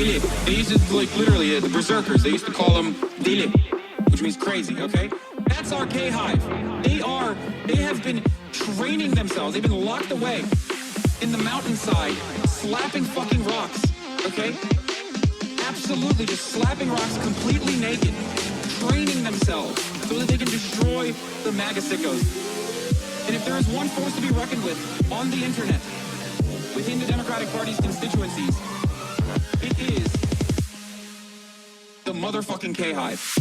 Dili. They used to, like, literally, the berserkers, they used to call them Dili, which means crazy, okay? That's our K-Hive. They have been training themselves. They've been locked away in the mountainside, slapping fucking rocks, okay? Absolutely, just slapping rocks completely naked, training themselves so that they can destroy the MAGA sickos. And if there is one force to be reckoned with on the internet, within the Democratic Party's constituencies, it is the motherfucking K-Hive.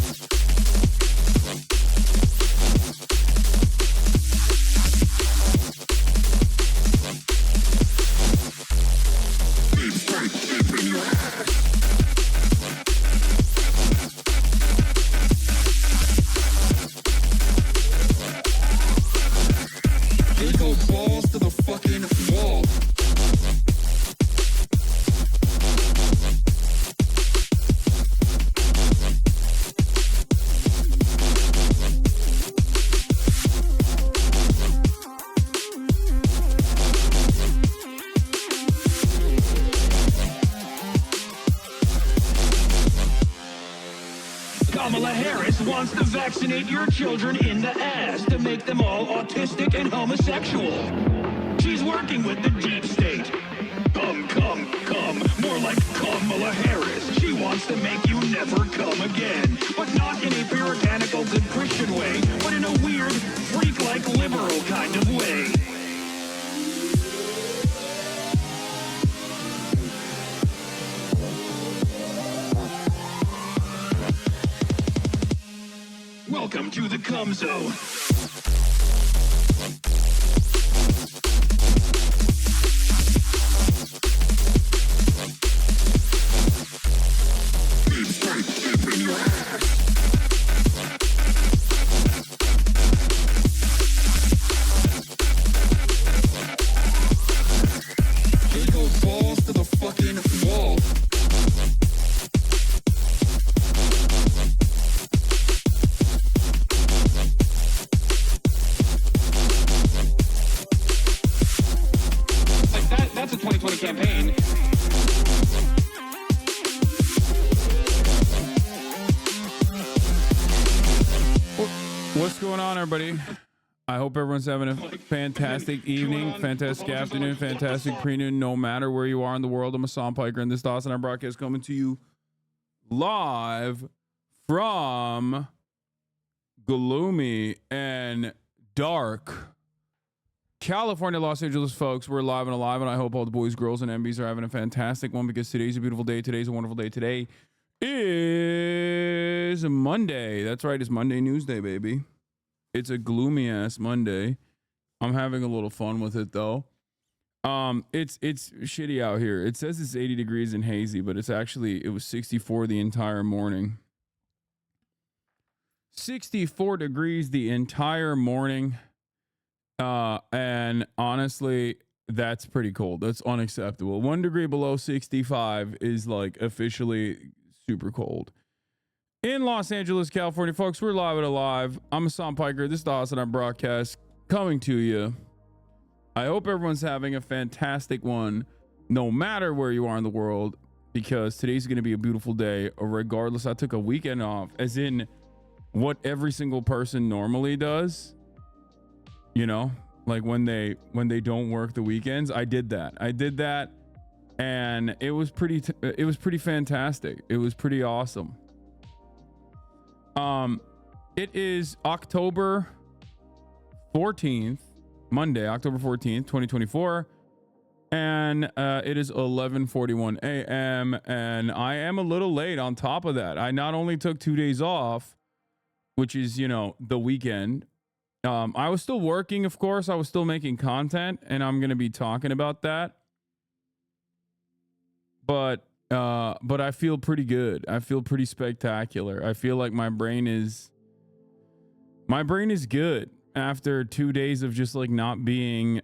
They go balls to the fucking wall. Kamala Harris wants to vaccinate your children in the ass to make them all autistic and homosexual. She's working with the deep state. Come, more like Kamala Harris. She wants to make you never come again, but not in a puritanical good Christian way, but in a weird, freak-like liberal kind of way. Welcome to the Cum Zone. They go balls to the fucking wall. That's a 2020 campaign. What's going on, everybody? I hope everyone's having a fantastic evening, fantastic afternoon, fantastic pre-noon, no matter where you are in the world. I'm Hasan Piker, and this HasanAbi broadcast coming to you live from gloomy and dark California, Los Angeles, folks. We're live and alive, and I hope all the boys, girls, and MBs are having a fantastic one, because today's a beautiful day. Today's a wonderful day. Today is Monday. That's right. It's Monday News Day, baby. It's a gloomy ass Monday. I'm having a little fun with it, though. It's shitty out here. It says it's 80 degrees and hazy, but it was 64 the entire morning. 64 degrees the entire morning. And honestly, that's pretty cold. That's unacceptable. 1 degree below 65 is like officially super cold. In Los Angeles, California, folks, we're live and alive. I'm Hasan Piker. This is the HasanAbi broadcast coming to you. I hope everyone's having a fantastic one, no matter where you are in the world, because today's going to be a beautiful day. Regardless, I took a weekend off, as in what every single person normally does. You know, like when they don't work the weekends. I did that, and it was pretty fantastic. It was pretty awesome. It is October 14th, Monday, October 14th, 2024, and it is 11:41 a.m. and I am a little late on top of that. I not only took 2 days off, which is, you know, the weekend. I was still working, of course. I was still making content, and I'm going to be talking about that. But I feel pretty good. I feel pretty spectacular. I feel like my brain is good after 2 days of just like not being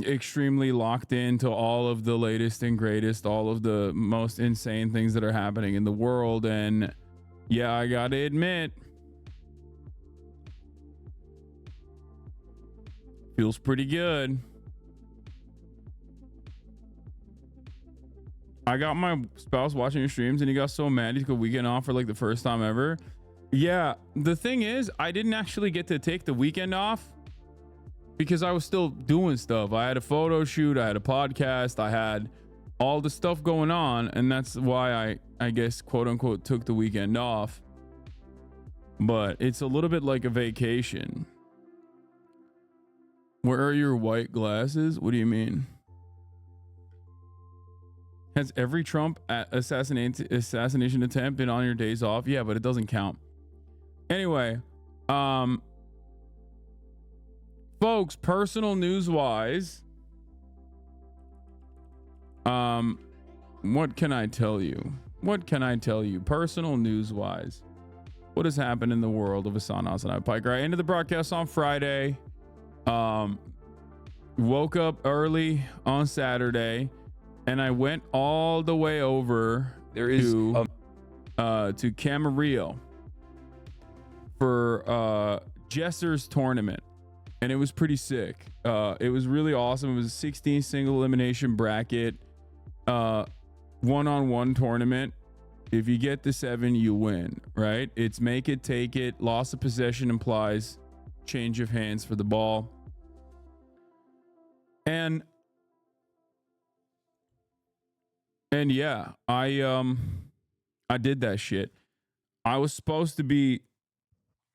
extremely locked into all of the latest and greatest, all of the most insane things that are happening in the world. And yeah, I got to admit, feels pretty good. I got my spouse watching your streams and he got so mad he took a weekend off for like the first time ever. Yeah, the thing is, I didn't actually get to take the weekend off because I was still doing stuff. I had a photo shoot, I had a podcast, I had all the stuff going on, and that's why I guess quote unquote took the weekend off. But it's a little bit like a vacation. Where are your white glasses? What do you mean? Has every Trump assassination attempt been on your days off? Yeah, but it doesn't count. Anyway, folks, personal news wise, what can I tell you? What can I tell you? Personal news wise, what has happened in the world of HasanAbi Piker? I ended the broadcast on Friday. Woke up early on Saturday, and I went all the way over to Camarillo for Jesser's tournament, and it was pretty sick. It was really awesome. It was a 16 single elimination bracket, one-on-one tournament. If you get the 7, you win, right? It's make it, take it. Loss of possession implies change of hands for the ball. And yeah, I did that shit. I was supposed to be,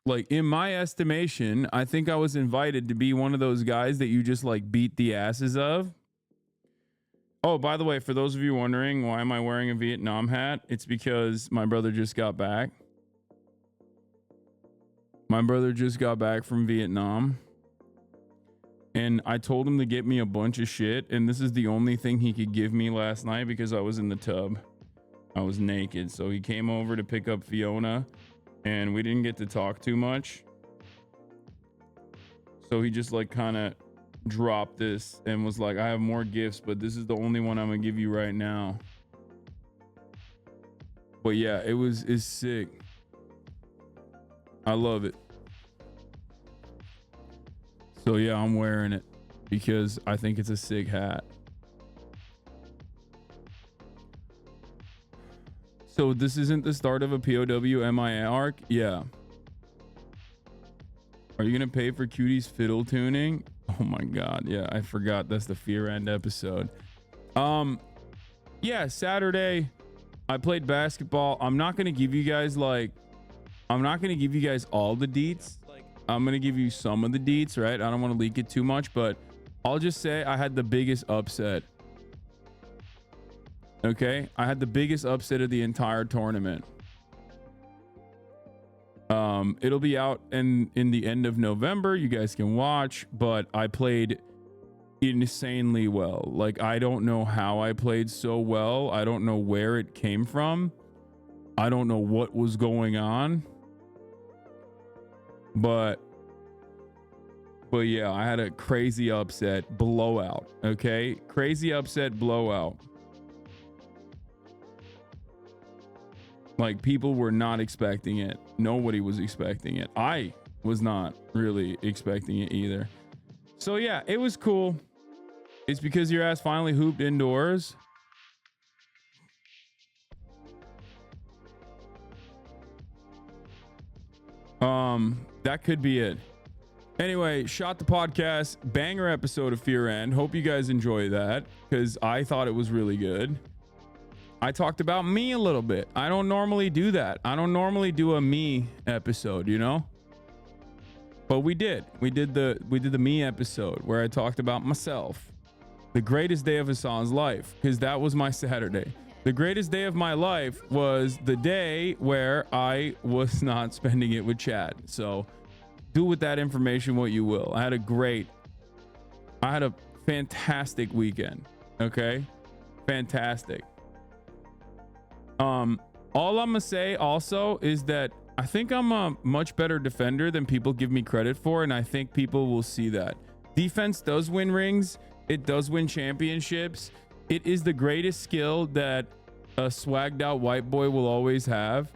like, in my estimation, I think I was invited to be one of those guys that you just like beat the asses of. Oh, by the way, for those of you wondering, why am I wearing a Vietnam hat? It's because my brother just got back. My brother just got back from Vietnam. And I told him to get me a bunch of shit. And this is the only thing he could give me last night because I was in the tub. I was naked. So he came over to pick up Fiona. And we didn't get to talk too much. So he just like kind of dropped this and was like, I have more gifts, but this is the only one I'm gonna give you right now. But yeah, it's sick. I love it. So yeah, I'm wearing it because I think it's a sick hat. So this isn't the start of a POW MIA arc? Yeah. Are you gonna pay for Cutie's fiddle tuning? Oh my god, yeah, I forgot that's the Fear End episode. Yeah, Saturday I played basketball. I'm not gonna give you guys all the deets. I'm gonna give you some of the deets, right? I don't want to leak it too much, but I'll just say I had the biggest upset. Okay, I had the biggest upset of the entire tournament. It'll be out in the end of November. You guys can watch, but I played insanely well. Like, I don't know how I played so well. I don't know where it came from. I don't know what was going on. But yeah, I had a crazy upset blowout. Okay, crazy upset blowout. Like, people were not expecting it. Nobody was expecting it. I was not really expecting it either. So yeah, it was cool. It's because your ass finally hooped indoors. That could be it. Anyway, shot the podcast, banger episode of Fear End. Hope you guys enjoy that because I thought it was really good. I talked about me a little bit. I don't normally do that. I don't normally do a me episode, you know? But we did. We did the me episode where I talked about myself. The greatest day of Hasan's life, because that was my Saturday. The greatest day of my life was the day where I was not spending it with Chad. So do with that information what you will. I had a fantastic weekend. Okay? Fantastic. All I'm gonna say also is that I think I'm a much better defender than people give me credit for, and I think people will see that. Defense does win rings. It does win championships. It is the greatest skill that a swagged out white boy will always have,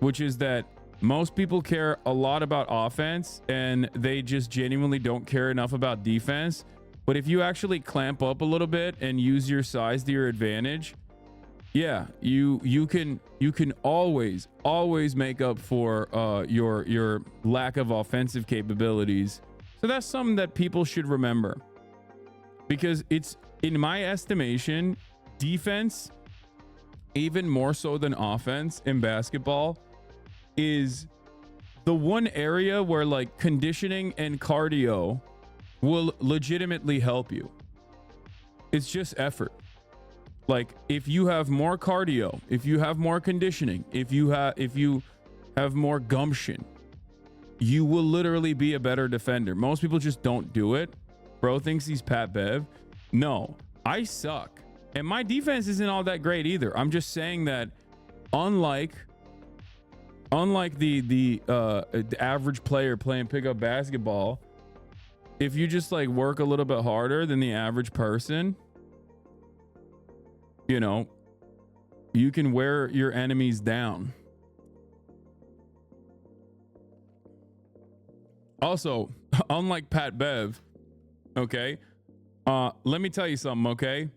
which is that most people care a lot about offense and they just genuinely don't care enough about defense. But if you actually clamp up a little bit and use your size to your advantage, yeah, you can always make up for your lack of offensive capabilities. So that's something that people should remember, because it's, in my estimation, defense, even more so than offense in basketball, is the one area where like conditioning and cardio will legitimately help you. It's just effort. Like if you have more cardio, if you have more conditioning, if you have more gumption, you will literally be a better defender. Most people just don't do it. Bro thinks he's Pat Bev. No, I suck. And my defense isn't all that great either. I'm just saying that unlike the average player playing pickup basketball, if you just like work a little bit harder than the average person, you know, you can wear your enemies down. Also, unlike Pat Bev, okay, let me tell you something, okay?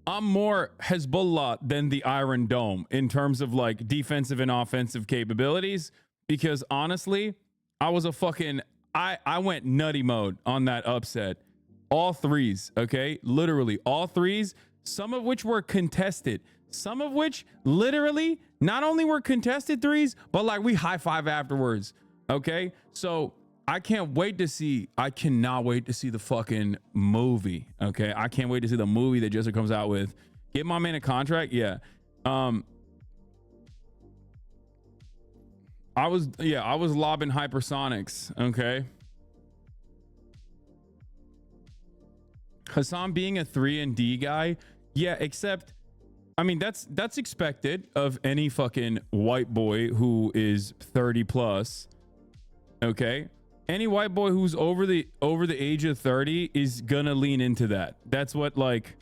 I'm more Hezbollah than the Iron Dome in terms of like defensive and offensive capabilities, because honestly, I went nutty mode on that upset. All threes, okay? Literally all threes, some of which were contested, some of which literally not only were contested threes, but like we high five afterwards, okay? So I cannot wait to see the fucking movie, okay? I can't wait to see the movie that Jessica comes out with. Get my man a contract, yeah. I was lobbing hypersonics, okay? Hasan being a 3 and D guy, yeah, except I mean that's expected of any fucking white boy who is 30 plus, okay? Any white boy who's over the age of 30 is gonna lean into that. That's what, like,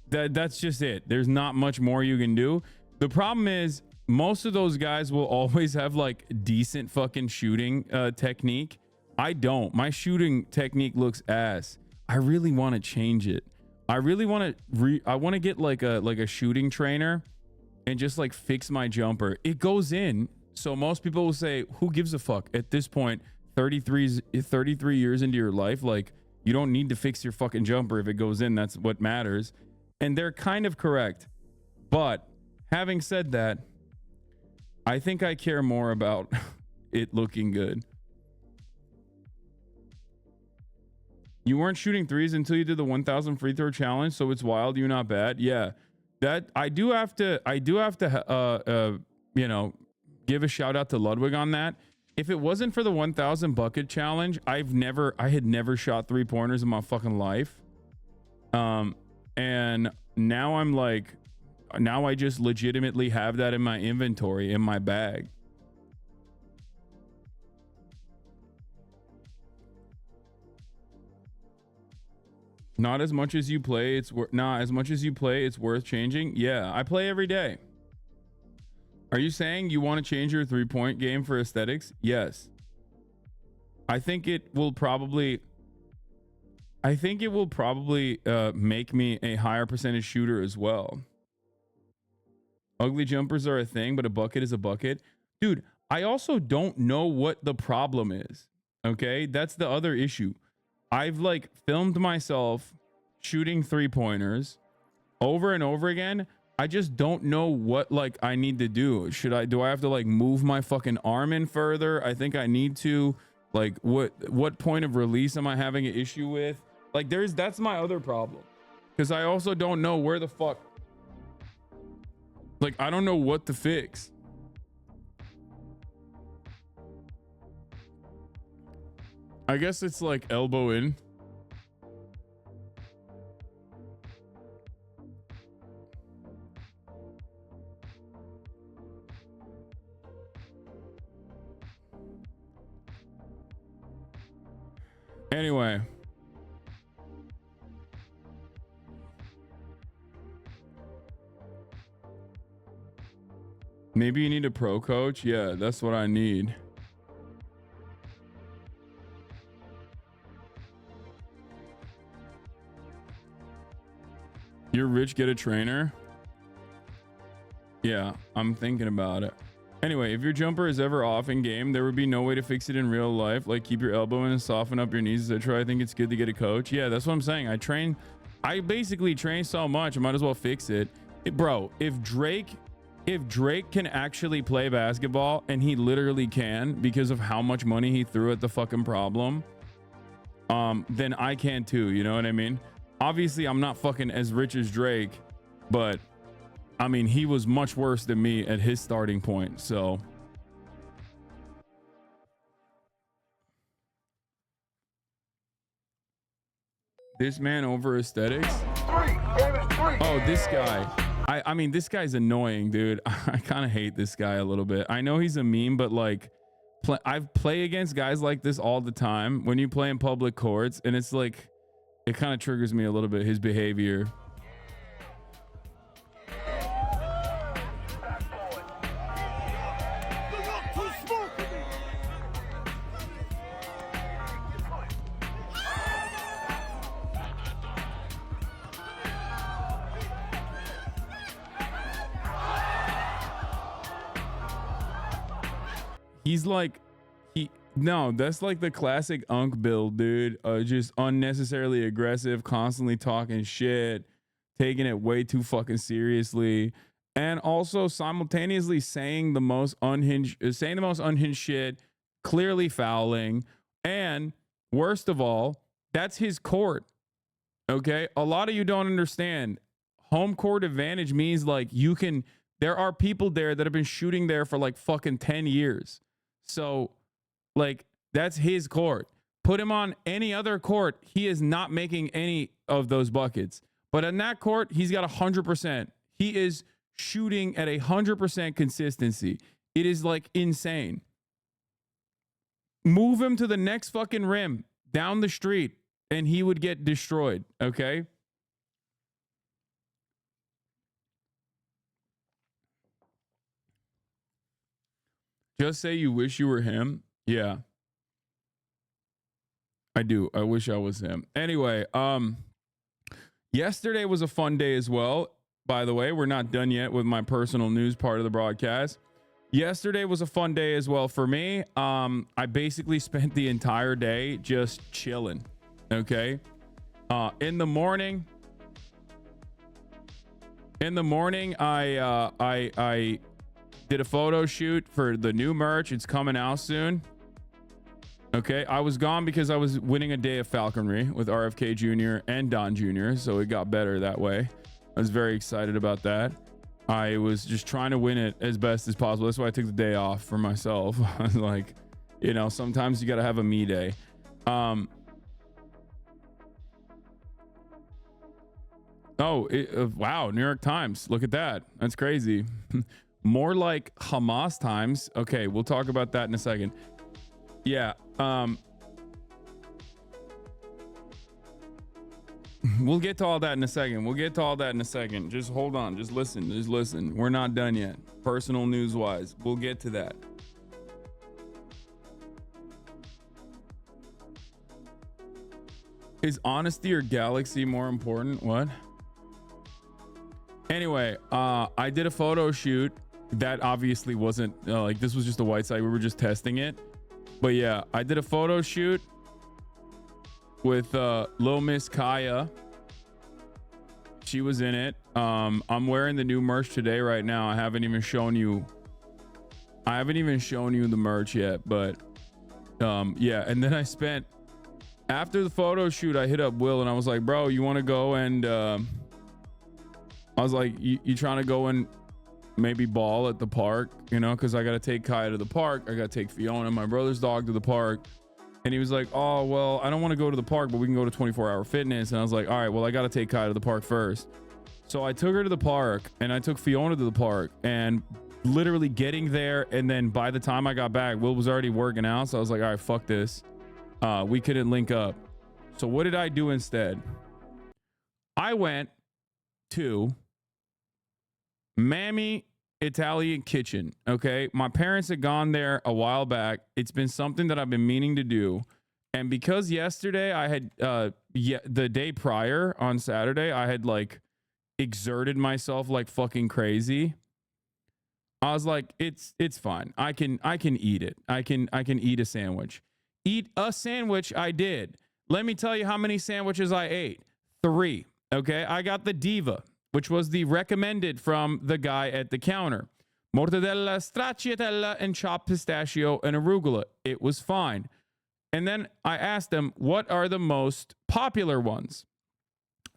that's just it. There's not much more you can do. The problem is most of those guys will always have like decent fucking shooting technique. I don't. My shooting technique looks ass. I really want to change it. I really want to I want to get like a shooting trainer and just like fix my jumper. It goes in. So most people will say, who gives a fuck at this point? 33 years into your life, like you don't need to fix your fucking jumper. If it goes in, that's what matters. And they're kind of correct. But having said that, I think I care more about it looking good. You weren't shooting threes until you did the 1,000 free throw challenge, so it's wild. You're not bad. Yeah, that I do have to you know, give a shout out to Ludwig on that. If it wasn't for the 1,000 bucket challenge, I had never shot 3-pointers in my fucking life. And now I'm like, now I just legitimately have that in my inventory, in my bag. Not as much as you play, it's as much as you play, it's worth changing. Yeah, I play every day. Are you saying you want to change your 3-point game for aesthetics? Yes. I think it will probably make me a higher percentage shooter as well. Ugly jumpers are a thing, but a bucket is a bucket. Dude, I also don't know what the problem is. Okay? That's the other issue. I've like filmed myself shooting 3-pointers over and over again. I just don't know what like I need to do. Do I have to like move my fucking arm in further? I think I need to. Like what point of release am I having an issue with? Like that's my other problem. Because I also don't know where the fuck. Like I don't know what to fix. I guess it's like elbow in. Anyway. Maybe you need a pro coach. Yeah, that's what I need. You're you're rich, get a trainer. Yeah, I'm thinking about it. Anyway, if your jumper is ever off in game, there would be no way to fix it in real life. Like keep your elbow in and soften up your knees, etc. I think it's good to get a coach. Yeah, that's what I'm saying. I basically train so much, I might as well fix it. Bro, if Drake can actually play basketball, and he literally can because of how much money he threw at the fucking problem, then I can too, you know what I mean? Obviously, I'm not fucking as rich as Drake, but I mean, he was much worse than me at his starting point, so. This man over aesthetics? Oh, this guy. I mean, this guy's annoying, dude. I kind of hate this guy a little bit. I know he's a meme, but like, I've played against guys like this all the time when you play in public courts, and it's like, it kind of triggers me a little bit, his behavior. He's like, no, that's like the classic Unk build, dude. Just unnecessarily aggressive, constantly talking shit, taking it way too fucking seriously, and also simultaneously saying the most unhinged shit, clearly fouling, and worst of all, that's his court. Okay, a lot of you don't understand. Home court advantage means like there are people there that have been shooting there for like fucking 10 years. So, like, that's his court. Put him on any other court, he is not making any of those buckets. But in that court, he's got 100%. He is shooting at 100% consistency. It is like insane. Move him to the next fucking rim down the street, and he would get destroyed. Okay. Just say you wish you were him. Yeah. I do. I wish I was him. Anyway, yesterday was a fun day as well. By the way, we're not done yet with my personal news part of the broadcast. Yesterday was a fun day as well for me. I basically spent the entire day just chilling. Okay. In the morning, I did a photo shoot for the new merch. It's coming out soon. Okay. I was gone because I was winning a day of falconry with RFK Jr. and Don Jr. So it got better that way. I was very excited about that. I was just trying to win it as best as possible. That's why I took the day off for myself. I was like, you know, sometimes you got to have a me day. Wow, New York Times. Look at that. That's crazy. More like Hamas times. Okay, we'll talk about that in a second. Yeah. We'll get to all that in a second. Just hold on. Just listen. We're not done yet. Personal news wise. We'll get to that. Is honesty or galaxy more important? What? Anyway, I did a photo shoot that obviously wasn't like, this was just a white site. We were just testing it. But yeah, I did a photo shoot with Lil Miss Kaya. She was in it. I'm wearing the new merch today right now. I haven't even shown you the merch yet, but yeah. And then after the photo shoot, I hit up Will and I was like, bro, you want to go and I was like, you trying to go and maybe ball at the park, you know, because I got to take Kaya to the park. I got to take Fiona, my brother's dog, to the park. And he was like, oh, well, I don't want to go to the park, but we can go to 24-hour fitness. And I was like, all right, well, I got to take Kaya to the park first. So I took her to the park and I took Fiona to the park, and literally getting there. And then by the time I got back, Will was already working out. So I was like, all right, fuck this. We couldn't link up. So what did I do instead? I went to Mammy Italian Kitchen. Okay. My parents had gone there a while back. It's been something that I've been meaning to do. And because yesterday I had, the day prior on Saturday, I had like exerted myself like fucking crazy, I was like, it's fine. I can eat it. I can eat a sandwich. Eat a sandwich I did. Let me tell you how many sandwiches I ate. 3. Okay, I got the Diva, which was the recommended from the guy at the counter. Mortadella, stracciatella, and chopped pistachio and arugula. It was fine. And then I asked him, what are the most popular ones?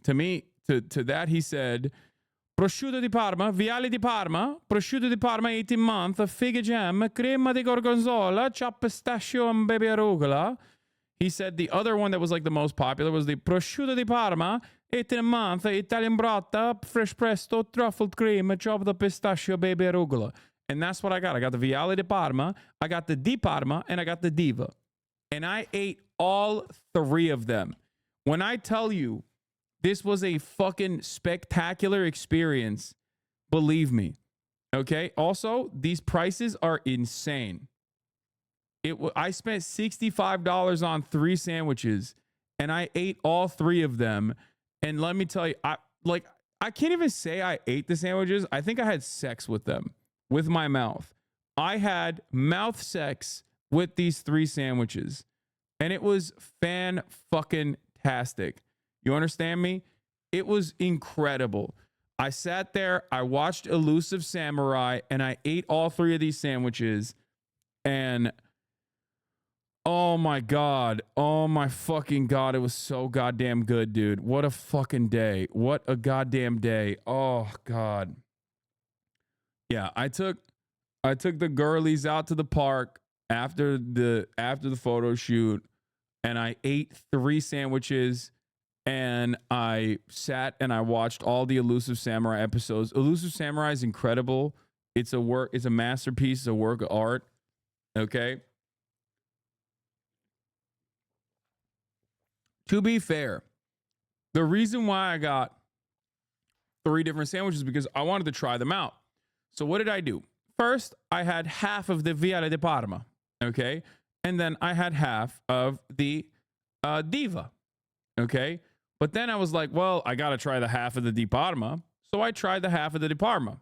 To me, to that, he said, prosciutto di Parma, viale di Parma, prosciutto di Parma 18 month, fig jam, crema di gorgonzola, chopped pistachio and baby arugula. He said the other one that was like the most popular was the prosciutto di Parma, 18 month, Italian brotta, fresh presto, truffled cream, chopped pistachio, baby arugula. And that's what I got. I got the viale di Parma, I got the di Parma, and I got the Diva. And I ate all 3 of them. When I tell you this was a fucking spectacular experience, believe me. Okay? Also, these prices are insane. I spent $65 on 3 sandwiches, and I ate all 3 of them. And let me tell you, I can't even say I ate the sandwiches. I think I had sex with them, with my mouth. I had mouth sex with these 3 sandwiches, and it was fan-fucking-tastic. You understand me? It was incredible. I sat there, I watched Elusive Samurai, and I ate all 3 of these sandwiches, and oh my God. Oh my fucking God. It was so goddamn good, dude. What a fucking day. What a goddamn day. Oh God. Yeah, I took the girlies out to the park after the photo shoot, and I ate 3 sandwiches, and I sat and I watched all the Elusive Samurai episodes. Elusive Samurai is incredible. It's a masterpiece, it's a work of art. Okay? To be fair, the reason why I got 3 different sandwiches is because I wanted to try them out. So what did I do? First, I had half of the Viale di Parma, okay? And then I had half of the Diva, okay? But then I was like, well, I got to try the half of the Di Parma. So I tried the half of the Di Parma.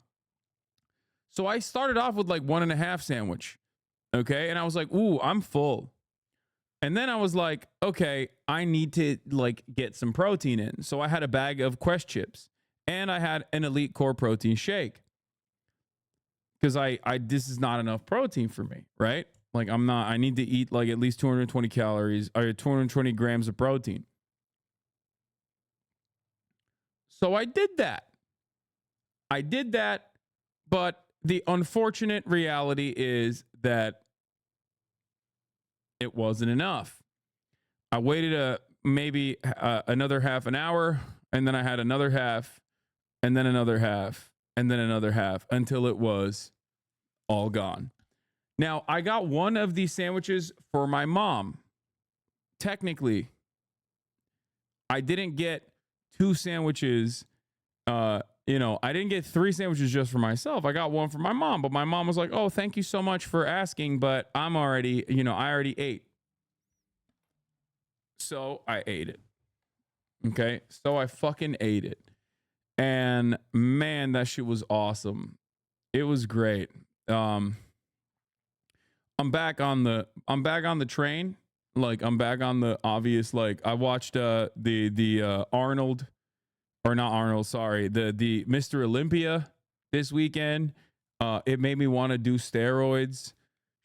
So I started off with like 1.5 sandwich, okay? And I was like, ooh, I'm full. And then I was like, okay, I need to like get some protein in. So I had a bag of Quest chips, and I had an Elite Core protein shake. Because this is not enough protein for me, right? Like I need to eat like at least 220 calories or 220 grams of protein. So I did that. But the unfortunate reality is that it wasn't enough. I waited maybe another half an hour, and then I had another half, and then another half, and then another half until it was all gone. Now, I got one of these sandwiches for my mom. Technically, I didn't get 2 sandwiches. I didn't get 3 sandwiches just for myself. I got one for my mom, but my mom was like, oh, thank you so much for asking, but I already ate. So I ate it. Okay. So I fucking ate it. And man, that shit was awesome. It was great. I'm back on the train. Like I'm back on the obvious, like I watched the Arnold, or not Arnold, sorry, the Mr. Olympia this weekend. It made me want to do steroids.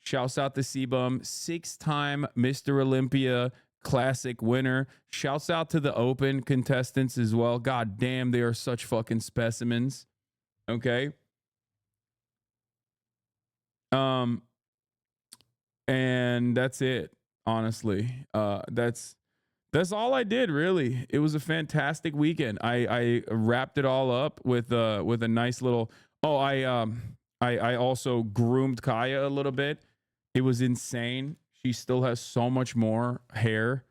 Shouts out to C-Bum, 6-time Mr. Olympia Classic winner. Shouts out to the Open contestants as well. God damn, they are such fucking specimens. Okay. And that's it. Honestly, that's all I did, really. It was a fantastic weekend. I wrapped it all up with a nice little. Oh, I also groomed Kaya a little bit. It was insane. She still has so much more hair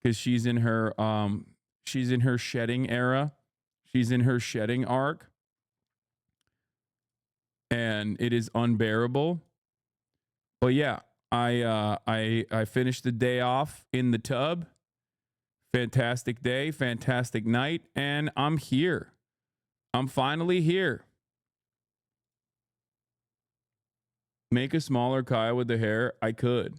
because she's in her shedding era. She's in her shedding arc, and it is unbearable. But yeah, I finished the day off in the tub. Fantastic day, fantastic night, and I'm here. I'm finally here. Make a smaller Kaya with the hair. I could.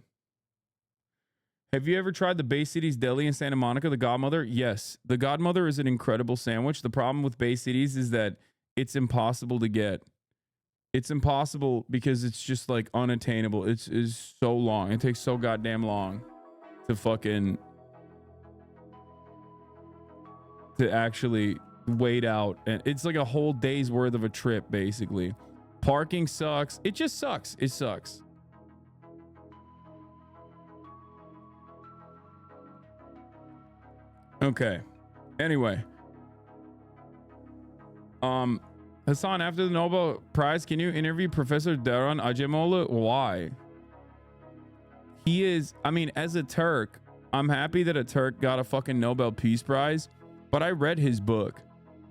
Have you ever tried the Bay Cities Deli in Santa Monica, the Godmother? Yes. The Godmother is an incredible sandwich. The problem with Bay Cities is that it's impossible to get. It's impossible because it's just like unattainable. It's so long. It takes so goddamn long to actually wait out. And it's like a whole day's worth of a trip, basically. Parking sucks. It just sucks. It sucks. Okay. Anyway. Hasan, after the Nobel Prize, can you interview Professor Daron Acemoglu? Why? He is, I mean, as a Turk, I'm happy that a Turk got a fucking Nobel Peace Prize, but I read his book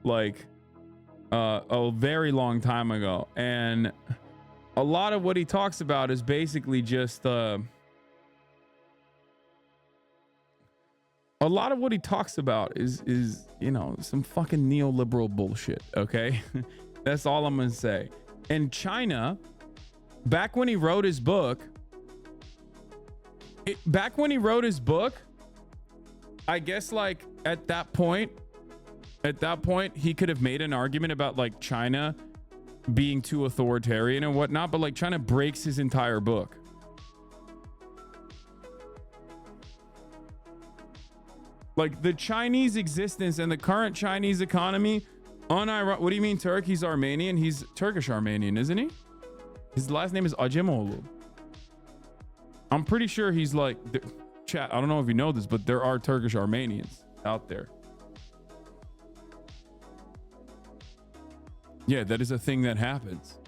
like a very long time ago, and a lot of what he talks about is basically just a lot of what he talks about is you know, some fucking neoliberal bullshit. Okay. That's all I'm gonna say. And China, back when he wrote his book, I guess like at that point he could have made an argument about like China being too authoritarian and whatnot, but like China breaks his entire book. Like the Chinese existence and the current Chinese economy, what do you mean Turk? He's Armenian. He's Turkish Armenian, isn't he? His last name is Acemoglu. I'm pretty sure he's like, chat, I don't know if you know this, but there are Turkish Armenians out there. Yeah, that is a thing that happens.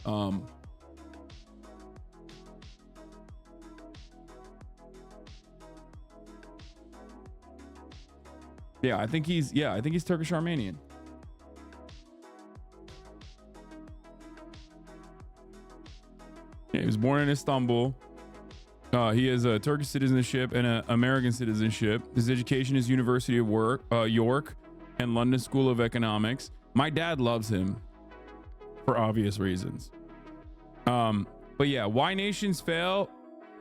Yeah, I think he's Turkish Armenian. Yeah, he was born in Istanbul. He has a Turkish citizenship and an American citizenship. His education is University of York and London School of Economics. My dad loves him for obvious reasons. But yeah, why nations fail?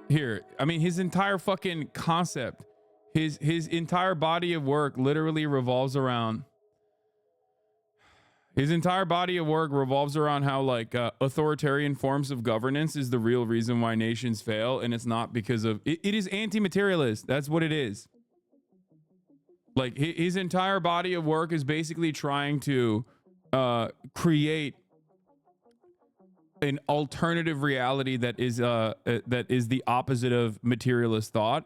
Here, I mean, his entire fucking concept, his entire body of work literally revolves around. His entire body of work revolves around how like authoritarian forms of governance is the real reason why nations fail, and it's not because of it is anti-materialist. That's what it is. Like his entire body of work is basically trying to create an alternative reality that is the opposite of materialist thought.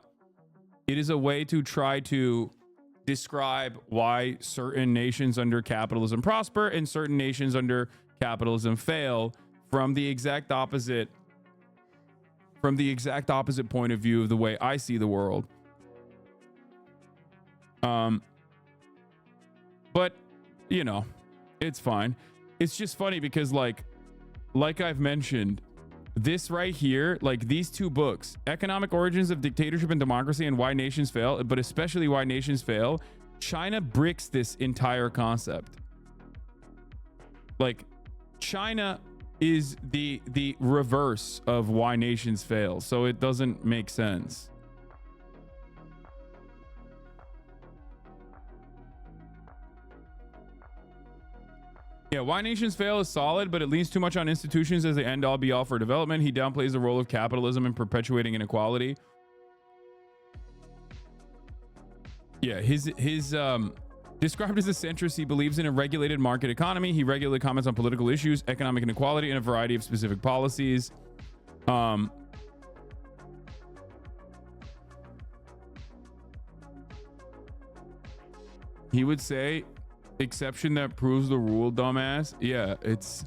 It is a way to try to describe why certain nations under capitalism prosper and certain nations under capitalism fail from the exact opposite point of view of the way I see the world. But you know, it's fine. It's just funny because like I've mentioned, this right here, like these two books, Economic Origins of Dictatorship and Democracy and Why Nations Fail, but especially Why Nations Fail, China bricks this entire concept. Like China is the reverse of Why Nations Fail, so it doesn't make sense. Yeah, Why Nations Fail is solid, but it leans too much on institutions as the end-all be-all for development. He downplays the role of capitalism in perpetuating inequality. Yeah, his described as a centrist, he believes in a regulated market economy. He regularly comments on political issues, economic inequality, and a variety of specific policies. He would say, exception that proves the rule, dumbass. Yeah, it's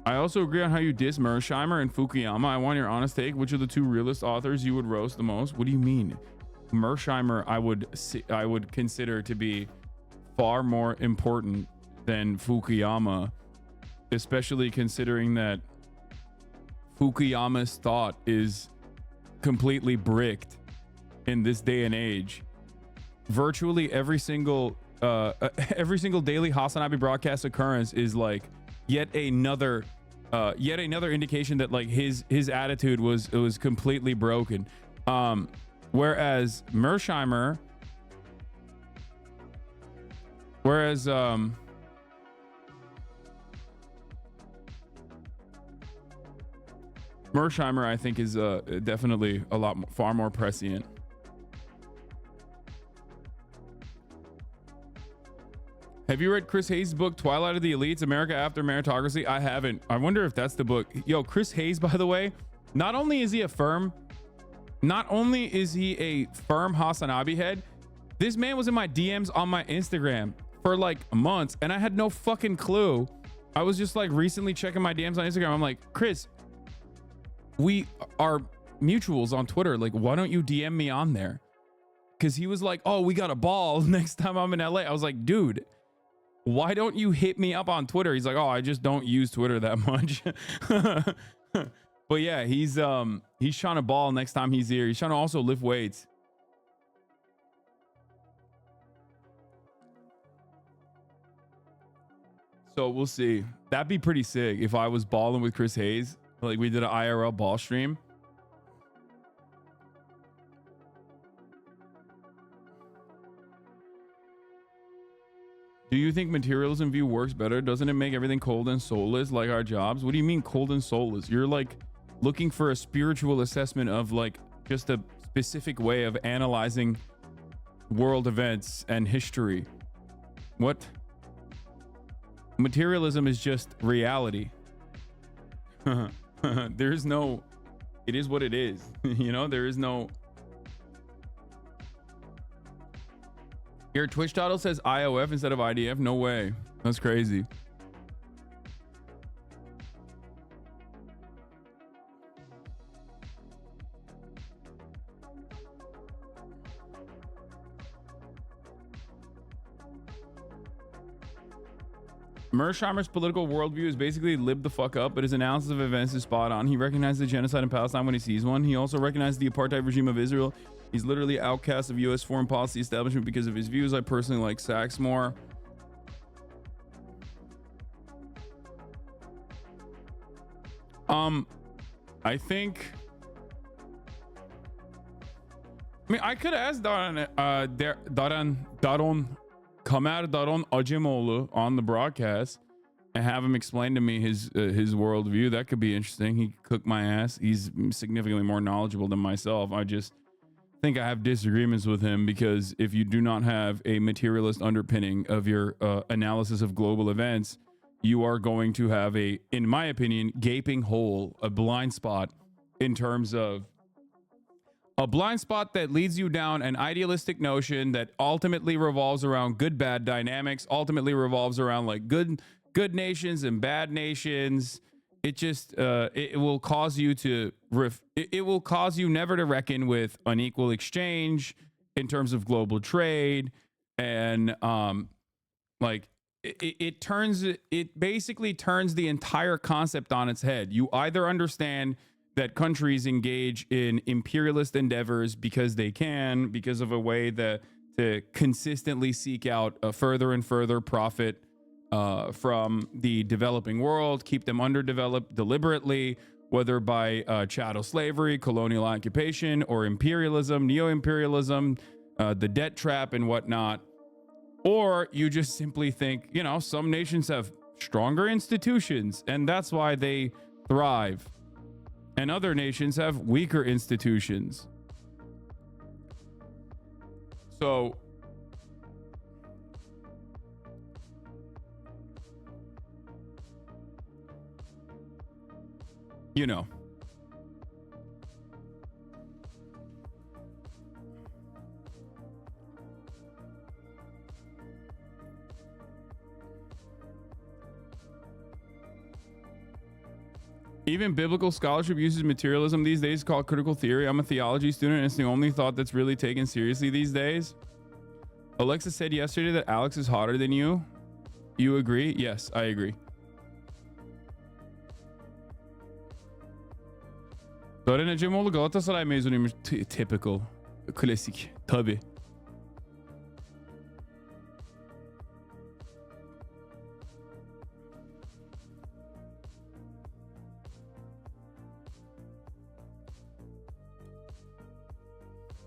I also agree on how you diss Mearsheimer and Fukuyama. I want your honest take. Which of the two realist authors you would roast the most? What do you mean? Mearsheimer I would consider to be far more important than Fukuyama, especially considering that Fukuyama's thought is completely bricked in this day and age. Virtually every single daily HasanAbi broadcast occurrence is like yet another indication that like his attitude was completely broken. Whereas Mersheimer I think is definitely far more prescient. Have you read Chris Hayes' book Twilight of the Elites, America After Meritocracy? I haven't. I wonder if that's the book. Yo, Chris Hayes, by the way, not only is he a firm HasanAbi head, this man was in my DMs on my Instagram for like months and I had no fucking clue. I was just like recently checking my DMs on Instagram. I'm like, Chris, we are mutuals on Twitter. Like, why don't you DM me on there? Because he was like, oh, we got a ball next time I'm in LA. I was like, dude, why don't you hit me up on Twitter? He's like, oh, I just don't use Twitter that much. But yeah, he's trying to ball next time he's here. He's trying to also lift weights. So we'll see. That'd be pretty sick if I was balling with Chris Hayes. Like we did an IRL ball stream. Do you think materialism view works better? Doesn't it make everything cold and soulless like our jobs? What do you mean cold and soulless? You're like looking for a spiritual assessment of like just a specific way of analyzing world events and history. What? Materialism is just reality. There's no, it is what it is. You know, there is no. Your Twitch title says IOF instead of IDF. No way. That's crazy. Mersheimer's political worldview is basically lib the fuck up, but his analysis of events is spot on. He recognized the genocide in Palestine when he sees one. He also recognized the apartheid regime of Israel. He's literally outcast of U.S. foreign policy establishment because of his views. I personally like Sachs more. I think. I mean, I could ask Daron Acemoglu on the broadcast and have him explain to me his worldview. That could be interesting. He cooked my ass. He's significantly more knowledgeable than myself. I just think I have disagreements with him because if you do not have a materialist underpinning of your analysis of global events, you are going to have a, in my opinion, gaping hole, a blind spot in terms of a blind spot that leads you down an idealistic notion that ultimately revolves around good bad dynamics, ultimately revolves around like good nations and bad nations. It just it will cause you to it will cause you never to reckon with unequal exchange in terms of global trade, and like it basically turns the entire concept on its head. You either understand that countries engage in imperialist endeavors because they can, because of a way that to consistently seek out a further and further profit from the developing world, keep them underdeveloped deliberately, whether by chattel slavery, colonial occupation, or imperialism, neo-imperialism, the debt trap and whatnot. Or you just simply think, you know, some nations have stronger institutions and that's why they thrive. And other nations have weaker institutions. So, you know. Even biblical scholarship uses materialism these days called critical theory. I'm a theology student and it's the only thought that's really taken seriously these days. Alexa said yesterday that Alex is hotter than you. You agree? Yes, I agree. Daron Acemoglu Galatasaray mezunuymuş. Typical. Klasik. Tabii.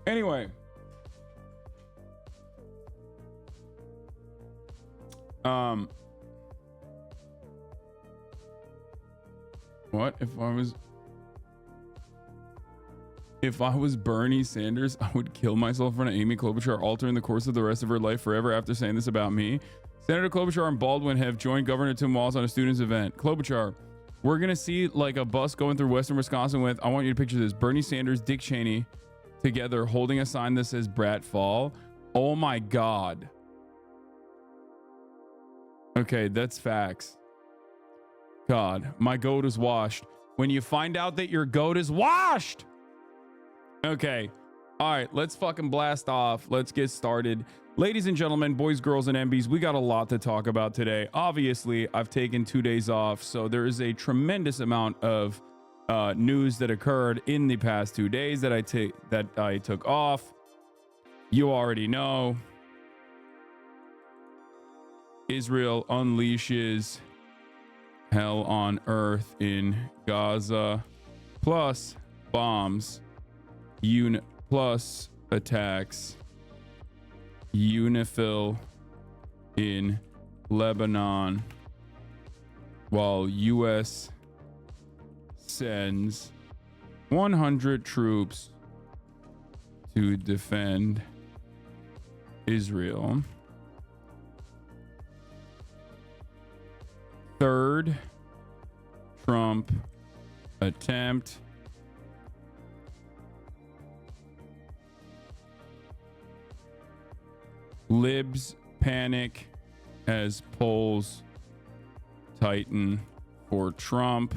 Anyway. What if I was Bernie Sanders, I would kill myself in front of Amy Klobuchar, altering the course of the rest of her life forever after saying this about me. Senator Klobuchar and Baldwin have joined Governor Tim Walz on a students event. Klobuchar, we're gonna see like a bus going through western Wisconsin with, I want you to picture this, Bernie Sanders, Dick Cheney together holding a sign that says Brat Fall. Oh my God. Okay, that's facts. God, my goat is washed. When you find out that your goat is washed. Okay. All right, let's fucking blast off. Let's get started. Ladies and gentlemen, boys, girls, and MBs, we got a lot to talk about today. Obviously, I've taken 2 days off, so there is a tremendous amount of news that occurred in the past 2 days that I took off. You already know. Israel unleashes hell on earth in Gaza, plus bombs, plus attacks UNIFIL in Lebanon, while US sends 100 troops to defend Israel. Third Trump attempt. Libs panic as polls tighten for Trump.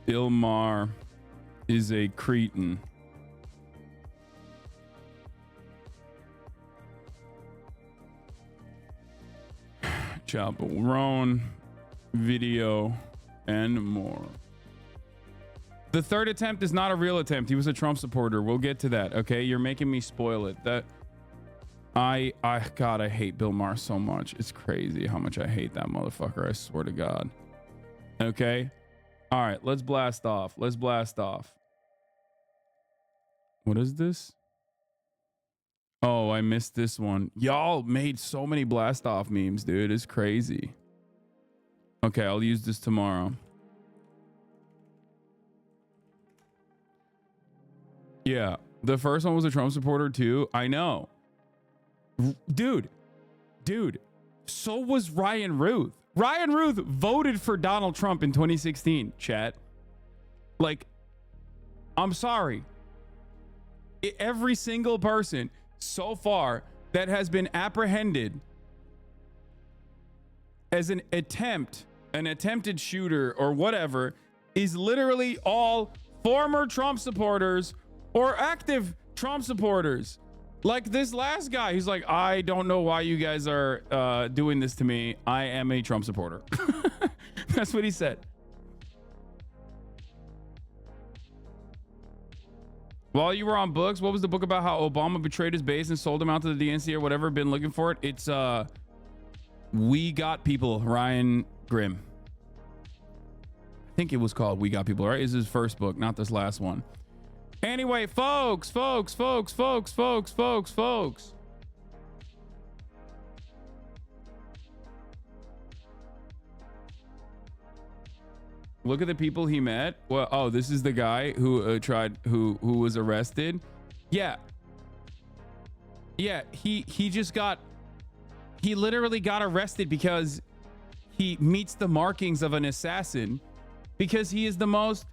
Bill Maher is a cretin. Chappell Roan video and more. The third attempt is not a real attempt. He was a Trump supporter. We'll get to that. Okay, you're making me spoil it. God, I hate Bill Maher so much. It's crazy how much I hate that motherfucker. I swear to God. Okay. All right, let's blast off. What is this? Oh, I missed this one. Y'all made so many blast off memes, dude. It's crazy. Okay, I'll use this tomorrow. Yeah, the first one was a Trump supporter too. I know. Dude. So was Ryan Ruth. Ryan Ruth voted for Donald Trump in 2016, chat. Like, I'm sorry. Every single person so far that has been apprehended as an attempted shooter or whatever is literally all former Trump supporters or active Trump supporters. Like this last guy, he's like, I don't know why you guys are doing this to me. I am a Trump supporter. That's what he said. While you were on books, what was the book about how Obama betrayed his base and sold him out to the DNC or whatever? Been looking for it. It's We Got People, Ryan Grimm. I think it was called We Got People, right? This is his first book, not this last one. Anyway, folks. Look at the people he met. Well, oh, this is the guy who who was arrested. Yeah. He literally got arrested because he meets the markings of an assassin, because he's the most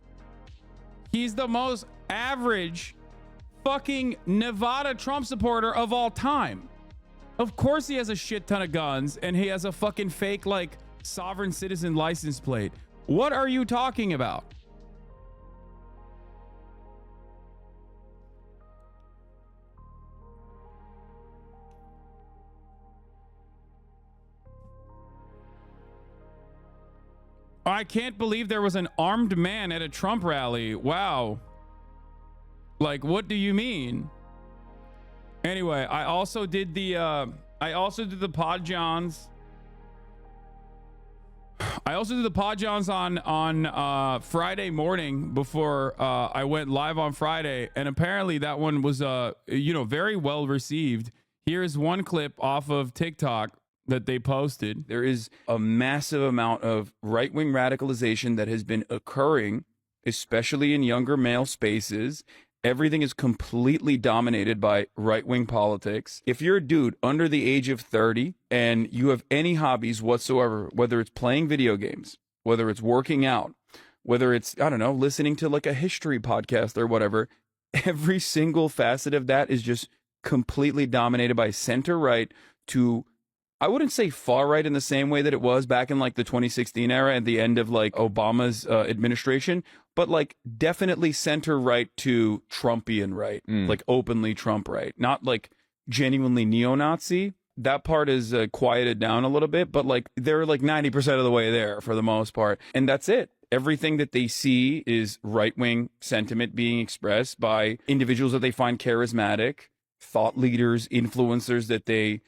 average fucking Nevada Trump supporter of all time. Of course he has a shit ton of guns and he has a fucking fake like sovereign citizen license plate. What are you talking about? All I can't believe there was an armed man at a Trump rally. Wow. Like, what do you mean? Anyway, I also did the Pod Johns. I also did the Pod Johns on Friday morning before I went live on Friday, and apparently that one was very well received. Here's one clip off of TikTok that they posted. There is a massive amount of right-wing radicalization that has been occurring, especially in younger male spaces. Everything is completely dominated by right-wing politics. If you're a dude under the age of 30 and you have any hobbies whatsoever, whether it's playing video games, whether it's working out, whether it's, I don't know, listening to like a history podcast or whatever, every single facet of that is just completely dominated by center-right to, I wouldn't say far right in the same way that it was back in like the 2016 era at the end of like Obama's administration, but like definitely center right to Trumpian right, like openly Trump right, not like genuinely neo-Nazi. That part is quieted down a little bit, but like they're like 90% of the way there for the most part. And that's it. Everything that they see is right-wing sentiment being expressed by individuals that they find charismatic, thought leaders, influencers that they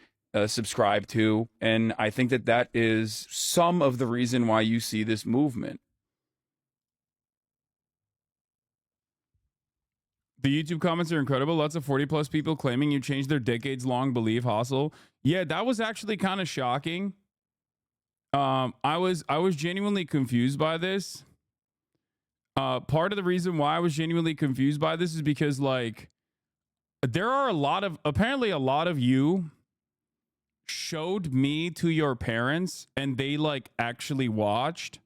subscribe to. And I think that that is some of the reason why you see this movement. The YouTube comments are incredible. Lots of 40 plus people claiming you changed their decades long belief hustle. Yeah, that was actually kind of shocking. I was genuinely confused by this. Part of the reason why I was genuinely confused by this is because like there are apparently a lot of you showed me to your parents and they like actually watched.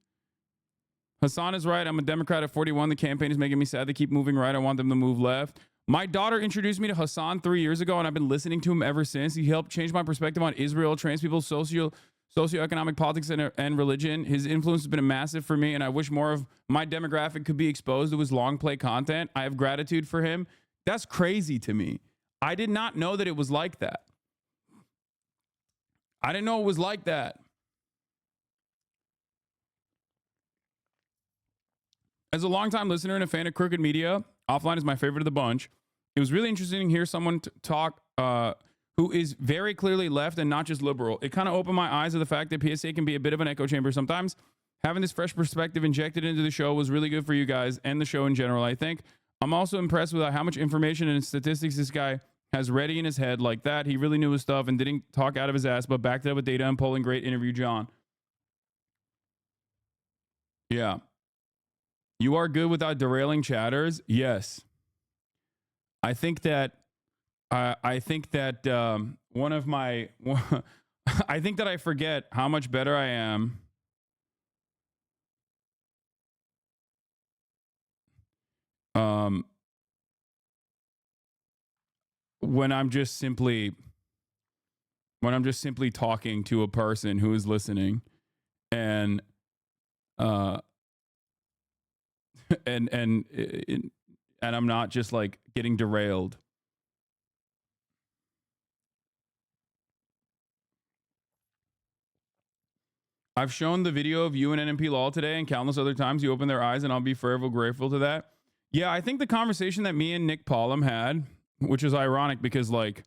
Hasan is right. I'm a Democrat at 41. The campaign is making me sad. They keep moving right. I want them to move left. My daughter introduced me to Hasan 3 years ago, and I've been listening to him ever since. He helped change my perspective on Israel, trans people, socioeconomic politics, and religion. His influence has been massive for me, and I wish more of my demographic could be exposed to his long play content. I have gratitude for him. That's crazy to me. I did not know that it was like that. I didn't know it was like that. As a longtime listener and a fan of Crooked Media, Offline is my favorite of the bunch. It was really interesting to hear someone talk who is very clearly left and not just liberal. It kind of opened my eyes to the fact that PSA can be a bit of an echo chamber sometimes. Having this fresh perspective injected into the show was really good for you guys and the show in general, I think. I'm also impressed with how much information and statistics this guy has ready in his head like that. He really knew his stuff and didn't talk out of his ass, but backed it up with data and polling. Great interview, John. Yeah. You are good without derailing chatters. Yes. I think that one of my, I think that I forget how much better I am when I'm just simply talking to a person who is listening and I'm not just like getting derailed. I've shown the video of you and NMP Law today and countless other times. You open their eyes and I'll be forever grateful to that. Yeah, I think the conversation that me and Nick Pollum had, which is ironic because like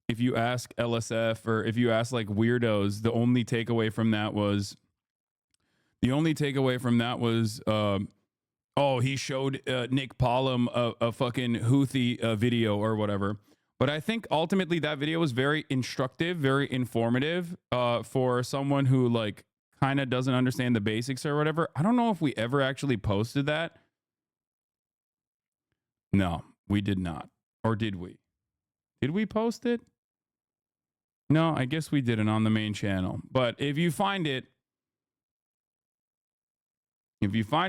if you ask LSF or if you ask like weirdos, the only takeaway from that was oh, he showed Nick Pollum a fucking Houthi video or whatever. But I think ultimately that video was very instructive, very informative for someone who like kind of doesn't understand the basics or whatever. I don't know if we ever actually posted that. No, we did not. Or did we? Did we post it? No, I guess we didn't on the main channel. But if you find it,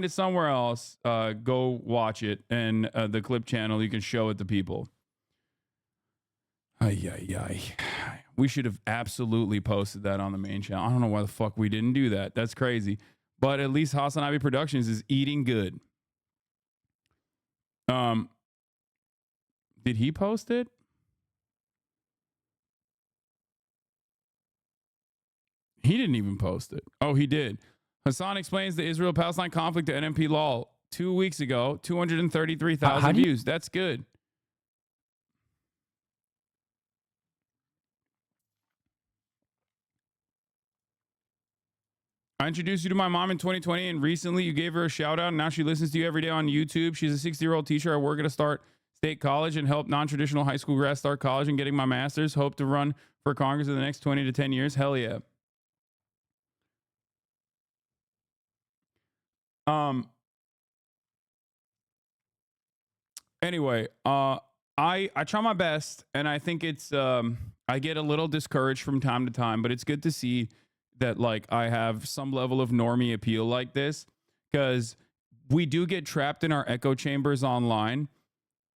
somewhere else, go watch it. And the clip channel, you can show it to people. We should have absolutely posted that on the main channel. I don't know why the fuck we didn't do that. That's crazy. But at least HasanAbi Productions is eating good. Did he post it? He didn't even post it. Oh, he did. Hasan explains the Israel-Palestine conflict to NMP Law 2 weeks ago. 233,000 views. That's good. I introduced you to my mom in 2020, and recently you gave her a shout out, and now she listens to you every day on YouTube. She's a 60-year-old teacher. I work at a state college and help non-traditional high school grads start college and getting my master's. Hope to run for Congress in the next 20 to 10 years. Hell yeah. Anyway, I try my best, and I think it's I get a little discouraged from time to time, but it's good to see that like I have some level of normie appeal like this, because we do get trapped in our echo chambers online,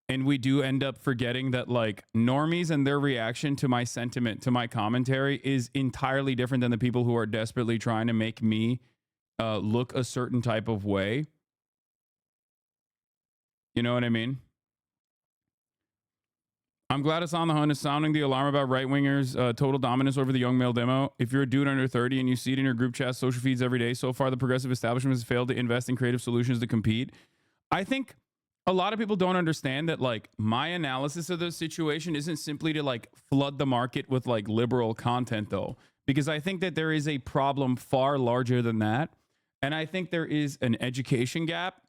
and we do end up forgetting that like normies and their reaction to my sentiment, to my commentary, is entirely different than the people who are desperately trying to make me look a certain type of way. You know what I mean? I'm glad it's on the hunt is sounding the alarm about right-wingers' total dominance over the young male demo. If you're a dude under 30 and you see it in your group chat, social feeds every day, so far the progressive establishment has failed to invest in creative solutions to compete. I think a lot of people don't understand that like my analysis of the situation isn't simply to like flood the market with like liberal content though, because I think that there is a problem far larger than that. And I think there is an education gap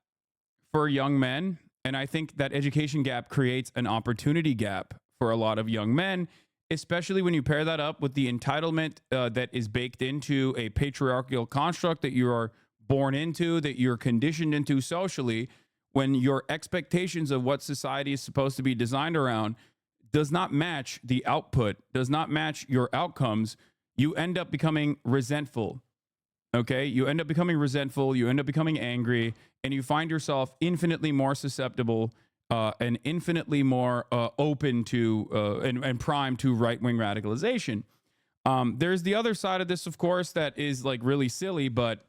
for young men. And I think that education gap creates an opportunity gap for a lot of young men, especially when you pair that up with the entitlement that is baked into a patriarchal construct that you are born into, that you're conditioned into socially. When your expectations of what society is supposed to be designed around does not match the output, does not match your outcomes, you end up becoming resentful. Okay, you end up becoming resentful, you end up becoming angry, and you find yourself infinitely more susceptible and infinitely more open to and primed to right-wing radicalization. There's the other side of this, of course, that is like really silly, but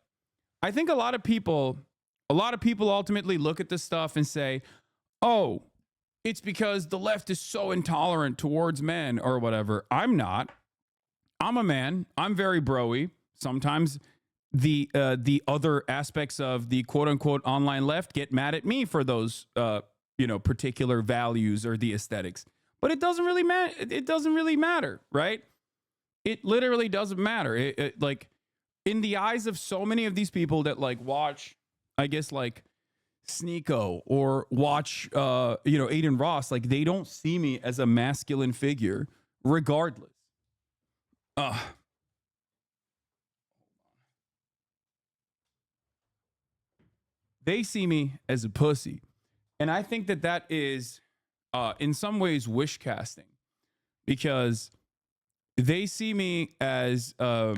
I think a lot of people ultimately look at this stuff and say, oh, it's because the left is so intolerant towards men or whatever. I'm not. I'm a man. I'm very bro-y. Sometimes the other aspects of the quote unquote online left get mad at me for those particular values or the aesthetics, but it doesn't really matter. It doesn't really matter, right? It literally doesn't matter. It like in the eyes of so many of these people that like watch, I guess like Sneeko or watch Aiden Ross, like they don't see me as a masculine figure regardless. They see me as a pussy. And I think that that is, in some ways, wish casting, because they see me as a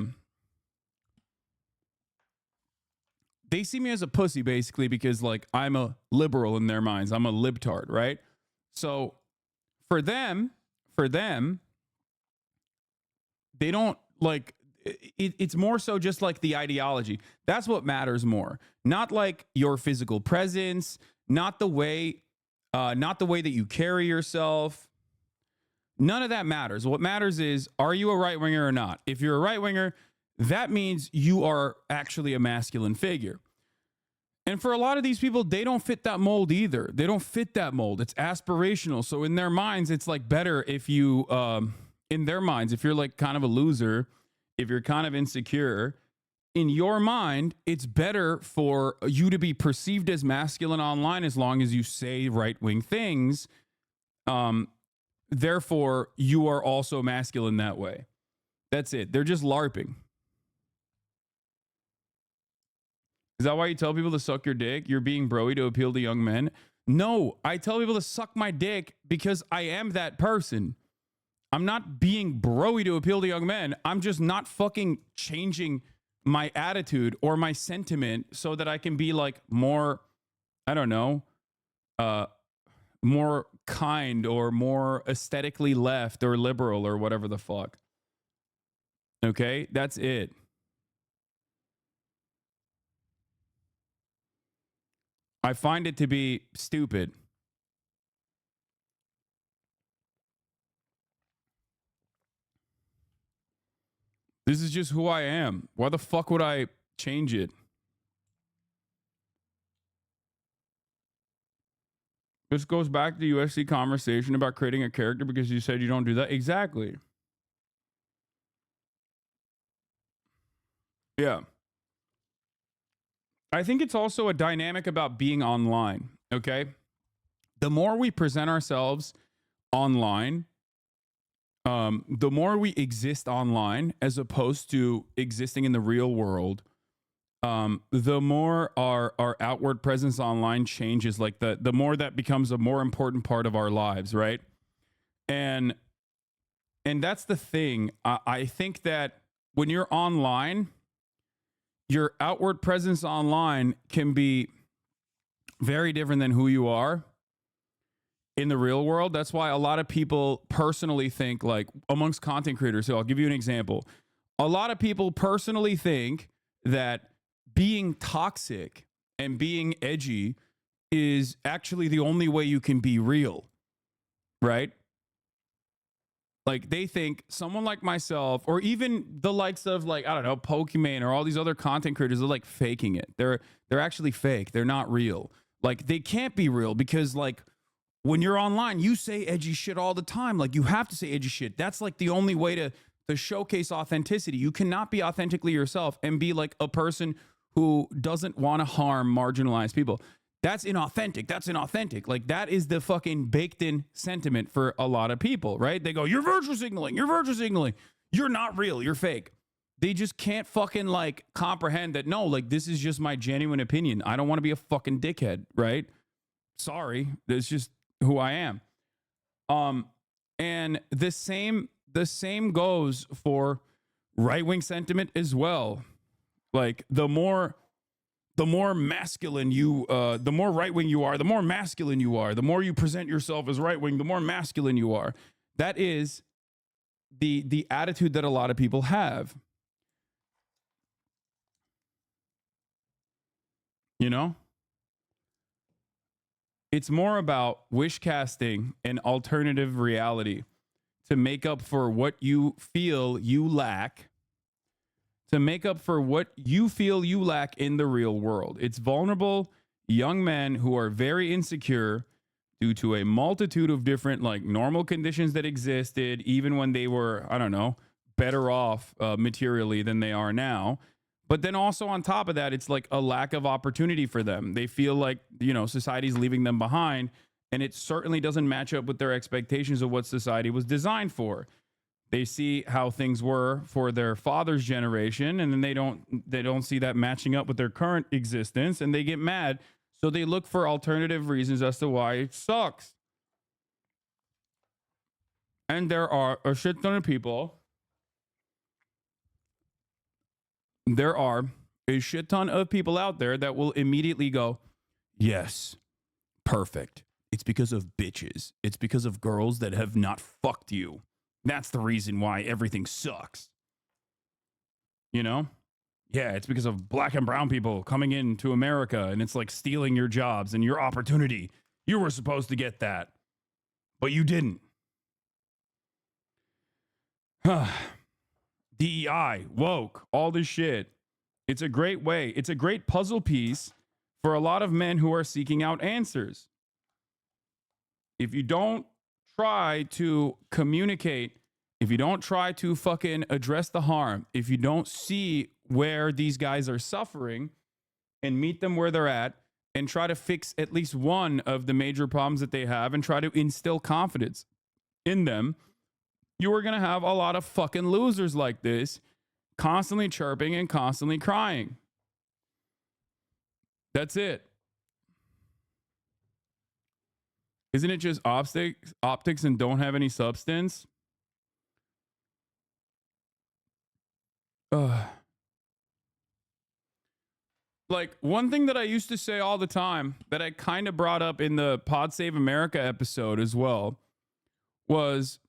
pussy, basically, because like I'm a liberal in their minds. I'm a libtard, right? So for them, they don't like it's more so just like the ideology. That's what matters more. Not like your physical presence, not the way that you carry yourself. None of that matters. What matters is, are you a right winger or not? If you're a right winger, that means you are actually a masculine figure. And for a lot of these people, they don't fit that mold either. They don't fit that mold. It's aspirational. So in their minds, it's like better if you, in their minds, if you're like kind of a loser, if you're kind of insecure, in your mind, it's better for you to be perceived as masculine online as long as you say right-wing things. Therefore, you are also masculine that way. That's it. They're just LARPing. Is that why you tell people to suck your dick? You're being broy to appeal to young men? No, I tell people to suck my dick because I am that person. I'm not being broy to appeal to young men. I'm just not fucking changing my attitude or my sentiment so that I can be like more, I don't know, more kind or more aesthetically left or liberal or whatever the fuck. Okay, that's it. I find it to be stupid. This is just who I am. Why the fuck would I change it? This goes back to the USC conversation about creating a character because you said you don't do that. Exactly. Yeah. I think it's also a dynamic about being online, okay? The more we present ourselves online, the more we exist online as opposed to existing in the real world, the more our outward presence online changes, like the more that becomes a more important part of our lives, right? And that's the thing. I think that when you're online, your outward presence online can be very different than who you are in the real world. That's why a lot of people personally think, like amongst content creators, so I'll give you an example. A lot of people personally think that being toxic and being edgy is actually the only way you can be real, right? Like they think someone like myself, or even the likes of, like, I don't know, Pokemon or all these other content creators, are like faking it. They're actually fake. They're not real. Like they can't be real because, like, when you're online, you say edgy shit all the time. Like you have to say edgy shit. That's like the only way to showcase authenticity. You cannot be authentically yourself and be like a person who doesn't want to harm marginalized people. That's inauthentic. That's inauthentic. Like that is the fucking baked in sentiment for a lot of people, right? They go, you're virtue signaling. You're virtue signaling. You're not real. You're fake. They just can't fucking like comprehend that. No, like this is just my genuine opinion. I don't want to be a fucking dickhead, right? Sorry. That's just who I am. And the same goes for right-wing sentiment as well. Like the more masculine you, the more right-wing you are, the more masculine you are. The more you present yourself as right-wing, the more masculine you are. That is the attitude that a lot of people have. You know? It's more about wish casting and alternative reality to make up for what you feel you lack, to make up for what you feel you lack in the real world. It's vulnerable young men who are very insecure due to a multitude of different, like, normal conditions that existed even when they were, I don't know, better off materially than they are now. But then also on top of that, it's like a lack of opportunity for them. They feel like, you know, society's leaving them behind, and it certainly doesn't match up with their expectations of what society was designed for. They see how things were for their father's generation, and then they don't see that matching up with their current existence, and they get mad. So they look for alternative reasons as to why it sucks. And there are a shit ton of people. There are a shit ton of people out there that will immediately go, yes, perfect. It's because of bitches. It's because of girls that have not fucked you. That's the reason why everything sucks. You know? Yeah, it's because of black and brown people coming into America, and it's like stealing your jobs and your opportunity. You were supposed to get that, but you didn't. DEI, woke, all this shit. It's a great way. It's a great puzzle piece for a lot of men who are seeking out answers. If you don't try to communicate, if you don't try to fucking address the harm, if you don't see where these guys are suffering and meet them where they're at and try to fix at least one of the major problems that they have and try to instill confidence in them, you are going to have a lot of fucking losers like this constantly chirping and constantly crying. That's it. Isn't it just optics and don't have any substance? Like, one thing that I used to say all the time that I kind of brought up in the Pod Save America episode as well was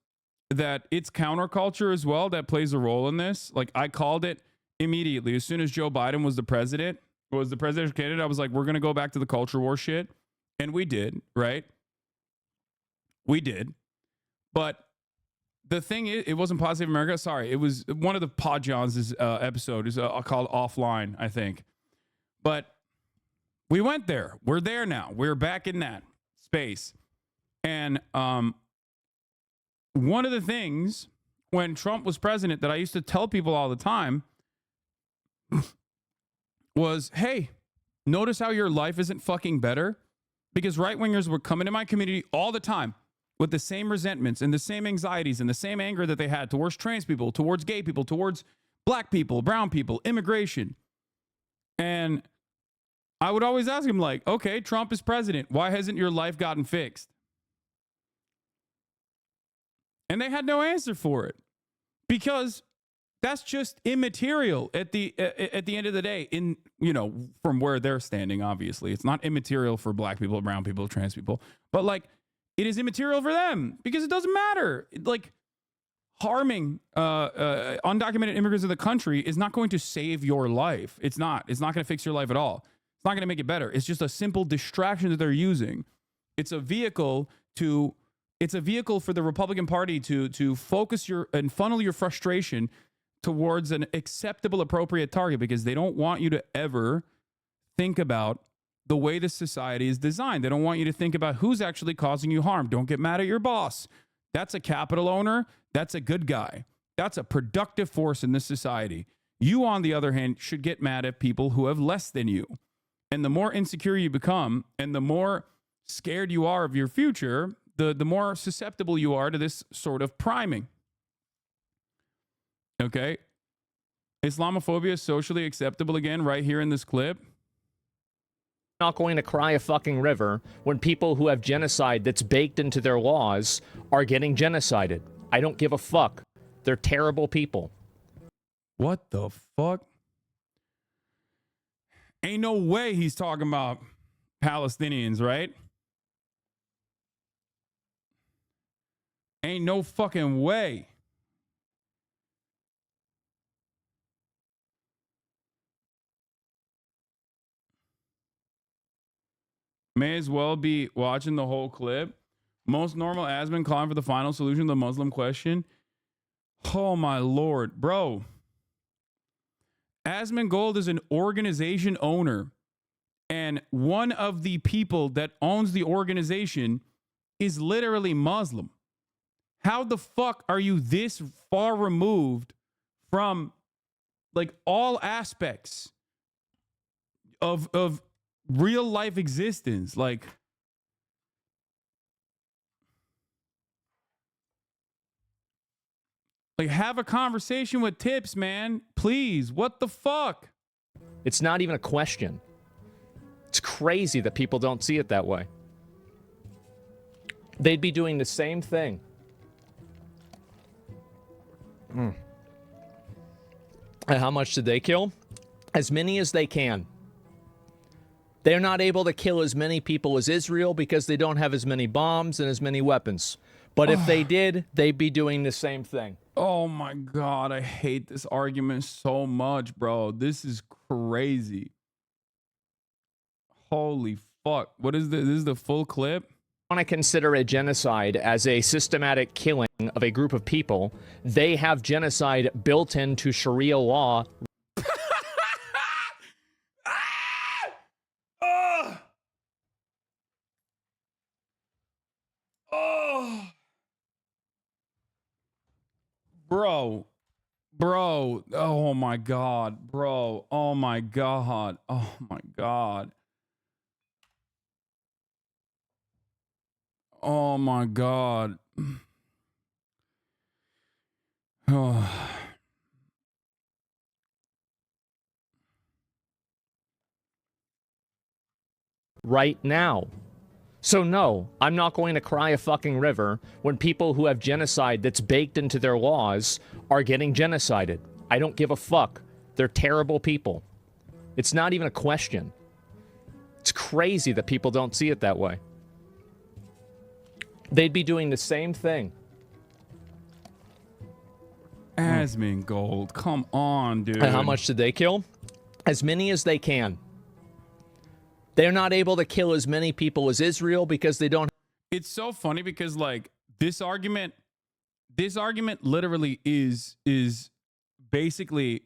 that it's counterculture as well that plays a role in this. Like, I called it immediately. As soon as Joe Biden was the presidential candidate, I was like, we're going to go back to the culture war shit. And we did, right? We did. But the thing is, it wasn't Pod Save America. Sorry. It was one of the Pod Johns' episode is called Offline, I think. But we went there. We're there now. We're back in that space. And one of the things when Trump was president that I used to tell people all the time was, hey, notice how your life isn't fucking better? Because right-wingers were coming to my community all the time with the same resentments and the same anxieties and the same anger that they had towards trans people, towards gay people, towards black people, brown people, immigration. And I would always ask him, like, okay, Trump is president. Why hasn't your life gotten fixed? And they had no answer for it, because that's just immaterial at the end of the day. In, you know, from where they're standing, obviously, it's not immaterial for black people, brown people, trans people, but like it is immaterial for them because it doesn't matter. Like harming undocumented immigrants in the country is not going to save your life. It's not. It's not going to fix your life at all. It's not going to make it better. It's just a simple distraction that they're using. It's a vehicle to. It's a vehicle for the Republican Party to focus your and funnel your frustration towards an acceptable, appropriate target, because they don't want you to ever think about the way this society is designed. They don't want you to think about who's actually causing you harm. Don't get mad at your boss. That's a capital owner. That's a good guy. That's a productive force in this society. You, on the other hand, should get mad at people who have less than you. And the more insecure you become and the more scared you are of your future, the more susceptible you are to this sort of priming. Okay? Islamophobia is socially acceptable again right here in this clip. Not going to cry a fucking river when people who have genocide that's baked into their laws are getting genocided. I don't give a fuck. They're terrible people. What the fuck? Ain't no way he's talking about Palestinians, right? Ain't no fucking way. May as well be watching the whole clip. Most normal Asmon calling for the final solution to the Muslim question. Oh my Lord, bro. Asmongold is an organization owner, and one of the people that owns the organization is literally Muslim. How the fuck are you this far removed from like all aspects of real life existence? Like have a conversation with Tips, man. Please. What the fuck? It's not even a question. It's crazy that people don't see it that way. They'd be doing the same thing. And how much did they kill? As many as they can. They're not able to kill as many people as Israel because they don't have as many bombs and as many weapons. But if they did, they'd be doing the same thing. Oh my God, I hate this argument so much, bro. This is crazy. Holy fuck. What is this? This is the full clip? Want to consider a genocide as a systematic killing of a group of people. They have genocide built into Sharia law. Bro, oh my God, bro, oh my God, oh my God. Oh my God. Oh. Right now. So no, I'm not going to cry a fucking river when people who have genocide that's baked into their laws are getting genocided. I don't give a fuck. They're terrible people. It's not even a question. It's crazy that people don't see it that way. They'd be doing the same thing. Asmongold, come on, dude. And how much did they kill? As many as they can. They're not able to kill as many people as Israel because they don't. It's so funny because like this argument literally is basically,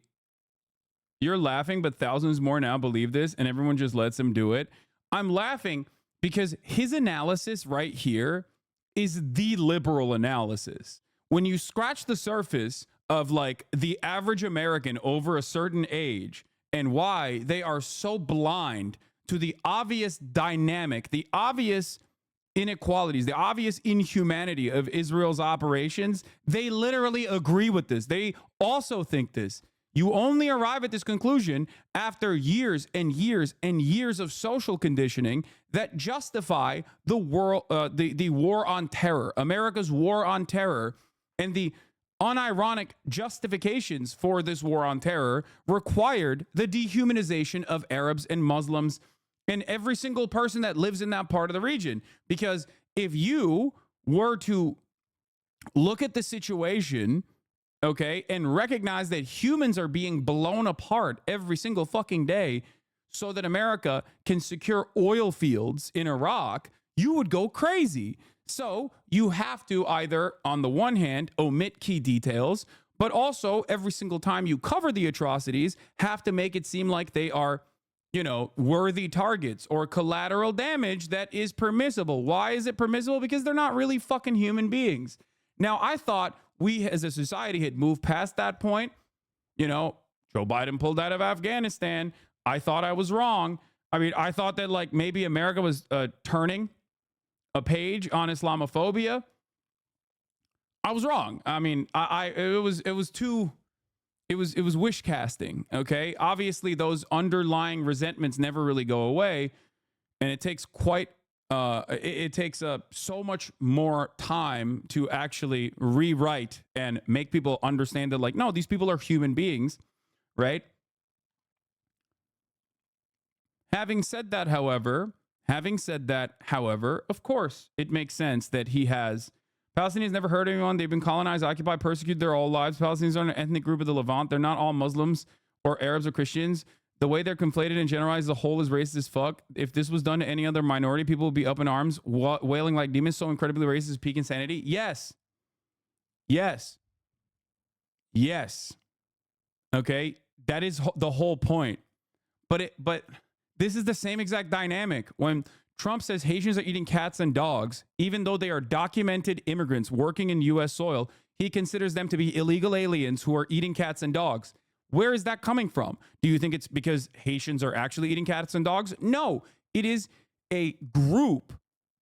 you're laughing, but thousands more now believe this and everyone just lets them do it. I'm laughing because his analysis right here is the liberal analysis. When you scratch the surface of like the average American over a certain age and why they are so blind to the obvious dynamic, the obvious inequalities, the obvious inhumanity of Israel's operations, they literally agree with this. They also think this. You only arrive at this conclusion after years and years and years of social conditioning that justify the war on terror, America's war on terror, and the unironic justifications for this war on terror required the dehumanization of Arabs and Muslims and every single person that lives in that part of the region. Because if you were to look at the situation, okay, and recognize that humans are being blown apart every single fucking day so that America can secure oil fields in Iraq, you would go crazy. So you have to either, on the one hand, omit key details, but also every single time you cover the atrocities, have to make it seem like they are, you know, worthy targets or collateral damage that is permissible. Why is it permissible? Because they're not really fucking human beings. Now, I thought we as a society had moved past that point. You know, Joe Biden pulled out of Afghanistan. I thought I was wrong. I mean, I thought that like maybe America was turning a page on Islamophobia. I was wrong. I mean, it was wish casting. Okay. Obviously those underlying resentments never really go away. And it takes so much more time to actually rewrite and make people understand that, like, no, these people are human beings, right? Having said that, however, of course, it makes sense that he has Palestinians never hurt anyone. They've been colonized, occupied, persecuted their whole lives. Palestinians are an ethnic group of the Levant. They're not all Muslims or Arabs or Christians. The way they're conflated and generalized, the whole is racist as fuck. If this was done to any other minority, people would be up in arms, wailing like demons. So incredibly racist, peak insanity. Yes. Okay, that is the whole point. But this is the same exact dynamic when Trump says Haitians are eating cats and dogs, even though they are documented immigrants working in U.S. soil. He considers them to be illegal aliens who are eating cats and dogs. Where is that coming from? Do you think it's because Haitians are actually eating cats and dogs? No, it is a group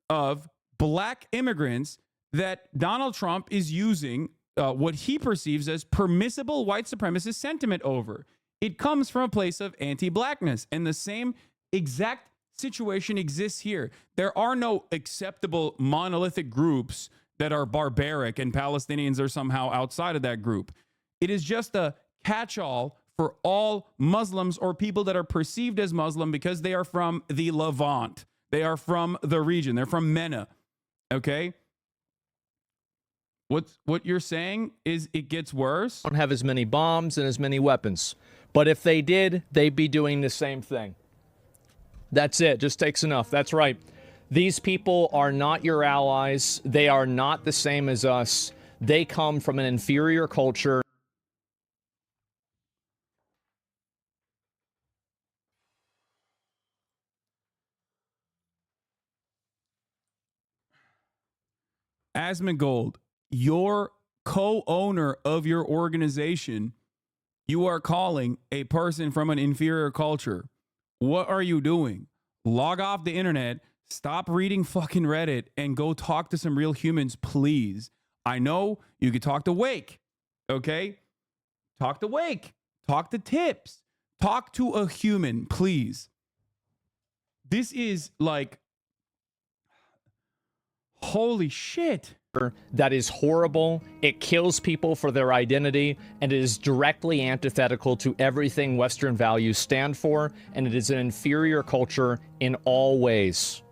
of black immigrants that Donald Trump is using what he perceives as permissible white supremacist sentiment over. It comes from a place of anti-blackness, and the same exact situation exists here. There are no acceptable monolithic groups that are barbaric and Palestinians are somehow outside of that group. It is just a catch-all for all Muslims or people that are perceived as Muslim because they are from the Levant. They are from the region. They're from MENA. Okay? What you're saying is it gets worse. Don't have as many bombs and as many weapons. But if they did, they'd be doing the same thing. That's it. Just takes enough. That's right. These people are not your allies. They are not the same as us. They come from an inferior culture. Asmongold, your co-owner of your organization, you are calling a person from an inferior culture. What are you doing? Log off the internet, stop reading fucking Reddit, and go talk to some real humans, please. I know you could talk to Wake, okay? Talk to Wake. Talk to Tips. Talk to a human, please. This is like, holy shit. That is horrible. It kills people for their identity, and it is directly antithetical to everything Western values stand for, and it is an inferior culture in all ways.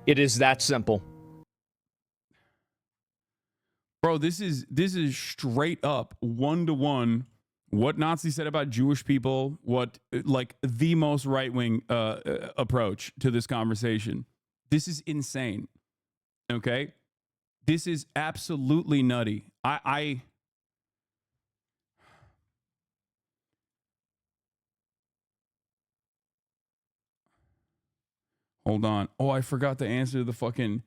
It is that simple. Bro, this is straight up one-to-one what Nazis said about Jewish people, what like the most right-wing approach to this conversation. This is insane. Okay? This is absolutely nutty. Hold on. Oh, I forgot to answer the fucking...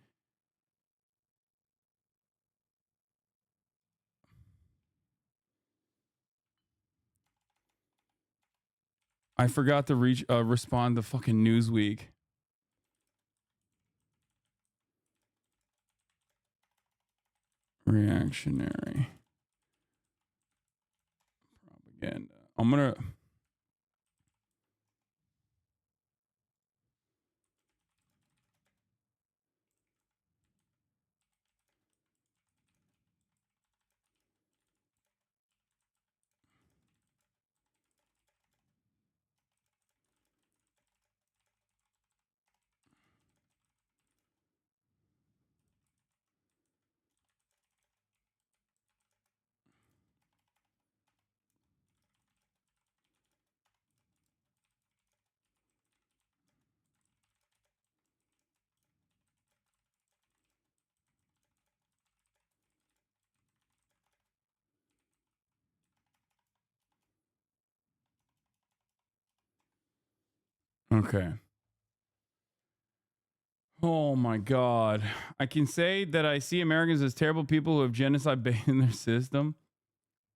I forgot to respond to fucking Newsweek. Reactionary propaganda. I'm gonna... Okay. Oh my God. I can say that I see Americans as terrible people who have genocide based in their system.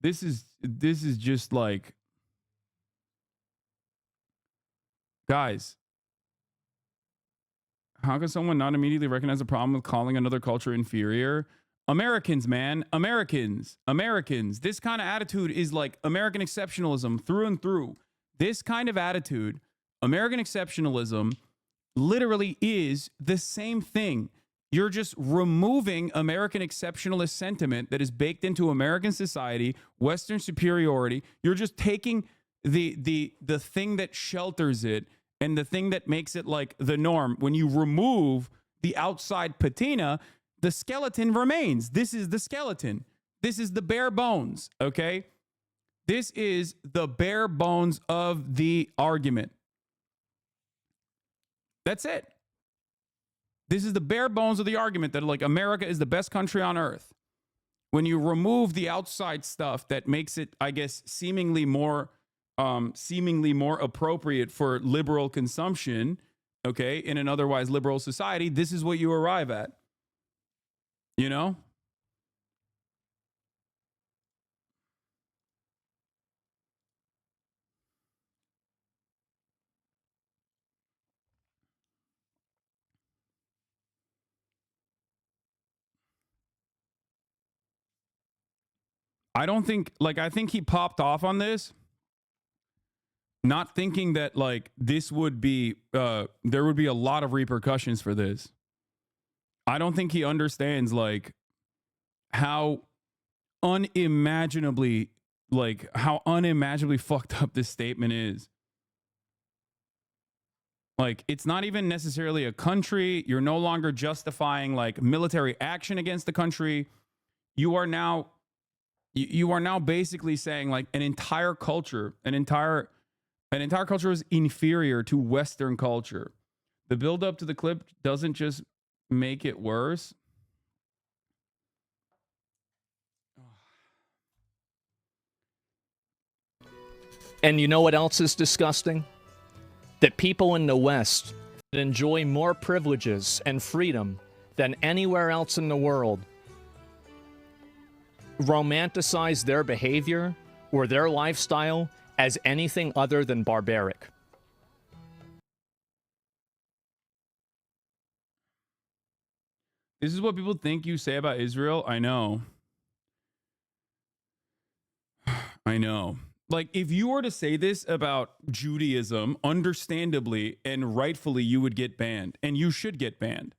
This is just like, guys, how can someone not immediately recognize the problem with calling another culture inferior? Americans, man. Americans. This kind of attitude is like American exceptionalism through and through. This kind of attitude, American exceptionalism, literally is the same thing. You're just removing American exceptionalist sentiment that is baked into American society, Western superiority. You're just taking the thing that shelters it and the thing that makes it like the norm. When you remove the outside patina, the skeleton remains. This is the skeleton. This is the bare bones, okay? This is the bare bones of the argument. That's it. This is the bare bones of the argument that like America is the best country on earth. When you remove the outside stuff that makes it, I guess, seemingly more appropriate for liberal consumption, okay, in an otherwise liberal society, this is what you arrive at. You know? I don't think, like, I think he popped off on this, not thinking that, like, this would be, there would be a lot of repercussions for this. I don't think he understands, like, how unimaginably fucked up this statement is. Like, it's not even necessarily a country. You're no longer justifying, like, military action against the country. You are now basically saying, like, an entire culture is inferior to Western culture. The build up to the clip doesn't just make it worse. And you know what else is disgusting? That people in the West that enjoy more privileges and freedom than anywhere else in the world romanticize their behavior or their lifestyle as anything other than barbaric. This is what people think you say about Israel. I know. I know. Like, if you were to say this about Judaism, understandably and rightfully, you would get banned, and you should get banned.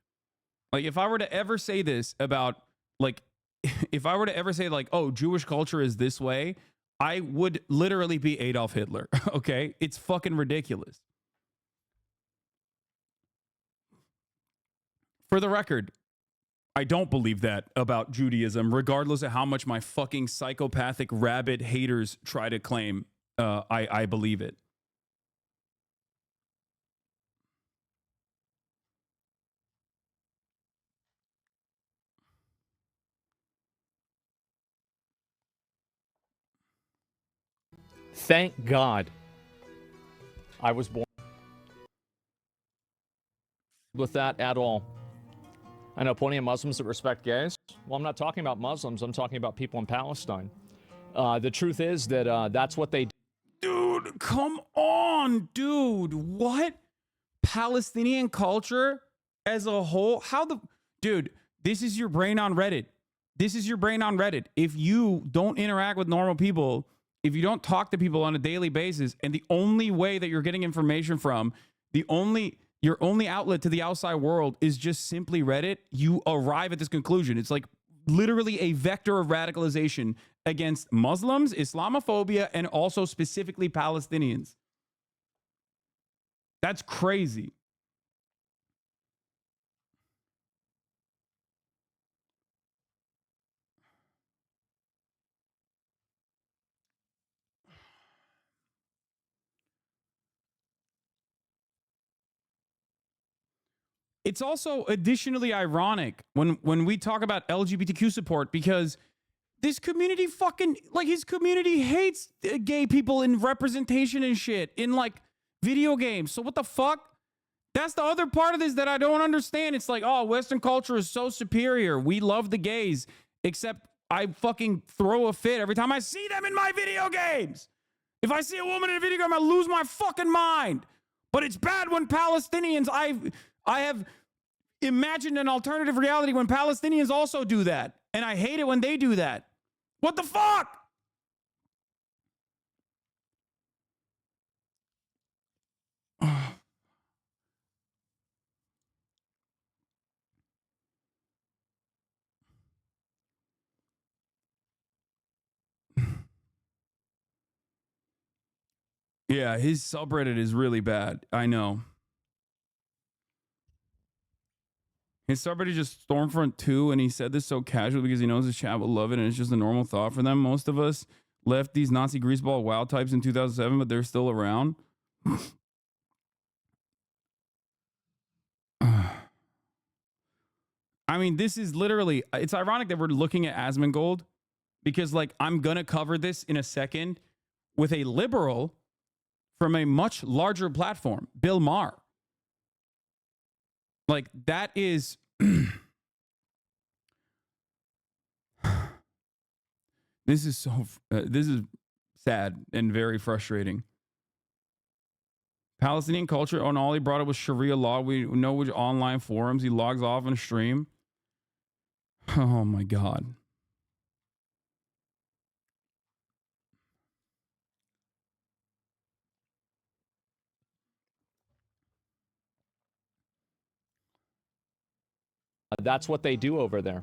Like, if I were to ever say this about, like, if I were to ever say, like, oh, Jewish culture is this way, I would literally be Adolf Hitler, okay? It's fucking ridiculous. For the record, I don't believe that about Judaism, regardless of how much my fucking psychopathic rabid haters try to claim. I believe it. Thank God I was born. with that at all. I know plenty of Muslims that respect gays. Well, I'm not talking about Muslims. I'm talking about people in Palestine. The truth is that that's what they do. Dude, come on, dude. What? Palestinian culture as a whole? How the... Dude, this is your brain on Reddit. This is your brain on Reddit. If you don't interact with normal people, if you don't talk to people on a daily basis, and the only way that you're getting information from, your only outlet to the outside world is just simply Reddit, you arrive at this conclusion. It's like literally a vector of radicalization against Muslims, Islamophobia, and also specifically Palestinians. That's crazy. It's also additionally ironic when we talk about LGBTQ support, because this community fucking, like, his community hates gay people in representation and shit in like video games. So what the fuck? That's the other part of this that I don't understand. It's like, oh, Western culture is so superior. We love the gays, except I fucking throw a fit every time I see them in my video games. If I see a woman in a video game, I lose my fucking mind. But it's bad when Palestinians, I have imagined an alternative reality when Palestinians also do that. And I hate it when they do that. What the fuck? Yeah, his subreddit is really bad. I know. His subreddit is just Stormfront 2, and he said this so casually because he knows his chat will love it, and it's just a normal thought for them. Most of us left these Nazi greaseball WoW types in 2007, but they're still around. I mean, this is literally, it's ironic that we're looking at Asmongold, because, like, I'm going to cover this in a second with a liberal from a much larger platform, Bill Maher. Like, that is... This is so... this is sad and very frustrating. Palestinian culture, and all he brought up was Sharia law. We know which online forums he logs off on stream. Oh, my God. That's what they do over there.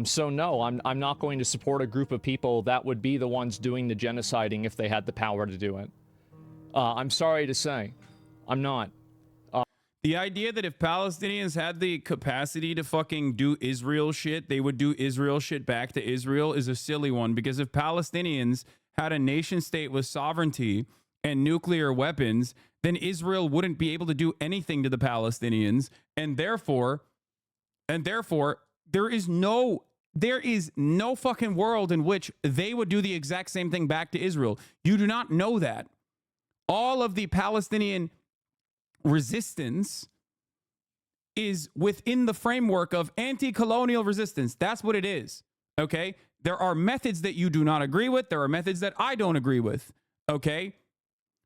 So no, I'm not going to support a group of people that would be the ones doing the genociding if they had the power to do it. I'm sorry to say, I'm not. The idea that if Palestinians had the capacity to fucking do Israel shit, they would do Israel shit back to Israel is a silly one, because if Palestinians had a nation state with sovereignty and nuclear weapons, then Israel wouldn't be able to do anything to the Palestinians, and therefore there is no fucking world in which they would do the exact same thing back to Israel. You do not know that. All of the Palestinian resistance is within the framework of anti-colonial resistance. That's what it is. Okay? There are methods that you do not agree with. There are methods that I don't agree with. Okay?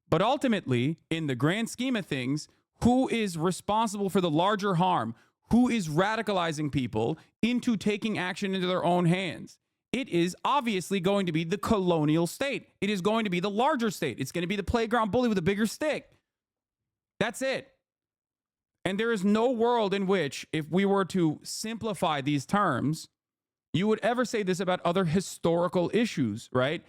But ultimately, in the grand scheme of things, who is responsible for the larger harm? Who is radicalizing people into taking action into their own hands? It is obviously going to be the colonial state. It is going to be the larger state. It's going to be the playground bully with a bigger stick. That's it. And there is no world in which, if we were to simplify these terms, you would ever say this about other historical issues, right?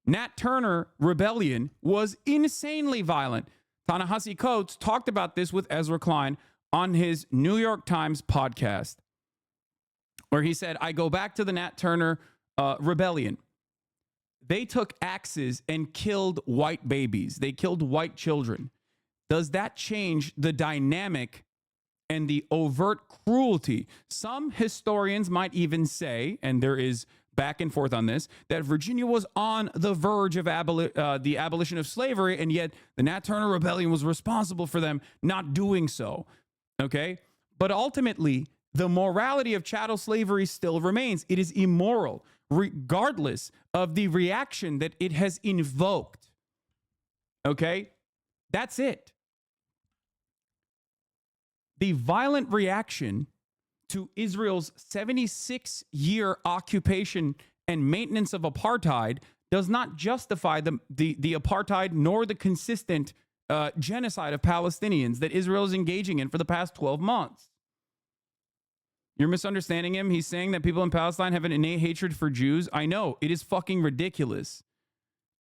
Nat Turner rebellion was insanely violent. Ta-Nehisi Coates talked about this with Ezra Klein on his New York Times podcast, where he said, I go back to the Nat Turner rebellion. They took axes and killed white babies. They killed white children. Does that change the dynamic and the overt cruelty? Some historians might even say, and there is back and forth on this, that Virginia was on the verge of the abolition of slavery, and yet the Nat Turner rebellion was responsible for them not doing so. Okay? But ultimately, the morality of chattel slavery still remains. It is immoral, regardless of the reaction that it has invoked. Okay? That's it. The violent reaction to Israel's 76-year occupation and maintenance of apartheid does not justify the apartheid nor the consistent genocide of Palestinians that Israel is engaging in for the past 12 months. You're misunderstanding him. He's saying that people in Palestine have an innate hatred for Jews. I know. It is fucking ridiculous.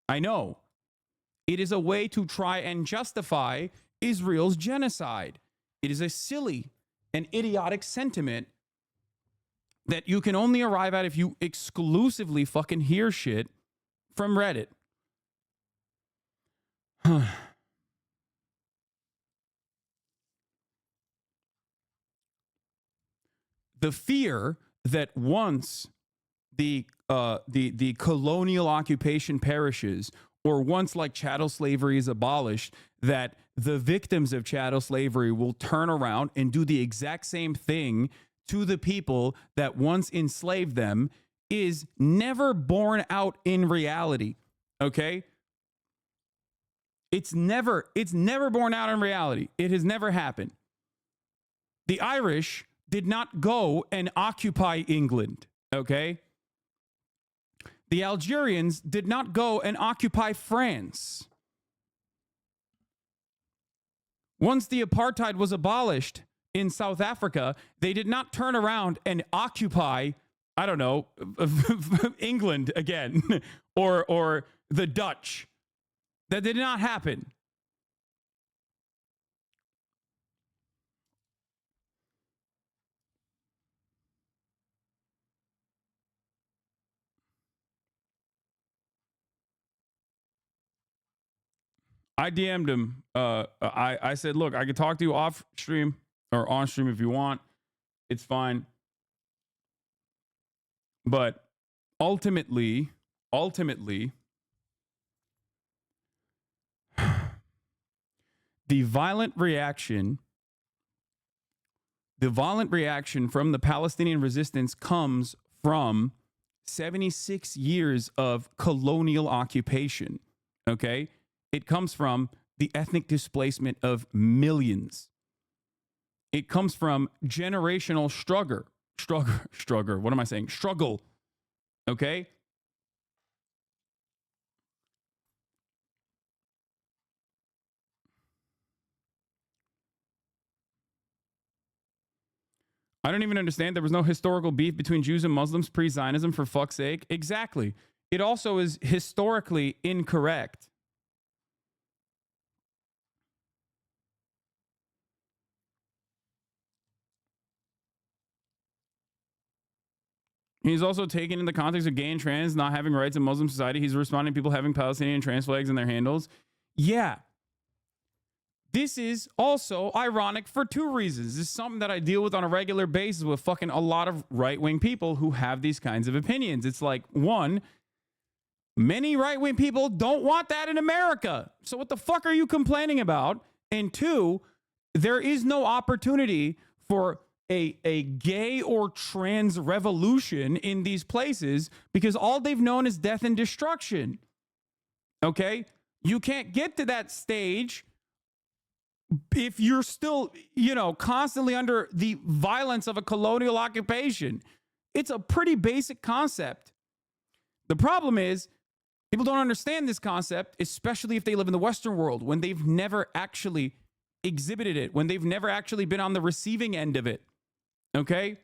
I know. It is a way to try and justify Israel's genocide. It is a silly and idiotic sentiment that you can only arrive at if you exclusively fucking hear shit from Reddit. The fear that once the colonial occupation perishes, or once like chattel slavery is abolished, that the victims of chattel slavery will turn around and do the exact same thing to the people that once enslaved them is never borne out in reality. Okay? It's never borne out in reality. It has never happened. The Irish did not go and occupy England, okay? The Algerians did not go and occupy France. Once the apartheid was abolished in South Africa, they did not turn around and occupy, I don't know, England again, or the Dutch. That did not happen. I DM'd him. I said, look, I could talk to you off stream or on stream if you want. It's fine. But ultimately, the violent reaction from the Palestinian resistance comes from 76 years of colonial occupation. Okay? It comes from the ethnic displacement of millions. It comes from generational struggle. What am I saying? Struggle. Okay? I don't even understand. There was no historical beef between Jews and Muslims pre-Zionism, for fuck's sake. Exactly. It also is historically incorrect. He's also taken in the context of gay and trans not having rights in Muslim society. He's responding to people having Palestinian trans flags in their handles. Yeah. This is also ironic for two reasons. This is something that I deal with on a regular basis with fucking a lot of right-wing people who have these kinds of opinions. It's like, one, many right-wing people don't want that in America. So what the fuck are you complaining about? And two, there is no opportunity for a gay or trans revolution in these places because all they've known is death and destruction. Okay? You can't get to that stage if you're still, constantly under the violence of a colonial occupation. It's a pretty basic concept. The problem is people don't understand this concept, especially if they live in the Western world, when they've never actually exhibited it, when they've never actually been on the receiving end of it. Okay?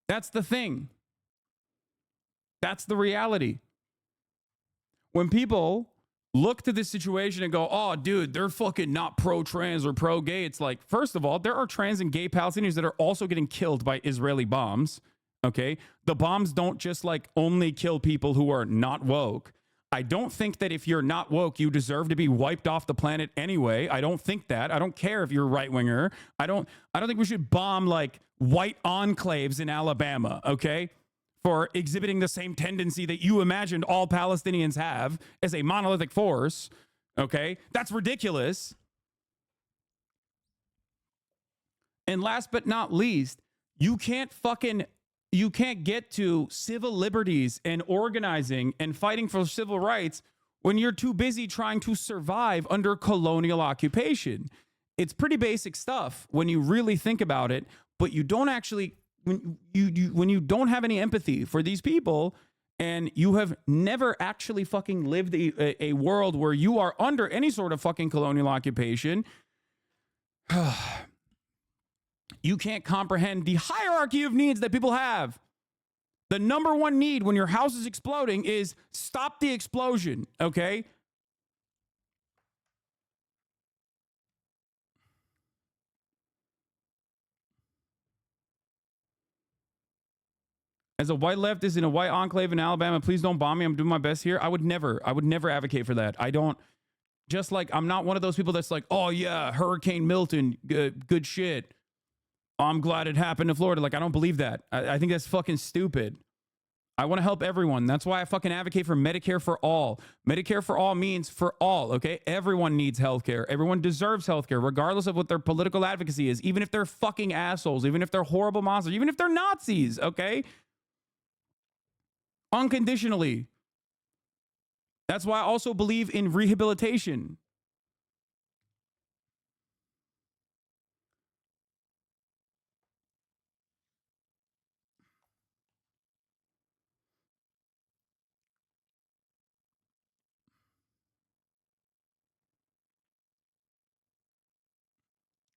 That's the thing. That's the reality. When people look to this situation and go, oh, dude, they're fucking not pro-trans or pro-gay. It's like, first of all, there are trans and gay Palestinians that are also getting killed by Israeli bombs. Okay? The bombs don't just only kill people who are not woke. I don't think that if you're not woke, you deserve to be wiped off the planet anyway. I don't think that. I don't care if you're a right-winger. I don't think we should bomb white enclaves in Alabama, okay? For exhibiting the same tendency that you imagined all Palestinians have as a monolithic force, okay? That's ridiculous. And last but not least, you can't get to civil liberties and organizing and fighting for civil rights when you're too busy trying to survive under colonial occupation. It's pretty basic stuff when you really think about it, but you don't actually, when you don't have any empathy for these people and you have never actually fucking lived a world where you are under any sort of fucking colonial occupation, you can't comprehend the hierarchy of needs that people have. The number one need when your house is exploding is stop the explosion, okay? As a white leftist in a white enclave in Alabama, please don't bomb me. I'm doing my best here. I would never advocate for that. I don't, just like, I'm not one of those people that's like, oh yeah, Hurricane Milton, good shit. I'm glad it happened in Florida. Like, I don't believe that. I think that's fucking stupid. I want to help everyone. That's why I fucking advocate for Medicare for all. Medicare for all means for all, okay? Everyone needs healthcare. Everyone deserves healthcare, regardless of what their political advocacy is, even if they're fucking assholes, even if they're horrible monsters, even if they're Nazis, okay? Unconditionally. That's why I also believe in rehabilitation.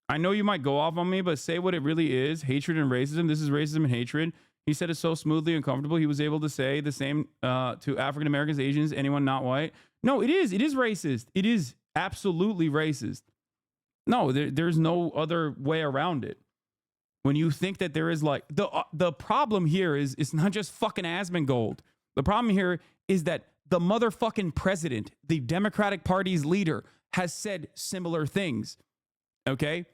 I know you might go off on me, but say what it really is. Hatred and racism. This is racism and hatred. He said it so smoothly and comfortable. He was able to say the same to African Americans, Asians, anyone not white. No, it is. It is racist. It is absolutely racist. No, there's no other way around it. When you think that there is like the problem here is it's not just fucking Asmongold. The problem here is that the motherfucking president, the Democratic Party's leader, has said similar things. Okay?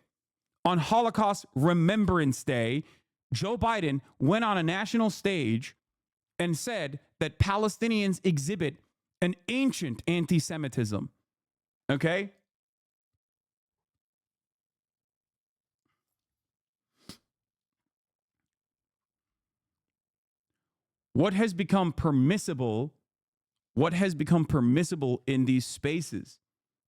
On Holocaust Remembrance Day, Joe Biden went on a national stage and said that Palestinians exhibit an ancient anti-Semitism. Okay? What has become permissible in these spaces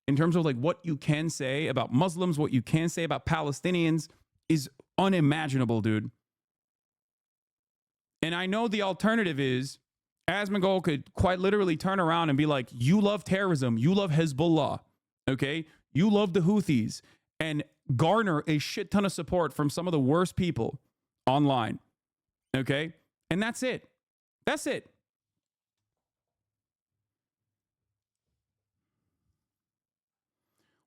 in terms of like what you can say about Muslims, what you can say about Palestinians is unimaginable, dude. And I know the alternative is Asmongold could quite literally turn around and be like, you love terrorism, you love Hezbollah, okay? You love the Houthis, and garner a shit ton of support from some of the worst people online, okay? And that's it. That's it.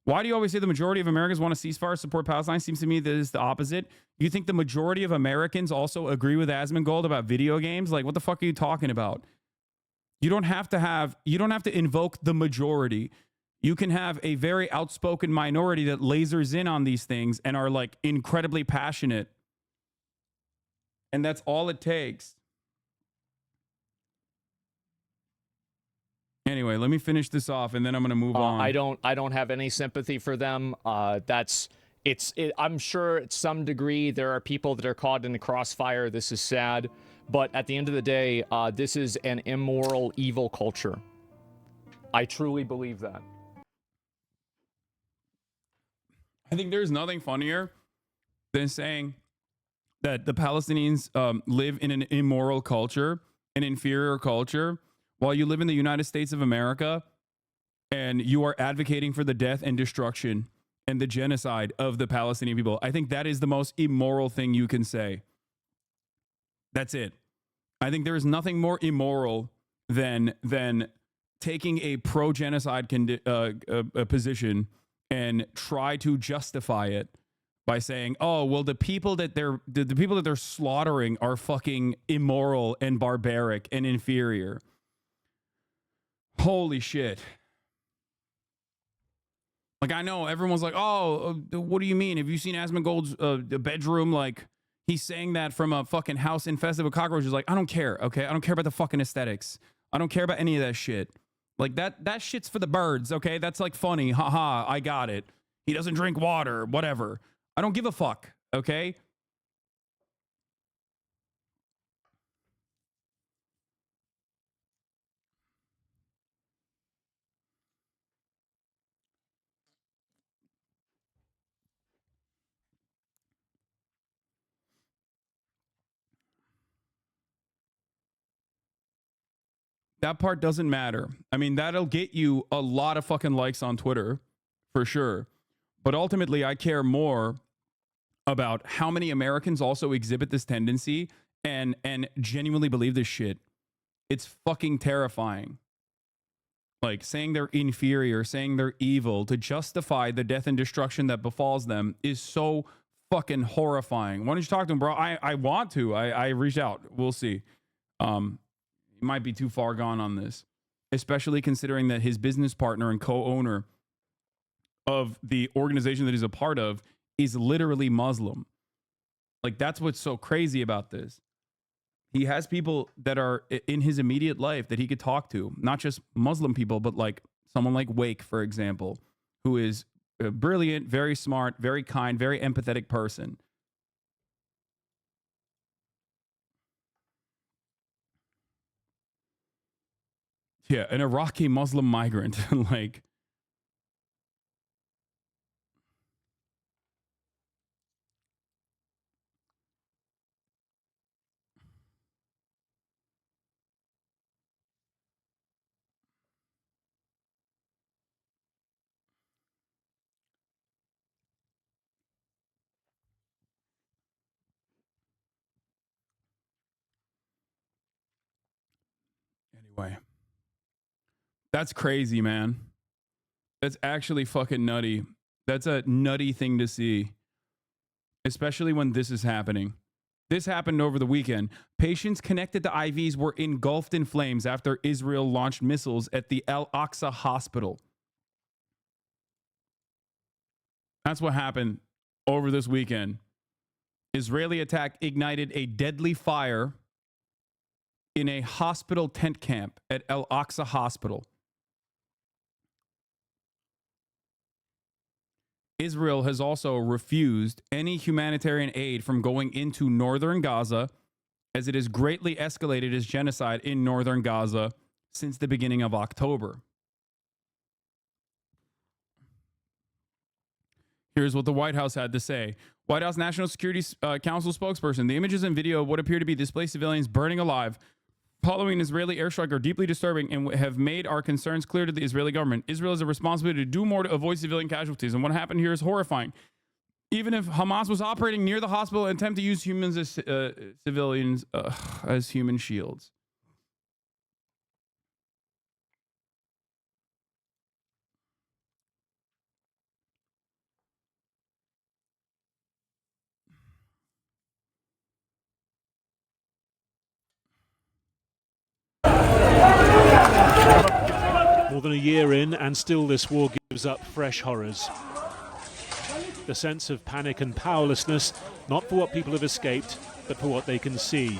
Why do you always say the majority of Americans want a ceasefire, support Palestine? Seems to me that it's the opposite. You think the majority of Americans also agree with Asmongold about video games? Like, what the fuck are you talking about? You don't have to invoke the majority. You can have a very outspoken minority that lasers in on these things and are like incredibly passionate. And that's all it takes. Anyway, let me finish this off, and then I'm going to move on. I don't have any sympathy for them. I'm sure at some degree there are people that are caught in the crossfire. This is sad, but at the end of the day, this is an immoral, evil culture. I truly believe that. I think there's nothing funnier than saying that the Palestinians live in an immoral culture, an inferior culture, while you live in the United States of America and you are advocating for the death and destruction and the genocide of the Palestinian people. I think that is the most immoral thing you can say. That's it. I think there is nothing more immoral than taking a pro-genocide position and try to justify it by saying, "Oh, well, the people that they're slaughtering are fucking immoral and barbaric and inferior." Holy shit. Like, I know everyone's like, oh, what do you mean? Have you seen Asmongold's bedroom? Like, he's saying that from a fucking house infested with cockroaches. Like, I don't care, okay? I don't care about the fucking aesthetics. I don't care about any of that shit. Like, that shit's for the birds, okay? That's like funny. Haha, I got it. He doesn't drink water, whatever. I don't give a fuck, okay? That part doesn't matter. I mean, that'll get you a lot of fucking likes on Twitter, for sure. But ultimately, I care more about how many Americans also exhibit this tendency and genuinely believe this shit. It's fucking terrifying. Like, saying they're inferior, saying they're evil to justify the death and destruction that befalls them is so fucking horrifying. Why don't you talk to him, bro? I want to. I reached out. We'll see. He might be too far gone on this, especially considering that his business partner and co-owner of the organization that he's a part of is literally Muslim. Like, that's what's so crazy about this. He has people that are in his immediate life that he could talk to, not just Muslim people, but like someone like Wake, for example, who is a brilliant, very smart, very kind, very empathetic person. Yeah, an Iraqi Muslim migrant. Like, anyway. That's crazy, man. That's actually fucking nutty. That's a nutty thing to see, especially when this is happening. This happened over the weekend. Patients connected to IVs were engulfed in flames after Israel launched missiles at the Aqsa hospital. That's what happened over this weekend. Israeli attack ignited a deadly fire in a hospital tent camp at Aqsa Hospital. Israel has also refused any humanitarian aid from going into northern Gaza, as it has greatly escalated its genocide in northern Gaza since the beginning of October. Here's what the White House had to say. White House National Security Council spokesperson: the images and video of what appear to be displaced civilians burning alive following an Israeli airstrike are deeply disturbing and have made our concerns clear to the Israeli government. Israel has a responsibility to do more to avoid civilian casualties, and what happened here is horrifying. Even if Hamas was operating near the hospital and attempt to use humans as civilians as human shields. More than a year in, and still this war gives up fresh horrors. The sense of panic and powerlessness, not for what people have escaped, but for what they can see.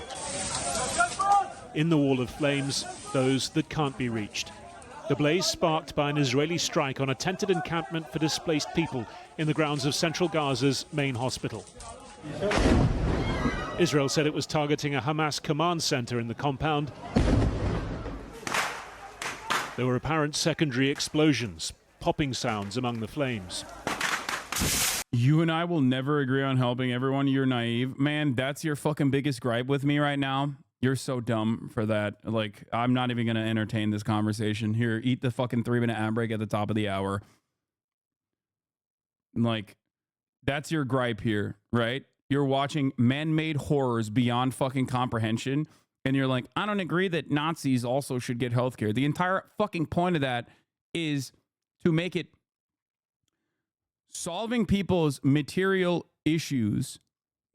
In the wall of flames, those that can't be reached. The blaze sparked by an Israeli strike on a tented encampment for displaced people in the grounds of central Gaza's main hospital. Israel said it was targeting a Hamas command center in the compound. There were apparent secondary explosions, popping sounds among the flames. You and I will never agree on helping everyone. You're naive. Man, that's your fucking biggest gripe with me right now. You're so dumb for that. Like, I'm not even going to entertain this conversation. Here, eat the fucking 3-minute ad break at the top of the hour. Like, that's your gripe here, right? You're watching man-made horrors beyond fucking comprehension. And you're like, I don't agree that Nazis also should get healthcare. The entire fucking point of that is to make it solving people's material issues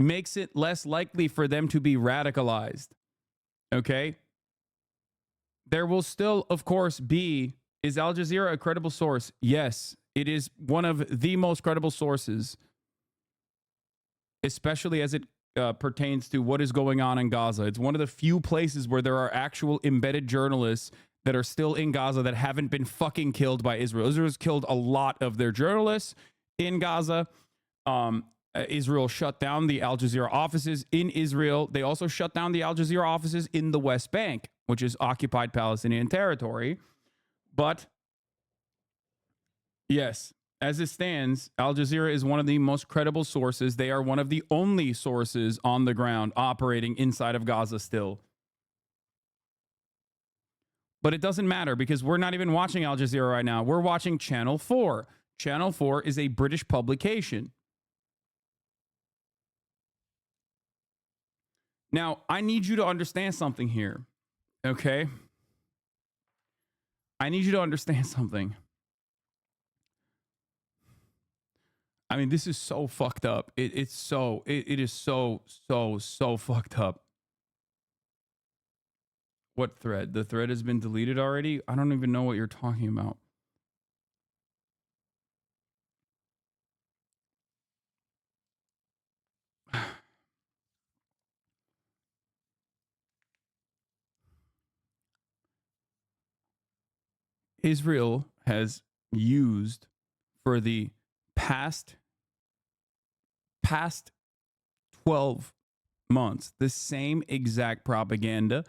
makes it less likely for them to be radicalized. Okay? There will still, of course, be, is Al Jazeera a credible source? Yes, it is one of the most credible sources, especially as it pertains to what is going on in Gaza. It's one of the few places where there are actual embedded journalists that are still in Gaza that haven't been fucking killed by Israel. Israel's killed a lot of their journalists in Gaza. Israel shut down the Al Jazeera offices in Israel. They also shut down the Al Jazeera offices in the West Bank, which is occupied Palestinian territory. But yes, as it stands, Al Jazeera is one of the most credible sources. They are one of the only sources on the ground operating inside of Gaza still. But it doesn't matter because we're not even watching Al Jazeera right now. We're watching Channel 4. Channel 4 is a British publication. Now, I need you to understand something here, okay? I need you to understand something. I mean, this is so fucked up. It is so fucked up. What thread? The thread has been deleted already? I don't even know what you're talking about. Israel has used for the past 12 months the same exact propaganda,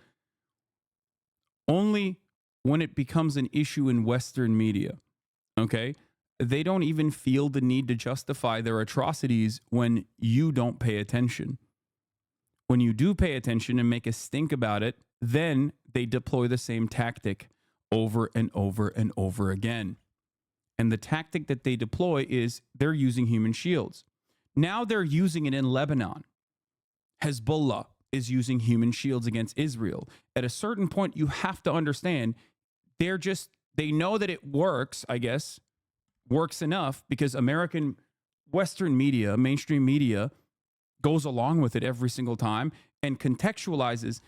only when it becomes an issue in Western media. Okay? They don't even feel the need to justify their atrocities when you don't pay attention. When you do pay attention and make a stink about it, then they deploy the same tactic over and over and over again. And the tactic that they deploy is they're using human shields. Now they're using it in Lebanon. Hezbollah is using human shields against Israel. At a certain point, you have to understand they know that it works, I guess, works enough because American Western media, mainstream media, goes along with it every single time and contextualizes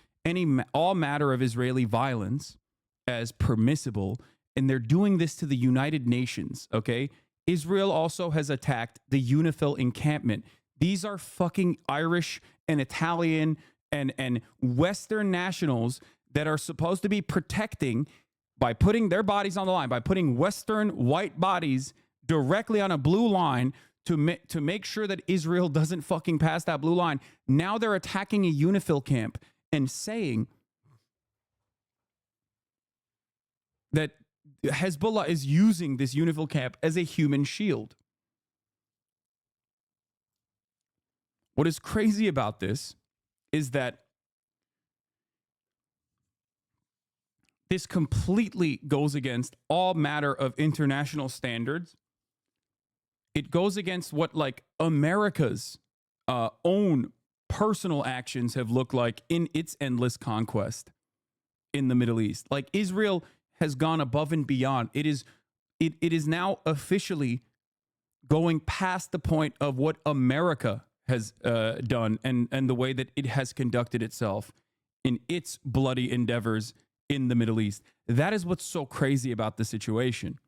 all matter of Israeli violence as permissible, and they're doing this to the United Nations, okay? Israel also has attacked the UNIFIL encampment. These are fucking Irish and Italian and Western nationals that are supposed to be protecting by putting their bodies on the line, by putting Western white bodies directly on a blue line to make sure that Israel doesn't fucking pass that blue line. Now they're attacking a UNIFIL camp and saying that Hezbollah is using this UNIFIL camp as a human shield. What is crazy about this is that this completely goes against all matter of international standards. It goes against what like America's own personal actions have looked like in its endless conquest in the Middle East. Like Israel has gone above and beyond. It is now officially going past the point of what America has done and the way that it has conducted itself in its bloody endeavors in the Middle East. That is what's so crazy about the situation.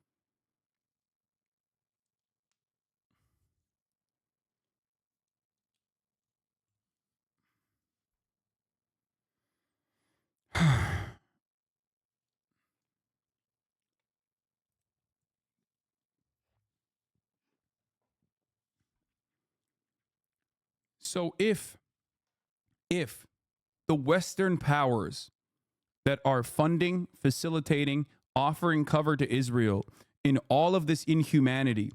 So if the Western powers that are funding, facilitating, offering cover to Israel in all of this inhumanity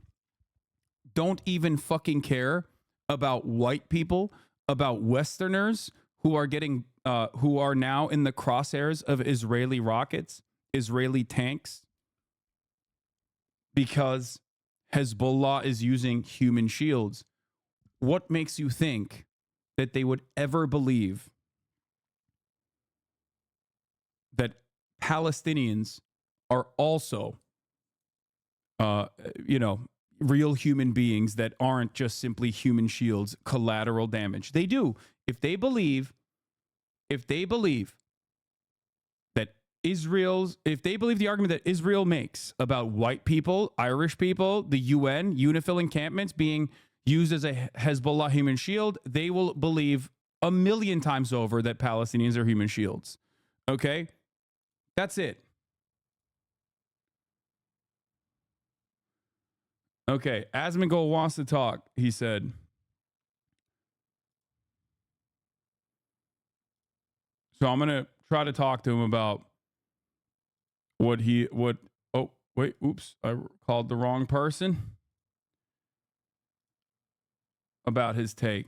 don't even fucking care about white people, about Westerners who are getting who are now in the crosshairs of Israeli rockets, Israeli tanks, because Hezbollah is using human shields. What makes you think that they would ever believe that Palestinians are also, real human beings that aren't just simply human shields, collateral damage? They do. If they believe that if they believe the argument that Israel makes about white people, Irish people, the UN, UNIFIL encampments being used as a Hezbollah human shield, they will believe 1,000,000 times over that Palestinians are human shields. Okay? That's it. Okay, Asmongold wants to talk, he said. So I'm gonna try to talk to him about oh wait, oops, I called the wrong person. About his take.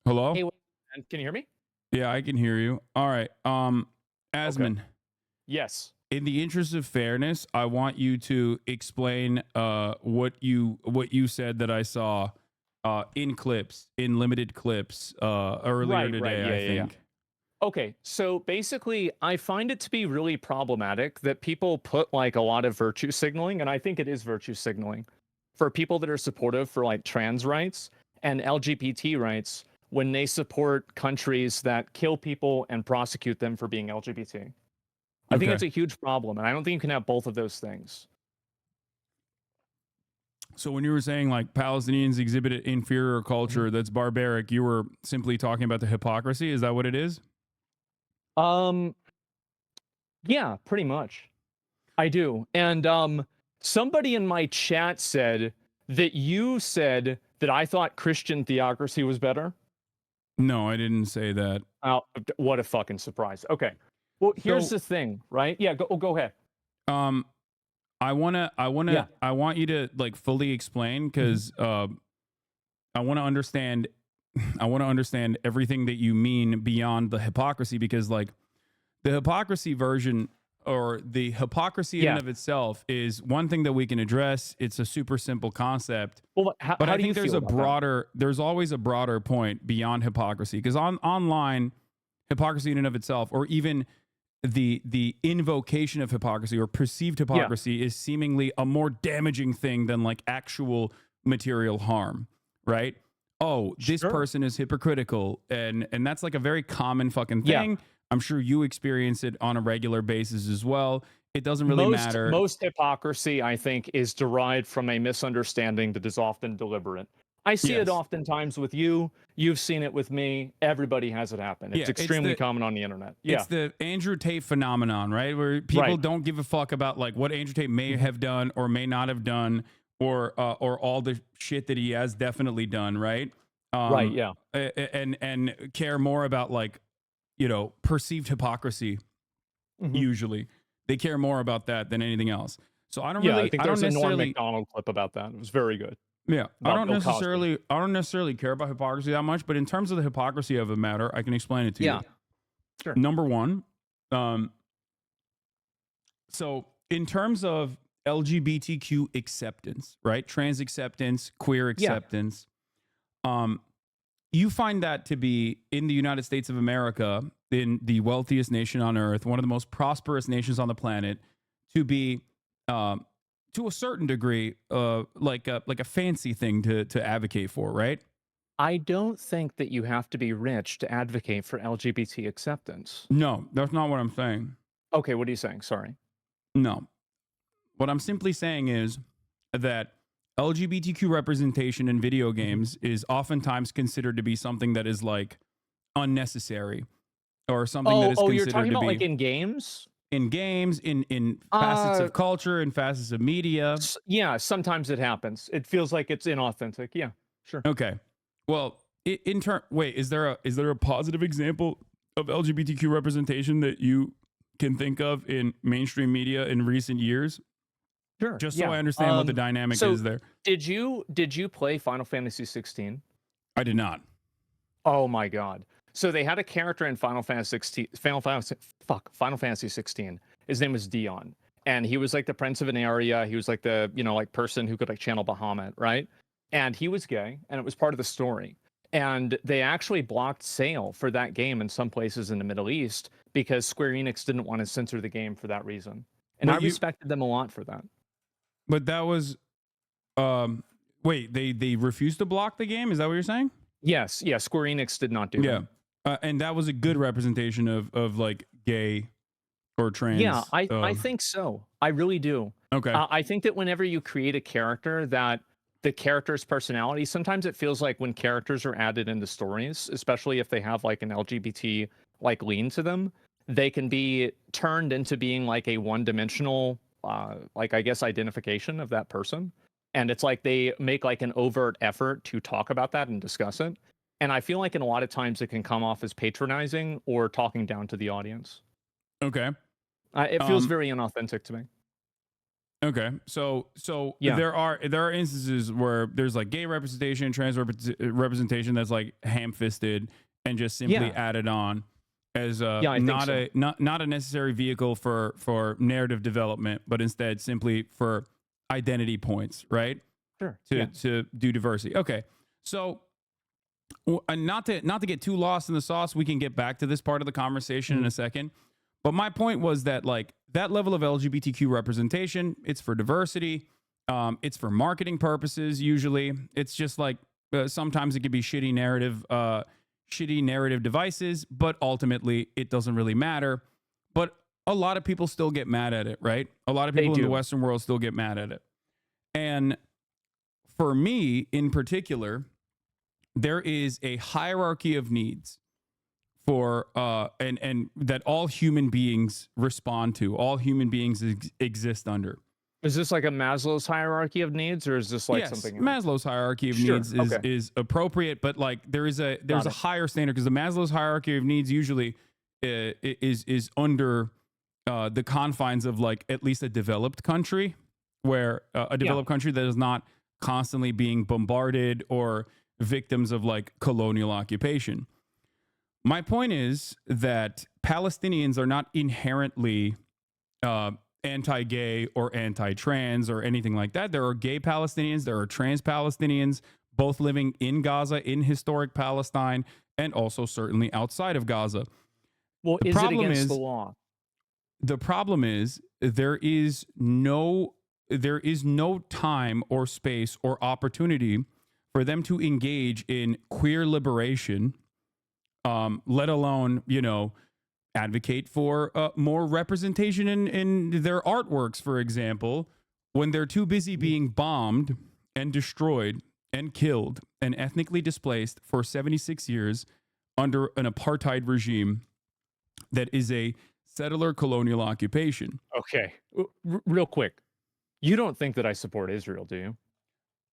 Hello? Hey, can you hear me? Yeah, I can hear you. All right. Asmon, Okay. Yes. in the interest of fairness, I want you to explain what you said that I saw in clips, in limited clips earlier today, I think. Okay, so basically, I find it to be really problematic that people put like a lot of virtue signaling, and I think it is virtue signaling, for people that are supportive for like trans rights and LGBT rights when they support countries that kill people and prosecute them for being LGBT. I think it's a huge problem, and I don't think you can have both of those things. So when you were saying like Palestinians exhibited inferior culture that's barbaric, you were simply talking about the hypocrisy. Is that what it is? Yeah, pretty much. I do. And somebody in my chat said that you said that I thought Christian theocracy was better. No, I didn't say that. Oh, what a fucking surprise. Okay. Well, here's So- the thing, right? Yeah, go ahead. I want you to like fully explain because I want to understand everything that you mean beyond the hypocrisy, because like the hypocrisy version or the hypocrisy in and of itself is one thing that we can address. It's a super simple concept. Well, But how I do you think there's feel a about that? broader, there's always a broader point beyond hypocrisy, because online, hypocrisy in and of itself, or even the invocation of hypocrisy or perceived hypocrisy, is seemingly a more damaging thing than like actual material harm, right? Oh, this person is hypocritical, and that's like a very common fucking thing. I'm sure you experience it on a regular basis as well. It doesn't really matter. Most hypocrisy, I think, is derived from a misunderstanding that is often deliberate. I see it oftentimes with you. You've seen it with me. Everybody has it happen. It's extremely common on the internet. It's the Andrew Tate phenomenon, right? Where people don't give a fuck about like what Andrew Tate may have done or may not have done, or all the shit that he has definitely done, right? And care more about like, you know, perceived hypocrisy. Usually they care more about that than anything else. So I don't really, I think there's a Norm Macdonald clip about that. It was very good. Yeah, I don't Bill necessarily care about hypocrisy that much, but in terms of the hypocrisy of a matter, I can explain it to you. Sure. Number one, so in terms of LGBTQ acceptance, right? Trans acceptance, queer acceptance, you find that to be in the United States of America, in the wealthiest nation on earth, one of the most prosperous nations on the planet, to be to a certain degree like a fancy thing to advocate for, right? I don't think that you have to be rich to advocate for LGBT acceptance. No, that's not what I'm saying. Okay, what are you saying? Sorry. No. What I'm simply saying is that LGBTQ representation in video games is oftentimes considered to be something that is like unnecessary, or something that is considered you're talking to about be like in games? In games, in facets of culture, in facets of media. Yeah, sometimes it happens. It feels like it's inauthentic. Yeah, sure. Okay. Well, wait, is there a positive example of LGBTQ representation that you can think of in mainstream media in recent years? Sure. Just so I understand what the dynamic is there. Did you play Final Fantasy 16? I did not. Oh my god. So they had a character in Final Fantasy 16. His name was Dion. And he was like the prince of an area. He was like the, like person who could like channel Bahamut, right? And he was gay, and it was part of the story. And they actually blocked sale for that game in some places in the Middle East because Square Enix didn't want to censor the game for that reason. And I respected them a lot for that. But that was wait, they refused to block the game? Is that what you're saying? Yes, Square Enix did not do that. And that was a good representation of like gay or trans. Yeah, I think so. I really do. Okay. I think that whenever you create a character, that the character's personality, sometimes it feels like when characters are added into stories, especially if they have like an LGBT like lean to them, they can be turned into being like a one-dimensional like I guess identification of that person. And it's like they make like an overt effort to talk about that and discuss it. And I feel like in a lot of times it can come off as patronizing or talking down to the audience. Okay. It feels very inauthentic to me. Okay, so Yeah. there are instances where there's like gay representation, trans representation that's like ham-fisted and just simply added on as I think so. not a necessary vehicle for narrative development, but instead simply for identity points, right? Sure. To do diversity. Okay, so not to get too lost in the sauce, we can get back to this part of the conversation in a second. But my point was that like that level of LGBTQ representation, it's for diversity, it's for marketing purposes. Usually, it's just like sometimes it could be shitty narrative devices, but ultimately it doesn't really matter. But a lot of people still get mad at it, right? A lot of people in the Western world still get mad at it. And for me in particular, there is a hierarchy of needs for and that all human beings respond to, all human beings exist under. Is this like a Maslow's hierarchy of needs, or is this like something else? Maslow's hierarchy of needs is appropriate, but like there's a higher standard, because the Maslow's hierarchy of needs usually is under the confines of like at least a developed country, where a developed country that is not constantly being bombarded or victims of like colonial occupation. My point is that Palestinians are not inherently anti-gay or anti-trans or anything like that. There are gay Palestinians, there are trans Palestinians, both living in Gaza, in historic Palestine, and also certainly outside of Gaza. Well, is it against the law? The problem is there is no time or space or opportunity for them to engage in queer liberation, let alone, advocate for more representation in their artworks, for example, when they're too busy being bombed and destroyed and killed and ethnically displaced for 76 years under an apartheid regime that is a settler colonial occupation. Okay, real quick. You don't think that I support Israel, do you?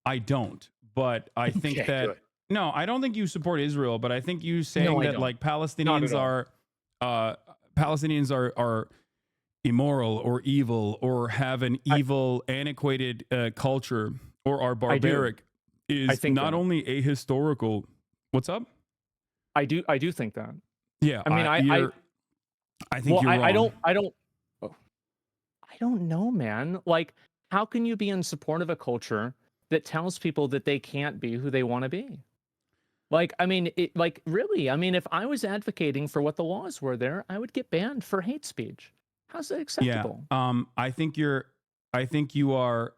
I don't, but I think that... Good. No, I don't think you support Israel, but I think you saying that like Palestinians are immoral or evil or have an evil, antiquated culture or are barbaric is not only ahistorical. What's up? I do think that. Yeah, I mean, I think you're wrong. I don't know, man. Like, how can you be in support of a culture that tells people that they can't be who they want to be? Like, I mean, really, I mean, if I was advocating for what the laws were there, I would get banned for hate speech. How's that acceptable? Yeah, I think you are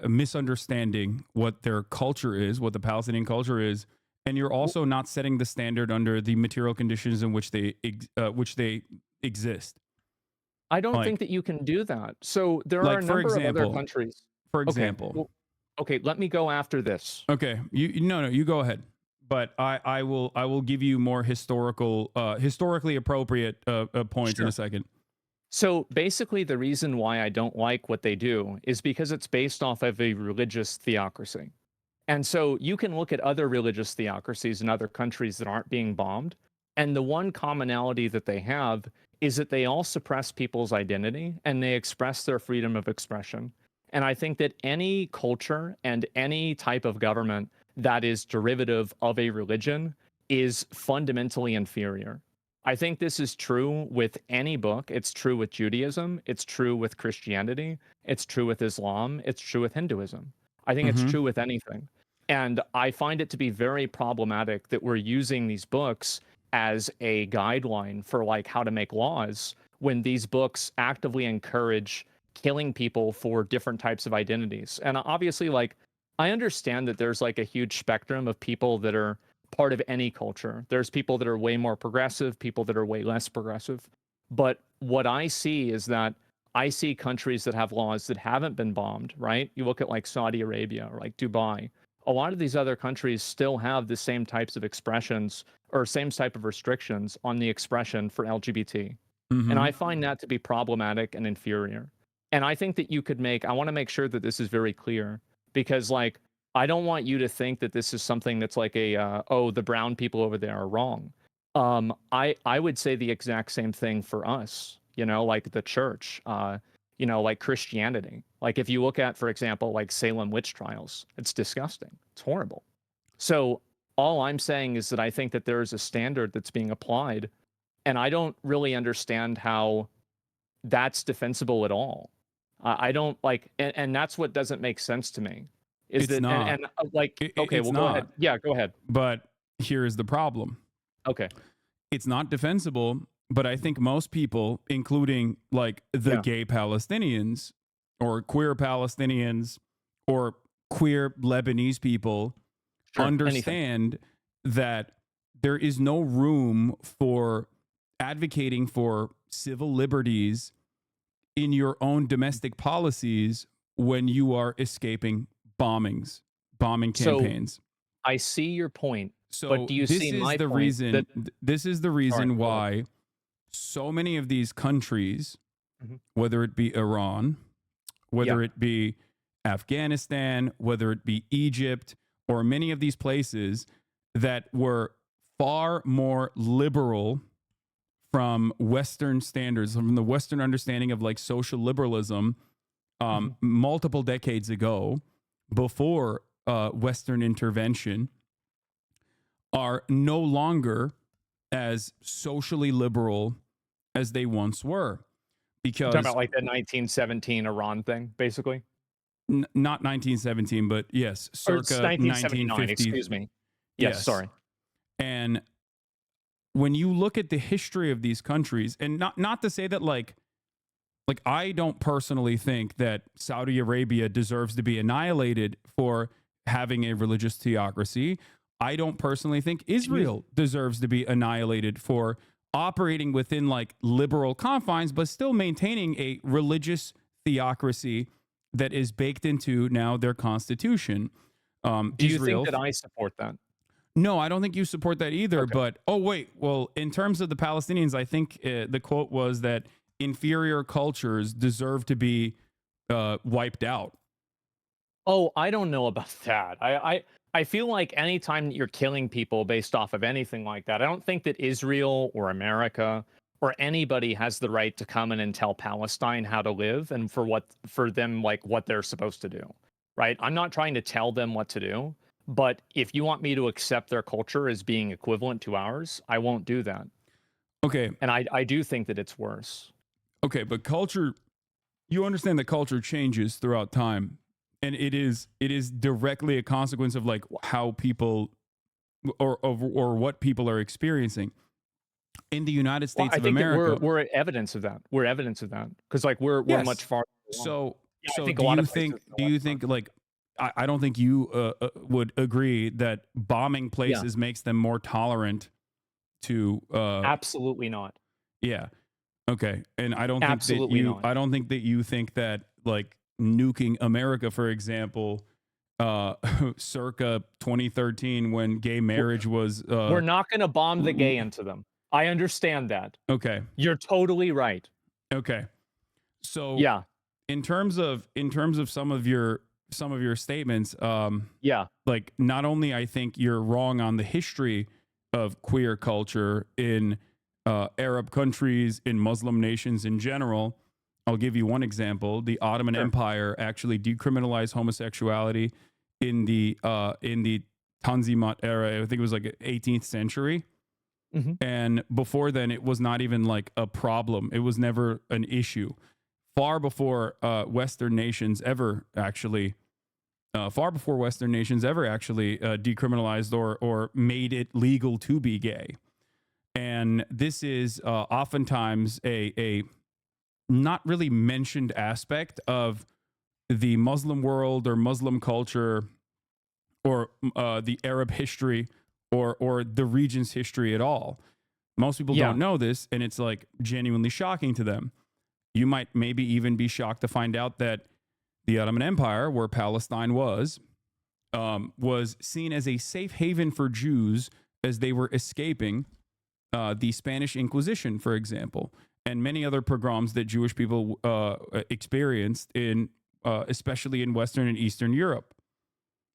misunderstanding what their culture is, what the Palestinian culture is, and you're also not setting the standard under the material conditions in which they exist. I don't think that you can do that. So there are a number of other countries. For example. Okay, let me go after this. Okay, you go ahead. But I will give you more historically appropriate points in a second. So basically, the reason why I don't like what they do is because it's based off of a religious theocracy. And so you can look at other religious theocracies in other countries that aren't being bombed, and the one commonality that they have is that they all suppress people's identity and they express their freedom of expression. And I think that any culture and any type of government that is derivative of a religion is fundamentally inferior. I think this is true with any book. It's true with Judaism. It's true with Christianity. It's true with Islam. It's true with Hinduism. I think it's true with anything. And I find it to be very problematic that we're using these books as a guideline for like how to make laws when these books actively encourage killing people for different types of identities. And obviously, like, I understand that there's like a huge spectrum of people that are part of any culture. There's people that are way more progressive, people that are way less progressive. But what I see is that I see countries that have laws that haven't been bombed, right? You look at like Saudi Arabia or like Dubai. A lot of these other countries still have the same types of expressions or same type of restrictions on the expression for LGBT. And I find that to be problematic and inferior. And I think that you could I want to make sure that this is very clear, because like I don't want you to think that this is something that's like a oh, the brown people over there are wrong. I would say the exact same thing for us, you know, like the church, you know, like Christianity. Like if you look at, for example, like Salem witch trials, it's disgusting. It's horrible. So all I'm saying is that I think that there is a standard that's being applied, and I don't really understand how that's defensible at all. I don't like, and that's what doesn't make sense to me. Is It's that not. like okay, It's well not. go ahead. Yeah, go ahead. But here is the problem. Okay. It's not defensible, but I think most people, including like the Yeah. gay Palestinians or queer Palestinians or queer Lebanese people, Sure, understand that there is no room for advocating for civil liberties in your own domestic policies when you are escaping bombing So, campaigns. I see your point, So but do you this see is my the point reason. that This is the reason go ahead. why so many of these countries, Mhm. whether it be Iran, whether Yeah. it be Afghanistan, whether it be Egypt, or many of these places that were far more liberal from Western standards, from the Western understanding of like social liberalism, multiple decades ago, before Western intervention, are no longer as socially liberal as they once were. You're Because talking about like the 1917 Iran thing, basically? not 1917, but yes, Or it's circa 1979, 1950. excuse me. Yes, Yes. sorry. And when you look at the history of these countries, and not to say that like I don't personally think that Saudi Arabia deserves to be annihilated for having a religious theocracy. I don't personally think Israel deserves to be annihilated for operating within like liberal confines, but still maintaining a religious theocracy that is baked into now their constitution. Do you Israel, think that I support that? no, I don't think you support that either. Okay. But oh wait, well, in terms of the Palestinians, I think the quote was that inferior cultures deserve to be wiped out. Oh, I don't know about that. I feel like anytime that you're killing people based off of anything like that, I don't think that Israel or America or anybody has the right to come in and tell Palestine how to live and for them like what they're supposed to do. Right? I'm not trying to tell them what to do, but if you want me to accept their culture as being equivalent to ours, I won't do that. Okay, And I do think that it's worse. okay, but culture, you understand that culture changes throughout time, and it is directly a consequence of like how people or what people are experiencing. In the United Well, States I of think America, that we're evidence of that. We're evidence of that because like we're Yes. much farther along. So, Yeah, I so think a do lot you of places think? in the Do you West think like? I don't think you would agree that bombing places makes them more tolerant to. Absolutely not. Yeah. Okay. And I don't Absolutely think that you. not. I don't think that you think that like nuking America, for example, circa 2013 when gay marriage was. We're not going to bomb the gay into them. I understand that. Okay. You're totally right. Okay. So Yeah. in terms of some of your statements, Yeah. like not only I think you're wrong on the history of queer culture in Arab countries, in Muslim nations in general. I'll give you one example. The Ottoman Empire actually decriminalized homosexuality in the Tanzimat era. I think it was like 18th century. And before then, it was not even like a problem. It was never an issue. Far before Western nations ever actually decriminalized or made it legal to be gay. And this is oftentimes a not really mentioned aspect of the Muslim world or Muslim culture or the Arab history or the region's history at all. Most people don't know this, and it's like genuinely shocking to them. You might maybe even be shocked to find out that the Ottoman Empire, where Palestine was seen as a safe haven for Jews as they were escaping the Spanish Inquisition, for example, and many other pogroms that Jewish people experienced in, especially in Western and Eastern Europe.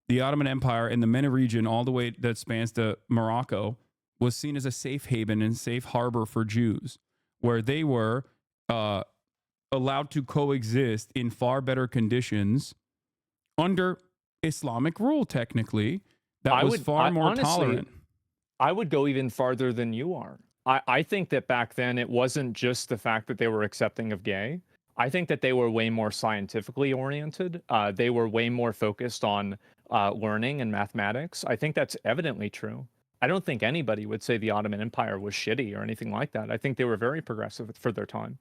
the Ottoman Empire in the MENA region, all the way that spans to Morocco, was seen as a safe haven and safe harbor for Jews, where they were allowed to coexist in far better conditions under Islamic rule, technically. That was far more honestly, tolerant. I would go even farther than you are. I think that back then it wasn't just the fact that they were accepting of gay. I think that they were way more scientifically oriented. They were way more focused on learning and mathematics. I think that's evidently true. I don't think anybody would say the Ottoman Empire was shitty or anything like that. I think they were very progressive for their time.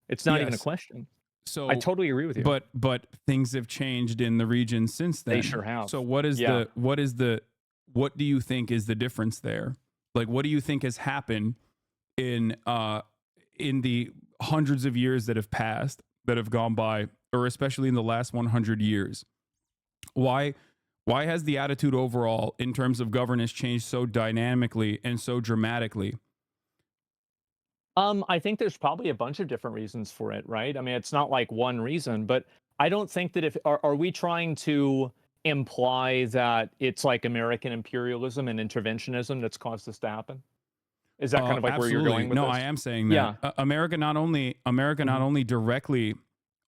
It's not even a question. So I totally agree with you. But things have changed in the region since then. They sure have. So what do you think is the difference there? Like, what do you think has happened in the hundreds of years that have passed, that have gone by, or especially in the last 100 years? Why has the attitude overall in terms of governance changed so dynamically and so dramatically? I think there's probably a bunch of different reasons for it, right? I mean, it's not like one reason, but I don't think that are we trying to imply that it's like American imperialism and interventionism that's caused this to happen? Is that kind of like where you're going with this? No, I am saying that. Yeah. America not only directly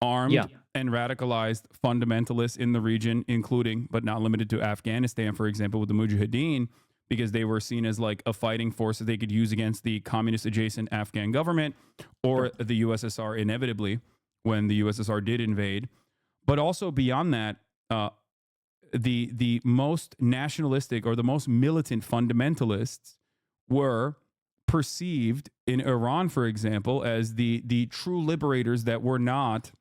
armed and radicalized fundamentalists in the region, including but not limited to Afghanistan, for example, with the Mujahideen, because they were seen as like a fighting force that they could use against the communist adjacent Afghan government or the USSR inevitably when the USSR did invade. But also beyond that, the most nationalistic or the most militant fundamentalists were perceived in Iran, for example, as the true liberators that were not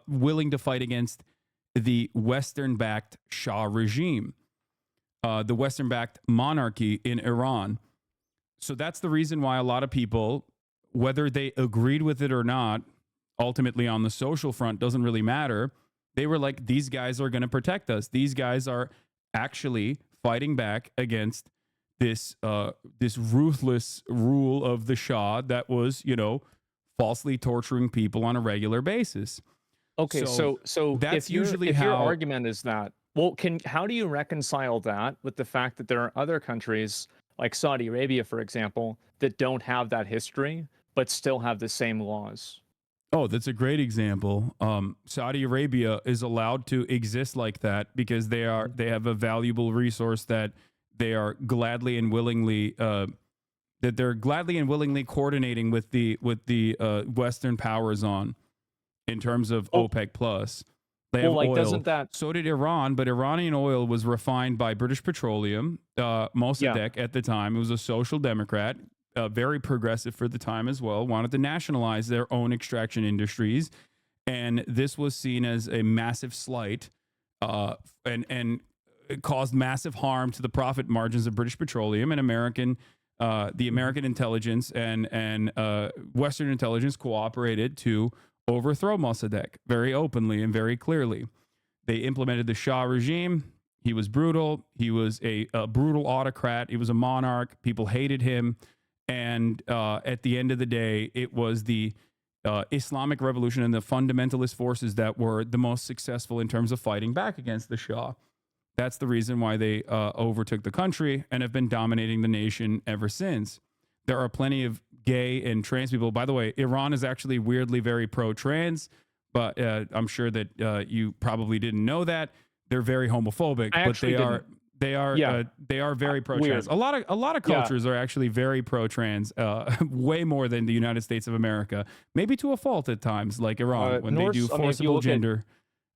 willing to fight against the Western-backed Shah regime, the Western-backed monarchy in Iran. So that's the reason why a lot of people, whether they agreed with it or not, ultimately on the social front doesn't really matter. They were like, these guys are going to protect us. These guys are actually fighting back against this ruthless rule of the Shah that was, falsely torturing people on a regular basis. Okay, so that's if usually if how your argument is that, well, how do you reconcile that with the fact that there are other countries like Saudi Arabia, for example, that don't have that history but still have the same laws? Oh, that's a great example. Saudi Arabia is allowed to exist like that because they have a valuable resource that they are gladly and willingly coordinating with the Western powers on, in terms of OPEC plus. They have oil. Doesn't that? So did Iran, but Iranian oil was refined by British Petroleum, Mossadegh at the time. It was a social democrat. Very progressive for the time as well, wanted to nationalize their own extraction industries. And this was seen as a massive slight and it caused massive harm to the profit margins of British Petroleum and the American intelligence and Western intelligence cooperated to overthrow Mossadegh very openly and very clearly. They implemented the Shah regime. He was brutal. He was a brutal autocrat. He was a monarch. People hated him. And at the end of the day, it was the Islamic Revolution and the fundamentalist forces that were the most successful in terms of fighting back against the Shah. That's the reason why they overtook the country and have been dominating the nation ever since. There are plenty of gay and trans people. By the way, Iran is actually weirdly very pro-trans, but I'm sure that you probably didn't know that. They're very homophobic, but they are very pro-trans. Weird. A lot of cultures are actually very pro-trans, way more than the United States of America. Maybe to a fault at times, like Iran, when they do forcible gender.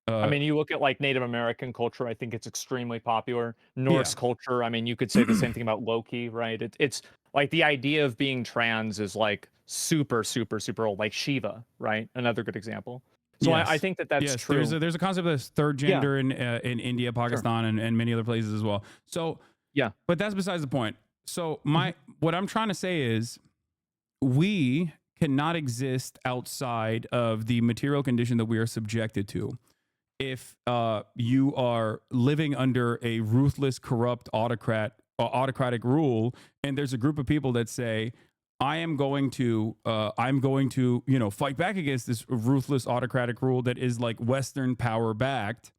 You look at like Native American culture, I think it's extremely popular. Norse culture, I mean, you could say the same thing about Loki, right? It's like the idea of being trans is like super, super, super old, like Shiva, right? Another good example. So I think that's true. There's a concept of third gender in India, Pakistan, and many other places as well. So but that's besides the point. So what I'm trying to say is we cannot exist outside of the material condition that we are subjected to. If you are living under a ruthless, corrupt autocratic rule, and there's a group of people that say, I'm going to fight back against this ruthless autocratic rule that is like Western power backed,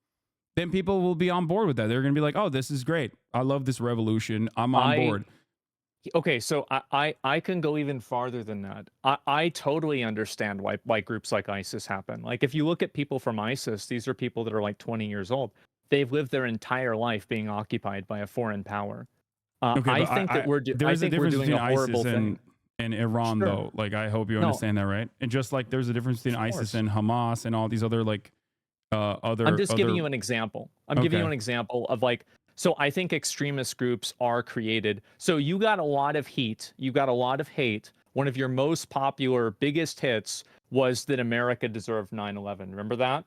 then people will be on board with that. They're going to be like, oh, this is great. I love this revolution. I'm on board. Okay, so I can go even farther than that. I totally understand why groups like ISIS happen. Like, if you look at people from ISIS, these are people that are like 20 years old. They've lived their entire life being occupied by a foreign power. Okay, I think that there's a difference between ISIS and Iran, Sure. though. Like, I hope you understand that, right? And just like there's a difference between ISIS and Hamas and all these other like other. I'm just giving you an example. I'm giving you an example of like. So I think extremist groups are created. So you got a lot of heat. You got a lot of hate. One of your most popular, biggest hits was that America deserved 9/11. Remember that?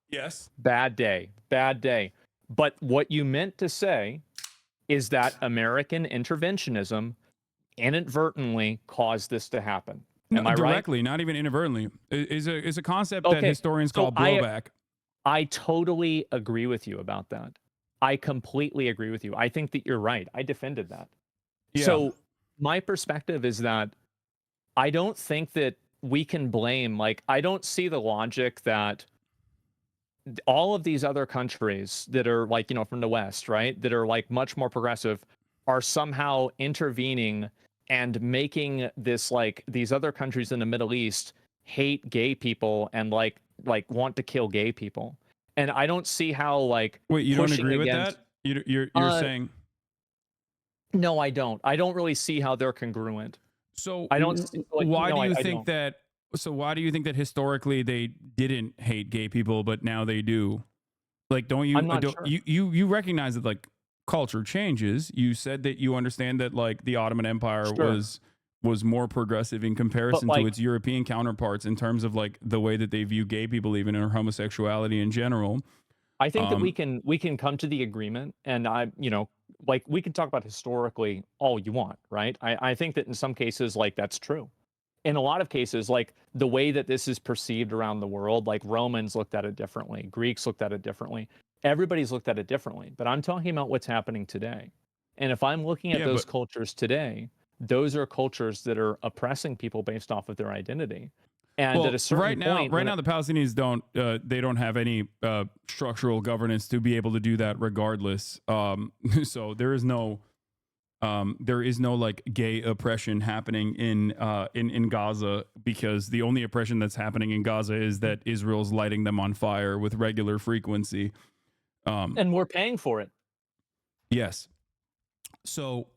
Yes. Bad day. Bad day. But what you meant to say is that American interventionism inadvertently caused this to happen. Am I directly, right? not even inadvertently. Is a concept that historians call blowback. I totally agree with you about that. I completely agree with you. I think that you're right. I defended that. Yeah. So my perspective is that I don't think that we can blame, like, I don't see the logic that all of these other countries that are like, you know, from the West, right, that are like much more progressive are somehow intervening and making this, like, these other countries in the Middle East hate gay people and like want to kill gay people. And I don't see how, like, wait, you don't agree with that? You're saying no, I don't. I don't really see how they're congruent. So I don't. why do you think that? So why do you think that historically they didn't hate gay people, but now they do? Like, don't you? I'm not sure. You recognize that like culture changes. You said that you understand that like the Ottoman Empire was more progressive in comparison to its European counterparts in terms of like the way that they view gay people, even or homosexuality in general. I think that we can come to the agreement, and like, we can talk about historically all you want, right? I think that in some cases, like, that's true. In a lot of cases, like, the way that this is perceived around the world, like, Romans looked at it differently, Greeks looked at it differently, everybody's looked at it differently. But I'm talking about what's happening today. And if I'm looking at those cultures today, those are cultures that are oppressing people based off of their identity. And at a certain point, right now, the Palestinians don't have any structural governance to be able to do that regardless. So there is no like gay oppression happening in Gaza, because the only oppression that's happening in Gaza is that Israel's lighting them on fire with regular frequency. And we're paying for it. Yes. So,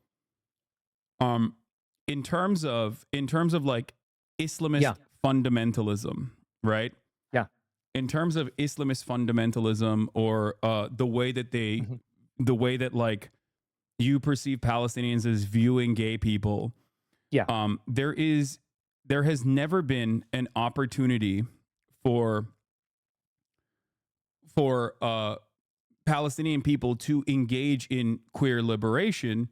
in terms of like Islamist fundamentalism, right? Yeah. In terms of Islamist fundamentalism, or the way that like you perceive Palestinians as viewing gay people, there has never been an opportunity for Palestinian people to engage in queer liberation,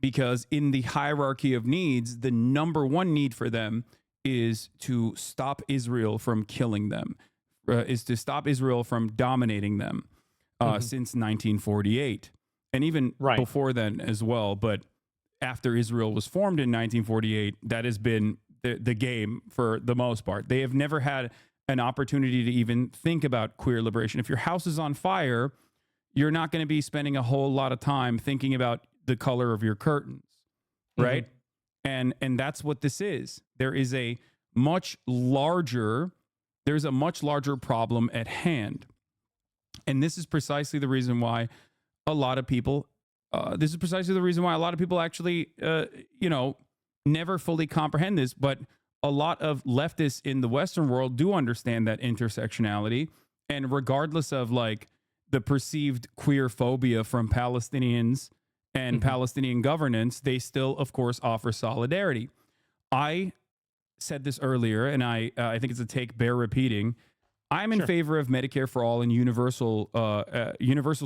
because in the hierarchy of needs, the number one need for them is to stop Israel from killing them, is to stop Israel from dominating them since 1948. And even before then as well. But after Israel was formed in 1948, that has been the game for the most part. They have never had an opportunity to even think about queer liberation. If your house is on fire, you're not going to be spending a whole lot of time thinking about the color of your curtains, right? And that's what this is. There's a much larger problem at hand. And this is precisely the reason why a lot of people actually, never fully comprehend this, but a lot of leftists in the Western world do understand that intersectionality. And regardless of like the perceived queer phobia from Palestinians and Palestinian governance, they still, of course, offer solidarity. I said this earlier, and I think it's a take bear repeating. I'm in favor of Medicare for all and universal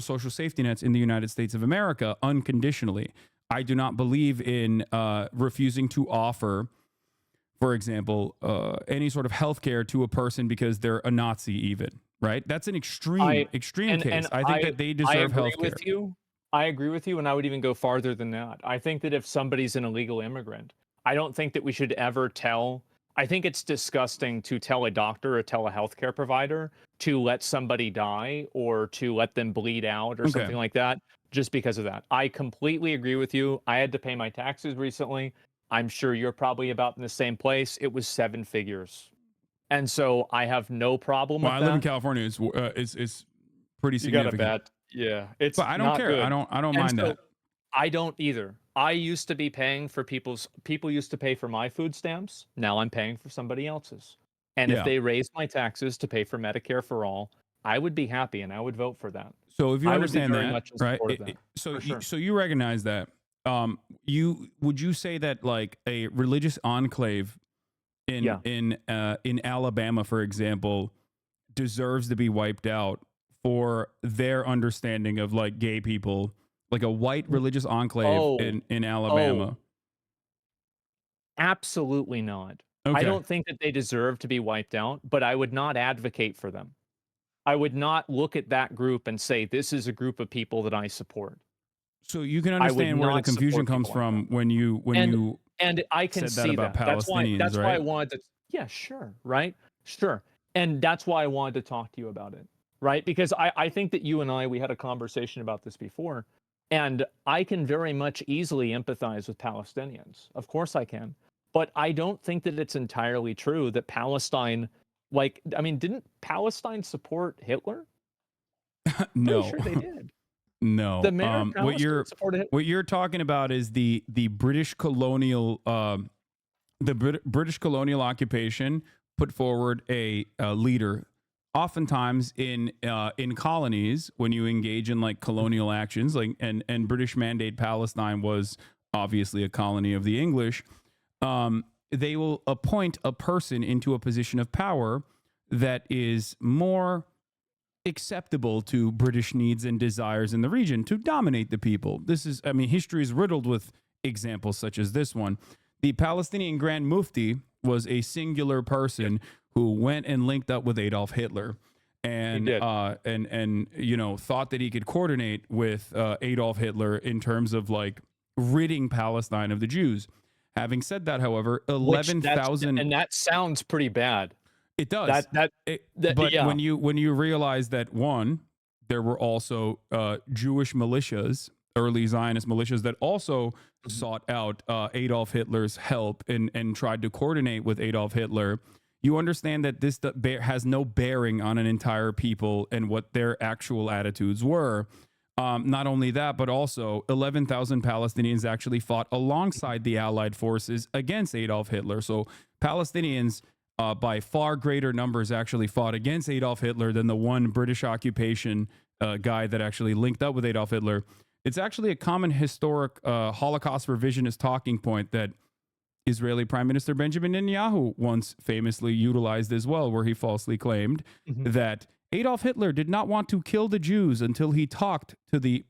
social safety nets in the United States of America unconditionally. I do not believe in refusing to offer, for example, any sort of health care to a person because they're a Nazi even, right? That's an extreme case. I think that they deserve health care. I agree with you, and I would even go farther than that. I think that if somebody's an illegal immigrant, I don't think that we should ever I think it's disgusting to tell a doctor or tell a healthcare provider to let somebody die or to let them bleed out or Okay. something like that just because of that. I completely agree with you. I had to pay my taxes recently. I'm sure you're probably about in the same place. It was 7 figures. And so I have no problem Well, with I that. live in California. It's pretty You got to significant. bet. Yeah. It's But I don't not care. good. I don't And mind so that. I don't either. I used to be paying for people used to pay for my food stamps. Now I'm paying for somebody else's. And if Yeah. they raised my taxes to pay for Medicare for all, I would be happy and I would vote for that. So if you I would be understand very that, much in right? support of that. So For sure. so you recognize that. Would you say that like a religious enclave Yeah. in Alabama, for example, deserves to be wiped out for their understanding of like gay people, like a white religious enclave Oh. in Alabama? Absolutely not. I Okay. don't think that they deserve to be wiped out, but I would not advocate for them. I would not look at that group and say, this is a group of people that I support. So you can I would understand where the not confusion support comes people like from when you And I can said that see about that. That's why Palestinians, I right? wanted to, yeah, sure, right? Sure. And that's why I wanted to talk to you about it, right? Because I think that you and we had a conversation about this before, and I can very much easily empathize with Palestinians. Of course I can. But I don't think that it's entirely true that Palestine, like, I mean, didn't Palestine support Hitler? No. Pretty sure they did. No. The mayor of What Palestine supported Hitler. you're talking about is the British colonial British colonial occupation put forward a leader. Oftentimes in colonies, when you engage in like colonial actions, like and British Mandate Palestine was obviously a colony of the English. They will appoint a person into a position of power that is more acceptable to British needs and desires in the region to dominate the people. This is, I mean, history is riddled with examples such as this one. The Palestinian Grand Mufti was a singular person who went and linked up with Adolf Hitler and you know, thought that he could coordinate with Adolf Hitler in terms of like ridding Palestine of the Jews. Having said that, however, 11,000 and that sounds pretty bad. It does. But yeah. when you realize that, one, there were also Jewish militias, early Zionist militias that also sought out Adolf Hitler's help and tried to coordinate with Adolf Hitler, you understand that this has no bearing on an entire people and what their actual attitudes were. Not only that, but also 11,000 Palestinians actually fought alongside the Allied forces against Adolf Hitler. So Palestinians, by far greater numbers, actually fought against Adolf Hitler than the one British occupation guy that actually linked up with Adolf Hitler. It's actually a common historic Holocaust revisionist talking point that Israeli Prime Minister Benjamin Netanyahu once famously utilized as well, where he falsely claimed that Adolf Hitler did not want to kill the Jews until he talked to the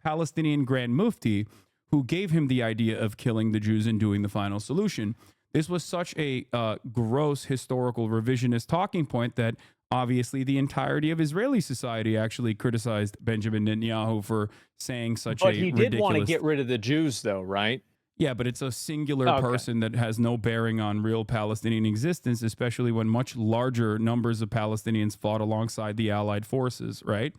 Palestinian Grand Mufti, who gave him the idea of killing the Jews and doing the final solution. This was such a gross historical revisionist talking point that obviously the entirety of Israeli society actually criticized Benjamin Netanyahu for saying such a ridiculous... But he did want to get rid of the Jews, though, right? Yeah, but it's a singular person that has no bearing on real Palestinian existence, especially when much larger numbers of Palestinians fought alongside the Allied forces, right?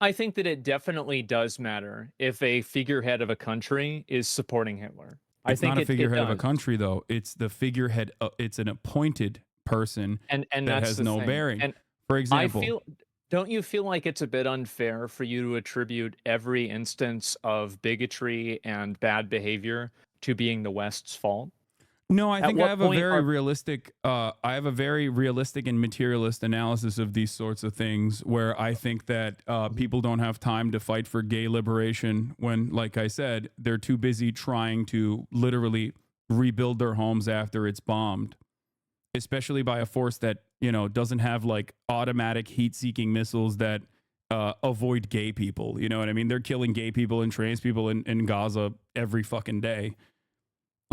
I think that it definitely does matter if a figurehead of a country is supporting Hitler. It's not a figurehead of a country, though. It's the figurehead. It's an appointed person and that that's has the no thing. bearing. And for example, don't you feel like it's a bit unfair for you to attribute every instance of bigotry and bad behavior to being the West's fault? No, I think I have a very realistic. I have a very realistic and materialist analysis of these sorts of things, where I think that people don't have time to fight for gay liberation when, like I said, they're too busy trying to literally rebuild their homes after it's bombed, especially by a force that, you know, doesn't have like automatic heat-seeking missiles that avoid gay people. You know what I mean? They're killing gay people and trans people in Gaza every fucking day.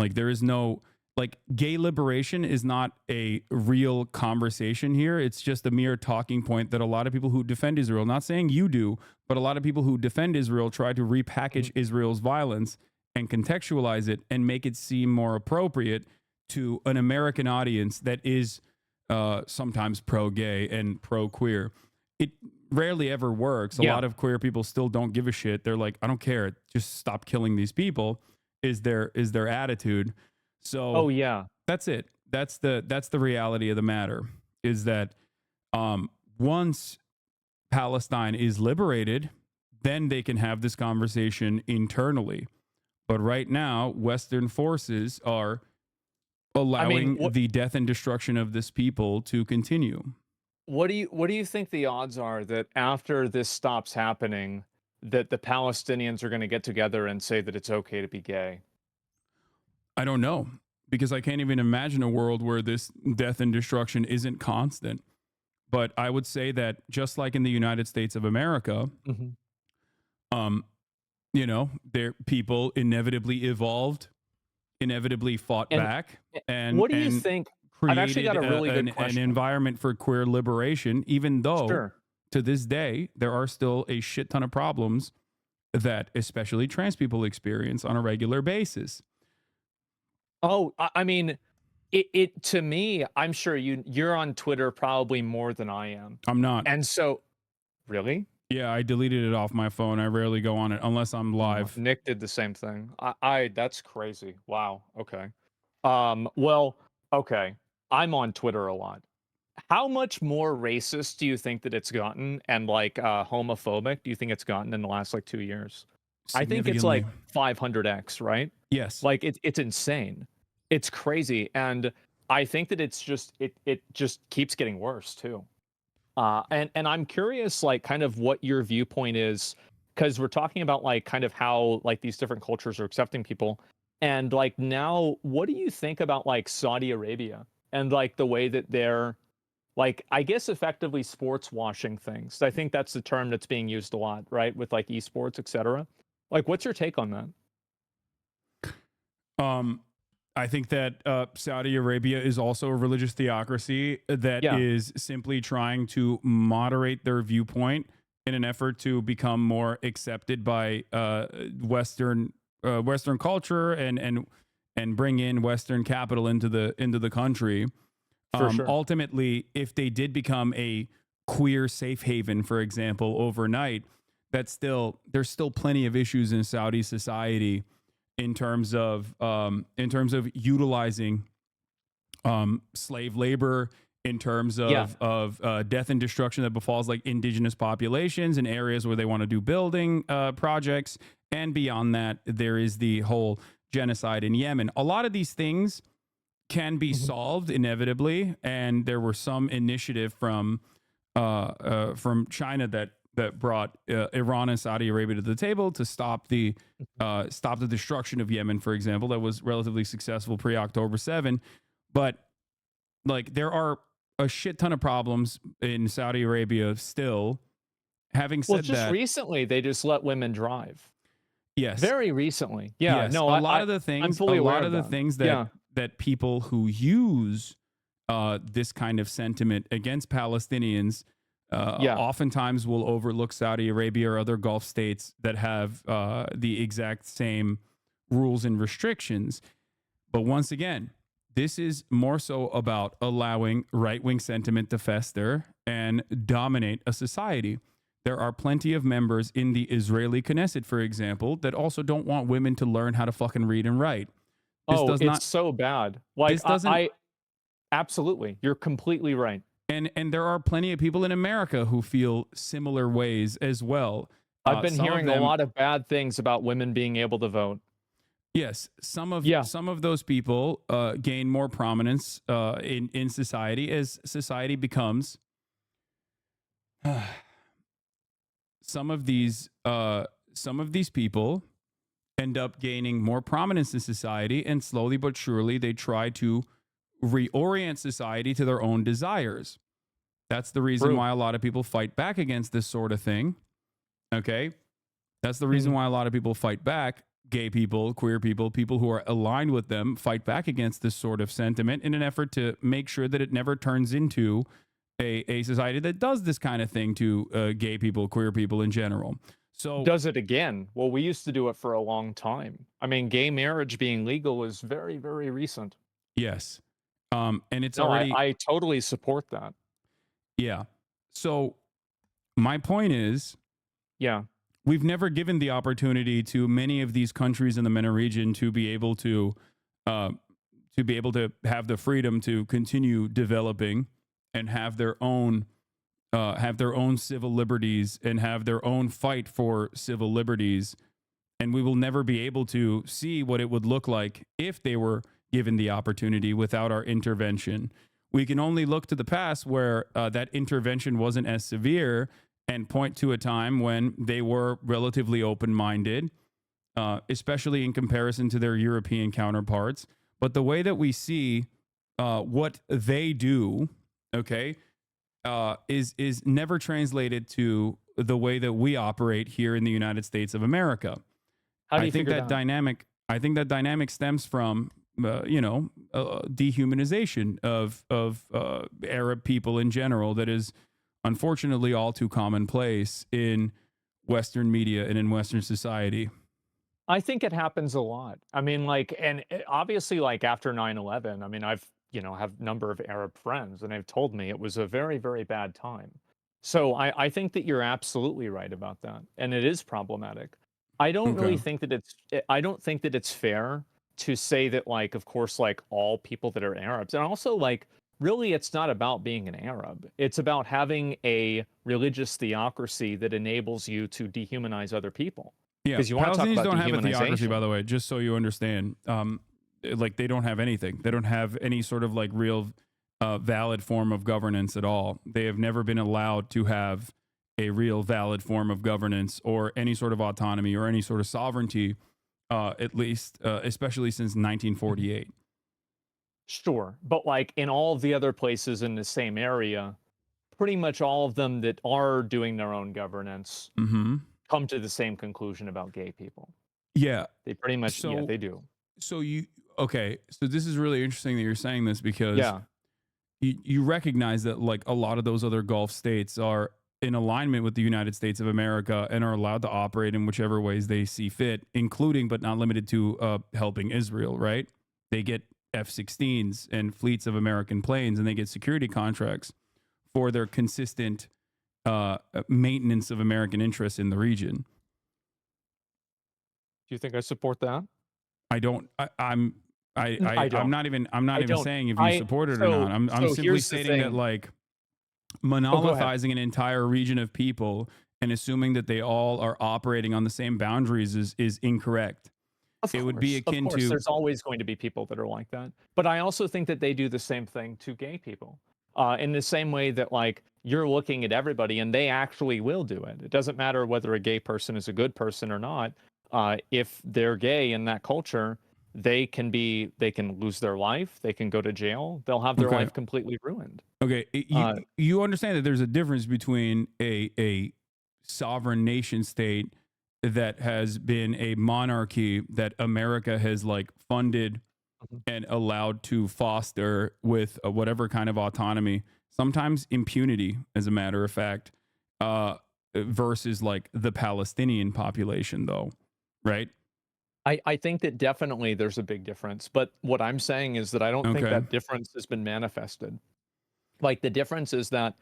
Like, there is no... Like, gay liberation is not a real conversation here. It's just a mere talking point that a lot of people who defend Israel, not saying you do, but a lot of people who defend Israel try to repackage Israel's violence and contextualize it and make it seem more appropriate to an American audience that is sometimes pro-gay and pro-queer. It rarely ever works. A Yeah. lot of queer people still don't give a shit. They're like, I don't care. Just stop killing these people. Is their attitude. So Oh yeah. that's it. That's the reality of the matter. Is that once Palestine is liberated, then they can have this conversation internally. But right now, Western forces are allowing the death and destruction of this people to continue. What do you think the odds are that after this stops happening, that the Palestinians are going to get together and say that it's okay to be gay? I don't know, because I can't even imagine a world where this death and destruction isn't constant. But I would say that just like in the United States of America, you know, people inevitably evolved, inevitably fought back, and what do you think? I've actually got a really good question. An environment for queer liberation, even though to this day there are still a shit ton of problems that especially trans people experience on a regular basis. Oh, I mean, it to me, I'm sure you're on Twitter probably more than I am. I'm not. And so, really? Yeah, I deleted it off my phone. I rarely go on it unless I'm live. Nick did the same thing. That's crazy. Wow. Okay. Well, okay. I'm on Twitter a lot. How much more racist do you think that it's gotten, and like homophobic do you think it's gotten in the last like 2 years? I think it's like 500x, right? Yes. Like it's insane. It's crazy, and I think that it's just it just keeps getting worse too. And I'm curious, like, kind of what your viewpoint is, because we're talking about like kind of how like these different cultures are accepting people, and like now, what do you think about like Saudi Arabia and like the way that they're like, I guess, effectively sports washing things? I think that's the term that's being used a lot, right, with like esports, etc. Like, what's your take on that? I think that Saudi Arabia is also a religious theocracy that is simply trying to moderate their viewpoint in an effort to become more accepted by Western culture and bring in Western capital into the country. For sure. Ultimately, if they did become a queer safe haven, for example, overnight, there's still plenty of issues in Saudi society in terms of utilizing slave labor, in terms of death and destruction that befalls like indigenous populations in areas where they want to do building projects, and beyond that, there is the whole genocide in Yemen. A lot of these things can be solved inevitably, and there were some initiative from China that brought Iran and Saudi Arabia to the table to stop the destruction of Yemen, for example. That was relatively successful pre-October 7. But like, there are a shit ton of problems in Saudi Arabia still. Having said just that, recently they just let women drive. Yes, very recently. Yeah, yes. no, a lot of the things that people who use this kind of sentiment against Palestinians oftentimes will overlook Saudi Arabia or other Gulf states that have the exact same rules and restrictions. But once again, this is more so about allowing right-wing sentiment to fester and dominate a society. There are plenty of members in the Israeli Knesset, for example, that also don't want women to learn how to fucking read and write. It's so bad. Like, I absolutely, you're completely right. And there are plenty of people in America who feel similar ways as well. I've been hearing a lot of bad things about women being able to vote. Yes, some of those people gain more prominence in society as society becomes. Some of these people end up gaining more prominence in society, and slowly but surely they try to reorient society to their own desires. That's the reason why a lot of people fight back against this sort of thing. Okay? That's the reason why a lot of people fight back. Gay people, queer people, people who are aligned with them fight back against this sort of sentiment in an effort to make sure that it never turns into a society that does this kind of thing to gay people, queer people in general. So does it again? Well, we used to do it for a long time. I mean, gay marriage being legal is very, very recent. Yes. And it's No, already I totally support that. yeah. So my point is, Yeah. we've never given the opportunity to many of these countries in the MENA region to be able to have the freedom to continue developing and have their own civil liberties and have their own fight for civil liberties. And we will never be able to see what it would look like if they were given the opportunity without our intervention. We can only look to the past where that intervention wasn't as severe and point to a time when they were relatively open-minded, especially in comparison to their European counterparts. But the way that we see what they do, okay, is never translated to the way that we operate here in the United States of America. How do I you think figure that dynamic. I think that dynamic stems from dehumanization of Arab people in general. That is unfortunately all too commonplace in Western media and in Western society. I think it happens a lot. I mean, like, and obviously, like after 9/11, I mean, I've, have a number of Arab friends and they've told me it was a very, very bad time. So I think that you're absolutely right about that. And it is problematic. I don't really Okay. think that I don't think that it's fair to say that, like, of course, like all people that are Arabs, and also like, really, it's not about being an Arab. It's about having a religious theocracy that enables you to dehumanize other people. Yeah, Because you want to talk Palestinians about don't have a theocracy, by dehumanization. the way, just so you understand. Like they don't have anything. They don't have any sort of like real valid form of governance at all. They have never been allowed to have a real valid form of governance or any sort of autonomy or any sort of sovereignty, at least, especially since 1948. Sure. But like in all of the other places in the same area, pretty much all of them that are doing their own governance Mm-hmm. come to the same conclusion about gay people. Yeah. They pretty much, yeah, So, they do. so you okay? So this is really interesting that you're saying this because Yeah. you recognize that like a lot of those other Gulf states are in alignment with the United States of America and are allowed to operate in whichever ways they see fit, including but not limited to helping Israel. Right? They get F-16s and fleets of American planes, and they get security contracts for their consistent maintenance of American interests in the region. Do you think I support that? I don't. I'm I don't. not even. I'm not I even don't. saying if you support it or not. I'm simply here's the stating that thing. like Oh, go ahead. monolithizing an entire region of people and assuming that they all are operating on the same boundaries is incorrect. Of It would be course, akin of course, to there's always going to be people that are like that. But I also think that they do the same thing to gay people. In the same way that, like, you're looking at everybody and they actually will do it. It doesn't matter whether a gay person is a good person or not. If they're gay in that culture, they can lose their life, they can go to jail, they'll have their okay. life completely ruined. Okay, you understand that there's a difference between a sovereign nation state that has been a monarchy that America has like funded Mhm. and allowed to foster with whatever kind of autonomy, sometimes impunity, as a matter of fact, versus like the Palestinian population, though, right? I think that definitely there's a big difference, but what I'm saying is that I don't think Okay. that difference has been manifested. Like, the difference is that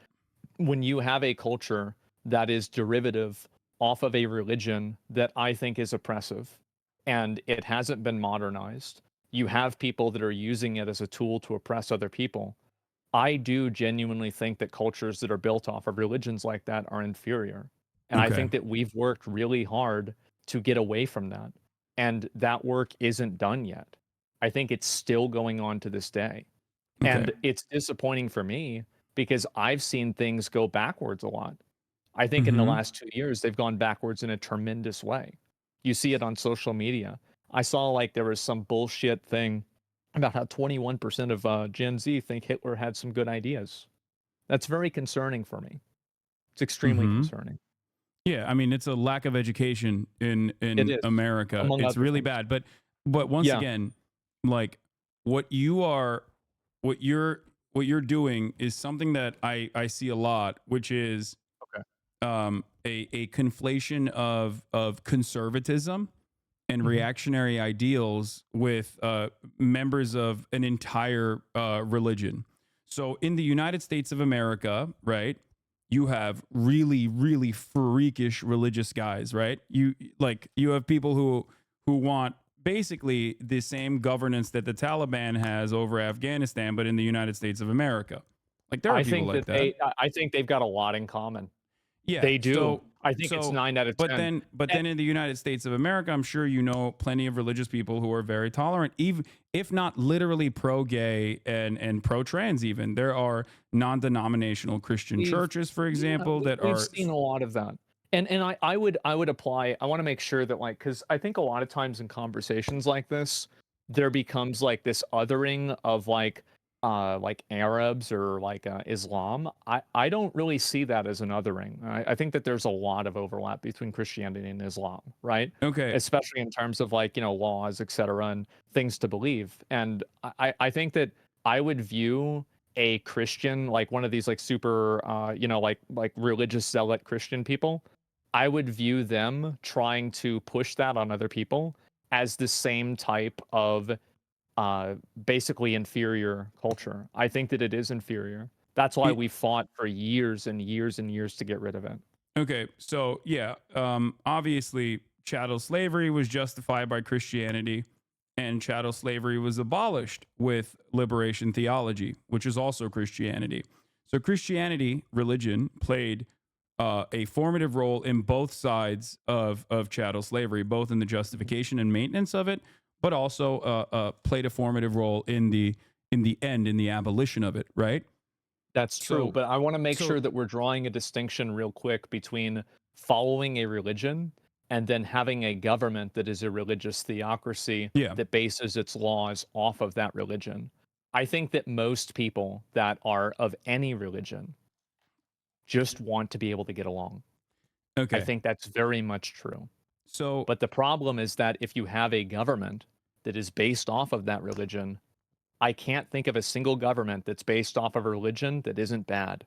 when you have a culture that is derivative off of a religion that I think is oppressive and it hasn't been modernized, you have people that are using it as a tool to oppress other people. I do genuinely think that cultures that are built off of religions like that are inferior. And I Okay. think that we've worked really hard to get away from that. And that work isn't done yet. I think it's still going on to this day. Okay. And it's disappointing for me because I've seen things go backwards a lot. I think in the Mhm. last 2 years, they've gone backwards in a tremendous way. You see it on social media. I saw like there was some bullshit thing about how 21% of Gen Z think Hitler had some good ideas. That's very concerning for me. It's extremely Mhm. concerning. Yeah, I mean it's a lack of education in It is, America. among It's other really things. bad. But once Yeah. again, like what you are what you're doing is something that I see a lot, which is Okay. a conflation of conservatism and reactionary ideals with members of an entire religion. So in the United States of America, right, you have really, really freakish religious guys, right? You have people who want basically the same governance that the Taliban has over Afghanistan, but in the United States of America. Like there are people like that. I think they've got a lot in common. Yeah, They do. So, I think it's 9 out of 10. But then in the United States of America, I'm sure you know plenty of religious people who are very tolerant, even if not literally pro-gay and pro-trans. Even there are non-denominational Christian churches, for example, we've seen a lot of that. And I would apply. I want to make sure that, like, because I think a lot of times in conversations like this, there becomes like this othering of like Arabs or like Islam. I don't really see that as an othering. I think that there's a lot of overlap between Christianity and Islam, right? Okay. Especially in terms of like, laws, etc., and things to believe. And I think that I would view a Christian, like one of these like super, like religious zealot Christian people, I would view them trying to push that on other people as the same type of basically inferior culture. I think that it is inferior. That's why we fought for years and years and years to get rid of it. Okay, so yeah, obviously chattel slavery was justified by Christianity, and chattel slavery was abolished with liberation theology, which is also Christianity. So Christianity, religion, played a formative role in both sides of chattel slavery, both in the justification and maintenance of it, but also played a formative role in the abolition of it, right? That's true, but I want to make sure that we're drawing a distinction real quick between following a religion and then having a government that is a religious theocracy that bases its laws off of that religion. I think that most people that are of any religion just want to be able to get along. Okay. I think that's very much true. So, but the problem is that if you have a government that is based off of that religion, I can't think of a single government that's based off of a religion that isn't bad.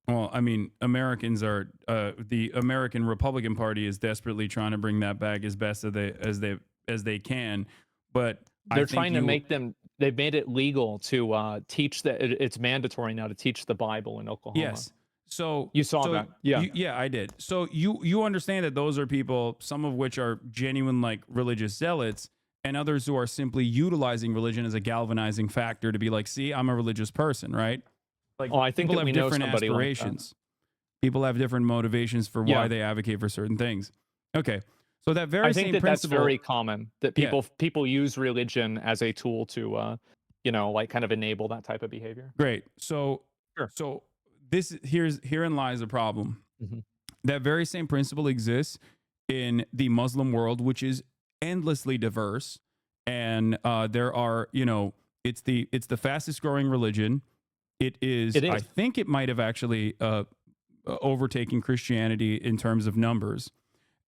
Well, I mean, Americans are the American Republican Party is desperately trying to bring that back as best as they can, but they're trying to make them. They've made it legal to teach that it's mandatory now to teach the Bible in Oklahoma. Yes. So you saw that, yeah, yeah, I did. So you understand that those are people, some of which are genuine like religious zealots, and others who are simply utilizing religion as a galvanizing factor to be like, see, I'm a religious person, right? Like, I think people that have different aspirations. Like people have different motivations for why they advocate for certain things. Okay, so that very same principle, that's very common. That people use religion as a tool to, like kind of enable that type of behavior. Great. So herein lies a problem. Mm-hmm. That very same principle exists in the Muslim world, which is endlessly diverse, and there are, it's the fastest growing religion. It is. I think it might have actually overtaken Christianity in terms of numbers.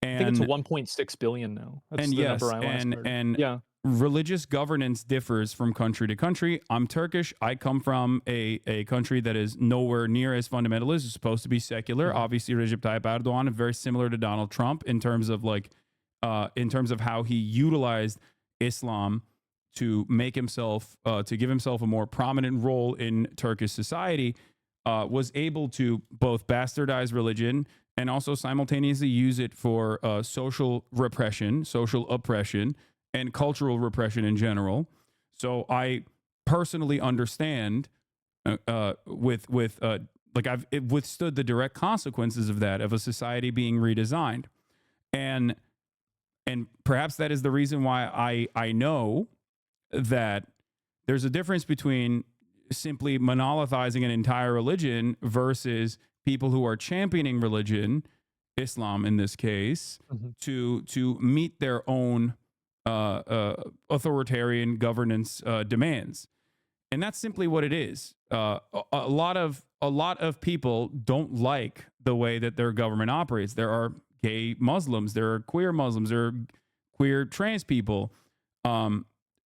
And, I think it's 1.6 billion now. That's the number I last heard. And religious governance differs from country to country. I'm Turkish. I come from a country that is nowhere near as fundamentalist. It's supposed to be secular. Mm-hmm. Obviously, Recep Tayyip Erdogan is very similar to Donald Trump in terms of how he utilized Islam to make himself, to give himself a more prominent role in Turkish society, was able to both bastardize religion and also simultaneously use it for social repression, social oppression, and cultural repression in general. So I personally understand I've withstood the direct consequences of that, of a society being redesigned. And perhaps that is the reason why I know that there's a difference between simply monolithizing an entire religion versus people who are championing religion, Islam in this case, mm-hmm. to meet their own authoritarian governance demands. And that's simply what it is. A lot of people don't like the way that their government operates. There are gay Muslims, there are queer Muslims, there are queer trans people.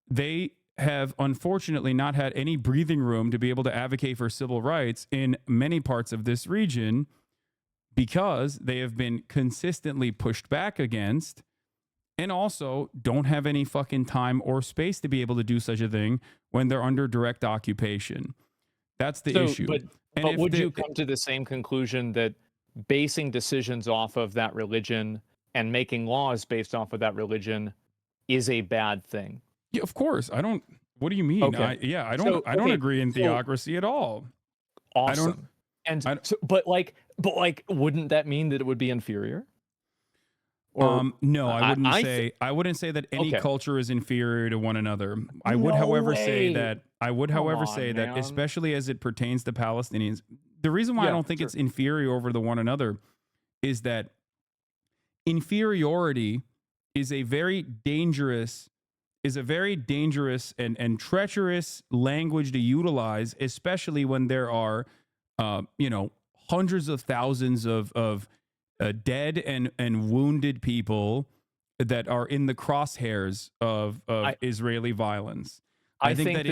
They have unfortunately not had any breathing room to be able to advocate for civil rights in many parts of this region because they have been consistently pushed back against and also don't have any fucking time or space to be able to do such a thing when they're under direct occupation. That's the issue. But if would you come to the same conclusion that basing decisions off of that religion and making laws based off of that religion is a bad thing? Yeah, of course. I don't. What do you mean? Okay. I don't agree in theocracy at all. Awesome. But wouldn't that mean that it would be inferior? Or, no, I wouldn't say that any culture is inferior to one another. I would, however, say that especially as it pertains to Palestinians, the reason why I don't think it's inferior over to one another is that inferiority is a very dangerous and treacherous language to utilize, especially when there are hundreds of thousands of dead and wounded people that are in the crosshairs of Israeli violence. I think that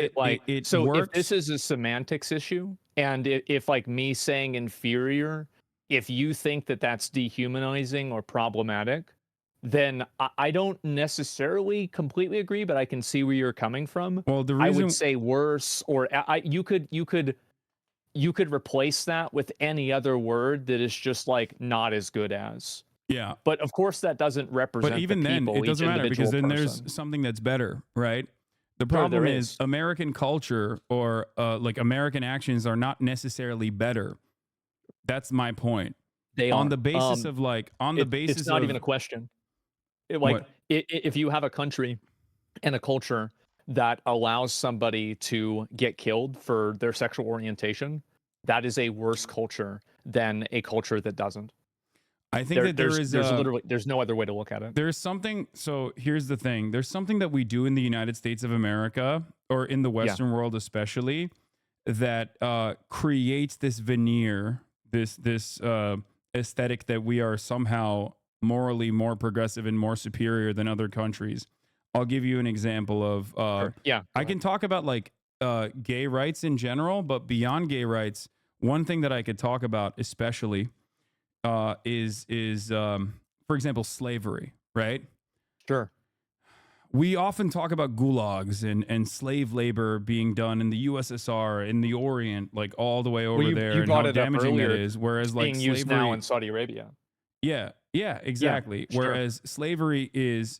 it so works. If this is a semantics issue, and if like me saying inferior, if you think that that's dehumanizing or problematic, then I don't necessarily completely agree, but I can see where you're coming from. Well, I would say worse, or you could replace that with any other word that is just like not as good as. Yeah. But of course that doesn't represent But even the then, people, it doesn't matter because then person. there's something that's better, right? The problem is American culture or like American actions are not necessarily better. That's my point. They on are. The basis of like on the basis it's not of, even a question. If you have a country and a culture that allows somebody to get killed for their sexual orientation, that is a worse culture than a culture that doesn't. I think there's literally no other way to look at it. There's something. So here's the thing. There's something that we do in the United States of America, or in the Western world especially, that creates this veneer, this aesthetic that we are somehow morally more progressive and more superior than other countries. I'll give you an example of I can talk about like gay rights in general, but beyond gay rights, one thing that I could talk about especially is for example, slavery, right? Sure. We often talk about gulags and slave labor being done in the USSR, in the Orient, like all the way over there, and how damaging that is. Whereas like being used now in Saudi Arabia. Yeah, exactly. Yeah, whereas slavery is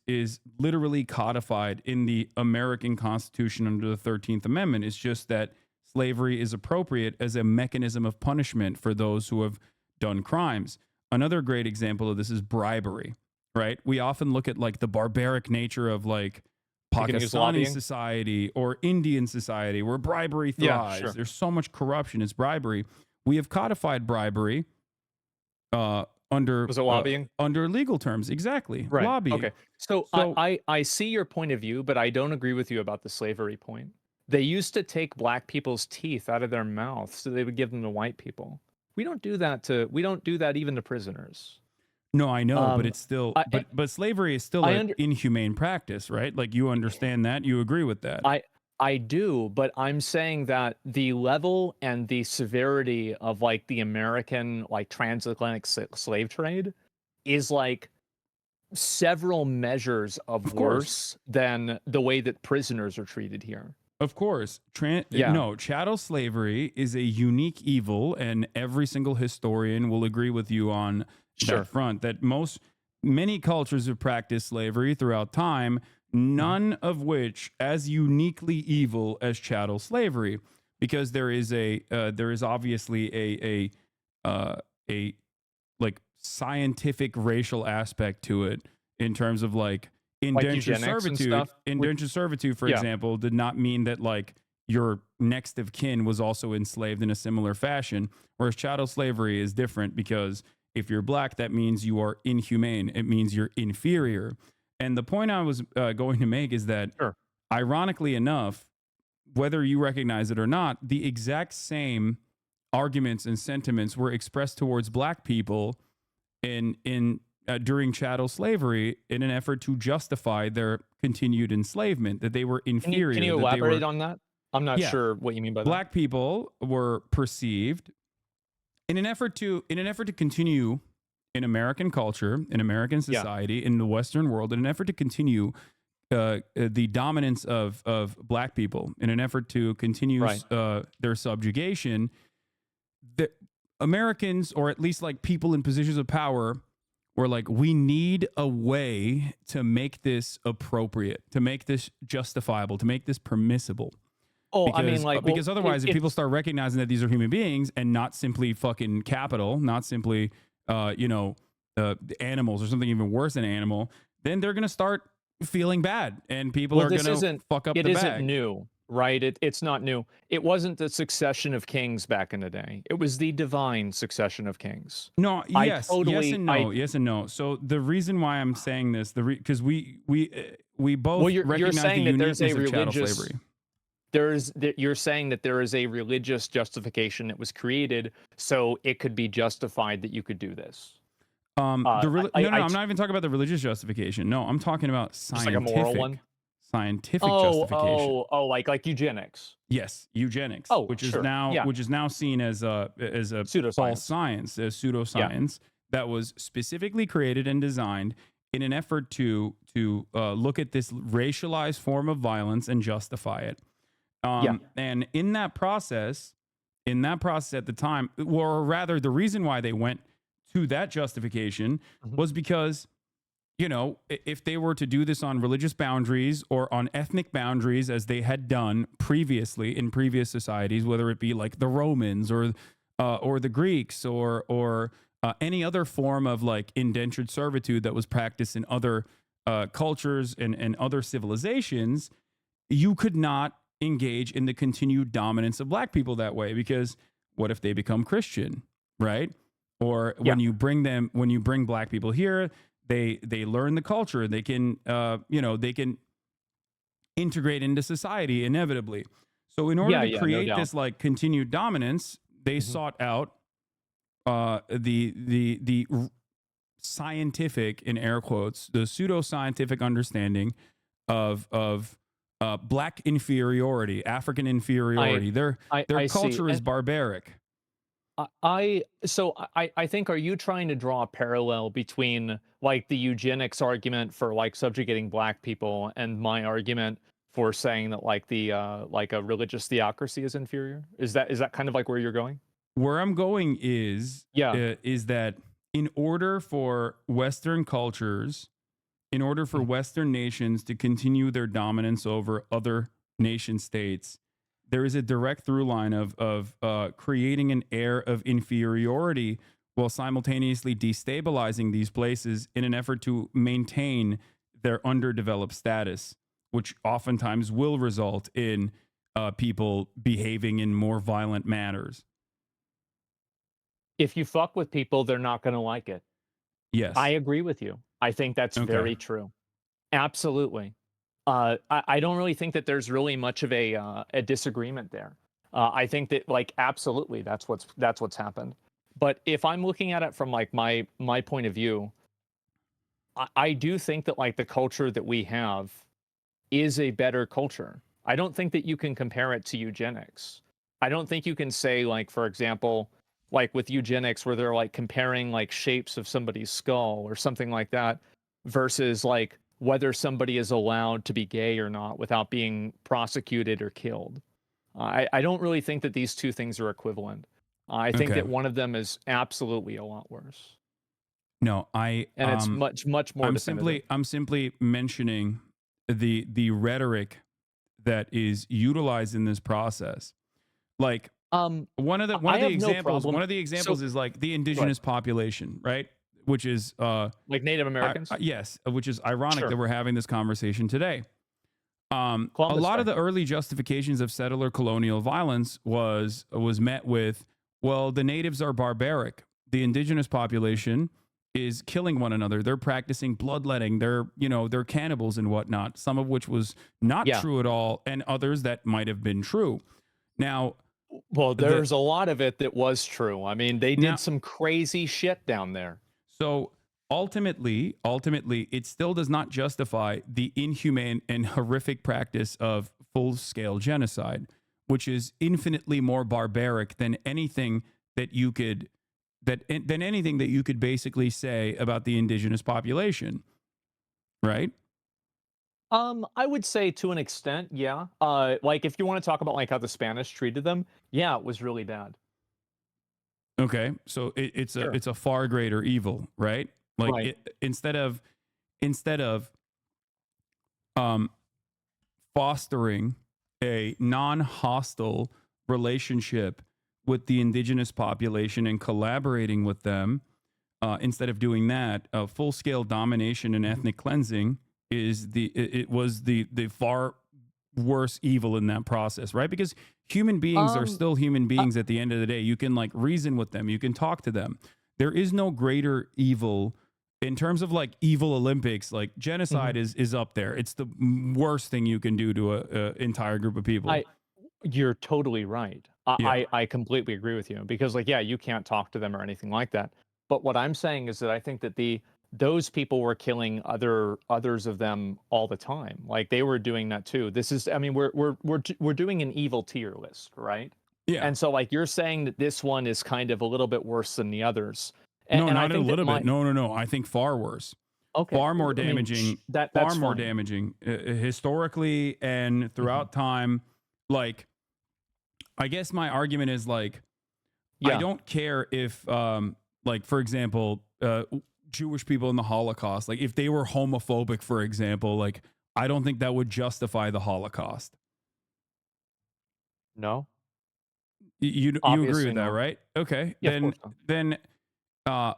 literally codified in the American Constitution under the 13th Amendment. It's just that slavery is appropriate as a mechanism of punishment for those who have done crimes. Another great example of this is bribery, right? We often look at like the barbaric nature of like Pakistani society or Indian society where bribery thrives. Sure. There's so much corruption. It's bribery. We have codified bribery under lobbying? Under legal terms. Exactly. Right. Lobbying. Okay. So I see your point of view, but I don't agree with you about the slavery point. They used to take black people's teeth out of their mouths so they would give them to white people. We don't do that even to prisoners. No, I know, but it's still but slavery is still an inhumane practice, right? Like you understand that, you agree with that. I do, but I'm saying that the level and the severity of like the American like transatlantic slave trade is like several measures of worse than the way that prisoners are treated here. Of course. No, chattel slavery is a unique evil, and every single historian will agree with you on that front, that many cultures have practiced slavery throughout time, none of which as uniquely evil as chattel slavery, because there is obviously a like scientific racial aspect to it in terms of like indentured servitude. Indentured servitude, for example, did not mean that like your next of kin was also enslaved in a similar fashion, whereas chattel slavery is different because if you're black, that means you are inhumane. It means you're inferior. And the point I was going to make is that, ironically enough, whether you recognize it or not, the exact same arguments and sentiments were expressed towards black people during chattel slavery in an effort to justify their continued enslavement, that they were inferior. Can you elaborate on that? I'm not sure what you mean by that. Black people were perceived in an effort to continue in American culture, in American society, in the Western world, in an effort to continue the dominance of black people, in an effort to continue their subjugation, the Americans, or at least like people in positions of power, were like, we need a way to make this appropriate, to make this justifiable, to make this permissible. Oh, Because, I mean, like, because otherwise, if people start recognizing that these are human beings and not simply fucking capital, not simply, animals or something even worse than animal, then they're going to start feeling bad, and people are going to fuck up the bag. It isn't new, right? It's not new. It wasn't the succession of kings back in the day. It was the divine succession of kings. No, yes, yes and no, yes and no. So the reason why I'm saying this, because we both recognize the uniqueness of chattel slavery. You're saying that there is a religious justification that was created so it could be justified that you could do this. I'm not even talking about the religious justification. No, I'm talking about scientific, like a moral one? Scientific justification. Like eugenics. Yes, eugenics. Which is now seen as a false science, as pseudoscience that was specifically created and designed in an effort to look at this racialized form of violence and justify it. And in that process at the time, or rather the reason why they went to that justification was because, if they were to do this on religious boundaries or on ethnic boundaries, as they had done previously in previous societies, whether it be like the Romans or the Greeks or any other form of like indentured servitude that was practiced in other cultures and other civilizations, you could not engage in the continued dominance of black people that way, because what if they become Christian, right? Or when you bring black people here, they learn the culture, they can they can integrate into society inevitably. So in order to create this like continued dominance, they sought out the scientific, in air quotes, the pseudoscientific understanding of black inferiority, African inferiority. Their culture is barbaric. I think, are you trying to draw a parallel between like the eugenics argument for like subjugating black people and my argument for saying that like the like a religious theocracy is inferior? Is that kind of like where you're going? Where I'm going is that in order for Western cultures, in order for Western nations to continue their dominance over other nation states, there is a direct through line of creating an air of inferiority while simultaneously destabilizing these places in an effort to maintain their underdeveloped status, which oftentimes will result in people behaving in more violent manners. If you fuck with people, they're not going to like it. Yes. I agree with you. I think that's very true. Absolutely. I don't really think that there's really much of a disagreement there. I think that like absolutely that's what's happened. But if I'm looking at it from like my point of view, I do think that like the culture that we have is a better culture. I don't think that you can compare it to eugenics. I don't think you can say like, for example, like with eugenics where they're like comparing like shapes of somebody's skull or something like that versus like whether somebody is allowed to be gay or not without being prosecuted or killed. I don't really think that these two things are equivalent. I think that one of them is absolutely a lot worse. No, it's much more. I'm simply mentioning the rhetoric that is utilized in this process. Like one of the examples is like the indigenous population, right? Which is like Native Americans. Yes, which is ironic that we're having this conversation today. A lot of the early justifications of settler colonial violence was met with, well, the natives are barbaric. The indigenous population is killing one another. They're practicing bloodletting. They're cannibals and whatnot. Some of which was not true at all, and others that might have been true. Now, well, there's a lot of it that was true. I mean, they did some crazy shit down there. So ultimately, it still does not justify the inhumane and horrific practice of full-scale genocide, which is infinitely more barbaric than anything that you could than anything that you could basically say about the indigenous population, right? I would say to an extent, yeah. Like if you want to talk about like how the Spanish treated them, yeah, it was really bad. Okay, so Sure. it's a far greater evil, right? Like Right. instead of um, fostering a non-hostile relationship with the indigenous population and collaborating with them, instead of doing that, full-scale domination and ethnic cleansing is it was the far worse evil in that process, right? Because human beings are still human beings at the end of the day. You can like reason with them, you can talk to them. There is no greater evil in terms of like evil Olympics. Like genocide is up there. It's the worst thing you can do to a entire group of people. You're totally right. Yeah. I completely agree with you because like yeah, you can't talk to them or anything like that. But what I'm saying is that I think that those people were killing others of them all the time. Like they were doing that too. This is I mean we're doing an evil tier list, right? Yeah. And so like you're saying that this one is kind of a little bit worse than the others. No, And I not a think that little bit. No. I think far worse. Okay. Far more I mean, damaging. that's Far more fine. damaging historically and throughout time. Like, I guess my argument is like, I Yeah. don't care if, like, for example, Jewish people in the Holocaust, like, if they were homophobic, for example, like, I don't think that would justify the Holocaust. No. You agree Obviously with that, not. right? Okay. Yeah, of course not. Then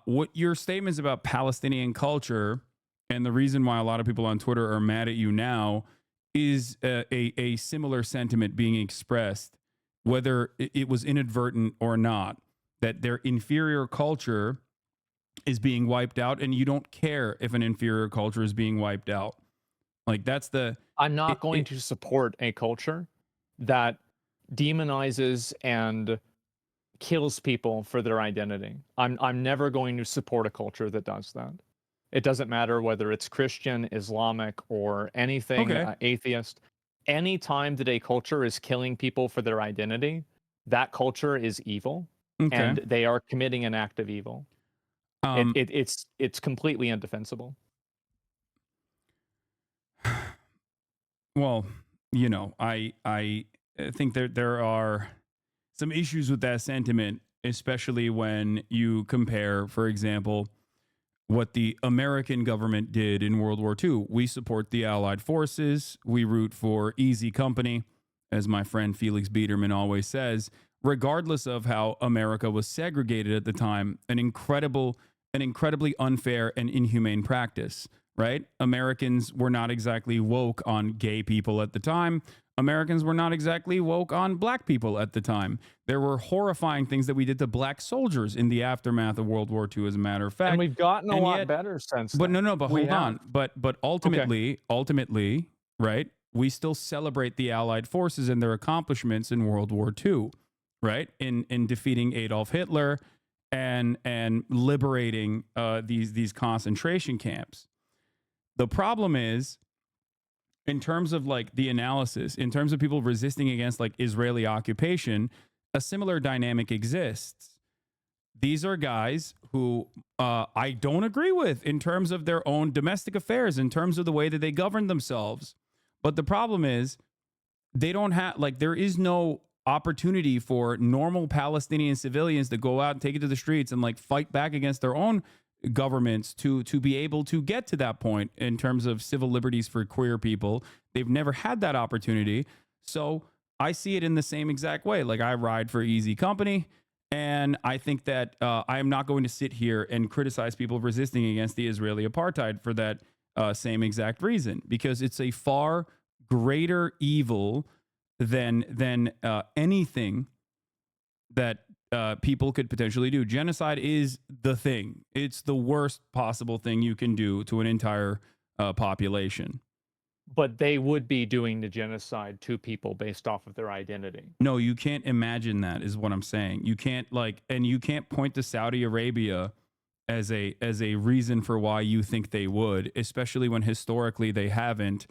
what your statements about Palestinian culture and the reason why a lot of people on Twitter are mad at you now is a similar sentiment being expressed, whether it was inadvertent or not, that their inferior culture is being wiped out, and you don't care if an inferior culture is being wiped out. Like that's the I'm not going to support a culture that demonizes and kills people for their identity. I'm never going to support a culture that does that. It doesn't matter whether it's Christian, Islamic, or anything Okay. atheist. Any time that a culture is killing people for their identity, that culture is evil, Okay. and they are committing an act of evil. Um, It's completely indefensible. Well, you know, I think there are some issues with that sentiment, especially when you compare, for example, what the American government did in World War II. We support the Allied forces. We root for easy company, as my friend Felix Biederman always says, regardless of how America was segregated at the time, an incredibly unfair and inhumane practice, right? Americans were not exactly woke on gay people at the time. Americans were not exactly woke on black people at the time. There were horrifying things that we did to black soldiers in the aftermath of World War II, as a matter of fact. And we've gotten a lot yet, better since but then. but We hold have. on. But ultimately, right? We still celebrate the Allied forces and their accomplishments in World War II, right? In defeating Adolf Hitler and liberating these concentration camps. The problem is, in terms of like the analysis, in terms of people resisting against like Israeli occupation, a similar dynamic exists. These are guys who I don't agree with in terms of their own domestic affairs, in terms of the way that they govern themselves. But the problem is they don't have, like, there is no opportunity for normal Palestinian civilians to go out and take it to the streets and like fight back against their own governments to be able to get to that point in terms of civil liberties for queer people. They've never had that opportunity. So I see it in the same exact way. Like, I ride for easy company, and I think that I am not going to sit here and criticize people resisting against the Israeli apartheid for that same exact reason, because it's a far greater evil than anything that people could potentially do. Genocide is the thing. It's the worst possible thing you can do to an entire population. But they would be doing the genocide to people based off of their identity. No, you can't imagine that, is what I'm saying. You can't you can't point to Saudi Arabia as a reason for why you think they would, especially when historically they haven't.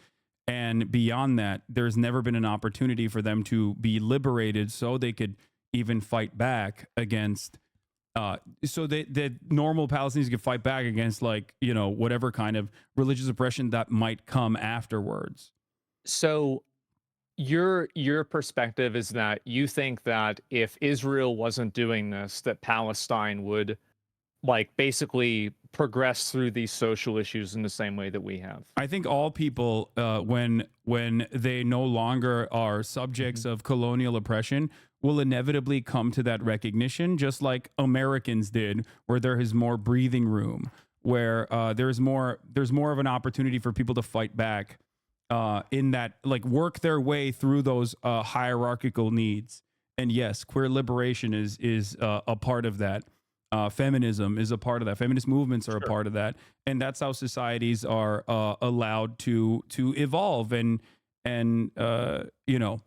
And beyond that, there's never been an opportunity for them to be liberated so they could even fight back against so that normal Palestinians can fight back against, like, you know, whatever kind of religious oppression that might come afterwards. So your perspective is that you think that if Israel wasn't doing this, that Palestine would like basically progress through these social issues in the same way that we have. I think all people, when they no longer are subjects of colonial oppression, will inevitably come to that recognition, just like Americans did, where there is more breathing room, where there's more of an opportunity for people to fight back, in that, like, work their way through those hierarchical needs. And yes, queer liberation is a part of that. Feminism is a part of that. Feminist movements are a part of that, and that's how societies are allowed to evolve and you know,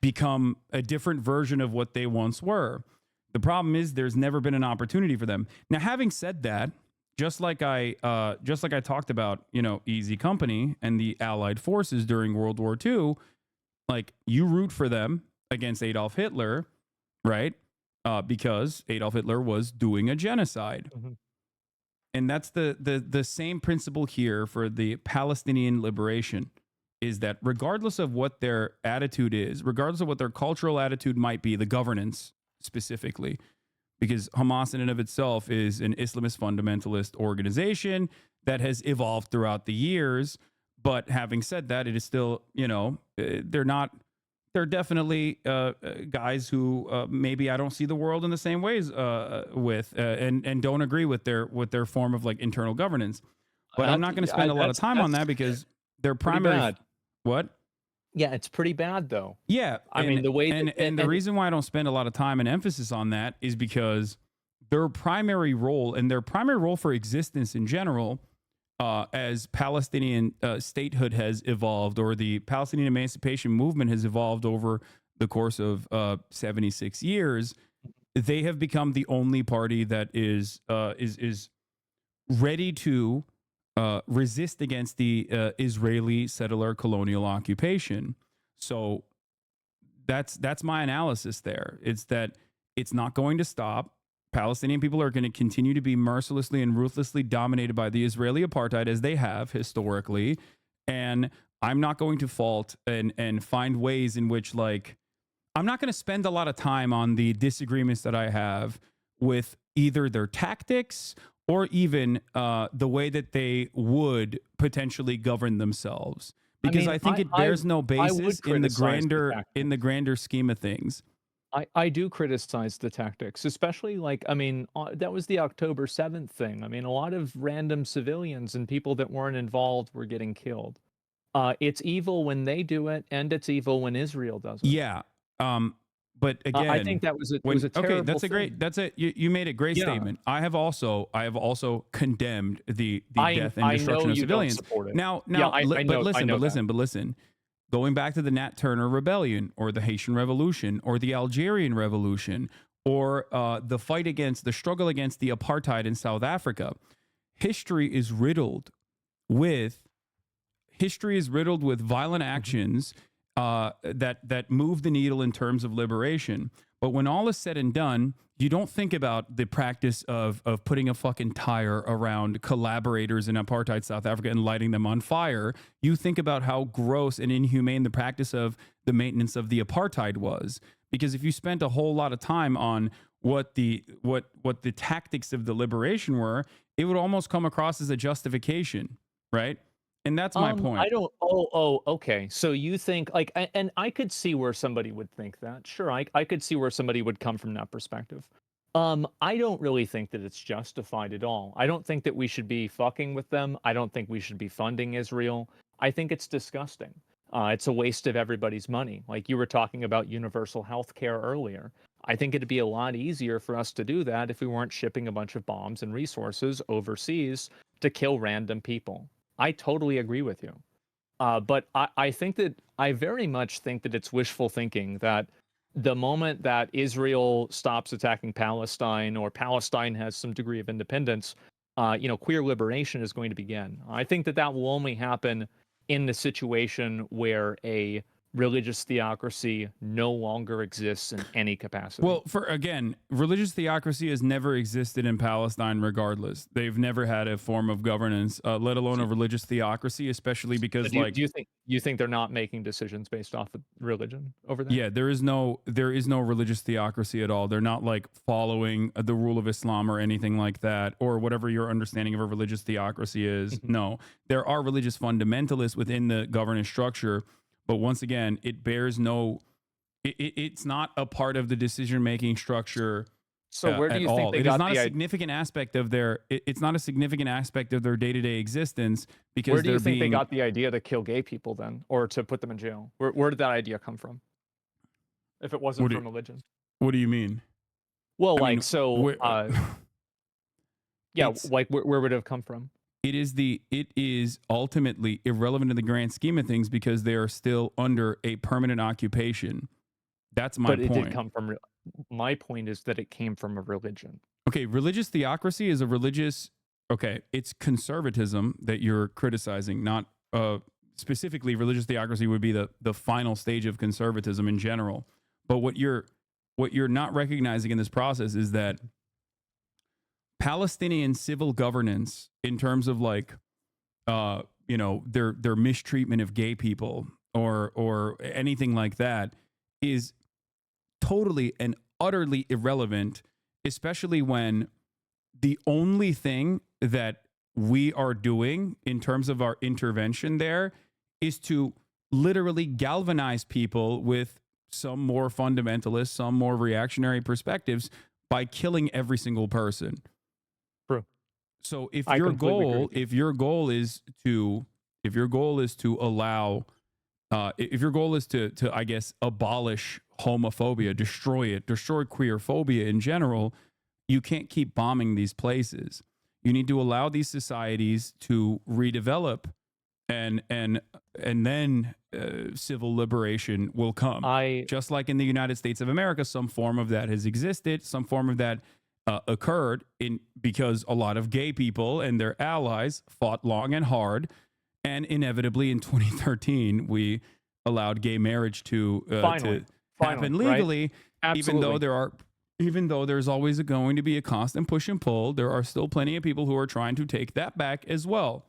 become a different version of what they once were. The problem is there's never been an opportunity for them. Now, having said that, just like I talked about, you know, Easy Company and the Allied forces during World War II, like, you root for them against Adolf Hitler, right? Because Adolf Hitler was doing a genocide. And that's the same principle here for the Palestinian liberation, is that regardless of what their attitude is, regardless of what their cultural attitude might be, the governance specifically, because Hamas in and of itself is an Islamist fundamentalist organization that has evolved throughout the years. But having said that, it is still, you know, they're definitely guys who maybe I don't see the world in the same ways with, and don't agree with their form of, like, internal governance. But I'm not going to spend a lot of time on that, because their primary what? Yeah, it's pretty bad though. Yeah, I mean, the way and the reason why I don't spend a lot of time and emphasis on that is because their primary role for existence in general, as Palestinian statehood has evolved, or the Palestinian emancipation movement has evolved over the course of 76 years, they have become the only party that is ready to resist against the Israeli settler colonial occupation. So that's my analysis there. It's that it's not going to stop. Palestinian people are going to continue to be mercilessly and ruthlessly dominated by the Israeli apartheid, as they have historically. And I'm not going to fault and find ways in which, like, I'm not going to spend a lot of time on the disagreements that I have with either their tactics or even the way that they would potentially govern themselves, because I think it bears no basis in the grander scheme of things. I do criticize the tactics, especially, like, I mean, that was the October 7th thing. I mean, a lot of random civilians and people that weren't involved were getting killed. It's evil when they do it, and it's evil when Israel does it. Yeah. But again, I think that was a terrible thing. You made a great statement. I have also condemned the death and destruction of civilians. But listen. Going back to the Nat Turner Rebellion, or the Haitian Revolution, or the Algerian Revolution, or the struggle against the apartheid in South Africa, history is riddled with violent actions that move the needle in terms of liberation. But when all is said and done, you don't think about the practice of putting a fucking tire around collaborators in apartheid South Africa and lighting them on fire. You think about how gross and inhumane the practice of the maintenance of the apartheid was. Because if you spent a whole lot of time on what the tactics of the liberation were, it would almost come across as a justification, right? And that's my point. I don't. Okay. So you think, like, and I could see where somebody would think that. Sure, I could see where somebody would come from that perspective. I don't really think that it's justified at all. I don't think that we should be fucking with them. I don't think we should be funding Israel. I think it's disgusting. It's a waste of everybody's money. Like you were talking about universal health care earlier. I think it'd be a lot easier for us to do that if we weren't shipping a bunch of bombs and resources overseas to kill random people. I totally agree with you. But I very much think that it's wishful thinking that the moment that Israel stops attacking Palestine, or Palestine has some degree of independence, queer liberation is going to begin. I think that will only happen in the situation where a religious theocracy no longer exists in any capacity. Well, for again, religious theocracy has never existed in Palestine regardless. They've never had a form of governance, let alone a religious theocracy, especially because do you think they're not making decisions based off of religion over there? yeah, there is no religious theocracy at all. They're not like following the rule of Islam or anything like that, or whatever your understanding of a religious theocracy is. No, there are religious fundamentalists within the governance structure, but once again, it bears no. It's not a part of the decision-making structure. So where do you think they it got is not the a significant aspect of their. It's not a significant aspect of their day-to-day existence because where do you they're think being. they got the idea to kill gay people then, or to put them in jail? Where did that idea come from? If it wasn't from religion. What do you mean? Well, I mean, yeah, like where would it have come from? It is ultimately irrelevant in the grand scheme of things because they are still under a permanent occupation. That's my point. But it did come from. My point is that it came from a religion. Okay, religious theocracy is a religious. Okay, it's conservatism that you're criticizing, not specifically religious theocracy would be the final stage of conservatism in general. But what you're not recognizing in this process is that Palestinian civil governance, in terms of like, their mistreatment of gay people or anything like that, is totally and utterly irrelevant, especially when the only thing that we are doing in terms of our intervention there is to literally galvanize people with some more fundamentalist, some more reactionary perspectives by killing every single person. True. So if your goal is to allow, if your goal is to I guess abolish homophobia, destroy queerphobia in general, you can't keep bombing these places. You need to allow these societies to redevelop, and then civil liberation will come. Just like in the United States of America, some form of that has existed, some form of that occurred because a lot of gay people and their allies fought long and hard, and inevitably in 2013 we allowed gay marriage to happen legally. Right? Even though there's always going to be a constant push and pull, there are still plenty of people who are trying to take that back as well.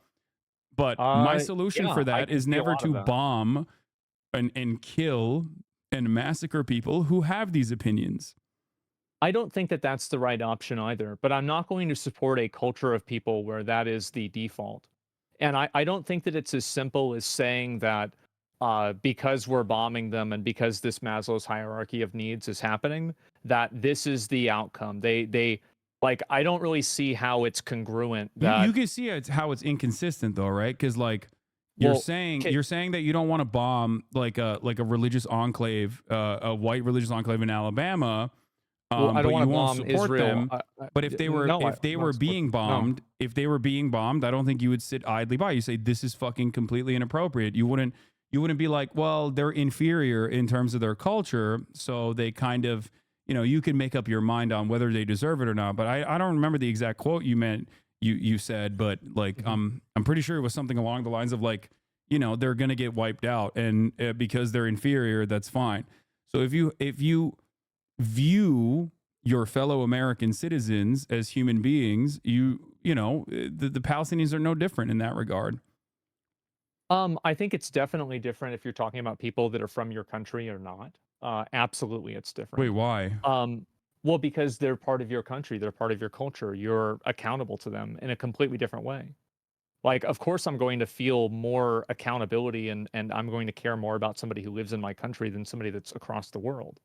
But my solution for that is never to bomb and kill and massacre people who have these opinions. I don't think that that's the right option either, but I'm not going to support a culture of people where that is the default. And I don't think that it's as simple as saying that because we're bombing them and because this Maslow's hierarchy of needs is happening, that this is the outcome. They like, I don't really see how it's congruent. That you can see how it's inconsistent though, right? Because like you're saying that you don't want to bomb like a religious enclave, a white religious enclave in Alabama. I don't want to bomb support Israel. them. But if they were being bombed, I don't think you would sit idly by. You say this is fucking completely inappropriate. You wouldn't be like, well, they're inferior in terms of their culture, so they kind of, you can make up your mind on whether they deserve it or not. But I don't remember the exact quote you said, but like I'm pretty sure it was something along the lines of like, they're gonna get wiped out, and because they're inferior, that's fine. So if you view your fellow American citizens as human beings, the Palestinians are no different in that regard. I think it's definitely different if you're talking about people that are from your country or not. Absolutely, it's different. Wait, why? Well, because they're part of your country, they're part of your culture. You're accountable to them in a completely different way. Like, of course, I'm going to feel more accountability and I'm going to care more about somebody who lives in my country than somebody that's across the world.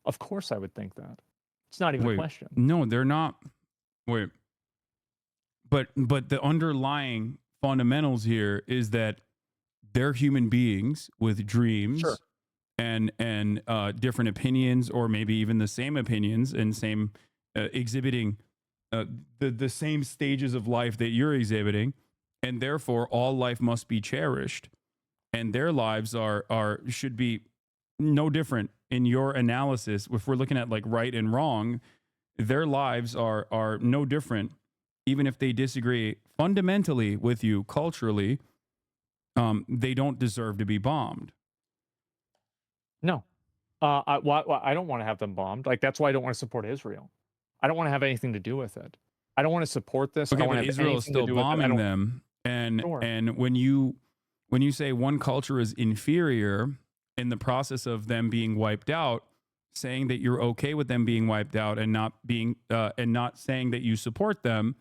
Of course, I would think that. It's not even a question. No, they're not. Wait. But the underlying fundamentals here is that they're human beings with dreams. Sure. And different opinions, or maybe even the same opinions, and same exhibiting the same stages of life that you're exhibiting, and therefore all life must be cherished, and their lives should be no different in your analysis. If we're looking at like right and wrong, their lives are no different, even if they disagree fundamentally with you culturally. They don't deserve to be bombed. No. I don't want to have them bombed. Like, that's why I don't want to support Israel. I don't want to have anything to do with it. I don't want to support this. I Okay, don't but want to have Israel is anything to still do with it. I bombing don't. them, and Sure. when you say one culture is inferior in the process of them being wiped out, saying that you're okay with them being wiped out and not being and not saying that you support them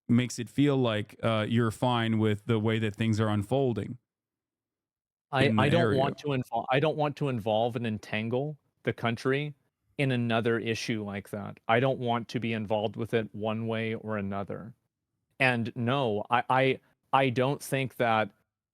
makes it feel like you're fine with the way that things are unfolding. I don't want to involve. I don't want to involve and entangle the country in another issue like that. I don't want to be involved with it one way or another. And no, I don't think that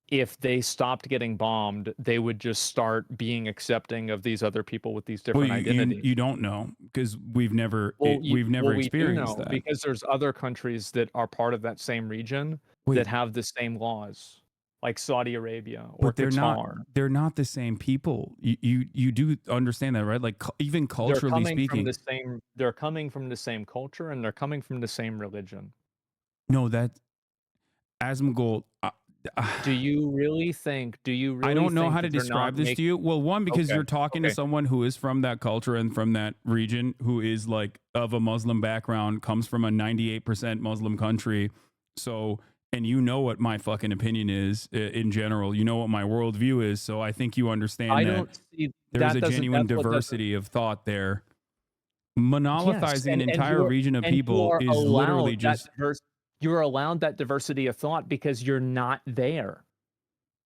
if they stopped getting bombed, they would just start being accepting of these other people with these Well, different identities. you don't know because we've never Well, we've never we do experienced know that. because there's other countries that are part of that same region Wait. that have the same laws, like Saudi Arabia or But they're Qatar. not the same people. You do understand that, right? Like even culturally speaking. They're coming from the same culture and they're coming from the same religion. No, that Asmongold. Do you really think I don't know think how to that they're not describe this to you. Well, one, because Okay, you're talking to okay. someone who is from that culture and from that region, who is like of a Muslim background, comes from a 98% Muslim country. So, and you know what my fucking opinion is in general. You know what my worldview is. So I think you understand I that don't see there's that a doesn't genuine that's what doesn't diversity of thought there. Yes, Monolithizing an entire region of and you people are is literally allowed that just you're allowed that diversity of thought because you're not there.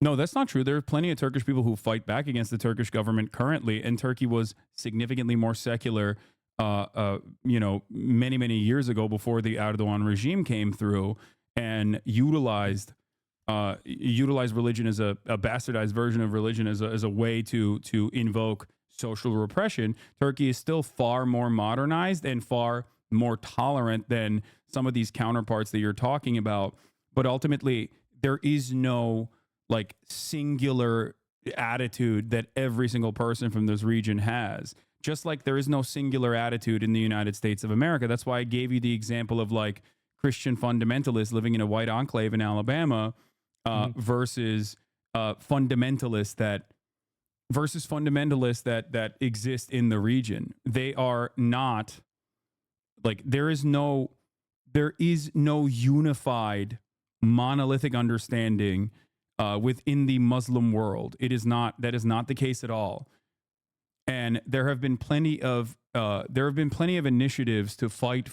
no, that's not true. There are plenty of Turkish people who fight back against the Turkish government currently, and Turkey was significantly more secular, many, many years ago before the Erdogan regime came through and utilized religion as a bastardized version of religion as a way to invoke social repression. Turkey is still far more modernized and far more tolerant than some of these counterparts that you're talking about. But ultimately, there is no like singular attitude that every single person from this region has. Just like there is no singular attitude in the United States of America. That's why I gave you the example of like Christian fundamentalists living in a white enclave in Alabama versus fundamentalists that exist in the region. They are not like there is no unified monolithic understanding within the Muslim world. That is not the case at all. And there have been plenty of initiatives to fight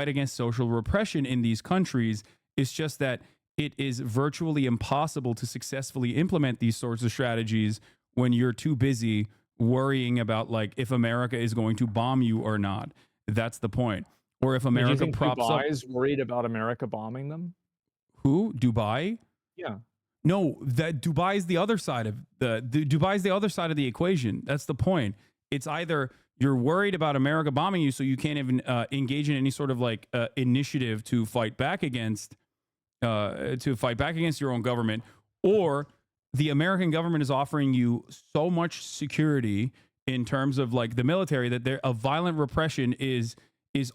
against social repression in these countries. It's just that it is virtually impossible to successfully implement these sorts of strategies when you're too busy worrying about like if America is going to bomb you or not. That's the point. Or if America Do you think props up. Dubai is worried about America bombing them? Who? Dubai? Yeah. No, that Dubai is the other side of Dubai is the other side of the equation. That's the point. It's either you're worried about America bombing you, so you can't even engage in any sort of like initiative to fight back against your own government, or the American government is offering you so much security in terms of like the military that a violent repression is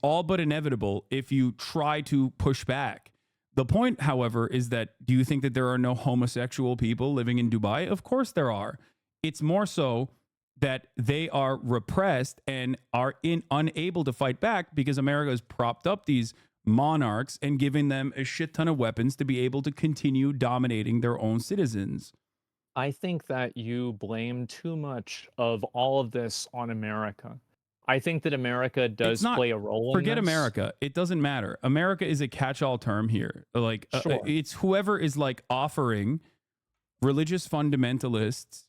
all but inevitable if you try to push back. The point, however, is that do you think that there are no homosexual people living in Dubai? Of course there are. It's more so that they are repressed and are unable to fight back because America has propped up these monarchs and giving them a shit ton of weapons to be able to continue dominating their own citizens. I think that you blame too much of all of this on America. I think that America does play a role in Forget this. America. It doesn't matter. America is a catch-all term here. Like Sure. It's whoever is like offering religious fundamentalists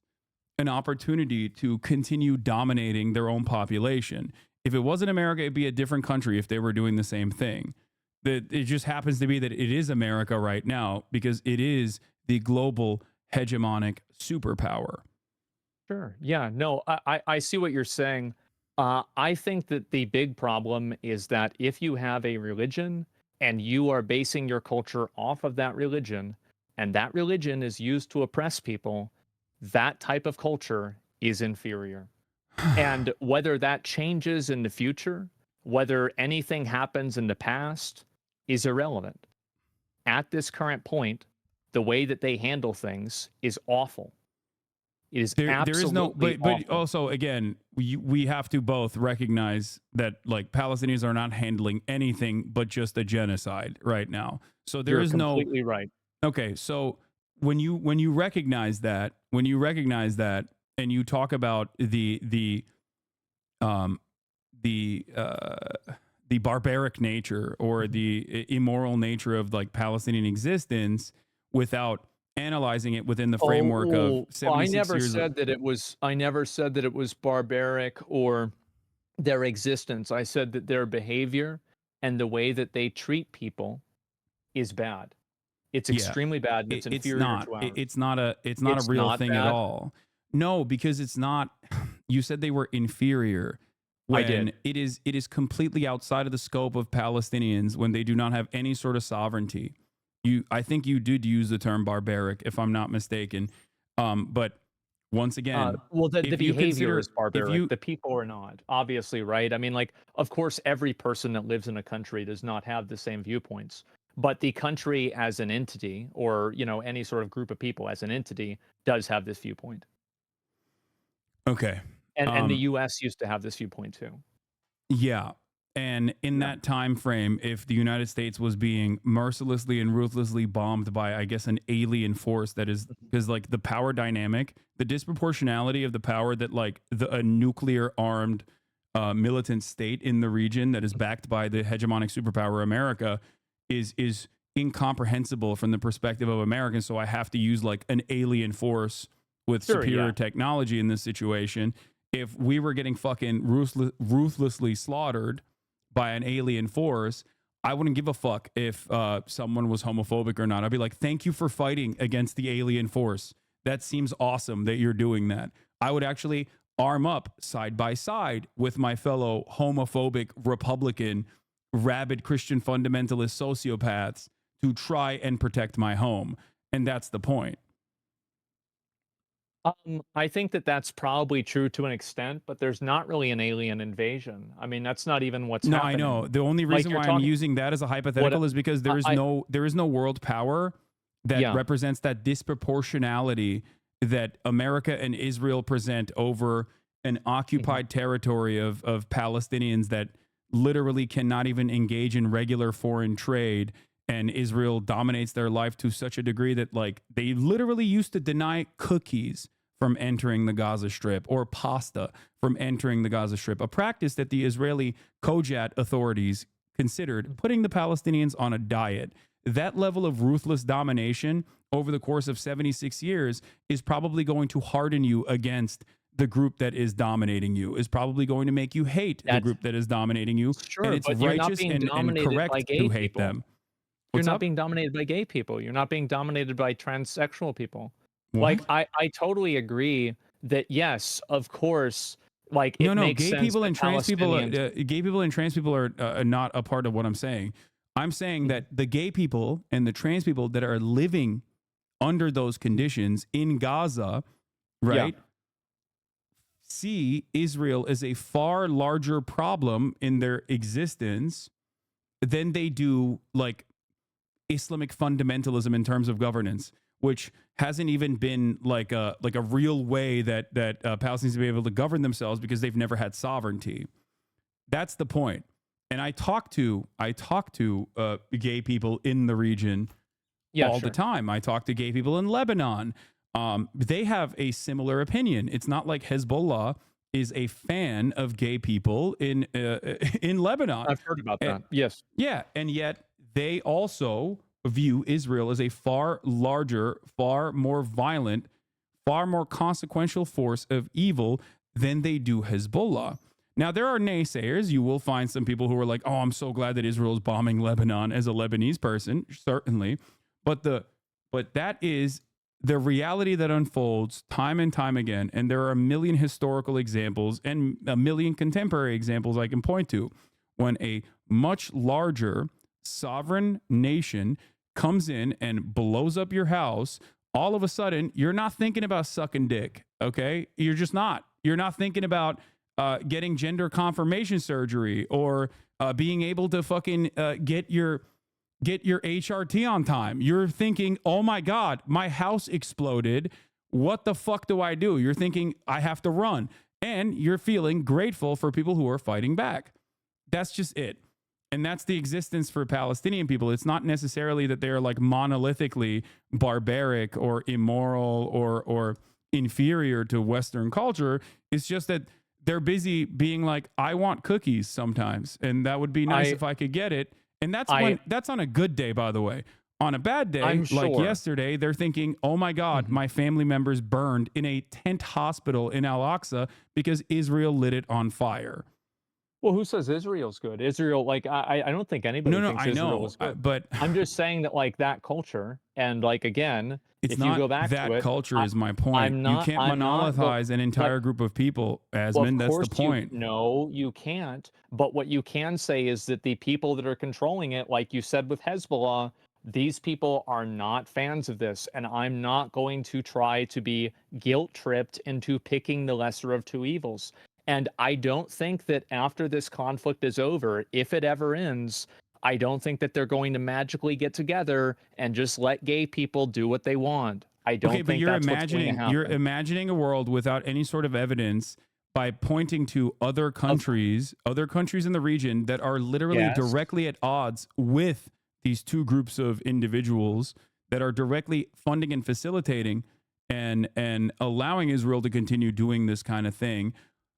an opportunity to continue dominating their own population. If it wasn't America, it'd be a different country if they were doing the same thing. That it just happens to be that it is America right now because it is the global hegemonic superpower. Sure. Yeah. No, I see what you're saying. I think that the big problem is that if you have a religion and you are basing your culture off of that religion, and that religion is used to oppress people, that type of culture is inferior. And whether that changes in the future, whether anything happens in the past, is irrelevant. At this current point, the way that they handle things is awful. It is there is no, absolutely but awful. also again, we have to both recognize that like Palestinians are not handling anything but just a genocide right now. So there You're is no, completely right. okay. So when you recognize that, and you talk about the barbaric nature or the immoral nature of like Palestinian existence without analyzing it within the framework of 76 I never years said that it was. I never said that it was barbaric or their existence. I said that their behavior and the way that they treat people is bad. It's Yeah. extremely bad, and it's inferior to ours. It's not a It's real not thing at bad? all. No, because it's not. You said they were inferior. I When did. it is completely outside of the scope of Palestinians when they do not have any sort of sovereignty. I think you did use the term barbaric, if I'm not mistaken. But once again, Well, the if you behavior consider- is if barbaric. you- The people are not, obviously, right? I mean, like, of course, every person that lives in a country does not have the same viewpoints, but the country as an entity, or any sort of group of people as an entity, does have this viewpoint. Okay. And the U.S. used to have this viewpoint too. Yeah. And in that time frame, if the United States was being mercilessly and ruthlessly bombed by, I guess, an alien force that is, because like the power dynamic, the disproportionality of the power that like a nuclear armed militant state in the region that is backed by the hegemonic superpower America is incomprehensible from the perspective of Americans. So I have to use like an alien force with Sure, superior yeah. technology in this situation. If we were getting fucking ruthlessly slaughtered by an alien force, I wouldn't give a fuck if someone was homophobic or not. I'd be like, thank you for fighting against the alien force. That seems awesome that you're doing that. I would actually arm up side by side with my fellow homophobic Republican, rabid Christian fundamentalist sociopaths to try and protect my home. And that's the point. I think that that's probably true to an extent, but there's not really an alien invasion. I mean, that's not even what's No, happening. I know. The only Like, reason you're why I'm talking- using that as a hypothetical is because there is no world power that Yeah. represents that disproportionality that America and Israel present over an occupied territory of Palestinians that literally cannot even engage in regular foreign trade, and Israel dominates their life to such a degree that like they literally used to deny cookies from entering the Gaza Strip or pasta from entering the Gaza Strip, a practice that the Israeli Kojat authorities considered putting the Palestinians on a diet. That level of ruthless domination over the course of 76 years is probably going to harden you against the group that is dominating you, is probably going to make you hate the group that is dominating you. Sure, and it's but you're not righteous being and dominated by correct gay to hate people. them. You're What's not up? being dominated by gay people. You're not being dominated by transsexual people. What? Like, I totally agree that, yes, of course, like, it No, makes gay sense people that and trans people, Palestinians- gay people and trans people are not a part of what I'm saying. I'm saying that the gay people and the trans people that are living under those conditions in Gaza, right, see Israel as a far larger problem in their existence than they do like Islamic fundamentalism in terms of governance, which hasn't even been like a real way that Palestinians be able to govern themselves because they've never had sovereignty. That's the point. And I talk to gay people in the region all the time. I talk to gay people in Lebanon. They have a similar opinion. It's not like Hezbollah is a fan of gay people in Lebanon. I've heard about that. Yes. Yeah, and yet they also view Israel as a far larger, far more violent, far more consequential force of evil than they do Hezbollah. Now, there are naysayers. You will find some people who are like, oh, I'm so glad that Israel is bombing Lebanon as a Lebanese person, certainly. But that is the reality that unfolds time and time again. And there are a million historical examples and a million contemporary examples I can point to when a much larger sovereign nation comes in and blows up your house. All of a sudden, you're not thinking about sucking dick, okay? You're just not. You're not thinking about getting gender confirmation surgery or being able to fucking get your HRT on time. You're thinking, oh my God, my house exploded. what the fuck do I do? You're thinking I have to run, and you're feeling grateful for people who are fighting back. That's just it. And that's the existence for Palestinian people. It's not necessarily that they're like monolithically barbaric or immoral or inferior to Western culture. It's just that they're busy being like, I want cookies sometimes, and that would be nice if I could get it. And that's on a good day, by the way. On a bad day, like yesterday, they're thinking, oh my God, my family members burned in a tent hospital in Al-Aqsa because Israel lit it on fire. Well, who says Israel's good? Israel, like, I don't think anybody thinks Israel is good. But I'm just saying that, like, that culture, and like, again, it's if not you go back that to it, culture is my point. You can't monolithize an entire group of people, Asmon. That's the point. No, you can't. But what you can say is that the people that are controlling it, like you said with Hezbollah, these people are not fans of this, and I'm not going to try to be guilt-tripped into picking the lesser of two evils. And I don't think that after this conflict is over, if it ever ends, I don't think that they're going to magically get together and just let gay people do what they want. I don't think that's what's going to happen. You're imagining a world without any sort of evidence by pointing to other countries in the region that are literally directly at odds with these two groups of individuals that are directly funding and facilitating and allowing Israel to continue doing this kind of thing.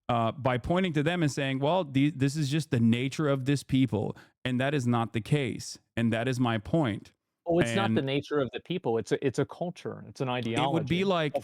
By pointing to them and saying, well, this is just the nature of this people. And that is not the case. And that is my point. Oh, it's not the nature of the people. It's a culture. It's an ideology.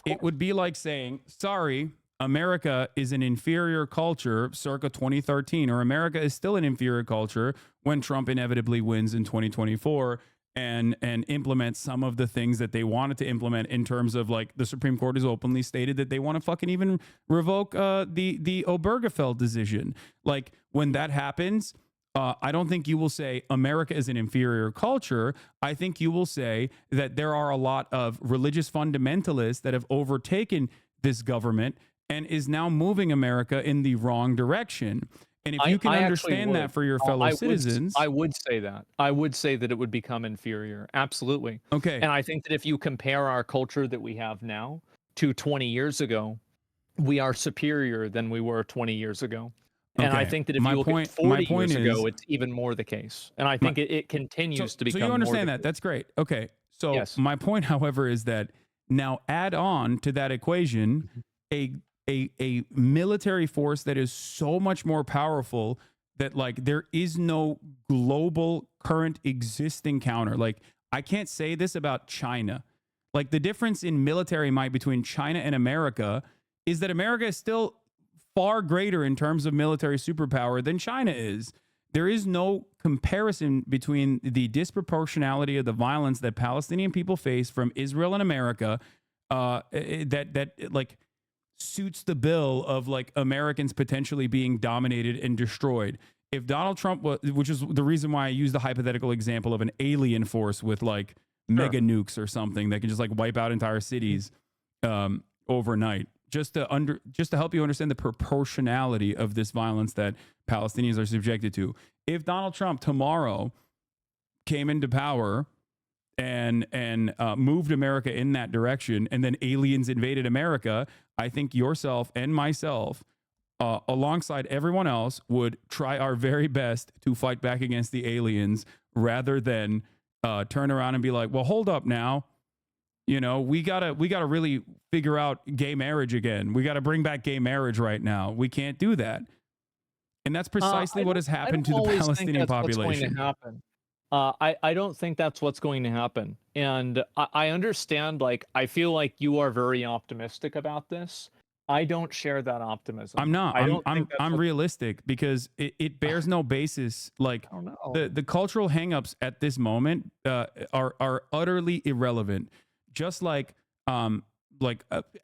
It would be like saying, sorry, America is an inferior culture circa 2013, or America is still an inferior culture when Trump inevitably wins in 2024 and implement some of the things that they wanted to implement in terms of, like, the Supreme Court has openly stated that they want to fucking even revoke the Obergefell decision. Like, when that happens, I don't think you will say America is an inferior culture. I think you will say that there are a lot of religious fundamentalists that have overtaken this government and is now moving America in the wrong direction. And if you can understand that for your fellow citizens... I would say that. I would say that it would become inferior. Absolutely. Okay. And I think that if you compare our culture that we have now to 20 years ago, we are superior than we were 20 years ago. And I think that if you look at 40 years ago, it's even more the case. And I think it continues to become more. So you understand that. That's great. Okay. So my point, however, is that now add on to that equation a military force that is so much more powerful that, like, there is no global current existing counter. Like, I can't say this about China. Like, the difference in military might between China and America is that America is still far greater in terms of military superpower than China is. There is no comparison between the disproportionality of the violence that Palestinian people face from Israel and America that like suits the bill of, like, Americans potentially being dominated and destroyed. If Donald Trump was, which is the reason why I use the hypothetical example of an alien force with, like, mega nukes or something that can just, like, wipe out entire cities overnight, just to help you understand the proportionality of this violence that Palestinians are subjected to. If Donald Trump tomorrow came into power and moved America in that direction, and then aliens invaded America, I think yourself and myself, alongside everyone else, would try our very best to fight back against the aliens rather than turn around and be like, well, hold up now. You know, we gotta really figure out gay marriage again. We gotta bring back gay marriage right now. We can't do that. And that's precisely what has happened to the Palestinian population. I don't think that's what's going to happen. And I understand, like, I feel like you are very optimistic about this. I don't share that optimism. I'm not. I'm realistic because it bears no basis. Like, the cultural hangups at this moment are utterly irrelevant. Just like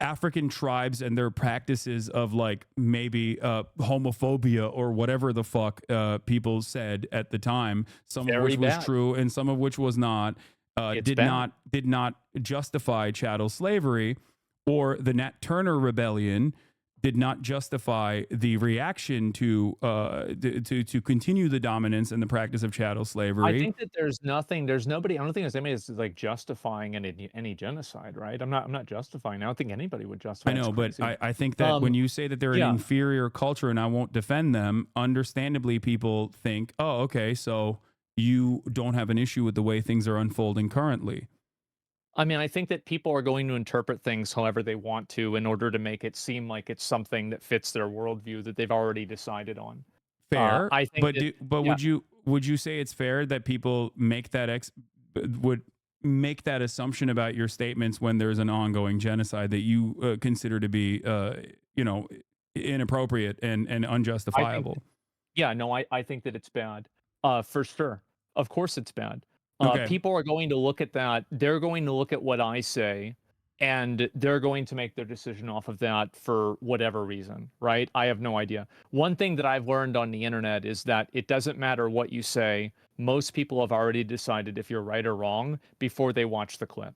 African tribes and their practices of, like, maybe homophobia or whatever the fuck people said at the time, some of which was true and some of which was not, did not justify chattel slavery, or the Nat Turner Rebellion did not justify the reaction to continue the dominance and the practice of chattel slavery. I think that there's nobody. I don't think there's anybody that's like justifying any genocide, right? I'm not justifying. I don't think anybody would justify. I know, but crazy. I think that when you say that they're an inferior culture, and I won't defend them, understandably, people think, oh, okay, so you don't have an issue with the way things are unfolding currently. I mean, I think that people are going to interpret things however they want to in order to make it seem like it's something that fits their worldview that they've already decided on. Fair, I think would you say it's fair that people make that would make that assumption about your statements when there's an ongoing genocide that you consider to be inappropriate and unjustifiable? I think that it's bad. For sure. Of course it's bad. Okay. People are going to look at that. They're going to look at what I say, and they're going to make their decision off of that for whatever reason, right? I have no idea. One thing that I've learned on the internet is that it doesn't matter what you say. Most people have already decided if you're right or wrong before they watch the clip.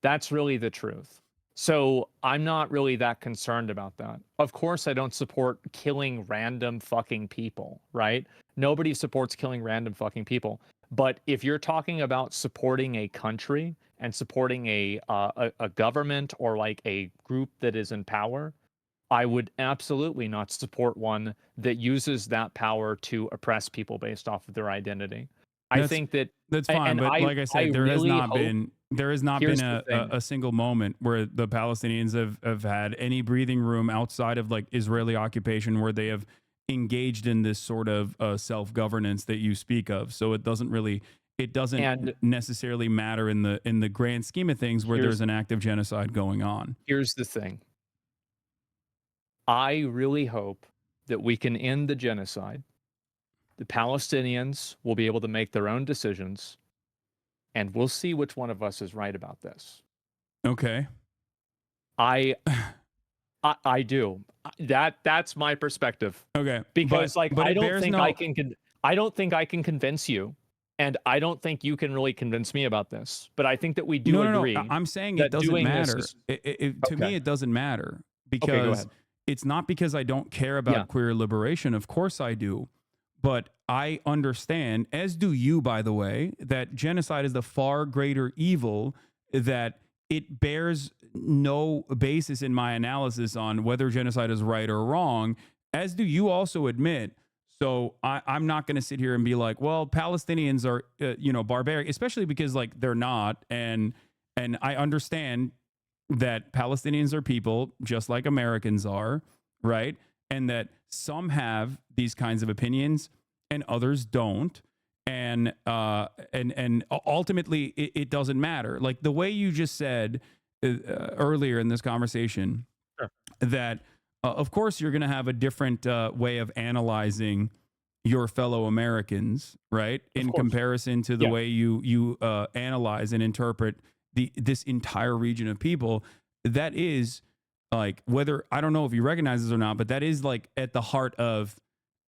That's really the truth. So I'm not really that concerned about that. Of course, I don't support killing random fucking people, right? Nobody supports killing random fucking people. But if you're talking about supporting a country and supporting a government or like a group that is in power, I would absolutely not support one that uses that power to oppress people based off of their identity. I think that that's fine, but like I said, there has not been a single moment where the Palestinians have had any breathing room outside of like Israeli occupation where they have engaged in this sort of self-governance that you speak of. So it doesn't necessarily matter in the grand scheme of things where there's an active genocide going on. Here's the thing. I really hope that we can end the genocide. The Palestinians will be able to make their own decisions, and we'll see which one of us is right about this. Okay. I do. That's my perspective. Okay. Because I don't think I can convince you, and I don't think you can really convince me about this. But I think that we do agree. No, I'm saying it doesn't matter. To me, it doesn't matter because it's not because I don't care about queer liberation. Of course I do. But I understand, as do you, by the way, that genocide is the far greater evil, that it bears no basis in my analysis on whether genocide is right or wrong, as do you also admit. So I'm not going to sit here and be like, well, Palestinians are, barbaric, especially because like they're not. And I understand that Palestinians are people just like Americans are, right? And that some have these kinds of opinions and others don't. And ultimately it doesn't matter. Like the way you just said earlier in this conversation, that of course you're going to have a different way of analyzing your fellow Americans, right? In comparison to the way you analyze and interpret this entire region of people. That is like, whether, I don't know if you recognize this or not, but that is like at the heart of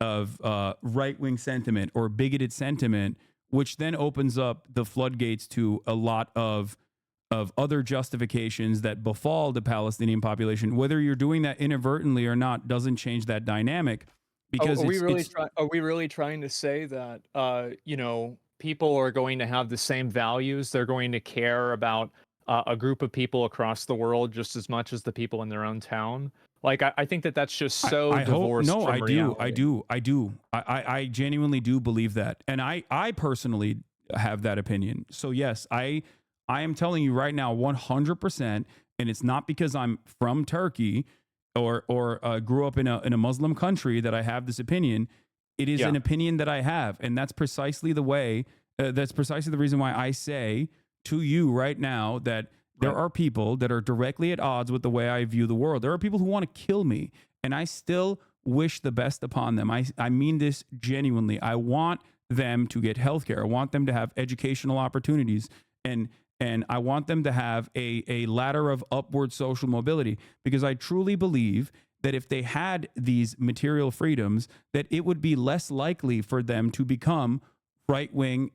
right-wing sentiment or bigoted sentiment, which then opens up the floodgates to a lot of other justifications that befall the Palestinian population. Whether you're doing that inadvertently or not doesn't change that dynamic. Because are we really trying to say that people are going to have the same values? They're going to care about a group of people across the world just as much as the people in their own town? Like, I think that that's just so divorced from reality. I do. I genuinely do believe that. And I personally have that opinion. So yes, I am telling you right now 100%, and it's not because I'm from Turkey or grew up in a Muslim country that I have this opinion. It is an opinion that I have. And that's precisely the way, that's precisely the reason why I say to you right now that there are people that are directly at odds with the way I view the world. There are people who want to kill me, and I still wish the best upon them. I mean this genuinely. I want them to get healthcare. I want them to have educational opportunities, and I want them to have a ladder of upward social mobility, because I truly believe that if they had these material freedoms, that it would be less likely for them to become right-wing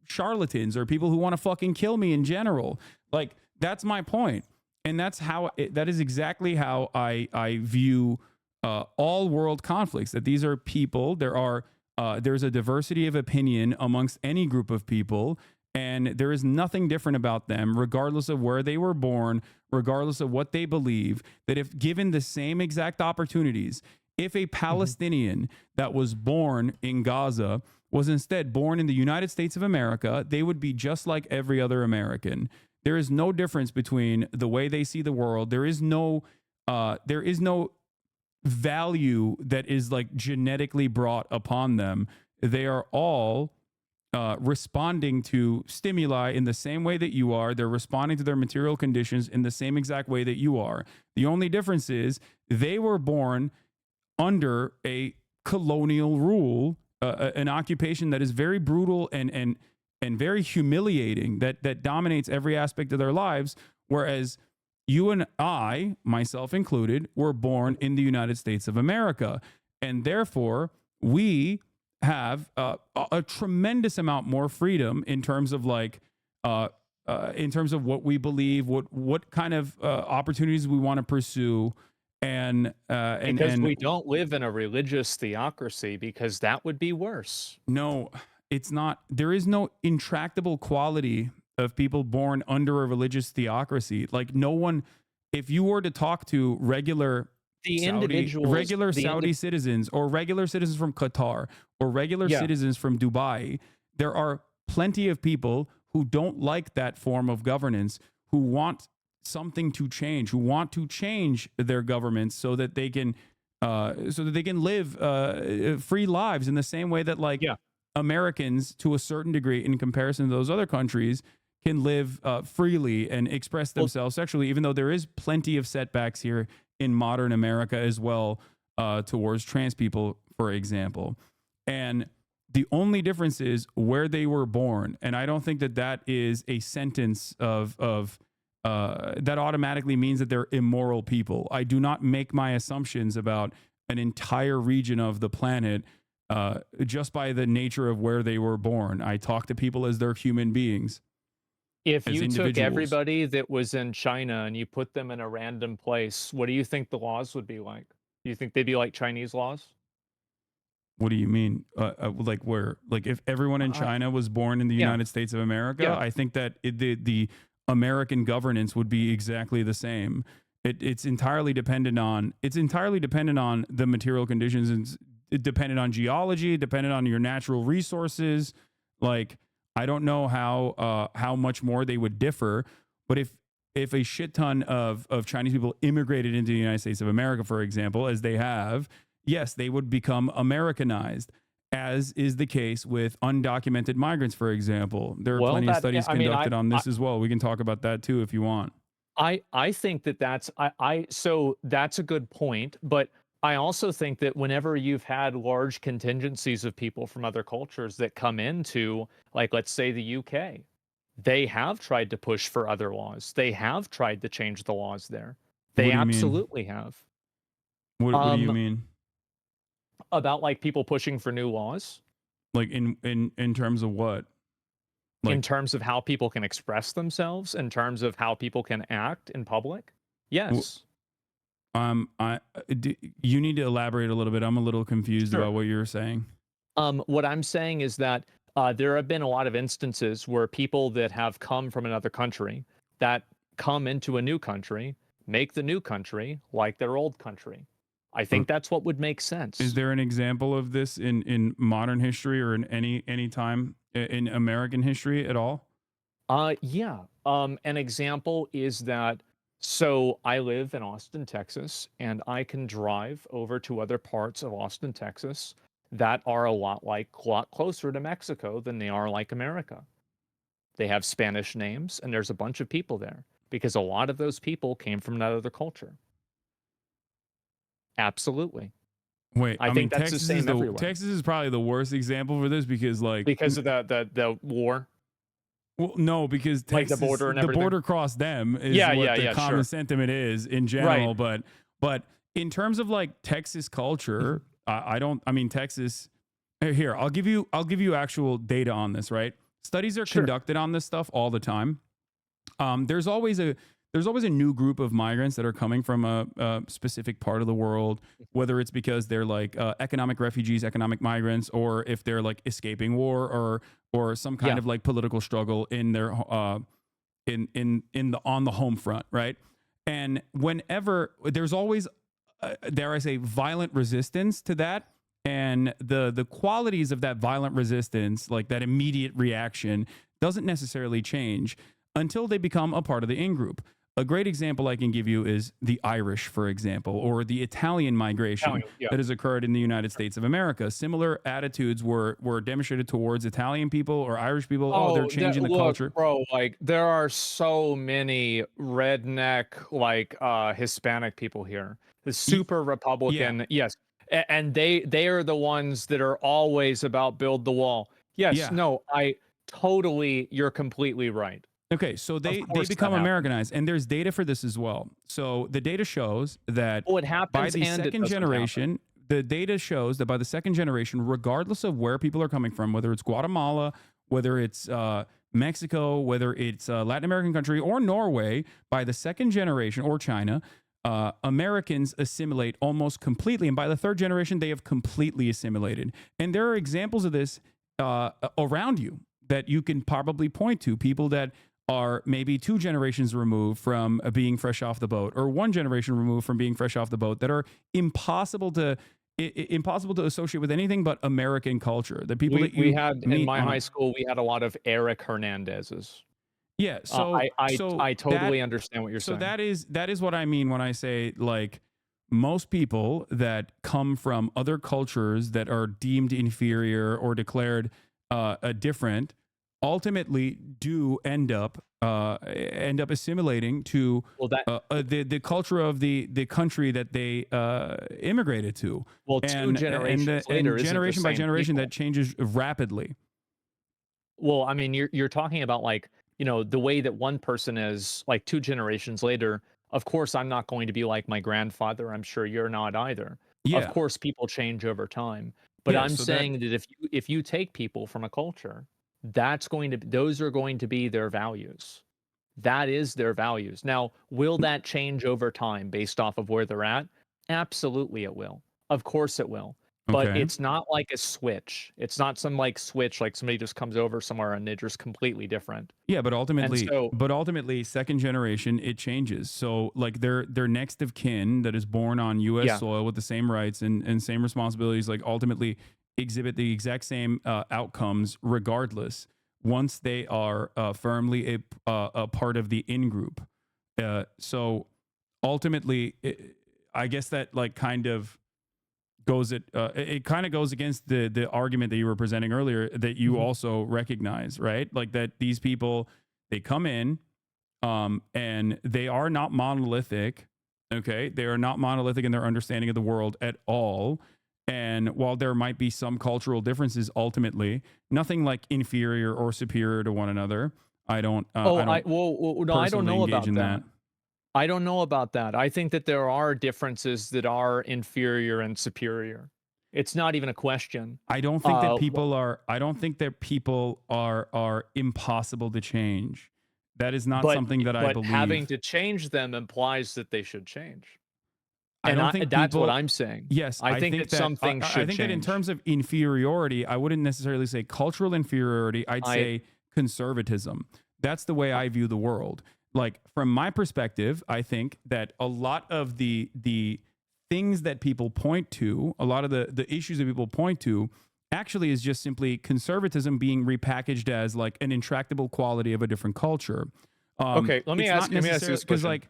charlatans or people who want to fucking kill me in general. Like, that's my point. And that's how that is exactly how I view all world conflicts. That these are people. There's a diversity of opinion amongst any group of people, and there is nothing different about them, regardless of where they were born, regardless of what they believe. That if given the same exact opportunities, if a Palestinian that was born in Gaza was instead born in the United States of America, they would be just like every other American. There is no difference between the way they see the world. There is no value that is like genetically brought upon them. They are all responding to stimuli in the same way that you are. They're responding to their material conditions in the same exact way that you are. The only difference is they were born under a colonial rule, an occupation that is very brutal and very humiliating, that dominates every aspect of their lives, whereas you and I, myself included, were born in the United States of America, and therefore we have a tremendous amount more freedom in terms of in terms of what we believe, what kind of opportunities we want to pursue. Because we don't live in a religious theocracy, because that would be worse. No, it's not. There is no intractable quality of people born under a religious theocracy. Like no one, if you were to talk to regular Saudi citizens or regular citizens from Qatar or regular citizens from Dubai, there are plenty of people who don't like that form of governance, who want something to change, who want to change their governments so that they can live free lives in the same way that Americans, to a certain degree, in comparison to those other countries, can live freely and express themselves sexually, even though there is plenty of setbacks here in modern America as well towards trans people, for example. And the only difference is where they were born. And I don't think that is a sentence of that automatically means that they're immoral people. I do not make my assumptions about an entire region of the planet just by the nature of where they were born. I talk to people as they're human beings. If you took everybody that was in China and you put them in a random place, what do you think the laws would be like? Do you think they'd be like Chinese laws? What do you mean? Like where? Like if everyone in China was born in the United States of America, I think that the American governance would be exactly the same. It's entirely dependent on the material conditions, and it dependent on geology, dependent on your natural resources. Like I don't know how much more they would differ, but if a shit ton of Chinese people immigrated into the United States of America, for example, as they have, yes, they would become Americanized, as is the case with undocumented migrants, for example. There are plenty of studies conducted on this as well. We can talk about that too if you want. I think so that's a good point, but I also think that whenever you've had large contingencies of people from other cultures that come into, like, let's say the UK, they have tried to push for other laws. They have tried to change the laws there. They absolutely have. What do you mean? About like people pushing for new laws? Like in terms of what? Like, in terms of how people can express themselves, in terms of how people can act in public? Yes. You need to elaborate a little bit. I'm a little confused about what you're saying. What I'm saying is that there have been a lot of instances where people that have come from another country that come into a new country, make the new country like their old country. I think that's what would make sense. Is there an example of this in modern history or in any time in American history at all? Yeah. An example is that, so I live in Austin, Texas, and I can drive over to other parts of Austin, Texas that are a lot closer to Mexico than they are like America. They have Spanish names, and there's a bunch of people there because a lot of those people came from another culture. Absolutely. Wait, I think that's Texas the same everywhere. Texas is probably the worst example for this because of the war. Well, no, because Texas, like the border and everything. The border crossed them is what the common sentiment is in general. Right. But in terms of like Texas culture, Texas. Here, I'll give you actual data on this. Right, studies are conducted on this stuff all the time. There's always there's always a new group of migrants that are coming from a specific part of the world, whether it's because they're like economic refugees, economic migrants, or if they're like escaping war or some kind of like political struggle in their on the home front, right? And whenever there's always dare I say violent resistance to that, and the qualities of that violent resistance, like that immediate reaction, doesn't necessarily change until they become a part of the in-group. A great example I can give you is the Irish, for example, or the Italian migration that has occurred in the United States of America. Similar attitudes were demonstrated towards Italian people or Irish people. Oh, they're changing the culture. Bro, like there are so many redneck, like Hispanic people here. The super Republican, yes. And they are the ones that are always about build the wall. Yes, no, you're completely right. Okay, so they become Americanized, and there's data for this as well. So the data shows that it happens by the and second generation, the data shows that by the second generation, regardless of where people are coming from, whether it's Guatemala, whether it's Mexico, whether it's a Latin American country or Norway, by the second generation, or China, Americans assimilate almost completely. And by the third generation, they have completely assimilated. And there are examples of this around you that you can probably point to, people that are maybe 2 generations removed from being fresh off the boat, or 1 generation removed from being fresh off the boat, that are impossible to associate with anything but American culture. The people that we had in my high school, we had a lot of Eric Hernandez's. Yeah, so I totally understand what you're saying. So that is what I mean when I say, like, most people that come from other cultures that are deemed inferior or declared different ultimately do end up assimilating to the culture of the country that they immigrated to. Well, two generations later, generation by generation, that changes rapidly. Well, I mean, you're talking about, like, you know, the way that one person is, like, 2 generations later. Of course, I'm not going to be like my grandfather. I'm sure you're not either. Yeah. Of course, people change over time. But I'm saying that if you take people from a culture, those are going to be their values. That is their values. Now, will that change over time based off of where they're at? Absolutely it will. Of course it will. But it's not like a switch. It's not some like switch, like somebody just comes over somewhere and they're just completely different. Yeah, but ultimately, second generation, it changes. So like their next of kin that is born on U.S. soil with the same rights and same responsibilities, like ultimately exhibit the exact same outcomes regardless, once they are firmly a part of the in-group. So ultimately, I guess that like kind of goes it kind of goes against the argument that you were presenting earlier that you also recognize, right? Like that these people, they come in and they are not monolithic. Okay, they are not monolithic in their understanding of the world at all. And while there might be some cultural differences, ultimately nothing like inferior or superior to one another. I don't know about that. I don't know about that. I think that there are differences that are inferior and superior. It's not even a question. I don't think that people are. I don't think that people are impossible to change. That is not something that I believe. But having to change them implies that they should change. I don't think that's what I'm saying. Yes, I think that some things should change. I think that in terms of inferiority, I wouldn't necessarily say cultural inferiority. I'd say conservatism. That's the way I view the world. Like from my perspective, I think that a lot of the things that people point to, a lot of the issues that people point to, actually is just simply conservatism being repackaged as like an intractable quality of a different culture. Okay, let me ask you this question.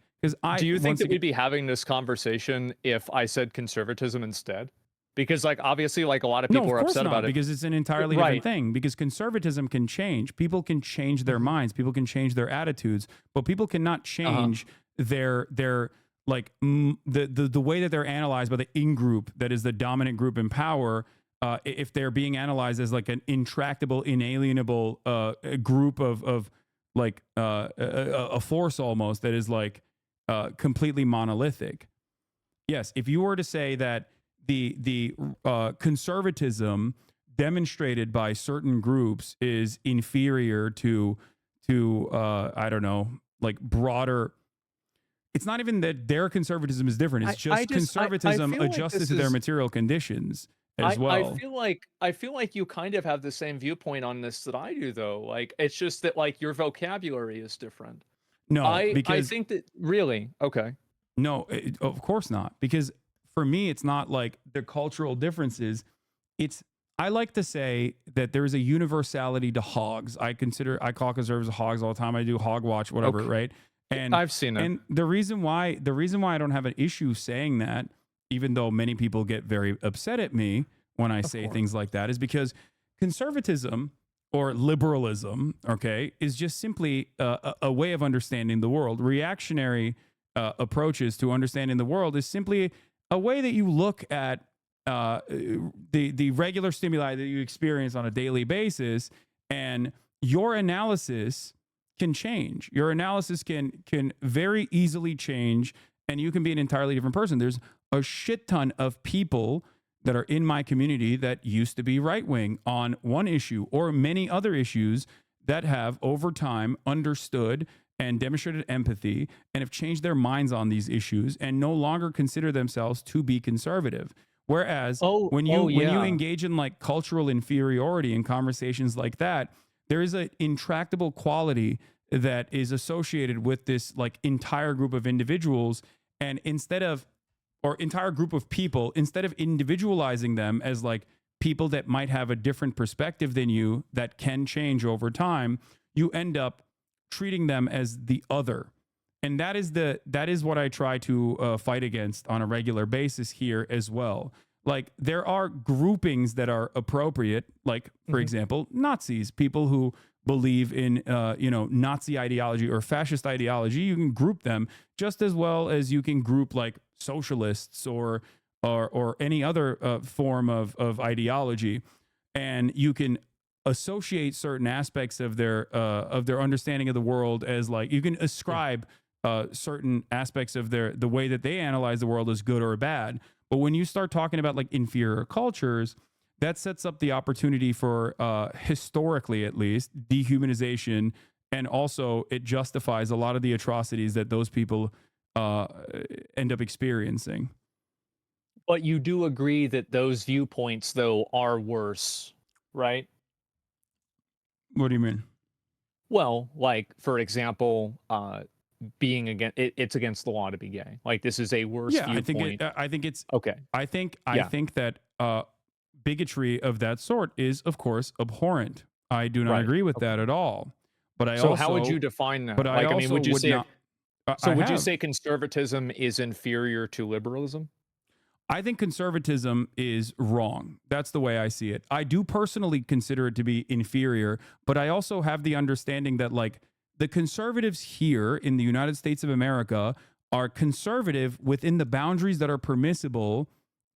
Do you think that we'd be having this conversation if I said conservatism instead? Because like obviously like a lot of people are upset about it because it's an entirely different thing. Because conservatism can change. People can change their minds. People can change their attitudes, but people cannot change their like the way that they're analyzed by the in-group that is the dominant group in power. If they're being analyzed as like an intractable, inalienable group of like a force almost that is like completely monolithic. Yes, if you were to say that the conservatism demonstrated by certain groups is inferior to I don't know, like broader it's not even that their conservatism is different. It's just conservatism feel like adjusted this to their is- material conditions as well. I feel like you kind of have the same viewpoint on this that I do, though. Like, it's just that like your vocabulary is different. No, I because think that really okay. no, of course not. Because for me, it's not like the cultural differences. I like to say that there is a universality to hogs. I call conservatives hogs all the time. I do hog watch, whatever, Okay. right? And I've seen it. And the reason why I don't have an issue saying that, even though many people get very upset at me when I say things like that, is because conservatism or liberalism, okay, is just simply a way of understanding the world. Reactionary approaches to understanding the world is simply a way that you look at the regular stimuli that you experience on a daily basis, and your analysis can change. Your analysis can very easily change, and you can be an entirely different person. There's a shit ton of people that are in my community that used to be right-wing on one issue or many other issues that have over time understood and demonstrated empathy and have changed their minds on these issues and no longer consider themselves to be conservative. Whereas when you engage in like cultural inferiority in conversations like that, there is an intractable quality that is associated with this like entire group of individuals, and entire group of people, instead of individualizing them as like people that might have a different perspective than you that can change over time, you end up treating them as the other. And that is what I try to fight against on a regular basis here as well. Like, there are groupings that are appropriate, like, for example, Nazis, people who believe in, Nazi ideology or fascist ideology. You can group them just as well as you can group like socialists or any other form of ideology. And you can associate certain aspects of their understanding of the world as like, you can ascribe certain aspects of the way that they analyze the world as good or bad. But when you start talking about like inferior cultures, that sets up the opportunity for historically, at least, dehumanization, and also it justifies a lot of the atrocities that those people end up experiencing. But you do agree that those viewpoints, though, are worse, right? What do you mean? Well, like, for example, being against it's against the law to be gay. Like, this is a worse viewpoint. I think it's okay. I think that bigotry of that sort is, of course, abhorrent. I do not agree with that at all. But how would you define that? Would you say would you say conservatism is inferior to liberalism? I think conservatism is wrong. That's the way I see it. I do personally consider it to be inferior, but I also have the understanding that like the conservatives here in the United States of America are conservative within the boundaries that are permissible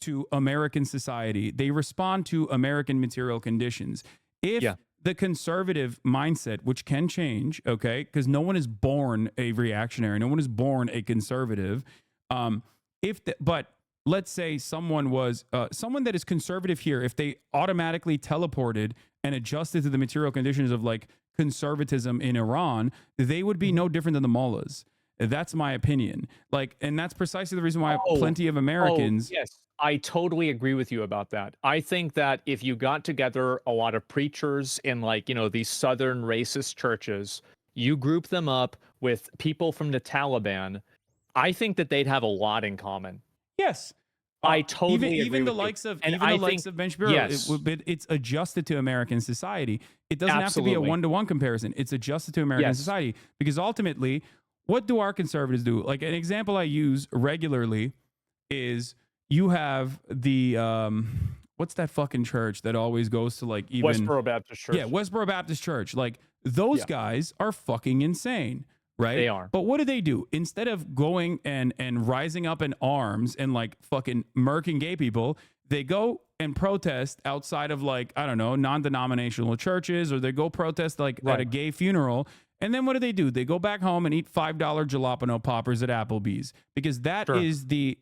to American society. They respond to American material conditions. If the conservative mindset, which can change, okay, because no one is born a reactionary, no one is born a conservative. But let's say someone was someone that is conservative here, if they automatically teleported and adjusted to the material conditions of like conservatism in Iran, they would be no different than the mullahs. That's my opinion. Like, and that's precisely the reason why plenty of Americans. Yes, I totally agree with you about that. I think that if you got together a lot of preachers in like, these southern racist churches, you group them up with people from the Taliban, I think that they'd have a lot in common. Yes. I totally agree even the with likes you. of Ben Shapiro, it's adjusted to American society. It doesn't have to be a one-to-one comparison. It's adjusted to American society, because ultimately, what do our conservatives do? Like, an example I use regularly is you have the what's that fucking church that always goes to like even Westboro Baptist Church. Yeah, Westboro Baptist Church. Like, those guys are fucking insane. Right? They are. But what do? Instead of going and rising up in arms and like fucking murking gay people, they go and protest outside of like, I don't know, non-denominational churches, or they go protest like at a gay funeral. And then what do? They go back home and eat $5 jalapeno poppers at Applebee's, because that is the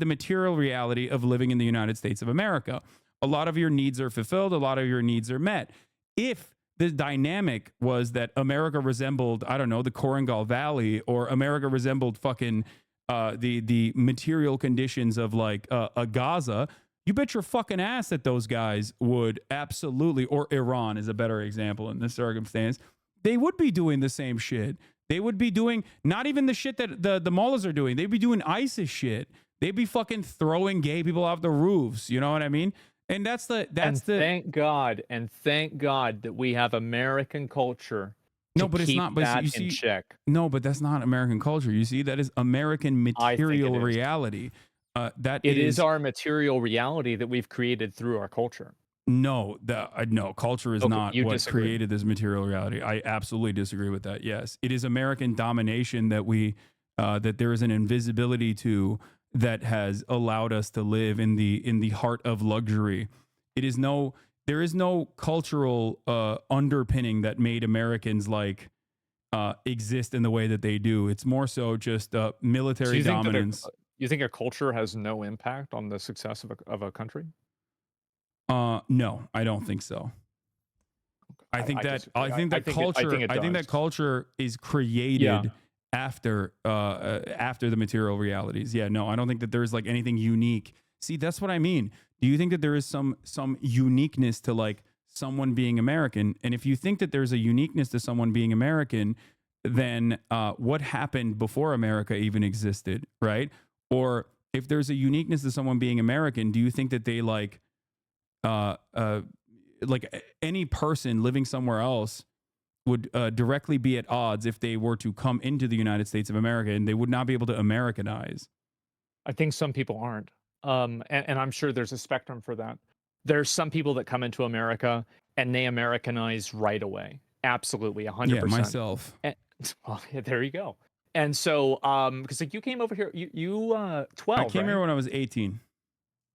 material reality of living in the United States of America. A lot of your needs are fulfilled. A lot of your needs are met. If the dynamic was that America resembled, I don't know, the Korengal Valley, or America resembled fucking the material conditions of like a Gaza, you bet your fucking ass that those guys would absolutely, or Iran is a better example in this circumstance, they would be doing the same shit. They would be doing not even the shit that the mullahs are doing. They'd be doing ISIS shit. They'd be fucking throwing gay people off the roofs. You know what I mean? And thank God that we have American culture. No, but it's not. But you see, no, but that's not American culture. You see, that is American material reality. It is our material reality that we've created through our culture. No, no, culture is not what created this material reality. I absolutely disagree with that. Yes, it is American domination that that there is an invisibility to that has allowed us to live in the heart of luxury. There is no cultural underpinning that made Americans like exist in the way that they do. It's more so just military dominance. You think a culture has no impact on the success of a country? No, I don't think so. I think that culture is created after the material realities. Yeah, no, I don't think that there's like anything unique. See, that's what I mean. Do you think that there is some uniqueness to like someone being American? And if you think that there's a uniqueness to someone being American, then what happened before America even existed, right? Or if there's a uniqueness to someone being American, do you think that they like any person living somewhere else would directly be at odds if they were to come into the United States of America, and they would not be able to Americanize? I think some people aren't. And I'm sure there's a spectrum for that. There's some people that come into America and they Americanize right away. Absolutely, 100%. Yeah, myself. And, well, yeah, there you go. And so, because like you came over here, you 12. I came here when I was 18.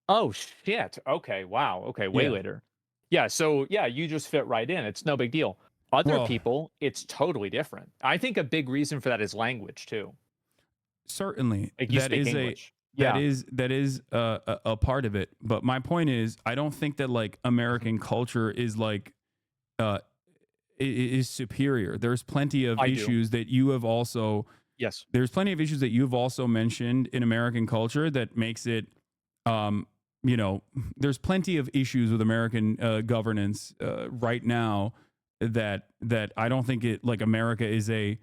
Oh shit. Okay. Wow. Okay. Way later. Yeah. So yeah, you just fit right in. It's no big deal. Other people, it's totally different. I think a big reason for that is language too. Certainly, like you speak English. That is a part of it. But my point is, I don't think that like American culture is like is superior. There's plenty of issues that you have also. Yes. There's plenty of issues that you've also mentioned in American culture that makes it. There's plenty of issues with American governance right now that I don't think it like America is a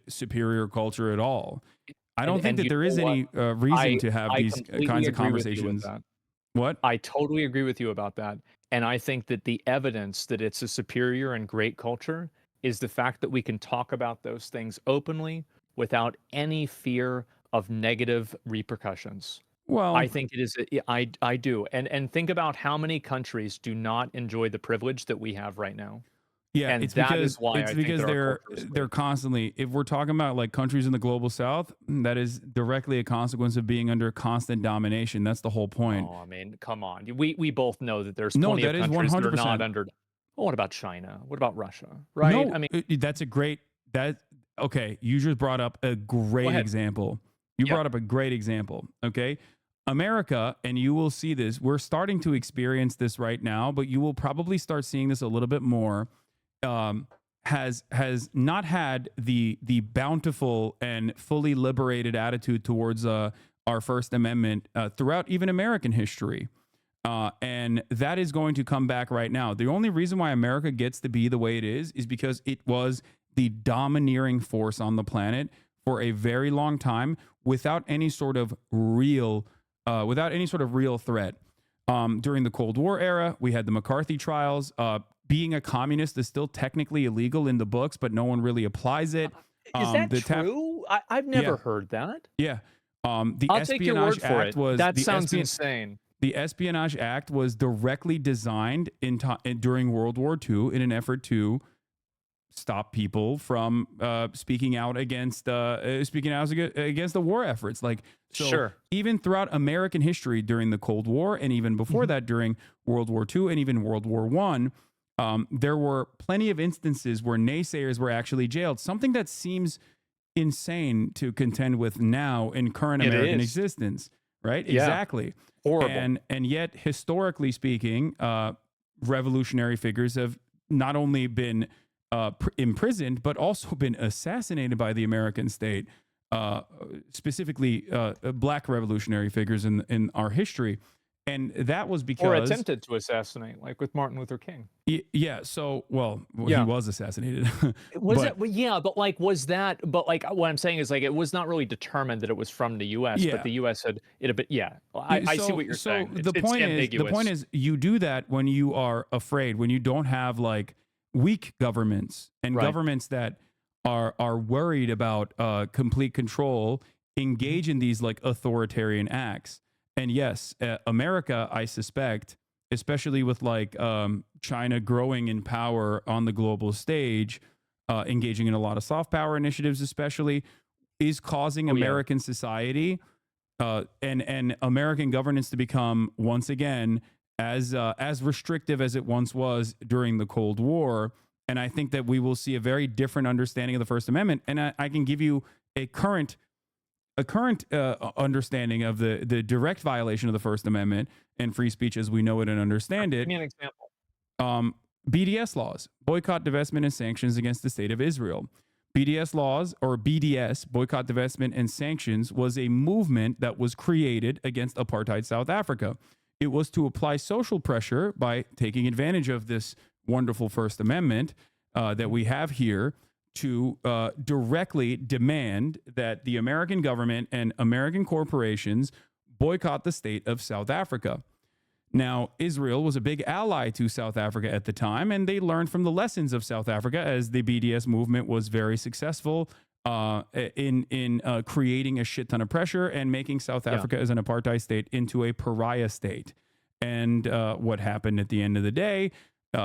superior culture at all. I don't think that there is any reason to have these kinds of conversations. What? I totally agree with you about that. And I think that the evidence that it's a superior and great culture is the fact that we can talk about those things openly without any fear of negative repercussions. Well, I think it is. I do. And think about how many countries do not enjoy the privilege that we have right now. Yeah, and it's because they're constantly. If we're talking about like countries in the global south, that is directly a consequence of being under constant domination. That's the whole point. Oh, I mean, come on. We both know that there's plenty of countries that are not under. Well, what about China? What about Russia? Right? No, I mean, that's a great. Okay, you just brought up a great example. You brought up a great example. Okay. America, and you will see this, we're starting to experience this right now, but you will probably start seeing this a little bit more, has not had the bountiful and fully liberated attitude towards our First Amendment throughout even American history. And that is going to come back right now. The only reason why America gets to be the way it is because it was the domineering force on the planet for a very long time without any sort of real threat. During the Cold War era, we had the McCarthy trials. Being a communist is still technically illegal in the books, but no one really applies it. Is that true? I've never heard that. Yeah. The I'll take your word for it. That sounds insane. The Espionage Act was directly designed during World War II in an effort to stop people from speaking out against the war efforts. Like, so even throughout American history during the Cold War and even before that during World War II and even World War I, there were plenty of instances where naysayers were actually jailed. Something that seems insane to contend with now in current American existence, right? Yeah. Exactly. Horrible. And yet, historically speaking, revolutionary figures have not only been imprisoned, but also been assassinated by the American state, specifically black revolutionary figures in our history. And that was because... Or attempted to assassinate, like with Martin Luther King. Yeah, so, he was assassinated. But like, was that, but like, what I'm saying is like, it was not really determined that it was from the U.S., but the U.S. had, I see what you're saying. The point is, you do that when you are afraid, when you don't have like weak governments and governments that are worried about complete control, engage in these like authoritarian acts. And yes, America, I suspect, especially with like China growing in power on the global stage, engaging in a lot of soft power initiatives, especially, is causing American society and American governance to become once again as restrictive as it once was during the Cold War. And I think that we will see a very different understanding of the First Amendment. And I can give you a current understanding of the direct violation of the First Amendment and free speech as we know it and understand it. Give me an example. BDS laws, boycott, divestment, and sanctions against the state of Israel. BDS laws, or BDS, boycott, divestment, and sanctions, was a movement that was created against apartheid South Africa. It was to apply social pressure by taking advantage of this wonderful First Amendment that we have here to directly demand that the American government and American corporations boycott the state of South Africa. Now, Israel was a big ally to South Africa at the time, and they learned from the lessons of South Africa, as the BDS movement was very successful in creating a shit ton of pressure and making South Africa as an apartheid state into a pariah state. And what happened at the end of the day,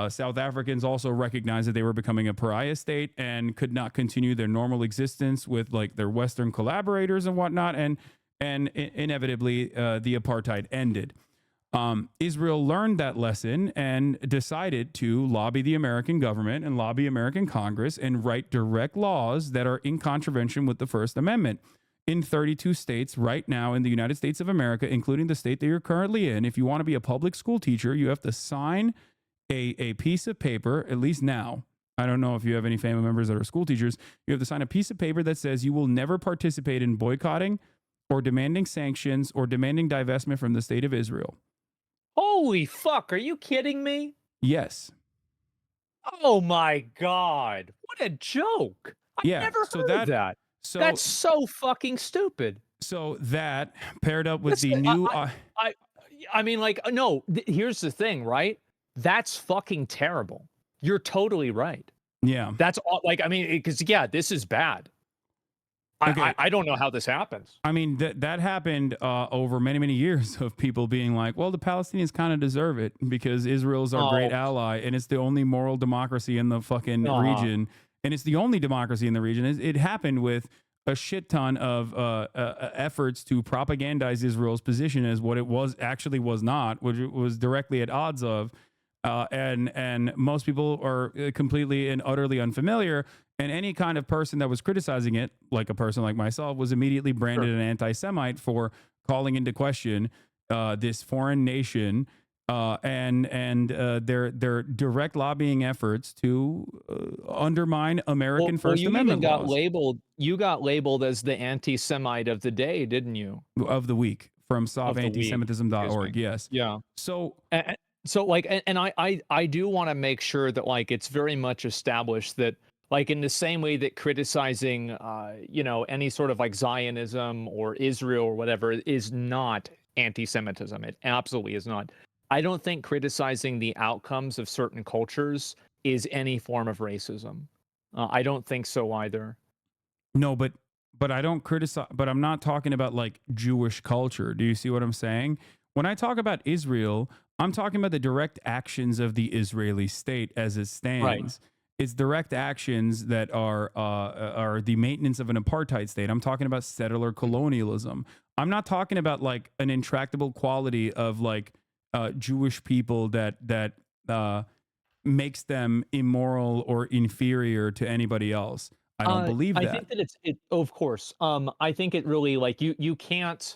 South Africans also recognized that they were becoming a pariah state and could not continue their normal existence with like their Western collaborators and whatnot. And inevitably, the apartheid ended. Israel learned that lesson and decided to lobby the American government and lobby American Congress and write direct laws that are in contravention with the First Amendment. In 32 states right now in the United States of America, including the state that you're currently in, if you want to be a public school teacher, you have to sign a piece of paper, at least now. I don't know if you have any family members that are school teachers. You have to sign a piece of paper that says you will never participate in boycotting or demanding sanctions or demanding divestment from the state of Israel. Holy fuck, are you kidding me? Yes. Oh my God. What a joke. I never heard of that. So that's so fucking stupid. So that paired up with the new... I mean, like, no, here's the thing, right? That's fucking terrible. You're totally right. Yeah. That's all, like, I mean, because, this is bad. Okay. I don't know how this happens. I mean, that happened over many, many years of people being like, well, the Palestinians kind of deserve it because Israel's our great ally and it's the only moral democracy in the fucking region. And it's the only democracy in the region. It happened with a shit ton of efforts to propagandize Israel's position as what it actually was not, which it was directly at odds of. And most people are completely and utterly unfamiliar. And any kind of person that was criticizing it, like a person like myself, was immediately branded an anti-Semite for calling into question this foreign nation and their direct lobbying efforts to undermine American First Amendment laws. You got labeled as the anti-Semite of the day, didn't you? Of the week from sofantisemitism.org. Yes. Yeah. So like, and I do want to make sure that like it's very much established that like in the same way that criticizing any sort of like Zionism or Israel or whatever is not anti-Semitism. It absolutely is not. I don't think criticizing the outcomes of certain cultures is any form of racism. I don't think so either. No, but I don't criticize, but I'm not talking about like Jewish culture. Do you see what I'm saying? When I talk about Israel, I'm talking about the direct actions of the Israeli state as it stands. Right. It's direct actions that are the maintenance of an apartheid state. I'm talking about settler colonialism. I'm not talking about like an intractable quality of like Jewish people that makes them immoral or inferior to anybody else. I don't believe that. I think that of course. I think it really like you can't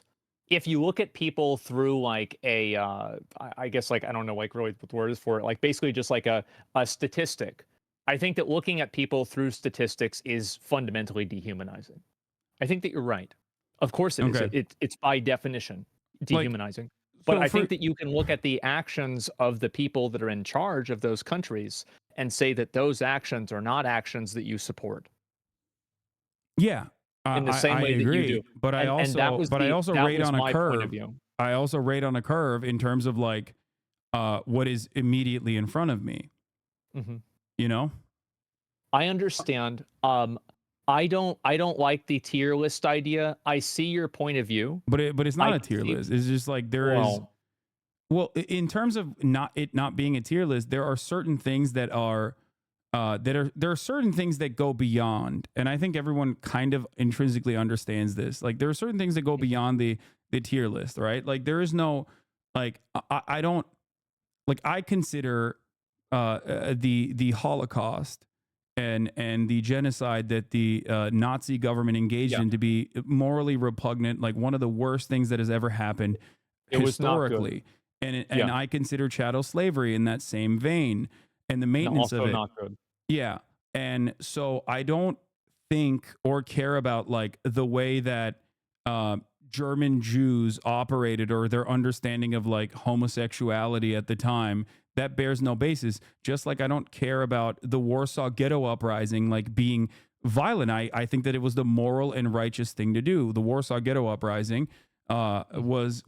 if you look at people through like a, I guess like, I don't know, like really what the word is for it, like basically just like a statistic. I think that looking at people through statistics is fundamentally dehumanizing. I think that you're right. Of course it is. Okay. It's by definition Like, dehumanizing. But so I for, think that you can look at the actions of the people that are in charge of those countries and say that those actions are not actions that you support yeah, in the same I way that you do. agree, but I And that was also that rate was on a my point of curve. view. I also rate on a curve in terms of like what is immediately in front of me. hmm You know, I understand. I don't like the tier list idea. I see your point of view. but it's not I a tier see, list. It's just like there is. well, Well, in terms of not being a tier list, there are certain things that are there are certain things that go beyond, and I think everyone kind of intrinsically understands this. Like there are certain things that go beyond the tier list, right? Like there is no like I don't like I consider the Holocaust and the genocide that the Nazi government engaged yeah, in to be morally repugnant, like one of the worst things that has ever happened it was not good. historically. And Yeah, I consider chattel slavery in that same vein and the and maintenance of also it. not good. Yeah. And so I don't think or care about like the way that uh, German Jews operated or their understanding of like homosexuality at the time. That bears no basis. Just like I don't care about the Warsaw Ghetto Uprising like being violent. I think that it was the moral and righteous thing to do. The Warsaw Ghetto Uprising was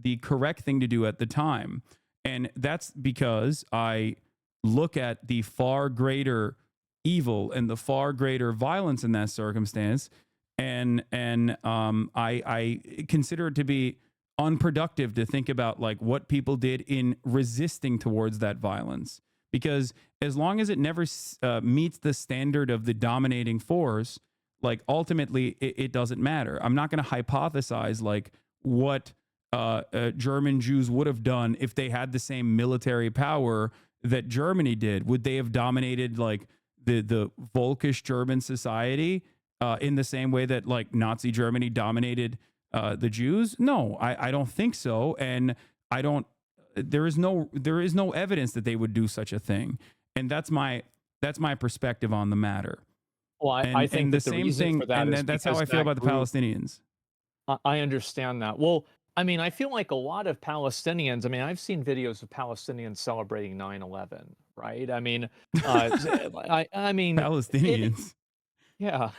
the correct thing to do at the time. And that's because I look at the far greater evil and the far greater violence in that circumstance, and I consider it to be unproductive to think about like what people did in resisting towards that violence, because as long as it never meets the standard of the dominating force, like ultimately it doesn't matter. I'm not going to hypothesize like what German Jews would have done if they had the same military power that Germany did. Would they have dominated like the Volkish German society in the same way that like Nazi Germany dominated the Jews? No, I don't think so. And I don't. There is no evidence that they would do such a thing. And that's my perspective on the matter. Well, I think And the that the same reason thing, for that and is that's how because I feel that about the group, Palestinians. I understand that. Well, I mean, I feel like a lot of Palestinians, I mean, I've seen videos of Palestinians celebrating 9/11, right? I mean, I mean, it, Palestinians. yeah.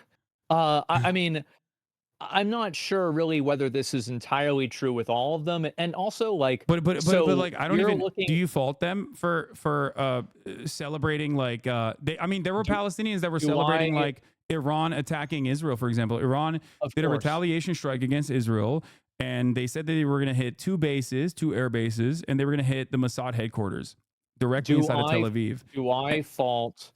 I mean, I'm not sure really whether this is entirely true with all of them. And also, like, But so like I don't you're even, do looking, you fault them for celebrating like they, I mean there were do, Palestinians that were do celebrating I, like Iran attacking Israel, for example. Iran of did a course, retaliation strike against Israel, and they said that they were going to hit two air bases, and they were going to hit the Mossad headquarters directly do inside of Tel I, Aviv. do I fault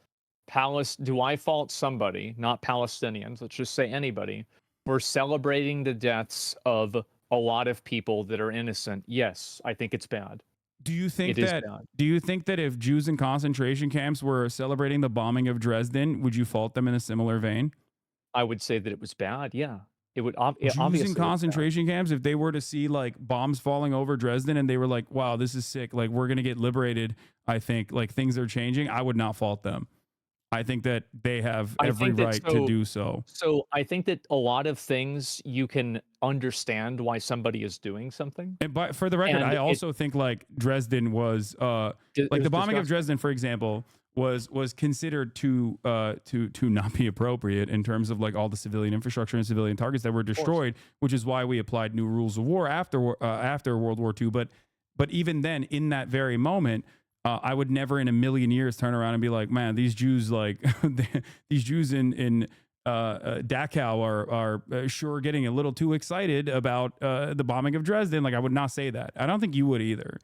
do I fault somebody, not Palestinians, let's just say anybody, for celebrating the deaths of a lot of people that are innocent? Yes, I think it's bad. Do you It think is that bad. if Jews in concentration camps were celebrating the bombing of Dresden, would you fault them in a similar vein? I would say that it was bad. Yeah, it would. Jews in Obviously, it's bad. concentration camps, if they were to see like bombs falling over Dresden and they were like, wow, this is sick, like we're gonna get liberated, I think like things are changing, I would not fault them. I think that they have I every think that right to do so. so I think that a lot of things you can understand why somebody is doing something, And but for the record, and I also think like Dresden was it like the was bombing of disgusting. Dresden, for example, was considered to not be appropriate in terms of like all the civilian infrastructure and civilian targets that were Of course, destroyed, which is why we applied new rules of war after World War II. But even then, in that very moment, I would never in a million years turn around and be like, man, these Jews like these Jews in Dachau are sure getting a little too excited about the bombing of Dresden. Like I would not say that. I don't think you would either.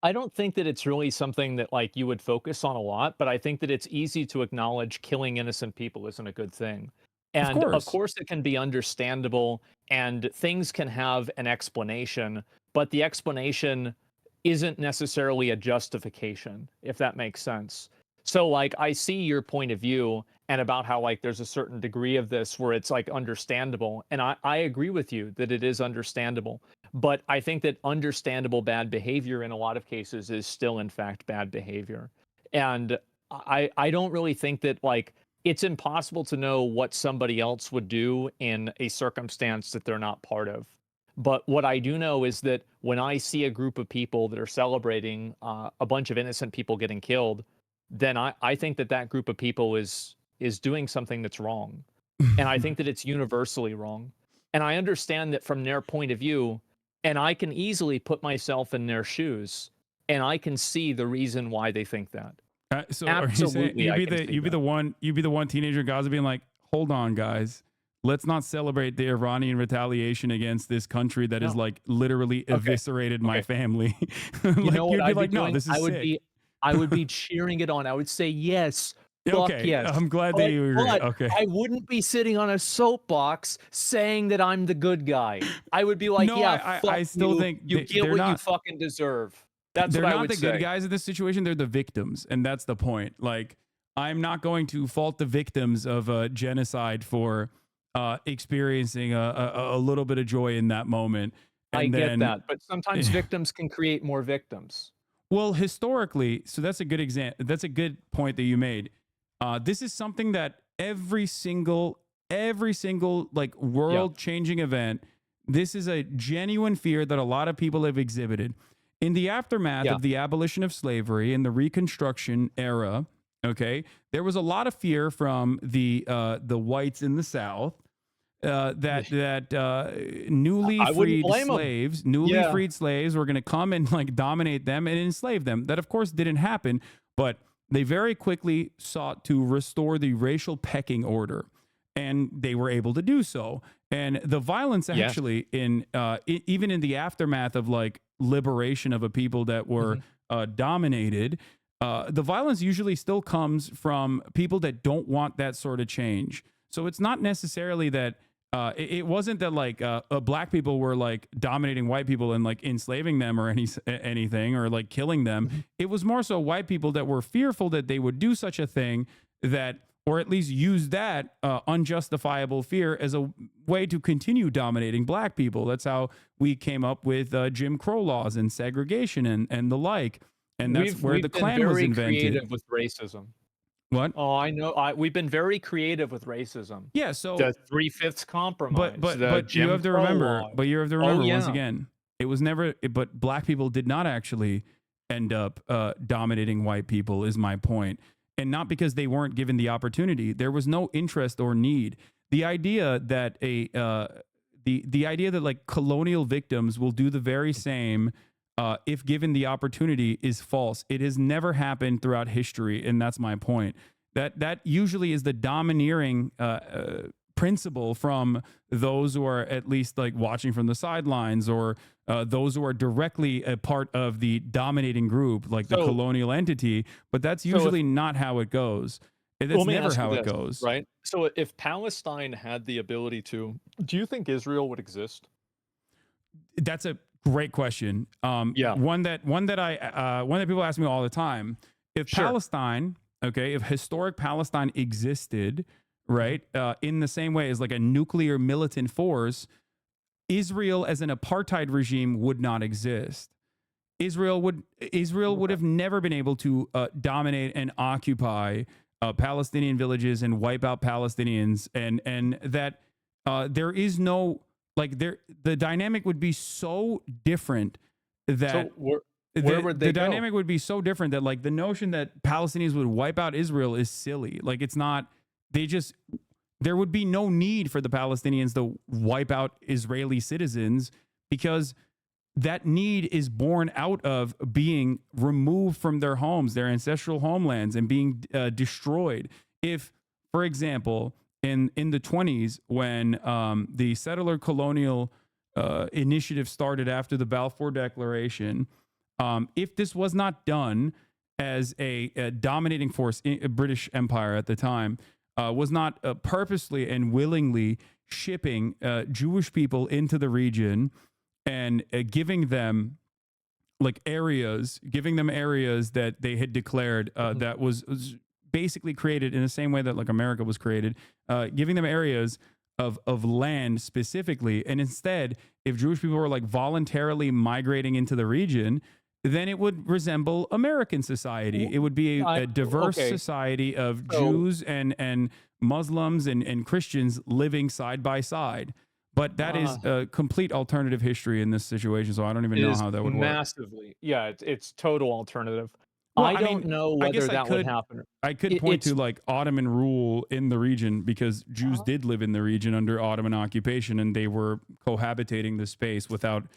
I don't think that it's really something that like you would focus on a lot, but I think that it's easy to acknowledge killing innocent people isn't a good thing. Of And of course. course it can be understandable and things can have an explanation, but the explanation isn't necessarily a justification, if that makes sense. So like I see your point of view and about how like there's a certain degree of this where it's like understandable. And I agree with you that it is understandable. But I think that understandable bad behavior in a lot of cases is still, in fact, bad behavior. And I don't really think that, like, it's impossible to know what somebody else would do in a circumstance that they're not part of. But what I do know is that when I see a group of people that are celebrating a bunch of innocent people getting killed, then I think that that group of people is doing something that's wrong. And I think that it's universally wrong. And I understand that from their point of view, and I can easily put myself in their shoes, and I can see the reason why they think that. So are you saying Absolutely, you'd be the one teenager in Gaza being like, hold on, guys, let's not celebrate the Iranian retaliation against this country that is like literally eviscerated my family. Like, You know what you'd be I'd like, be no, doing? this is sick. I would be cheering it on. I would say yes. Fuck Okay, yes. I'm glad that you agree. But Okay. I wouldn't be sitting on a soapbox saying that I'm the good guy. I would be like, No, yeah, fuck I still you. think You get they're what you not. fucking deserve. That's They're what I not would the say. good guys in this situation. They're the victims, and that's the point. Like, I'm not going to fault the victims of a genocide for experiencing a little bit of joy in that moment. And I get then, that, but sometimes victims can create more victims. well, historically, so that's a good example. That's a good point that you made. This is something that every single like world-changing event. This is a genuine fear that a lot of people have exhibited in the aftermath of the abolition of slavery in the Reconstruction era. Okay, there was a lot of fear from the whites in the South that newly freed slaves were going to come and like dominate them and enslave them. That of course didn't happen, but they very quickly sought to restore the racial pecking order, and they were able to do so. And the violence actually even in the aftermath of like liberation of a people that were dominated, the violence usually still comes from people that don't want that sort of change. So it's not necessarily that it wasn't that like black people were like dominating white people and like enslaving them or anything or like killing them. It was more so white people that were fearful that they would do such a thing, that or at least use that unjustifiable fear as a way to continue dominating black people. That's how we came up with Jim Crow laws and segregation and the like. And that's where the Klan was invented. We've been very creative with racism. What? Oh, I know. We've been very creative with racism. Yeah. So the 3/5 compromise. But you have to remember. Law. But you have to remember once yeah. again, it was never. But black people did not actually end up dominating white people. Is my point. And not because they weren't given the opportunity. There was no interest or need. The idea that the idea that like colonial victims will do the very same if given the opportunity is false. It has never happened throughout history, and that's my point. That usually is the domineering principle from those who are at least like watching from the sidelines, or those who are directly a part of the dominating group, like the colonial entity. But that's usually not how it goes. That's never how it goes. Right? So if Palestine had the ability to, do you think Israel would exist? That's a great question. One that people ask me all the time. If Palestine, if historic Palestine existed, right, in the same way as like a nuclear militant force, Israel as an apartheid regime would not exist. Israel would have never been able to dominate and occupy Palestinian villages and wipe out Palestinians, and that there is no the dynamic would be so different that where would they the go? dynamic would be so different that like the notion that Palestinians would wipe out Israel is silly. Like it's not. There would be no need for the Palestinians to wipe out Israeli citizens, because that need is born out of being removed from their homes, their ancestral homelands, and being destroyed. If, for example, in the 1920s, when the settler colonial initiative started after the Balfour Declaration, if this was not done as a dominating force in British Empire at the time, was not purposely and willingly shipping Jewish people into the region and giving them areas that they had declared that was basically created in the same way that like America was created, giving them areas of land specifically. And instead, if Jewish people were like voluntarily migrating into the region, then it would resemble American society. It would be a diverse society of Jews and Muslims and Christians living side by side. But that is a complete alternative history in this situation, so I don't even know how that would work. Massively. Yeah, it's total alternative. Well, I don't know whether that would happen. I could point to like Ottoman rule in the region, because Jews did live in the region under Ottoman occupation, and they were cohabitating the space without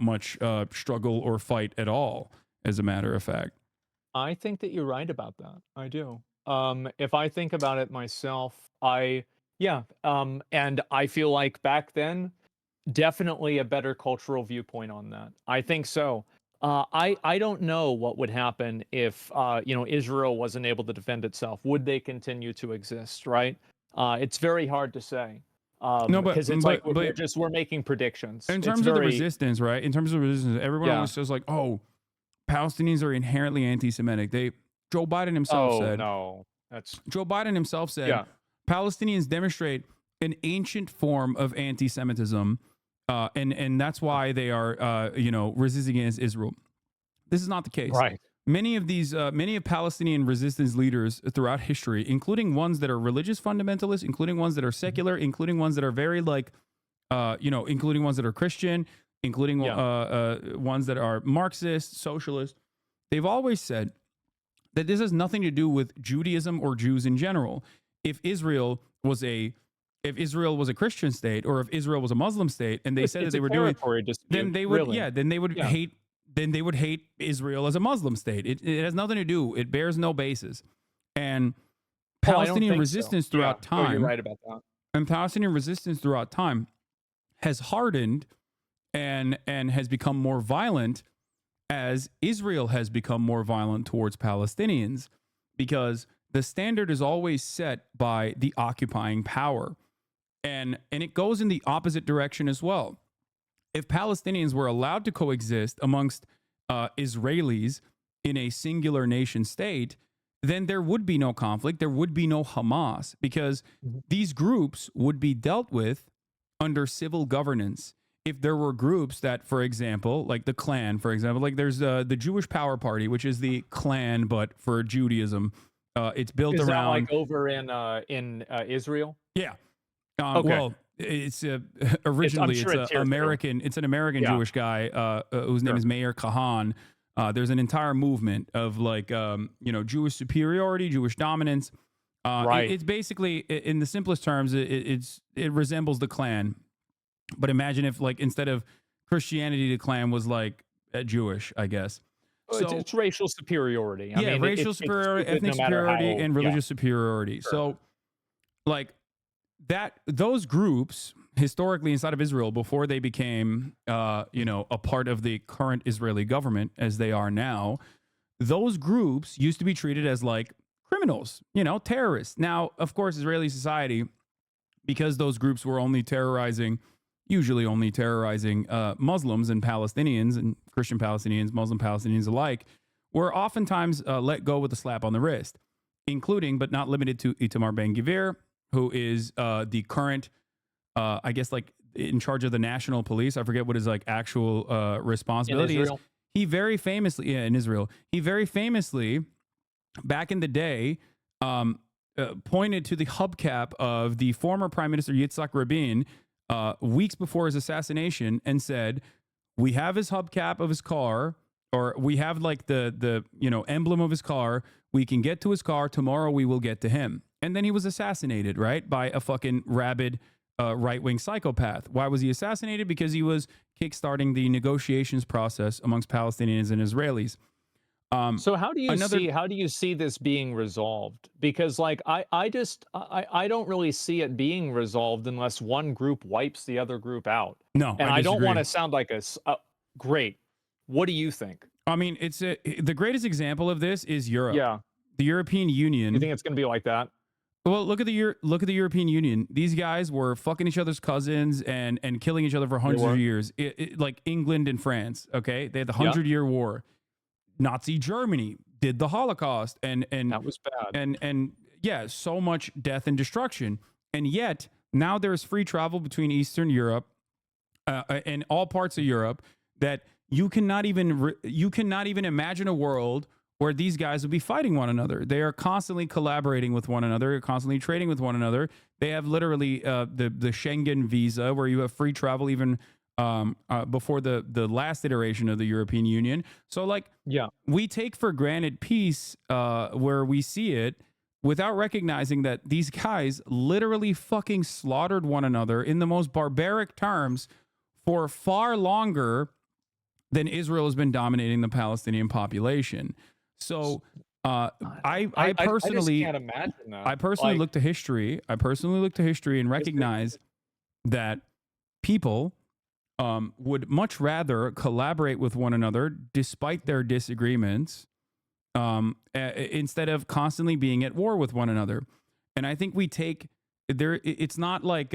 much struggle or fight at all, as a matter of fact. I think that you're right about that. I do. If I think about it myself, and I feel like back then, definitely a better cultural viewpoint on that. I think so. I don't know what would happen if Israel wasn't able to defend itself. Would they continue to exist? Right? It's very hard to say. No, but because it's like we're making predictions. In terms of the resistance, right? In terms of resistance, everyone always says like, "Oh, Palestinians are inherently anti-Semitic." Joe Biden himself said. No, Joe Biden himself said. Palestinians demonstrate an ancient form of anti-Semitism, and that's why they are resisting against Israel. This is not the case. Right. Many of Palestinian resistance leaders throughout history, including ones that are religious fundamentalists, including ones that are secular, including ones that are very including ones that are Christian, including ones that are Marxist, socialist, they've always said that this has nothing to do with Judaism or Jews in general. If Israel was a Christian state, or if Israel was a Muslim state, and they said that they were doing, then they would hate. Then they would hate Israel as a Muslim state. It has nothing to do. It bears no basis. And Palestinian resistance throughout time. You're right about that. And Palestinian resistance throughout time has hardened and has become more violent as Israel has become more violent towards Palestinians, because the standard is always set by the occupying power. And it goes in the opposite direction as well. If Palestinians were allowed to coexist amongst Israelis in a singular nation state, then there would be no conflict. There would be no Hamas, because these groups would be dealt with under civil governance. If there were groups that, for example, like the Klan, for example, like there's the Jewish Power Party, which is the Klan, but for Judaism. It's built around. Is that like over in Israel? Yeah. Well, it's originally it's an American Jewish guy whose name is Meir Kahan. There's an entire movement of like Jewish superiority, Jewish dominance. It's basically, in the simplest terms, it resembles the Klan. But imagine if, like, instead of Christianity, the Klan was like Jewish, I guess. So it's racial superiority. I mean, racial superiority, ethnic superiority, and religious superiority. Sure. So, like, those groups historically inside of Israel, before they became a part of the current Israeli government as they are now, those groups used to be treated as like criminals, terrorists. Now, of course, Israeli society, because those groups were usually only terrorizing Muslims and Palestinians and Christian Palestinians, Muslim Palestinians alike, were oftentimes let go with a slap on the wrist, including but not limited to Itamar Ben-Gvir, who is the current, I guess, like in charge of the national police. I forget what his like actual responsibility is. He very famously, in Israel, back in the day, pointed to the hubcap of the former Prime Minister Yitzhak Rabin weeks before his assassination and said, "We have his hubcap of his car, or we have like the emblem of his car. We can get to his car. Tomorrow we will get to him." And then he was assassinated, right, by a fucking rabid right-wing psychopath. Why was he assassinated? Because he was kickstarting the negotiations process amongst Palestinians and Israelis. So how do you see this being resolved? Because like I don't really see it being resolved unless one group wipes the other group out. No, and I don't want to sound like great. What do you think? I mean, the greatest example of this is Europe. Yeah, the European Union. You think it's going to be like that? Well, look at the European Union. These guys were fucking each other's cousins and killing each other for hundreds of years. Like England and France. Okay, they had the 100-Year War. Nazi Germany did the Holocaust, and that was bad. And so much death and destruction. And yet now there's free travel between Eastern Europe and all parts of Europe that you cannot even imagine a world where these guys would be fighting one another. They are constantly collaborating with one another, constantly trading with one another. They have literally the Schengen visa, where you have free travel even before the last iteration of the European Union. So, like, we take for granted peace where we see it, without recognizing that these guys literally fucking slaughtered one another in the most barbaric terms for far longer than Israel has been dominating the Palestinian population. So I personally just can't imagine that. I personally look to history. I personally look to history and recognize that people would much rather collaborate with one another despite their disagreements, instead of constantly being at war with one another. And I think we take there. It's not like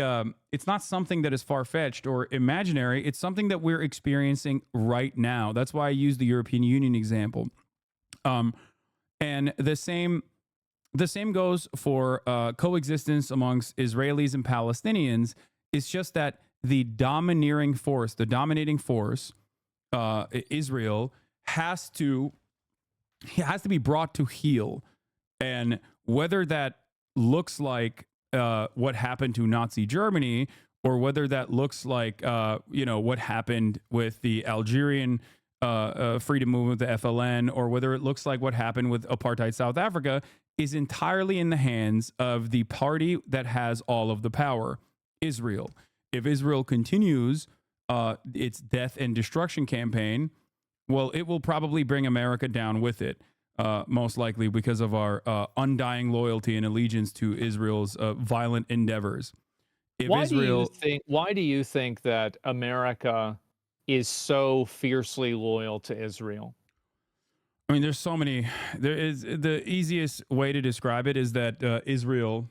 it's not something that is far-fetched or imaginary. It's something that we're experiencing right now. That's why I use the European Union example. And the same goes for coexistence amongst Israelis and Palestinians. It's just that the dominating force, Israel, has to be brought to heel. And whether that looks like what happened to Nazi Germany, or whether that looks like what happened with the Algerian freedom movement, the FLN, or whether it looks like what happened with apartheid South Africa, is entirely in the hands of the party that has all of the power, Israel. If Israel continues its death and destruction campaign, well, it will probably bring America down with it, most likely because of our undying loyalty and allegiance to Israel's violent endeavors. Why do you think that America is so fiercely loyal to Israel? I mean, there's so many. There is the easiest way to describe it is that Israel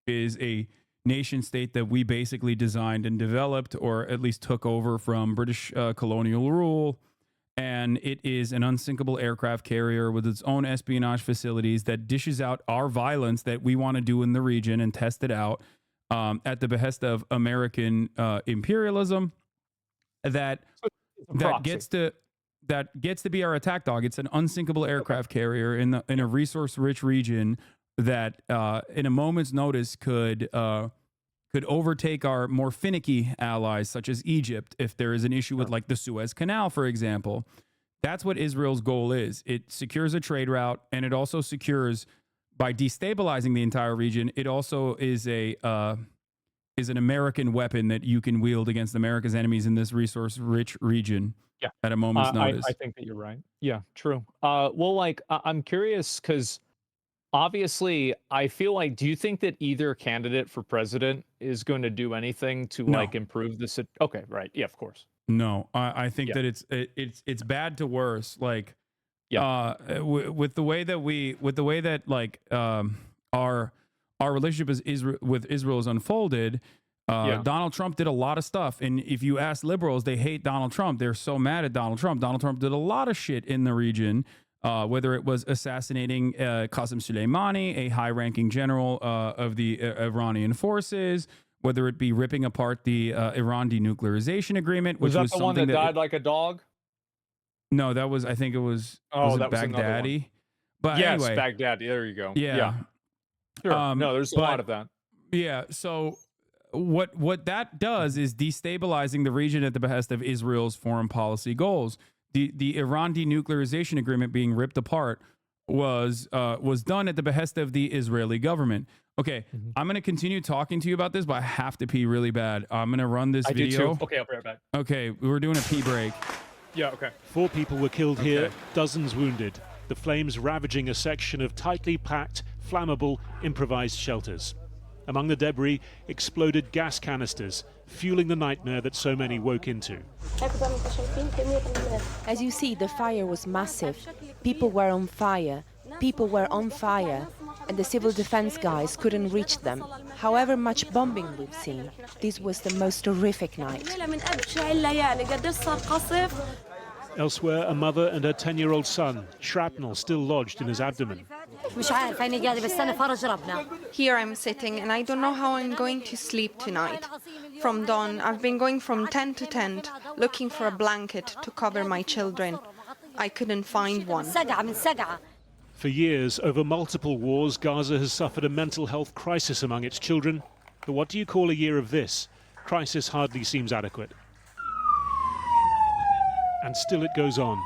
is a nation state that we basically designed and developed, or at least took over from British colonial rule. And it is an unsinkable aircraft carrier with its own espionage facilities that dishes out our violence that we want to do in the region and test it out at the behest of American imperialism. That gets to be our attack dog. It's an unsinkable aircraft carrier in a resource-rich region that, in a moment's notice, could overtake our more finicky allies, such as Egypt, if there is an issue with, like, the Suez Canal, for example. That's what Israel's goal is. It secures a trade route, and it also secures, by destabilizing the entire region, it also is an American weapon that you can wield against America's enemies in this resource-rich region at a moment's notice. I think that you're right. Yeah, true. I'm curious because obviously I feel like, do you think that either candidate for president is going to do anything to like improve this? Okay, right. Yeah, of course. No, I think that it's bad to worse. Like, with the way that our relationship with Israel is unfolded, Donald Trump did a lot of stuff. And if you ask liberals, they hate Donald Trump. They're so mad at Donald Trump. Donald Trump did a lot of shit in the region, whether it was assassinating Qasem Soleimani, a high-ranking general of the Iranian forces, whether it be ripping apart the Iran denuclearization agreement, which was the one that died like a dog? No, that was, I think it was, Baghdadi? But yes, anyway, Baghdadi. There you go. Yeah. Sure. No, there's a lot of that. Yeah. So what that does is destabilizing the region at the behest of Israel's foreign policy goals. The Iran denuclearization agreement being ripped apart was done at the behest of the Israeli government. Okay, I'm going to continue talking to you about this, but I have to pee really bad. I'm going to run this video. Do too. Okay, I'll be right back. Okay, we're doing a pee break. Yeah, okay. 4 people were killed here, dozens wounded. The flames ravaging a section of tightly packed, flammable, improvised shelters. Among the debris, exploded gas canisters, fueling the nightmare that so many woke into. As you see, the fire was massive. People were on fire. People were on fire, and the civil defense guys couldn't reach them. However much bombing we've seen, this was the most horrific night. Elsewhere, a mother and her 10-year-old son, shrapnel still lodged in his abdomen. مش عارف هيني قاعدة بستنى فرج ربنا. Here I'm sitting and I don't know how I'm going to sleep tonight. From dawn, I've been going from tent to tent, looking for a blanket to cover my children. I couldn't find one. سقعة من سقعة. For years, over multiple wars, Gaza has suffered a mental health crisis among its children. But what do you call a year of this? Crisis hardly seems adequate. And still it goes on.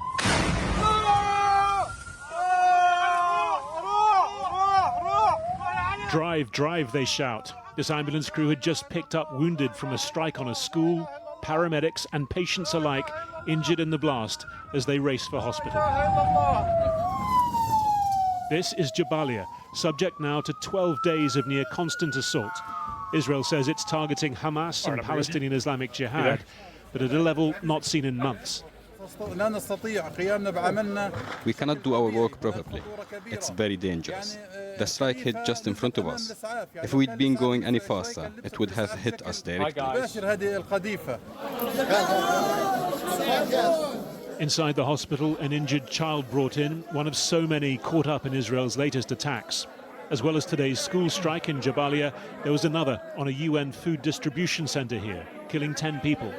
Drive, drive, they shout. This ambulance crew had just picked up wounded from a strike on a school, paramedics and patients alike injured in the blast as they race for hospital. This is Jabalia, subject now to 12 days of near constant assault. Israel says it's targeting Hamas and Palestinian Islamic Jihad, but at a level not seen in months. We cannot do our work properly. It's very dangerous. The strike hit just in front of us. If we'd been going any faster, it would have hit us directly. Inside the hospital, an injured child brought in, one of so many caught up in Israel's latest attacks. As well as today's school strike in Jabalia, there was another on a UN food distribution center here, killing 10 people.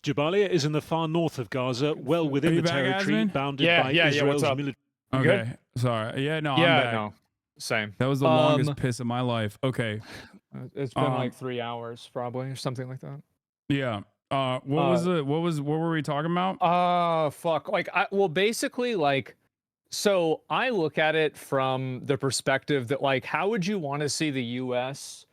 Jabalia is in the far north of Gaza, well within the territory bounded by Israel's military. Okay, sorry. Yeah, no, I'm back. No, same. That was the longest piss of my life. Okay. It's been like 3 hours probably or something like that. Yeah. What were we talking about? Fuck. Like, well, basically, like, so I look at it from the perspective that, like, how would you want to see the U.S.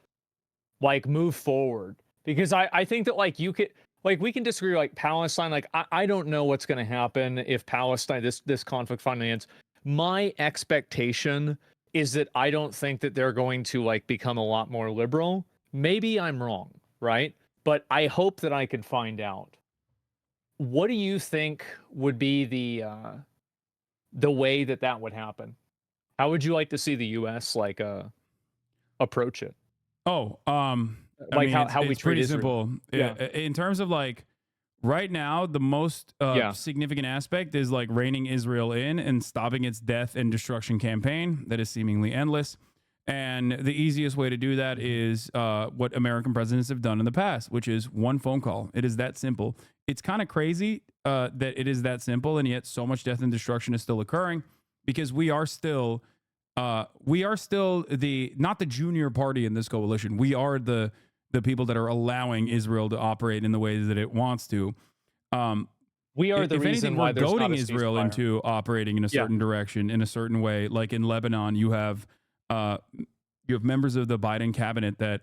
like move forward? Because I think that, like, you could, like, we can disagree, like Palestine, like, I don't know what's going to happen if Palestine, this conflict finally ends. My expectation is that I don't think that they're going to, like, become a lot more liberal. Maybe I'm wrong, right? But I hope that I can find out. What do you think would be the way that would happen? How would you like to see the U.S. like approach it? Oh, like, I mean, how we it's treat pretty Israel. simple. Yeah. In terms of, like, right now, the most significant aspect is, like, reining Israel in and stopping its death and destruction campaign that is seemingly endless. And the easiest way to do that is what American presidents have done in the past, which is one phone call. It is that simple. It's kind of crazy that it is that simple, and yet so much death and destruction is still occurring because we are still the not the junior party in this coalition. We are the people that are allowing Israel to operate in the ways that it wants to. We are the if reason anything, why we're there's not goading a Israel ceasefire. into operating in a certain direction, in a certain way. Like in Lebanon, you have members of the Biden cabinet that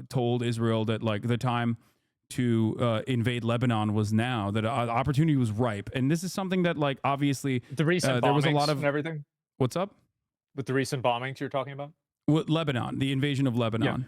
told Israel that, like, the time to invade Lebanon was now, that opportunity was ripe. And this is something that, like, obviously The recent there was a bombings lot of and everything. What's up With the recent bombings you're talking about? with Lebanon, the invasion of Lebanon.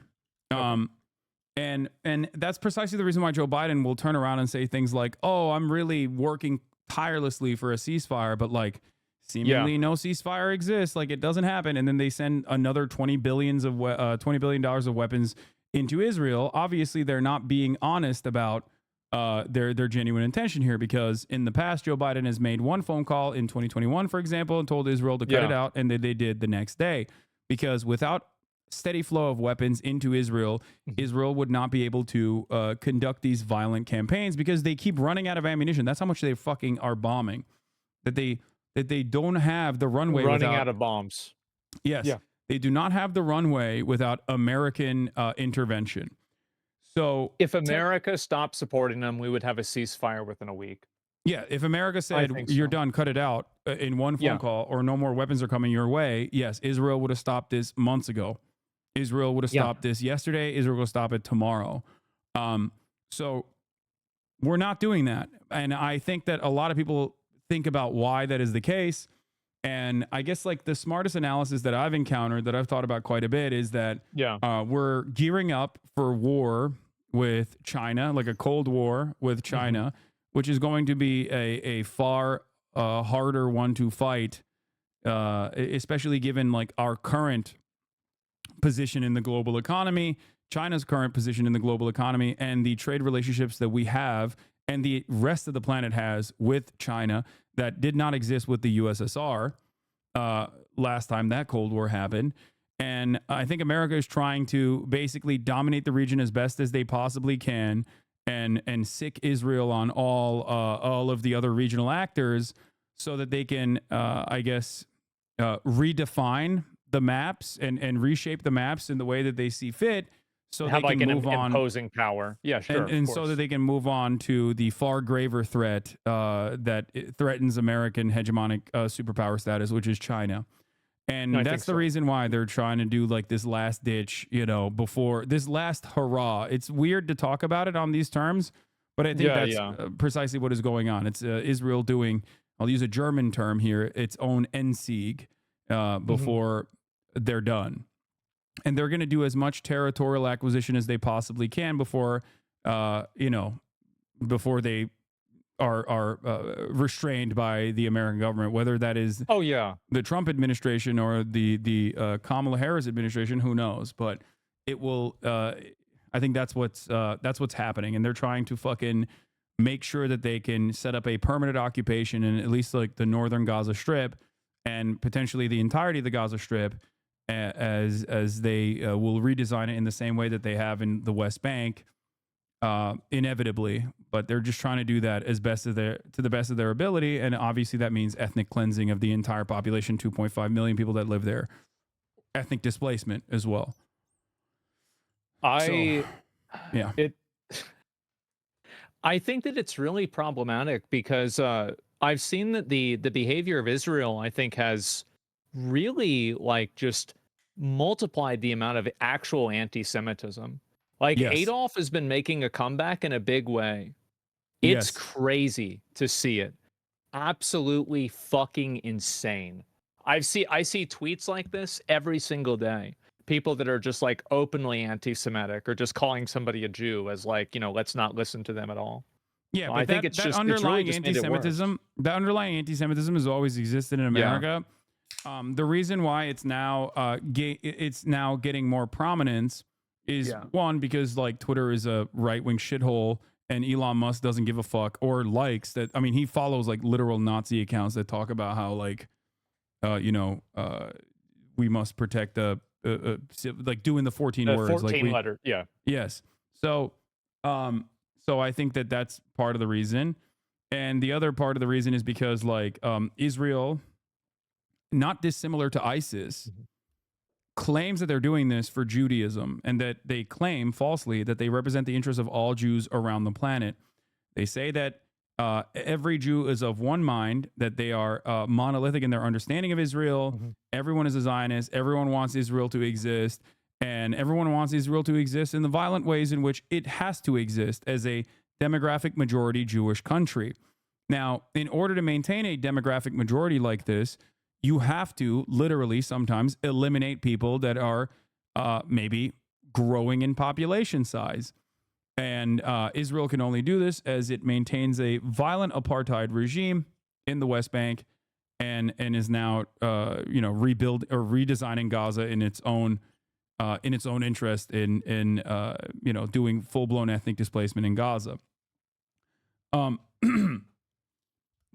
And that's precisely the reason why Joe Biden will turn around and say things like, "Oh, I'm really working tirelessly for a ceasefire," but, like, seemingly no ceasefire exists. Like, it doesn't happen. And then they send another $20 billion of weapons into Israel. Obviously, they're not being honest about their genuine intention here, because in the past, Joe Biden has made one phone call in 2021, for example, and told Israel to cut it out, and they did the next day. Because without steady flow of weapons into Israel, Israel would not be able to conduct these violent campaigns because they keep running out of ammunition. That's how much they fucking are bombing. That they don't have the runway Running without, out of bombs. Yes. Yeah. They do not have the runway without American intervention. So if America stopped supporting them, we would have a ceasefire within a week. Yeah, if America said, you're done, cut it out in one phone call, or no more weapons are coming your way, yes, Israel would have stopped this months ago. Israel would have stopped this yesterday. Israel will stop it tomorrow. So we're not doing that. And I think that a lot of people think about why that is the case. And I guess, like, the smartest analysis that I've encountered, that I've thought about quite a bit, is that we're gearing up for war with China, like a Cold War with China, which is going to be a far harder one to fight, especially given, like, our current position in the global economy, China's current position in the global economy, and the trade relationships that we have and the rest of the planet has with China that did not exist with the USSR. last time that Cold War happened. And I think America is trying to basically dominate the region as best as they possibly can, and sick Israel on all of the other regional actors, so that they can, I guess, redefine the maps and reshape the maps in the way that they see fit, so Have they like can an move on, imposing power. Yeah, sure. and of so course. that they can move on to the far graver threat that threatens American hegemonic superpower status, which is China. And I that's think the so. reason why they're trying to do like this last ditch, before this last hurrah. It's weird to talk about it on these terms, but I think that's precisely what is going on. It's Israel doing, I'll use a German term here, its own Endsieg before they're done. And they're going to do as much territorial acquisition as they possibly can before they are restrained by the American government, whether that is the Trump administration or the Kamala Harris administration. Who knows? But it will. I think that's what's happening, and they're trying to fucking make sure that they can set up a permanent occupation in at least like the northern Gaza Strip and potentially the entirety of the Gaza Strip, as they will redesign it in the same way that they have in the West Bank. Inevitably, but they're just trying to do that to the best of their ability, and obviously that means ethnic cleansing of the entire population, 2.5 million people that live there, ethnic displacement as well. I think that it's really problematic because I've seen that the behavior of Israel, I think, has really like just multiplied the amount of actual anti-Semitism. Like Adolf has been making a comeback in a big way. It's crazy to see it. Absolutely fucking insane. I see tweets like this every single day. People that are just like openly anti-Semitic or just calling somebody a Jew as like, let's not listen to them at all. Yeah, So but I think it's just underlying it's really just anti-Semitism. The underlying anti-Semitism has always existed in America. The reason why it's now getting more prominence is one, because like Twitter is a right-wing shithole and Elon Musk doesn't give a fuck or likes that. I mean, he follows like literal Nazi accounts that talk about how like, we must protect the like doing the 14 words, 14 like letter. Yeah. Yes. So I think that that's part of the reason. And the other part of the reason is because like Israel, not dissimilar to ISIS, claims that they're doing this for Judaism, and that they claim falsely that they represent the interests of all Jews around the planet. They say that every Jew is of one mind, that they are monolithic in their understanding of Israel. Everyone is a Zionist. Everyone wants Israel to exist, and everyone wants Israel to exist in the violent ways in which it has to exist as a demographic majority Jewish country. Now, in order to maintain a demographic majority like this, you have to literally sometimes eliminate people that are maybe growing in population size. And Israel can only do this as it maintains a violent apartheid regime in the West Bank, and is now rebuild or redesigning Gaza in its own interest in doing full-blown ethnic displacement in Gaza. The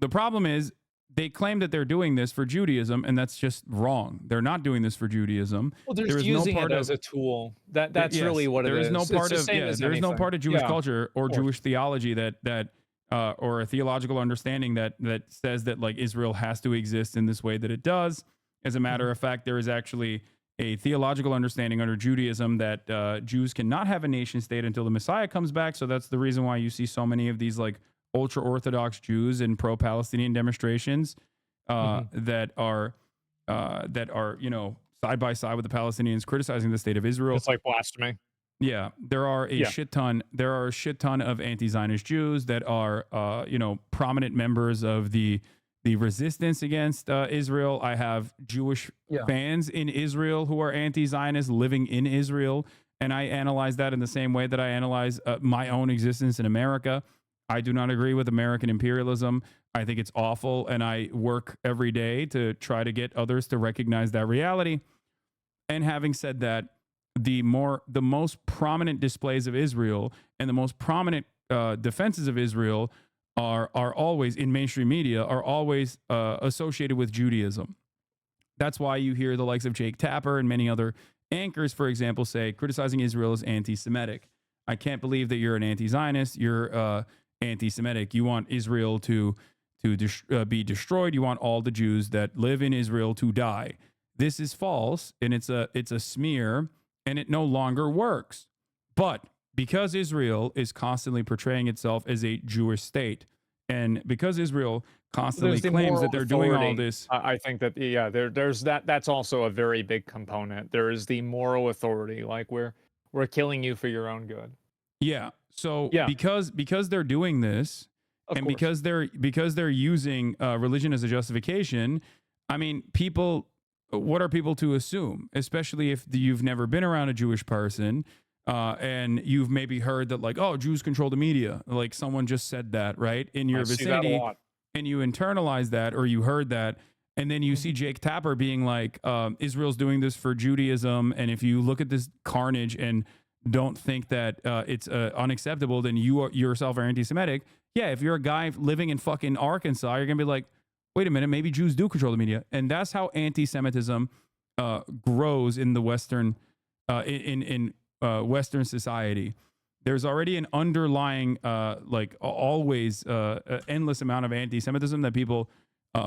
problem is, they claim that they're doing this for Judaism, and that's just wrong. They're not doing this for Judaism. Well, they're using it as a tool. That's really what it is. There is no part of Jewish culture or Jewish theology that or a theological understanding that says that like Israel has to exist in this way that it does. As a matter of fact, there is actually a theological understanding under Judaism that Jews cannot have a nation state until the Messiah comes back. So that's the reason why you see so many of these like ultra-Orthodox Jews in pro-Palestinian demonstrations that are side by side with the Palestinians criticizing the state of Israel. It's like blasphemy. Yeah, there are a shit ton. There are a shit ton of anti-Zionist Jews that are prominent members of the resistance against Israel. I have Jewish fans in Israel who are anti-Zionist living in Israel, and I analyze that in the same way that I analyze my own existence in America. I do not agree with American imperialism. I think it's awful, and I work every day to try to get others to recognize that reality. And having said that, the most prominent displays of Israel and the most prominent defenses of Israel are always in mainstream media, are always associated with Judaism. That's why you hear the likes of Jake Tapper and many other anchors, for example, say criticizing Israel is anti-Semitic. I can't believe that you're an anti-Zionist. You're anti-Semitic. You want Israel to be destroyed. You want all the Jews that live in Israel to die. This is false, and it's a smear, and it no longer works. But because Israel is constantly portraying itself as a Jewish state, and because Israel constantly claims that they're doing all this, I think that there's that. That's also a very big component. There is the moral authority, like we're killing you for your own good. Yeah. So Yeah. because they're doing this, Of and course. because they're using religion as a justification, I mean, people. What are people to assume, especially if you've never been around a Jewish person and you've maybe heard that, like, oh, Jews control the media, like someone just said that, right, in your I see that a vicinity, lot. and you internalize that, or you heard that, and then you see Jake Tapper being like, Israel's doing this for Judaism, and if you look at this carnage and don't think that it's unacceptable, then you yourself are anti-Semitic. Yeah, if you're a guy living in fucking Arkansas, you're gonna be like, wait a minute, maybe Jews do control the media. And that's how anti-Semitism grows in the Western, in Western society. There's already an underlying, like always, endless amount of anti-Semitism that people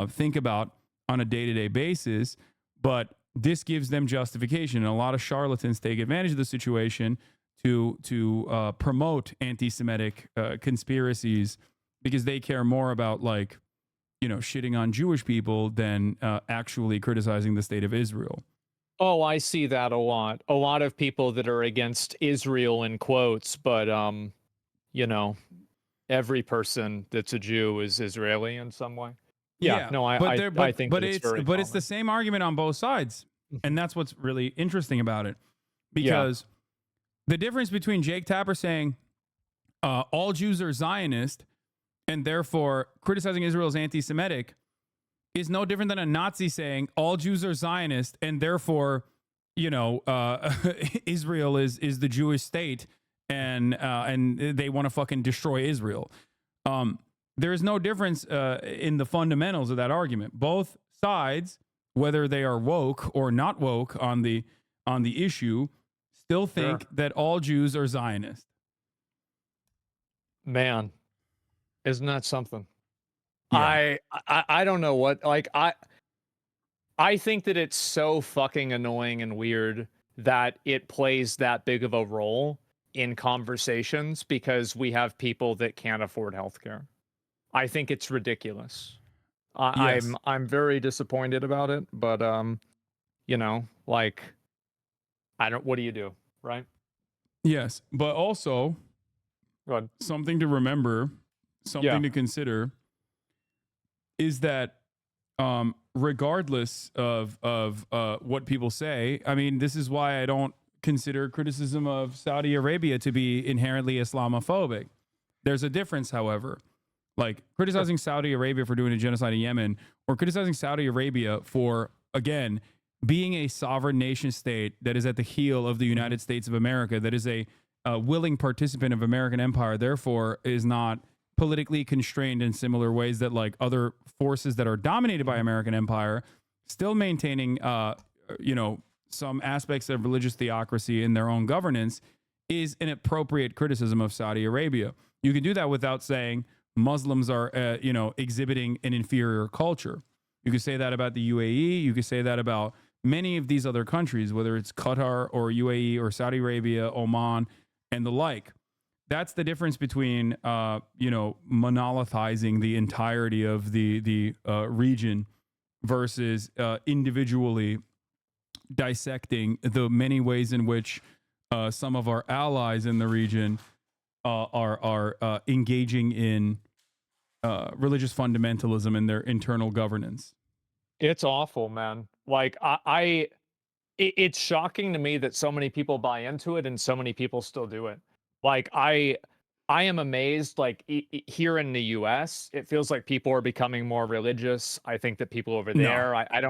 think about on a day-to-day basis. But this gives them justification. And a lot of charlatans take advantage of the situation to promote anti-Semitic conspiracies because they care more about, like, shitting on Jewish people than actually criticizing the state of Israel. Oh, I see that a lot. A lot of people that are against Israel in quotes, but every person that's a Jew is Israeli in some way. Yeah. No, I think but that it's very but it's common. the same argument on both sides, and that's what's really interesting about it, because the difference between Jake Tapper saying all Jews are Zionist and therefore criticizing Israel as anti-Semitic is no different than a Nazi saying all Jews are Zionist and therefore, Israel is the Jewish state and they want to fucking destroy Israel. There is no difference in the fundamentals of that argument. Both sides, whether they are woke or not woke on the issue, still think that all Jews are Zionist. Man, isn't that something? Yeah. I don't know what, like, I think that it's so fucking annoying and weird that it plays that big of a role in conversations because we have people that can't afford healthcare. I think it's ridiculous. Yes. I'm very disappointed about it, but like, what do you do, right? Yes, but also Go ahead. something to remember, something to consider is that regardless of what people say, I mean, this is why I don't consider criticism of Saudi Arabia to be inherently Islamophobic. There's a difference, however. Like criticizing Saudi Arabia for doing a genocide in Yemen, or criticizing Saudi Arabia for, again, being a sovereign nation state that is at the heel of the United States of America, that is a willing participant of American empire, therefore is not politically constrained in similar ways that, like, other forces that are dominated by American empire, still maintaining, some aspects of religious theocracy in their own governance, is an appropriate criticism of Saudi Arabia. You can do that without saying Muslims are, exhibiting an inferior culture. You could say that about the UAE. You could say that about many of these other countries, whether it's Qatar or UAE or Saudi Arabia, Oman, and the like. That's the difference between, monolithizing the entirety of the region versus individually dissecting the many ways in which some of our allies in the region are engaging in religious fundamentalism in their internal governance. It's awful, man. Like, it's shocking to me that so many people buy into it and so many people still do it. Like, I am amazed, like, here in the US, it feels like people are becoming more religious. I think that people over there, you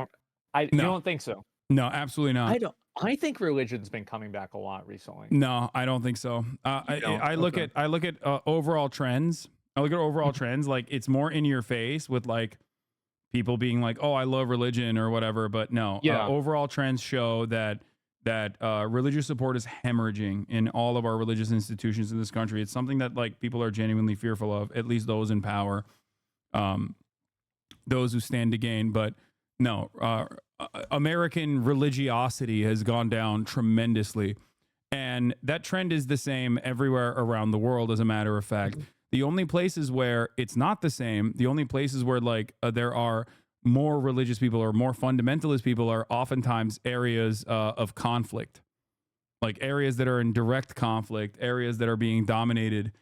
don't think so? No, absolutely not. I think religion's been coming back a lot recently. No, I don't think so. I look at overall trends. I look at overall trends, like it's more in your face with like people being like, oh, I love religion or whatever. But no, overall trends show that religious support is hemorrhaging in all of our religious institutions in this country. It's something that like people are genuinely fearful of, at least those in power, those who stand to gain. But no, American religiosity has gone down tremendously. And that trend is the same everywhere around the world, as a matter of fact. The only places where it's not the same, the only places where like there are more religious people or more fundamentalist people are oftentimes areas of conflict, like areas that are in direct conflict, areas that are being dominated.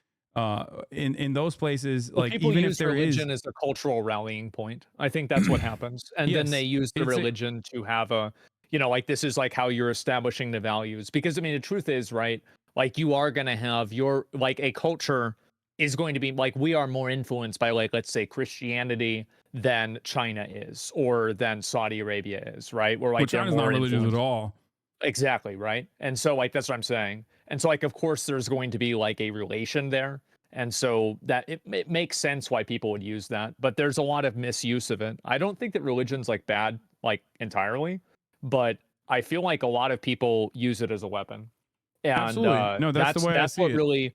In those places, well, like people even use if there religion is as a cultural rallying point. I think that's what happens, and then they use the religion to have a, you know, like this is like how you're establishing the values. Because I mean, the truth is, right? Like you are going to have your like a culture is going to be like we are more influenced by like let's say Christianity than China is or than Saudi Arabia is, right? Where like China's not religious at all. Exactly, right? And so like that's what I'm saying. And so like of course there's going to be like a relation there. And so that it makes sense why people would use that, but there's a lot of misuse of it. I don't think that religion's like bad like entirely, but I feel like a lot of people use it as a weapon. And Absolutely. No, that's the way I see what it. really,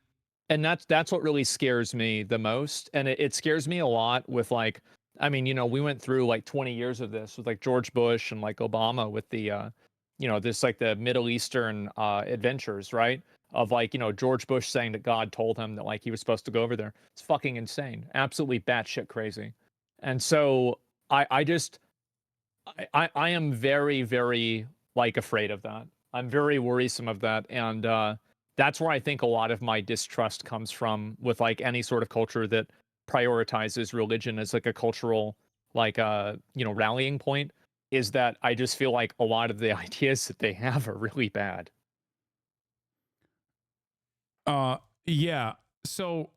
and that's what really scares me the most. And it scares me a lot with like, I mean, you know, we went through like 20 years of this with like George Bush and like Obama with the, you know, this like the Middle Eastern adventures, right? Of like, you know, George Bush saying that God told him that like he was supposed to go over there. It's fucking insane. Absolutely batshit crazy. And so I am very, very like afraid of that. I'm very worrisome of that. And that's where I think a lot of my distrust comes from with like any sort of culture that prioritizes religion as like a cultural, like, you know, rallying point, is that I just feel like a lot of the ideas that they have are really bad. Yeah. So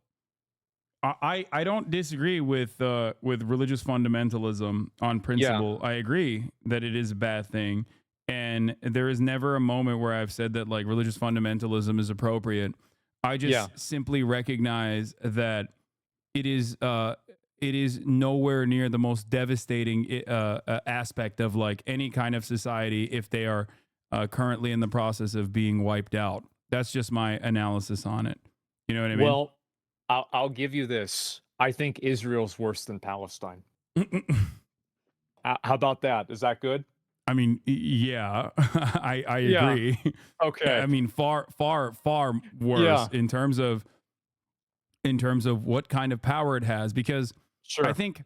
I don't disagree with religious fundamentalism on principle. I agree that it is a bad thing, and there is never a moment where I've said that like religious fundamentalism is appropriate. I just simply recognize that it is nowhere near the most devastating aspect of like any kind of society if they are currently in the process of being wiped out. That's just my analysis on it. You know what I mean? Well, I'll give you this. I think Israel's worse than Palestine. How about that? Is that good? I mean, yeah, I agree. Okay. I mean, far worse in terms of what kind of power it has, because I think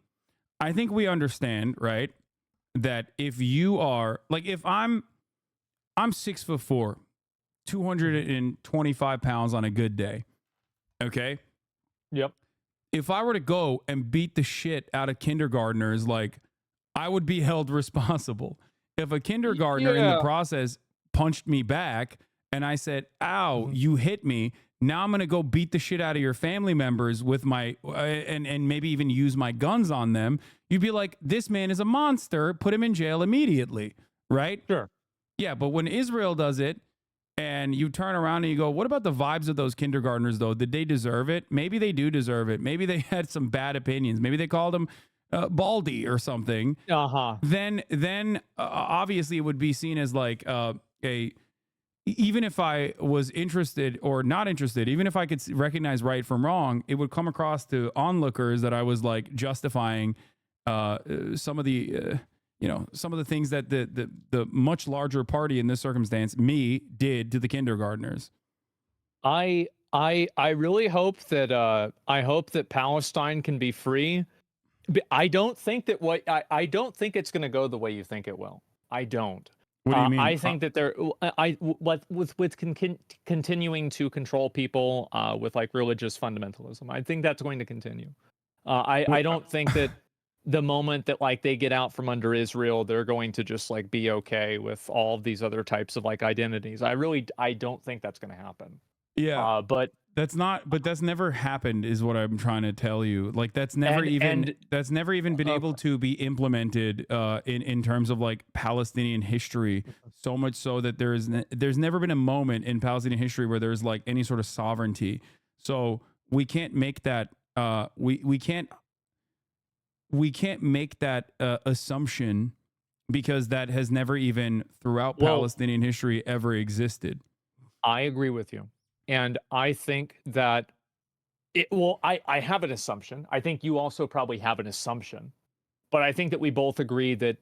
we understand, right, that if you are like, if I'm 6'4", 225 pounds on a good day. Okay. Yep. If I were to go and beat the shit out of kindergartners, like I would be held responsible. If a kindergartner in the process punched me back and I said, ow, you hit me. Now I'm going to go beat the shit out of your family members with my, and maybe even use my guns on them. You'd be like, this man is a monster. Put him in jail immediately. Right? Sure. Yeah. But when Israel does it, and you turn around and you go, what about the vibes of those kindergartners, though? Did they deserve it? Maybe they do deserve it. Maybe they had some bad opinions. Maybe they called him baldy or something. Then obviously it would be seen as like even if I was interested or not interested, even if I could recognize right from wrong, it would come across to onlookers that I was like justifying some of the some of the things that the much larger party in this circumstance, me, did to the kindergartners. I really hope that Palestine can be free. I don't think that I don't think it's going to go the way you think it will. I don't. What do you mean? I think that with continuing to control people with like religious fundamentalism, I think that's going to continue. I don't think that the moment that like they get out from under Israel, they're going to just like be okay with all of these other types of like identities. I don't think that's going to happen. Yeah. But that's never happened is what I'm trying to tell you. Like that's never even been able to be implemented in terms of like Palestinian history. So much so that there's never been a moment in Palestinian history where there's like any sort of sovereignty. So we can't make that we can't we can't make that assumption because that has never even throughout Palestinian history ever existed. I agree with you. And I think that I have an assumption. I think you also probably have an assumption. But I think that we both agree that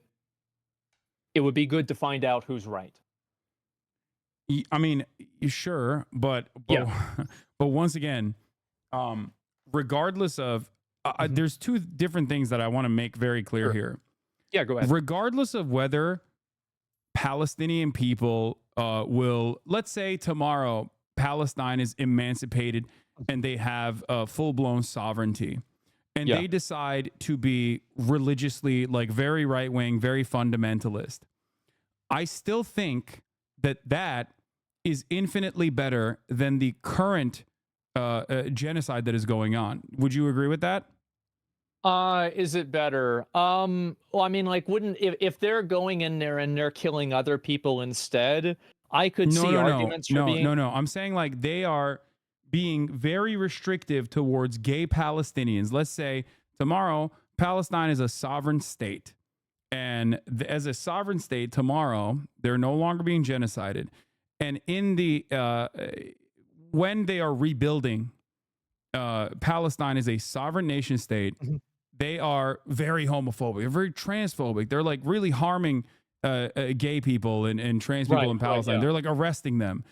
it would be good to find out who's right. I mean, sure, but once again, regardless of, there's two different things that I want to make very clear here. Yeah, go ahead. Regardless of whether Palestinian people will, let's say tomorrow, Palestine is emancipated and they have full-blown sovereignty, and they decide to be religiously, like, very right-wing, very fundamentalist. I still think that is infinitely better than the current genocide that is going on. Would you agree with that? Is it better? Well, I mean, like, wouldn't if they're going in there and they're killing other people instead, I could see arguments for being. No. I'm saying, like, they are being very restrictive towards gay Palestinians. Let's say tomorrow Palestine is a sovereign state, and as a sovereign state tomorrow, they're no longer being genocided. And in the when they are rebuilding, Palestine is a sovereign nation state. They are very homophobic, they're very transphobic. They're like really harming gay people and trans people in Palestine. They're like arresting them.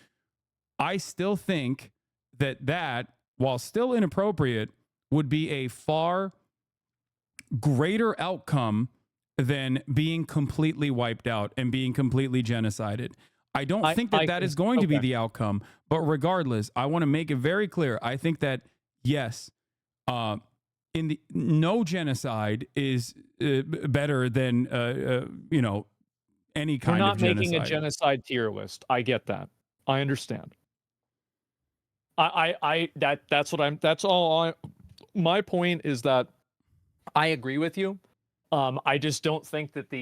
I still think that while still inappropriate, would be a far greater outcome than being completely wiped out and being completely genocided. I don't think that is going to be the outcome, but regardless, I want to make it very clear. I think that yes, no genocide is better than any kind of genocide. We're not making a genocide tier list. I get that. I understand. My point is that I agree with you. I just don't think that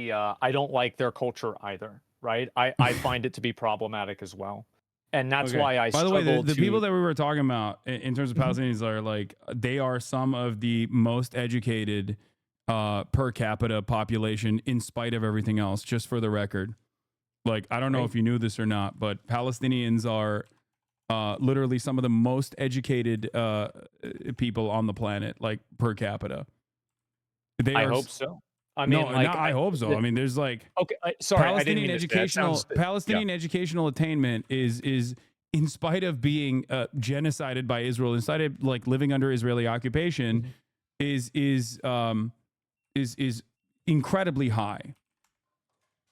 I don't like their culture either. Right. I find it to be problematic as well. And that's why I By the way, the people that we were talking about in terms of Palestinians are like, they are some of the most educated per capita population in spite of everything else, just for the record. Like, I don't know if you knew this or not, but Palestinians are literally some of the most educated people on the planet, like per capita. I hope so. I mean, I hope so. I mean, there's like, sorry, Palestinian educational attainment is in spite of being genocided by Israel, in spite of like living under Israeli occupation, is incredibly high.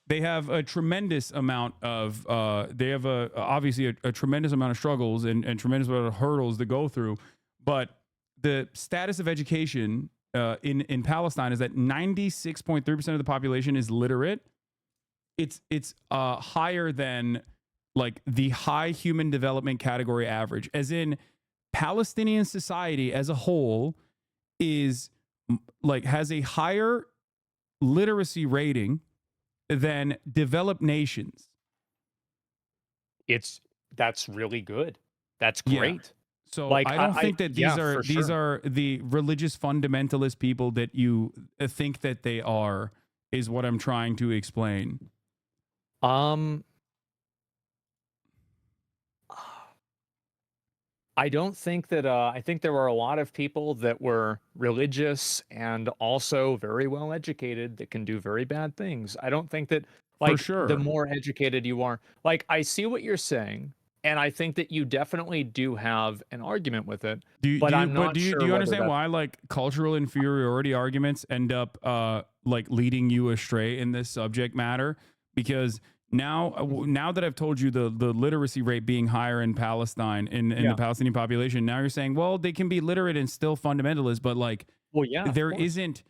They have a tremendous amount of obviously a tremendous amount of struggles and tremendous amount of hurdles to go through, but the status of education in Palestine is that 96.3% of the population is literate. It's higher than like the high human development category average, as in Palestinian society as a whole is like has a higher literacy rating than developed nations. That's really good. That's great. Yeah. So like, I don't think that these are the religious fundamentalist people that you think that they are, is what I'm trying to explain. I don't think that I think there were a lot of people that were religious and also very well educated that can do very bad things. I don't think that, like, for sure, the more educated you are, like, I see what you're saying. And I think that you definitely do have an argument with it. Do you understand why like cultural inferiority arguments end up like leading you astray in this subject matter? Because now that I've told you the literacy rate being higher in Palestine in the Palestinian population, now you're saying, well, they can be literate and still fundamentalist, but like, there isn't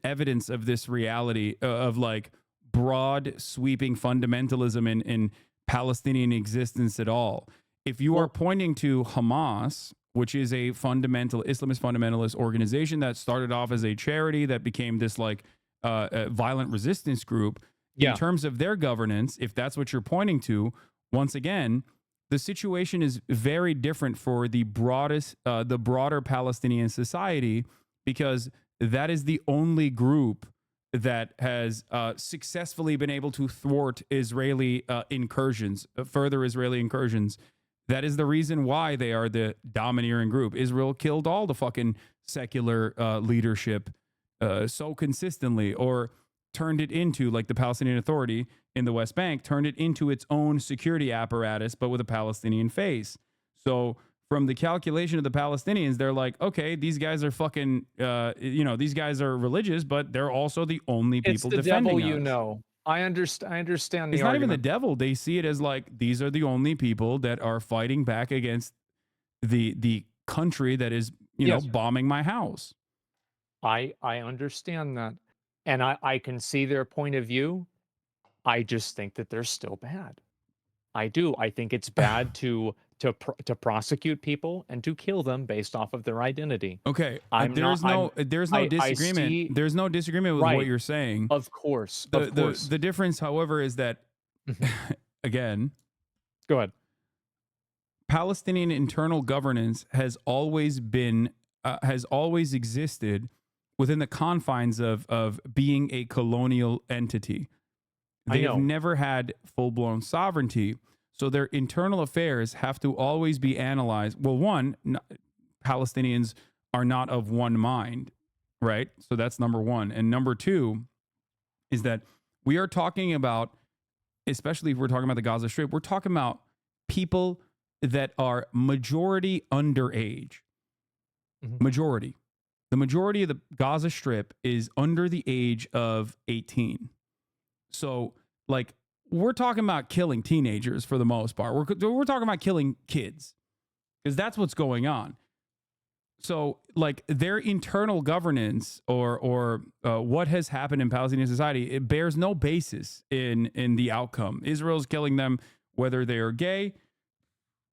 evidence of this reality of like broad sweeping fundamentalism in Palestinian existence at all. If you are pointing to Hamas, which is a Islamist fundamentalist organization that started off as a charity that became this like violent resistance group, in terms of their governance, if that's what you're pointing to, once again, the situation is very different for the broader Palestinian society, because that is the only group that has successfully been able to thwart Israeli incursions, further Israeli incursions. That is the reason why they are the domineering group. Israel killed all the fucking secular leadership so consistently, or turned it into, like the Palestinian Authority in the West Bank, turned it into its own security apparatus, but with a Palestinian face. So from the calculation of the Palestinians, they're like, okay, these guys are fucking, these guys are religious, but they're also the only people defending us. It's the devil, I understand the It's argument. not even the devil. They see it as like, these are the only people that are fighting back against the country that is, bombing my house. I understand that. And I can see their point of view. I just think that they're still bad. I do. I think it's bad to prosecute people and to kill them based off of their identity. Okay, there's no disagreement. There's no disagreement with what you're saying. Of course. The difference, however, is that again, go ahead. Palestinian internal governance has always existed within the confines of being a colonial entity. They have never had full-blown sovereignty. So their internal affairs have to always be analyzed. Well, one, Palestinians are not of one mind, right? So that's number one. And number two is that we are talking about, especially if we're talking about the Gaza Strip, we're talking about people that are majority underage. Majority. The majority of the Gaza Strip is under the age of 18. So, like, we're talking about killing teenagers for the most part. We're talking about killing kids because that's what's going on. So, like, their internal governance or what has happened in Palestinian society, it bears no basis in the outcome. Israel's killing them whether they are gay.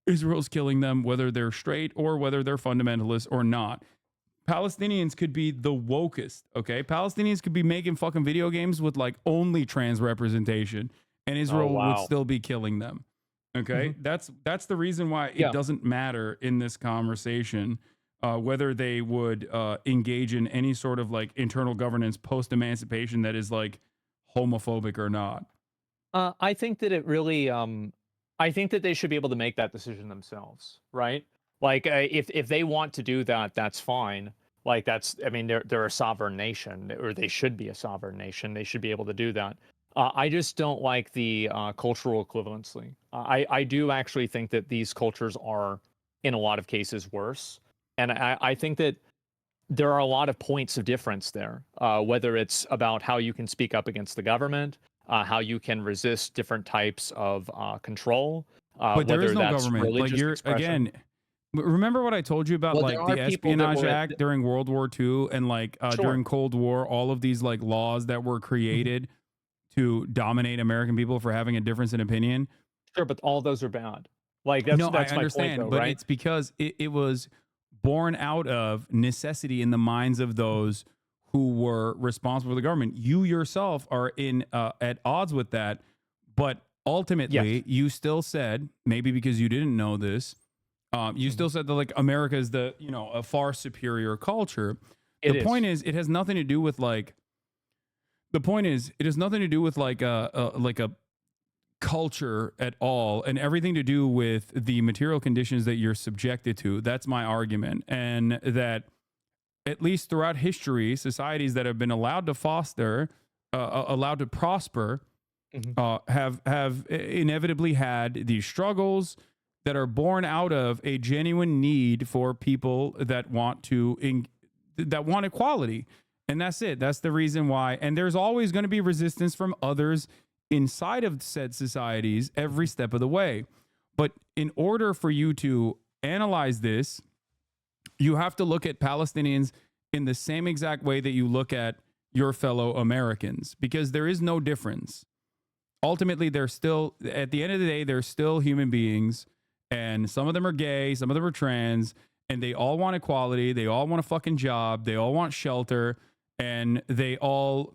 Israel's killing them whether they're straight or whether they're fundamentalists or not. Palestinians could be the wokest, okay? Palestinians could be making fucking video games with like only trans representation, and Israel would still be killing them, okay? That's the reason why it doesn't matter in this conversation whether they would engage in any sort of like internal governance post-emancipation that is like homophobic or not. I think that it really, I think that they should be able to make that decision themselves, right? Like, if they want to do that, that's fine. Like, they're a sovereign nation, or they should be a sovereign nation. They should be able to do that. I just don't like the cultural equivalency. I do actually think that these cultures are, in a lot of cases, worse. And I think that there are a lot of points of difference there, whether it's about how you can speak up against the government, how you can resist different types of control. But there is no government. Like, you're, again... Remember what I told you about like the Espionage Act during World War II and like during Cold War, all of these like laws that were created to dominate American people for having a difference in opinion. Sure, but all those are bad. Like that's I understand, my point, though, but right? it's because it was born out of necessity in the minds of those who were responsible for the government. You yourself are in at odds with that, but ultimately you still said, maybe because you didn't know this, you still said that like America is the, a far superior culture. The point is, it has nothing to do with like, it has nothing to do with like a culture at all, and everything to do with the material conditions that you're subjected to. That's my argument. And that at least throughout history, societies that have been allowed to foster, allowed to prosper, have inevitably had these struggles that are born out of a genuine need for people that want equality. And that's it. That's the reason why. And there's always going to be resistance from others inside of said societies every step of the way. But in order for you to analyze this, you have to look at Palestinians in the same exact way that you look at your fellow Americans, because there is no difference. Ultimately, they're still, at the end of the day, they're still human beings. And some of them are gay, some of them are trans, and they all want equality. They all want a fucking job. They all want shelter, and they all,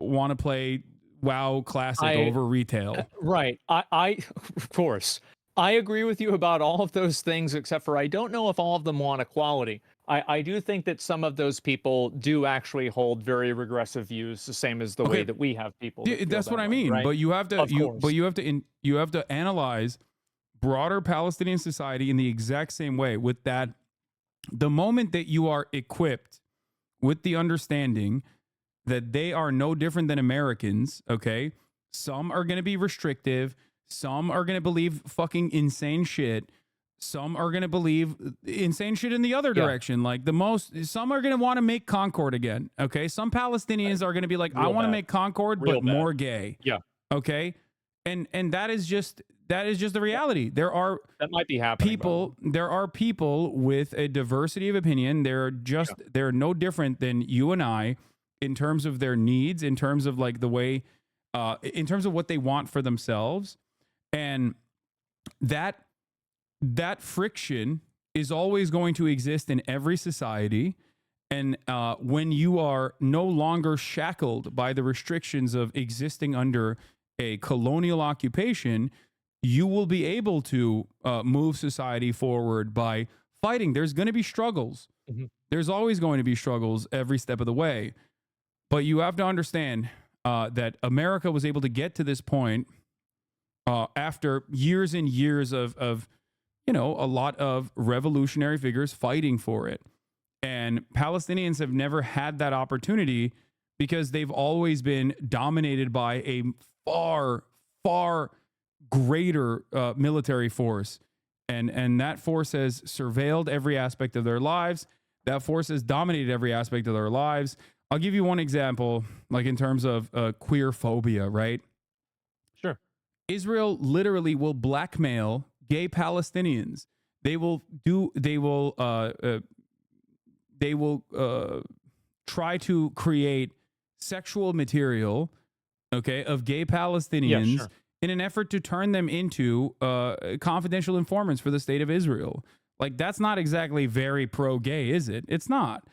want to play WoW Classic over retail. Right. I of course. I agree with you about all of those things, except for I don't know if all of them want equality. I do think that some of those people do actually hold very regressive views, the same as the way that we have people. That feel That's what that I way, mean. right? But you have to, Of course. you have to analyze broader Palestinian society in the exact same way. With that, the moment that you are equipped with the understanding that they are no different than Americans, okay? Some are going to be restrictive. Some are going to believe fucking insane shit. Some are going to believe insane shit in the other direction. Like some are going to want to make Concord again. Okay. Some Palestinians are going to be like, I want to make Concord, but more gay. Yeah. Okay. And that is just the reality. There are that might be happening. There are people with a diversity of opinion. They're no different than you and I in terms of their needs, in terms of like the way, in terms of what they want for themselves. And that friction is always going to exist in every society. And when you are no longer shackled by the restrictions of existing under a colonial occupation, you will be able to move society forward by fighting. There's going to be struggles. Mm-hmm. There's always going to be struggles every step of the way. But you have to understand that America was able to get to this point after years and years of a lot of revolutionary figures fighting for it. And Palestinians have never had that opportunity because they've always been dominated by a far, far greater military force. And that force has surveilled every aspect of their lives. That force has dominated every aspect of their lives. I'll give you one example, like in terms of queer phobia, right? Sure. Israel literally will blackmail gay Palestinians. They will try to create sexual material, okay, of gay Palestinians in an effort to turn them into confidential informants for the state of Israel. Like, that's not exactly very pro-gay, is it? It's not.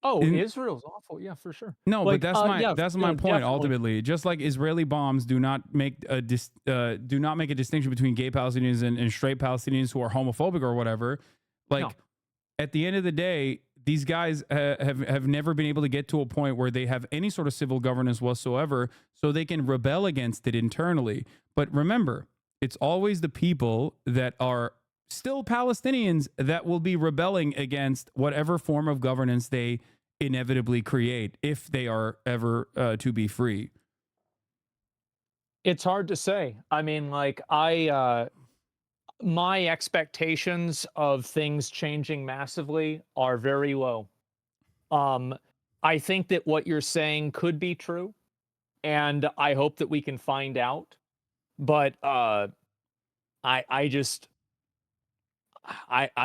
Oh, Israel's awful. Yeah, for sure. No, like, but that's my point. Definitely. Ultimately, just like Israeli bombs do not make a distinction between gay Palestinians and straight Palestinians who are homophobic or whatever. Like, at the end of the day, these guys have never been able to get to a point where they have any sort of civil governance whatsoever, so they can rebel against it internally. But remember, it's always the people that are still Palestinians that will be rebelling against whatever form of governance they inevitably create, if they are ever to be free. It's hard to say. I mean, like, my expectations of things changing massively are very low. I think that what you're saying could be true, and I hope that we can find out. But I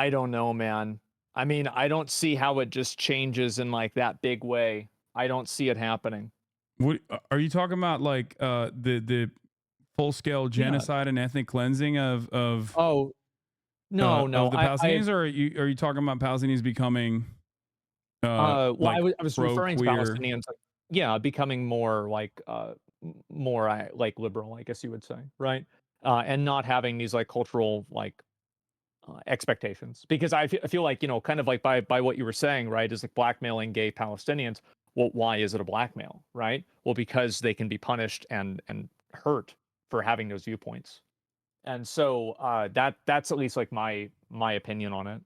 don't know, man. I mean, I don't see how it just changes in like that big way. I don't see it happening. What are you talking about? Like the full scale genocide and ethnic cleansing of no, of the Palestinians, or are you talking about Palestinians becoming? Well, like I was referring to pro-queer? Palestinians, becoming more like like liberal, I guess you would say, right? And not having these like cultural like expectations, because I feel like, kind of like by what you were saying, right, is like blackmailing gay Palestinians. Well, why is it a blackmail, right? Well, because they can be punished and hurt for having those viewpoints. And so that's at least like my opinion on it.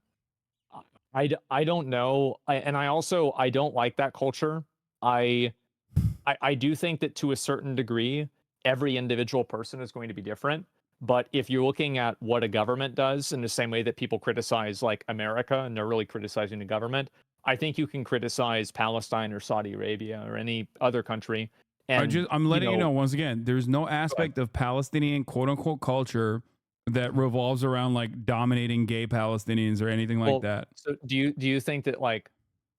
I don't know, and I don't like that culture. I do think that to a certain degree, every individual person is going to be different. But if you're looking at what a government does in the same way that people criticize like America and they're really criticizing the government, I think you can criticize Palestine or Saudi Arabia or any other country. And I'm letting you know once again, there's no aspect of Palestinian quote unquote culture that revolves around like dominating gay Palestinians or anything like that. So do you think that like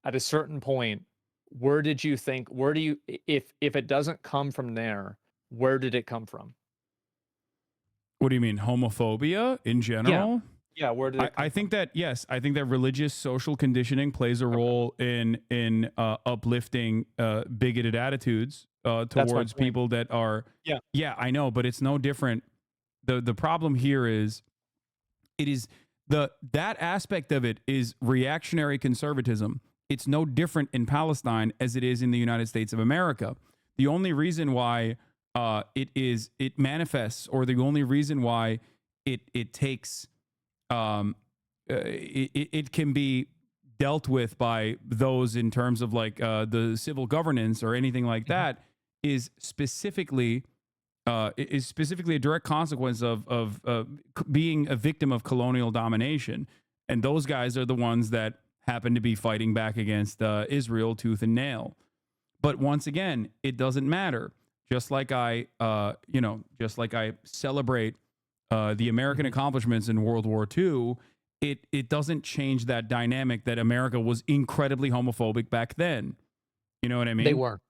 at a certain point, if it doesn't come from there, where did it come from? What do you mean, homophobia in general? Yeah, where did it come I think that, yes, I think that religious social conditioning plays a role in uplifting bigoted attitudes towards people that are. Yeah, I know, but it's no different. The problem here is It is that aspect of it is reactionary conservatism. It's no different in Palestine as it is in the United States of America. The only reason why it manifests, or the only reason why it takes it can be dealt with by those in terms of like the civil governance or anything like that is specifically a direct consequence of being a victim of colonial domination. And those guys are the ones that happen to be fighting back against Israel tooth and nail. But once again, it doesn't matter. Just like I celebrate the American accomplishments in World War II, it doesn't change that dynamic that America was incredibly homophobic back then. You know what I mean? They were.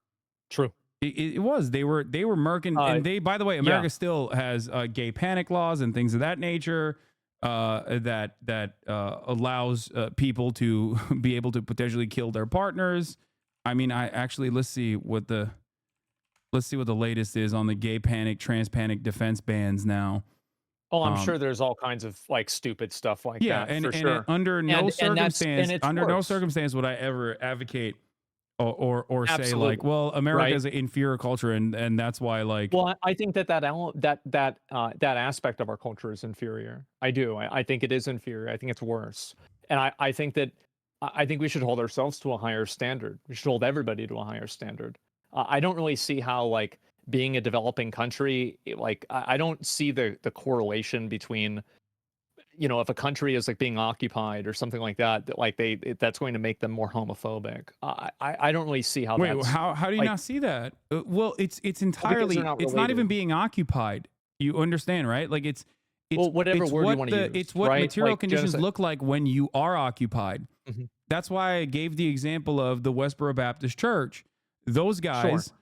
True. It was. They were murking. And they, by the way, America still has gay panic laws and things of that nature that allows people to be able to potentially kill their partners. I mean, let's see what the latest is on the gay panic, trans panic defense bans now. Oh, I'm sure there's all kinds of like stupid stuff like that. And, for sure. Under no circumstance would I ever advocate or say like, well, America is an inferior culture, and that's why like. Well, I think that aspect of our culture is inferior. I do. I think it is inferior. I think it's worse, and I think we should hold ourselves to a higher standard. We should hold everybody to a higher standard. I don't really see how like being a developing country, like I don't see the correlation between, if a country is like being occupied or something like that, like that's going to make them more homophobic. I don't really see how. Wait, how do you not see that? Well, it's entirely it's not even being occupied. You understand, right? Like it's whatever it's word what you want to use. It's what right? material like conditions genocide. look like when you are occupied. Mm-hmm. That's why I gave the example of the Westboro Baptist Church. Those guys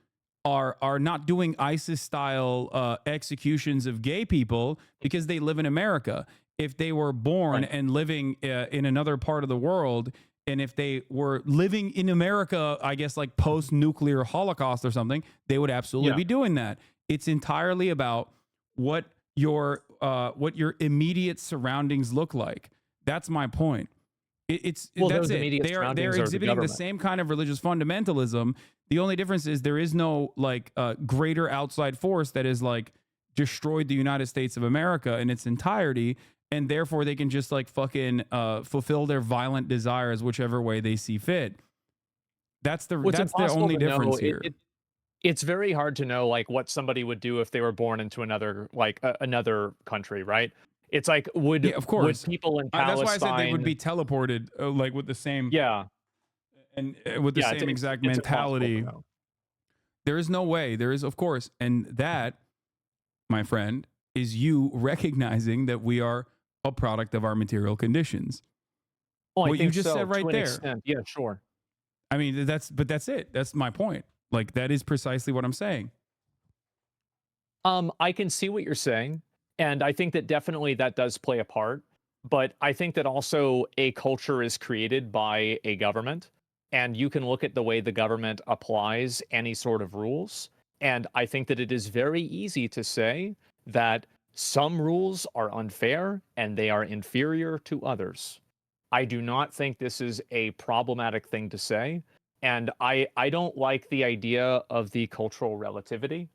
are not doing ISIS-style executions of gay people because they live in America. If they were born and living in another part of the world, and if they were living in America, I guess like post-nuclear Holocaust or something, they would absolutely be doing that. It's entirely about what your immediate surroundings look like. That's my point. That's it. They're exhibiting the same kind of religious fundamentalism. The only difference is there is no like greater outside force that is like destroyed the United States of America in its entirety, and therefore they can just like fucking fulfill their violent desires whichever way they see fit. That's the only difference here. It's very hard to know like what somebody would do if they were born into another like another country, right? It's like would people in Palestine? That's why I said they would be teleported, like with the same and with the same exact mentality. There is no way. There is, of course, and that, my friend, is you recognizing that we are a product of our material conditions. Well, what you just said right there. Extent. Yeah, sure. I mean, that's it. That's my point. Like that is precisely what I'm saying. I can see what you're saying. And I think that definitely that does play a part. But I think that also a culture is created by a government. And you can look at the way the government applies any sort of rules. And I think that it is very easy to say that some rules are unfair and they are inferior to others. I do not think this is a problematic thing to say. And I don't like the idea of the cultural relativity.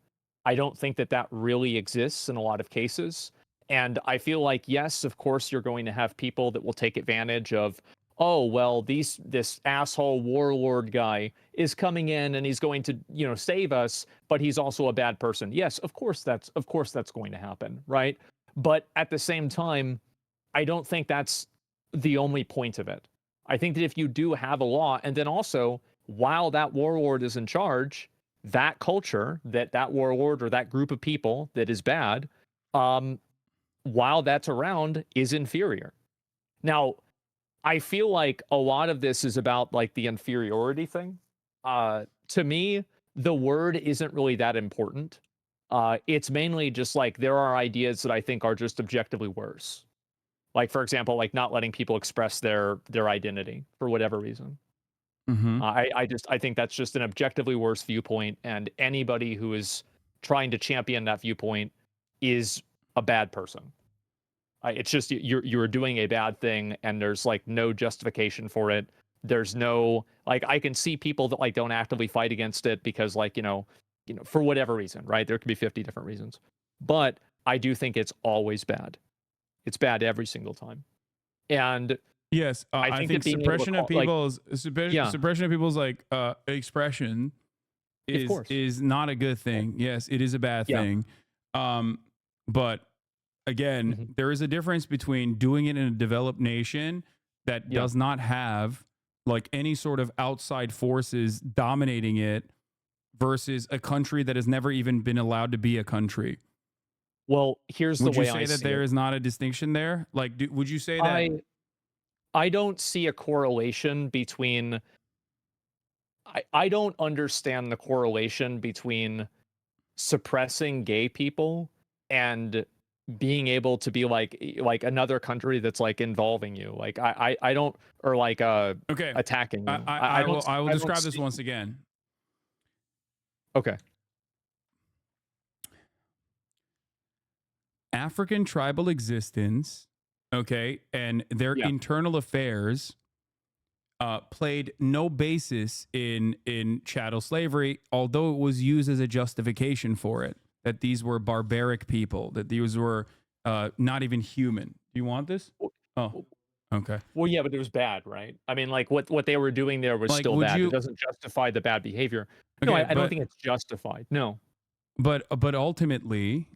I don't think that really exists in a lot of cases. And I feel like, yes, of course, you're going to have people that will take advantage of, oh, well, this asshole warlord guy is coming in and he's going to, save us, but he's also a bad person. Yes, of course that's going to happen, right? But at the same time, I don't think that's the only point of it. I think that if you do have a law, and then also, while that warlord is in charge, that culture, that warlord or that group of people that is bad, while that's around, is inferior. Now, I feel like a lot of this is about like the inferiority thing. To me, the word isn't really that important. It's mainly just like there are ideas that I think are just objectively worse. Like, for example, like not letting people express their identity for whatever reason. Mm-hmm. I think that's just an objectively worse viewpoint, and anybody who is trying to champion that viewpoint is a bad person. It's just you're doing a bad thing, and there's like no justification for it. There's no like I can see people that like don't actively fight against it because like for whatever reason, right? There could be 50 different reasons, but I do think it's always bad. It's bad every single time, and yes, I think suppression of people's suppression of people's like expression is not a good thing. Yes, it is a bad thing. But again, there is a difference between doing it in a developed nation that does not have like any sort of outside forces dominating it versus a country that has never even been allowed to be a country. Well, here's the way I see it. Would you say that there is not a distinction there? Like, would you say that? I don't see a correlation between. I don't understand the correlation between suppressing gay people and being able to be like another country that's like involving you. Like I don't, or like attacking you. I will describe this once again. Okay. African tribal existence, okay, and their internal affairs played no basis in chattel slavery, although it was used as a justification for it, that these were barbaric people, that these were not even human. Do you want this? Oh, okay. Well, yeah, but it was bad, right? I mean, like what they were doing there was like, still bad. It doesn't justify the bad behavior. Okay, no, I don't think it's justified. No. But ultimately,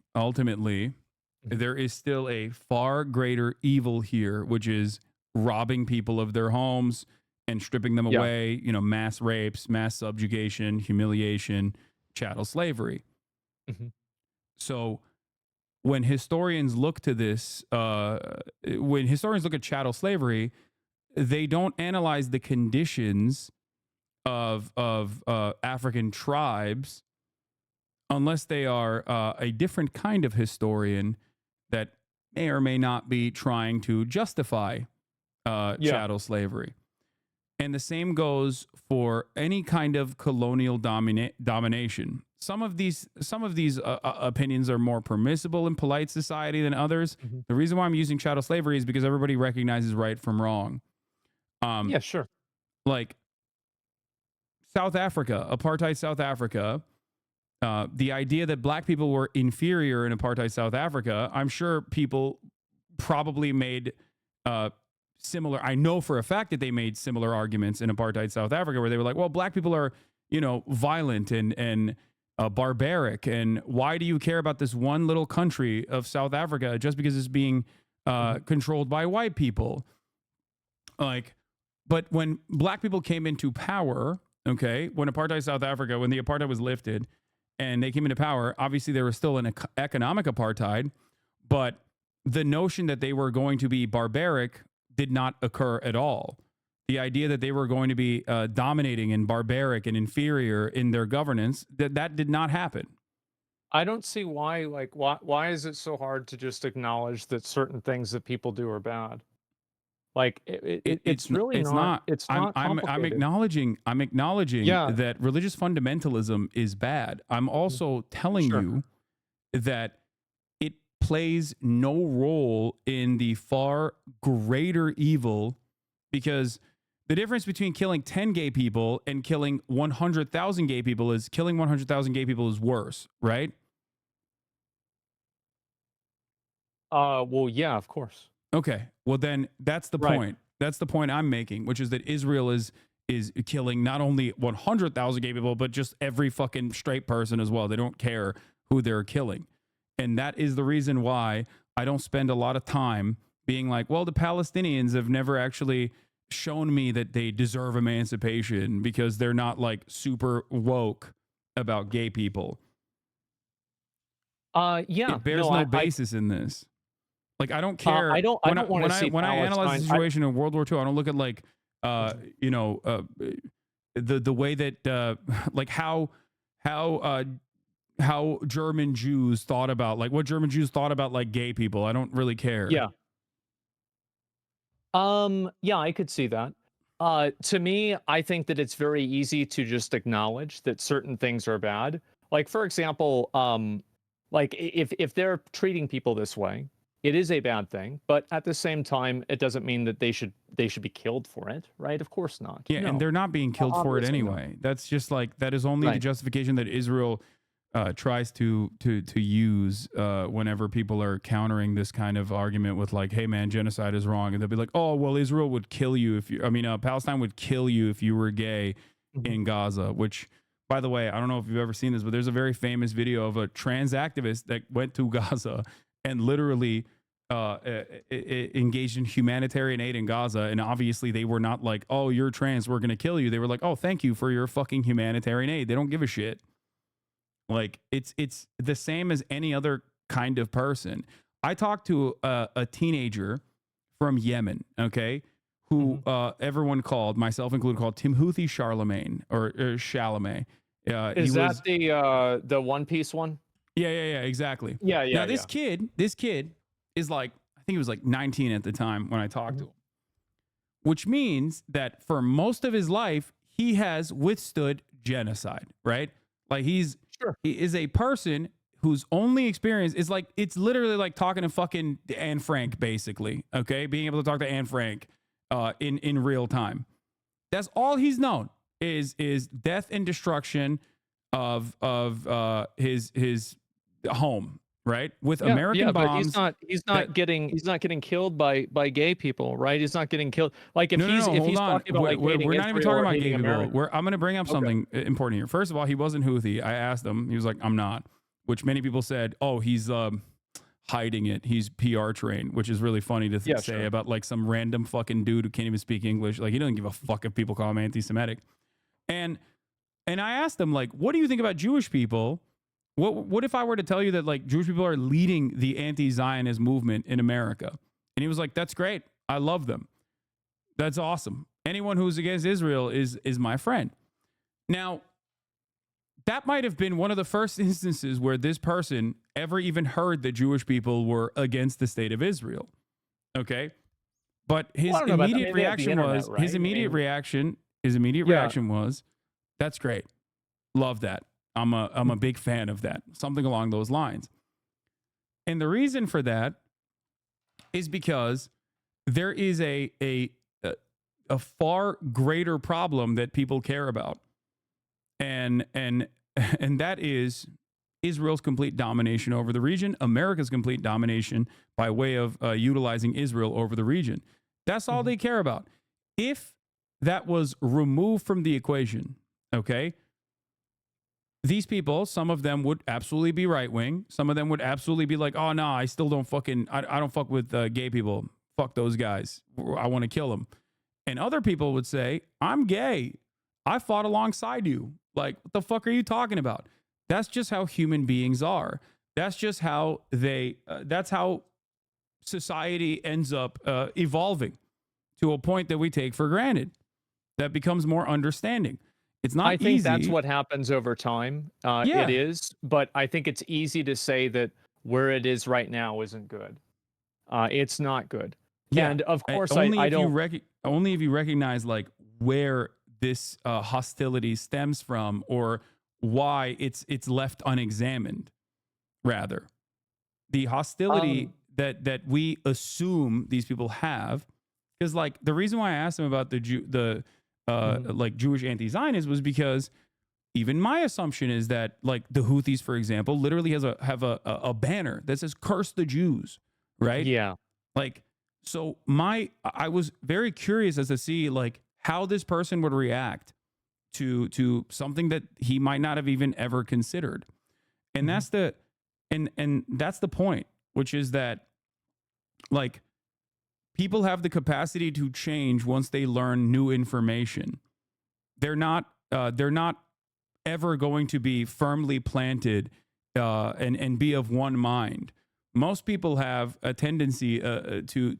there is still a far greater evil here, which is robbing people of their homes and stripping them away, mass rapes, mass subjugation, humiliation, chattel slavery. So when historians look to this, when historians look at chattel slavery, they don't analyze the conditions of African tribes unless they are a different kind of historian that may or may not be trying to justify chattel slavery. And the same goes for any kind of colonial domination. Some of these opinions are more permissible in polite society than others. The reason why I'm using chattel slavery is because everybody recognizes right from wrong. Yeah, sure. Like South Africa, apartheid South Africa, the idea that black people were inferior in apartheid South Africa, I'm sure people probably made similar. I know for a fact that they made similar arguments in apartheid South Africa where they were like, well, black people are, violent and barbaric. And why do you care about this one little country of South Africa just because it's being controlled by white people? Like, but when black people came into power, okay, when apartheid South Africa, when the apartheid was lifted and they came into power, obviously there was still an economic apartheid, but the notion that they were going to be barbaric did not occur at all. The idea that they were going to be dominating and barbaric and inferior in their governance, that did not happen. I don't see why, like, why is it so hard to just acknowledge that certain things that people do are bad? Like, it's really not. It's not complicated. I'm acknowledging that religious fundamentalism is bad. I'm also telling you that it plays no role in the far greater evil, because the difference between killing 10 gay people and killing 100,000 gay people is killing 100,000 gay people is worse, right? Well, yeah, of course. Okay. Well, then that's the point. That's the point I'm making, which is that Israel is killing not only 100,000 gay people, but just every fucking straight person as well. They don't care who they're killing. And that is the reason why I don't spend a lot of time being like, well, the Palestinians have never actually shown me that they deserve emancipation because they're not like super woke about gay people. It bears no basis in this. Like, I don't care. I don't want to see when I analyze the situation in World War II, I don't look at like, the way that like how German Jews thought about, like, what German Jews thought about like gay people. I don't really care. Yeah. Yeah, I could see that. To me, I think that it's very easy to just acknowledge that certain things are bad. Like, for example, like if they're treating people this way, It is a bad thing, but at the same time, it doesn't mean that they should be killed for it, right? Of course not. Yeah, No. and they're not being killed for it Obviously not. anyway. That's just like that is only the Right. justification that Israel tries to use whenever people are countering this kind of argument with like, hey man, genocide is wrong, and they'll be like, oh well, Israel would kill you if you. I mean, Palestine would kill you if you were gay in Gaza. Which, by the way, I don't know if you've ever seen this, but there's a very famous video of a trans activist that went to Gaza and literally engaged in humanitarian aid in Gaza, and obviously they were not like, oh, you're trans, we're gonna kill you. They were like, oh, thank you for your fucking humanitarian aid. They don't give a shit. Like it's the same as any other kind of person. I talked to a teenager from Yemen, okay, who everyone called, myself included, called Timothy Charlemagne or Chalamet. Is that the One Piece one? Yeah, exactly. Yeah. Now this kid is like, I think he was like 19 at the time when I talked to him, which means that for most of his life he has withstood genocide, right? Like he is a person whose only experience is like, it's literally like talking to fucking Anne Frank, basically. Okay, being able to talk to Anne Frank in real time. That's all he's known is death and destruction of his home, right? With American bombs. But he's not getting killed by gay people, right? He's not getting killed. Like if he's talking about like we're not even talking about gay people. America. I'm going to bring up something important here. First of all, he wasn't Houthi. I asked him. He was like, I'm not. Which many people said, oh, he's hiding it. He's PR trained, which is really funny to say about like some random fucking dude who can't even speak English. Like he doesn't give a fuck if people call him anti-Semitic. And I asked him, like, what do you think about Jewish people? What if I were to tell you that like Jewish people are leading the anti-Zionist movement in America? And he was like, that's great. I love them. That's awesome. Anyone who's against Israel is my friend. Now, that might have been one of the first instances where this person ever even heard that Jewish people were against the state of Israel. Okay? But his immediate reaction was, reaction was, that's great. Love that. I'm a big fan of that. Something along those lines. And the reason for that is because there is a far greater problem that people care about. And that is Israel's complete domination over the region, America's complete domination by way of utilizing Israel over the region. That's all they care about. If that was removed from the equation, okay, these people, some of them would absolutely be right-wing. Some of them would absolutely be like, oh, no, I still don't fucking, I don't fuck with gay people. Fuck those guys. I want to kill them. And other people would say, I'm gay. I fought alongside you. Like, what the fuck are you talking about? That's just how human beings are. That's just how that's how society ends up evolving to a point that we take for granted. That becomes more understanding. It's not easy. I think that's what happens over time. It is, but I think it's easy to say that where it is right now isn't good. It's not good. Yeah. And of course, only if you recognize like where this hostility stems from, or why it's left unexamined. Rather, the hostility that we assume these people have, because like the reason why I asked him about the like Jewish anti-Zionists was because even my assumption is that like the Houthis, for example, literally have a banner that says "Curse the Jews," right? Yeah. Like, so I was very curious as to see like how this person would react to something that he might not have even ever considered. And that's the that's the point, which is that like people have the capacity to change once they learn new information. They're not ever going to be firmly planted and be of one mind. Most people have a tendency to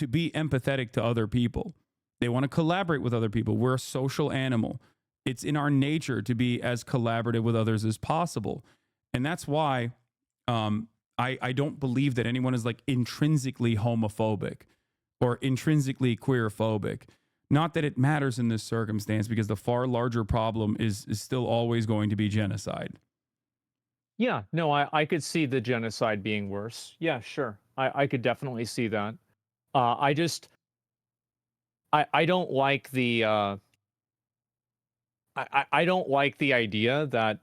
be empathetic to other people. They want to collaborate with other people. We're a social animal. It's in our nature to be as collaborative with others as possible. And that's why I don't believe that anyone is like intrinsically homophobic or intrinsically queerphobic. Not that it matters in this circumstance, because the far larger problem is still always going to be genocide. Yeah, no, I could see the genocide being worse. Yeah, sure. I could definitely see that. I just I don't like the I don't like the idea that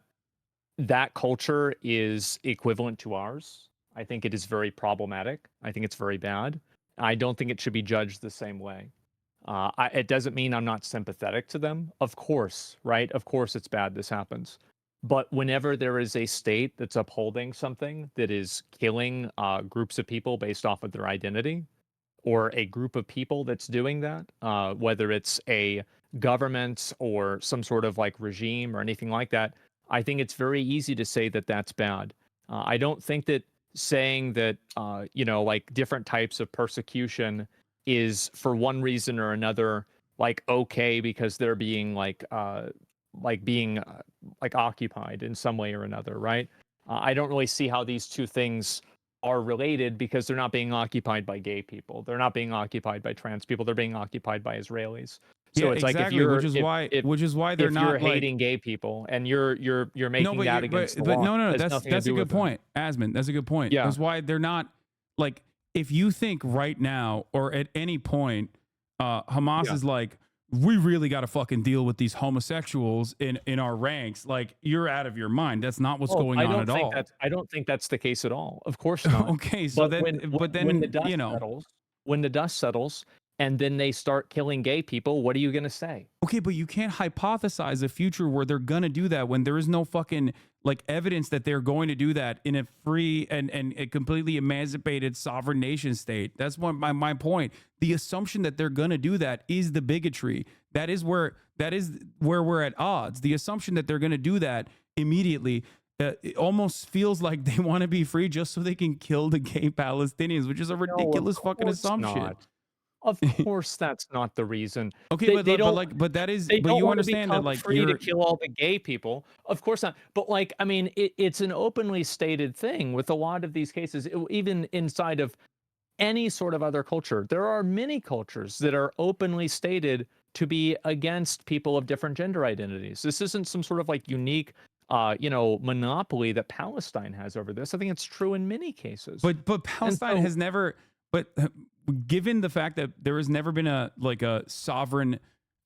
that culture is equivalent to ours. I think it is very problematic. I think it's very bad. I don't think it should be judged the same way. It doesn't mean I'm not sympathetic to them. Of course, right? Of course, it's bad this happens. But whenever there is a state that's upholding something that is killing groups of people based off of their identity, or a group of people that's doing that, whether it's a government or some sort of like regime or anything like that, I think it's very easy to say that that's bad. I don't think that saying that, like different types of persecution is for one reason or another, like okay because they're being like being like occupied in some way or another, right? I don't really see how these two things are related because they're not being occupied by gay people. They're not being occupied by trans people. They're being occupied by Israelis. So Yeah, it's like if exactly, you're which is why they're if not you're like hating gay people and you're making that against the but law, no, has that's nothing to a do good with them. point, Asmon. That's a good point. Yeah. That's why they're not like if you think right now or at any point, Hamas Yeah. is like, we really got to fucking deal with these homosexuals in our ranks. Like you're out of your mind. That's not what's going on at all. I don't think that's the case at all. Of course not. Okay, so then, when the dust settles, when the dust settles, and then they start killing gay people, what are you gonna say? Okay, but you can't hypothesize a future where they're gonna do that when there is no fucking like evidence that they're going to do that in a free and a completely emancipated sovereign nation state. That's what my point. The assumption that they're gonna do that is the bigotry. That is where we're at odds. The assumption that they're gonna do that immediately. It almost feels like they want to be free just so they can kill the gay Palestinians, which is a ridiculous fucking assumption. Not. Of course, that's not the reason. Okay, but that is. They But don't you want to understand that, become like, free to kill all the gay people. Of course not. But like, I mean, it's an openly stated thing with a lot of these cases, even inside of any sort of other culture. There are many cultures that are openly stated to be against people of different gender identities. This isn't some sort of like unique monopoly that Palestine has over this. I think it's true in many cases. But Palestine has never. But given the fact that there has never been a sovereign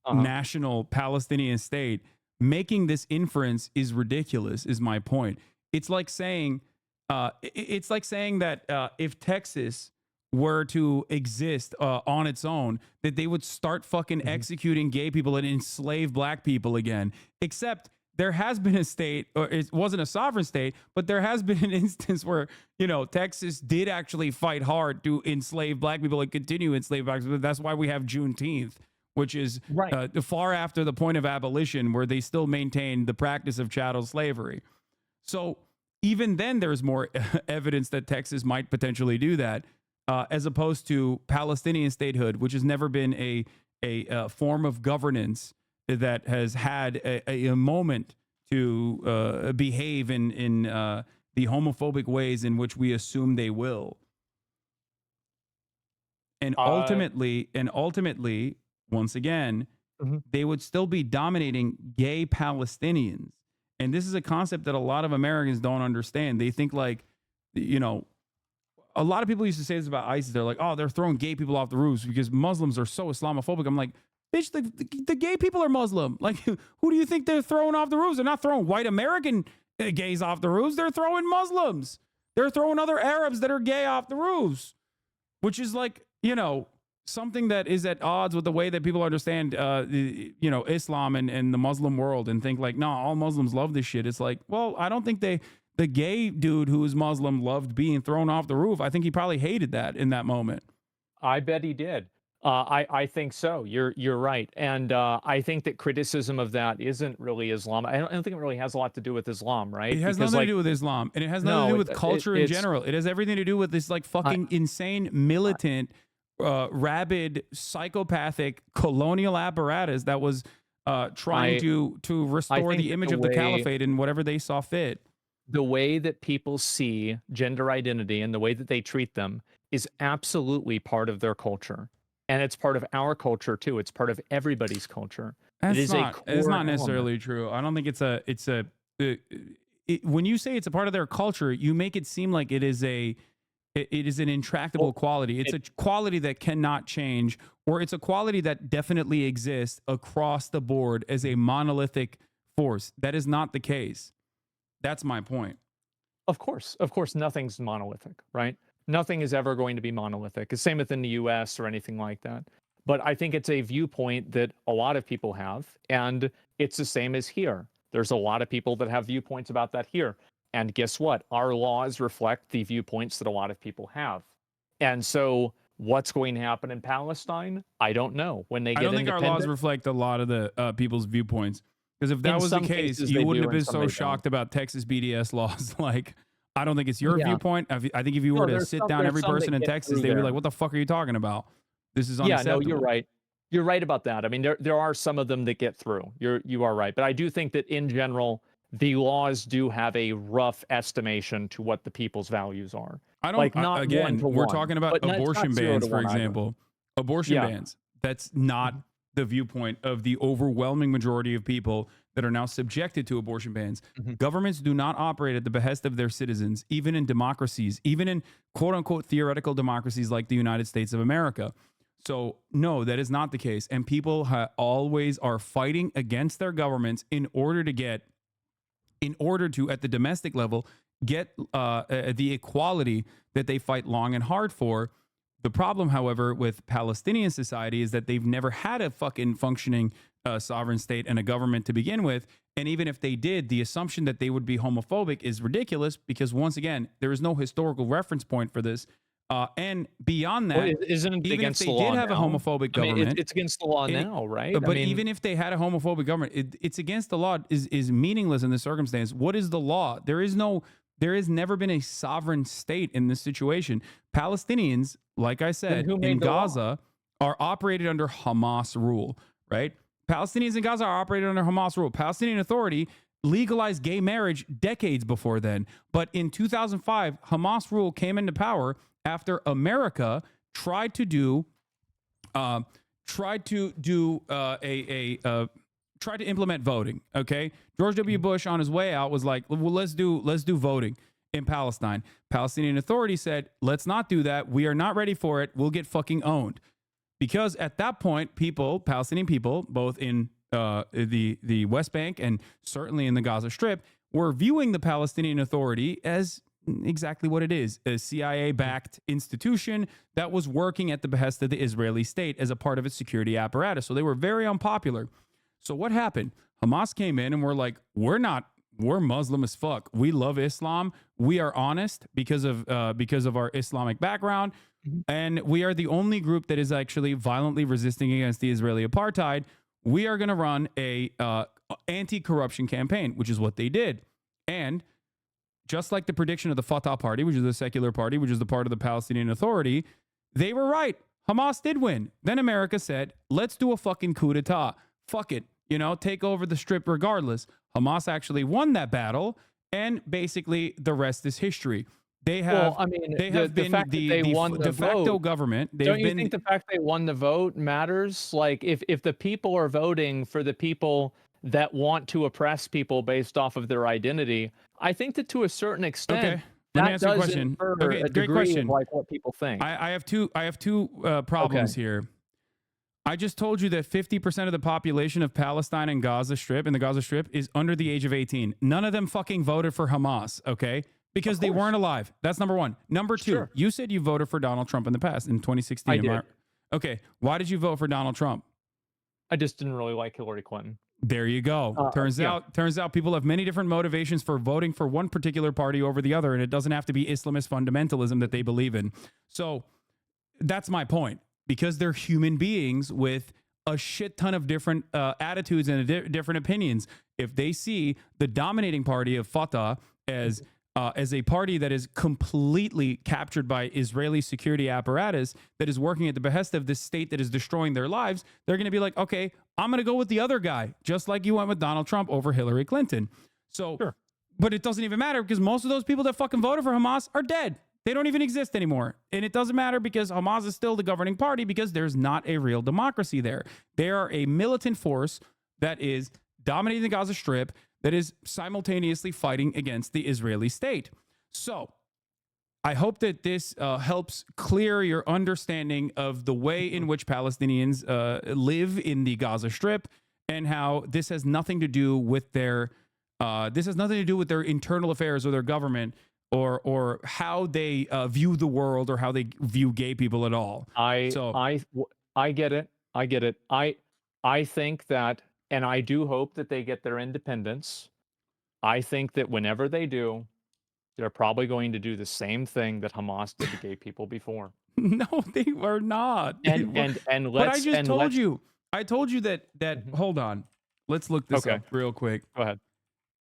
national Palestinian state, making this inference is ridiculous. Is my point. It's like saying, that if Texas were to exist on its own, that they would start fucking executing gay people and enslave black people again. Except there has been a state, or it wasn't a sovereign state, but there has been an instance where, Texas did actually fight hard to enslave black people and continue to enslave black people. That's why we have Juneteenth, which is far after the point of abolition, where they still maintain the practice of chattel slavery. So even then, there's more evidence that Texas might potentially do that, as opposed to Palestinian statehood, which has never been a form of governance that has had a moment to behave in the homophobic ways in which we assume they will. And ultimately, once again, they would still be dominating gay Palestinians. And this is a concept that a lot of Americans don't understand. They think like, a lot of people used to say this about ISIS. They're like, oh, they're throwing gay people off the roofs because Muslims are so Islamophobic. I'm like, bitch, the gay people are Muslim. Like, who do you think they're throwing off the roofs? They're not throwing white American gays off the roofs. They're throwing Muslims. They're throwing other Arabs that are gay off the roofs, which is like, something that is at odds with the way that people understand, Islam and the Muslim world, and think like, no, all Muslims love this shit. It's like, well, I don't think the gay dude who is Muslim loved being thrown off the roof. I think he probably hated that in that moment. I bet he did. I think so. You're right, and I think that criticism of that isn't really Islam. I don't think it really has a lot to do with Islam, right? It has nothing to do with Islam, and it has nothing to do with culture in general. It has everything to do with this like fucking insane, militant, rabid, psychopathic colonial apparatus that was trying to restore the image of the caliphate in whatever they saw fit. The way that people see gender identity and the way that they treat them is absolutely part of their culture. And it's part of our culture too. It's part of everybody's culture. It's not necessarily true. I don't think when you say it's a part of their culture, you make it seem like it is a It is an intractable quality. It's a quality that cannot change, or it's a quality that definitely exists across the board as a monolithic force. That is not the case. That's my point. Of course, nothing's monolithic, right? Nothing is ever going to be monolithic. The same within the U.S. or anything like that. But I think it's a viewpoint that a lot of people have, and it's the same as here. There's a lot of people that have viewpoints about that here. And guess what? Our laws reflect the viewpoints that a lot of people have. And so what's going to happen in Palestine? I don't know. When they get I don't think our laws reflect a lot of the people's viewpoints. Because if that was the case, you wouldn't have been so shocked about Texas BDS laws. Like, I don't think it's your viewpoint. I think if you were to sit down every person in Texas, they'd be like, what the fuck are you talking about? This is unacceptable. Yeah, no, you're right. You're right about that. I mean, there are some of them that get through. You are right. But I do think that in general, the laws do have a rough estimation to what the people's values are. I don't, like, not again, we're talking about abortion bans, for example. Abortion bans. That's not the viewpoint of the overwhelming majority of people that are now subjected to abortion bans. Governments do not operate at the behest of their citizens, even in democracies, even in quote unquote theoretical democracies like the United States of America. So no, that is not the case. And people always are fighting against their governments in order to, at the domestic level, get the equality that they fight long and hard for. The problem, however, with Palestinian society is that they've never had a fucking functioning sovereign state and a government to begin with. And even if they did, the assumption that they would be homophobic is ridiculous because, once again, there is no historical reference point for this. And beyond that, isn't it even if they did have a homophobic government, it's against the law now, right? But even if they had a homophobic government, it's against the law is meaningless in this circumstance. What is the law? There has never been a sovereign state in this situation. Palestinians, like I said, in Gaza are operated under Hamas rule, right? Palestinians in Gaza are operated under Hamas rule. Palestinian Authority legalized gay marriage decades before then. But in 2005, Hamas rule came into power after America tried to implement voting. Okay, George W. Bush on his way out was like, well, let's do voting in Palestine. Palestinian Authority said, let's not do that. We are not ready for it. We'll get fucking owned. Because at that point, Palestinian people, both in the West Bank and certainly in the Gaza Strip, were viewing the Palestinian Authority as exactly what it is, a CIA-backed institution that was working at the behest of the Israeli state as a part of its security apparatus. So they were very unpopular. So what happened? Hamas came in and were like, we're Muslim as fuck. We love Islam. We are honest because of our Islamic background. And we are the only group that is actually violently resisting against the Israeli apartheid. We are going to run a anti-corruption campaign, which is what they did. And just like the prediction of the Fatah party, which is the secular party, which is the part of the Palestinian Authority, they were right. Hamas did win. Then America said, let's do a fucking coup d'etat. Fuck it. Take over the Strip regardless. Hamas actually won that battle. And basically the rest is history. They have, been the de facto government. Don't you think the fact they won the vote matters? Like, if the people are voting for the people that want to oppress people based off of their identity, I think that to a certain extent, let me answer your question. A great question. Of like what people think. I have two problems here. I just told you that 50% of the population of Palestine and the Gaza Strip is under the age of 18. None of them fucking voted for Hamas, okay? Because they weren't alive. That's number one. Number two, you said you voted for Donald Trump in the past, in 2016. I did. Okay, why did you vote for Donald Trump? I just didn't really like Hillary Clinton. There you go. Turns out people have many different motivations for voting for one particular party over the other, and it doesn't have to be Islamist fundamentalism that they believe in. So that's my point. Because they're human beings with a shit ton of different attitudes and different opinions. If they see the dominating party of Fatah as a party that is completely captured by Israeli security apparatus that is working at the behest of this state that is destroying their lives, they're going to be like, okay, I'm going to go with the other guy, just like you went with Donald Trump over Hillary Clinton. So, but it doesn't even matter because most of those people that fucking voted for Hamas are dead. They don't even exist anymore. And it doesn't matter because Hamas is still the governing party because there's not a real democracy there. They are a militant force that is dominating the Gaza Strip that is simultaneously fighting against the Israeli state. So I hope that this helps clear your understanding of the way in which Palestinians live in the Gaza Strip, and how this has nothing to do with their internal affairs or their government, or how they view the world, or how they view gay people at all. I get it. I get it. I think that, and I do hope that they get their independence. I think that whenever they do, they're probably going to do the same thing that Hamas did to gay people before. No, they were not. And but I just told you. I told you that hold on. Let's look this up real quick. Go ahead.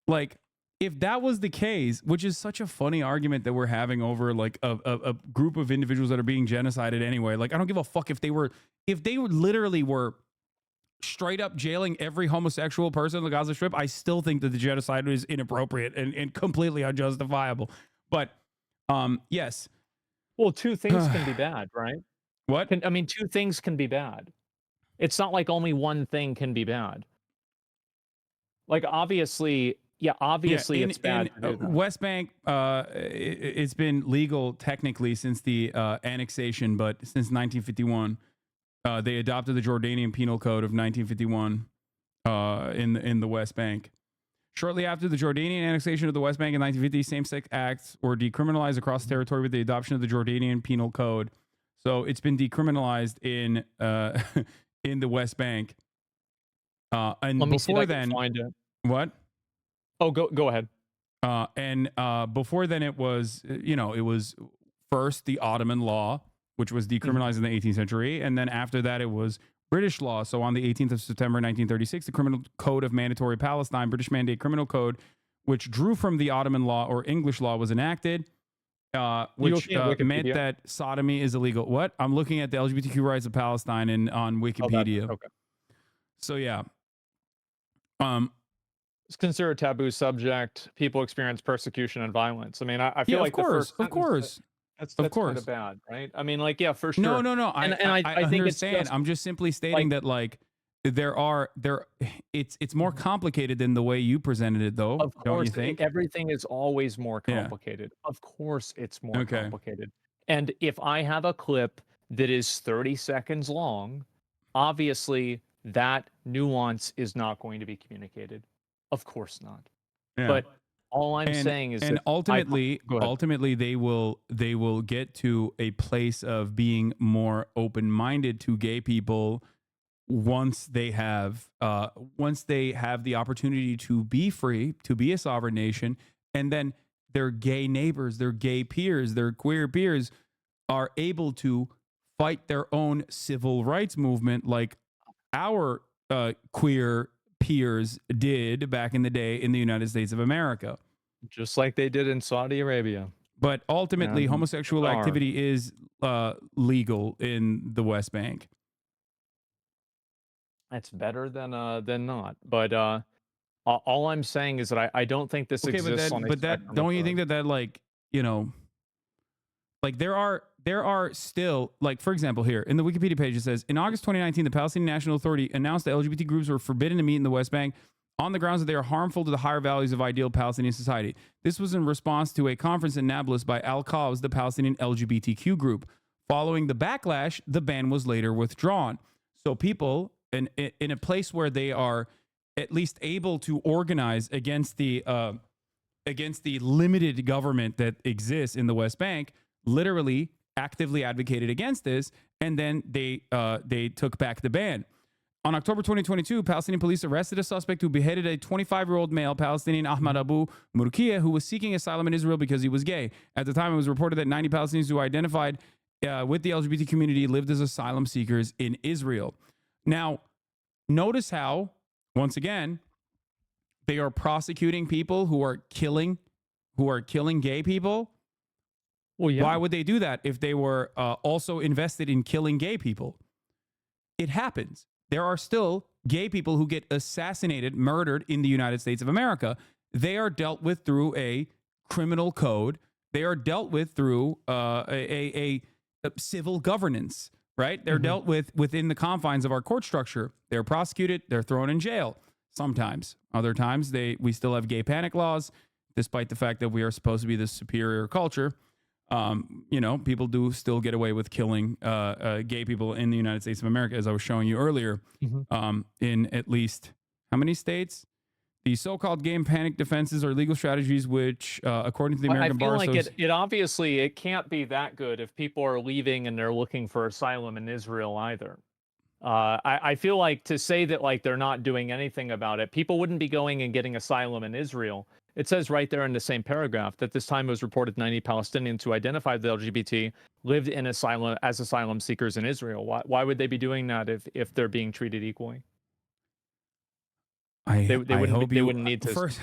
Like, if that was the case, which is such a funny argument that we're having over like a group of individuals that are being genocided anyway. Like, I don't give a fuck if they literally were straight up jailing every homosexual person in the Gaza Strip. I still think that the genocide is inappropriate and completely unjustifiable. But yes. Well, two things can be bad, right? What? Two things can be bad. It's not like only one thing can be bad. Like, obviously it's bad. West Bank, it's been legal technically since the annexation, but since 1951. They adopted the Jordanian Penal Code of 1951 in the West Bank. Shortly after the Jordanian annexation of the West Bank in 1950, same-sex acts were decriminalized across the territory with the adoption of the Jordanian Penal Code. So it's been decriminalized in in the West Bank. And before then, what? Oh, go ahead. And before then, it was it was first the Ottoman law, which was decriminalized in the 18th century. And then after that, it was British law. So on the 18th of September, 1936, the Criminal Code of Mandatory Palestine, British Mandate Criminal Code, which drew from the Ottoman law or English law, was enacted, which meant that sodomy is illegal. What? I'm looking at the LGBTQ rights of Palestine on Wikipedia. Okay. So, yeah. It's considered a taboo subject. People experience persecution and violence. I mean, I feel like of course. That's kind of bad, right? I mean, like, yeah, for sure. No. I think understand. I'm just simply stating that, like, it's more complicated than the way you presented it, though. Of course, don't you think? Everything is always more complicated. Yeah. Of course, it's more complicated. And if I have a clip that is 30 seconds long, obviously that nuance is not going to be communicated. Of course not. Yeah. But all I'm saying is, ultimately they will get to a place of being more open-minded to gay people once they have the opportunity to be free, to be a sovereign nation, and then their gay neighbors, their gay peers, their queer peers are able to fight their own civil rights movement like our queer peers did back in the day in the United States of America. Just like they did in Saudi Arabia. But ultimately, homosexual activity is legal in the West Bank. It's better than not. But all I'm saying is that I don't think this exists on a spectrum. Don't you think that like, like there are still, like, for example, here in the Wikipedia page, it says, in August 2019, the Palestinian National Authority announced that LGBT groups were forbidden to meet in the West Bank on the grounds that they are harmful to the higher values of ideal Palestinian society. This was in response to a conference in Nablus by Al-Qaws, the Palestinian LGBTQ group. Following the backlash, the ban was later withdrawn. So people in a place where they are at least able to organize against the limited government that exists in the West Bank, literally actively advocated against this, and then they took back the ban. On October 2022, Palestinian police arrested a suspect who beheaded a 25-year-old male Palestinian, HasanAbi, who was seeking asylum in Israel because he was gay. At the time, it was reported that 90 Palestinians who identified with the LGBT community lived as asylum seekers in Israel. Now, notice how, once again, they are prosecuting people who are killing gay people. Well, yeah. Why would they do that if they were also invested in killing gay people? It happens. There are still gay people who get assassinated, murdered in the United States of America. They are dealt with through a criminal code. They are dealt with through a civil governance, right? They're dealt with within the confines of our court structure. They're prosecuted. They're thrown in jail sometimes. Other times, we still have gay panic laws, despite the fact that we are supposed to be the superior culture. you know, people do still get away with killing gay people in the United States of America, as I was showing you earlier. In at least how many states? The so-called gay and panic defenses are legal strategies which, according to the American Bar I feel Association, like it obviously it can't be that good if people are leaving and they're looking for asylum in Israel either. I feel like to say that like they're not doing anything about it, people wouldn't be going and getting asylum in Israel. It says right there in the same paragraph that this time it was reported 90 Palestinians who identified the LGBT lived in asylum as asylum seekers in Israel. Why would they be doing that if they're being treated equally? They wouldn't need to. First,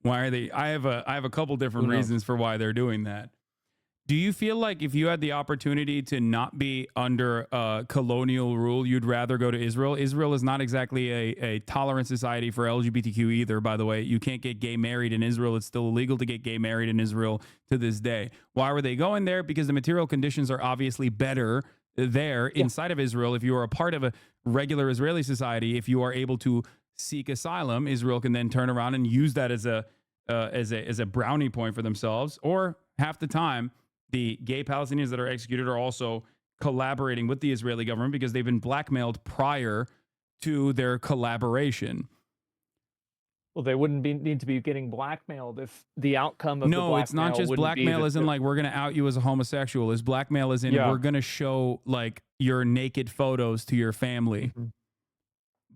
why are they? I have a couple different reasons for why they're doing that. Do you feel like if you had the opportunity to not be under colonial rule, you'd rather go to Israel? Israel is not exactly a tolerant society for LGBTQ either, by the way. You can't get gay married in Israel. It's still illegal to get gay married in Israel to this day. Why were they going there? Because the material conditions are obviously better there inside of Israel. If you are a part of a regular Israeli society, if you are able to seek asylum, Israel can then turn around and use that as a brownie point for themselves. Or half the time, the gay Palestinians that are executed are also collaborating with the Israeli government because they've been blackmailed prior to their collaboration. Well, they wouldn't need to be getting blackmailed if the outcome of the blackmail it's not just blackmail as in like we're going to out you as a homosexual. It's blackmail as in we're going to show like your naked photos to your family.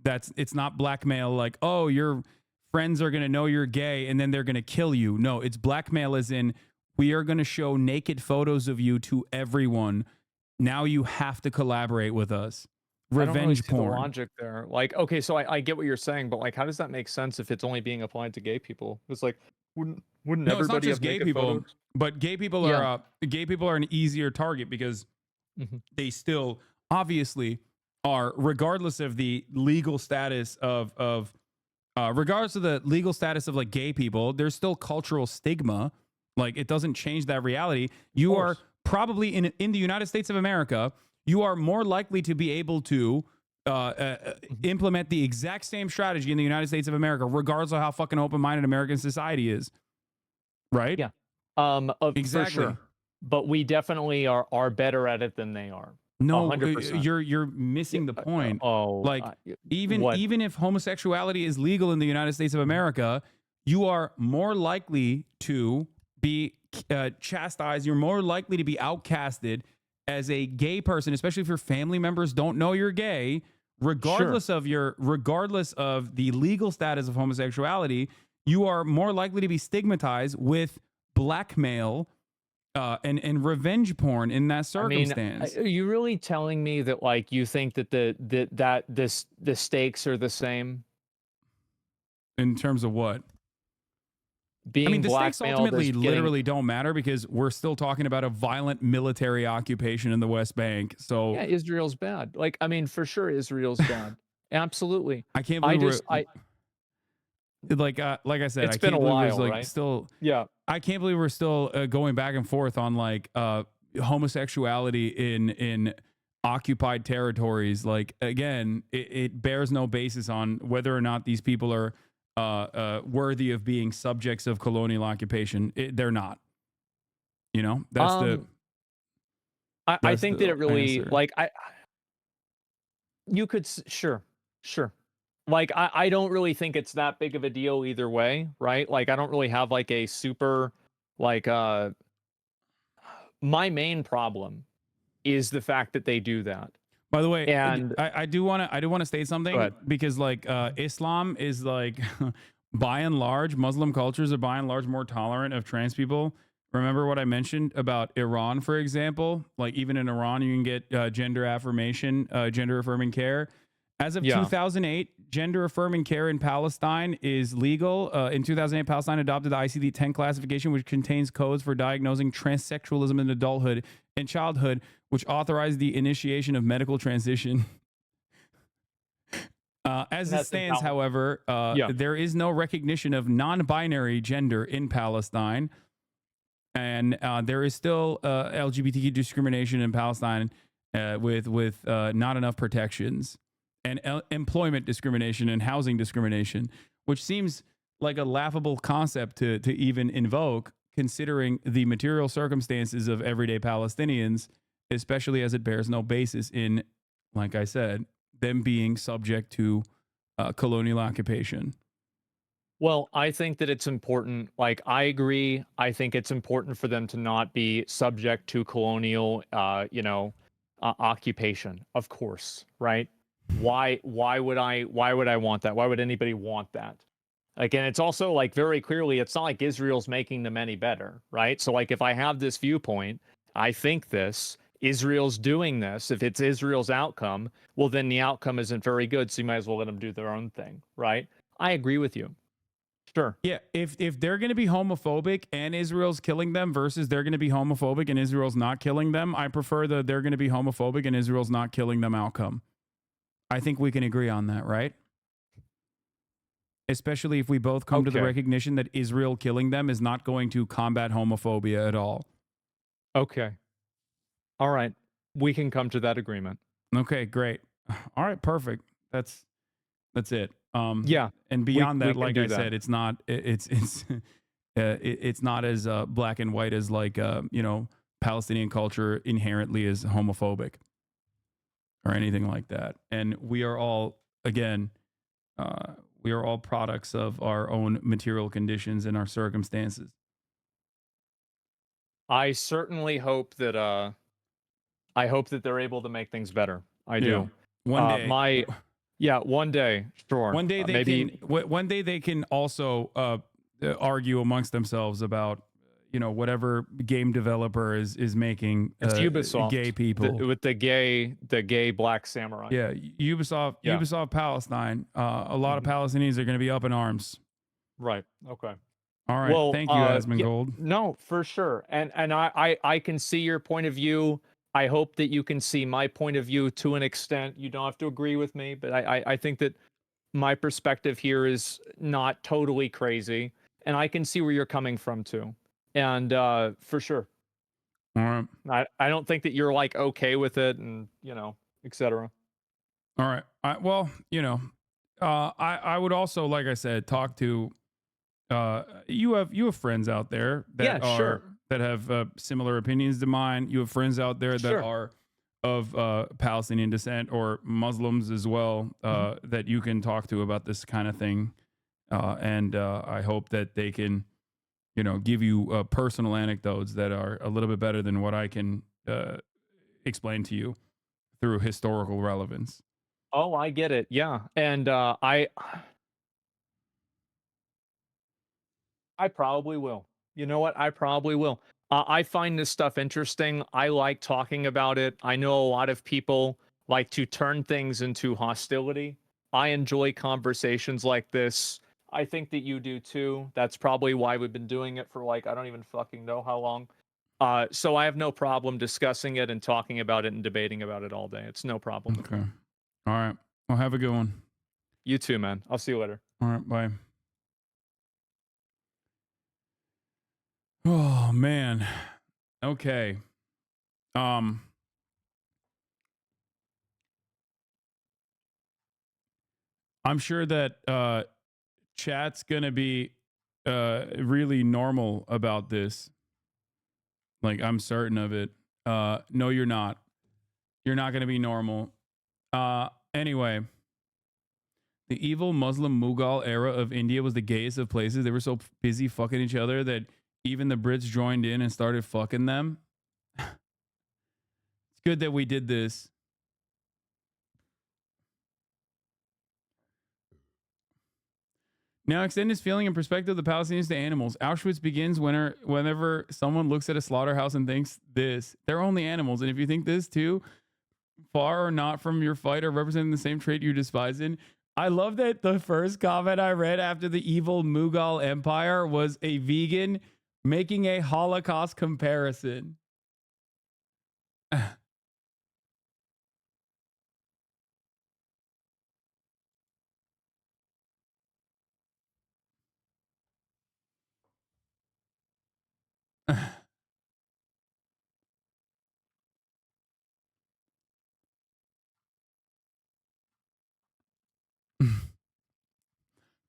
It's not blackmail like, oh, your friends are going to know you're gay and then they're going to kill you. No, it's blackmail as in we are going to show naked photos of you to everyone. Now you have to collaborate with us. Revenge I don't really see porn. the logic there. Like, okay, so I get what you're saying, but like, how does that make sense if it's only being applied to gay people? It's like, wouldn't No, it's not everybody just have gay naked people, photos? but gay people are an easier target because they still obviously are, regardless of the legal status regardless of the legal status of like gay people, there's still cultural stigma. Like it doesn't change that reality. You are probably in the United States of America, you are more likely to be able to implement the exact same strategy in the United States of America, regardless of how fucking open-minded American society is. Right? Yeah. Exactly. For sure. But we definitely are better at it than they are. No, 100%. you're missing the point. Like even if homosexuality is legal in the United States of America, you are more likely to be chastised. You're more likely to be outcasted as a gay person, especially if your family members don't know you're gay, regardless of the legal status of homosexuality. You are more likely to be stigmatized with blackmail and revenge porn in that circumstance. I mean, are you really telling me that like you think that the stakes are the same in terms of what? Being the stakes ultimately literally don't matter because we're still talking about a violent military occupation in the West Bank. So yeah, Israel's bad. Like, I mean, for sure, Israel's bad. Absolutely. I can't believe like I said, it's I been can't a believe while, there's like right? still. Yeah. I can't believe we're still going back and forth on like homosexuality in occupied territories. Like again, it bears no basis on whether or not these people are worthy of being subjects of colonial occupation. They're not. You know, that's I think that it really answer. like you could sure. Like I don't really think it's that big of a deal either way, right? Like I don't really have like a super like my main problem is the fact that they do that. By the way, and I do want to state something because like Islam is like by and large, Muslim cultures are by and large more tolerant of trans people. Remember what I mentioned about Iran, for example? Like even in Iran, you can get gender affirming care. As of 2008, gender affirming care in Palestine is legal. In 2008, Palestine adopted the ICD-10 classification, which contains codes for diagnosing transsexualism in adulthood and childhood, which authorized the initiation of medical transition. As it stands, however, there is no recognition of non-binary gender in Palestine. And there is still LGBTQ discrimination in Palestine with not enough protections. And employment discrimination and housing discrimination, which seems like a laughable concept to even invoke considering the material circumstances of everyday Palestinians, especially as it bears no basis in, like I said, them being subject to colonial occupation. Well, I think that it's important. Like, I agree. I think it's important for them to not be subject to colonial, occupation. Of course, right? Why would I? Why would I want that? Why would anybody want that? Again, it's also like very clearly, it's not like Israel's making them any better, right? So, like, if I have this viewpoint, I think this. Israel's doing this. If it's Israel's outcome, well, then the outcome isn't very good. So you might as well let them do their own thing, right? I agree with you. Sure. Yeah, if they're going to be homophobic and Israel's killing them versus they're going to be homophobic and Israel's not killing them, I prefer the they're going to be homophobic and Israel's not killing them outcome. I think we can agree on that, right? Especially if we both come to the recognition that Israel killing them is not going to combat homophobia at all. Okay. All right. We can come to that agreement. Okay, great. All right, perfect. That's it. Yeah. And beyond we that, can like do I that. said, it's not it's not as black and white as like Palestinian culture inherently is homophobic or anything like that. And we are all we are all products of our own material conditions and our circumstances. I certainly hope that they're able to make things better. I do. One day. One day, sure. One day they maybe one day they can also argue amongst themselves about whatever game developer is making it's Ubisoft, gay people with the gay black samurai. Yeah, Ubisoft Palestine. A lot of Palestinians are going to be up in arms. Right. Okay. All right. Well, thank you, Asmongold. No, for sure. And I can see your point of view. I hope that you can see my point of view to an extent. You don't have to agree with me, but I think that my perspective here is not totally crazy, and I can see where you're coming from too. And for sure. All right. I don't think that you're like okay with it, and etc. All right. I would also, like I said, talk to you have friends out there that that have similar opinions to mine. You have friends out there that are of Palestinian descent or Muslims as well that you can talk to about this kind of thing. And I hope that they can, give you personal anecdotes that are a little bit better than what I can explain to you through historical relevance. Oh, I get it. Yeah. And I probably will. You know what? I probably will. I find this stuff interesting. I like talking about it. I know a lot of people like to turn things into hostility. I enjoy conversations like this. I think that you do too. That's probably why we've been doing it for like, I don't even fucking know how long. So I have no problem discussing it and talking about it and debating about it all day. It's no problem. Okay. All right. Well, have a good one. You too, man. I'll see you later. All right. Bye. Oh man. Okay. I'm sure that chat's gonna be really normal about this. Like, I'm certain of it. No, you're not. You're not gonna be normal. Anyway. The evil Muslim Mughal era of India was the gayest of places. They were so busy fucking each other that even the Brits joined in and started fucking them. It's good that we did this. Now extend his feeling and perspective of the Palestinians to animals. Auschwitz begins whenever someone looks at a slaughterhouse and thinks this. They're only animals. And if you think this too, far or not from your fight or representing the same trait you despise in. I love that the first comment I read after the evil Mughal Empire was a vegan making a Holocaust comparison.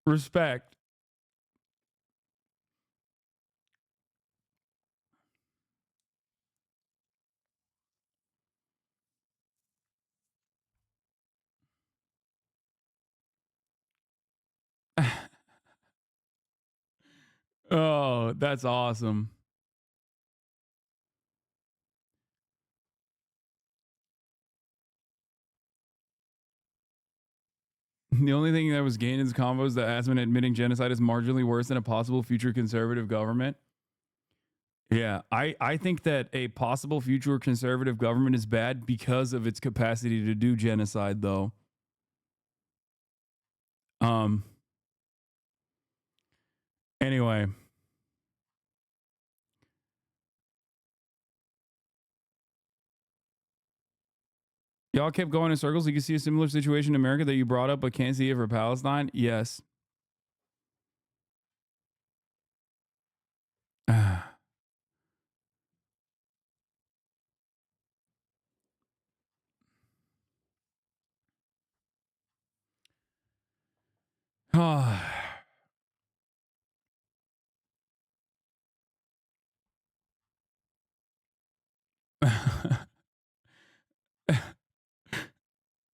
Respect. Oh, that's awesome. The only thing that was gained in this convo is that Asman admitting genocide is marginally worse than a possible future conservative government. Yeah, I think that a possible future conservative government is bad because of its capacity to do genocide, though. Anyway. Y'all kept going in circles. You can see a similar situation in America that you brought up, but can't see it for Palestine. Yes.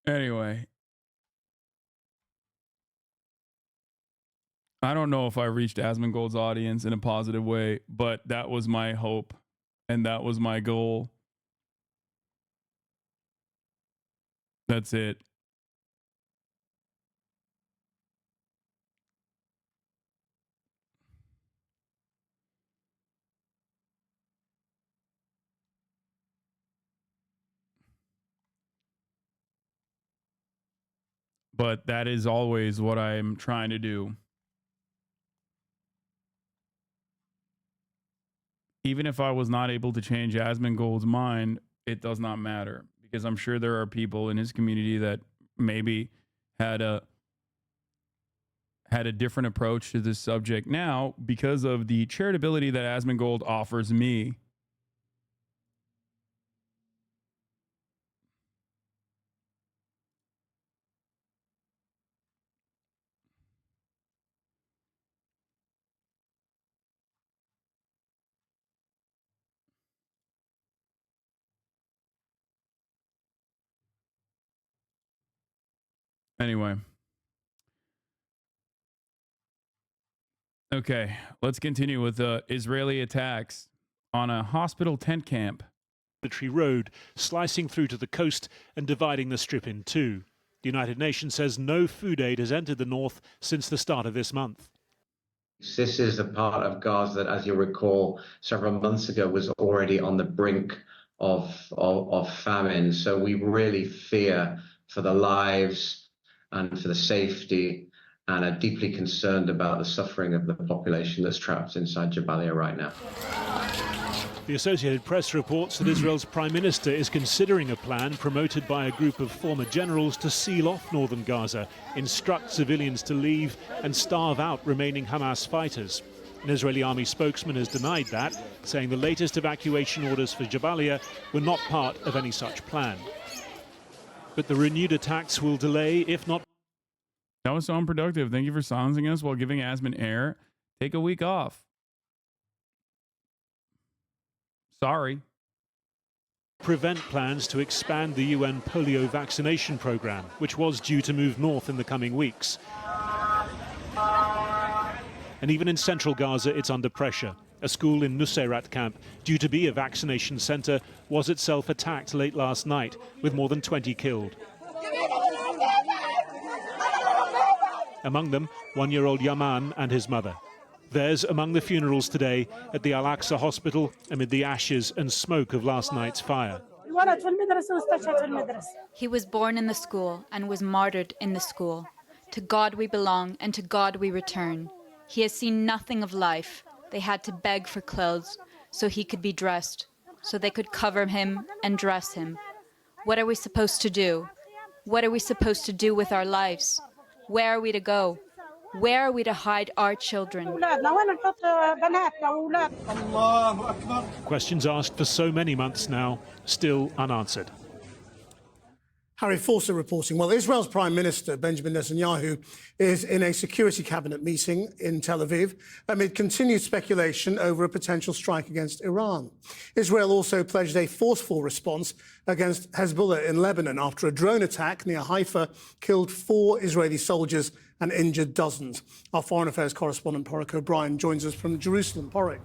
Anyway. I don't know if I reached Asmongold's audience in a positive way, but that was my hope and that was my goal. That's it. But that is always what I'm trying to do. Even if I was not able to change Asmongold's mind, it does not matter, because I'm sure there are people in his community that maybe had a different approach to this subject now because of the charitability that Asmongold offers me. Anyway. Okay, let's continue with Israeli attacks on a hospital tent camp. Military road, slicing through to the coast and dividing the strip in two. The United Nations says no food aid has entered the north since the start of this month. This is a part of Gaza that, as you recall, several months ago was already on the brink of famine. So we really fear for the lives and for the safety, and are deeply concerned about the suffering of the population that's trapped inside Jabalia right now. The Associated Press reports that Israel's Prime Minister is considering a plan promoted by a group of former generals to seal off northern Gaza, instruct civilians to leave and starve out remaining Hamas fighters. An Israeli army spokesman has denied that, saying the latest evacuation orders for Jabalia were not part of any such plan. But the renewed attacks will delay, if not... That was so unproductive. Thank you for silencing us while giving Asman air. Take a week off. Sorry. Prevent plans to expand the UN polio vaccination program, which was due to move north in the coming weeks. And even in central Gaza, it's under pressure. A school in Nusayrat camp, due to be a vaccination center, was itself attacked late last night, with more than 20 killed. Among them, one-year-old Yaman and his mother. Theirs among the funerals today at the Aqsa hospital amid the ashes and smoke of last night's fire. He was born in the school and was martyred in the school. To God we belong and to God we return. He has seen nothing of life. They had to beg for clothes so he could be dressed, so they could cover him and dress him. What are we supposed to do? What are we supposed to do with our lives? Where are we to go? Where are we to hide our children? Questions asked for so many months now, still unanswered. Harry Forster reporting. Well, Israel's Prime Minister, Benjamin Netanyahu, is in a security cabinet meeting in Tel Aviv amid continued speculation over a potential strike against Iran. Israel also pledged a forceful response against Hezbollah in Lebanon after a drone attack near Haifa killed 4 Israeli soldiers and injured dozens. Our Foreign Affairs correspondent, Porrick O'Brien, joins us from Jerusalem. Porrick.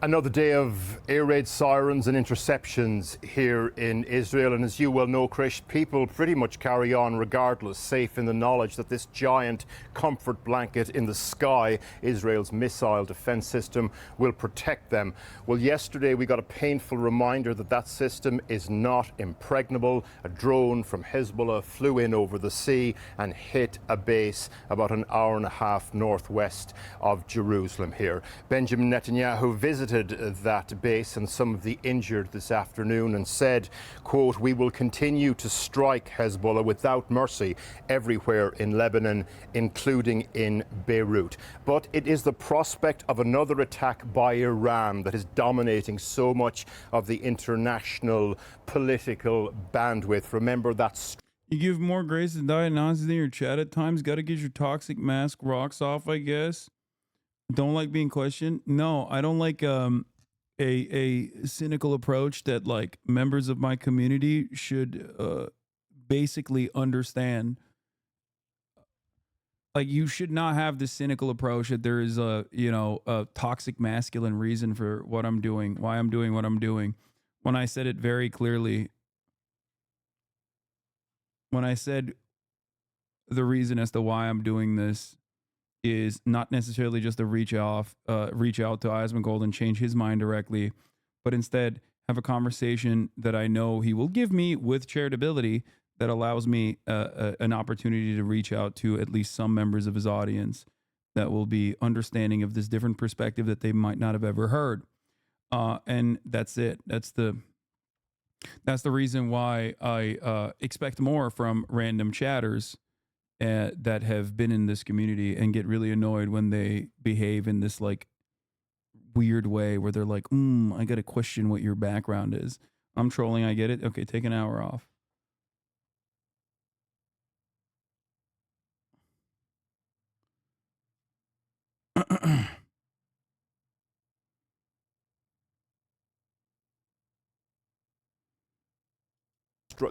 Another day of air raid sirens and interceptions here in Israel. And as you well know, Krish, people pretty much carry on regardless, safe in the knowledge that this giant comfort blanket in the sky, Israel's missile defense system, will protect them. Well, yesterday we got a painful reminder that that system is not impregnable. A drone from Hezbollah flew in over the sea and hit a base about an hour and a half northwest of Jerusalem here. Benjamin Netanyahu visited that base and some of the injured this afternoon and said, quote, "We will continue to strike Hezbollah without mercy everywhere in Lebanon, including in Beirut." But it is the prospect of another attack by Iran that is dominating so much of the international political bandwidth. Remember that. You give more grace and diagnosis in your chat at times. Got to get your toxic mask rocks off, I guess. Don't like being questioned. No, I don't like a cynical approach that like members of my community should basically understand. Like, you should not have the cynical approach that there is a toxic masculine reason for what I'm doing, why I'm doing what I'm doing. When I said it very clearly, when I said the reason as to why I'm doing this is not necessarily just to reach out to Asmongold and change his mind directly, but instead have a conversation that I know he will give me with charitability that allows me an opportunity to reach out to at least some members of his audience that will be understanding of this different perspective that they might not have ever heard. And that's it. That's the reason why I expect more from random chatters that have been in this community and get really annoyed when they behave in this like weird way where they're like, I gotta question what your background is. I'm trolling, I get it. Okay, take an hour off.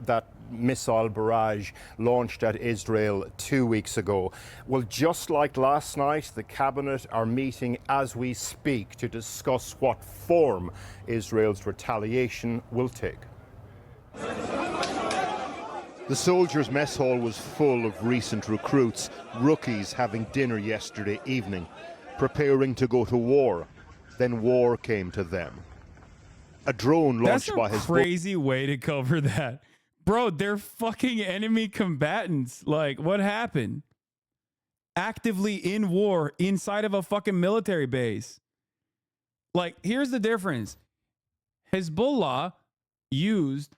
That missile barrage launched at Israel 2 weeks ago. Well, just like last night, the cabinet are meeting as we speak to discuss what form Israel's retaliation will take. The soldiers' mess hall was full of recent recruits, rookies having dinner yesterday evening, preparing to go to war. Then war came to them. A drone launched by his... That's a crazy way to cover that. Bro, they're fucking enemy combatants. Like, what happened? Actively in war inside of a fucking military base. Like, here's the difference. Hezbollah used,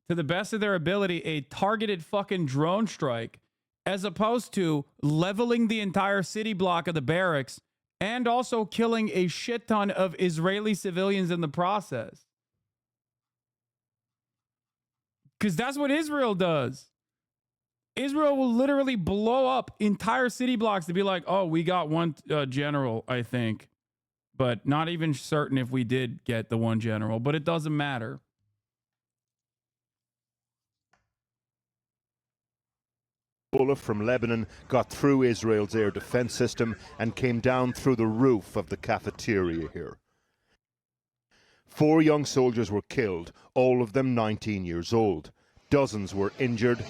to the best of their ability, a targeted fucking drone strike, as opposed to leveling the entire city block of the barracks and also killing a shit ton of Israeli civilians in the process. Because that's what Israel does. Israel will literally blow up entire city blocks to be like, oh, we got one general, I think. But not even certain if we did get the one general. But it doesn't matter. Bullet from Lebanon got through Israel's air defense system and came down through the roof of the cafeteria here. 4 young soldiers were killed, all of them 19 years old. Dozens were injured,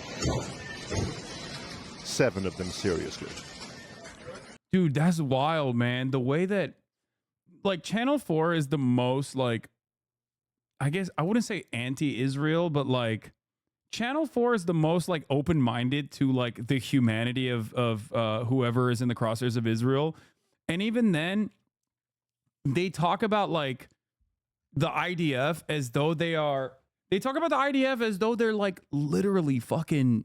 7 of them seriously. Dude, that's wild, man. The way that, like, Channel 4 is the most, like, I guess, I wouldn't say anti-Israel, but, like, Channel 4 is the most, like, open-minded to, like, the humanity of whoever is in the crosshairs of Israel. And even then, they talk about, like, the IDF as though they are, they talk about the IDF as though they're like literally fucking,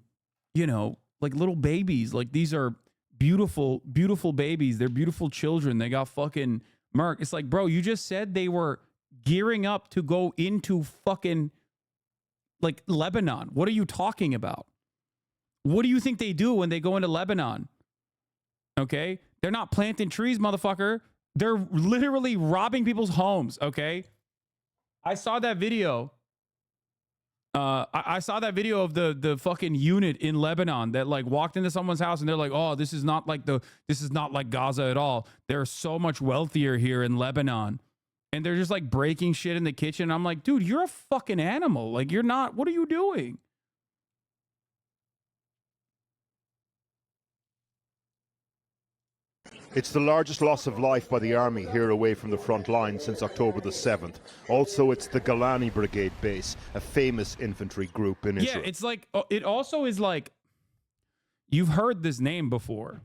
you know, like little babies. Like, these are beautiful, beautiful babies. They're beautiful children. They got fucking Merc. It's like, bro, you just said they were gearing up to go into fucking like Lebanon. What are you talking about? What do you think they do when they go into Lebanon? Okay. They're not planting trees, motherfucker. They're literally robbing people's homes. Okay. I saw that video I saw that video of the fucking unit in Lebanon that like walked into someone's house and they're like, oh, this is not like Gaza at all. They're so much wealthier here in Lebanon. And they're just like breaking shit in the kitchen. I'm like, dude, you're a fucking animal. Like, you're not. What are you doing? It's the largest loss of life by the army here away from the front line since October the 7th. Also, it's the Golani Brigade base, a famous infantry group in Israel. Yeah, it's like, it also is like, you've heard this name before.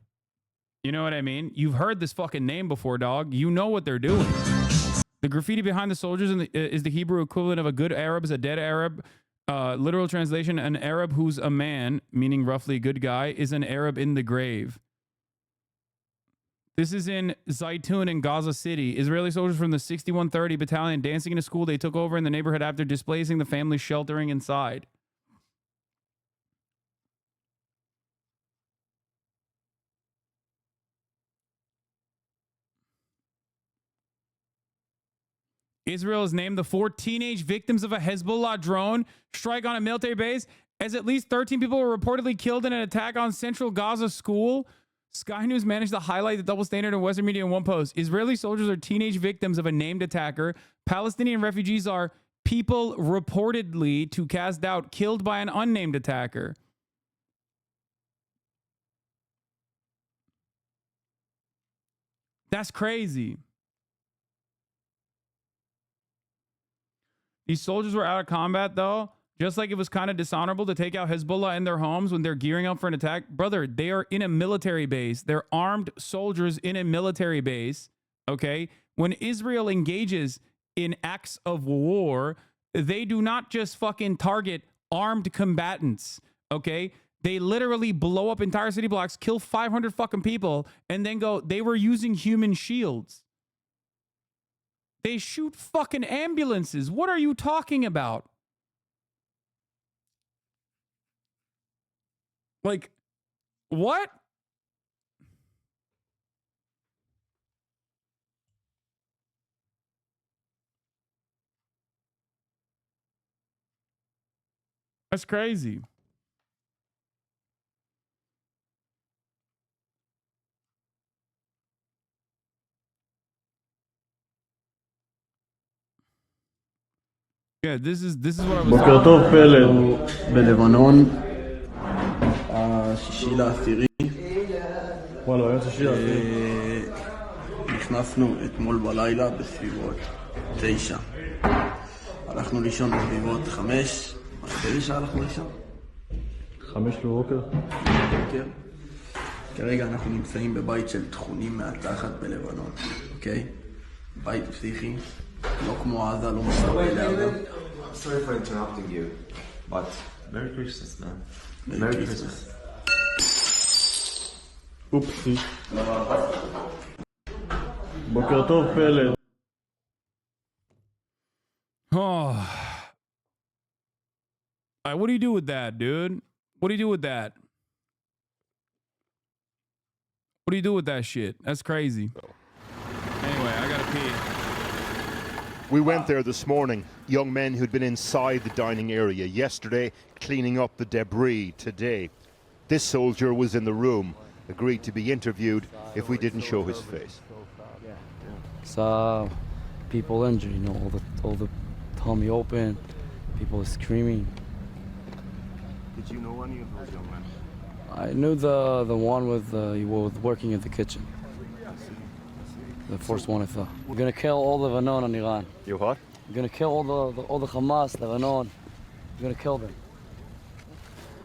You know what I mean? You've heard this fucking name before, dog. You know what they're doing. The graffiti behind the soldiers is the Hebrew equivalent of a good Arab is a dead Arab. Literal translation, an Arab who's a man, meaning roughly a good guy, is an Arab in the grave. This is in Zaytun in Gaza City. Israeli soldiers from the 6130 Battalion dancing in a school they took over in the neighborhood after displacing the family sheltering inside. Israel has named the 4 teenage victims of a Hezbollah drone strike on a military base as at least 13 people were reportedly killed in an attack on central Gaza school. Sky News managed to highlight the double standard in Western media in one post. Israeli soldiers are teenage victims of a named attacker. Palestinian refugees are people reportedly, to cast doubt, killed by an unnamed attacker. That's crazy. These soldiers were out of combat, though. Just like it was kind of dishonorable to take out Hezbollah in their homes when they're gearing up for an attack. Brother, they are in a military base. They're armed soldiers in a military base, okay? When Israel engages in acts of war, they do not just fucking target armed combatants, okay? They literally blow up entire city blocks, kill 500 fucking people, and then go, they were using human shields. They shoot fucking ambulances. What are you talking about? Like, what? That's crazy. Yeah, this is what I was בוקר טוב פלד, בלבנון, השישי לעשירי. וואלה, היה שישי לעשירי. נכנסנו אתמול בלילה בסביבות 9. הלכנו לישון בסביבות 5. באיזה שעה הלכנו לישון? 5 בבוקר. כרגע אנחנו נמצאים בבית של תכונים מהתחת בלבנון, אוקיי? בית פסיכי. לא כמו עזה, לא מסרבי לאדם. Sorry for interrupting you, but Merry Christmas, man. Merry Christmas. אופסי. בוקר טוב פלד. Oh. What do you do with that, dude? What do you do with that? What do you do with that shit? That's crazy. Anyway, I gotta pee. We went there this morning. Young men who'd been inside the dining area yesterday, cleaning up the debris today. This soldier was in the room, agreed to be interviewed if we didn't show his face. Saw people injured, you know, all the tummy open, people screaming. Did you know any of those young men? I knew the one with he was working in the kitchen. The first one I thought. We're gonna kill all the Lebanon and Iran. You what? We're gonna kill all the Hamas, Lebanon. We're gonna kill them.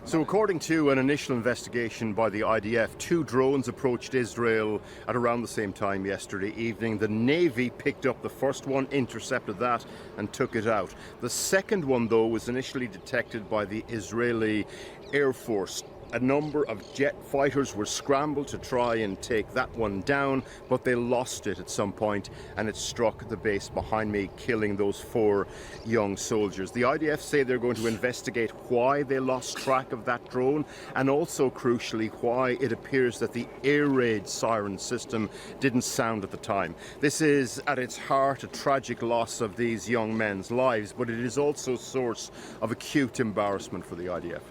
So according to an initial investigation by the IDF, 2 drones approached Israel at around the same time yesterday evening. The Navy picked up the first one, intercepted that and took it out. The second one, though, was initially detected by the Israeli Air Force. A number of jet fighters were scrambled to try and take that one down, but they lost it at some point, and it struck the base behind me, killing those 4 young soldiers. The IDF say they're going to investigate why they lost track of that drone, and also, crucially, why it appears that the air raid siren system didn't sound at the time. This is, at its heart, a tragic loss of these young men's lives, but it is also a source of acute embarrassment for the IDF.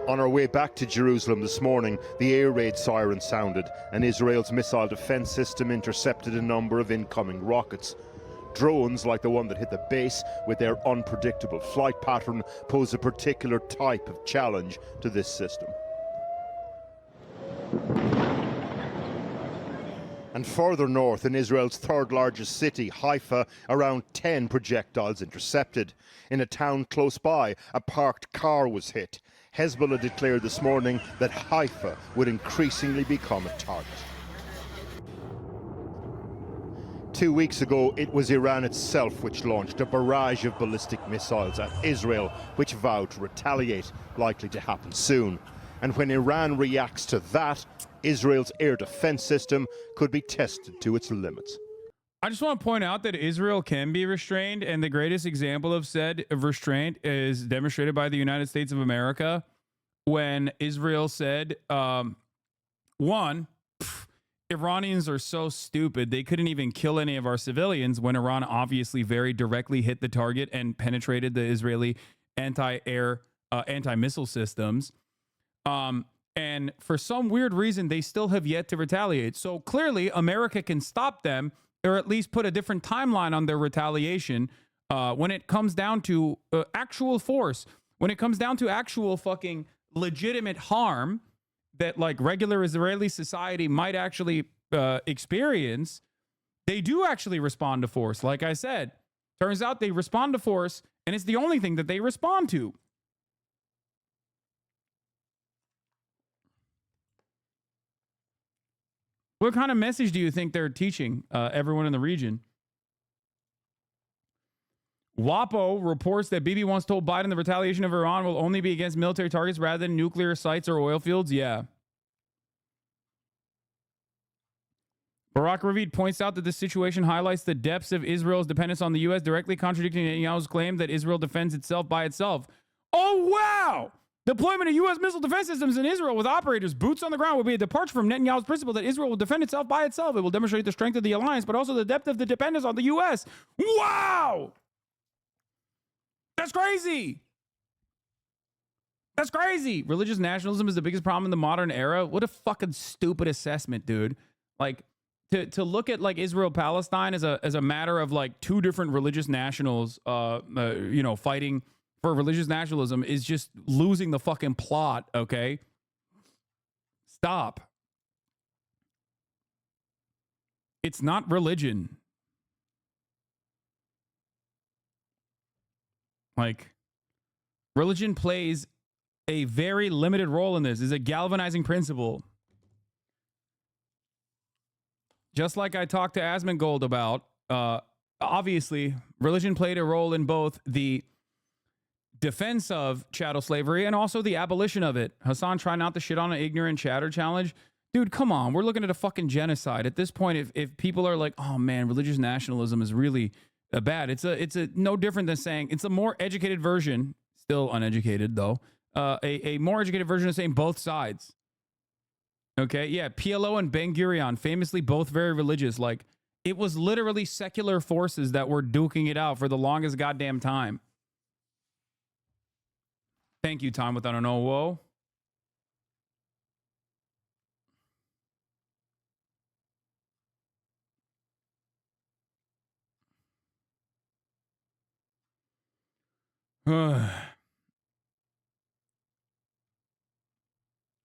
On our way back to Jerusalem this morning, the air raid siren sounded, and Israel's missile defense system intercepted a number of incoming rockets. Drones, like the one that hit the base, with their unpredictable flight pattern, pose a particular type of challenge to this system. And further north, in Israel's third largest city, Haifa, around 10 projectiles intercepted. In a town close by, a parked car was hit. Hezbollah declared this morning that Haifa would increasingly become a target. 2 weeks ago, it was Iran itself which launched a barrage of ballistic missiles at Israel, which vowed to retaliate, likely to happen soon. And when Iran reacts to that, Israel's air defense system could be tested to its limits. I just want to point out that Israel can be restrained, and the greatest example of said restraint is demonstrated by the United States of America when Israel said, Iranians are so stupid they couldn't even kill any of our civilians, when Iran obviously very directly hit the target and penetrated the Israeli anti-air, anti-missile systems. And for some weird reason, they still have yet to retaliate. So clearly, America can stop them, or at least put a different timeline on their retaliation when it comes down to actual force, when it comes down to actual fucking legitimate harm that like regular Israeli society might actually experience. They do actually respond to force. Like I said, turns out they respond to force, and it's the only thing that they respond to. What kind of message do you think they're teaching everyone in the region? WAPO reports that Bibi once told Biden the retaliation of Iran will only be against military targets rather than nuclear sites or oil fields. Yeah. Barack Ravid points out that this situation highlights the depths of Israel's dependence on the U.S., directly contradicting Netanyahu's claim that Israel defends itself by itself. Oh, wow! Deployment of U.S. missile defense systems in Israel with operators boots on the ground will be a departure from Netanyahu's principle that Israel will defend itself by itself. It will demonstrate the strength of the alliance, but also the depth of the dependence on the U.S. Wow! That's crazy! That's crazy! Religious nationalism is the biggest problem in the modern era. What a fucking stupid assessment, dude. Like, to look at like Israel-Palestine as a matter of like two different religious nationals, fighting for religious nationalism is just losing the fucking plot, okay? Stop. It's not religion. Like, religion plays a very limited role in this. It's a galvanizing principle. Just like I talked to Asmongold about, obviously, religion played a role in both the defense of chattel slavery and also the abolition of it. Hasan, try not to shit on an ignorant chatter challenge. Dude, come on. We're looking at a fucking genocide. At this point, if people are like, oh man, religious nationalism is really bad. It's a no different than saying it's a more educated version, still uneducated though, a more educated version of saying both sides. Okay, yeah, PLO and Ben Gurion, famously both very religious. Like, it was literally secular forces that were duking it out for the longest goddamn time. Thank you, Time Without a No Woe. I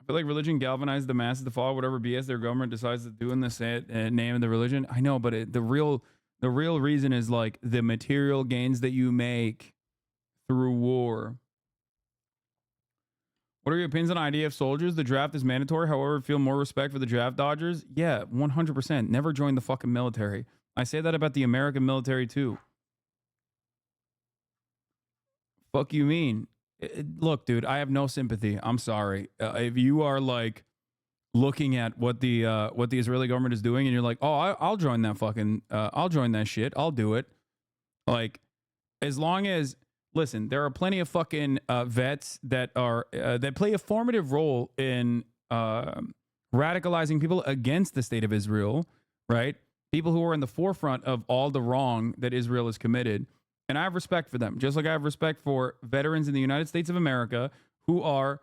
feel like religion galvanized the masses to follow whatever BS their government decides to do in the name of the religion. I know, but the real reason is like the material gains that you make through war. What are your opinions on IDF soldiers? The draft is mandatory. However, feel more respect for the draft dodgers. Yeah, 100%. Never join the fucking military. I say that about the American military too. Fuck you mean? Look, dude, I have no sympathy. I'm sorry. If you are like looking at what the Israeli government is doing and you're like, oh, I'll join that fucking, I'll join that shit. I'll do it. Like, as long as, listen, there are plenty of fucking vets that are, that play a formative role in radicalizing people against the state of Israel, right? People who are in the forefront of all the wrong that Israel has committed. And I have respect for them, just like I have respect for veterans in the United States of America who are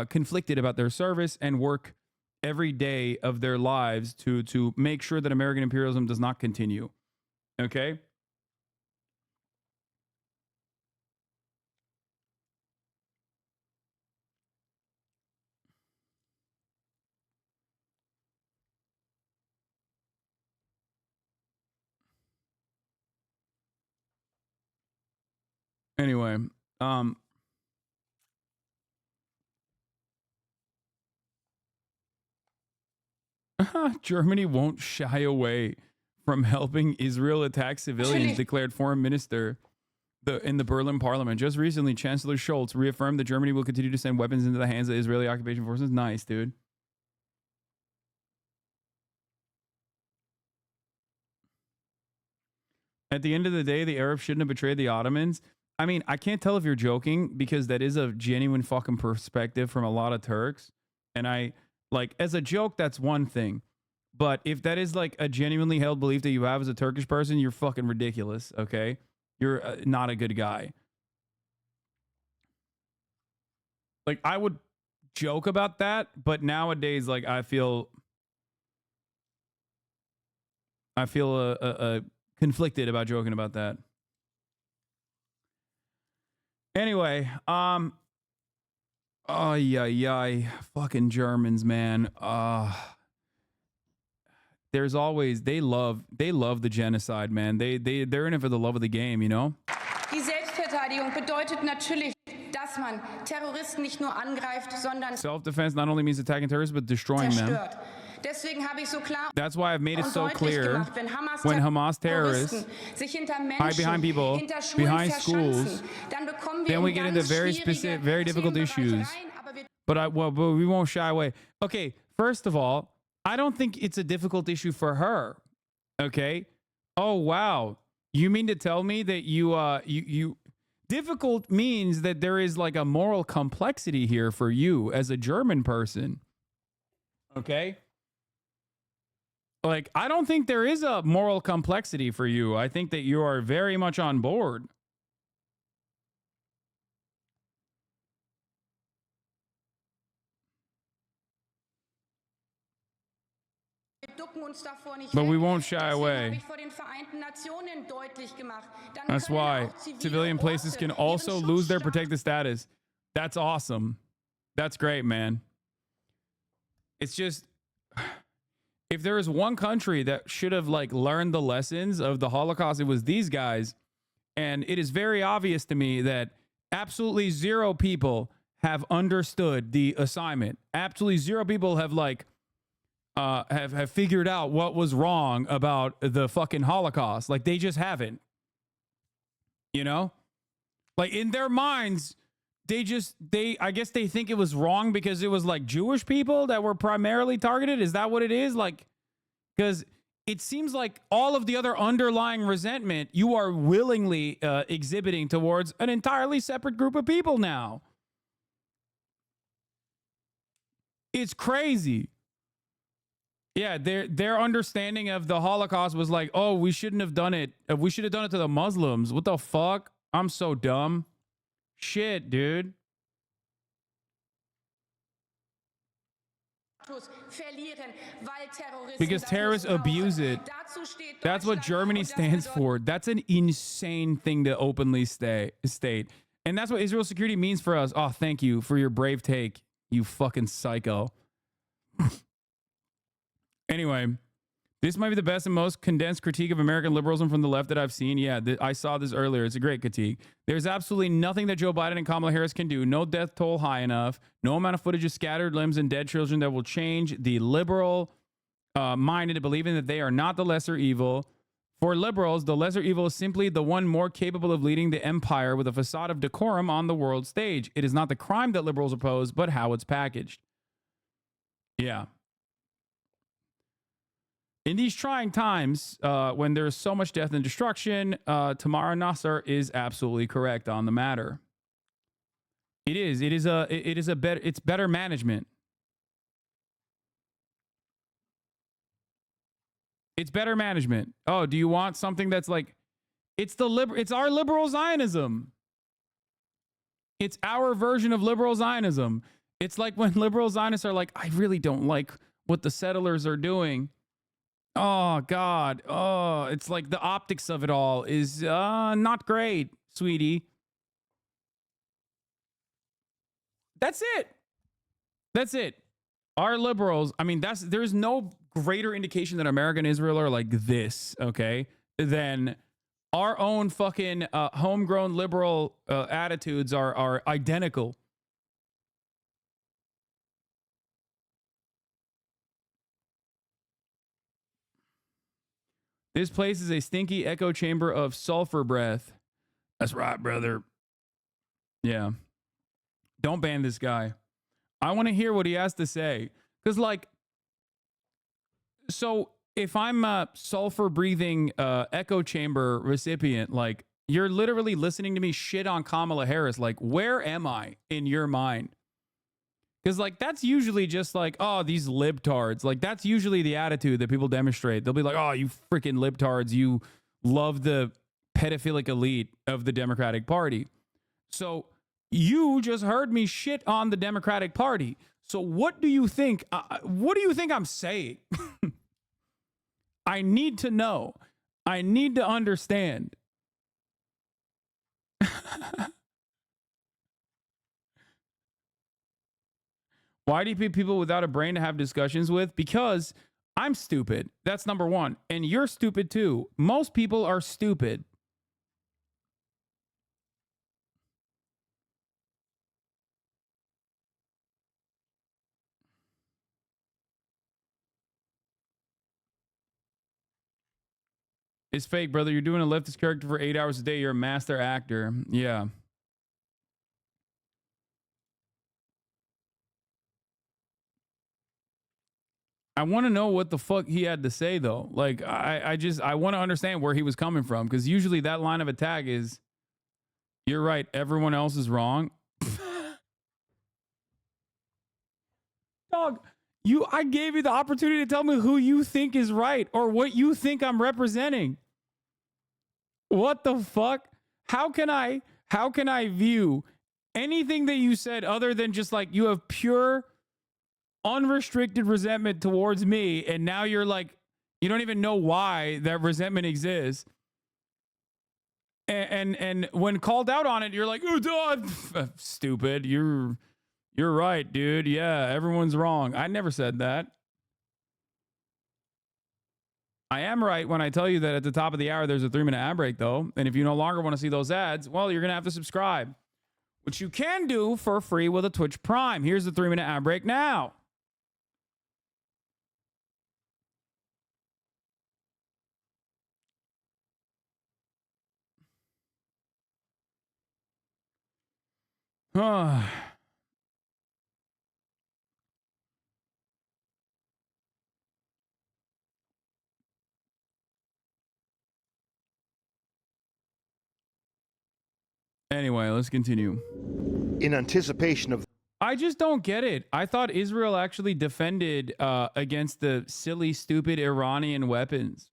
conflicted about their service and work every day of their lives to make sure that American imperialism does not continue. Okay? Anyway, Germany won't shy away from helping Israel attack civilians, declared foreign minister in the Berlin parliament. Just recently, Chancellor Scholz reaffirmed that Germany will continue to send weapons into the hands of Israeli occupation forces. Nice, dude. At the end of the day, the Arabs shouldn't have betrayed the Ottomans. I mean, I can't tell if you're joking because that is a genuine fucking perspective from a lot of Turks. And I, like, as a joke, that's one thing. But if that is like a genuinely held belief that you have as a Turkish person, you're fucking ridiculous, okay? You're not a good guy. Like, I would joke about that, but nowadays, like, I feel conflicted about joking about that. Anyway, oh yeah, fucking Germans, man. There's always, they love the genocide, man. They're in it for the love of the game, you know? Die Selbstverteidigung bedeutet natürlich, dass man Terroristen nicht nur angreift, sondern self-defense not only means attacking terrorists, but destroying them. That's why I've made it so clear when Hamas terrorists hide behind people, behind schools, then we get into very specific, very difficult issues. But we won't shy away. Okay, first of all, I don't think it's a difficult issue for her. Okay? Oh, wow. You mean to tell me that you difficult means that there is like a moral complexity here for you as a German person. Okay? Like, I don't think there is a moral complexity for you. I think that you are very much on board. But we won't shy away. That's why civilian places can also lose their protected status. That's awesome. That's great, man. It's just, if there is one country that should have like learned the lessons of the Holocaust, it was these guys. And it is very obvious to me that absolutely zero people have understood the assignment. Absolutely zero people have like have figured out what was wrong about the fucking Holocaust. Like, they just haven't. You know? Like, in their minds, I guess they think it was wrong because it was like Jewish people that were primarily targeted. Is that what it is? Like, because it seems like all of the other underlying resentment you are willingly exhibiting towards an entirely separate group of people now. It's crazy. Yeah, their understanding of the Holocaust was like, oh, we shouldn't have done it. We should have done it to the Muslims. What the fuck? I'm so dumb. Shit, dude. Because terrorists abuse it. That's what Germany stands for. That's an insane thing to openly state. And that's what Israel security means for us. Oh, thank you for your brave take, you fucking psycho. Anyway, this might be the best and most condensed critique of American liberalism from the left that I've seen. Yeah, I saw this earlier. It's a great critique. There's absolutely nothing that Joe Biden and Kamala Harris can do. No death toll high enough. No amount of footage of scattered limbs and dead children that will change the liberal minded to believing that they are not the lesser evil. For liberals, the lesser evil is simply the one more capable of leading the empire with a facade of decorum on the world stage. It is not the crime that liberals oppose, but how it's packaged. Yeah. In these trying times, when there's so much death and destruction, Tamara Nasser is absolutely correct on the matter. It's better management. It's better management. Oh, do you want something that's like, it's our liberal Zionism. It's our version of liberal Zionism. It's like when liberal Zionists are like, I really don't like what the settlers are doing. Oh, God. Oh, it's like the optics of it all is not great, sweetie. That's it. That's it. Our liberals, I mean, there's no greater indication that America and Israel are like this, okay, than our own fucking homegrown liberal attitudes are identical. This place is a stinky echo chamber of sulfur breath. That's right, brother. Yeah. Don't ban this guy. I want to hear what he has to say. Because, like, so if I'm a sulfur breathing echo chamber recipient, like, you're literally listening to me shit on Kamala Harris. Like, where am I in your mind? Because, like, that's usually just like, oh, these libtards. Like, that's usually the attitude that people demonstrate. They'll be like, oh, you freaking libtards. You love the pedophilic elite of the Democratic Party. So you just heard me shit on the Democratic Party. So what do you think? What do you think I'm saying? I need to know. I need to understand. Why do you pick people without a brain to have discussions with? Because I'm stupid. That's number one. And you're stupid too. Most people are stupid. It's fake, brother. You're doing a leftist character for 8 hours a day. You're a master actor. Yeah. I want to know what the fuck he had to say, though. Like, I want to understand where he was coming from, because usually that line of attack is, you're right, everyone else is wrong. Dog, I gave you the opportunity to tell me who you think is right or what you think I'm representing. What the fuck? How can I view anything that you said other than just like you have pure unrestricted resentment towards me, and now you're like, you don't even know why that resentment exists, and when called out on it, you're like, oh, God, stupid, you're right, dude, yeah, everyone's wrong. I never said that. I am right when I tell you that at the top of the hour there's a 3-minute ad break, though, and if you no longer want to see those ads, well, you're gonna have to subscribe, which you can do for free with a Twitch Prime. Here's the 3-minute ad break now. Anyway, let's continue. In anticipation of... I just don't get it. I thought Israel actually defended against the silly, stupid Iranian weapons.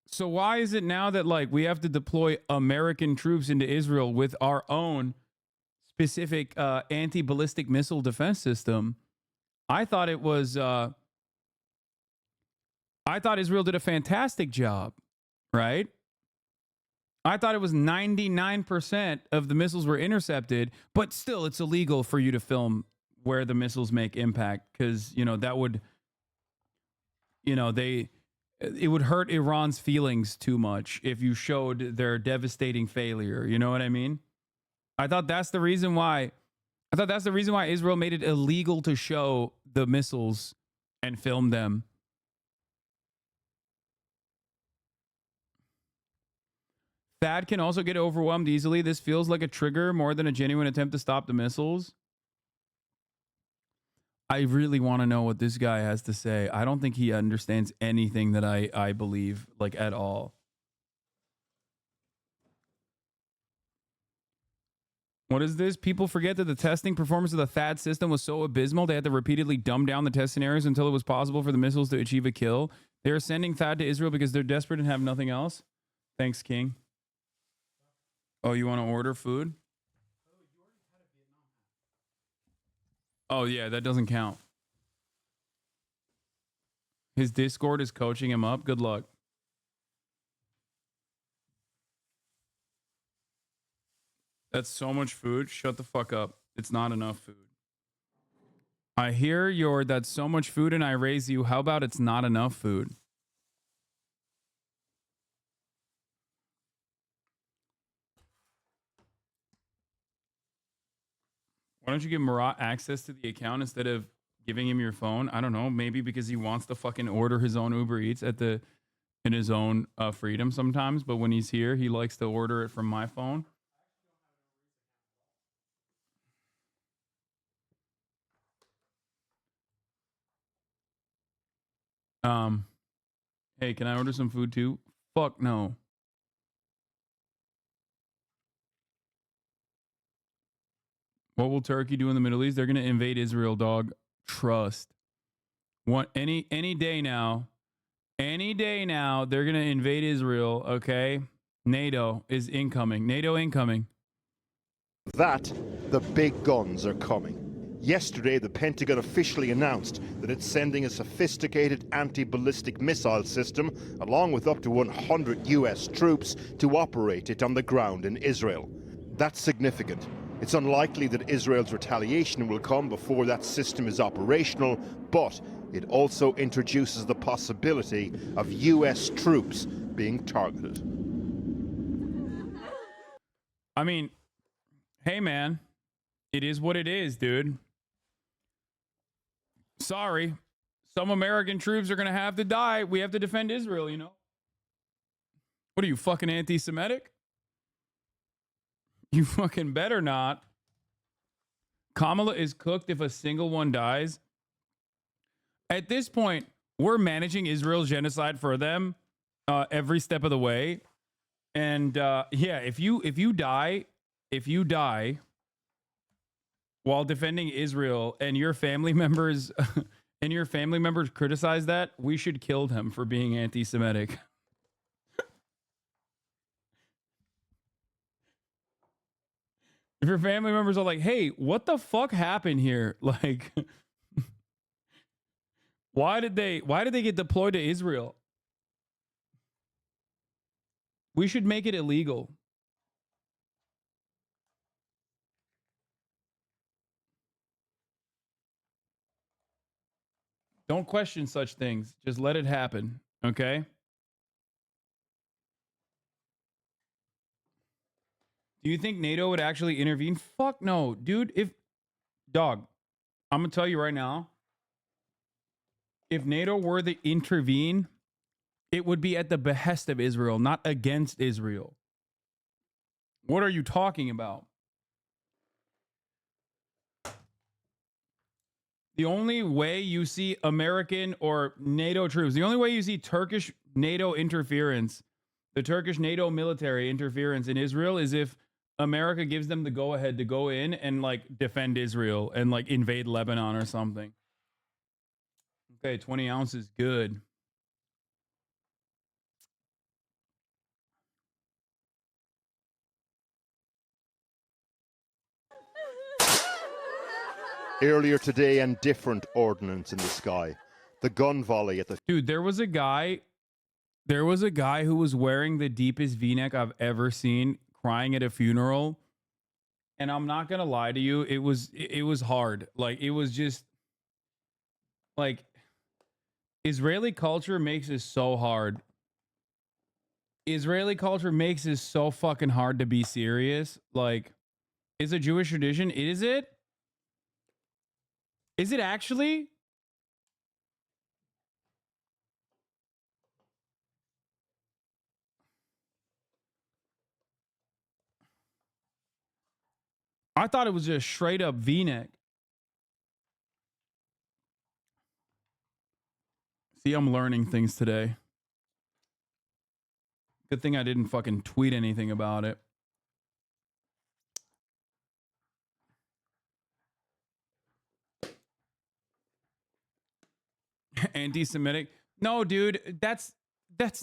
So why is it now that, like, we have to deploy American troops into Israel with our own specific anti-ballistic missile defense system? I thought it was... I thought Israel did a fantastic job, right? I thought it was 99% of the missiles were intercepted, but still it's illegal for you to film where the missiles make impact, because, you know, that would, you know, it would hurt Iran's feelings too much if you showed their devastating failure. You know what I mean? I thought that's the reason why Israel made it illegal to show the missiles and film them. THAAD can also get overwhelmed easily. This feels like a trigger more than a genuine attempt to stop the missiles. I really want to know what this guy has to say. I don't think he understands anything that I believe, like, at all. What is this? People forget that the testing performance of the THAAD system was so abysmal, they had to repeatedly dumb down the test scenarios until it was possible for the missiles to achieve a kill. They are sending THAAD to Israel because they're desperate and have nothing else. Thanks, King. Oh, you want to order food? Oh, yeah, that doesn't count. His Discord is coaching him up. Good luck. That's so much food. Shut the fuck up. It's not enough food. I hear your that's so much food and I raise you. How about it's not enough food? Why don't you give Marat access to the account instead of giving him your phone? I don't know. Maybe because he wants to fucking order his own Uber Eats in his own freedom sometimes. But when he's here, he likes to order it from my phone. Hey, can I order some food too? Fuck no. What will Turkey do in the Middle East? They're gonna invade Israel, dog. Trust. Any day now. Any day now, they're gonna invade Israel, okay? NATO is incoming. NATO incoming. That, the big guns are coming. Yesterday, the Pentagon officially announced that it's sending a sophisticated anti-ballistic missile system, along with up to 100 US troops, to operate it on the ground in Israel. That's significant. It's unlikely that Israel's retaliation will come before that system is operational, but it also introduces the possibility of US troops being targeted. I mean, hey man, it is what it is, dude. Sorry. Some American troops are going to have to die. We have to defend Israel, you know? What are you, fucking anti-Semitic? You fucking better not. Kamala is cooked if a single one dies. At this point, we're managing Israel's genocide for them every step of the way. And yeah, if you die while defending Israel and your family members criticize that, we should kill them for being anti-Semitic. If your family members are like, hey, what the fuck happened here? Like, why did they get deployed to Israel? We should make it illegal. Don't question such things. Just let it happen, okay? Do you think NATO would actually intervene? Fuck no, dude. I'm gonna tell you right now, if NATO were to intervene, it would be at the behest of Israel, not against Israel. What are you talking about? The only way you see American or NATO troops, the only way you see Turkish NATO interference, the Turkish NATO military interference in Israel is if America gives them the go-ahead to go in and, like, defend Israel and, like, invade Lebanon or something. Okay, 20 ounces, good. Earlier today, and different ordnance in the sky. The gun volley at the... Dude, there was a guy who was wearing the deepest V-neck I've ever seen, crying at a funeral. And I'm not gonna lie to you, it was hard. Like, it was just like, Israeli culture makes it so hard. Israeli culture makes it so fucking hard to be serious. Like, it's a Jewish tradition. Is it? Is it actually? I thought it was just straight up V-neck. See, I'm learning things today. Good thing I didn't fucking tweet anything about it. Anti-Semitic? No, dude, that's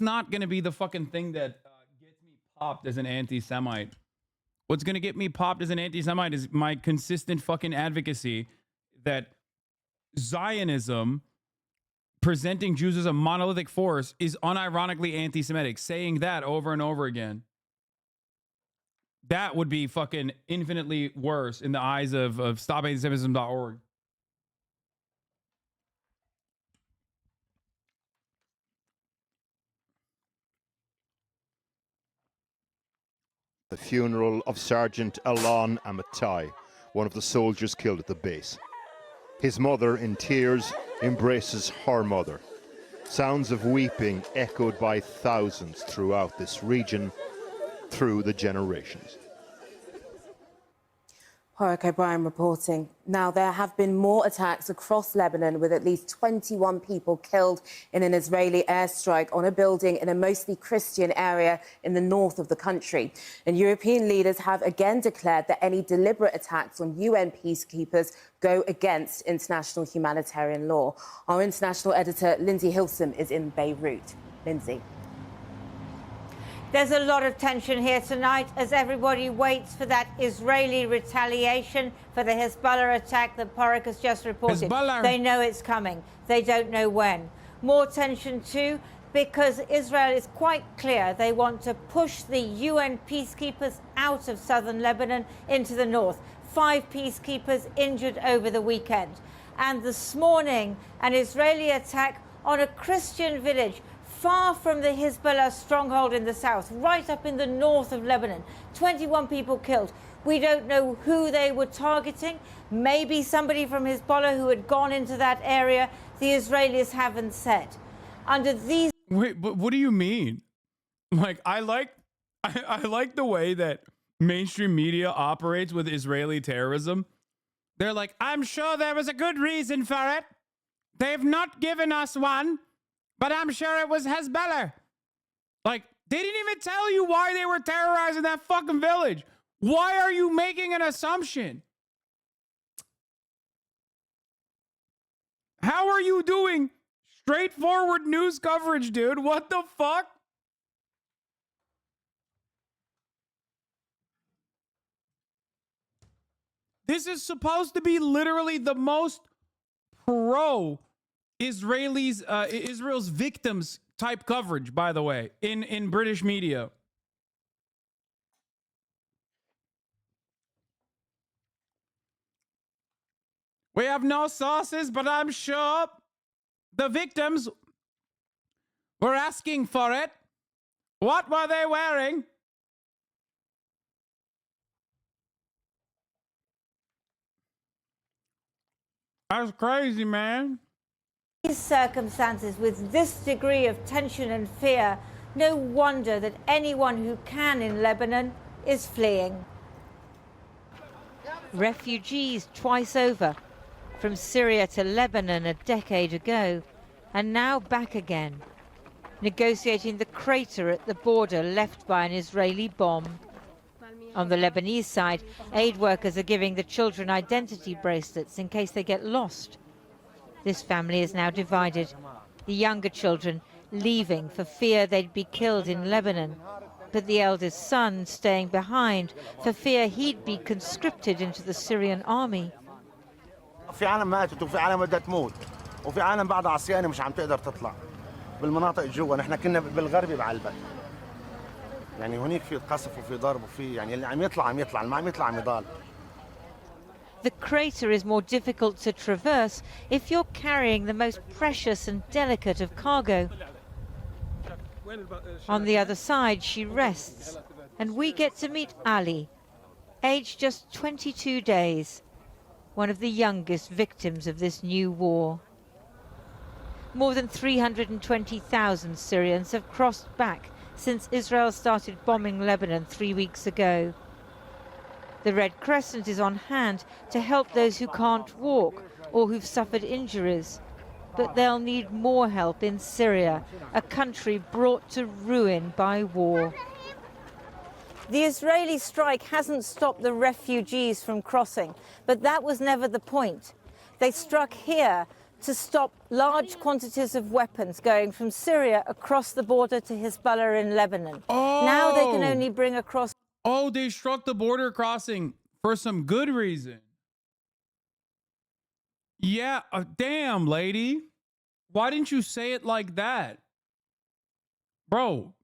not gonna be the fucking thing that gets me popped as an anti-Semite. What's gonna get me popped as an anti-Semite is my consistent fucking advocacy that Zionism, presenting Jews as a monolithic force, is unironically anti-Semitic. Saying that over and over again. That would be fucking infinitely worse in the eyes of StopAntisemitism.org. The funeral of Sergeant Alon Amatai, one of the soldiers killed at the base. His mother, in tears, embraces her mother. Sounds of weeping echoed by thousands throughout this region, through the generations. Warwick O'Brien reporting. Now, there have been more attacks across Lebanon, with at least 21 people killed in an Israeli airstrike on a building in a mostly Christian area in the north of the country. And European leaders have again declared that any deliberate attacks on UN peacekeepers go against international humanitarian law. Our international editor, Lindsay Hilson, is in Beirut. Lindsay. There's a lot of tension here tonight as everybody waits for that Israeli retaliation for the Hezbollah attack that Porrick has just reported. Hezbollah. They know it's coming. They don't know when. More tension too because Israel is quite clear they want to push the UN peacekeepers out of southern Lebanon into the north. 5 peacekeepers injured over the weekend. And this morning, an Israeli attack on a Christian village far from the Hezbollah stronghold in the south, right up in the north of Lebanon. 21 people killed. We don't know who they were targeting. Maybe somebody from Hezbollah who had gone into that area. The Israelis haven't said. Under these... Wait, but what do you mean? Like, I like the way that mainstream media operates with Israeli terrorism. They're like, I'm sure there was a good reason for it. They've not given us one. But I'm sure it was Hezbollah. Like, they didn't even tell you why they were terrorizing that fucking village. Why are you making an assumption? How are you doing straightforward news coverage, dude? What the fuck? This is supposed to be literally the most Israel's victims type coverage, by the way, in British media. We have no sources, but I'm sure the victims were asking for it. What were they wearing? That's crazy, man. These circumstances, with this degree of tension and fear, no wonder that anyone who can in Lebanon is fleeing. Refugees twice over, from Syria to Lebanon a decade ago, and now back again, negotiating the crater at the border left by an Israeli bomb. On the Lebanese side, aid workers are giving the children identity bracelets in case they get lost. This family is now divided, the younger children leaving for fear they'd be killed in Lebanon, but the eldest son staying behind for fear he'd be conscripted into the Syrian army. في عالم ماتت وفي عالم بدها تموت وفي عالم بعد عصيانة مش عم تقدر تطلع بالمناطق جوا. نحن كنا بالغربي بعلبك يعني هنيك في قصف وفي ضرب وفي يعني اللي عم يطلع اللي ما عم يطلع عم يضل. The crater is more difficult to traverse if you're carrying the most precious and delicate of cargo. On the other side, she rests, and we get to meet Ali, aged just 22 days, one of the youngest victims of this new war. More than 320,000 Syrians have crossed back since Israel started bombing Lebanon 3 weeks ago. The Red Crescent is on hand to help those who can't walk or who've suffered injuries. But they'll need more help in Syria, a country brought to ruin by war. The Israeli strike hasn't stopped the refugees from crossing, but that was never the point. They struck here to stop large quantities of weapons going from Syria across the border to Hezbollah in Lebanon. Oh. Now they can only bring across... Oh, they struck the border crossing for some good reason. Yeah, damn, lady. Why didn't you say it like that? Bro,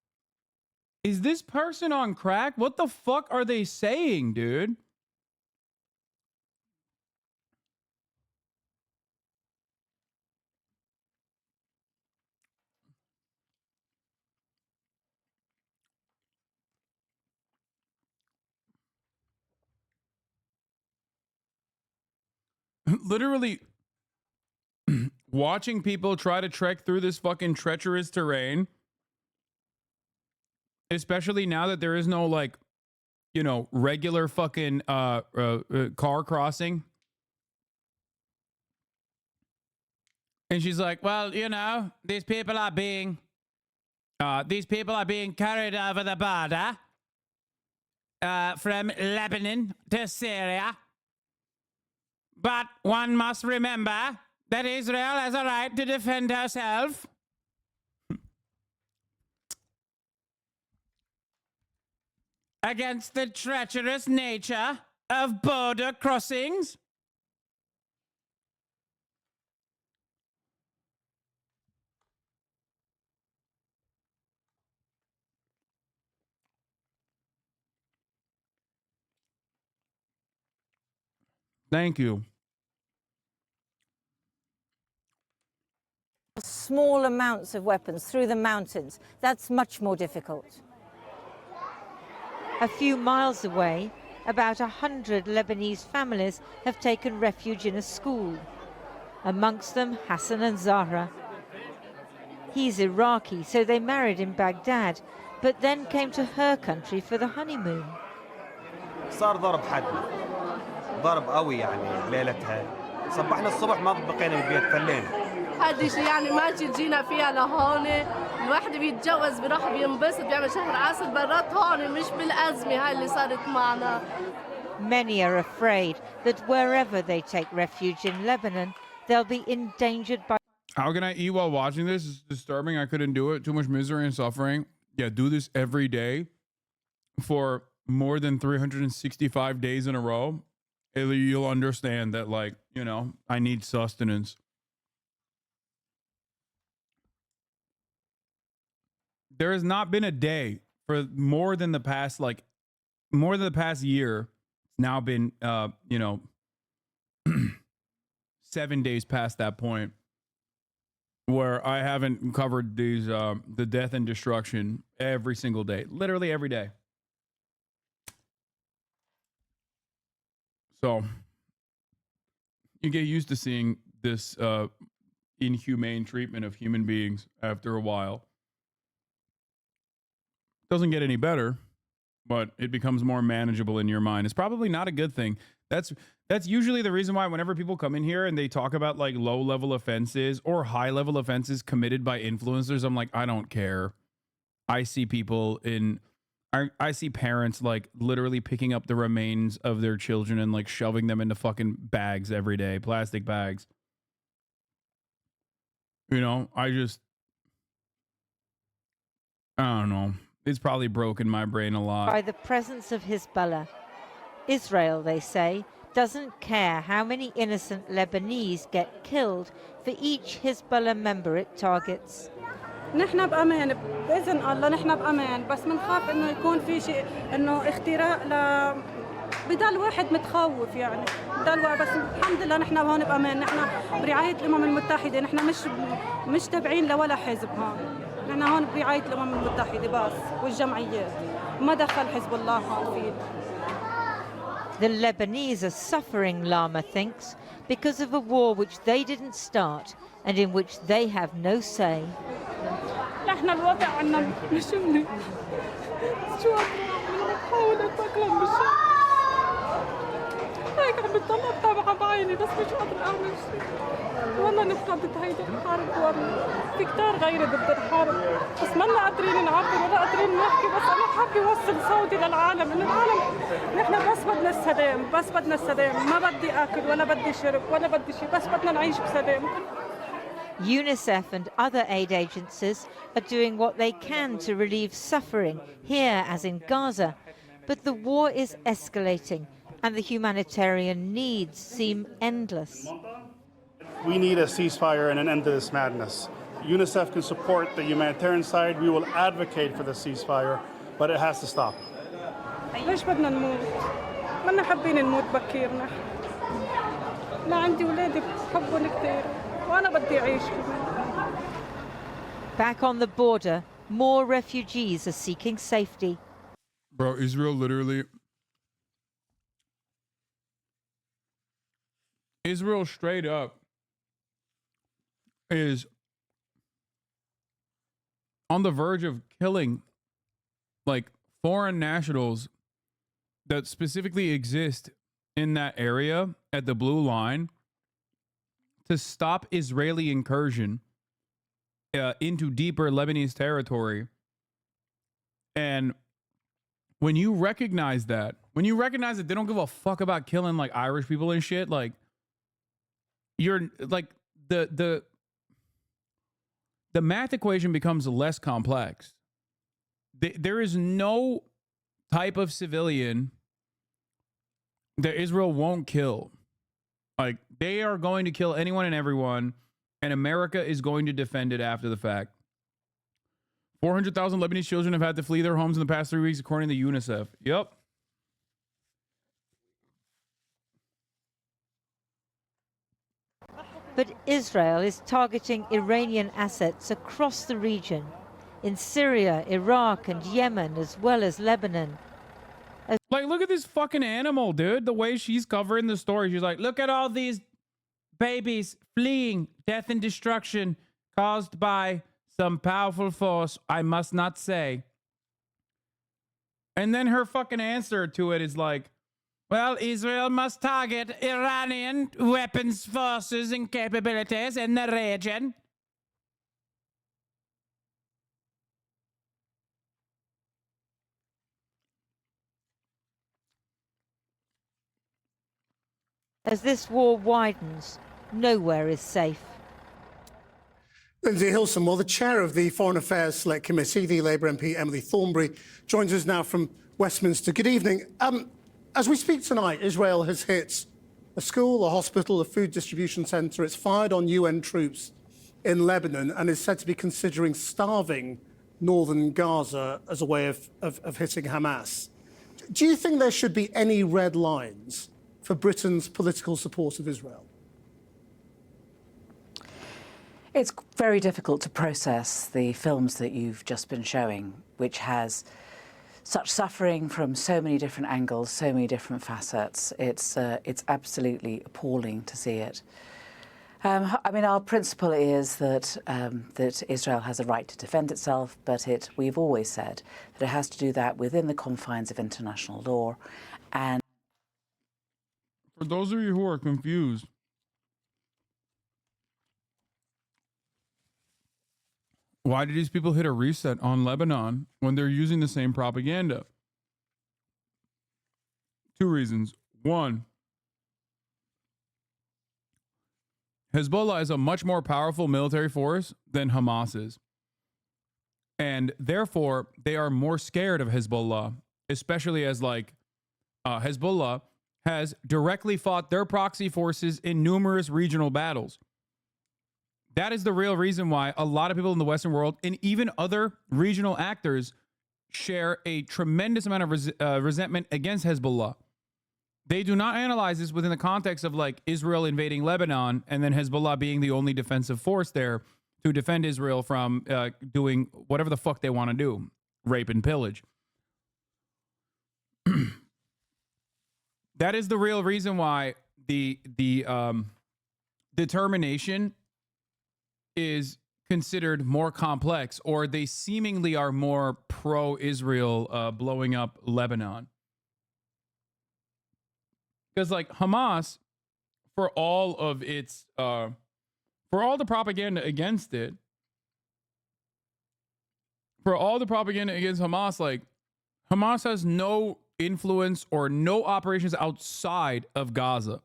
is this person on crack? What the fuck are they saying, dude? Literally watching people try to trek through this fucking treacherous terrain, especially now that there is no, like, you know, regular fucking car crossing. And she's like, well, you know, these people are being carried over the border from Lebanon to Syria. But one must remember that Israel has a right to defend herself. Against the treacherous nature of border crossings. Thank you. Small amounts of weapons through the mountains. That's much more difficult. A few miles away, about 100 Lebanese families have taken refuge in a school. Amongst them, Hasan and Zahra. He's Iraqi, so they married in Baghdad, but then came to her country for the honeymoon. صار ضرب حدنا ضرب قوي يعني ليلتها صبحنا الصبح ما بقينا بالبيت فلينا هذا شيء يعني ما جينا فيها لهون الواحد بيتجوز بيروح بينبسط بيعمل شهر عسل برات هون مش بالأزمة هاي اللي صارت معنا. Many are afraid that wherever they take refuge in Lebanon, they'll be endangered by... How can I eat while watching this? It's disturbing. I couldn't do it. Too much misery and suffering. Yeah, do this every day for more than 365 days in a row. You'll understand that, like, you know, I need sustenance. There has not been a day for more than the past year. It's now been, you know, 7 days past that point where I haven't covered these, the death and destruction every single day, literally every day. So you get used to seeing this, inhumane treatment of human beings after a while. Doesn't get any better, but it becomes more manageable in your mind. It's probably not a good thing. That's usually the reason why whenever people come in here and they talk about like low-level offenses or high-level offenses committed by influencers, I'm like, I don't care. I see people I see parents like literally picking up the remains of their children and like shoving them into fucking bags every day, plastic bags. You know, I don't know. It's probably broken my brain a lot. By the presence of Hezbollah. Israel, they say, doesn't care how many innocent Lebanese get killed for each Hezbollah member it targets. نحن بأمان بإذن الله نحن بأمان بس منخاف إنه يكون في شيء إنه اختراق بضل واحد متخوف يعني بضل بس الحمد لله نحن هون بأمان نحن برعاية الأمم المتحدة نحن مش تابعين لولا حزب هون نحن هون برعاية الأمم المتحدة بس والجمعيات ما دخل حزب الله هون فيه. The Lebanese are suffering, Lama thinks, because of a war which they didn't start and in which they have no say. نحن الوضع عنا مش منيح. شو نحاول نتأقلم بالشيء. هيك عم بتضل اتابعها بعيني بس مش قادر اعمل شيء. والله نحن ضد هيدي الحرب والله في كتار غيري ضد الحرب بس ما قادرين نعبر ولا قادرين نحكي بس انا حابه اوصل صوتي للعالم انه العالم نحن بس بدنا السلام بس بدنا السلام ما بدي اكل ولا بدي شرب ولا بدي شيء بس بدنا نعيش بسلام. UNICEF and other aid agencies are doing what they can to relieve suffering here as in Gaza, but the war is escalating and the humanitarian needs seem endless. We need a ceasefire and an end to this madness. UNICEF can support the humanitarian side. We will advocate for the ceasefire, but it has to stop. ليش بدنا نموت؟ ما حابين نموت بكير نحن. لا عندي ولادي بحبهم كثير وأنا بدي أعيش كمان. Back on the border, more refugees are seeking safety. Bro, Israel straight up is on the verge of killing like foreign nationals that specifically exist in that area at the blue line to stop Israeli incursion into deeper Lebanese territory. And when you recognize that they don't give a fuck about killing like Irish people and shit, like you're like the math equation becomes less complex. There is no type of civilian that Israel won't kill. Like they are going to kill anyone and everyone, and America is going to defend it after the fact. 400,000 Lebanese children have had to flee their homes in the past 3 weeks, according to UNICEF. Yep. But Israel is targeting Iranian assets across the region, in Syria, Iraq and Yemen, as well as Lebanon. Like, look at this fucking animal, dude. The way she's covering the story. She's like, look at all these babies fleeing death and destruction caused by some powerful force, I must not say. And then her fucking answer to it is like, well, Israel must target Iranian weapons forces and capabilities in the region. As this war widens, nowhere is safe. Lindsay Hilson, well, the chair of the Foreign Affairs Select Committee, the Labour MP Emily Thornberry, joins us now from Westminster. Good evening. As we speak tonight, Israel has hit a school, a hospital, a food distribution centre. It's fired on UN troops in Lebanon and is said to be considering starving northern Gaza as a way of hitting Hamas. Do you think there should be any red lines for Britain's political support of Israel? It's very difficult to process the films that you've just been showing, which has such suffering from so many different angles, so many different facets. It's absolutely appalling to see it. I mean, our principle is that that Israel has a right to defend itself, but we've always said that it has to do that within the confines of international law. And for those of you who are confused, why did these people hit a reset on Lebanon when they're using the same propaganda? Two reasons. One, Hezbollah is a much more powerful military force than Hamas is. And therefore, they are more scared of Hezbollah, especially as Hezbollah has directly fought their proxy forces in numerous regional battles. That is the real reason why a lot of people in the Western world and even other regional actors share a tremendous amount of resentment against Hezbollah. They do not analyze this within the context of like Israel invading Lebanon and then Hezbollah being the only defensive force there to defend Israel from doing whatever the fuck they want to do, rape and pillage. That is the real reason why the determination is considered more complex, or they seemingly are more pro-Israel blowing up Lebanon. Because like Hamas, for all of its for all the propaganda against it, for all the propaganda against Hamas, like Hamas has no influence or no operations outside of Gaza,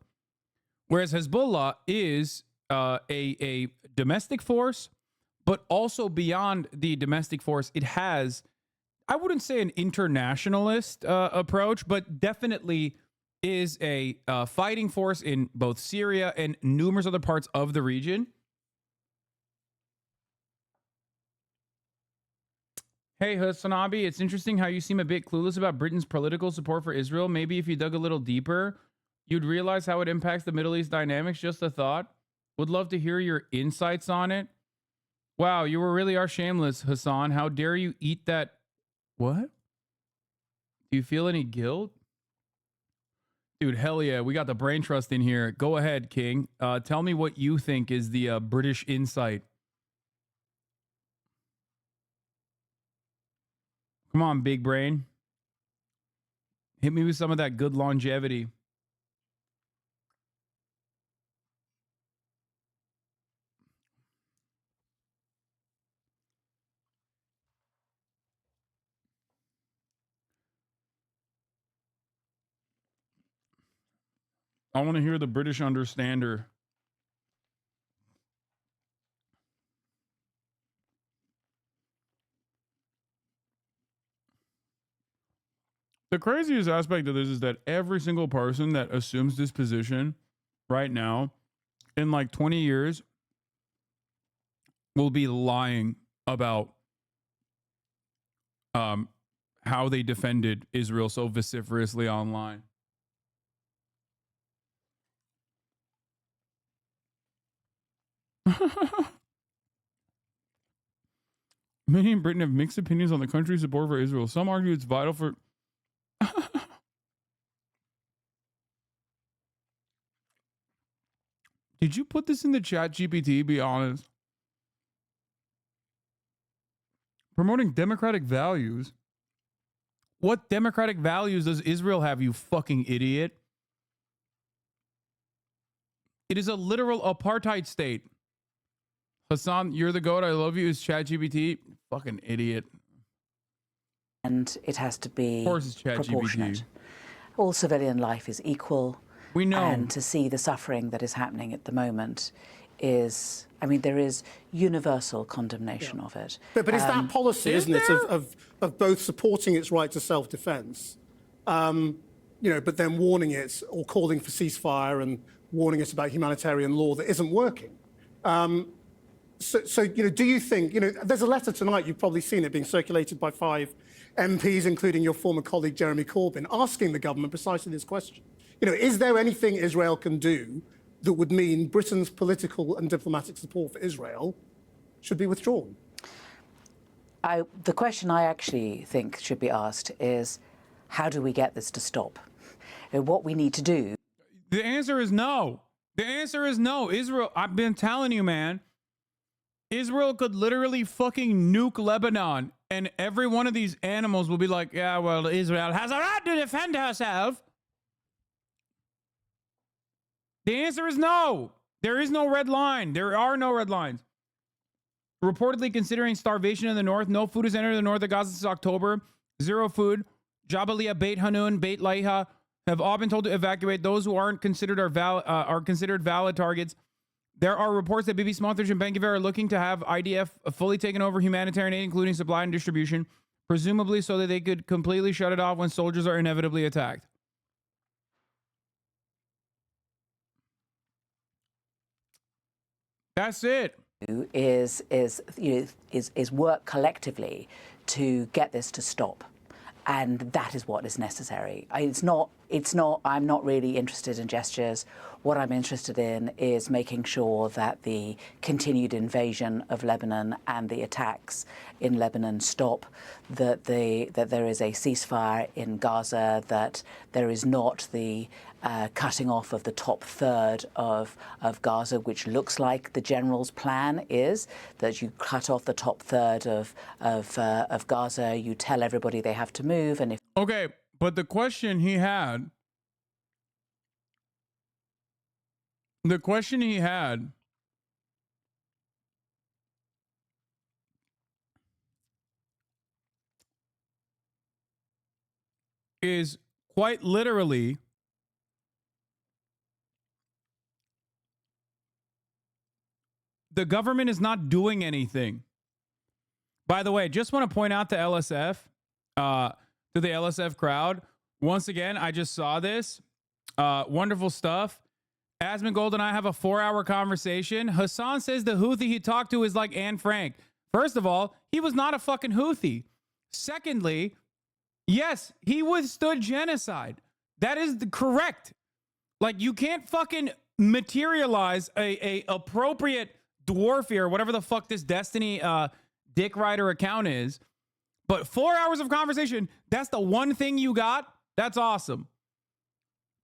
whereas Hezbollah is a domestic force, but also beyond the domestic force, it has, I wouldn't say an internationalist approach, but definitely is a fighting force in both Syria and numerous other parts of the region. Hey, HasanAbi, it's interesting how you seem a bit clueless about Britain's political support for Israel. Maybe if you dug a little deeper, you'd realize how it impacts the Middle East dynamics. Just a thought. Would love to hear your insights on it. Wow, you really are shameless, Hasan. How dare you eat that? What? Do you feel any guilt? Dude, hell yeah, we got the brain trust in here. Go ahead, King. Tell me what you think is the British insight. Come on, big brain. Hit me with some of that good longevity. I want to hear the British understander. The craziest aspect of this is that every single person that assumes this position right now, in like 20 years, will be lying about how they defended Israel so vociferously online. Many in Britain have mixed opinions on the country's support for Israel. Some argue it's vital for... Did you put this in the chat GPT? Be honest. Promoting democratic values? What democratic values does Israel have, you fucking idiot? It is a literal apartheid state. Hasan, you're the goat. I love you. Is ChatGPT? Fucking idiot. And it has to be of course it's proportionate. All civilian life is equal. We know. And to see the suffering that is happening at the moment is, I mean, there is universal condemnation of it. But it's that policy, isn't it, of both supporting its right to self-defense, you know, but then warning it or calling for ceasefire and warning us about humanitarian law that isn't working. So, you know, do you think, you know, there's a letter tonight, you've probably seen it being circulated by 5 MPs, including your former colleague Jeremy Corbyn, asking the government precisely this question. You know, is there anything Israel can do that would mean Britain's political and diplomatic support for Israel should be withdrawn? The question I actually think should be asked is, how do we get this to stop? What we need to do... The answer is no. The answer is no. Israel, I've been telling you, man, Israel could literally fucking nuke Lebanon, and every one of these animals will be like, yeah, well, Israel has a right to defend herself. The answer is no. There is no red line. There are no red lines. Reportedly considering starvation in the north. No food has entered the north of Gaza since October. Zero food. Jabalia, Beit Hanun, Beit Laiha have all been told to evacuate. Those who aren't considered are considered valid targets. There are reports that Bibi Smotrich and Ben-Gvir are looking to have IDF fully taken over humanitarian aid, including supply and distribution, presumably so that they could completely shut it off when soldiers are inevitably attacked. That's it. Is work collectively to get this to stop, and that is what is necessary. It's not. I'm not really interested in gestures. What I'm interested in is making sure that the continued invasion of Lebanon and the attacks in Lebanon stop, that there is a ceasefire in Gaza, that there is not the cutting off of the top third of Gaza, which looks like the general's plan is, that you cut off the top third of Gaza, you tell everybody they have to move, and if... Okay, but the question he had The question he had is quite literally the government is not doing anything. By the way, just want to point out to LSF, to the LSF crowd. Once again, I just saw this. Wonderful stuff. Asmongold and I have a 4-hour conversation. Hasan says the Houthi he talked to is like Anne Frank. First of all, he was not a fucking Houthi. Secondly, yes, he withstood genocide. That is correct. Like, you can't fucking materialize a appropriate dwarfy or whatever the fuck this Destiny Dick Rider account is. But 4 hours of conversation, that's the one thing you got? That's awesome.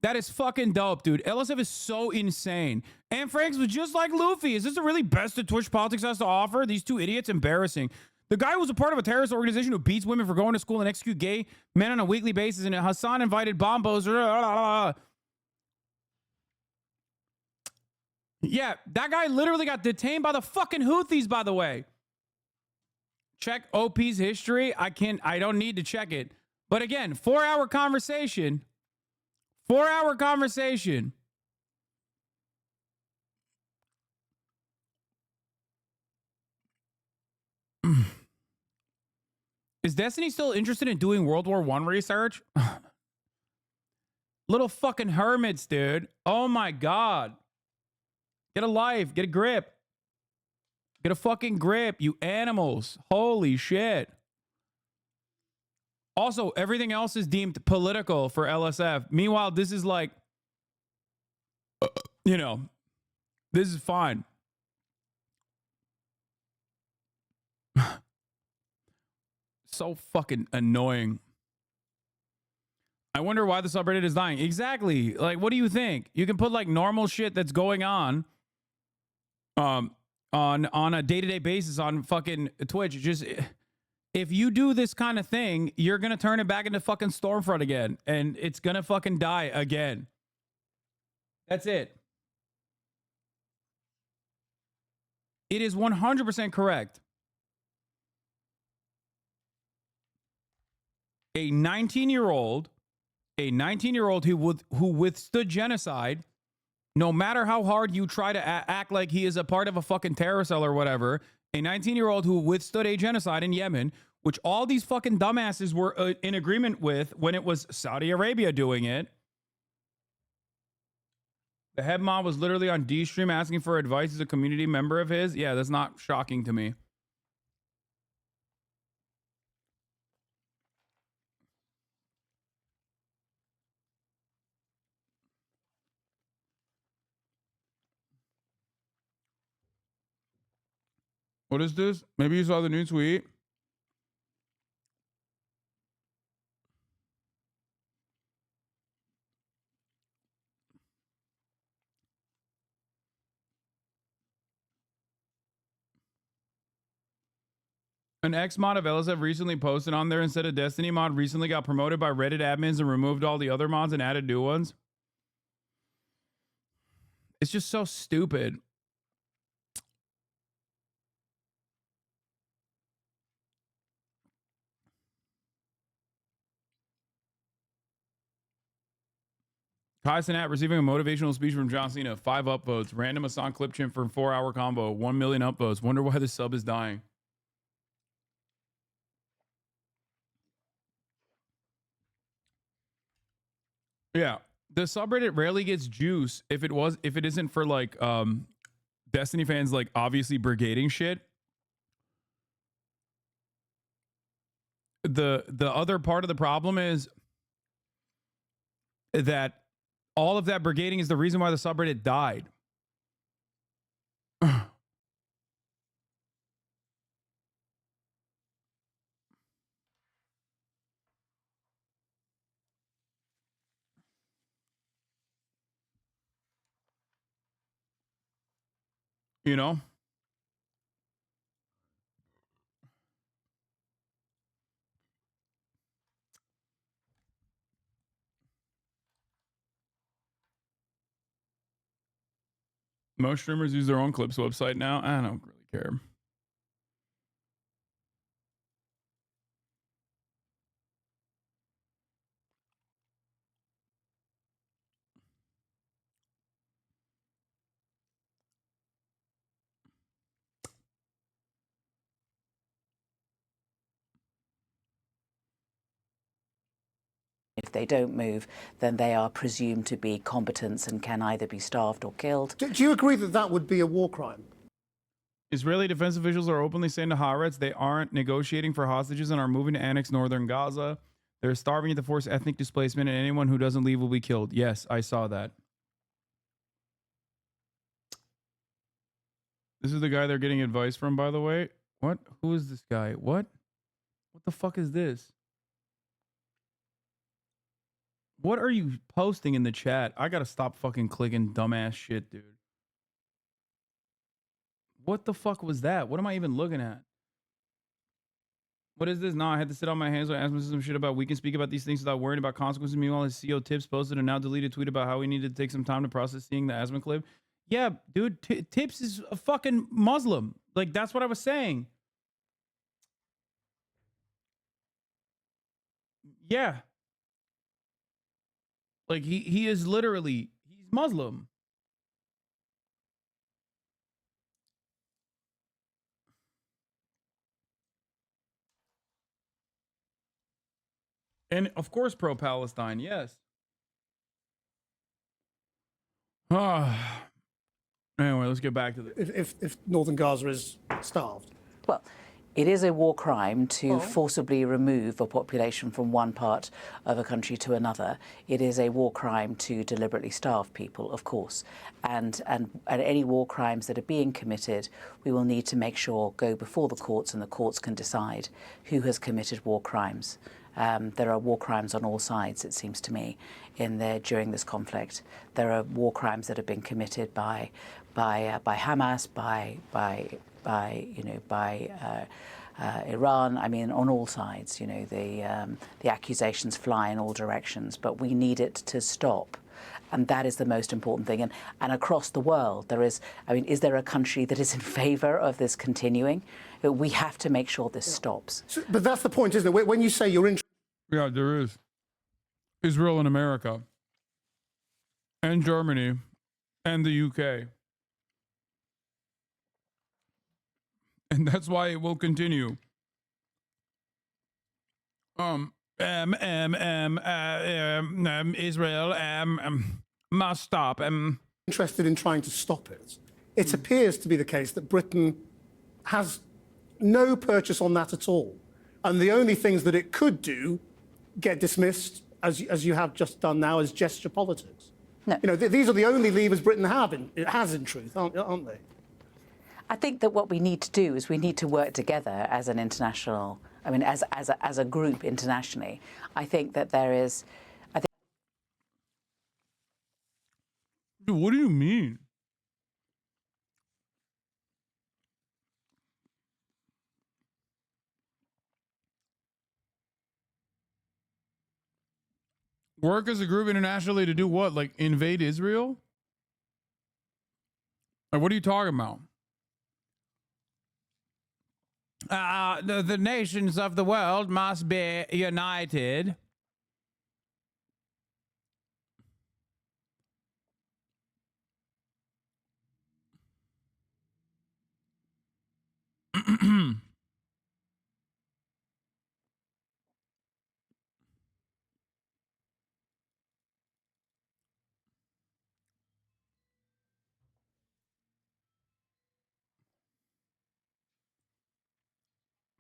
That is fucking dope, dude. LSF is so insane. Anne Franks was just like Luffy. Is this the really best that Twitch politics has to offer? These two idiots, embarrassing. The guy was a part of a terrorist organization who beats women for going to school and execute gay men on a weekly basis, and Hasan invited bombos. Yeah, that guy literally got detained by the fucking Houthis, by the way. Check OP's history. I don't need to check it. But again, 4-hour conversation. 4-hour conversation. Is Destiny still interested in doing World War I research? Little fucking hermits, dude. Oh my God. Get a life. Get a grip. Get a fucking grip, you animals. Holy shit. Also, everything else is deemed political for LSF. Meanwhile, this is like, you know, this is fine. So fucking annoying. I wonder why the subreddit is dying. Exactly. Like, what do you think? You can put like normal shit that's going on a day-to-day basis on fucking Twitch. Just if you do this kind of thing, you're gonna turn it back into fucking Stormfront again, and it's gonna fucking die again. That's it. It is 100% correct. A 19-year-old who withstood genocide, no matter how hard you try to act like he is a part of a fucking terror cell or whatever, a 19-year-old who withstood a genocide in Yemen, which all these fucking dumbasses were in agreement with when it was Saudi Arabia doing it. The head mob was literally on D-Stream asking for advice as a community member of his. Yeah, that's not shocking to me. What is this? Maybe you saw the new tweet. An ex-mod of LSF recently posted on there and said a Destiny mod recently got promoted by Reddit admins and removed all the other mods and added new ones. It's just so stupid. HasanAbi receiving a motivational speech from John Cena. 5 upvotes. Random Hasan clip chimp for 4-hour combo. 1 million upvotes. Wonder why the sub is dying. Yeah. The subreddit rarely gets juice if it isn't for like Destiny fans like obviously brigading shit. The other part of the problem is that all of that brigading is the reason why the subreddit died. You know? Most streamers use their own clips website now. I don't really care. If they don't move, then they are presumed to be combatants and can either be starved or killed. Do you agree that that would be a war crime? Israeli defense officials are openly saying to Haaretz they aren't negotiating for hostages and are moving to annex northern Gaza. They're starving to force ethnic displacement, and anyone who doesn't leave will be killed. Yes, I saw that. This is the guy they're getting advice from, by the way. What? Who is this guy? What? What the fuck is this? What are you posting in the chat? I gotta stop fucking clicking dumbass shit, dude. What the fuck was that? What am I even looking at? What is this? No, I had to sit on my hands when I asked him some shit about we can speak about these things without worrying about consequences. Meanwhile, his CEO Tips posted a now deleted tweet about how we needed to take some time to process seeing the Asman clip. Yeah, dude, Tips is a fucking Muslim. Like, that's what I was saying. Yeah. Like, he is literally, he's Muslim. And of course, pro-Palestine, yes. Anyway, let's get back to this. If northern Gaza is starved? Well, it is a war crime to forcibly remove a population from one part of a country to another. It is a war crime to deliberately starve people, of course. And any war crimes that are being committed, we will need to make sure go before the courts, and the courts can decide who has committed war crimes. There are war crimes on all sides, it seems to me, during this conflict. There are war crimes that have been committed by Hamas, by Iran. I mean, on all sides. You know, the accusations fly in all directions, but we need it to stop. And that is the most important thing. And across the world, there is, I mean, is there a country that is in favor of this continuing? We have to make sure this stops. But that's the point, isn't it? When you say you're interested. Yeah, there is. Israel and America. And Germany. And the UK. And that's why it will continue. Israel must stop. Interested in trying to stop it. It appears to be the case that Britain has no purchase on that at all, and the only things that it could do get dismissed, as you have just done now, as gesture politics. No. You know, these are the only levers Britain has in truth, aren't they? I think that what we need to do is we need to work together as an international, I mean, as a group internationally. I think that there is, Dude, what do you mean? Work as a group internationally to do what? Like invade Israel? Like, what are you talking about? The nations of the world must be united.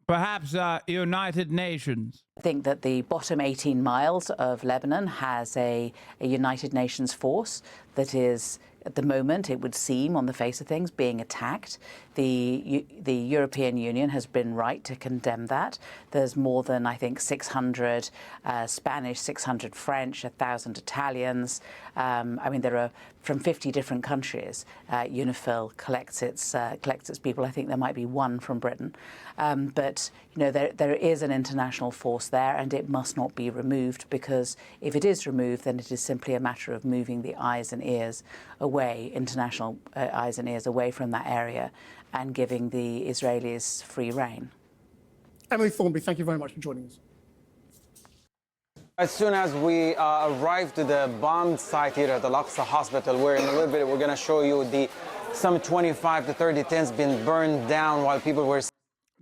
Perhaps United Nations. I think that the bottom 18 miles of Lebanon has a United Nations force that is, at the moment, it would seem on the face of things, being attacked. The European Union has been right to condemn that. There's more than, I think, 600 Spanish, 600 French, 1,000 Italians. I mean, there are from 50 different countries. UNIFIL collects its people. I think there might be one from Britain. But there is an international force there, and it must not be removed, because if it is removed, then it is simply a matter of moving the eyes and ears away, international eyes and ears away from that area, and giving the Israelis free rein. Emily Thornby, thank you very much for joining us. As soon as we arrived to the bombed site here at the Aqsa hospital, where in a little bit we're going to show you some 25 to 30 tents being burned down while people were...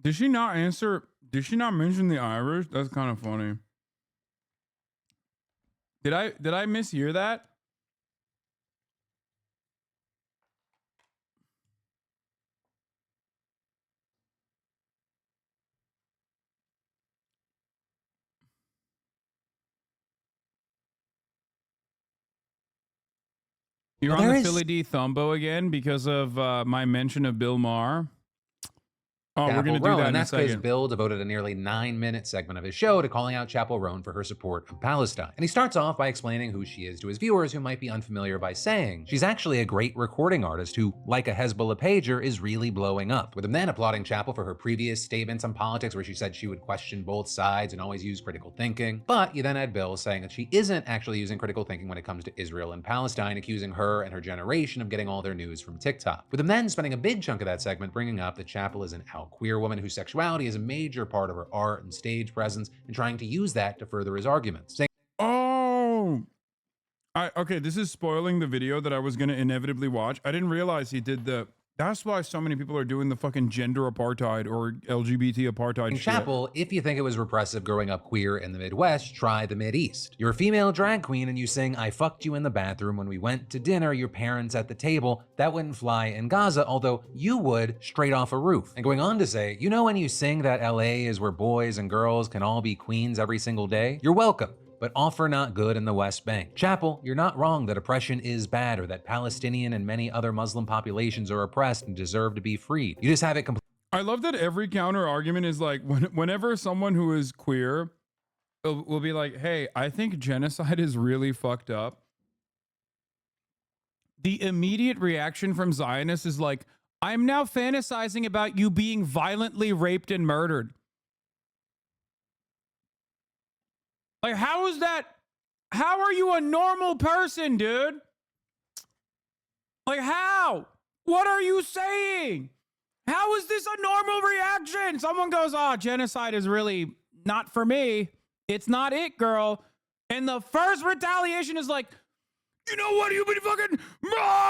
Did she not answer? Did she not mention the Irish? That's kind of funny. Did I mishear that? You're on the Philly D Thumbo again because of my mention of Bill Maher. Oh, we're going to do that in a that's because second. Bill devoted a nearly 9-minute segment of his show to calling out Chappell Roan for her support of Palestine. And he starts off by explaining who she is to his viewers who might be unfamiliar by saying she's actually a great recording artist who, like a Hezbollah pager, is really blowing up. With him then applauding Chappell for her previous statements on politics where she said she would question both sides and always use critical thinking. But you then had Bill saying that she isn't actually using critical thinking when it comes to Israel and Palestine, accusing her and her generation of getting all their news from TikTok. With him then spending a big chunk of that segment bringing up that Chappell is an out queer woman whose sexuality is a major part of her art and stage presence, and trying to use that to further his arguments. Okay, this is spoiling the video that I was going to inevitably watch. I didn't realize he did the... That's why so many people are doing the fucking gender apartheid or LGBT apartheid shit. Chappell, if you think it was repressive growing up queer in the Midwest, try the Mideast. You're a female drag queen and you sing, "I fucked you in the bathroom when we went to dinner, your parents at the table." That wouldn't fly in Gaza, although you would straight off a roof. And going on to say, you know when you sing that LA is where boys and girls can all be queens every single day? You're welcome. But all for not good in the West Bank. Chappell, you're not wrong that oppression is bad or that Palestinian and many other Muslim populations are oppressed and deserve to be freed. You just have it completely. I love that every counter argument is like, whenever someone who is queer will be like, hey, I think genocide is really fucked up. The immediate reaction from Zionists is like, I'm now fantasizing about you being violently raped and murdered. Like, how is that? How are you a normal person, dude? Like, how? What are you saying? How is this a normal reaction? Someone goes, oh, genocide is really not for me. It's not it, girl. And the first retaliation is like, you know what? You'd be fucking,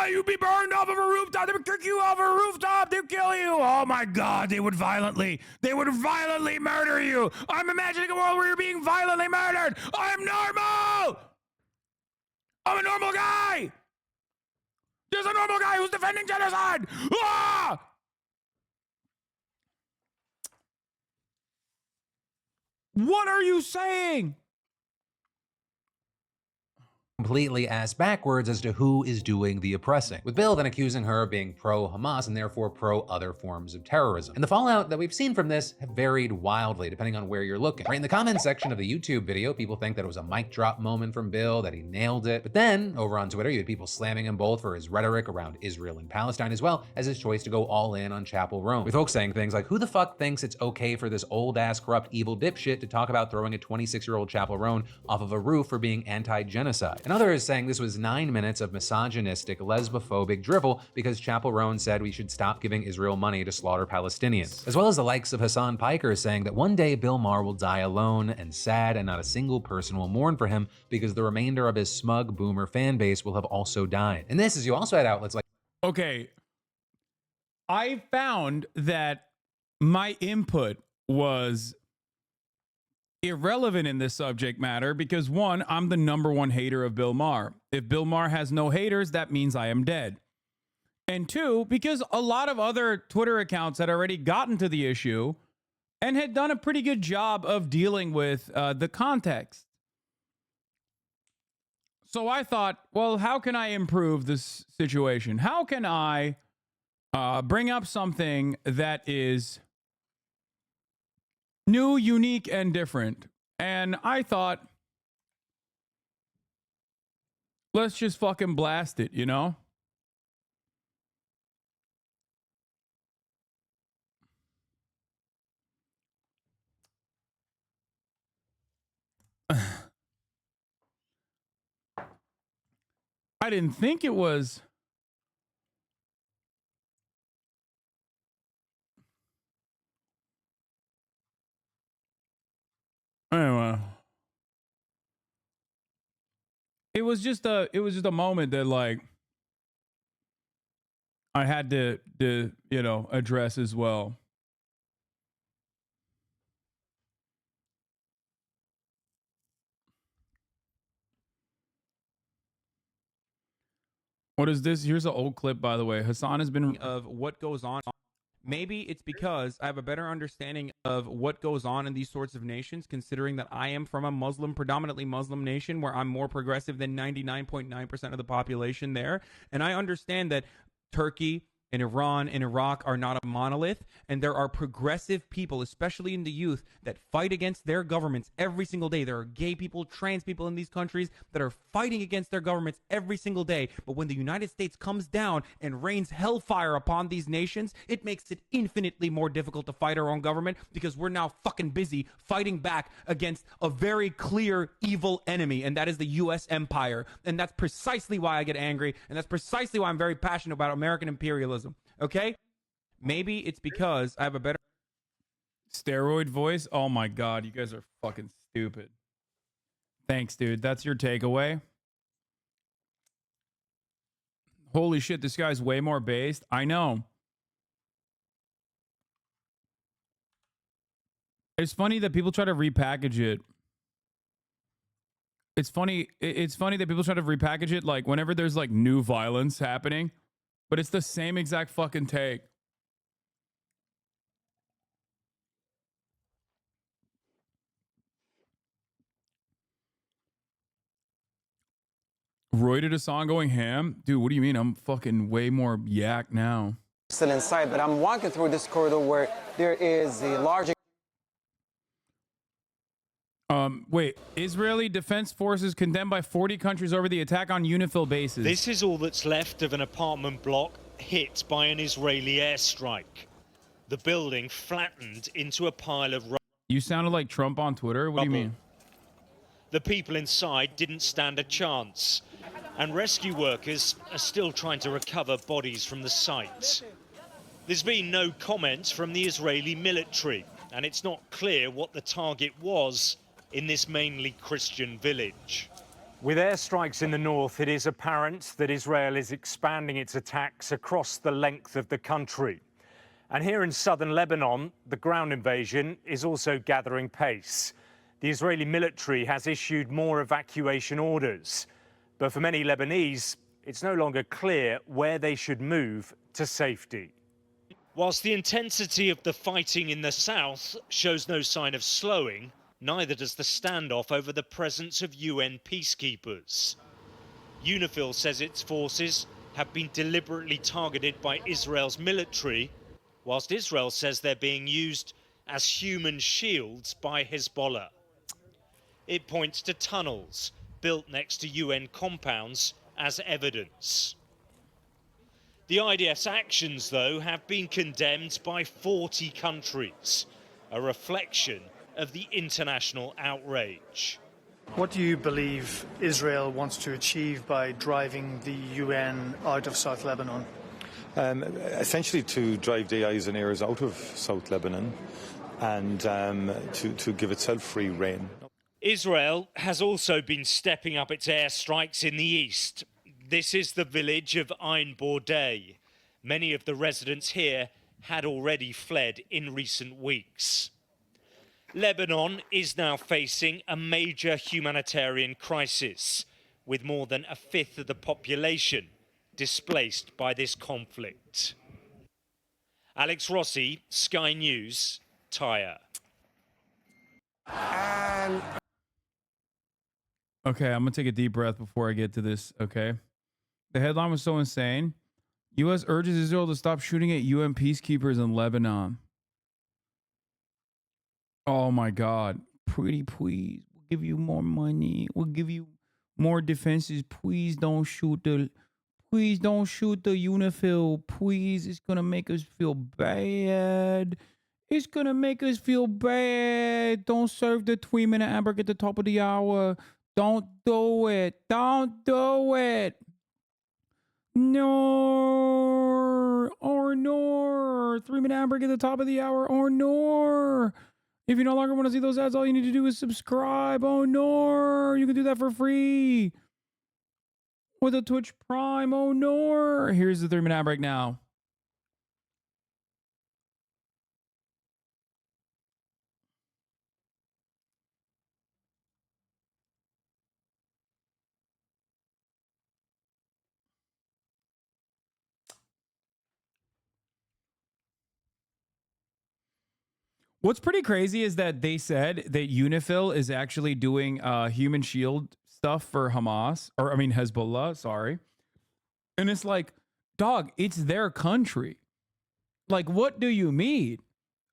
you'd be burned off of a rooftop. They would kick you off a rooftop. They'd kill you. Oh my God, they would violently murder you. I'm imagining a world where you're being violently murdered. I'm normal. I'm a normal guy. There's a normal guy who's defending genocide. Ah! What are you saying? Completely ass backwards as to who is doing the oppressing, with Bill then accusing her of being pro-Hamas and therefore pro-other forms of terrorism. And the fallout that we've seen from this have varied wildly depending on where you're looking. Right in the comments section of the YouTube video, people think that it was a mic drop moment from Bill, that he nailed it. But then, over on Twitter, you had people slamming him both for his rhetoric around Israel and Palestine, as well as his choice to go all in on Chappell Roan. With folks saying things like, who the fuck thinks it's okay for this old-ass corrupt evil dipshit to talk about throwing a 26-year-old Chappell Roan off of a roof for being anti-genocide? And others saying this was 9 minutes of misogynistic, lesbophobic drivel because Chappell Roan said we should stop giving Israel money to slaughter Palestinians. As well as the likes of Hasan Piker saying that one day Bill Maher will die alone and sad and not a single person will mourn for him because the remainder of his smug boomer fan base will have also died. And this is you also had outlets like... Okay, I found that my input was irrelevant in this subject matter because, one, I'm the #1 hater of Bill Maher. If Bill Maher has no haters, that means I am dead. And two, because a lot of other Twitter accounts had already gotten to the issue and had done a pretty good job of dealing with the context. So I thought, well, how can I improve this situation? How can I bring up something that is new, unique, and different? And I thought, let's just fucking blast it, you know? I didn't think it was. Anyway. It was just a moment that like I had to you know, address as well. What is this? Here's an old clip, by the way. Hasan has been of what goes on. Maybe it's because I have a better understanding of what goes on in these sorts of nations, considering that I am from a predominantly Muslim nation where I'm more progressive than 99.9% of the population there. And I understand that Turkey and Iran and Iraq are not a monolith, and there are progressive people, especially in the youth, that fight against their governments every single day. There are gay people, trans people in these countries that are fighting against their governments every single day. But when the United States comes down and rains hellfire upon these nations, it makes it infinitely more difficult to fight our own government, because we're now fucking busy fighting back against a very clear evil enemy, and that is the U.S. empire. And that's precisely why I get angry, and that's precisely why I'm very passionate about American imperialism. Okay? Maybe it's because I have a better steroid voice. Oh my god, you guys are fucking stupid. Thanks, dude. That's your takeaway. Holy shit, this guy's way more based. I know. It's funny that people try to repackage it. It's funny that people try to repackage it like whenever there's like new violence happening, but it's the same exact fucking take. Roy did a song going ham? Dude, what do you mean? I'm fucking way more yak now. Still inside, but I'm walking through this corridor where there is a large... Wait, Israeli Defense Forces condemned by 40 countries over the attack on UNIFIL bases. This is all that's left of an apartment block hit by an Israeli airstrike. The building flattened into a pile of rubble. You sounded like Trump on Twitter? What do you mean? The people inside didn't stand a chance, and rescue workers are still trying to recover bodies from the site. There's been no comments from the Israeli military, and it's not clear what the target was in this mainly Christian village. With airstrikes in the north, it is apparent that Israel is expanding its attacks across the length of the country. And here in southern Lebanon, the ground invasion is also gathering pace. The Israeli military has issued more evacuation orders. But for many Lebanese, it's no longer clear where they should move to safety. Whilst the intensity of the fighting in the south shows no sign of slowing, neither does the standoff over the presence of UN peacekeepers. UNIFIL says its forces have been deliberately targeted by Israel's military, whilst Israel says they're being used as human shields by Hezbollah. It points to tunnels built next to UN compounds as evidence. The IDF's actions, though, have been condemned by 40 countries, a reflection of the international outrage. What do you believe Israel wants to achieve by driving the UN out of South Lebanon? Essentially to drive the eyes and ears out of South Lebanon and to give itself free rein. Israel has also been stepping up its airstrikes in the east. This is the village of Ain Bordei. Many of the residents here had already fled in recent weeks. Lebanon is now facing a major humanitarian crisis, with more than a fifth of the population displaced by this conflict. Alex Rossi, Sky News, Tyre. Okay, I'm gonna take a deep breath before I get to this, okay? The headline was so insane. U.S. urges Israel to stop shooting at UN peacekeepers in Lebanon. Oh my God. Pretty please. We'll give you more money. We'll give you More defenses. Please don't shoot the UNIFIL. Please, it's gonna make us feel bad. It's gonna make us feel bad. Don't serve the 3-minute hamburger at the top of the hour. Don't do it. Don't do it. No. Or no. 3-minute hamburger at the top of the hour. Or no. If you no longer want to see those ads, all you need to do is subscribe. Oh no. You can do that for free. With a Twitch Prime. Oh no. Here's the 3-minute ad break now. What's pretty crazy is that they said that UNIFIL is actually doing human shield stuff for Hamas, or I mean Hezbollah, sorry. And it's like, dog, it's their country. Like, what do you mean?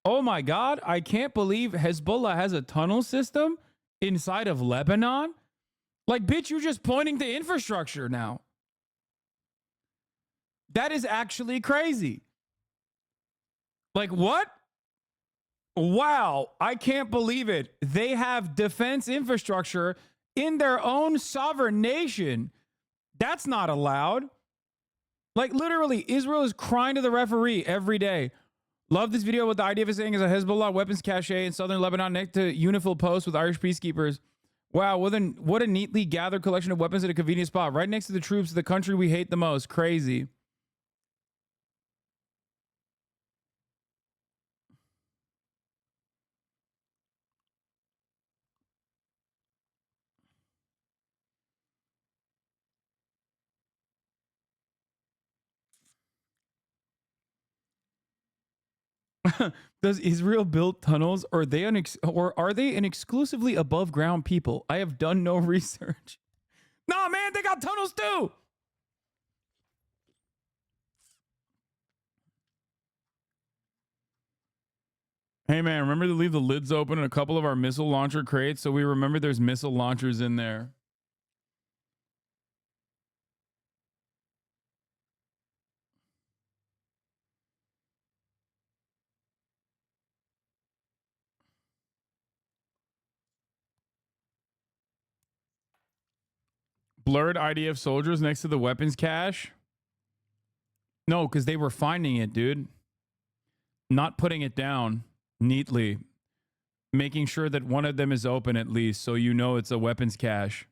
Oh my God, I can't believe Hezbollah has a tunnel system inside of Lebanon. Like, bitch, you're just pointing to infrastructure now. That is actually crazy. Like, what? Wow, I can't believe it. They have defense infrastructure in their own sovereign nation. That's not allowed. Like, literally, Israel is crying to the referee every day. Love this video. What the idea of it saying is a Hezbollah weapons cache in southern Lebanon next to UNIFIL post with Irish peacekeepers. Wow, what a neatly gathered collection of weapons at a convenient spot right next to the troops of the country we hate the most. Crazy. Does Israel build tunnels, or are they an exclusively above ground people? I have done no research. Nah, man, they got tunnels too. Hey, man, remember to leave the lids open in a couple of our missile launcher crates so we remember there's missile launchers in there. Blurred IDF soldiers next to the weapons cache? No, because they were finding it, dude. Not putting it down neatly. Making sure that one of them is open at least so you know it's a weapons cache.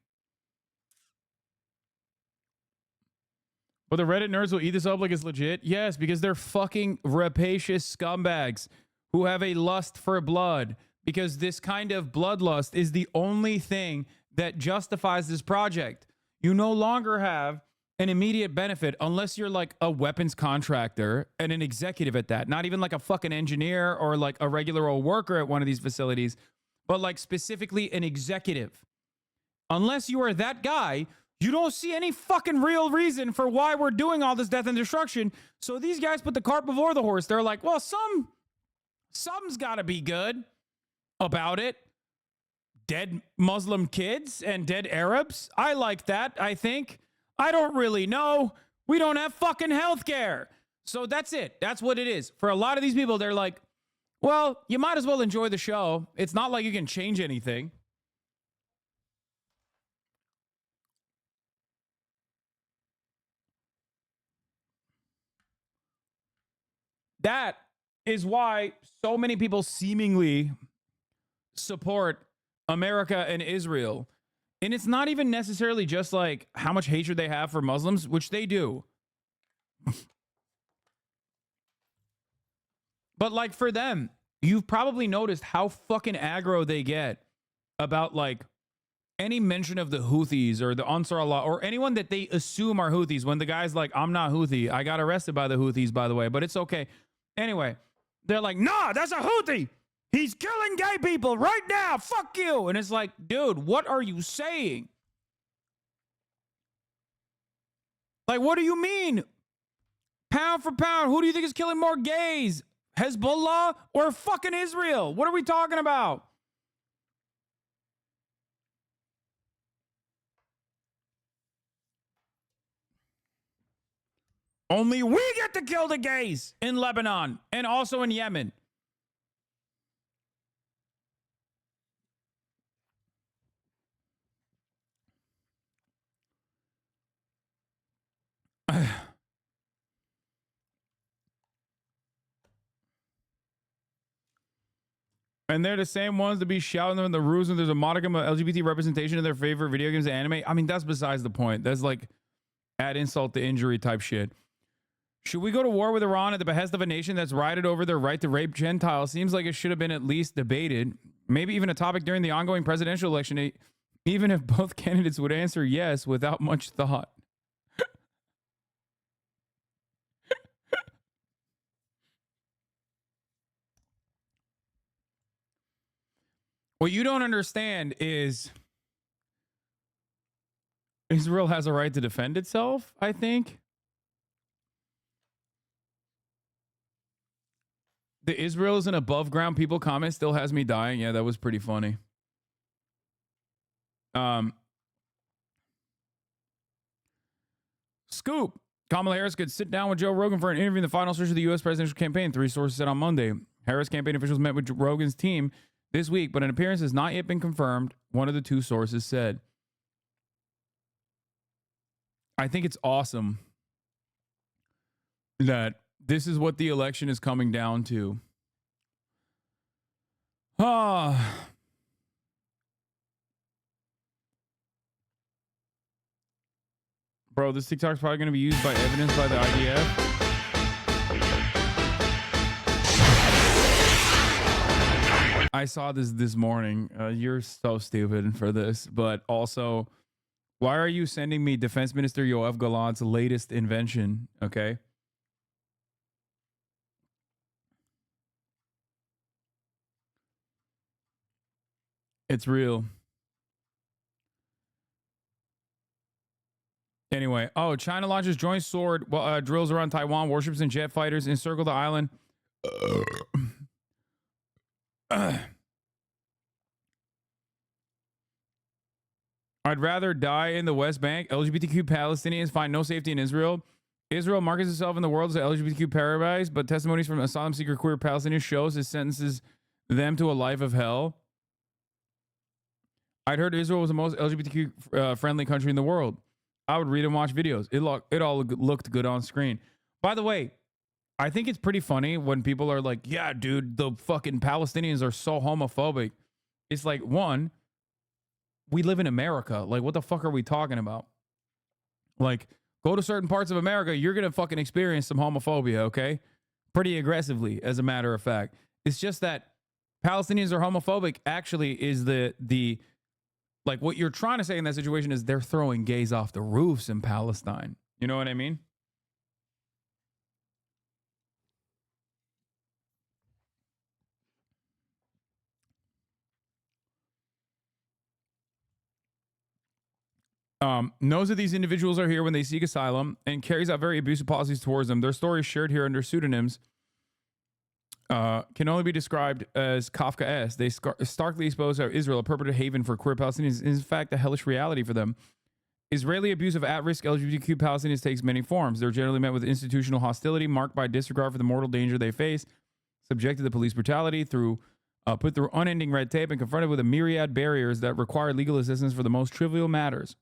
But the Reddit nerds will eat this up like it's legit? Yes, because they're fucking rapacious scumbags who have a lust for blood. Because this kind of bloodlust is the only thing that justifies this project. You no longer have an immediate benefit unless you're like a weapons contractor and an executive at that. Not even like a fucking engineer or like a regular old worker at one of these facilities, but like specifically an executive. Unless you are that guy, you don't see any fucking real reason for why we're doing all this death and destruction. So these guys put the cart before the horse. They're like, well, something's got to be good about it. Dead Muslim kids and dead Arabs. I like that, I think. I don't really know. We don't have fucking healthcare. So that's it. That's what it is. For a lot of these people, they're like, well, you might as well enjoy the show. It's not like you can change anything. That is why so many people seemingly support America and Israel. And it's not even necessarily just like how much hatred they have for Muslims, which they do. But like for them, you've probably noticed how fucking aggro they get about like any mention of the Houthis or the Ansar Allah or anyone that they assume are Houthis. When the guy's like, I'm not Houthi. I got arrested by the Houthis, by the way, but it's okay. Anyway, they're like, nah, that's a Houthi. He's killing gay people right now. Fuck you. And it's like, dude, what are you saying? Like, what do you mean? Pound for pound, who do you think is killing more gays? Hezbollah or fucking Israel? What are we talking about? Only we get to kill the gays in Lebanon and also in Yemen. And they're the same ones to be shouting them in the roofs when there's a modicum of LGBT representation in their favorite video games and anime. I mean, that's besides the point. That's like add insult to injury type shit. Should we go to war with Iran at the behest of a nation that's rioted over their right to rape Gentiles? Seems like it should have been at least debated. Maybe even a topic during the ongoing presidential election, even if both candidates would answer yes without much thought. What you don't understand is Israel has a right to defend itself, I think. The Israel is an above ground people comment still has me dying. Yeah, that was pretty funny. Scoop. Kamala Harris could sit down with Joe Rogan for an interview in the final stretch of the U.S. presidential campaign, 3 sources said on Monday. Harris campaign officials met with Rogan's team this week, but an appearance has not yet been confirmed, one of the 2 sources said. I think it's awesome that this is what the election is coming down to. Bro, this TikTok's probably going to be used by evidence by the IDF. I saw this morning. You're so stupid for this, but also, why are you sending me Defense Minister Yoav Gallant's latest invention? Okay. It's real. Anyway, China launches joint sword drills around Taiwan, warships and jet fighters encircle the island. I'd rather die in the West Bank. LGBTQ Palestinians find no safety in Israel. Israel markets itself in the world as an LGBTQ paradise, but testimonies from asylum seeker queer Palestinians shows it sentences them to a life of hell. I'd heard Israel was the most LGBTQ friendly country in the world. I would read and watch videos. It all looked good on screen. By the way, I think it's pretty funny when people are like, yeah, dude, the fucking Palestinians are so homophobic. It's like, one, we live in America. Like, what the fuck are we talking about? Like, go to certain parts of America, you're going to fucking experience some homophobia, okay? Pretty aggressively, as a matter of fact. It's just that Palestinians are homophobic actually is the like, what you're trying to say in that situation is they're throwing gays off the roofs in Palestine. You know what I mean? Knows that these individuals are here when they seek asylum and carries out very abusive policies towards them. Their stories shared here under pseudonyms can only be described as Kafkaesque. They starkly expose how Israel, a perpetual haven for queer Palestinians, is in fact a hellish reality for them. Israeli abuse of at-risk LGBTQ Palestinians takes many forms. They're generally met with institutional hostility, marked by disregard for the mortal danger they face, subjected to police brutality, put through unending red tape, and confronted with a myriad barriers that require legal assistance for the most trivial matters.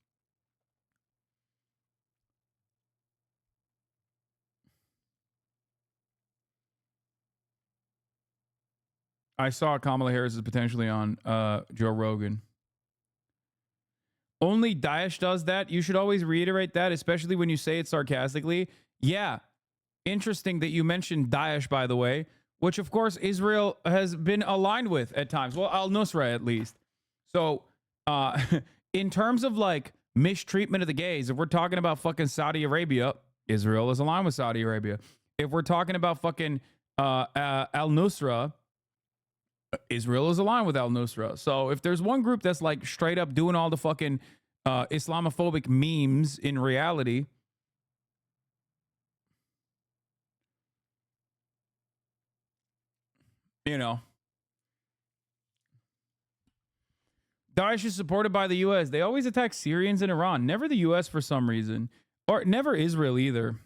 I saw Kamala Harris is potentially on Joe Rogan. Only Daesh does that. You should always reiterate that, especially when you say it sarcastically. Yeah. Interesting that you mentioned Daesh, by the way, which, of course, Israel has been aligned with at times. Well, al-Nusra, at least. So, in terms of, like, mistreatment of the gays, if we're talking about fucking Saudi Arabia, Israel is aligned with Saudi Arabia. If we're talking about fucking al-Nusra, Israel is aligned with al-Nusra. So if there's one group that's like straight up doing all the fucking Islamophobic memes in reality, you know, Daesh is supported by the U.S. They always attack Syrians in Iran, never the U.S. for some reason, or never Israel either.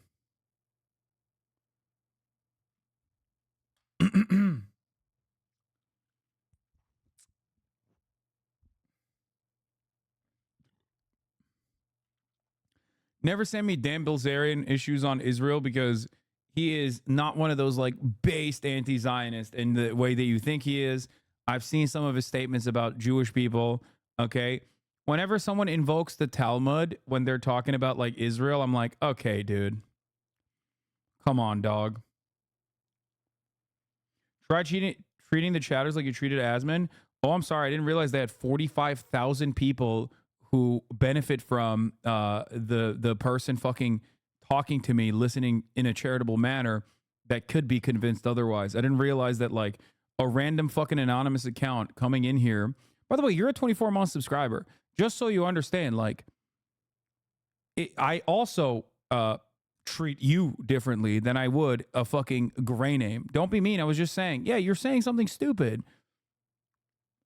Never send me Dan Bilzerian issues on Israel because he is not one of those like based anti-Zionist in the way that you think he is. I've seen some of his statements about Jewish people. Okay. Whenever someone invokes the Talmud when they're talking about like Israel, I'm like, okay, dude. Come on, dog. Try treating the chatters like you treated Asmon. Oh, I'm sorry. I didn't realize they had 45,000 people who benefit from the person fucking talking to me, listening in a charitable manner that could be convinced otherwise. I didn't realize that like a random fucking anonymous account coming in here. By the way, you're a 24-month subscriber. Just so you understand, like, I also treat you differently than I would a fucking gray name. Don't be mean. I was just saying, yeah, you're saying something stupid.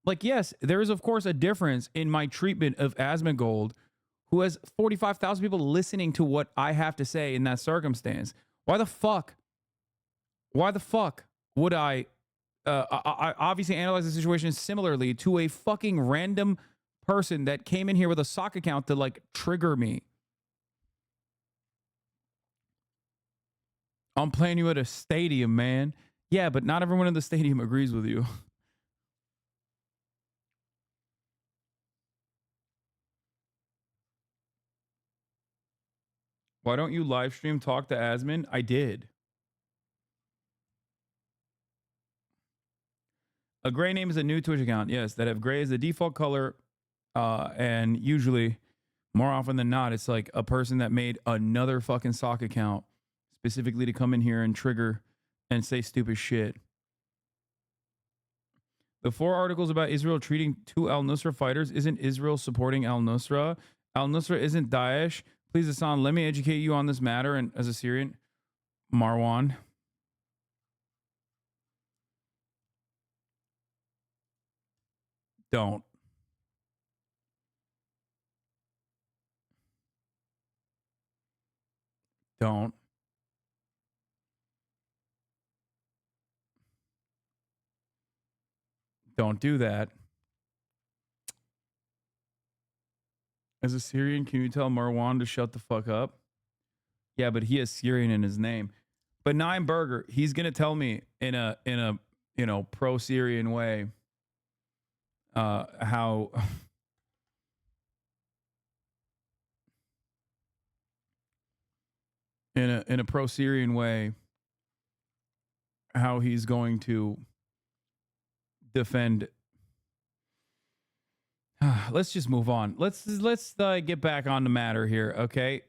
Like, yes, there is, of course, a difference in my treatment of Asmongold, who has 45,000 people listening to what I have to say in that circumstance. Why the fuck would I obviously analyze the situation similarly to a fucking random person that came in here with a sock account to, like, trigger me? I'm playing you at a stadium, man. Yeah, but not everyone in the stadium agrees with you. Why don't you live stream talk to Asmon? I did. A gray name is a new Twitch account. Yes, that have gray as the default color. And usually, more often than not, it's like a person that made another fucking sock account specifically to come in here and trigger and say stupid shit. The 4 articles about Israel treating 2 al-Nusra fighters. Isn't Israel supporting al-Nusra? Al-Nusra isn't Daesh. Please, Hasan, let me educate you on this matter. And as a Syrian, Marwan. Don't. Don't. Don't do that. As a Syrian, can you tell Marwan to shut the fuck up? Yeah, but he has Syrian in his name. But Naim Berger, he's gonna tell me in a you know, pro-Syrian way how in a pro-Syrian way how he's going to defend. Let's just move on. Let's get back on the matter here, okay?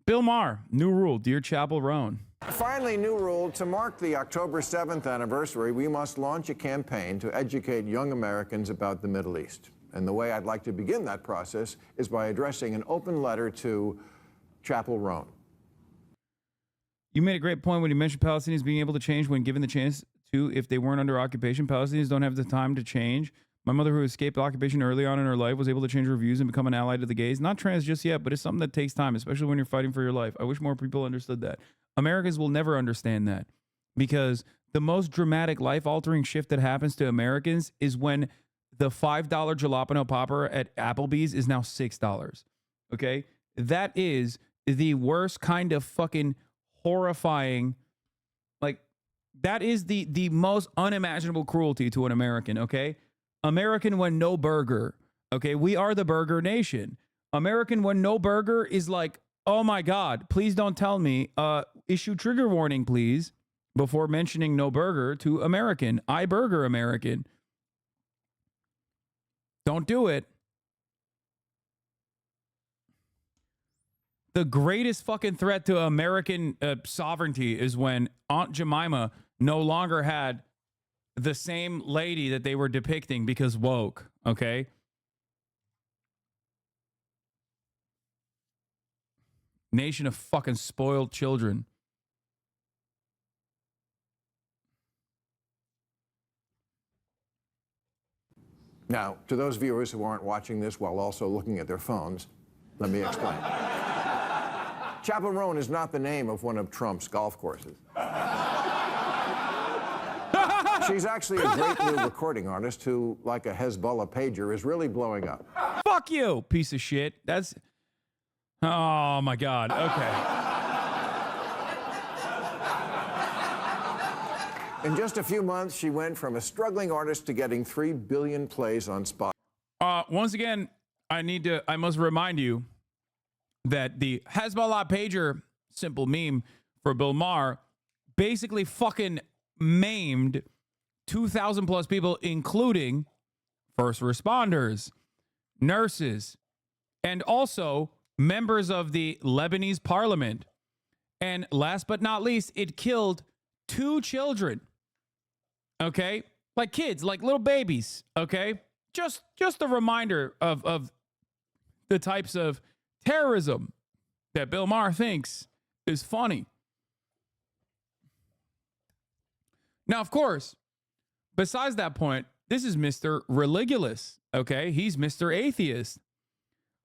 Bill Maher, new rule, dear Chappell Roan. Finally, new rule. To mark the October 7th anniversary, we must launch a campaign to educate young Americans about the Middle East. And the way I'd like to begin that process is by addressing an open letter to Chappell Roan. You made a great point when you mentioned Palestinians being able to change when given the chance to. If they weren't under occupation, Palestinians don't have the time to change. My mother, who escaped occupation early on in her life, was able to change her views and become an ally to the gays. Not trans just yet, but it's something that takes time, especially when you're fighting for your life. I wish more people understood that. Americans will never understand that, because the most dramatic, life-altering shift that happens to Americans is when the $5 jalapeno popper at Applebee's is now $6. Okay? That is the worst kind of fucking horrifying, like, that is the most unimaginable cruelty to an American, okay? American when no burger, okay? We are the burger nation. American when no burger is like, oh my God, please don't tell me, issue trigger warning, please, before mentioning no burger to American. I burger American. Don't do it. The greatest fucking threat to American sovereignty is when Aunt Jemima no longer had the same lady that they were depicting because woke, okay? Nation of fucking spoiled children. Now, to those viewers who aren't watching this while also looking at their phones, let me explain. Chappell Roan is not the name of one of Trump's golf courses. She's actually a great new recording artist who, like a Hezbollah pager, is really blowing up. Fuck you, piece of shit. That's... Oh, my God. Okay. In just a few months, she went from a struggling artist to getting 3 billion plays on Spotify. Once again, I must remind you that the Hezbollah pager, simple meme for Bill Maher, basically fucking maimed 2,000 plus people, including first responders, nurses, and also members of the Lebanese parliament. And last but not least, it killed 2 children. Okay? Like kids, like little babies. Okay? Just a reminder of the types of terrorism that Bill Maher thinks is funny. Now, of course, besides that point, this is Mr. Religulous. Okay? He's Mr. Atheist.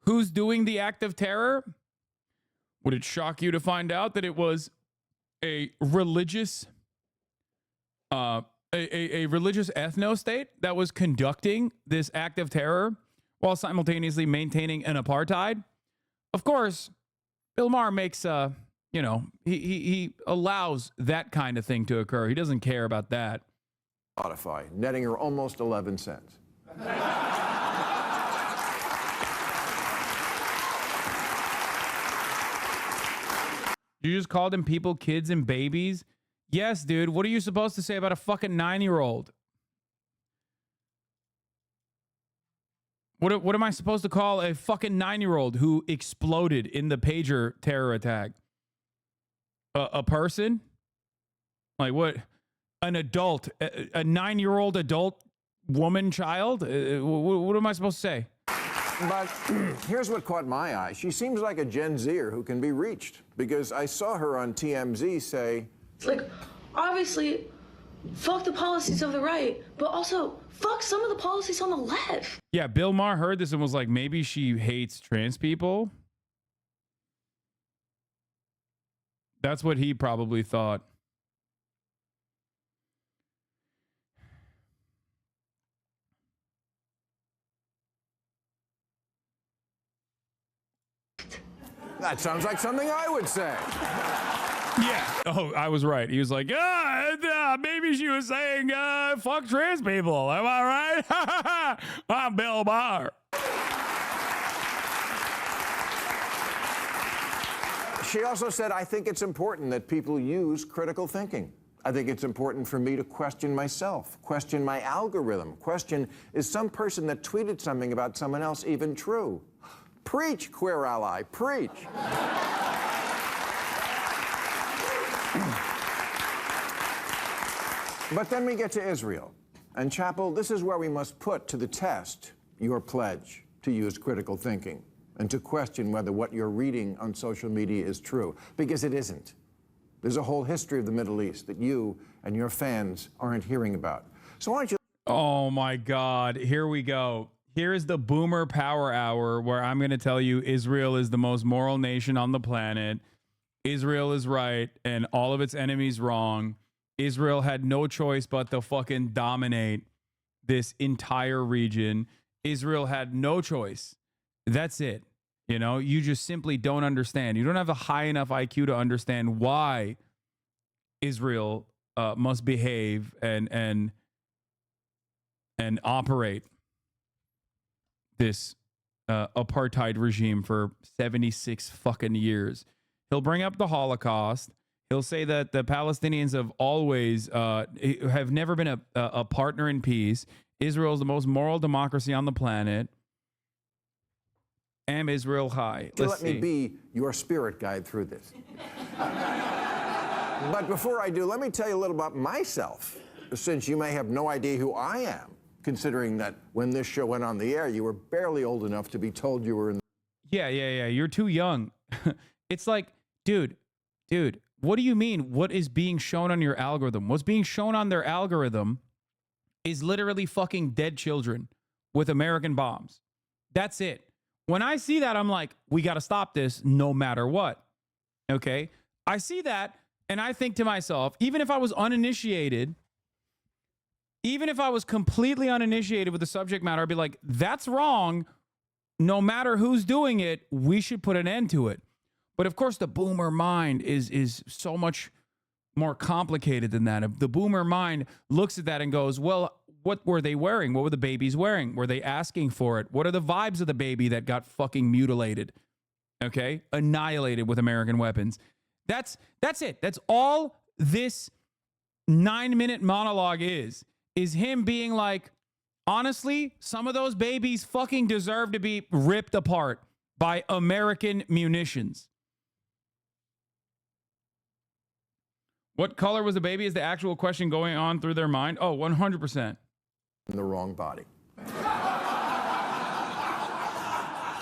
Who's doing the act of terror? Would it shock you to find out that it was a religious a religious ethno-state that was conducting this act of terror while simultaneously maintaining an apartheid? Of course, Bill Maher makes he allows that kind of thing to occur. He doesn't care about that. Spotify, netting her almost 11 cents. You just called them people, kids, and babies? Yes, dude. What are you supposed to say about a fucking 9-year-old? What am I supposed to call a fucking 9-year-old who exploded in the pager terror attack? A person? Like what? An adult? A 9-year-old adult woman child? What am I supposed to say? But here's what caught my eye. She seems like a Gen Zer who can be reached, because I saw her on TMZ say, it's like, obviously, fuck the policies of the right, but also fuck some of the policies on the left. Yeah, Bill Maher heard this and was like, maybe she hates trans people. That's what he probably thought. that sounds like something I would say. Yeah. Oh, I was right. He was like, maybe she was saying, fuck trans people. Am I right? I'm Bill Maher. She also said, I think it's important that people use critical thinking. I think it's important for me to question myself, question my algorithm, question, is some person that tweeted something about someone else even true? Preach, queer ally, preach. But then we get to Israel. And Chappell, this is where we must put to the test your pledge to use critical thinking and to question whether what you're reading on social media is true, because it isn't. There's a whole history of the Middle East that you and your fans aren't hearing about. So why don't you... Oh my God, here we go. Here is the Boomer Power Hour, where I'm going to tell you Israel is the most moral nation on the planet. Israel is right and all of its enemies wrong. Israel had no choice but to fucking dominate this entire region. Israel had no choice. That's it. You know, you just simply don't understand. You don't have a high enough IQ to understand why Israel must behave and operate this apartheid regime for 76 fucking years. He'll bring up the Holocaust. He'll say that the Palestinians have always have never been a partner in peace. Israel is the most moral democracy on the planet. Am Israel high? Let me be your spirit guide through this. But before I do, let me tell you a little about myself, since you may have no idea who I am, considering that when this show went on the air, you were barely old enough to be told you were in... Yeah. You're too young. It's like, dude, what do you mean? What is being shown on your algorithm? What's being shown on their algorithm is literally fucking dead children with American bombs. That's it. When I see that, I'm like, we got to stop this no matter what. Okay? I see that and I think to myself, even if I was uninitiated, even if I was completely uninitiated with the subject matter, I'd be like, that's wrong. No matter who's doing it, we should put an end to it. But of course, the boomer mind is so much more complicated than that. If the boomer mind looks at that and goes, well, what were they wearing? What were the babies wearing? Were they asking for it? What are the vibes of the baby that got fucking mutilated? Okay? Annihilated with American weapons. That's it. That's all this 9-minute monologue is him being like, honestly, some of those babies fucking deserve to be ripped apart by American munitions. What color was the baby is the actual question going on through their mind? Oh, 100%. In the wrong body.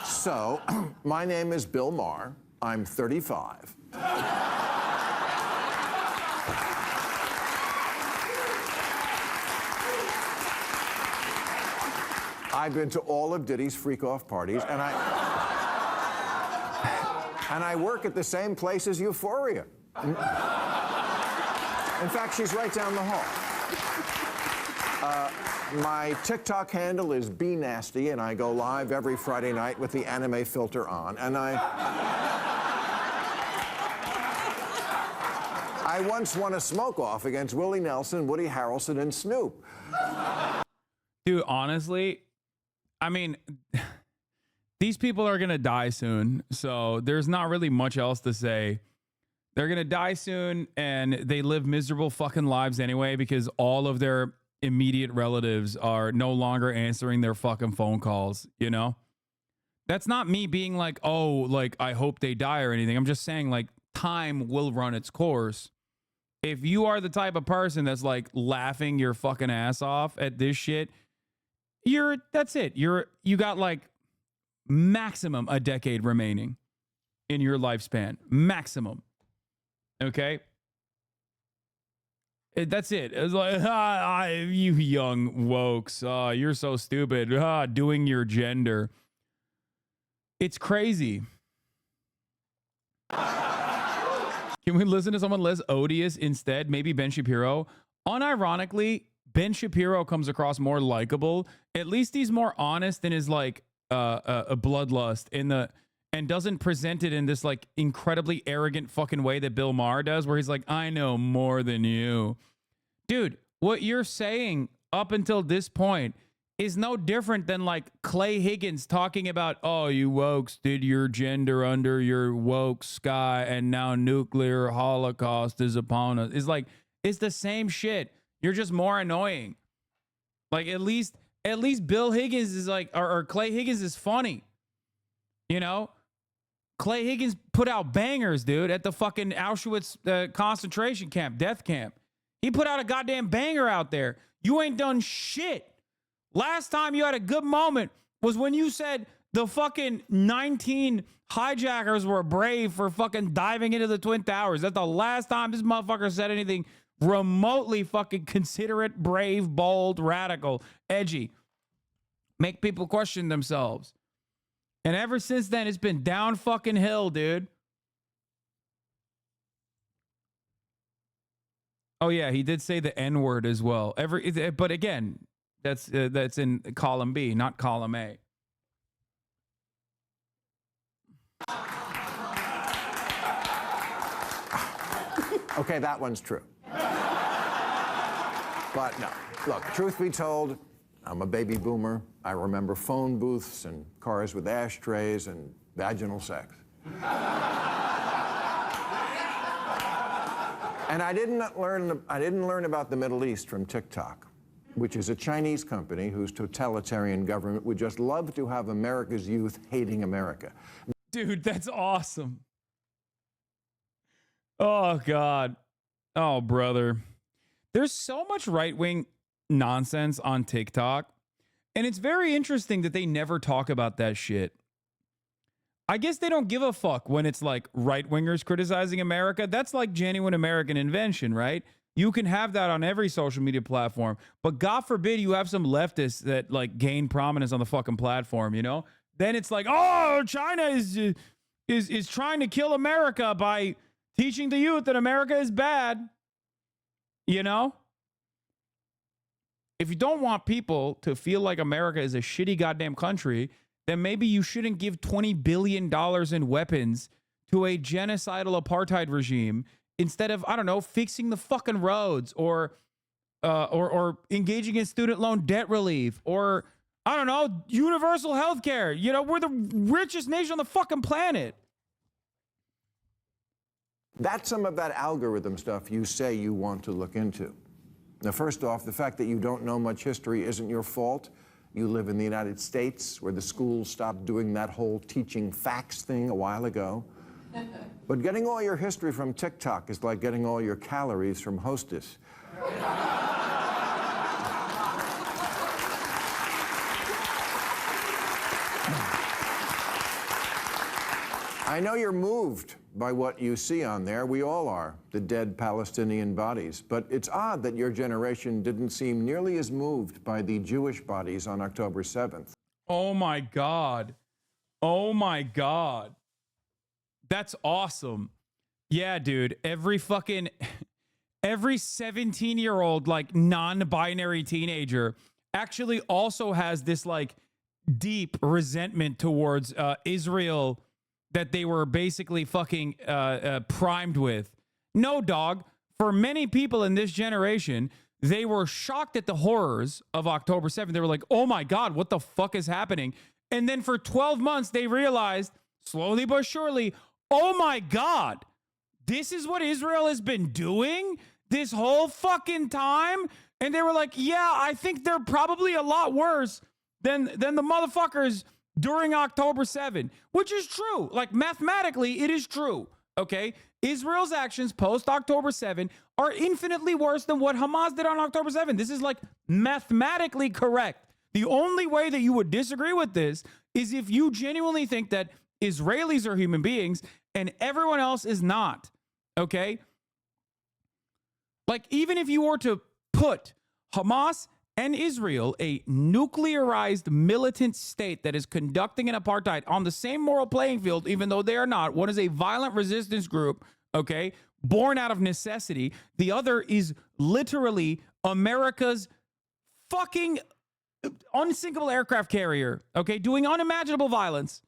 So, my name is Bill Maher. I'm 35. I've been to all of Diddy's freak-off parties, and I work at the same place as Euphoria. In fact, she's right down the hall. My TikTok handle is BeNasty, and I go live every Friday night with the anime filter on, and I once won a smoke-off against Willie Nelson, Woody Harrelson, and Snoop. Dude, honestly, I mean, these people are going to die soon, so there's not really much else to say. They're going to die soon, and they live miserable fucking lives anyway because all of their immediate relatives are no longer answering their fucking phone calls, you know? That's not me being like, oh, like, I hope they die or anything. I'm just saying, like, time will run its course. If you are the type of person that's, like, laughing your fucking ass off at this shit, that's it. You got, like, maximum a decade remaining in your lifespan. Maximum. Okay? That's it. It's like, you young wokes. You're so stupid. Doing your gender. It's crazy. Can we listen to someone less odious instead? Maybe Ben Shapiro. Unironically, Ben Shapiro comes across more likable. At least he's more honest in his like a bloodlust and doesn't present it in this like incredibly arrogant fucking way that Bill Maher does, where he's like, I know more than you. Dude, what you're saying up until this point is no different than like Clay Higgins talking about, oh, you wokes did your gender under your woke sky and now nuclear holocaust is upon us. It's like, it's the same shit. You're just more annoying. Like at least Bill Higgins is like, or Clay Higgins is funny. You know? Clay Higgins put out bangers, dude, at the fucking Auschwitz concentration camp, death camp. He put out a goddamn banger out there. You ain't done shit. Last time you had a good moment was when you said the fucking 19 hijackers were brave for fucking diving into the Twin Towers. That's the last time this motherfucker said anything remotely fucking considerate, brave, bold, radical, edgy. Make people question themselves. And ever since then, it's been down fucking hill, dude. Oh yeah, he did say the N-word as well. But again, that's in column B, not column A. Okay, that one's true. But no, look, truth be told, I'm a baby boomer. I remember phone booths and cars with ashtrays and vaginal sex. And I didn't learn about the Middle East from TikTok, which is a Chinese company whose totalitarian government would just love to have America's youth hating America. Dude, that's awesome. Oh, God. Oh, brother. There's so much right-wing nonsense on TikTok, and it's very interesting that they never talk about that shit. I guess they don't give a fuck when it's like right-wingers criticizing America. That's like genuine American invention, right? You can have that on every social media platform, but God forbid you have some leftists that like gain prominence on the fucking platform, you know? Then it's like, oh, China is trying to kill America by teaching the youth that America is bad. You know? If you don't want people to feel like America is a shitty goddamn country, then maybe you shouldn't give $20 billion in weapons to a genocidal apartheid regime instead of, I don't know, fixing the fucking roads or engaging in student loan debt relief or, I don't know, universal health care. You know, we're the richest nation on the fucking planet. That's some of that algorithm stuff you say you want to look into. Now, first off, the fact that you don't know much history isn't your fault. You live in the United States, where the schools stopped doing that whole teaching facts thing a while ago. But getting all your history from TikTok is like getting all your calories from Hostess. I know you're moved by what you see on there. We all are, the dead Palestinian bodies. But it's odd that your generation didn't seem nearly as moved by the Jewish bodies on October 7th. Oh my God. Oh my God. That's awesome. Yeah, dude. Every 17-year-old, like, non-binary teenager actually also has this, like, deep resentment towards Israel that they were basically fucking primed with. No, dog. For many people in this generation, they were shocked at the horrors of October 7th. They were like, oh my God, what the fuck is happening? And then for 12 months, they realized, slowly but surely, oh my God, this is what Israel has been doing this whole fucking time? And they were like, yeah, I think they're probably a lot worse than the motherfuckers during October 7th, which is true. Like, mathematically, it is true, okay? Israel's actions post-October 7 are infinitely worse than what Hamas did on October 7. This is, like, mathematically correct. The only way that you would disagree with this is if you genuinely think that Israelis are human beings and everyone else is not, okay? Like, even if you were to put Hamas and Israel, a nuclearized militant state that is conducting an apartheid, on the same moral playing field, even though they are not. One is a violent resistance group, okay, born out of necessity. The other is literally America's fucking unsinkable aircraft carrier, okay, doing unimaginable violence.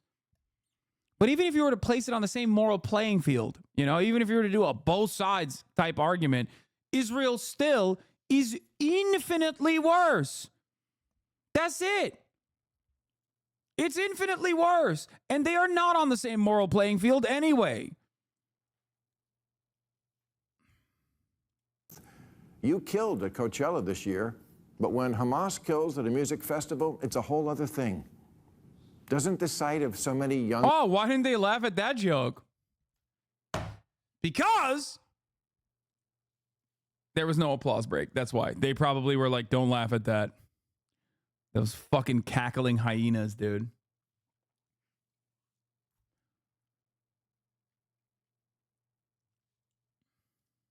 But even if you were to place it on the same moral playing field, you know, even if you were to do a both sides type argument, Israel still is infinitely worse. That's it. It's infinitely worse. And they are not on the same moral playing field anyway. You killed at Coachella this year, but when Hamas kills at a music festival, it's a whole other thing. Doesn't the sight of so many young... Oh, why didn't they laugh at that joke? Because there was no applause break. That's why. They probably were like, don't laugh at that. Those fucking cackling hyenas, dude.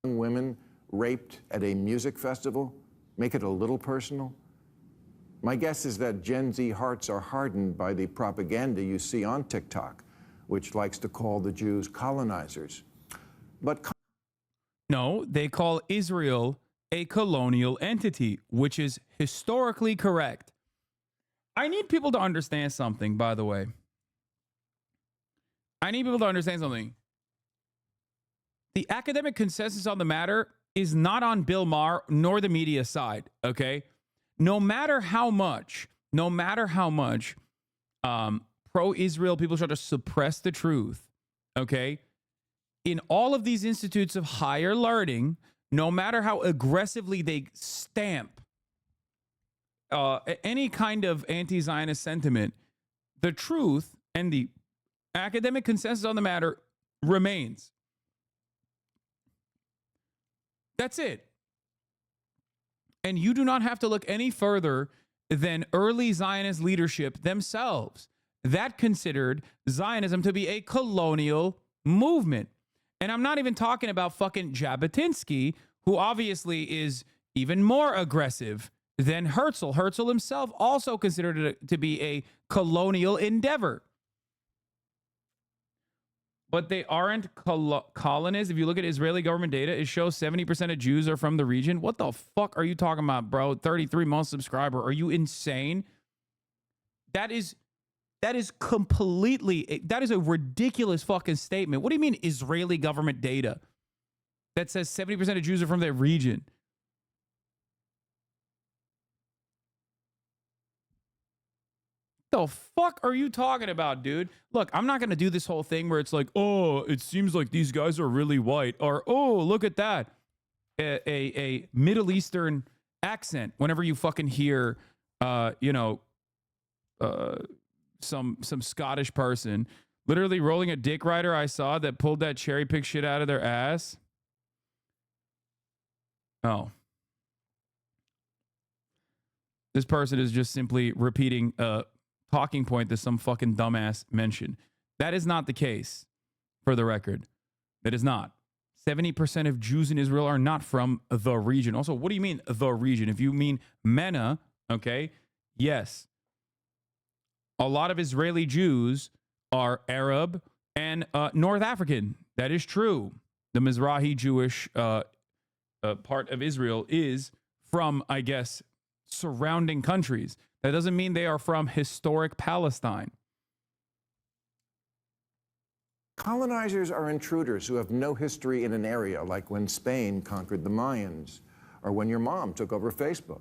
Women raped at a music festival? Make it a little personal? My guess is that Gen Z hearts are hardened by the propaganda you see on TikTok, which likes to call the Jews colonizers. But no, they call Israel a colonial entity, which is historically correct. I need people to understand something, by the way. I need people to understand something. The academic consensus on the matter is not on Bill Maher nor the media side, okay? No matter how much pro-Israel people try to suppress the truth, okay? In all of these institutes of higher learning, no matter how aggressively they stamp any kind of anti-Zionist sentiment, the truth and the academic consensus on the matter remains. That's it. And you do not have to look any further than early Zionist leadership themselves that considered Zionism to be a colonial movement. And I'm not even talking about fucking Jabotinsky who obviously is even more aggressive than Herzl. Herzl himself also considered it to be a colonial endeavor. But they aren't colonists. If you look at Israeli government data, it shows 70% of Jews are from the region. What the fuck are you talking about, bro? 33 month subscriber. Are you insane? That is completely, that is a ridiculous fucking statement. What do you mean Israeli government data that says 70% of Jews are from that region? The fuck are you talking about, dude? Look, I'm not going to do this whole thing where it's like, oh, it seems like these guys are really white, or, oh, look at that. A Middle Eastern accent whenever you fucking hear, some Scottish person literally rolling a dick rider I saw that pulled that cherry pick shit out of their ass. Oh. This person is just simply repeating talking point that some fucking dumbass mentioned. That is not the case, for the record. That is not. 70% of Jews in Israel are not from the region. Also, what do you mean the region? If you mean MENA, okay, yes. A lot of Israeli Jews are Arab and North African. That is true. The Mizrahi Jewish part of Israel is from, I guess, surrounding countries. That doesn't mean they are from historic Palestine. Colonizers are intruders who have no history in an area, like when Spain conquered the Mayans, or when your mom took over Facebook.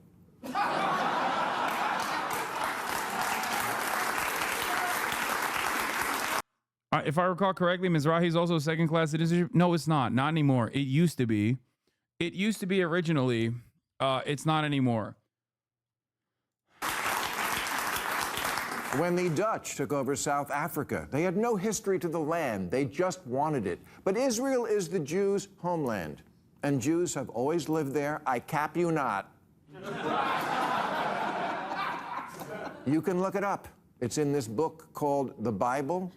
If I recall correctly, Mizrahi is also second-class citizenship. No, it's not. Not anymore. It used to be. It used to be originally. It's not anymore. When the Dutch took over South Africa, they had no history to the land. They just wanted it. But Israel is the Jews' homeland, and Jews have always lived there. I cap you not. You can look it up. It's in this book called The Bible.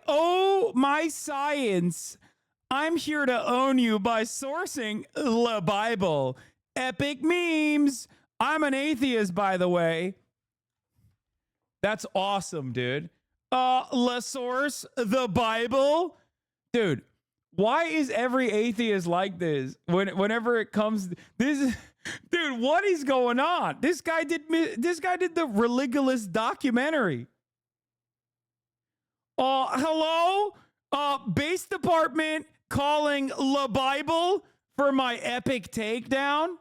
Oh my science. I'm here to own you by sourcing the Bible. Epic memes. I'm an atheist, by the way. That's awesome, dude. La source, the Bible. Dude, why is every atheist like this? Whenever it comes, dude, what is going on? This guy did the Religulous documentary. Hello? Base department calling La Bible for my epic takedown?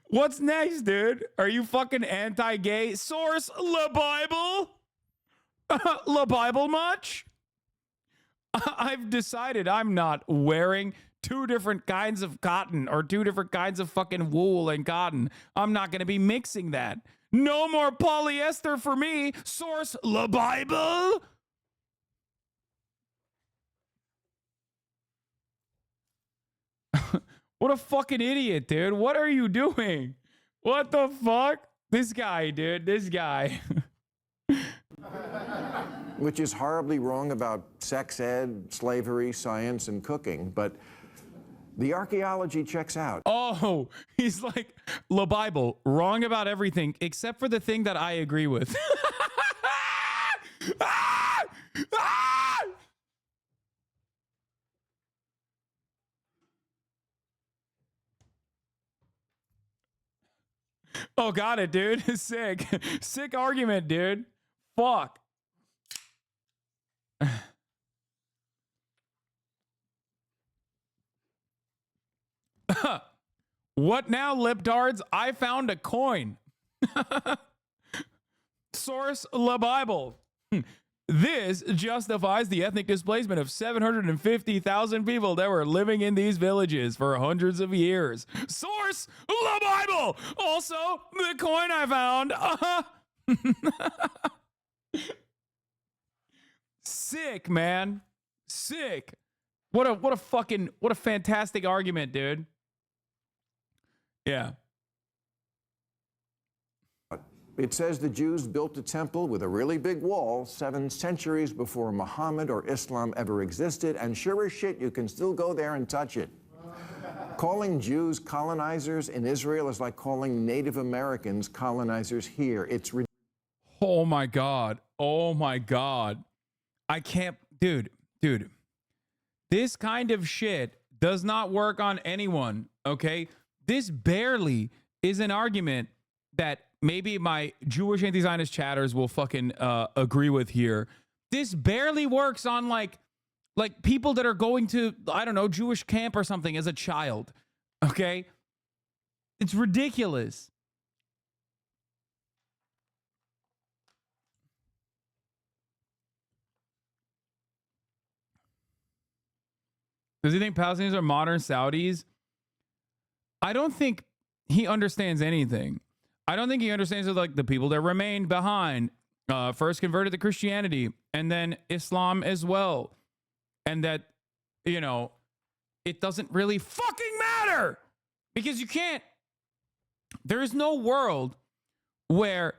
What's next, dude? Are you fucking anti-gay? Source, La Bible? La Bible much? I've decided I'm not wearing two different kinds of cotton or two different kinds of fucking wool and cotton. I'm not going to be mixing that. No more polyester for me. Source, La Bible. What a fucking idiot, dude. What are you doing? What the fuck? This guy, dude. This guy. Which is horribly wrong about sex ed, slavery, science, and cooking, but the archaeology checks out. Oh, he's like, La Bible, wrong about everything except for the thing that I agree with. Oh, got it, dude. Sick. Sick argument, dude. Fuck. What now, lipdards? I found a coin. Source, La Bible. This justifies the ethnic displacement of 750,000 people that were living in these villages for hundreds of years. Source, La Bible. Also, the coin I found. Sick, man. Sick. What a fantastic argument, dude. Yeah. It says the Jews built a temple with a really big wall 7 centuries before Muhammad or Islam ever existed, and sure as shit, you can still go there and touch it. Calling Jews colonizers in Israel is like calling Native Americans colonizers here. It's ridiculous. Oh my God. Oh my God. I can't, dude. This kind of shit does not work on anyone, okay? This barely is an argument that maybe my Jewish anti-Zionist chatters will fucking agree with here. This barely works on like people that are going to, I don't know, Jewish camp or something as a child, okay? It's ridiculous. Does he think Palestinians are modern Saudis? I don't think he understands anything. I don't think he understands that, like, the people that remained behind first converted to Christianity and then Islam as well. And that, you know, it doesn't really fucking matter because you can't. There is no world where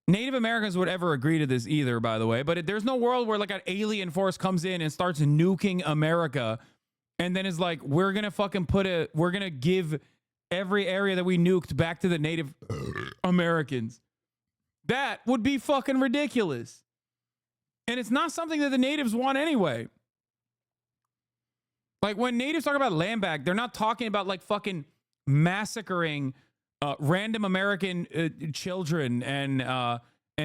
Native Americans would ever agree to this either, by the way. But there's no world where like an alien force comes in and starts nuking America and then is like, we're going to give every area that we nuked back to the Native Americans. That would be fucking ridiculous. And it's not something that the natives want anyway. Like when natives talk about land back, they're not talking about like fucking massacring random American children and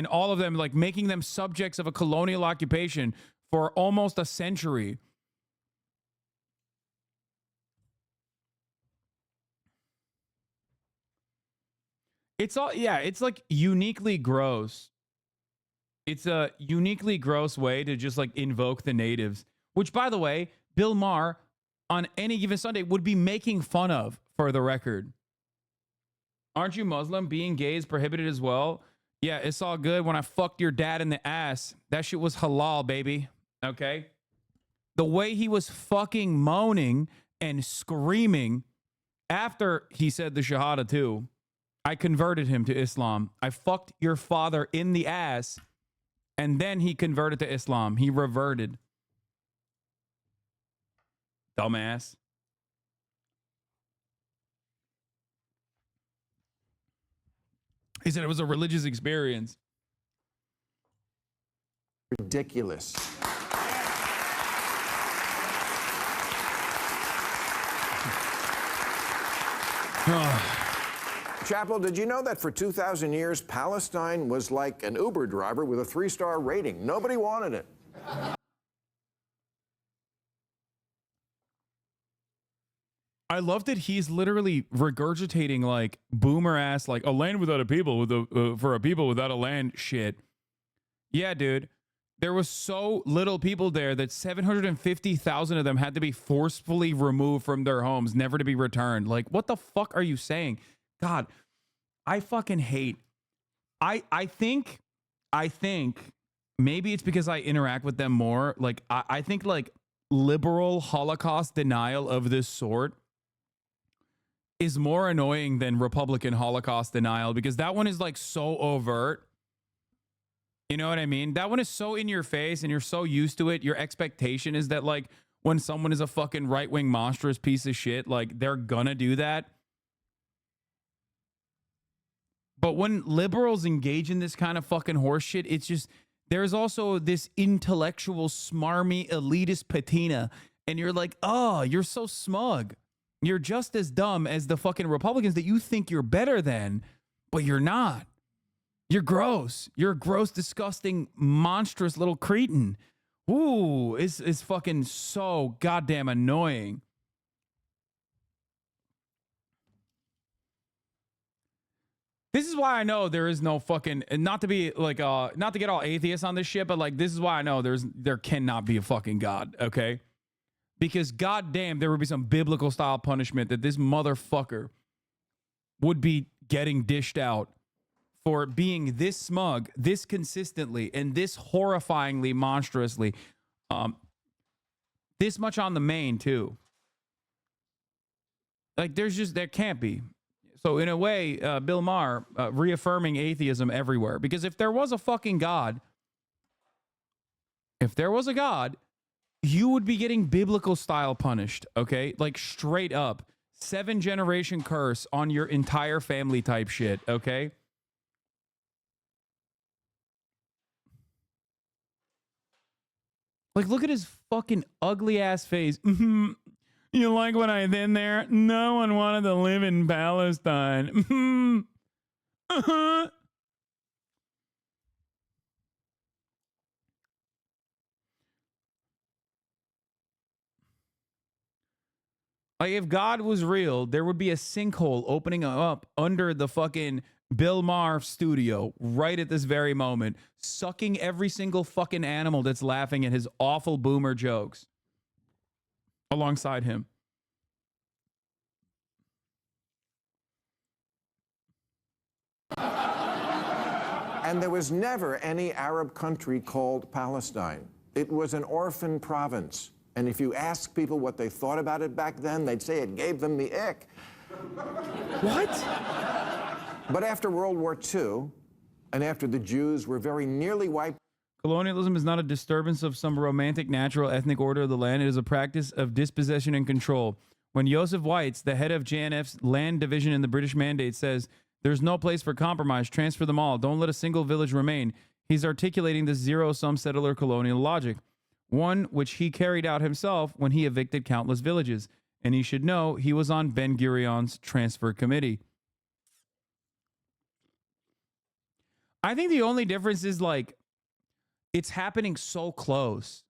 all of them, like making them subjects of a colonial occupation for almost a century. It's all, yeah, it's like uniquely gross. It's a uniquely gross way to just like invoke the natives, which, by the way, Bill Maher on any given Sunday would be making fun of, for the record. Aren't you Muslim? Being gay is prohibited as well. Yeah, it's all good. When I fucked your dad in the ass, that shit was halal, baby. Okay? The way he was fucking moaning and screaming after he said the Shahada too. I converted him to Islam. I fucked your father in the ass, and then he converted to Islam. He reverted. Dumbass. He said it was a religious experience. Ridiculous. Chappell, did you know that for 2,000 years, Palestine was like an Uber driver with a 3-star rating? Nobody wanted it. I love that he's literally regurgitating like boomer ass, like a land without a people with a for a people without a land shit. Yeah, dude. There was so little people there that 750,000 of them had to be forcefully removed from their homes, never to be returned. Like, what the fuck are you saying? God, I fucking hate. I think maybe it's because I interact with them more. Like, I think like liberal Holocaust denial of this sort is more annoying than Republican Holocaust denial, because that one is like so overt. You know what I mean? That one is so in your face and you're so used to it. Your expectation is that like when someone is a fucking right-wing monstrous piece of shit, like they're gonna do that. But when liberals engage in this kind of fucking horse shit, it's just, there's also this intellectual, smarmy, elitist patina. And you're like, oh, you're so smug. You're just as dumb as the fucking Republicans that you think you're better than, but you're not. You're gross. You're a gross, disgusting, monstrous little cretin. Ooh, it's fucking so goddamn annoying. This is why I know there is no fucking, not to be like, not to get all atheists on this shit, but like, this is why I know there cannot be a fucking God, okay? Because goddamn, there would be some biblical style punishment that this motherfucker would be getting dished out for being this smug, this consistently, and this horrifyingly, monstrously. this much on the main too. Like there can't be. So in a way, Bill Maher reaffirming atheism everywhere. Because if there was a fucking God, if there was a God, you would be getting biblical style punished, okay? Like straight up. 7-generation curse on your entire family type shit, okay? Like, look at his fucking ugly ass face. You like what I did there? No one wanted to live in Palestine. Like, if God was real, there would be a sinkhole opening up under the fucking Bill Maher studio right at this very moment, sucking every single fucking animal that's laughing at his awful boomer jokes alongside him. And there was never any Arab country called Palestine. It was an orphan province. And if you ask people what they thought about it back then, they'd say it gave them the ick. What? But after World War II, and after the Jews were very nearly wiped. Colonialism is not a disturbance of some romantic natural ethnic order of the land. It is a practice of dispossession and control. When Joseph Weitz, the head of JNF's land division in the British Mandate, says, "There's no place for compromise, transfer them all, don't let a single village remain," he's articulating this zero-sum settler colonial logic, one which he carried out himself when he evicted countless villages. And he should know he was on Ben-Gurion's transfer committee. I think the only difference is, like, it's happening so close.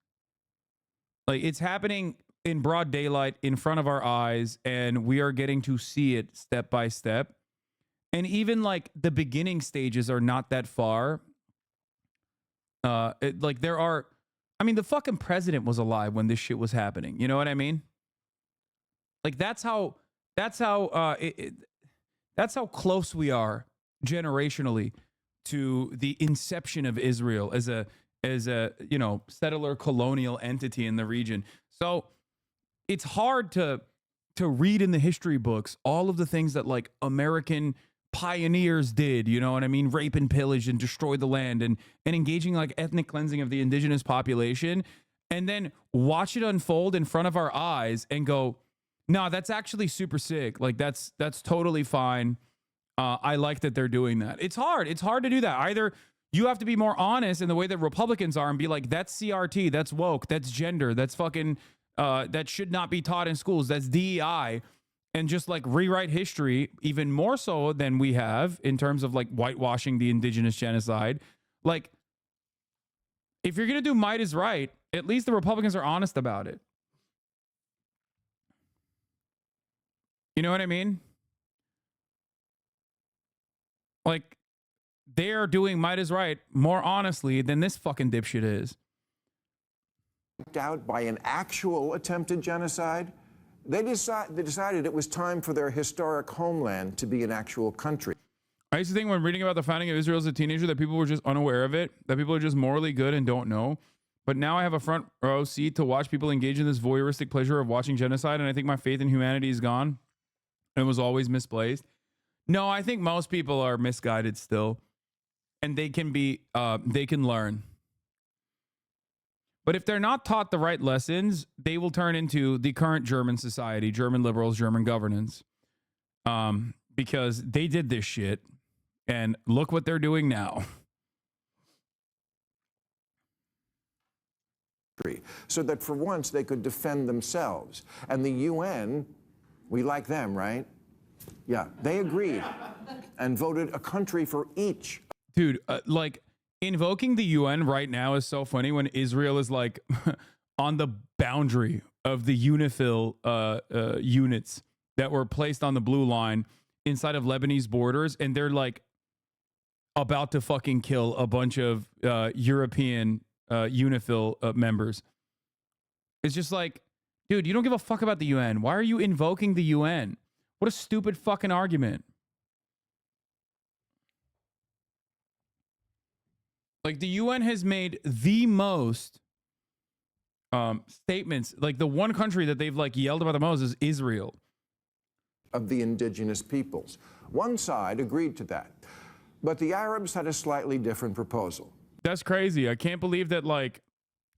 Like, it's happening in broad daylight in front of our eyes, and we are getting to see it step by step. And even, like, the beginning stages are not that far. Like, there are... I mean, the fucking president was alive when this shit was happening. You know what I mean? Like, that's how close we are generationally to the inception of Israel as a you know, settler colonial entity in the region. So it's hard to read in the history books all of the things that, like, American pioneers did, you know what I mean? Rape and pillage and destroy the land and engaging, like, ethnic cleansing of the indigenous population, and then watch it unfold in front of our eyes and go, no, that's actually super sick. Like, that's totally fine. I like that they're doing that. It's hard. It's hard to do that. Either you have to be more honest in the way that Republicans are and be like, that's CRT, that's woke, that's gender, that's fucking, that should not be taught in schools, that's DEI, and just, like, rewrite history even more so than we have in terms of, like, whitewashing the indigenous genocide. Like, if you're going to do might is right, at least the Republicans are honest about it. You know what I mean? Like, they're doing might is right more honestly than this fucking dipshit is. Out by an actual attempted genocide, they decided it was time for their historic homeland to be an actual country. I used to think when reading about the founding of Israel as a teenager that people were just unaware of it, that people are just morally good and don't know. But now I have a front row seat to watch people engage in this voyeuristic pleasure of watching genocide, and I think my faith in humanity is gone and was always misplaced. No, I think most people are misguided still, and they can learn. But if they're not taught the right lessons, they will turn into the current German society, German liberals, German governance, because they did this shit, and look what they're doing now. So that for once they could defend themselves. And the UN, we like them, right? Yeah, they agreed and voted a country for each. Dude, like, invoking the UN right now is so funny when Israel is, like, on the boundary of the UNIFIL units that were placed on the blue line inside of Lebanese borders, and they're, like, about to fucking kill a bunch of European UNIFIL members. It's just like, dude, you don't give a fuck about the UN. Why are you invoking the UN? What a stupid fucking argument. Like, the UN has made the most statements. Like the one country that they've like yelled about the most is Israel. Of the indigenous peoples. One side agreed to that, but the Arabs had a slightly different proposal. That's crazy. I can't believe that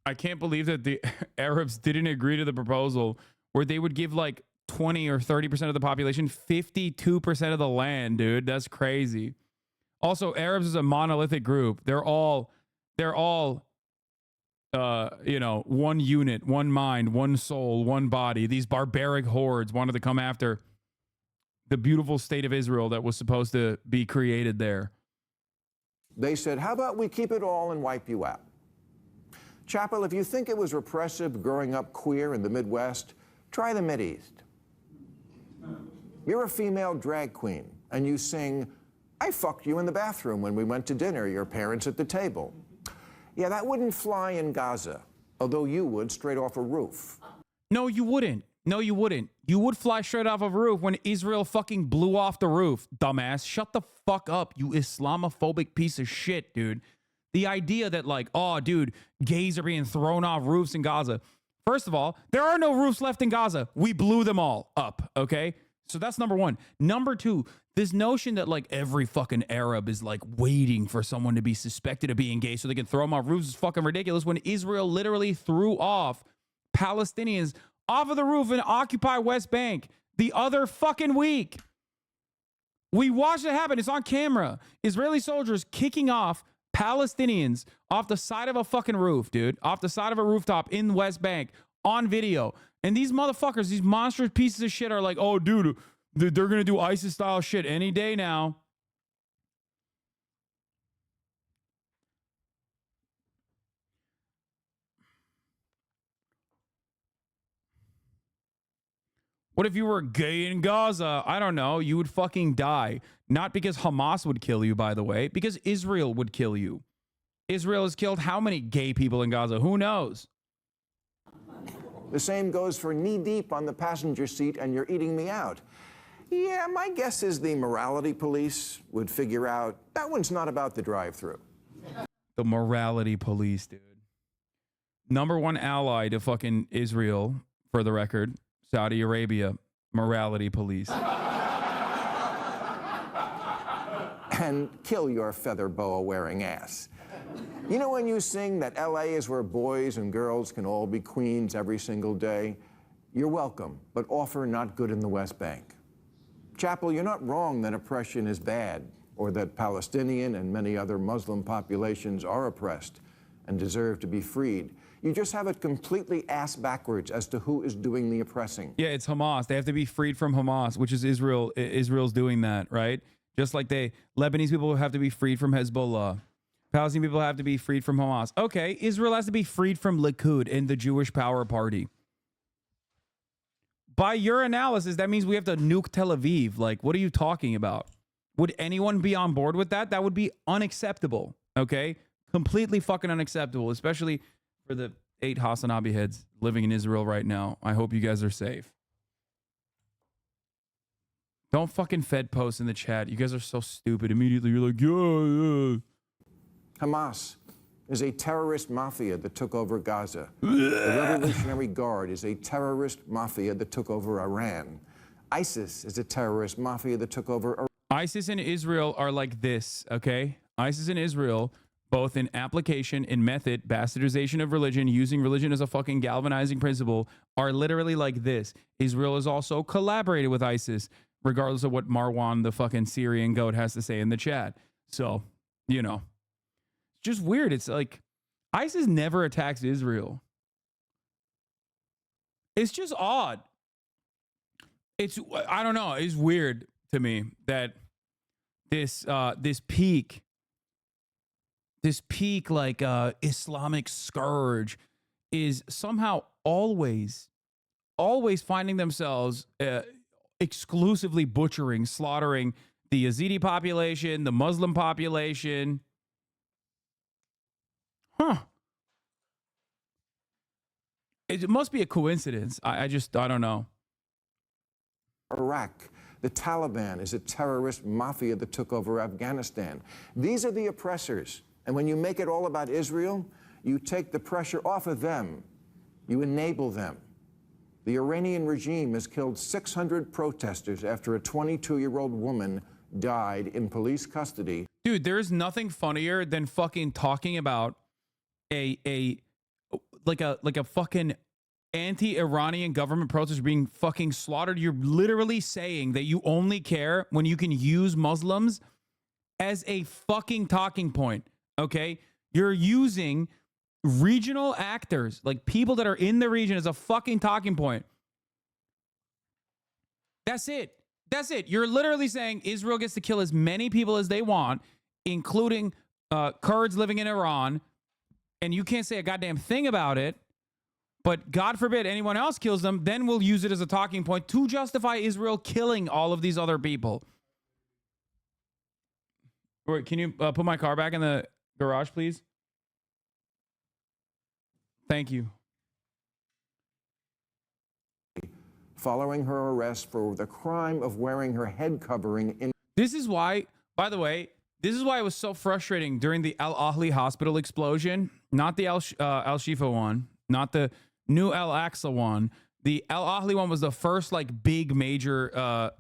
the Arabs didn't agree to the proposal where they would give like 20 or 30% of the population 52% of the land, dude. That's crazy. Also, Arabs is a monolithic group. They're all you know, one unit, one mind, one soul, one body. These barbaric hordes wanted to come after the beautiful state of Israel that was supposed to be created there. They said, how about we keep it all and wipe you out? Chappell, if you think it was repressive growing up queer in the Midwest, try the Mideast. You're a female drag queen, and you sing, I fucked you in the bathroom when we went to dinner, your parents at the table. Yeah, that wouldn't fly in Gaza, although you would straight off a roof. No, you wouldn't. No, you wouldn't. You would fly straight off of a roof when Israel fucking blew off the roof, dumbass. Shut the fuck up, you Islamophobic piece of shit, dude. The idea that like, oh, dude, gays are being thrown off roofs in Gaza. First of all, there are no roofs left in Gaza. We blew them all up, okay? So that's number one. Number two, this notion that like every fucking Arab is like waiting for someone to be suspected of being gay so they can throw them off roofs is fucking ridiculous when Israel literally threw off Palestinians off of the roof in Occupy West Bank the other fucking week. We watched it happen. It's on camera. Israeli soldiers kicking off Palestinians off the side of a fucking roof, dude. Off the side of a rooftop in the West Bank on video. And these motherfuckers, these monstrous pieces of shit are like, oh, dude, they're going to do ISIS-style shit any day now. What if you were gay in Gaza? I don't know. You would fucking die. Not because Hamas would kill you, by the way, because Israel would kill you. Israel has killed how many gay people in Gaza? Who knows? The same goes for knee-deep on the passenger seat and you're eating me out. Yeah, my guess is the morality police would figure out that one's not about the drive-through. The morality police, dude. Number one ally to fucking Israel, for the record, Saudi Arabia, morality police. And kill your feather boa-wearing ass. You know when you sing that LA is where boys and girls can all be queens every single day? You're welcome, but offer not good in the West Bank. Chappell, you're not wrong that oppression is bad, or that Palestinian and many other Muslim populations are oppressed and deserve to be freed. You just have it completely ass backwards as to who is doing the oppressing. Yeah, it's Hamas. They have to be freed from Hamas, which is Israel. Israel's doing that, right? Just like Lebanese people have to be freed from Hezbollah. Palestinian people have to be freed from Hamas. Okay, Israel has to be freed from Likud and the Jewish Power Party. By your analysis, that means we have to nuke Tel Aviv. Like, what are you talking about? Would anyone be on board with that? That would be unacceptable, okay? Completely fucking unacceptable, especially for the 8 HasanAbi heads living in Israel right now. I hope you guys are safe. Don't fucking Fed post in the chat. You guys are so stupid. Immediately, you're like, yeah. Hamas is a terrorist mafia that took over Gaza. The Revolutionary Guard is a terrorist mafia that took over Iran. ISIS is a terrorist mafia that took over Iraq. ISIS and Israel are like this, okay? ISIS and Israel, both in application, in method, bastardization of religion, using religion as a fucking galvanizing principle, are literally like this. Israel has also collaborated with ISIS, regardless of what Marwan, the fucking Syrian goat, has to say in the chat. So, you know. Just weird. It's like ISIS never attacks Israel. It's just odd. I don't know. It's weird to me that this peak like Islamic scourge is somehow always finding themselves exclusively butchering, slaughtering the Yazidi population, the Muslim population. Huh. It must be a coincidence. I don't know. Iraq. The Taliban is a terrorist mafia that took over Afghanistan. These are the oppressors. And when you make it all about Israel, you take the pressure off of them You enable them. The Iranian regime has killed 600 protesters after a 22-year-old woman died in police custody. Dude, there is nothing funnier than fucking talking about a fucking anti-Iranian government protester being fucking slaughtered. You're literally saying that you only care when you can use Muslims as a fucking talking point, okay? You're using regional actors, like people that are in the region, as a fucking talking point. That's it. That's it. You're literally saying Israel gets to kill as many people as they want, including Kurds living in Iran, and you can't say a goddamn thing about it. But God forbid anyone else kills them, then we'll use it as a talking point to justify Israel killing all of these other people. Wait, can you put my car back in the garage, please? Thank you. Following her arrest for the crime of wearing her head covering in... This is why, by the way, this is why it was so frustrating during the Al Ahli hospital explosion, not the Al Shifa one, not the new Al Aqsa one. The Al Ahli one was the first like big major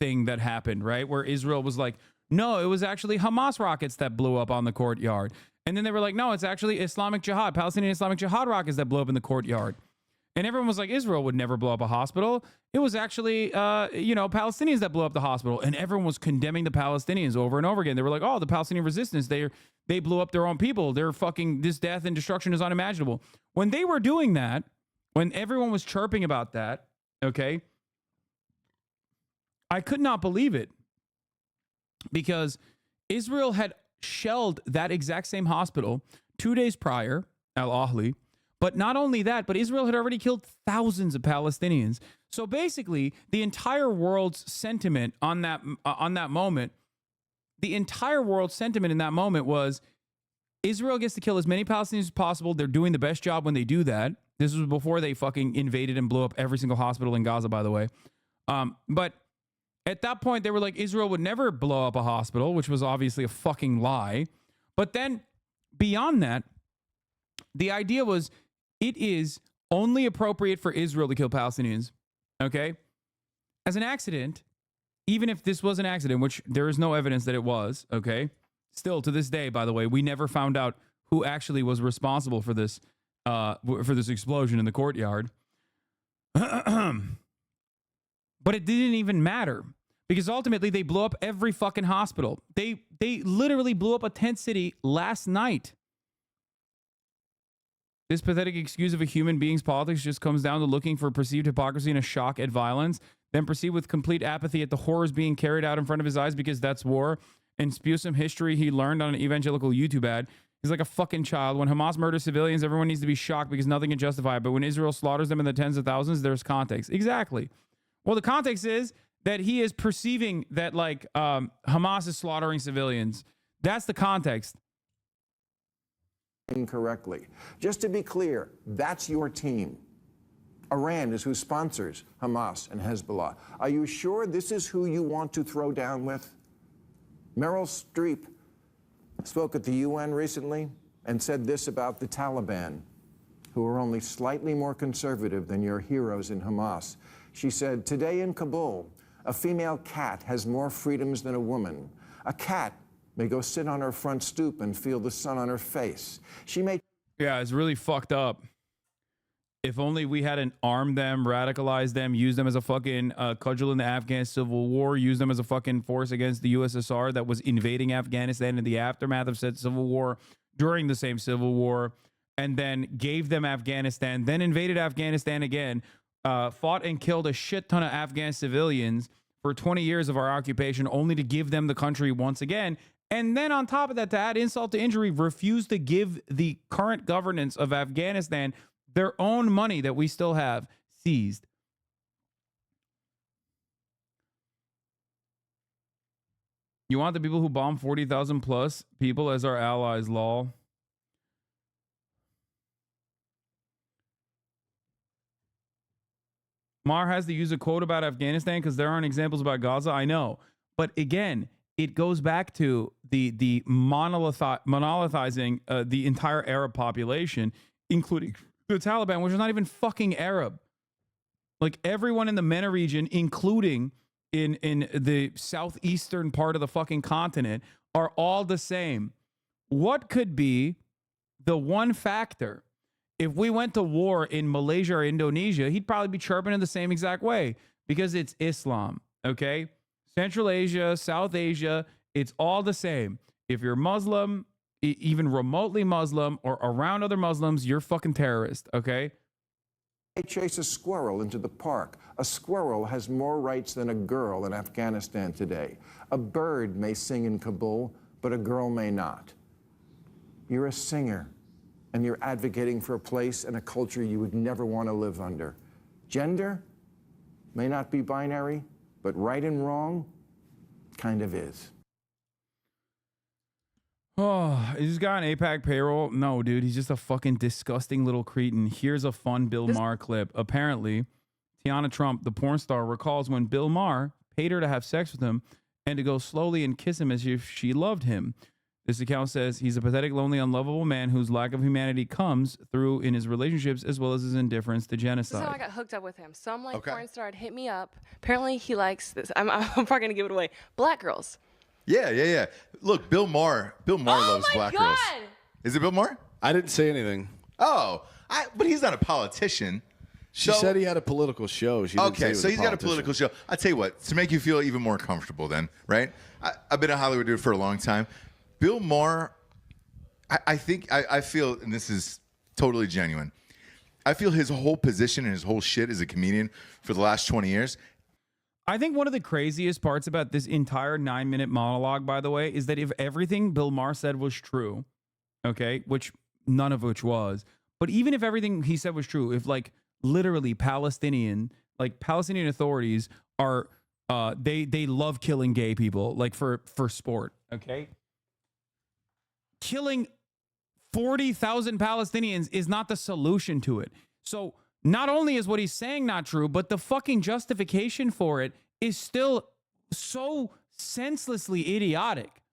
thing that happened, right? Where Israel was like, no, it was actually Hamas rockets that blew up on the courtyard. And then they were like, no, it's actually Islamic Jihad, Palestinian Islamic Jihad rockets that blew up in the courtyard. And everyone was like, Israel would never blow up a hospital. It was actually, Palestinians that blew up the hospital. And everyone was condemning the Palestinians over and over again. They were like, oh, the Palestinian resistance, they blew up their own people. They're fucking, this death and destruction is unimaginable. When they were doing that, when everyone was chirping about that, okay, I could not believe it. Because Israel had shelled that exact same hospital 2 days prior, Al Ahli. But not only that, but Israel had already killed thousands of Palestinians. So basically, the entire world's sentiment on that moment, the entire world's sentiment in that moment was Israel gets to kill as many Palestinians as possible. They're doing the best job when they do that. This was before they fucking invaded and blew up every single hospital in Gaza, by the way. But at that point, they were like, Israel would never blow up a hospital, which was obviously a fucking lie. But then beyond that, the idea was it is only appropriate for Israel to kill Palestinians, okay? As an accident, even if this was an accident, which there is no evidence that it was, okay? Still, to this day, by the way, we never found out who actually was responsible for this explosion in the courtyard. But it didn't even matter because ultimately they blew up every fucking hospital. They literally blew up a tent city last night. This pathetic excuse of a human being's politics just comes down to looking for perceived hypocrisy and a shock at violence, then proceed with complete apathy at the horrors being carried out in front of his eyes because that's war, and spew some history he learned on an evangelical YouTube ad. He's like a fucking child. When Hamas murders civilians, everyone needs to be shocked because nothing can justify it. But when Israel slaughters them in the tens of thousands, there's context. Exactly. Well, the context is that he is perceiving that like Hamas is slaughtering civilians. That's the context. Incorrectly. Just to be clear, that's your team. Iran is who sponsors Hamas and Hezbollah. Are you sure this is who you want to throw down with? Meryl Streep spoke at the UN recently and said this about the Taliban, who are only slightly more conservative than your heroes in Hamas. She said, today in Kabul, a female cat has more freedoms than a woman. A cat may go sit on her front stoop and feel the sun on her face. She may... Yeah, it's really fucked up. If only we hadn't armed them, radicalized them, used them as a fucking cudgel in the Afghan civil war, used them as a fucking force against the USSR that was invading Afghanistan in the aftermath of said civil war, during the same civil war, and then gave them Afghanistan, then invaded Afghanistan again, fought and killed a shit ton of Afghan civilians for 20 years of our occupation, only to give them the country once again. And then on top of that, to add insult to injury, refused to give the current governance of Afghanistan their own money that we still have seized. You want the people who bomb 40,000 plus people as our allies, lol. Maher has to use a quote about Afghanistan because there aren't examples about Gaza. I know. But again, it goes back to the monolithizing the entire Arab population, including the Taliban, which is not even fucking Arab. Like everyone in the MENA region, including in the southeastern part of the fucking continent, are all the same. What could be the one factor? If we went to war in Malaysia or Indonesia, he'd probably be chirping in the same exact way because it's Islam, okay? Central Asia, South Asia, it's all the same. If you're Muslim, even remotely Muslim or around other Muslims, you're fucking terrorist, okay? They chase a squirrel into the park. A squirrel has more rights than a girl in Afghanistan today. A bird may sing in Kabul, but a girl may not. You're a singer, and you're advocating for a place and a culture you would never want to live under. Gender may not be binary, but right and wrong kind of is. Oh, is this guy on APAC payroll? No, dude. He's just a fucking disgusting little cretin. Here's a fun Bill Maher clip. Apparently, Tiana Trump, the porn star, recalls when Bill Maher paid her to have sex with him and to go slowly and kiss him as if she loved him. This account says he's a pathetic, lonely, unlovable man whose lack of humanity comes through in his relationships as well as his indifference to genocide. This is how I got hooked up with him. Some porn star had hit me up. Apparently, he likes this. I'm probably gonna give it away. Black girls. Yeah. Look, Bill Maher loves black girls. Is it Bill Maher? I didn't say anything. Oh, but he's not a politician. She said he had a political show. She didn't say he was so he's got a political show. I tell you what, to make you feel even more comfortable then, right? I've been a Hollywood dude for a long time. Bill Maher, I feel, and this is totally genuine, I feel his whole position and his whole shit as a comedian for the last 20 years. I think one of the craziest parts about this entire 9-minute monologue, by the way, is that if everything Bill Maher said was true, okay, which none of which was, but even if everything he said was true, if like literally Palestinian authorities are, they love killing gay people, like for sport, okay? Killing 40,000 Palestinians is not the solution to it. So not only is what he's saying not true, but the fucking justification for it is still so senselessly idiotic.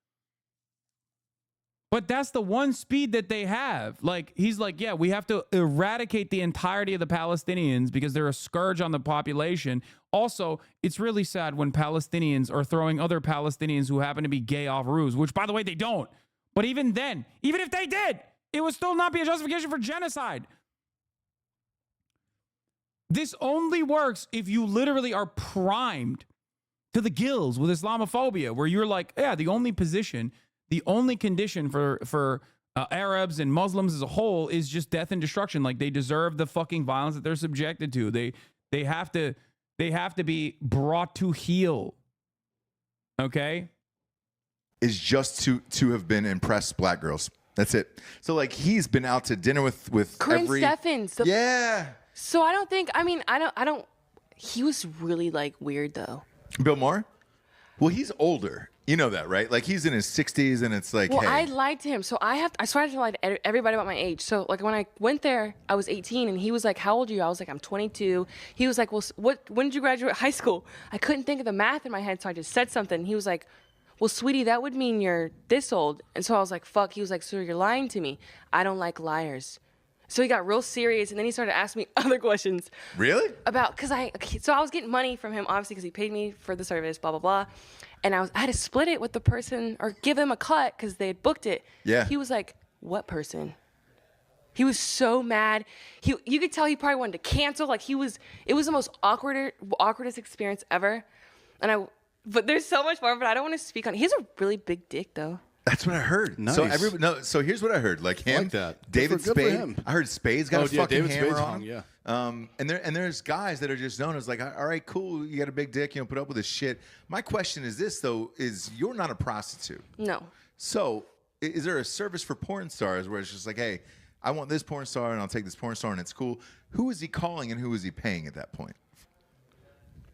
But that's the one speed that they have. Like, he's like, yeah, we have to eradicate the entirety of the Palestinians because they're a scourge on the population. Also, it's really sad when Palestinians are throwing other Palestinians who happen to be gay off roofs, which, by the way, they don't. But even then, even if they did, it would still not be a justification for genocide. This only works if you literally are primed to the gills with Islamophobia, where you're like, yeah, the only condition for Arabs and Muslims as a whole is just death and destruction. Like, they deserve the fucking violence that they're subjected to. They have to be brought to heel. Okay? Is just to have been impressed black girls. That's it. So like he's been out to dinner with Corinne every Steffens. Yeah. So I don't. He was really like weird though. Bill Maher? Well, he's older. You know that, right? Like he's in his 60s, and it's like, well, hey. I lied to him. So I started to lie to everybody about my age. So like when I went there, I was 18, and he was like, "How old are you?" I was like, "I'm 22." He was like, "Well, when did you graduate high school?" I couldn't think of the math in my head, so I just said something. He was like, "Well, sweetie, that would mean you're this old." And so I was like, "Fuck." He was like, "So you're lying to me." I don't like liars. So he got real serious, and then he started asking me other questions. Really? About, so I was getting money from him, obviously, because he paid me for the service, blah, blah, blah. And I had to split it with the person, or give him a cut, because they had booked it. Yeah. He was like, "What person?" He was so mad. You could tell he probably wanted to cancel. Like, it was the most awkwardest experience ever. But there's so much more, but I don't want to speak on it. He has a really big dick, though. That's what I heard. Nice. So here's what I heard. Like him, like that. David Good for Spade. him. I heard Spade's got a fucking David hammer Spade's on him. Yeah. And there's guys that are just known as like, all right, cool, you got a big dick, put up with this shit. My question is this though: is you're not a prostitute? No. So is there a service for porn stars where it's just like, hey, I want this porn star and I'll take this porn star and it's cool? Who is he calling and who is he paying at that point?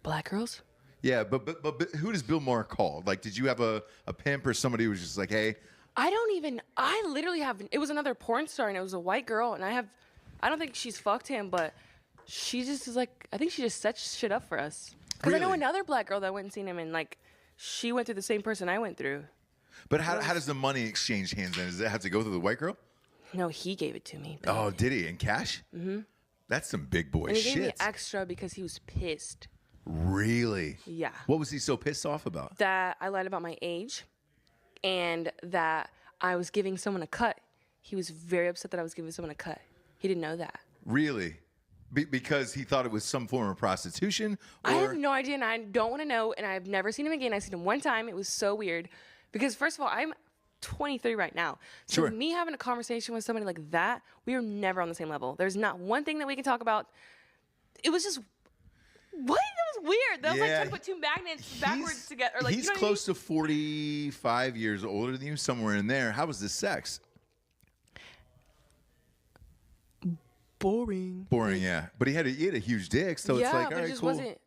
Black girls. Yeah, but who does Bill Maher call? Like, did you have a pimp or somebody who was just like, hey? I literally have, it was another porn star, and it was a white girl, and I don't think she's fucked him, but she just is like, I think she just sets shit up for us. Because Really? I know another black girl that went and seen him, and like, she went through the same person I went through. But how does the money exchange hands then? Does it have to go through the white girl? No, he gave it to me. Oh, did he? In cash? Mm-hmm. That's some big boy And he shit. gave me extra because he was pissed. Really? Yeah. What was he so pissed off about? That I lied about my age and that I was giving someone a cut. He was very upset that I was giving someone a cut. He didn't know that. Really? Because he thought it was some form of prostitution? I have no idea, and I don't want to know, and I've never seen him again. I've seen him one time. It was so weird. Because, first of all, I'm 23 right now. So Sure. me having a conversation with somebody like that, we are never on the same level. There's not one thing that we can talk about. It was just, what? That was weird. That was like Yeah. trying to put two magnets backwards together. Or like, He's you know close to 45 years older than you, somewhere in there. How was the sex? Boring. Boring, yeah. But he had a huge dick, so yeah, it's like, but all it right, just cool. wasn't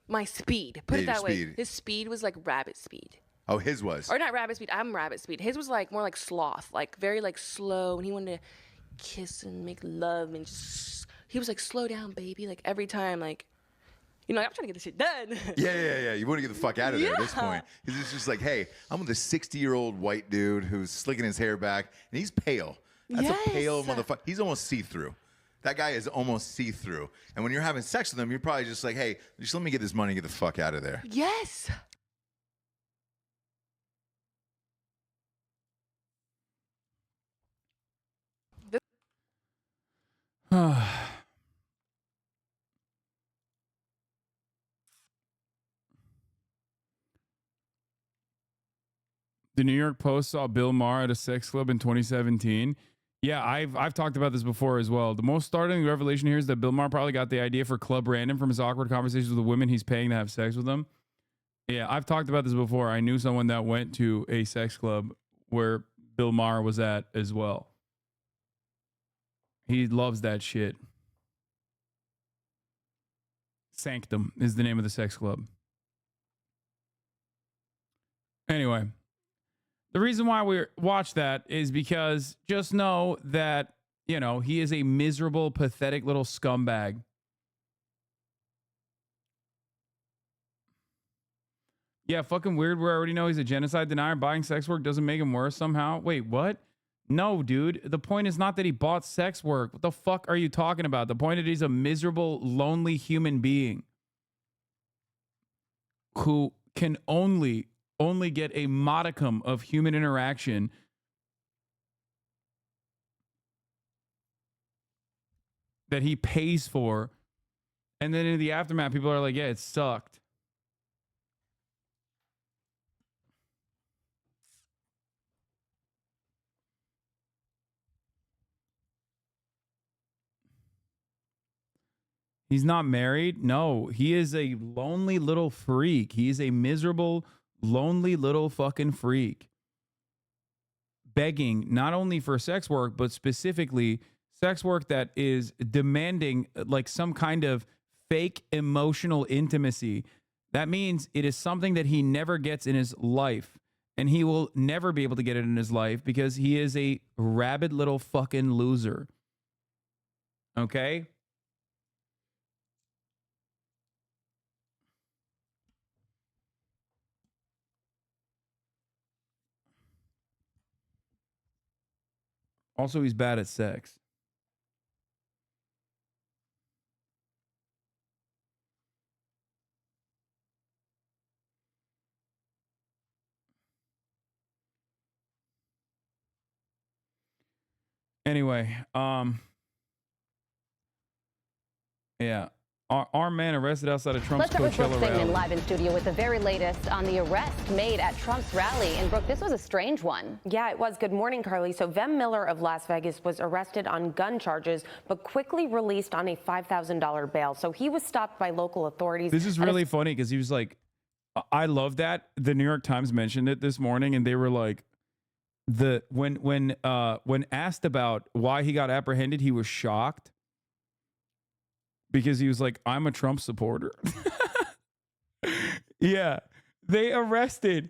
my speed. Put Yeah, it that your way. speed. His speed was like rabbit speed. Oh, his was. Or not rabbit speed. I'm rabbit speed. His was like more like sloth, like very like slow, and he wanted to kiss and make love and just. He was like, slow down, baby. Like every time, like, you know, like, I'm trying to get this shit done. Yeah. You want to get the fuck out of there at this Yeah. point. It's just like, hey, I'm with a 60-year-old white dude who's slicking his hair back, and he's pale. That's a pale motherfucker. He's almost see-through. That guy is almost see-through. And when you're having sex with him, you're probably just like, hey, just let me get this money and get the fuck out of there. Yes. The New York Post saw Bill Maher at a sex club in 2017. Yeah, I've talked about this before as well. The most startling revelation here is that Bill Maher probably got the idea for Club Random from his awkward conversations with the women he's paying to have sex with them. Yeah, I've talked about this before. I knew someone that went to a sex club where Bill Maher was at as well. He loves that shit. Sanctum is the name of the sex club. Anyway, the reason why we watch that is because just know that, you know, he is a miserable, pathetic little scumbag. Yeah, fucking weird. We already know he's a genocide denier. Buying sex work doesn't make him worse somehow. Wait, what? No, dude. The point is not that he bought sex work. What the fuck are you talking about? The point is he's a miserable, lonely human being who can only get a modicum of human interaction that he pays for. And then in the aftermath, people are like, yeah, it sucked. He's not married. No, he is a lonely little freak. He is a miserable, lonely little fucking freak. Begging not only for sex work, but specifically sex work that is demanding like some kind of fake emotional intimacy. That means it is something that he never gets in his life. And he will never be able to get it in his life because he is a rabid little fucking loser. Okay? Also, he's bad at sex. Anyway, yeah. Our man arrested outside of Trump's Let's start with Brooke Coachella Singman rally. live in studio with the very latest on the arrest made at Trump's rally. And Brooke, this was a strange one. Yeah, it was. Good morning, Carly. So Vem Miller of Las Vegas was arrested on gun charges, but quickly released on a $5,000 bail. So he was stopped by local authorities. This is really funny because he was like, I love that. The New York Times mentioned it this morning, and they were like, when asked about why he got apprehended, he was shocked. Because he was like, I'm a Trump supporter. Yeah. They arrested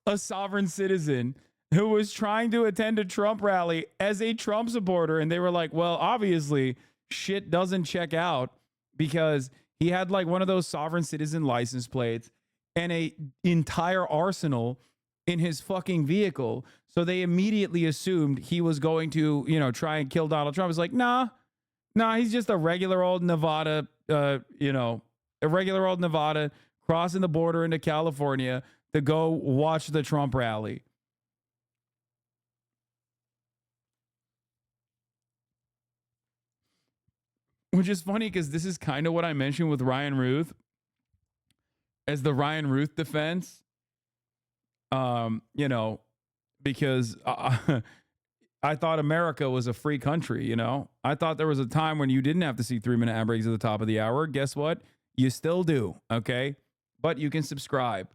a sovereign citizen who was trying to attend a Trump rally as a Trump supporter. And they were like, well, obviously shit doesn't check out because he had like one of those sovereign citizen license plates and a entire arsenal in his fucking vehicle. So they immediately assumed he was going to, you know, try and kill Donald Trump. It's like, nah, he's just a regular old Nevada, crossing the border into California to go watch the Trump rally. Which is funny because this is kind of what I mentioned with Ryan Ruth as the Ryan Ruth defense. You know, because I thought America was a free country, you know. I thought there was a time when you didn't have to see 3-minute ad breaks at the top of the hour. Guess what? You still do, okay? But you can subscribe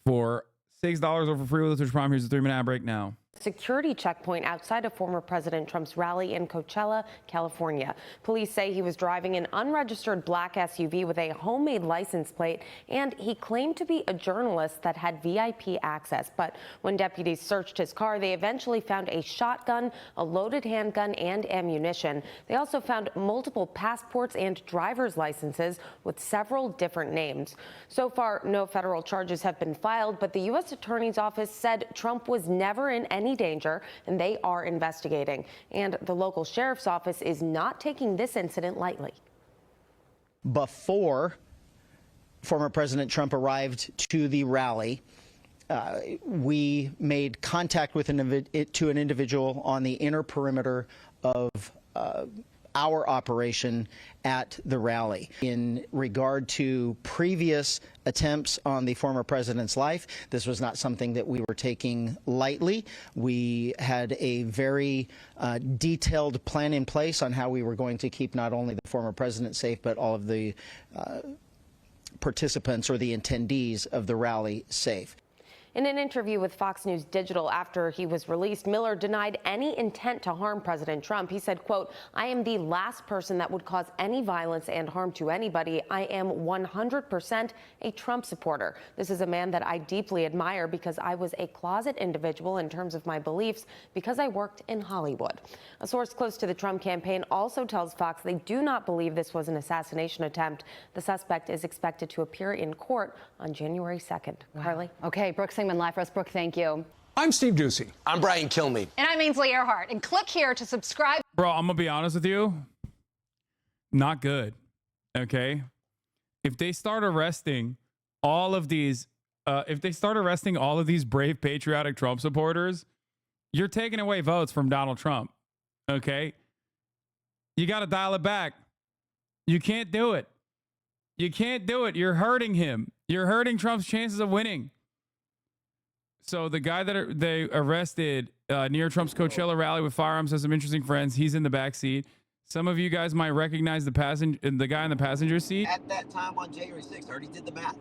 for $6 or for free with a Twitch Prime. Here's a 3-minute ad break now. Security checkpoint outside of former President Trump's rally in Coachella, California. Police say he was driving an unregistered black SUV with a homemade license plate, and he claimed to be a journalist that had VIP access. But when deputies searched his car, they eventually found a shotgun, a loaded handgun, and ammunition. They also found multiple passports and driver's licenses with several different names. So far, no federal charges have been filed, but the U.S. Attorney's Office said Trump was never in any danger, and they are investigating. And the local sheriff's office is not taking this incident lightly. Before former President Trump arrived to the rally, we made contact with an individual on the inner perimeter of our operation at the rally. In regard to previous attempts on the former president's life, this was not something that we were taking lightly. We had a very detailed plan in place on how we were going to keep not only the former president safe, but all of the participants or the attendees of the rally safe. In an interview with Fox News Digital after he was released, Miller denied any intent to harm President Trump. He said, quote, "I am the last person that would cause any violence and harm to anybody. I am 100% a Trump supporter. This is a man that I deeply admire because I was a closet individual in terms of my beliefs because I worked in Hollywood." A source close to the Trump campaign also tells Fox they do not believe this was an assassination attempt. The suspect is expected to appear in court on January 2nd. Wow. Carly? Okay, Brooke Singman live for us. Brooke, thank you. I'm Steve Doocy. I'm Brian Kilmeade. And I'm Ainsley Earhart. And click here to subscribe. Bro, I'm going to be honest with you. Not good. Okay? If they start arresting all of these, brave, patriotic Trump supporters, you're taking away votes from Donald Trump. Okay? You got to dial it back. You can't do it. You can't do it. You're hurting him. You're hurting Trump's chances of winning. So the guy that they arrested near Trump's Coachella rally with firearms has some interesting friends. He's in the back seat. Some of you guys might recognize the guy in the passenger seat. At that time on January 6th, I already did the math.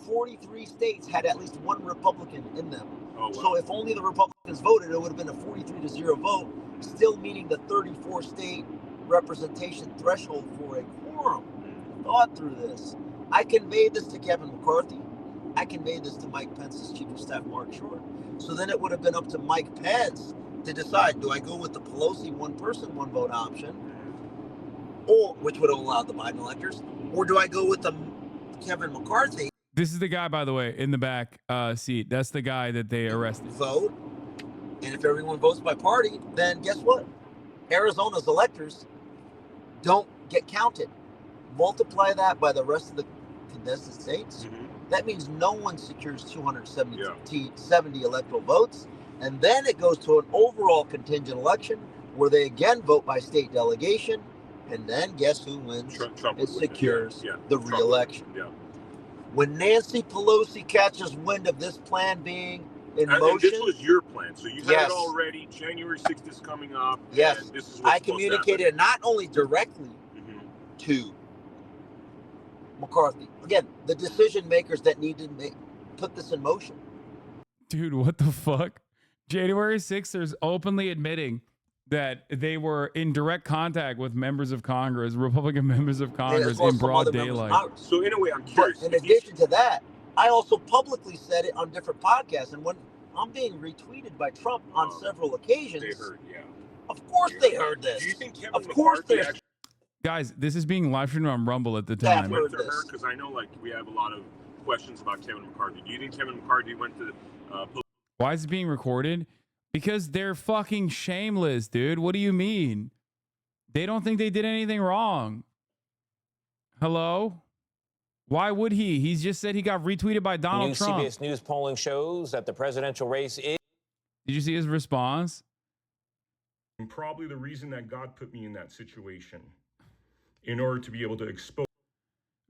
43 states had at least one Republican in them. Oh, wow. So if only the Republicans voted, it would have been a 43-0 vote, still meeting the 34-state representation threshold for a quorum. Thought through this. I conveyed this to Kevin McCarthy. I conveyed this to Mike Pence's Chief of Staff, Mark Short. So then it would have been up to Mike Pence to decide, do I go with the Pelosi one person, one vote option, or which would have allowed the Biden electors, or do I go with the Kevin McCarthy? This is the guy, by the way, in the back seat. That's the guy that they arrested. Vote. And if everyone votes by party, then guess what? Arizona's electors don't get counted. Multiply that by the rest of the contested states. Mm-hmm. That means no one secures 270 electoral votes. And then it goes to an overall contingent election where they again vote by state delegation. And then guess who wins? Trump it secures the re-election. Yeah. When Nancy Pelosi catches wind of this plan being in motion. And this was your plan. So you had it already. January 6th is coming up. Yes. And this is I communicated it not only directly to McCarthy. Again, the decision makers that need to put this in motion. Dude, what the fuck? January 6th openly admitting that they were in direct contact with members of Congress, Republican members of Congress, in broad daylight. So in a way, I'm curious. But in addition to that, I also publicly said it on different podcasts. And when I'm being retweeted by Trump on several occasions, they heard, of course they heard this. Do you think Kevin of course McCarthy Guys, this is being live streamed on Rumble at the time. went to her? Because I know, like, we have a lot of questions about Kevin McCarthy. Do you think Kevin McCarthy went to Why is it being recorded? Because they're fucking shameless, dude. What do you mean? They don't think they did anything wrong. Hello? Why would he? He's just said he got retweeted by Donald Trump. CBS News polling shows that the presidential race is... Did you see his response? probably the reason that God put me in that situation in order to be able to expose...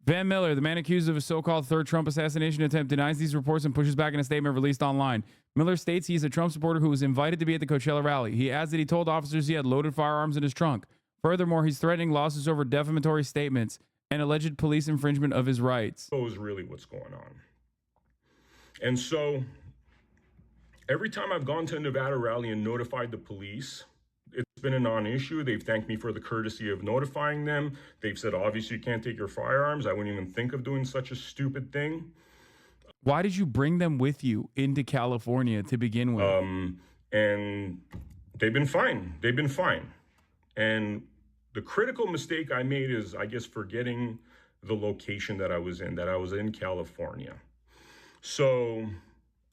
Van Miller, the man accused of a so-called third Trump assassination attempt, denies these reports and pushes back in a statement released online. Miller states he is a Trump supporter who was invited to be at the Coachella rally. He adds that he told officers he had loaded firearms in his trunk. Furthermore, he's threatening lawsuits over defamatory statements and alleged police infringement of his rights. Expose really what's going on. And so every time I've gone to a Nevada rally and notified the police, it's been a non-issue. They've thanked me for the courtesy of notifying them. They've said, obviously, you can't take your firearms. I wouldn't even think of doing such a stupid thing. Why did you bring them with you into California to begin with? And they've been fine. They've been fine. And the critical mistake I made is, I guess, forgetting the location that I was in California. So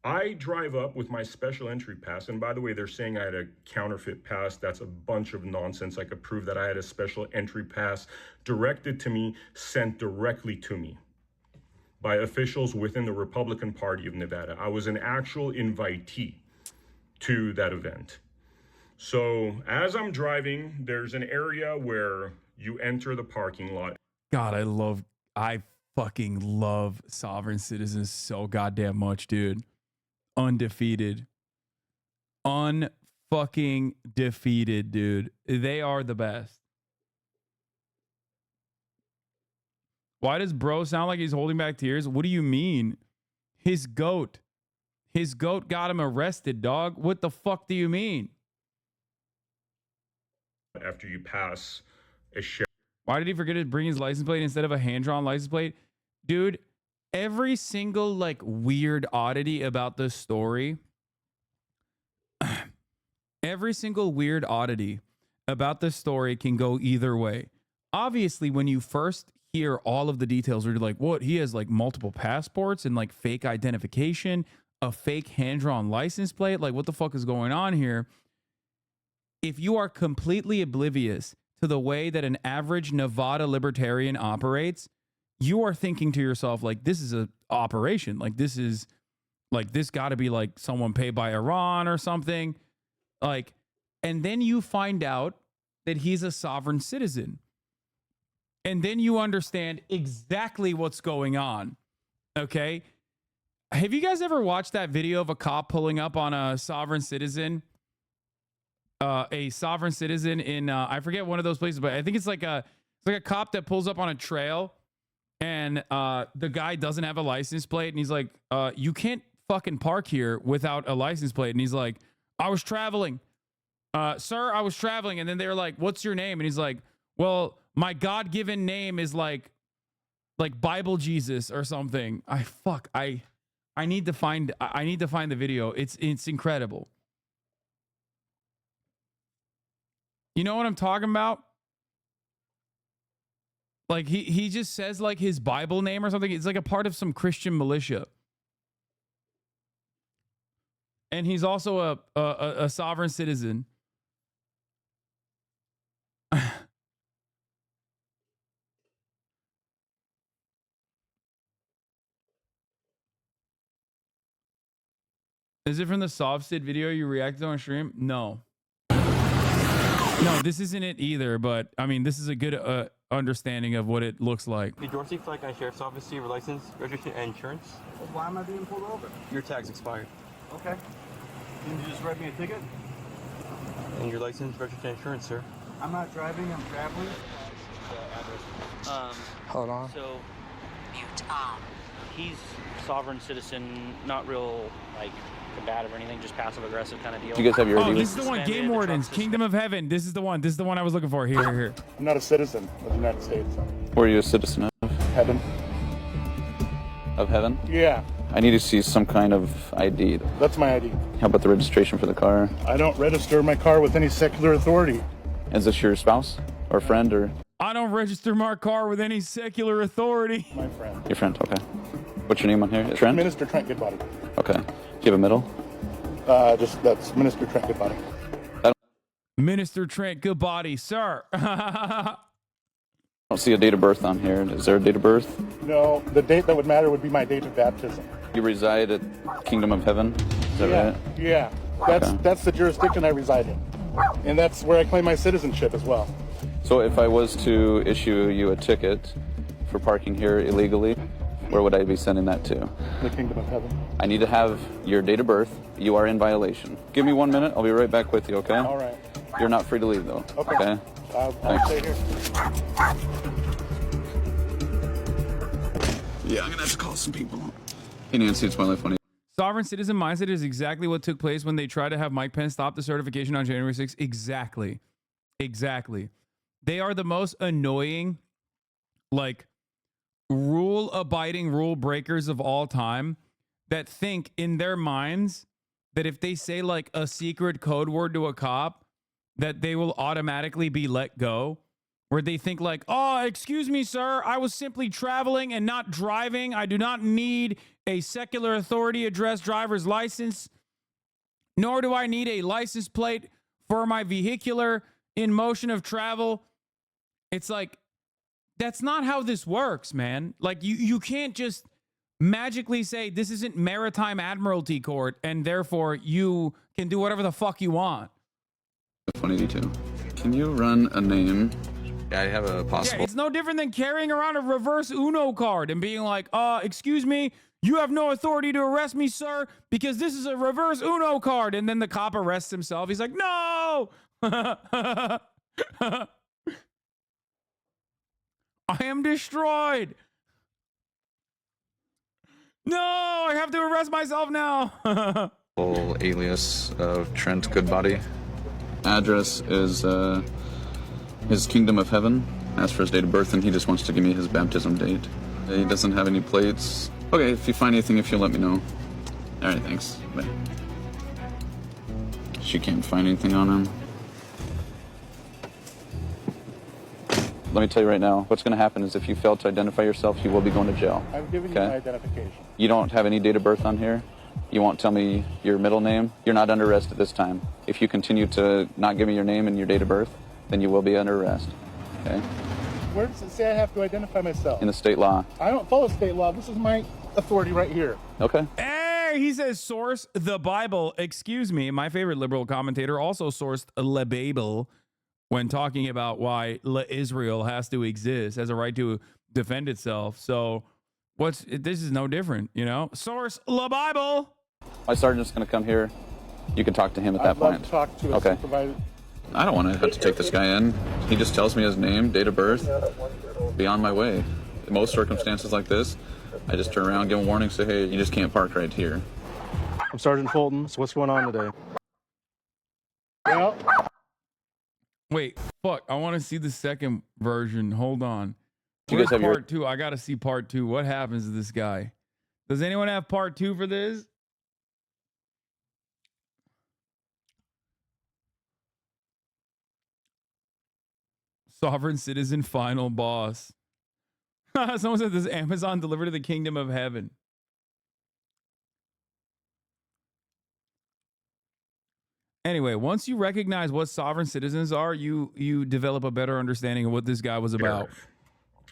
I drive up with my special entry pass. And by the way, they're saying I had a counterfeit pass. That's a bunch of nonsense. I could prove that I had a special entry pass directed to me, sent directly to me by officials within the Republican Party of Nevada. I was an actual invitee to that event. So as I'm driving, there's an area where you enter the parking lot. God, I fucking love sovereign citizens so goddamn much, dude. Undefeated. Unfucking defeated, dude. They are the best. Why does bro sound like he's holding back tears? What do you mean? His goat got him arrested, dog. What the fuck do you mean? After you pass a sheriff. Why did he forget to bring his license plate instead of a hand-drawn license plate? Dude, every single like weird oddity about this story, every single weird oddity about this story can go either way. Obviously, when you first hear all of the details, you're like, what? He has like multiple passports and like fake identification, a fake hand-drawn license plate. Like, what the fuck is going on here? If you are completely oblivious to the way that an average Nevada libertarian operates, you are thinking to yourself, like, this is an operation. Like, this got to be like someone paid by Iran or something. Like, and then you find out that he's a sovereign citizen. And then you understand exactly what's going on. Okay. Have you guys ever watched that video of a cop pulling up on a sovereign citizen? In I forget one of those places, but I think it's like a cop that pulls up on a trail and the guy doesn't have a license plate and he's like, you can't fucking park here without a license plate. And he's like, I was traveling. Sir, I was traveling. And then they're like, what's your name? And he's like, well, my God-given name is like Bible Jesus or something. I need to find the video. It's incredible. You know what I'm talking about? Like he just says like his Bible name or something. It's like a part of some Christian militia. And he's also a sovereign citizen. Is it from the SovSid video you reacted on stream? No. No, this isn't it either, but I mean, this is a good understanding of what it looks like. Did your flag on Sheriff's Office see your license, registration, and insurance? Well, why am I being pulled over? Your tag's expired. Okay. Can you just write me a ticket? And your license, registration, and insurance, sir. I'm not driving, I'm traveling. Hold on. So, he's sovereign citizen, not real, like, combative or anything, just passive aggressive kind of deal. You guys have your ID? Oh, this is the one, Game Wardens, Kingdom of Heaven. This is the one. This is the one I was looking for. Here. I'm not a citizen of the United States. Were you a citizen of Heaven? Of heaven? Yeah. I need to see some kind of ID. That's my ID. How about the registration for the car? I don't register my car with any secular authority. Is this your spouse or friend or? I don't register my car with any secular authority. My friend. Your friend, okay. What's your name on here? Trent? Minister Trent Goodbody. Okay. Do you have a middle? That's Minister Trent Goodbody. Minister Trent Goodbody, sir. I don't see a date of birth on here. Is there a date of birth? No, the date that would matter would be my date of baptism. You reside at Kingdom of Heaven? Is that right? Yeah, Okay. that's the jurisdiction I reside in. And that's where I claim my citizenship as well. So if I was to issue you a ticket for parking here illegally, where would I be sending that to? The Kingdom of Heaven. I need to have your date of birth. You are in violation. Give me 1 minute. I'll be right back with you, okay? All right. You're not free to leave, though. Okay. I'll Thanks. stay here. Yeah, I'm going to have to call some people. Hey, Nancy, it's my life funny. Sovereign citizen mindset is exactly what took place when they tried to have Mike Pence stop the certification on January 6th. Exactly. Exactly. They are the most annoying, like, rule-abiding rule breakers of all time that think in their minds that if they say, like, a secret code word to a cop, that they will automatically be let go. Where they think like, oh, excuse me, sir, I was simply traveling and not driving. I do not need a secular authority address driver's license, nor do I need a license plate for my vehicular in motion of travel. It's like, that's not how this works, man. Like, you can't just magically say this isn't maritime admiralty court and therefore you can do whatever the fuck you want. 182. Can you run a name? I have a possible. Yeah, it's no different than carrying around a reverse Uno card and being like, excuse me, you have no authority to arrest me, sir, because this is a reverse Uno card. And then the cop arrests himself. He's like, no! I am destroyed. No, I have to arrest myself now. Full alias of Trent Goodbody. Address is his Kingdom of Heaven. Asked for his date of birth, and he just wants to give me his baptism date. He doesn't have any plates. Okay, if you find anything, if you'll let me know. All right, thanks. Bye. She can't find anything on him. Let me tell you right now, what's going to happen is if you fail to identify yourself, you will be going to jail. I've given you my identification. You don't have any date of birth on here? You won't tell me your middle name? You're not under arrest at this time. If you continue to not give me your name and your date of birth, then you will be under arrest. Okay? Where does it say I have to identify myself? In the state law. I don't follow state law. This is my authority right here. Okay. Hey, he says source the Bible. Excuse me. My favorite liberal commentator also sourced the Bible when talking about why Israel has to exist, has a right to defend itself. So this is no different, you know? Source the Bible. My sergeant's going to come here. You can talk to him at that point. I'd love to talk to a supervisor. I don't want to have to take this guy in. He just tells me his name, date of birth. Be on my way. In most circumstances like this, I just turn around, give him a warning, say, hey, you just can't park right here. I'm Sergeant Fulton. So what's going on today? Well, wait, fuck. I want to see the second version. Hold on. You guys have part two? I got to see part two. What happens to this guy? Does anyone have part two for this? Sovereign citizen final boss. Someone said this Amazon delivered to the Kingdom of Heaven. Anyway, once you recognize what sovereign citizens are, you develop a better understanding of what this guy was about.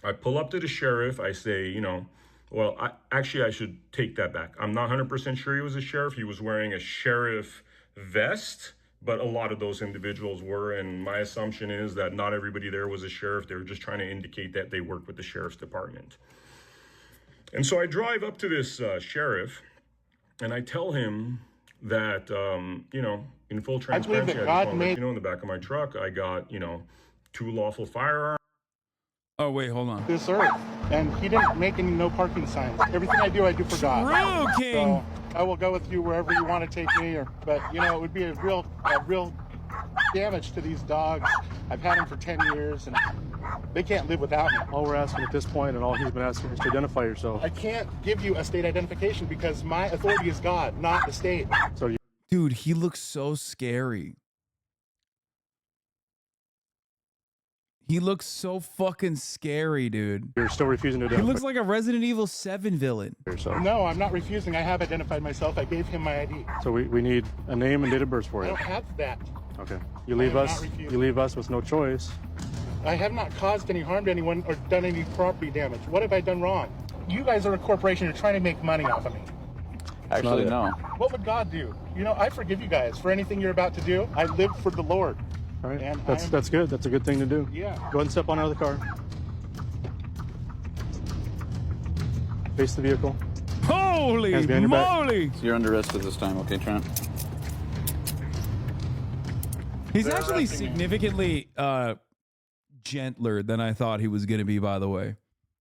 I pull up to the sheriff. I say, you know, well, I should take that back. I'm not 100% sure he was a sheriff. He was wearing a sheriff vest, but a lot of those individuals were, and my assumption is that not everybody there was a sheriff. They were just trying to indicate that they worked with the sheriff's department. And so I drive up to this sheriff, and I tell him that, you know, in full transparency, I just want to let you know, in the back of my truck, I got, you know, 2 lawful firearms. Oh, wait, hold on. this earth, and he didn't make any no parking signs. Everything I do for God. True, King. So I will go with you wherever you want to take me, but you know, it would be a real damage to these dogs. I've had them for 10 years, and they can't live without me. All we're asking at this point, and all he's been asking, is to identify yourself. I can't give you a state identification because my authority is God, not the state. So Dude, he looks so scary. He looks so fucking scary, dude. You're still refusing to He identify. looks like a Resident Evil 7 villain. No, I'm not refusing. I have identified myself. I gave him my ID. So we need a name and date of birth for I you. don't have that. Okay. You leave I am us. not refusing. You leave us with no choice. I have not caused any harm to anyone or done any property damage. What have I done wrong? You guys are a corporation. You're trying to make money off of me. Actually, no. What would God do? You know, I forgive you guys for anything you're about to do. I live for the Lord. All right. And That's good. That's a good thing to do. Yeah. Go ahead and step on out of the car. Face the vehicle. Holy Hands behind your back. moly! You're under arrest at this time, okay, Trent? He's They're actually arresting me. significantly gentler than I thought he was going to be, by the way.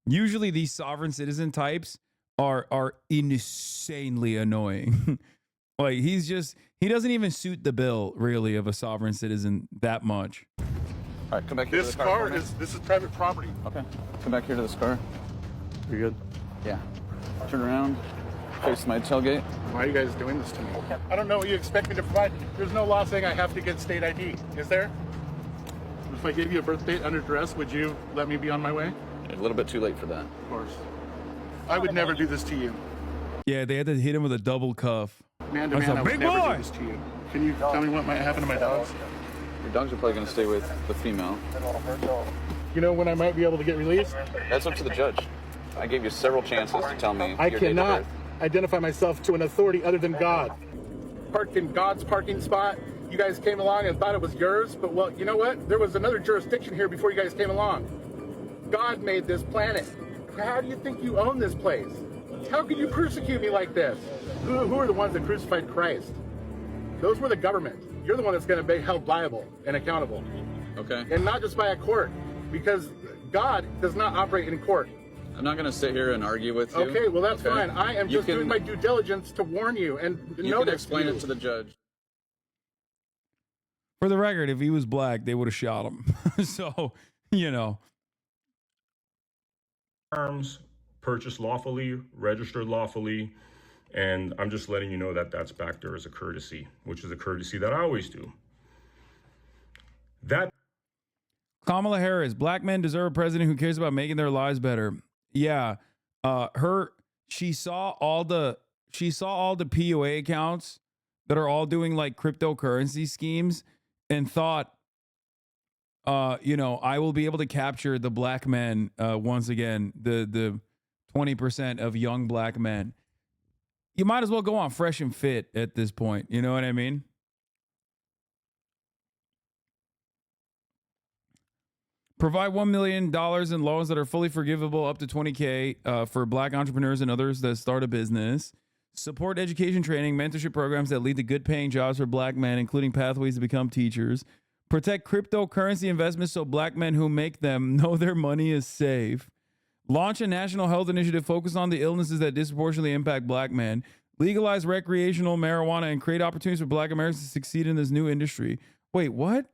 Usually these sovereign citizen types are insanely annoying. Like he doesn't even suit the bill really of a sovereign citizen that much. All right, come back here This to the car. car is private property. Okay. Come back here to this car. You good? Yeah. Turn around. Face my tailgate. Why are you guys doing this to me? I don't know what you expect me to provide. There's no law saying I have to get state ID. Is there? If I gave you a birth date under duress, would you let me be on my way? A little bit too late for that. Of course. I would never do this to you. Yeah, they had to hit him with a double cuff. Man to That's man, a I would big never boy. do this to you. Can you tell me what might happen to my dogs? Your dogs are probably going to stay with the female. You know when I might be able to get released? That's up to the judge. I gave you several chances to tell me I your date of cannot birth. identify myself to an authority other than God. Parked in God's parking spot. You guys came along and thought it was yours, but well, you know what? There was another jurisdiction here before you guys came along. God made this planet. How do you think you own this place? How could you persecute me like this? Who are the ones that crucified Christ? Those were the government. You're the one that's going to be held liable and accountable. Okay. And not just by a court, because God does not operate in court. I'm not going to sit here and argue with you. Okay, well that's fine. I am You just doing my due diligence to warn you and You can explain it to the judge. For the record, if he was black, they would have shot him. So, you know. Arms purchased lawfully, registered lawfully, and I'm just letting you know that that's back there as a courtesy, which is a courtesy that I always do. That Kamala Harris, black men deserve a president who cares about making their lives better. Yeah. She saw all the PUA accounts that are all doing like cryptocurrency schemes and thought, I will be able to capture the black men once again, the 20% of young black men. You might as well go on fresh and fit at this point. You know what I mean? Provide $1 million in loans that are fully forgivable up to $20K for black entrepreneurs and others that start a business. Support education training, mentorship programs that lead to good paying jobs for black men, including pathways to become teachers. Protect cryptocurrency investments so black men who make them know their money is safe. Launch a national health initiative focused on the illnesses that disproportionately impact black men. Legalize recreational marijuana and create opportunities for black Americans to succeed in this new industry. Wait, what?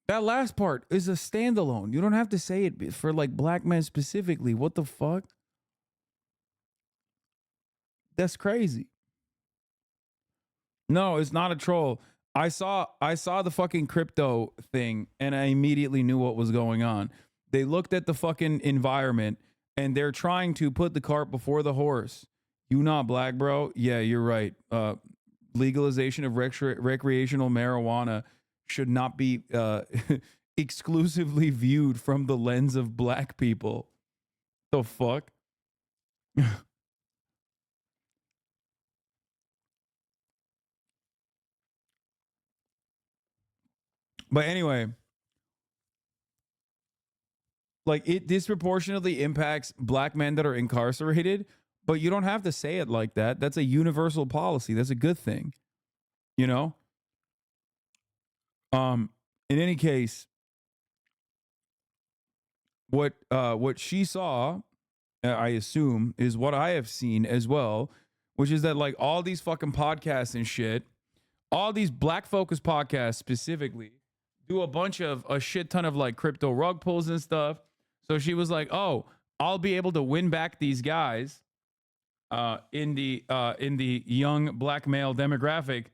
That last part is a standalone. You don't have to say it for like black men specifically. What the fuck? That's crazy. No, it's not a troll. I saw the fucking crypto thing and I immediately knew what was going on. They looked at the fucking environment and they're trying to put the cart before the horse. You not black, bro? Yeah, you're right. Legalization of recreational marijuana should not be exclusively viewed from the lens of black people. The fuck? But anyway, like it disproportionately impacts black men that are incarcerated, but you don't have to say it like that. That's a universal policy. That's a good thing. You know? In any case, what she saw, I assume, is what I have seen as well, which is that like all these fucking podcasts and shit, all these black focused podcasts specifically, do a shit ton of like crypto rug pulls and stuff. So she was like, "Oh, I'll be able to win back these guys in the young black male demographic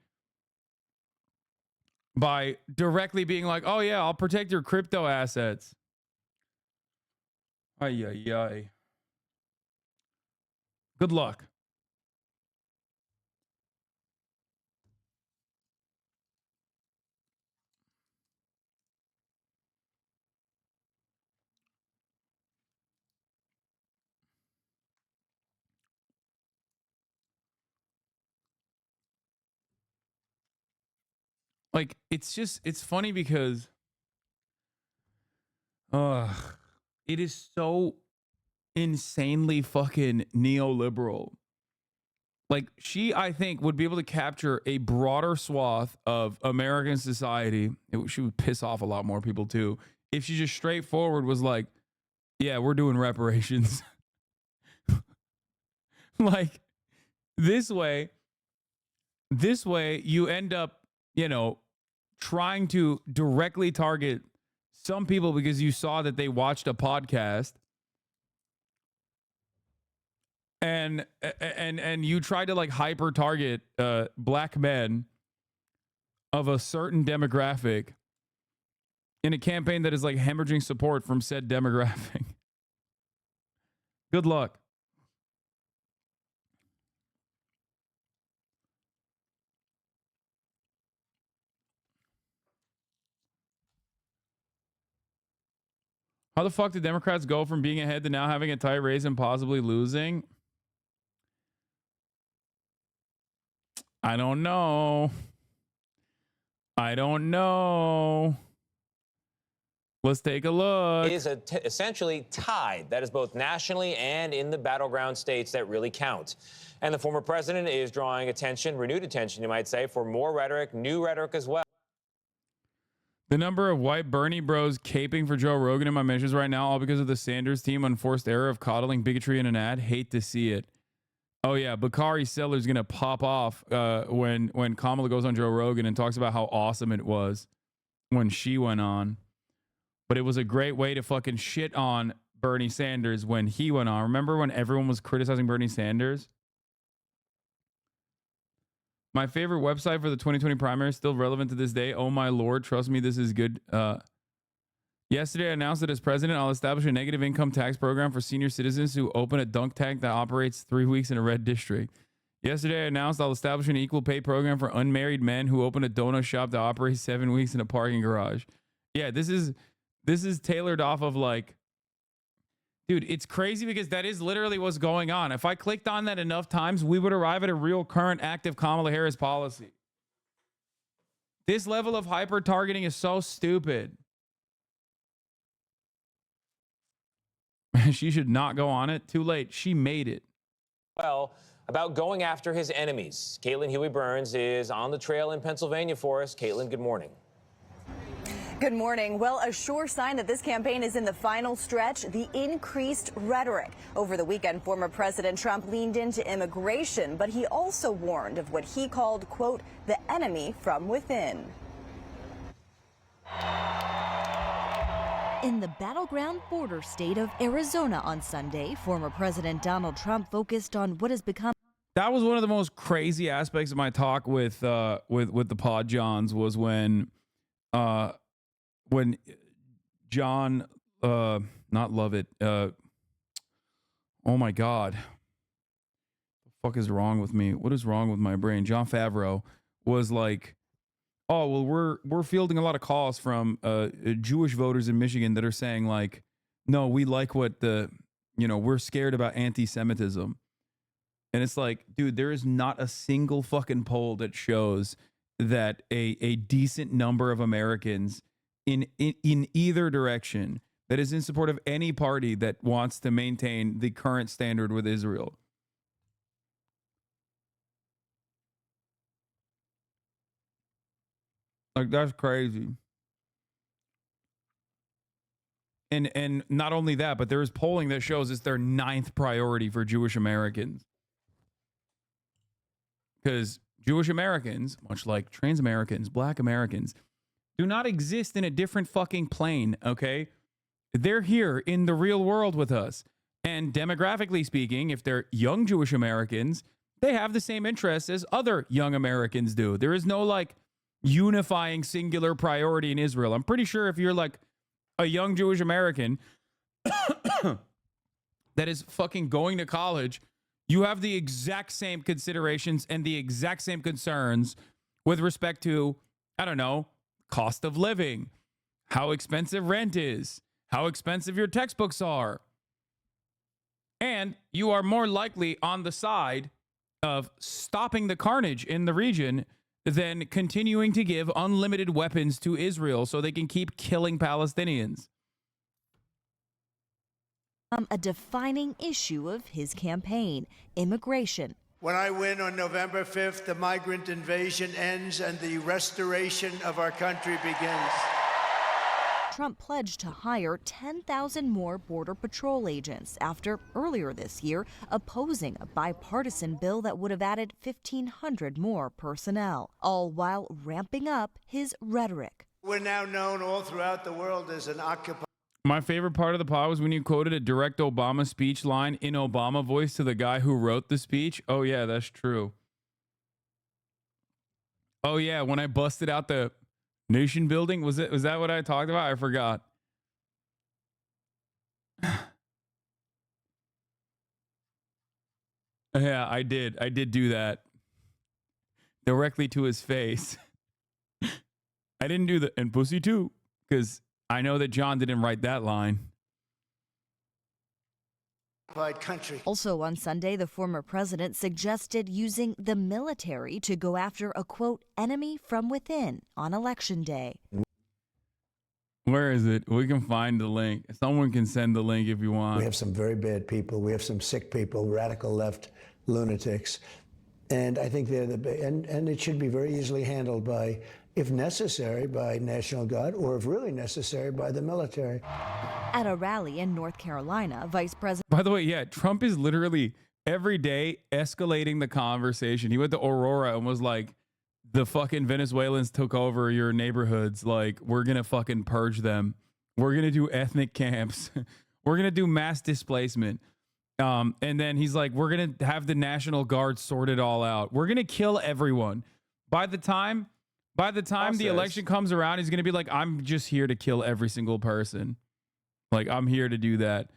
by directly being like, oh yeah, I'll protect your crypto assets. Ay, ay, ay. Good luck. Like, it's funny because it is so insanely fucking neoliberal. Like, she, I think, would be able to capture a broader swath of American society. She would piss off a lot more people too if she just straightforward was like, yeah, we're doing reparations. Like, this way you end up, you know, trying to directly target some people because you saw that they watched a podcast and you tried to like hyper target black men of a certain demographic in a campaign that is like hemorrhaging support from said demographic. Good luck. How the fuck did Democrats go from being ahead to now having a tight race and possibly losing? I don't know. Let's take a look. Is essentially tied. That is both nationally and in the battleground states that really count. And the former president is drawing attention, renewed attention, you might say, for more rhetoric, new rhetoric as well. The number of white Bernie bros caping for Joe Rogan in my mentions right now, all because of the Sanders team unforced error of coddling bigotry in an ad. Hate to see it. Oh yeah, Bakari Seller's gonna pop off when Kamala goes on Joe Rogan and talks about how awesome it was when she went on. But it was a great way to fucking shit on Bernie Sanders when he went on. Remember when everyone was criticizing Bernie Sanders? My favorite website for the 2020 primary is still relevant to this day. Oh my lord, trust me, this is good. Yesterday, I announced that as president, I'll establish a negative income tax program for senior citizens who open a dunk tank that operates 3 weeks in a red district. Yesterday, I announced I'll establish an equal pay program for unmarried men who open a donut shop that operates 7 weeks in a parking garage. Yeah, this is tailored off of like, dude, it's crazy because that is literally what's going on. If I clicked on that enough times, we would arrive at a real current active Kamala Harris policy. This level of hyper targeting is so stupid. She should not go on it. Too late. She made it. Well, about going after his enemies. Caitlin Huey-Burns is on the trail in Pennsylvania for us. Caitlin, good morning. Good morning. Well, a sure sign that this campaign is in the final stretch, the increased rhetoric. Over the weekend, former President Trump leaned into immigration, but he also warned of what he called, quote, the enemy from within. In the battleground border state of Arizona on Sunday, former President Donald Trump focused on what has become. That was one of the most crazy aspects of my talk with the Pod Johns was when John, not Lovett, oh my God, the fuck is wrong with me? What is wrong with my brain? John Favreau was like, oh, well, we're fielding a lot of calls from Jewish voters in Michigan that are saying like, no, we like what we're scared about anti-Semitism. And it's like, dude, there is not a single fucking poll that shows that a decent number of Americans in either direction that is in support of any party that wants to maintain the current standard with Israel. Like, that's crazy. And not only that, but there is polling that shows it's their 9th priority for Jewish Americans. Because Jewish Americans, much like trans Americans, black Americans, do not exist in a different fucking plane, okay? They're here in the real world with us. And demographically speaking, if they're young Jewish Americans, they have the same interests as other young Americans do. There is no like unifying singular priority in Israel. I'm pretty sure if you're like a young Jewish American that is fucking going to college, you have the exact same considerations and the exact same concerns with respect to, I don't know, cost of living, how expensive rent is, how expensive your textbooks are. And you are more likely on the side of stopping the carnage in the region than continuing to give unlimited weapons to Israel so they can keep killing Palestinians. A defining issue of his campaign, immigration. When I win on November 5th, the migrant invasion ends and the restoration of our country begins. Trump pledged to hire 10,000 more Border Patrol agents after earlier this year opposing a bipartisan bill that would have added 1,500 more personnel, all while ramping up his rhetoric. We're now known all throughout the world as an occupied. My favorite part of the pod was when you quoted a direct Obama speech line in Obama voice to the guy who wrote the speech. Oh, yeah, that's true. Oh, yeah, when I busted out the nation building, was that what I talked about? I forgot. Yeah, I did do that directly to his face. I didn't do the and pussy too, because I know that John didn't write that line. Country. Also on Sunday, the former president suggested using the military to go after a, quote, enemy from within on Election Day. Where is it? We can find the link. Someone can send the link if you want. We have some very bad people. We have some sick people, radical left lunatics. And I think they're and it should be very easily handled by, if necessary, by National Guard, or if really necessary, by the military. At a rally in North Carolina, Vice President... By the way, yeah, Trump is literally every day escalating the conversation. He went to Aurora and was like, the fucking Venezuelans took over your neighborhoods. Like, we're going to fucking purge them. We're going to do ethnic camps. We're going to do mass displacement. And then he's like, we're going to have the National Guard sort it all out. We're going to kill everyone. By the time the election comes around, he's going to be like, I'm just here to kill every single person. Like, I'm here to do that.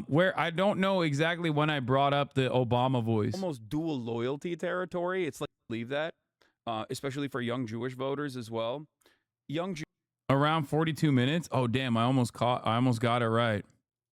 Where I don't know exactly when I brought up the Obama voice. Almost dual loyalty territory. It's like, leave that, especially for young Jewish voters as well. Around 42 minutes. Oh, damn. I almost got it right.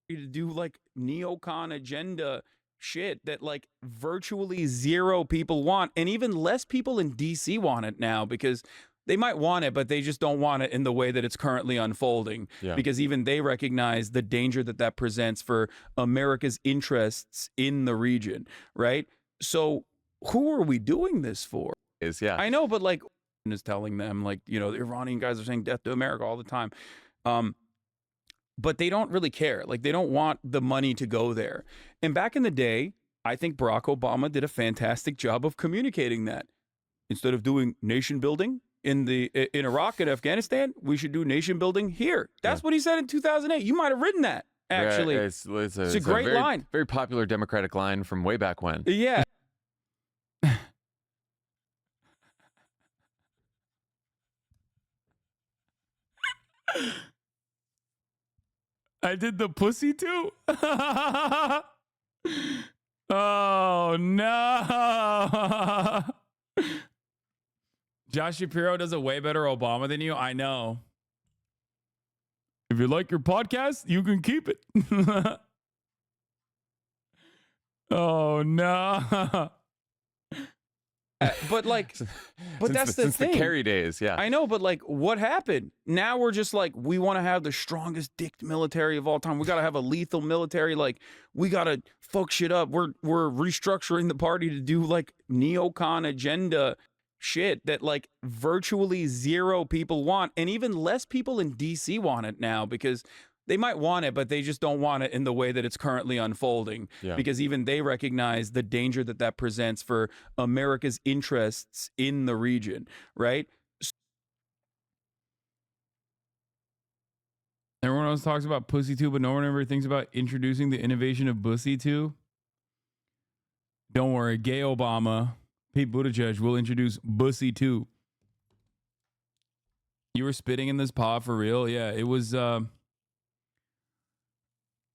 To do like neocon agenda shit that like virtually zero people want, and even less people in DC want it now, because they might want it, but they just don't want it in the way that it's currently unfolding. Yeah. Because even they recognize the danger that presents for America's interests in the region, right? So who are we doing this for? I know, but like is telling them, like, you know, the Iranian guys are saying death to America all the time. But they don't really care. Like, they don't want the money to go there. And back in the day, I think Barack Obama did a fantastic job of communicating that. Instead of doing nation building in Iraq and Afghanistan, we should do nation building here. That's what he said in 2008. You might have written that, actually. Yeah, it's a great line. Very popular Democratic line from way back when. Yeah. I did the pussy too. Oh no. Josh Shapiro does a way better Obama than you. I know. If you like your podcast, you can keep it. Oh no. But like, that's the thing. Since the Kerry days, yeah. I know, but like, what happened? Now we're just like, we want to have the strongest dicked military of all time. We got to have a lethal military. Like, we got to fuck shit up. We're restructuring the party to do like neocon agenda shit that like virtually zero people want, and even less people in DC want it now, because they might want it, but they just don't want it in the way that it's currently unfolding. Yeah. Because even they recognize the danger that presents for America's interests in the region, right? Everyone else talks about pussy too, but no one ever thinks about introducing the innovation of bussy too. Don't worry, gay Obama, Pete Buttigieg will introduce bussy too. You were spitting in this pod for real? Yeah, it was.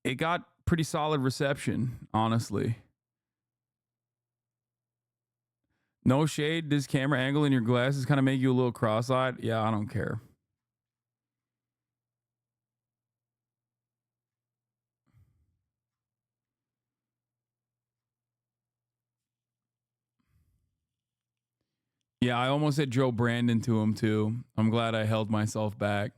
It got pretty solid reception, honestly. No shade. This camera angle in your glasses kind of make you a little cross-eyed. Yeah, I don't care. Yeah, I almost said Joe Brandon to him, too. I'm glad I held myself back.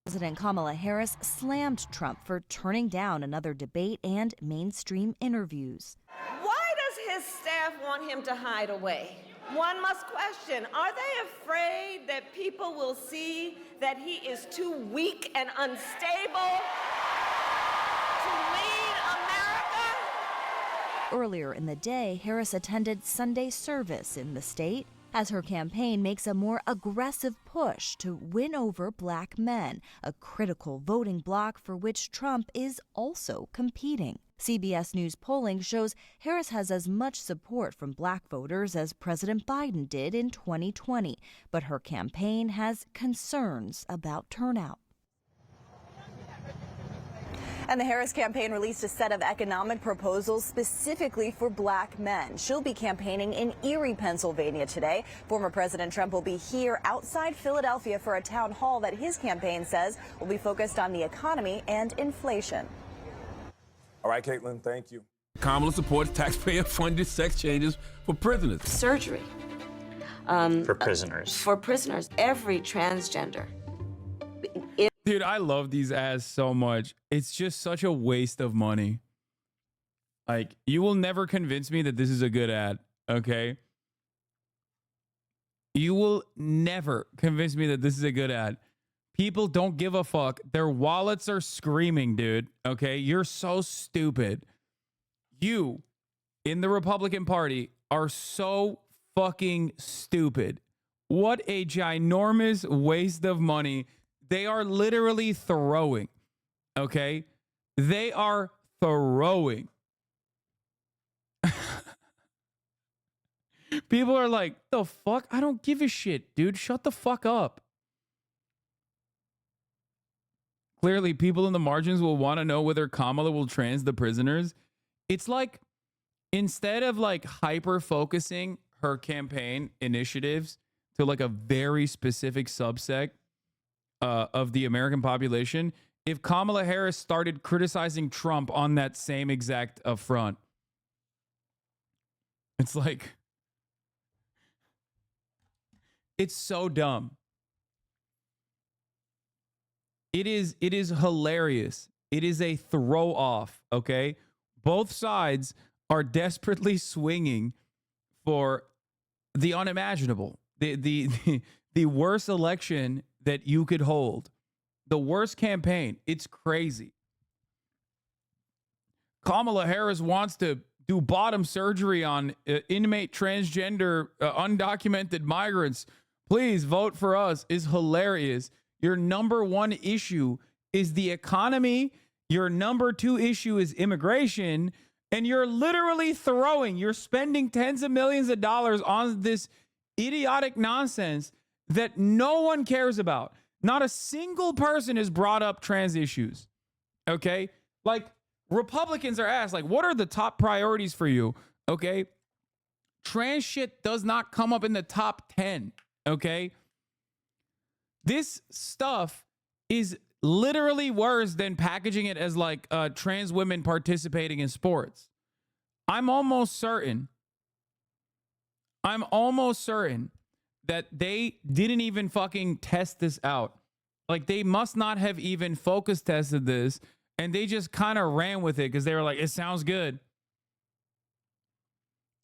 President Kamala Harris slammed Trump for turning down another debate and mainstream interviews. Why does his staff want him to hide away? One must question, are they afraid that people will see that he is too weak and unstable to lead America? Earlier in the day, Harris attended Sunday service in the state as her campaign makes a more aggressive push to win over black men, a critical voting bloc for which Trump is also competing. CBS News polling shows Harris has as much support from black voters as President Biden did in 2020, but her campaign has concerns about turnout. And the Harris campaign released a set of economic proposals specifically for black men. She'll be campaigning in Erie, Pennsylvania today. Former President Trump will be here outside Philadelphia for a town hall that his campaign says will be focused on the economy and inflation. All right, Caitlin, thank you. Kamala supports taxpayer-funded sex changes for prisoners. Surgery. For prisoners. For prisoners, every transgender. Dude, I love these ads so much. It's just such a waste of money. Like, you will never convince me that this is a good ad, okay? You will never convince me that this is a good ad. People don't give a fuck. Their wallets are screaming, dude, okay? You're so stupid. You, in the Republican Party, are so fucking stupid. What a ginormous waste of money. They are literally throwing, okay? They are throwing. People are like, the fuck? I don't give a shit, dude. Shut the fuck up. Clearly, people in the margins will want to know whether Kamala will trans the prisoners. It's like, instead of like hyper-focusing her campaign initiatives to like a very specific subsect of the American population, if Kamala Harris started criticizing Trump on that same exact front, it's like, it's so dumb. It is hilarious. It is a throw off, okay? Both sides are desperately swinging for the unimaginable, the worst election that you could hold, the worst campaign. It's crazy. Kamala Harris wants to do bottom surgery on inmate transgender undocumented migrants. Please vote for us is hilarious. Your number one issue is the economy. Your number two issue is immigration. And you're literally you're spending tens of millions of dollars on this idiotic nonsense that no one cares about. Not a single person has brought up trans issues. Okay? Like, Republicans are asked, like, what are the top priorities for you? Okay? Trans shit does not come up in the top 10. Okay? This stuff is literally worse than packaging it as like trans women participating in sports. I'm almost certain that they didn't even fucking test this out. Like, they must not have even focus tested this, and they just kind of ran with it because they were like, it sounds good.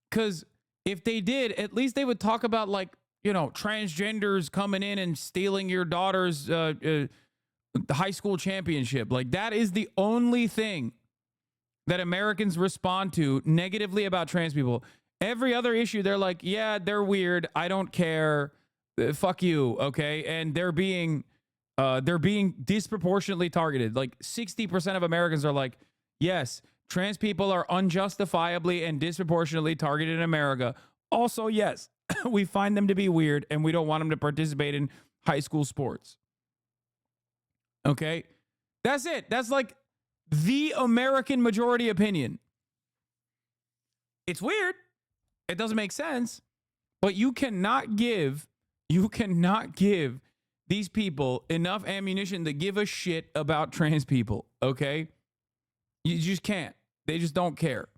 Because if they did, at least they would talk about, like, you know, transgenders coming in and stealing your daughter's high school championship. Like, that is the only thing that Americans respond to negatively about trans people. Every other issue, they're like, yeah, they're weird. I don't care. Fuck you. Okay. And they're being disproportionately targeted. Like 60% of Americans are like, yes, trans people are unjustifiably and disproportionately targeted in America. Also, yes, we find them to be weird and we don't want them to participate in high school sports. Okay? That's it. That's like the American majority opinion. It's weird. It doesn't make sense. But you cannot give these people enough ammunition to give a shit about trans people, okay? You just can't. They just don't care.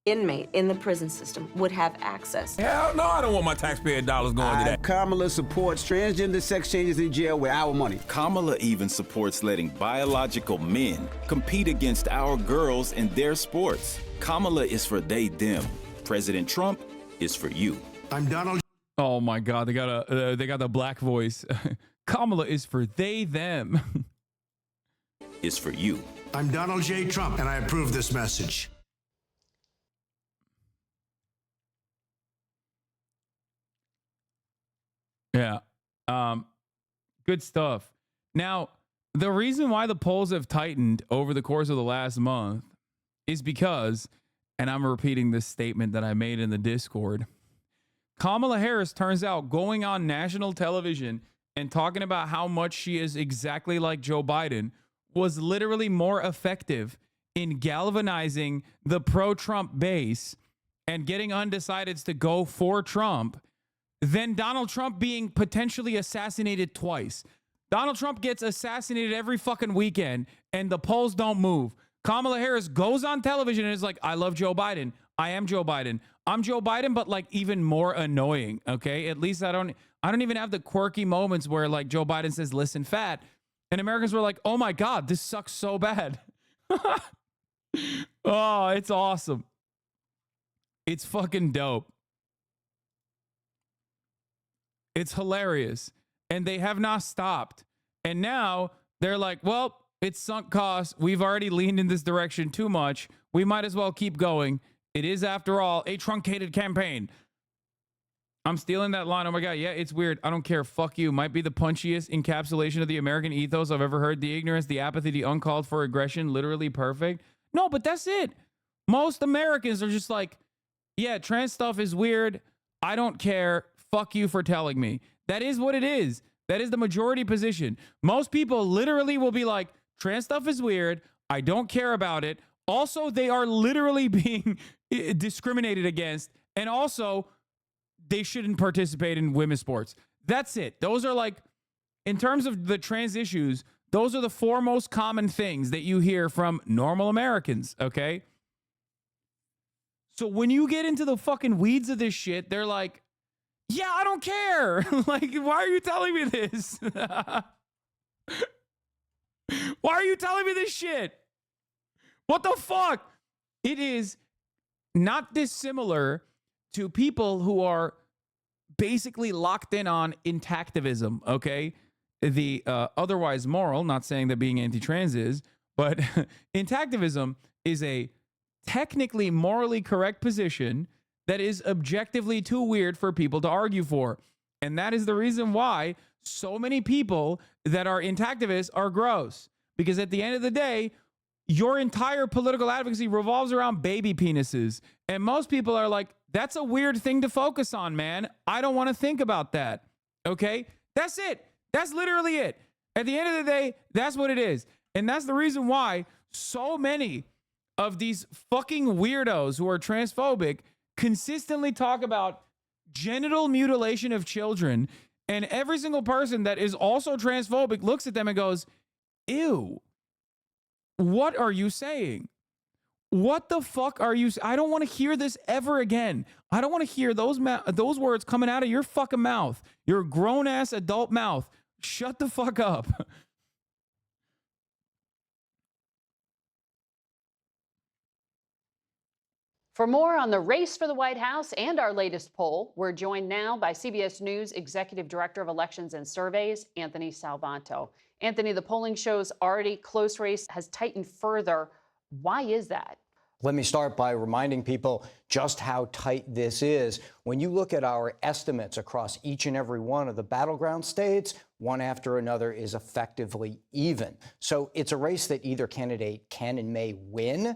Inmate in the prison system would have access. Hell no, I don't want my taxpayer dollars going to that. Kamala supports transgender sex changes in jail with our money. Kamala even supports letting biological men compete against our girls in their sports. Kamala is for they, them. President Trump is for you. I'm Donald. Oh my God, they got the black voice. Kamala is for they, them. Is for you. I'm Donald J. Trump, and I approve this message. Yeah. Good stuff. Now, the reason why the polls have tightened over the course of the last month is because, and I'm repeating this statement that I made in the Discord, Kamala Harris turns out going on national television and talking about how much she is exactly like Joe Biden was literally more effective in galvanizing the pro-Trump base and getting undecideds to go for Trump than Donald Trump being potentially assassinated twice. Donald Trump gets assassinated every fucking weekend and the polls don't move. Kamala Harris goes on television and is like, I love Joe Biden. I am Joe Biden. I'm Joe Biden, but like even more annoying. Okay. At least I don't even have the quirky moments where like Joe Biden says, listen, fat. And Americans were like, oh my God, this sucks so bad. Oh, it's awesome. It's fucking dope. It's hilarious. And they have not stopped. And now they're like, well, it's sunk costs. We've already leaned in this direction too much. We might as well keep going. It is, after all, a truncated campaign. I'm stealing that line. Oh my God. Yeah, it's weird. I don't care. Fuck you. Might be the punchiest encapsulation of the American ethos I've ever heard. The ignorance, the apathy, the uncalled for aggression. Literally perfect. No, but that's it. Most Americans are just like, yeah, trans stuff is weird. I don't care. Fuck you for telling me. That is what it is. That is the majority position. Most people literally will be like, trans stuff is weird. I don't care about it. Also, they are literally being discriminated against. And also, they shouldn't participate in women's sports. That's it. Those are like, in terms of the trans issues, those are the four most common things that you hear from normal Americans, okay? So when you get into the fucking weeds of this shit, they're like, yeah, I don't care. Like, why are you telling me this? Why are you telling me this shit? What the fuck? It is not dissimilar to people who are basically locked in on intactivism, okay? The otherwise moral, not saying that being anti-trans is, but intactivism is a technically morally correct position that is objectively too weird for people to argue for. And that is the reason why so many people that are intactivists are gross. Because at the end of the day, your entire political advocacy revolves around baby penises. And most people are like, that's a weird thing to focus on, man. I don't want to think about that. Okay? That's it. That's literally it. At the end of the day, that's what it is. And that's the reason why so many of these fucking weirdos who are transphobic consistently talk about genital mutilation of children, and every single person that is also transphobic looks at them and goes, ew, what are you saying? What the fuck are you? I don't want to hear this ever again. I don't want to hear those words coming out of your fucking mouth, your grown-ass adult mouth. Shut the fuck up. For more on the race for the White House and our latest poll, we're joined now by CBS News Executive Director of Elections and Surveys, Anthony Salvanto. Anthony, the polling shows already close race has tightened further. Why is that? Let me start by reminding people just how tight this is. When you look at our estimates across each and every one of the battleground states, one after another is effectively even. So it's a race that either candidate can and may win.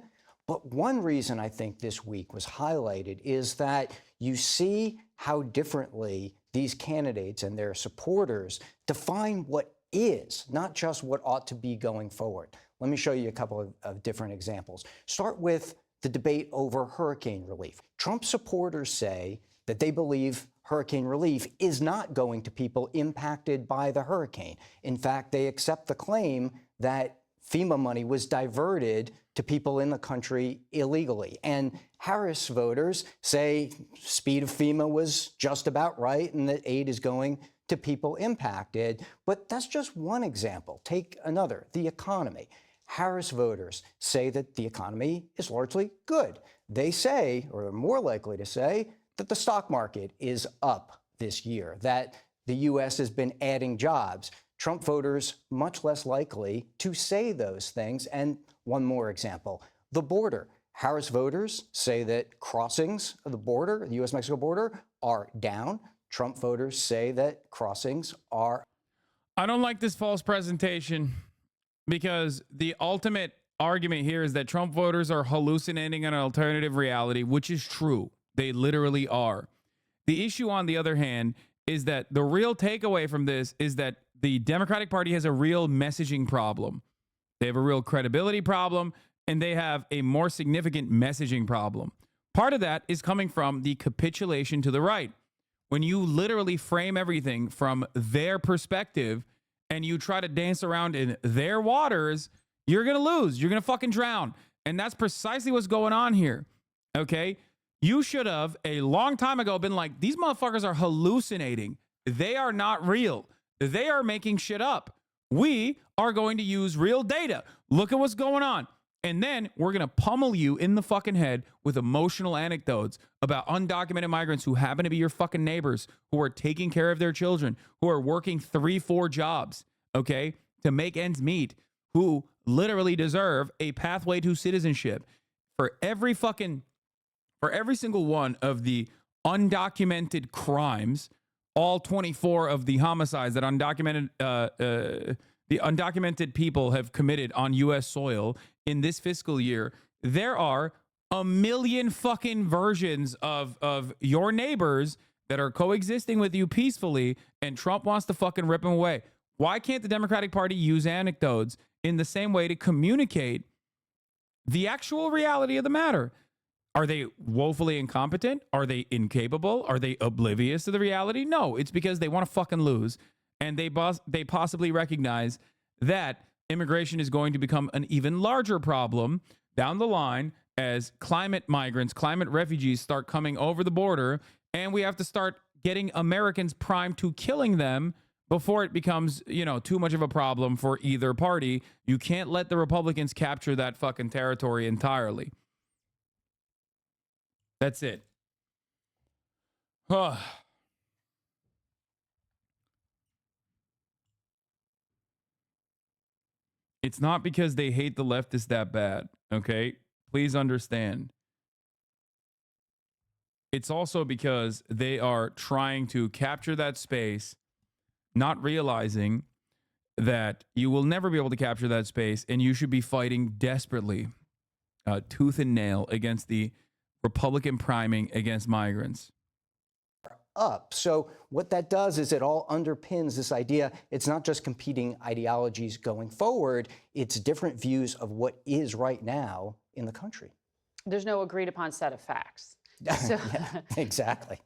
But one reason I think this week was highlighted is that you see how differently these candidates and their supporters define what is, not just what ought to be going forward. Let me show you a couple of different examples. Start with the debate over hurricane relief. Trump supporters say that they believe hurricane relief is not going to people impacted by the hurricane. In fact, they accept the claim that FEMA money was diverted to people in the country illegally. And Harris voters say speed of FEMA was just about right and that aid is going to people impacted. But that's just one example. Take another, the economy. Harris voters say that the economy is largely good. They say, or are more likely to say, that the stock market is up this year, that the U.S. has been adding jobs. Trump voters much less likely to say those things. And one more example, the border. Harris voters say that crossings of the border, the U.S.-Mexico border, are down. Trump voters say that crossings are. I don't like this false presentation because the ultimate argument here is that Trump voters are hallucinating an alternative reality, which is true. They literally are. The issue, on the other hand, is that the real takeaway from this is that the Democratic Party has a real messaging problem. They have a real credibility problem, and they have a more significant messaging problem. Part of that is coming from the capitulation to the right. When you literally frame everything from their perspective and you try to dance around in their waters, you're going to lose. You're going to fucking drown. And that's precisely what's going on here. Okay? You should have, a long time ago, been like, these motherfuckers are hallucinating. They are not real. They are making shit up. We are going to use real data. Look at what's going on. And then we're going to pummel you in the fucking head with emotional anecdotes about undocumented migrants who happen to be your fucking neighbors, who are taking care of their children, who are working 3-4 jobs, okay, to make ends meet, who literally deserve a pathway to citizenship. For every single one of the undocumented crimes, all 24 of the homicides that the undocumented people have committed on U.S. soil in this fiscal year, there are a million fucking versions of your neighbors that are coexisting with you peacefully, and Trump wants to fucking rip them away. Why can't the Democratic Party use anecdotes in the same way to communicate the actual reality of the matter? Are they woefully incompetent? Are they incapable? Are they oblivious to the reality? No, it's because they want to fucking lose. And they possibly recognize that immigration is going to become an even larger problem down the line as climate migrants, climate refugees start coming over the border, and we have to start getting Americans primed to killing them before it becomes, too much of a problem for either party. You can't let the Republicans capture that fucking territory entirely. That's it. It's not because they hate the leftists that bad, okay? Please understand. It's also because they are trying to capture that space, not realizing that you will never be able to capture that space, and you should be fighting desperately, tooth and nail, against the Republican priming against migrants. Up. So what that does is it all underpins this idea. It's not just competing ideologies going forward. It's different views of what is right now in the country. There's no agreed upon set of facts. So, yeah, exactly.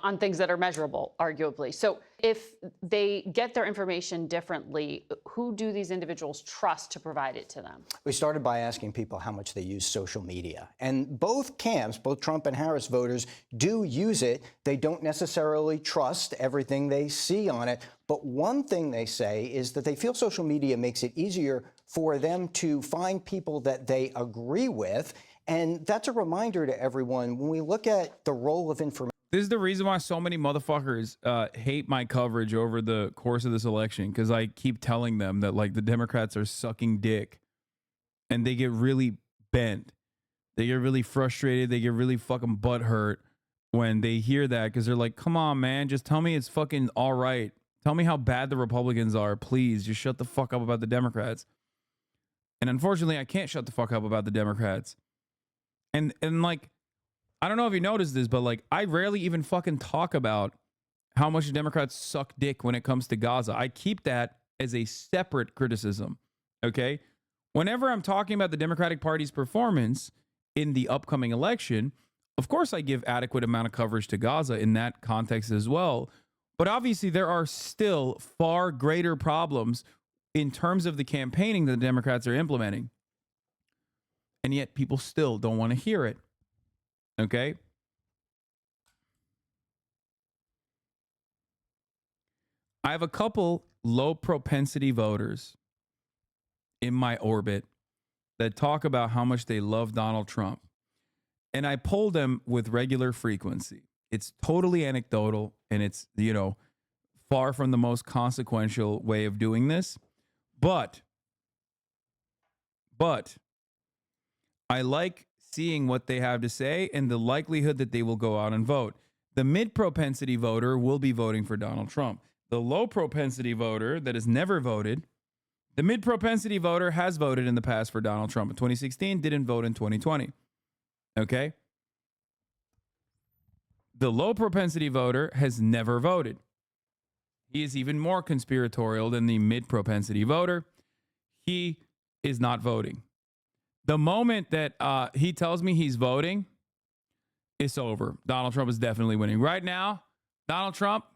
On things that are measurable, arguably. So if they get their information differently, who do these individuals trust to provide it to them? We started by asking people how much they use social media. And both camps, both Trump and Harris voters, do use it. They don't necessarily trust everything they see on it. But one thing they say is that they feel social media makes it easier for them to find people that they agree with. And that's a reminder to everyone when we look at the role of information. This is the reason why so many motherfuckers hate my coverage over the course of this election, because I keep telling them that, like, the Democrats are sucking dick, and they get really bent. They get really frustrated. They get really fucking butthurt when they hear that, because they're like, come on, man, just tell me it's fucking all right. Tell me how bad the Republicans are. Please, just shut the fuck up about the Democrats. And unfortunately, I can't shut the fuck up about the Democrats, And like, I don't know if you noticed this, but like, I rarely even fucking talk about how much Democrats suck dick when it comes to Gaza. I keep that as a separate criticism. Okay. Whenever I'm talking about the Democratic Party's performance in the upcoming election, of course I give adequate amount of coverage to Gaza in that context as well. But obviously there are still far greater problems in terms of the campaigning that the Democrats are implementing. And yet people still don't want to hear it. Okay. I have a couple low propensity voters in my orbit that talk about how much they love Donald Trump. And I poll them with regular frequency. It's totally anecdotal and it's, you know, far from the most consequential way of doing this. But I like seeing what they have to say and the likelihood that they will go out and vote. The mid propensity voter will be voting for Donald Trump. The low propensity voter that has never voted, the mid propensity voter has voted in the past for Donald Trump in 2016, didn't vote in 2020. Okay. The low propensity voter has never voted. He is even more conspiratorial than the mid propensity voter. He is not voting. The moment that he tells me he's voting, it's over. Donald Trump is definitely winning. Right now, Donald Trump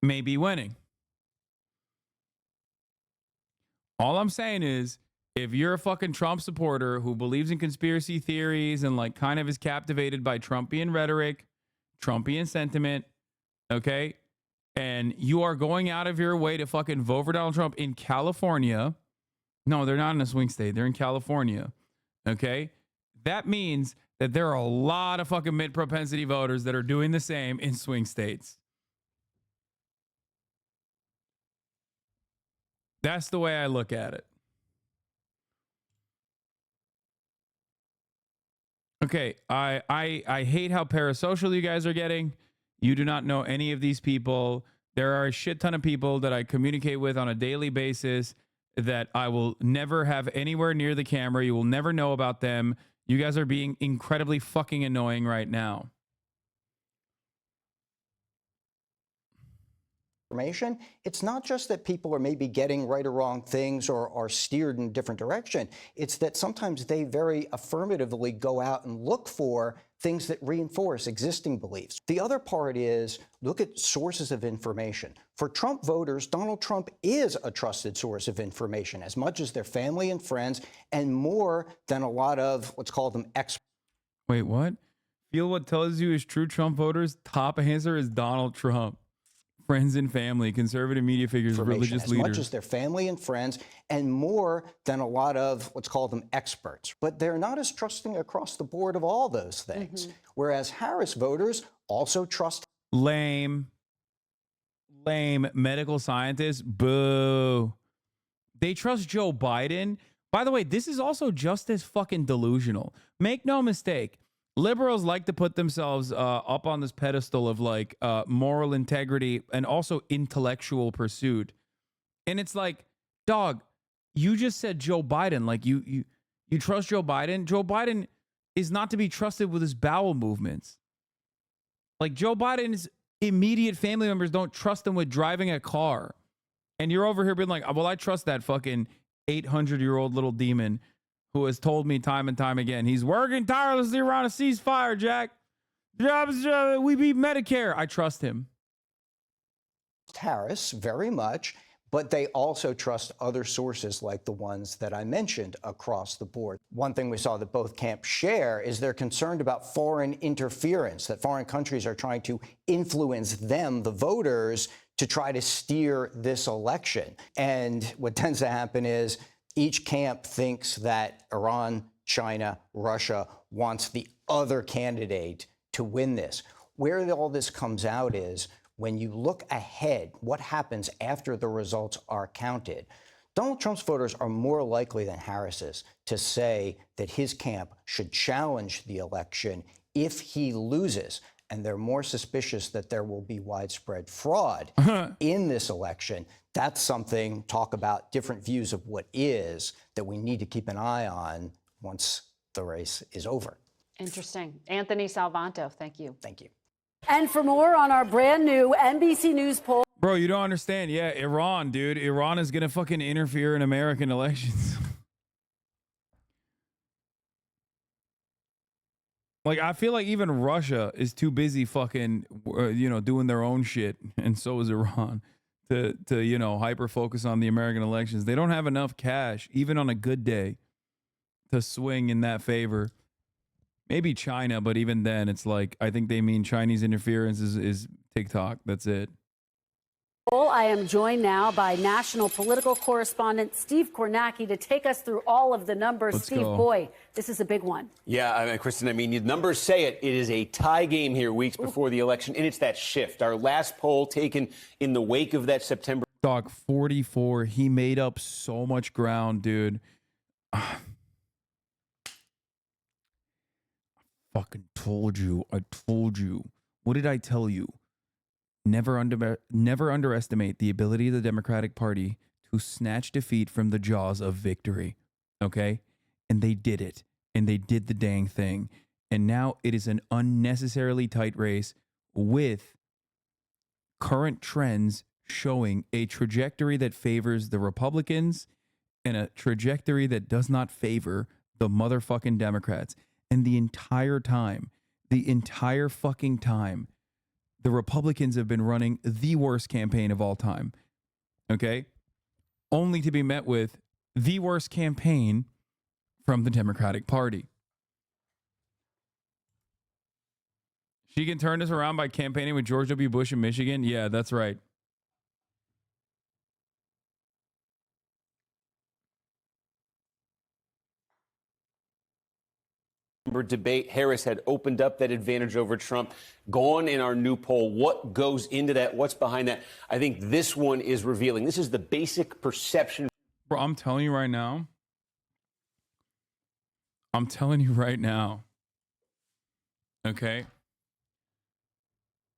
may be winning. All I'm saying is, if you're a fucking Trump supporter who believes in conspiracy theories and like kind of is captivated by Trumpian rhetoric, Trumpian sentiment, okay, and you are going out of your way to fucking vote for Donald Trump in California. No, they're not in a swing state. They're in California. Okay. That means that there are a lot of fucking mid propensity voters that are doing the same in swing states. That's the way I look at it. Okay. I hate how parasocial you guys are getting. You do not know any of these people. There are a shit ton of people that I communicate with on a daily basis that I will never have anywhere near the camera. You will never know about them. You guys are being incredibly fucking annoying right now. Information. It's not just that people are maybe getting right or wrong things or are steered in a different direction. It's that sometimes they very affirmatively go out and look for things that reinforce existing beliefs. The other part is look at sources of information. For Trump voters, Donald Trump is a trusted source of information as much as their family and friends and more than a lot of, let's call them experts. Wait, what? Feel what tells you is true Trump voters? Top answer is Donald Trump. Friends and family, conservative media figures, religious leaders. As much as their family and friends, and more than a lot of, let's call them experts. But they're not as trusting across the board of all those things. Whereas Harris voters also trust. Lame medical scientists. Boo. They trust Joe Biden. By the way, this is also just as fucking delusional. Make no mistake. Liberals like to put themselves up on this pedestal of like moral integrity and also intellectual pursuit. And it's like, dog, you just said Joe Biden. Like you trust Joe Biden? Joe Biden is not to be trusted with his bowel movements. Like Joe Biden's immediate family members don't trust him with driving a car. And you're over here being like, well, I trust that fucking 800-year-old little demon who has told me time and time again, he's working tirelessly around a ceasefire, Jack. We beat Medicare. I trust him. Harris very much, but they also trust other sources like the ones that I mentioned across the board. One thing we saw that both camps share is they're concerned about foreign interference, that foreign countries are trying to influence them, the voters, to try to steer this election. And what tends to happen is each camp thinks that Iran, China, Russia wants the other candidate to win this. Where all this comes out is when you look ahead, what happens after the results are counted. Donald Trump's voters are more likely than Harris's to say that his camp should challenge the election if he loses. And they're more suspicious that there will be widespread fraud in this election. That's something, talk about different views of what is, that we need to keep an eye on once the race is over. Interesting. Anthony Salvanto, thank you. Thank you. And for more on our brand new NBC News poll. Bro, you don't understand. Yeah, Iran, dude. Iran is going to fucking interfere in American elections. Like, I feel like even Russia is too busy fucking, doing their own shit. And so is Iran to hyper focus on the American elections. They don't have enough cash, even on a good day, to swing in that favor. Maybe China, but even then, it's like, I think they mean Chinese interference is TikTok. That's it. I am joined now by national political correspondent Steve Kornacki to take us through all of the numbers. Let's Steve, go. boy, this is a big one. Yeah, Kristen, the numbers say it. It is a tie game here weeks before the election, and it's that shift. Our last poll taken in the wake of that September. Dog, 44. He made up so much ground, dude. Fucking told you. I told you. What did I tell you? Never underestimate the ability of the Democratic Party to snatch defeat from the jaws of victory. Okay? And they did it. And they did the dang thing. And now it is an unnecessarily tight race with current trends showing a trajectory that favors the Republicans and a trajectory that does not favor the motherfucking Democrats. And the entire fucking time, the Republicans have been running the worst campaign of all time. Okay? Only to be met with the worst campaign from the Democratic Party. She can turn this around by campaigning with George W. Bush in Michigan? Yeah, that's right. Debate, Harris had opened up that advantage over Trump. Gone in our new poll. What goes into that? What's behind that? I think this one is revealing. This is the basic perception. Bro, I'm telling you right now. Okay?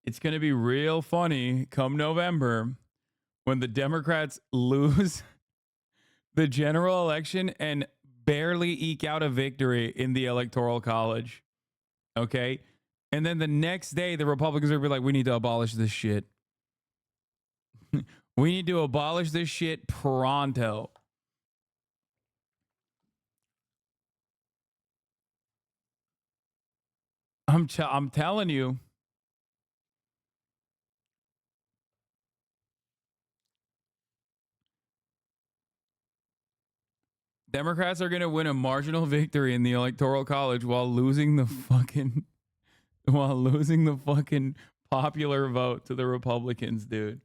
It's going to be real funny come November when the Democrats lose the general election and barely eke out a victory in the Electoral College. Okay? And then the next day, the Republicans are going to be like, we need to abolish this shit. We need to abolish this shit pronto. I'm telling you. Democrats are going to win a marginal victory in the Electoral College while losing the fucking popular vote to the Republicans, dude.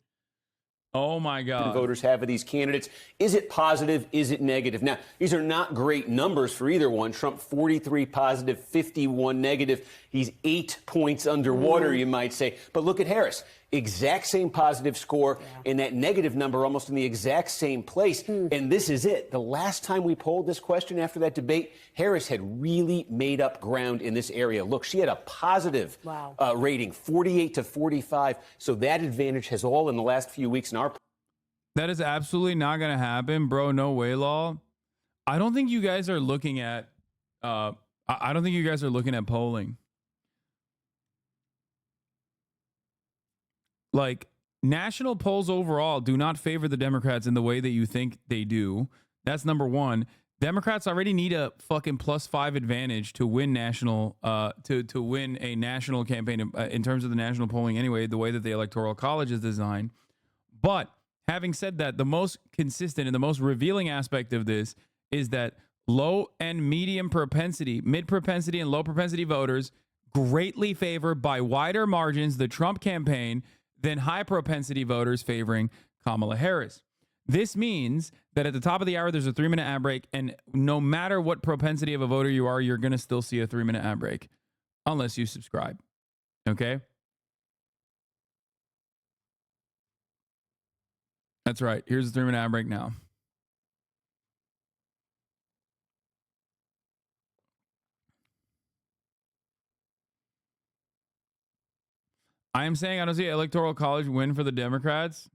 Oh my God. Voters have of these candidates. Is it positive? Is it negative? Now, these are not great numbers for either one. Trump 43 positive, 51 negative. He's 8 points underwater, you might say. But look at Harris. Exact same positive score and that negative number almost in the exact same place. And this is it. The last time we polled this question after that debate, Harris had really made up ground in this area. Look, she had a positive rating, 48 to 45. So that advantage has all in the last few weeks in our. That is absolutely not going to happen, bro. No way, law. I don't think you guys are looking at. I don't think you guys are looking at polling. Like, national polls overall do not favor the Democrats in the way that you think they do. That's number one. Democrats already need a fucking +5 advantage to win national, to win a national campaign in terms of the national polling anyway, the way that the Electoral College is designed. But having said that, the most consistent and the most revealing aspect of this is that low and medium propensity, mid propensity and low propensity voters greatly favor by wider margins the Trump campaign than high propensity voters favoring Kamala Harris. This means that at the top of the hour, there's a 3-minute ad break, and no matter what propensity of a voter you are, you're going to still see a 3-minute ad break unless you subscribe. Okay? That's right. Here's the 3-minute ad break now. I am saying I don't see an Electoral College win for the Democrats.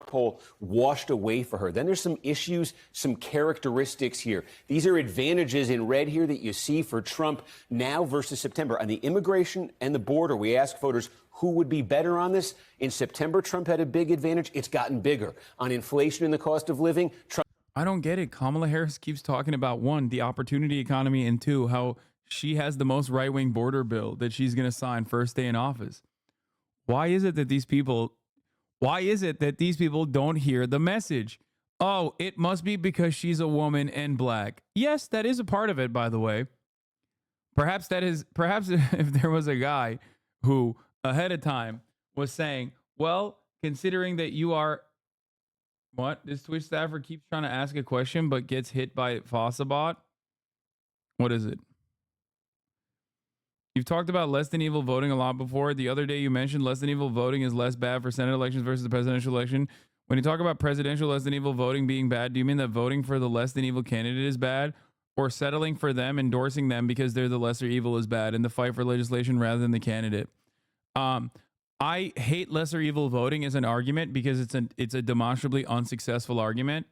poll washed away for her. Then there's some issues, some characteristics here. These are advantages in red here that you see for Trump now versus September. On the immigration and the border, we ask voters who would be better on this. In September, Trump had a big advantage. It's gotten bigger. On inflation and the cost of living, Trump. I don't get it. Kamala Harris keeps talking about, one, the opportunity economy, and two, how she has the most right-wing border bill that she's going to sign first day in office. Why is it that these people don't hear the message? Oh, it must be because she's a woman and black. Yes, that is a part of it, by the way. Perhaps if there was a guy who ahead of time was saying, well, considering that you are, what? This Twitch staffer keeps trying to ask a question but gets hit by Fossabot. What is it? You've talked about less than evil voting a lot before. The other day you mentioned less than evil voting is less bad for Senate elections versus the presidential election. When you talk about presidential less than evil voting being bad, do you mean that voting for the less than evil candidate is bad, or settling for them, endorsing them because they're the lesser evil is bad, and the fight for legislation rather than the candidate? I hate lesser evil voting as an argument because it's a demonstrably unsuccessful argument.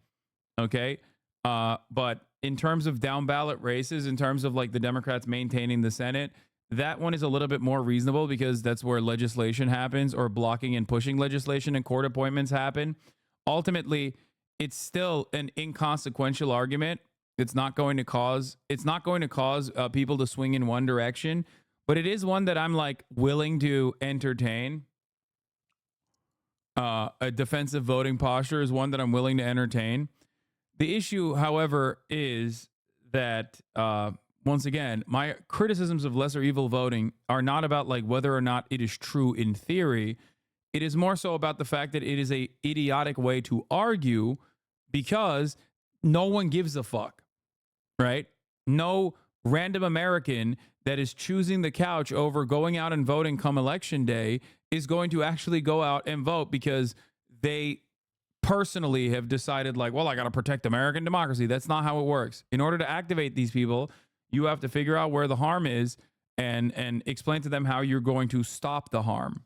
Okay. But in terms of down ballot races, in terms of like the Democrats maintaining the Senate, that one is a little bit more reasonable because that's where legislation happens, or blocking and pushing legislation and court appointments happen. Ultimately, it's still an inconsequential argument. It's not going to cause people to swing in one direction, but it is one that I'm like willing to entertain. A defensive voting posture is one that I'm willing to entertain. The issue, however, is that once again, my criticisms of lesser evil voting are not about like whether or not it is true in theory. It is more so about the fact that it is a idiotic way to argue because no one gives a fuck, right? No random American that is choosing the couch over going out and voting come election day is going to actually go out and vote because they personally have decided like, well, I got to protect American democracy. That's not how it works. In order to activate these people, you have to figure out where the harm is and explain to them how you're going to stop the harm.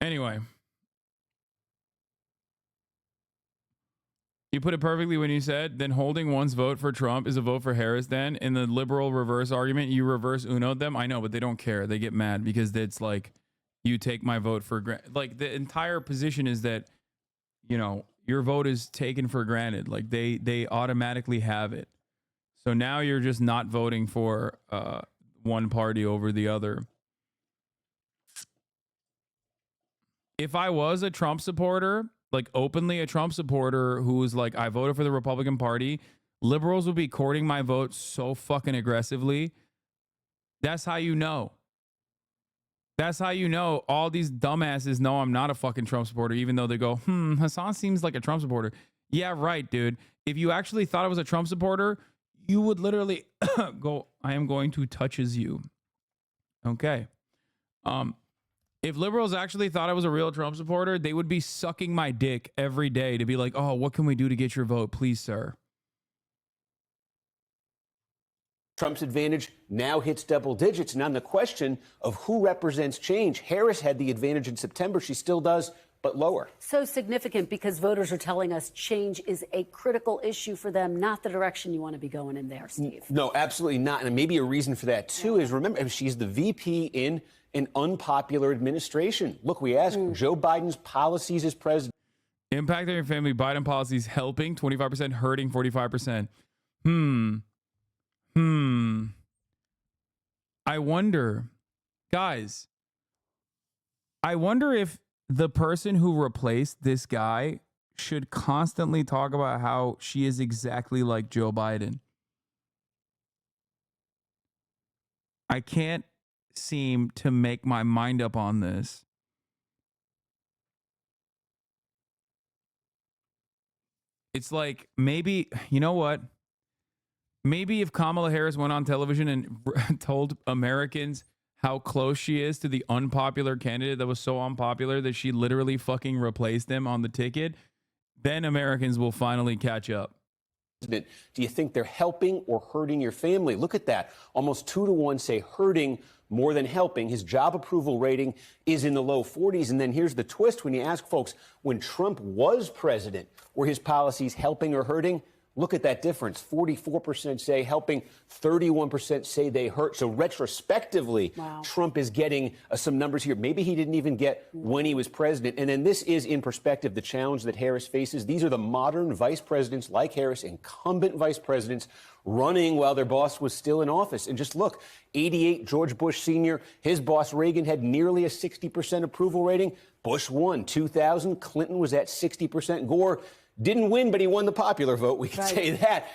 Anyway, you put it perfectly when you said, then holding one's vote for Trump is a vote for Harris. Then in the liberal reverse argument, you reverse Uno'd them. I know, but they don't care. They get mad because it's like, you take my vote for granted. Like the entire position is that, you know, your vote is taken for granted. Like they automatically have it. So now you're just not voting for one party over the other. If I was a Trump supporter, like openly a Trump supporter who was like, I voted for the Republican Party, liberals would be courting my vote so fucking aggressively. That's how you know. That's how you know all these dumbasses know I'm not a fucking Trump supporter, even though they go, Hasan seems like a Trump supporter. Yeah, right, dude. If you actually thought I was a Trump supporter, you would literally go, I am going to touches you. Okay. If liberals actually thought I was a real Trump supporter, they would be sucking my dick every day to be like, oh, what can we do to get your vote? Please, sir. Trump's advantage now hits double digits. And on the question of who represents change, Harris had the advantage in September. She still does, but lower. So significant because voters are telling us change is a critical issue for them, not the direction you want to be going in there, Steve. No, absolutely not. And maybe a reason for that, too, is remember, she's the VP in an unpopular administration. Look, we asked Joe Biden's policies as president. Impact on your family, Biden policies helping, 25%, hurting, 45%. I wonder, guys, I wonder if the person who replaced this guy should constantly talk about how she is exactly like Joe Biden. I can't seem to make my mind up on this. It's like, maybe, you know what? Maybe if Kamala Harris went on television and told Americans how close she is to the unpopular candidate that was so unpopular that she literally fucking replaced him on the ticket, then Americans will finally catch up. Do you think they're helping or hurting your family? Look at that. Almost 2-to-1 say hurting more than helping. His job approval rating is in the low 40s. And then here's the twist. When you ask folks, when Trump was president, were his policies helping or hurting? Look at that difference. 44% say helping, 31% say they hurt. So retrospectively, Trump is getting some numbers here. Maybe he didn't even get when he was president. And then this is, in perspective, the challenge that Harris faces. These are the modern vice presidents like Harris, incumbent vice presidents, running while their boss was still in office. And just look, 88, George Bush Sr., his boss Reagan had nearly a 60% approval rating. Bush won. 2000, Clinton was at 60%. Gore didn't win, but he won the popular vote. We can say that.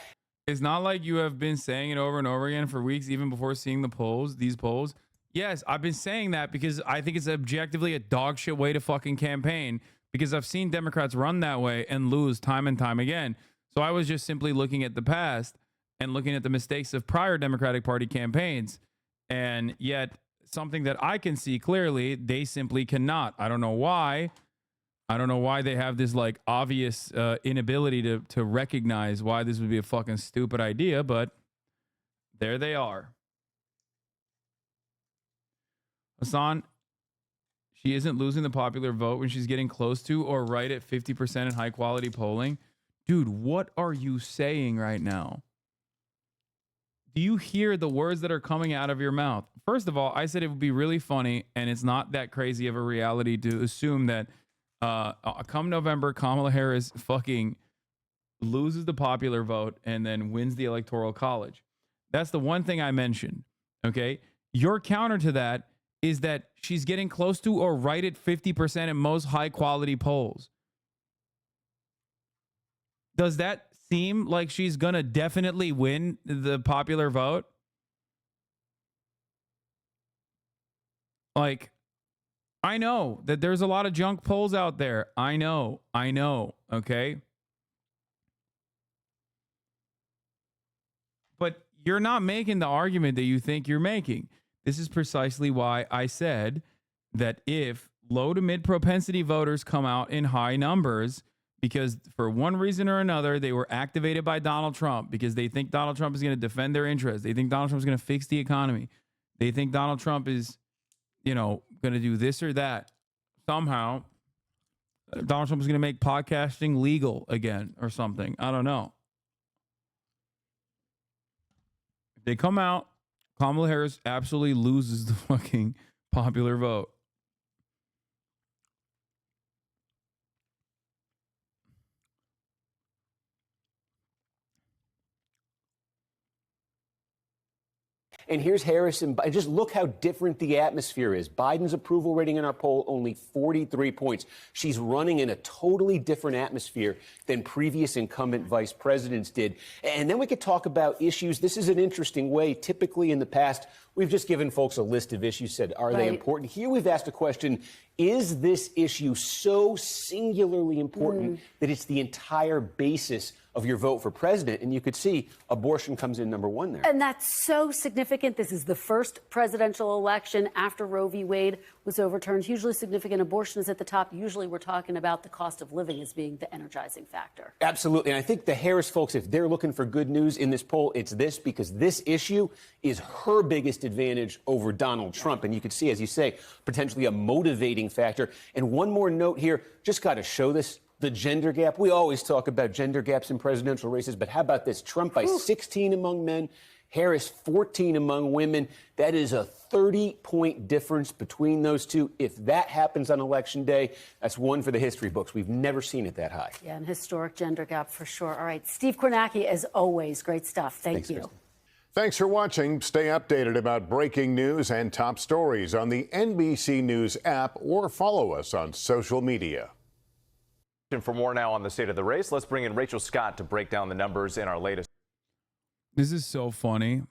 It's not like you have been saying it over and over again for weeks, even before seeing the polls, these polls. Yes, I've been saying that because I think it's objectively a dog shit way to fucking campaign, because I've seen Democrats run that way and lose time and time again. So I was just simply looking at the past and looking at the mistakes of prior Democratic Party campaigns. And yet something that I can see clearly, they simply cannot. I don't know why. I don't know why they have this like obvious inability to recognize why this would be a fucking stupid idea, but there they are. Hasan, she isn't losing the popular vote when she's getting close to or right at 50% in high quality polling. Dude, what are you saying right now? Do you hear the words that are coming out of your mouth? First of all, I said it would be really funny, and it's not that crazy of a reality to assume that come November, Kamala Harris fucking loses the popular vote and then wins the Electoral College. That's the one thing I mentioned. Okay. Your counter to that is that she's getting close to or right at 50% in most high quality polls. Does that seem like she's going to definitely win the popular vote? Like, I know that there's a lot of junk polls out there. I know. Okay. But you're not making the argument that you think you're making. This is precisely why I said that if low to mid propensity voters come out in high numbers, because for one reason or another, they were activated by Donald Trump because they think Donald Trump is going to defend their interests. They think Donald Trump is going to fix the economy. They think Donald Trump is, going to do this or that. Somehow, Donald Trump is going to make podcasting legal again or something. I don't know. If they come out, Kamala Harris absolutely loses the fucking popular vote. And here's Harris, and just look how different the atmosphere is. Biden's approval rating in our poll, only 43 points. She's running in a totally different atmosphere than previous incumbent vice presidents did. And then we could talk about issues. This is an interesting way. Typically in the past, we've just given folks a list of issues, said, are they important? Here we've asked a question, is this issue so singularly important that it's the entire basis of your vote for president? And you could see abortion comes in number one there. And that's so significant. This is the first presidential election after Roe v. Wade was overturned. Hugely significant. Abortion is at the top. Usually we're talking about the cost of living as being the energizing factor. Absolutely. And I think the Harris folks, if they're looking for good news in this poll, it's this, because this issue is her biggest advantage over Donald Trump. And you could see, as you say, potentially a motivating factor. And one more note here, just got to show this. The gender gap. We always talk about gender gaps in presidential races, but how about this? Trump by 16 among men, Harris 14 among women. That is a 30-point difference between those two. If that happens on Election Day, that's one for the history books. We've never seen it that high. Yeah, an historic gender gap for sure. All right, Steve Kornacki, as always, great stuff. Thanks, you. Kristen. Thanks for watching. Stay updated about breaking news and top stories on the NBC News app or follow us on social media. For more now on the state of the race, let's bring in Rachel Scott to break down the numbers in our latest. This is so funny.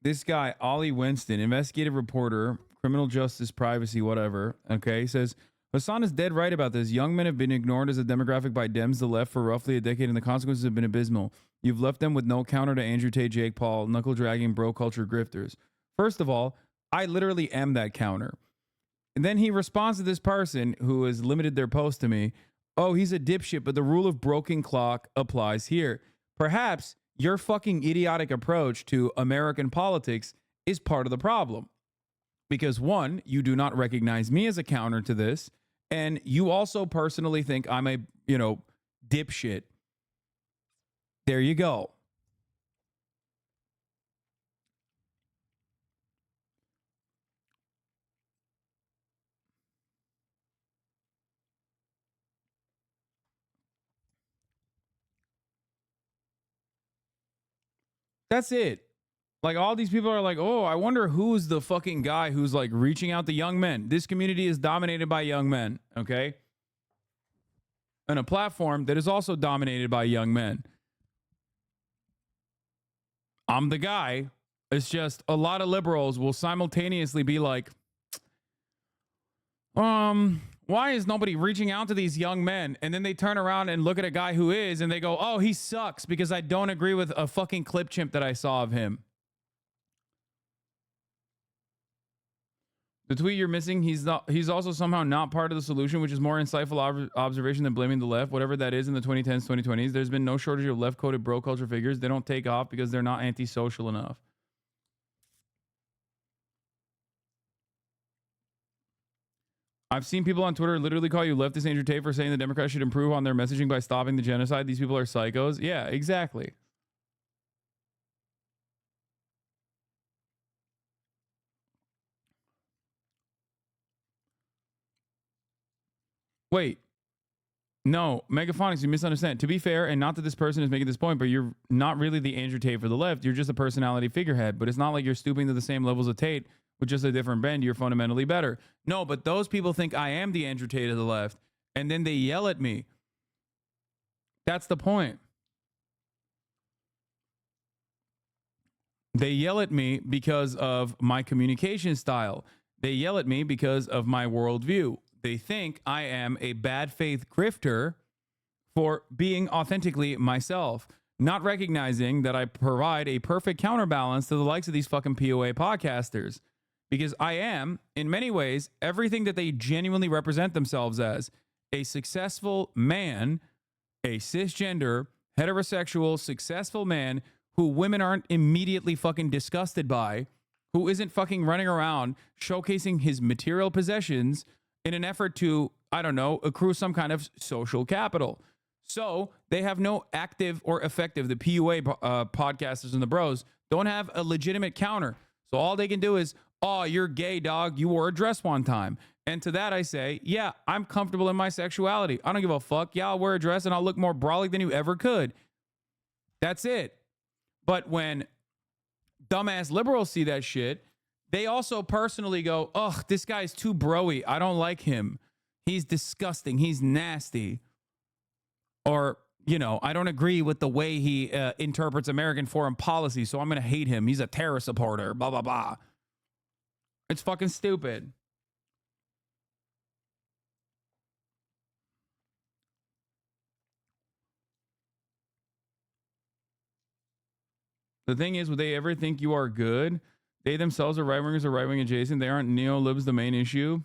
This guy, Ollie Winston, investigative reporter, criminal justice, privacy, whatever, okay, says, Hasan is dead right about this. Young men have been ignored as a demographic by Dems, the left, for roughly a decade, and the consequences have been abysmal. You've left them with no counter to Andrew Tate, Jake Paul, knuckle-dragging, bro-culture grifters. First of all, I literally am that counter. And then he responds to this person who has limited their post to me, oh, he's a dipshit, but the rule of broken clock applies here. perhaps your fucking idiotic approach to American politics is part of the problem. Because one, you do not recognize me as a counter to this, and you also personally think I'm a, dipshit. There you go. That's it. Like, all these people are like, oh, I wonder who's the fucking guy who's like reaching out to young men. This community is dominated by young men, okay? And a platform that is also dominated by young men. I'm the guy. It's just a lot of liberals will simultaneously be like, why is nobody reaching out to these young men? And then they turn around and look at a guy who is, and they go, oh, he sucks because I don't agree with a fucking clip chimp that I saw of him. The tweet you're missing, he's also somehow not part of the solution, which is more insightful observation than blaming the left, whatever that is in the 2010s, 2020s. There's been no shortage of left-coded bro culture figures. They don't take off because they're not antisocial enough. I've seen people on Twitter literally call you leftist Andrew Tate for saying the Democrats should improve on their messaging by stopping the genocide. These people are psychos. Yeah, exactly. Wait. No, Megaphonics, you misunderstand. To be fair, and not that this person is making this point, but you're not really the Andrew Tate for the left. You're just a personality figurehead. But it's not like you're stooping to the same levels of Tate with just a different bend. You're fundamentally better. No, but those people think I am the Andrew Tate of the left, and then they yell at me. That's the point. They yell at me because of my communication style. They yell at me because of my worldview. They think I am a bad faith grifter for being authentically myself, not recognizing that I provide a perfect counterbalance to the likes of these fucking POA podcasters. Because I am, in many ways, everything that they genuinely represent themselves as: a successful man, a cisgender, heterosexual, successful man who women aren't immediately fucking disgusted by, who isn't fucking running around showcasing his material possessions in an effort to, I don't know, accrue some kind of social capital. So they have no active or effective, the PUA podcasters and the bros don't have a legitimate counter. So all they can do is, oh, you're gay, dog. You wore a dress one time. And to that I say, yeah, I'm comfortable in my sexuality. I don't give a fuck. Yeah, I'll wear a dress and I'll look more brolic than you ever could. That's it. But when dumbass liberals see that shit, they also personally go, ugh, this guy's too broy. I don't like him. He's disgusting. He's nasty. Or, I don't agree with the way he interprets American foreign policy, so I'm going to hate him. He's a terror supporter, blah, blah, blah. It's fucking stupid. The thing is, would they ever think you are good? They themselves are right-wingers or right-wing adjacent. They aren't neo-libs the main issue.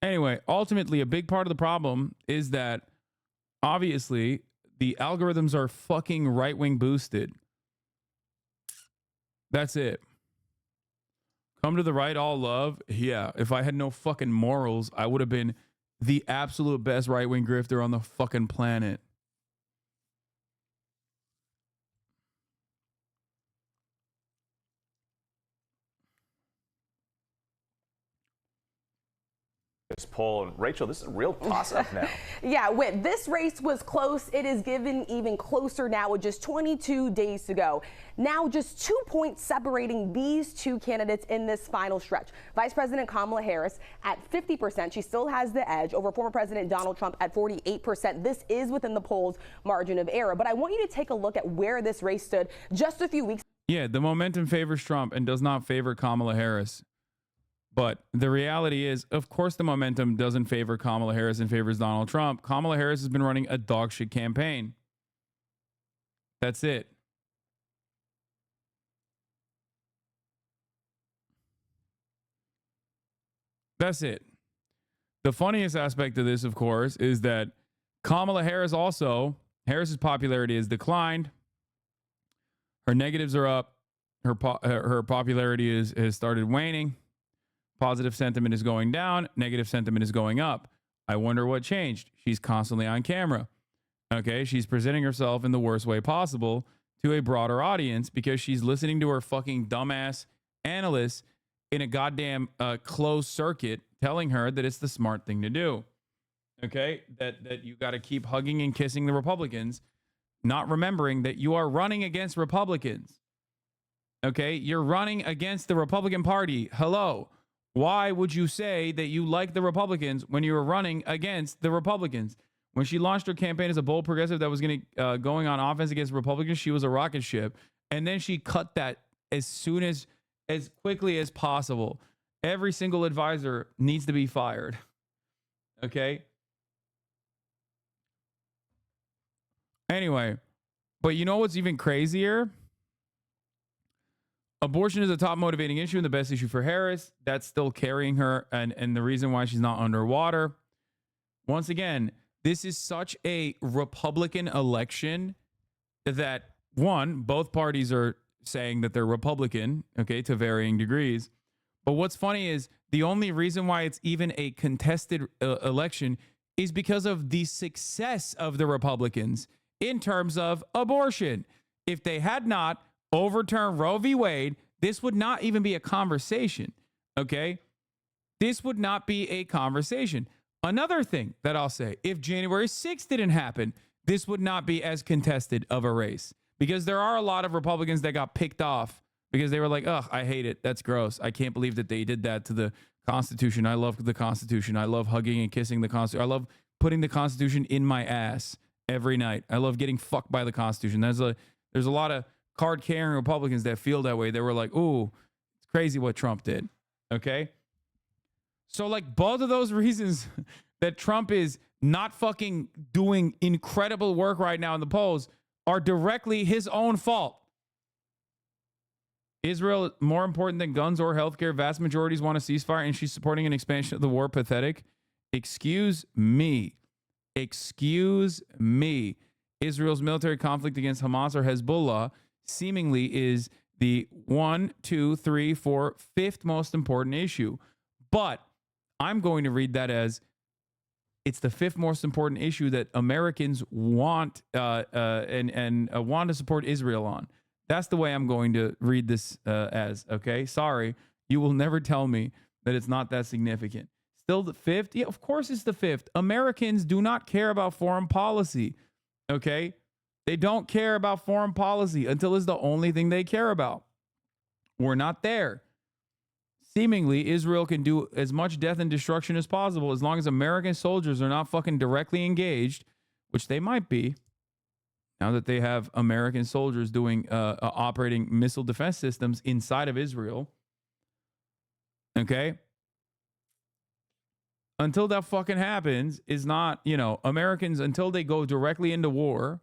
Anyway, ultimately, a big part of the problem is that, obviously, the algorithms are fucking right-wing boosted. That's it. Come to the right, all love. Yeah, if I had no fucking morals, I would have been the absolute best right-wing grifter on the fucking planet. This poll, and Rachel, this is a real toss-up now. Yeah, Whit, this race was close. It is given even closer now with just 22 days to go. Now just 2 points separating these two candidates in this final stretch. Vice President Kamala Harris at 50%. She still has the edge over former President Donald Trump at 48%. This is within the polls' margin of error. But I want you to take a look at where this race stood just a few weeks. Yeah, the momentum favors Trump and does not favor Kamala Harris. But the reality is, of course, the momentum doesn't favor Kamala Harris and favors Donald Trump. Kamala Harris has been running a dog shit campaign. That's it. That's it. The funniest aspect of this, of course, is that Kamala Harris also, Harris's popularity has declined. Her negatives are up. Her popularity has started waning. Positive sentiment is going down. Negative sentiment is going up. I wonder what changed. She's constantly on camera. Okay, she's presenting herself in the worst way possible to a broader audience because she's listening to her fucking dumbass analysts in a goddamn closed circuit telling her that it's the smart thing to do. Okay, that you got to keep hugging and kissing the Republicans, not remembering that you are running against Republicans. Okay, you're running against the Republican Party. Hello. Why would you say that you like the Republicans when you were running against the Republicans? When she launched her campaign as a bold progressive that was going on offense against Republicans, she was a rocket ship. And then she cut that as quickly as possible. Every single advisor needs to be fired. Okay? Anyway, but you know what's even crazier? Abortion is a top motivating issue and the best issue for Harris. That's still carrying her and the reason why she's not underwater. Once again, this is such a Republican election that, one, both parties are saying that they're Republican, okay, to varying degrees. But what's funny is the only reason why it's even a contested election is because of the success of the Republicans in terms of abortion. If they had not overturned Roe v. Wade, this would not even be a conversation, okay? This would not be a conversation. Another thing that I'll say, if January 6th didn't happen, this would not be as contested of a race because there are a lot of Republicans that got picked off because they were like, ugh, I hate it. That's gross. I can't believe that they did that to the Constitution. I love the Constitution. I love hugging and kissing the Constitution. I love putting the Constitution in my ass every night. I love getting fucked by the Constitution. There's a lot of card-carrying Republicans that feel that way. They were like, ooh, it's crazy what Trump did. Okay? So, like, both of those reasons that Trump is not fucking doing incredible work right now in the polls are directly his own fault. Israel more important than guns or healthcare. Vast majorities want a ceasefire, and she's supporting an expansion of the war. Pathetic. Excuse me. Excuse me. Israel's military conflict against Hamas or Hezbollah seemingly is the 1, 2, 3, 4, 5th most important issue. But I'm going to read that as it's the 5th most important issue that Americans want and want to support Israel on. That's the way I'm going to read this as, okay? Sorry, you will never tell me that it's not that significant. Still the 5th? Yeah, of course it's the 5th. Americans do not care about foreign policy, okay? They don't care about foreign policy until it's the only thing they care about. We're not there. Seemingly, Israel can do as much death and destruction as possible as long as American soldiers are not fucking directly engaged, which they might be now that they have American soldiers doing operating missile defense systems inside of Israel. Okay? Until that fucking happens is not, Americans, until they go directly into war,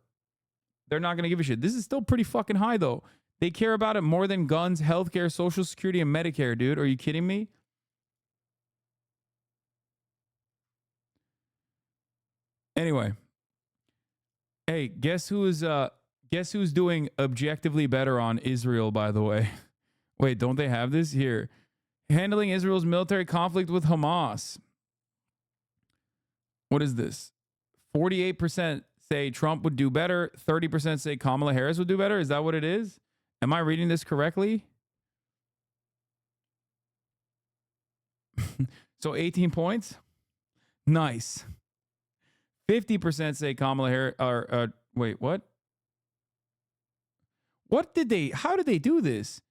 they're not going to give a shit. This is still pretty fucking high, though. They care about it more than guns, healthcare, Social Security, and Medicare, dude. Are you kidding me? Anyway. Hey, guess who's doing objectively better on Israel, by the way? Wait, don't they have this? Here. Handling Israel's military conflict with Hamas. What is this? 48% say Trump would do better. 30% say Kamala Harris would do better. Is that what it is? Am I reading this correctly? So 18 points? Nice. 50% say Kamala Harris. Wait, what? How did they do this?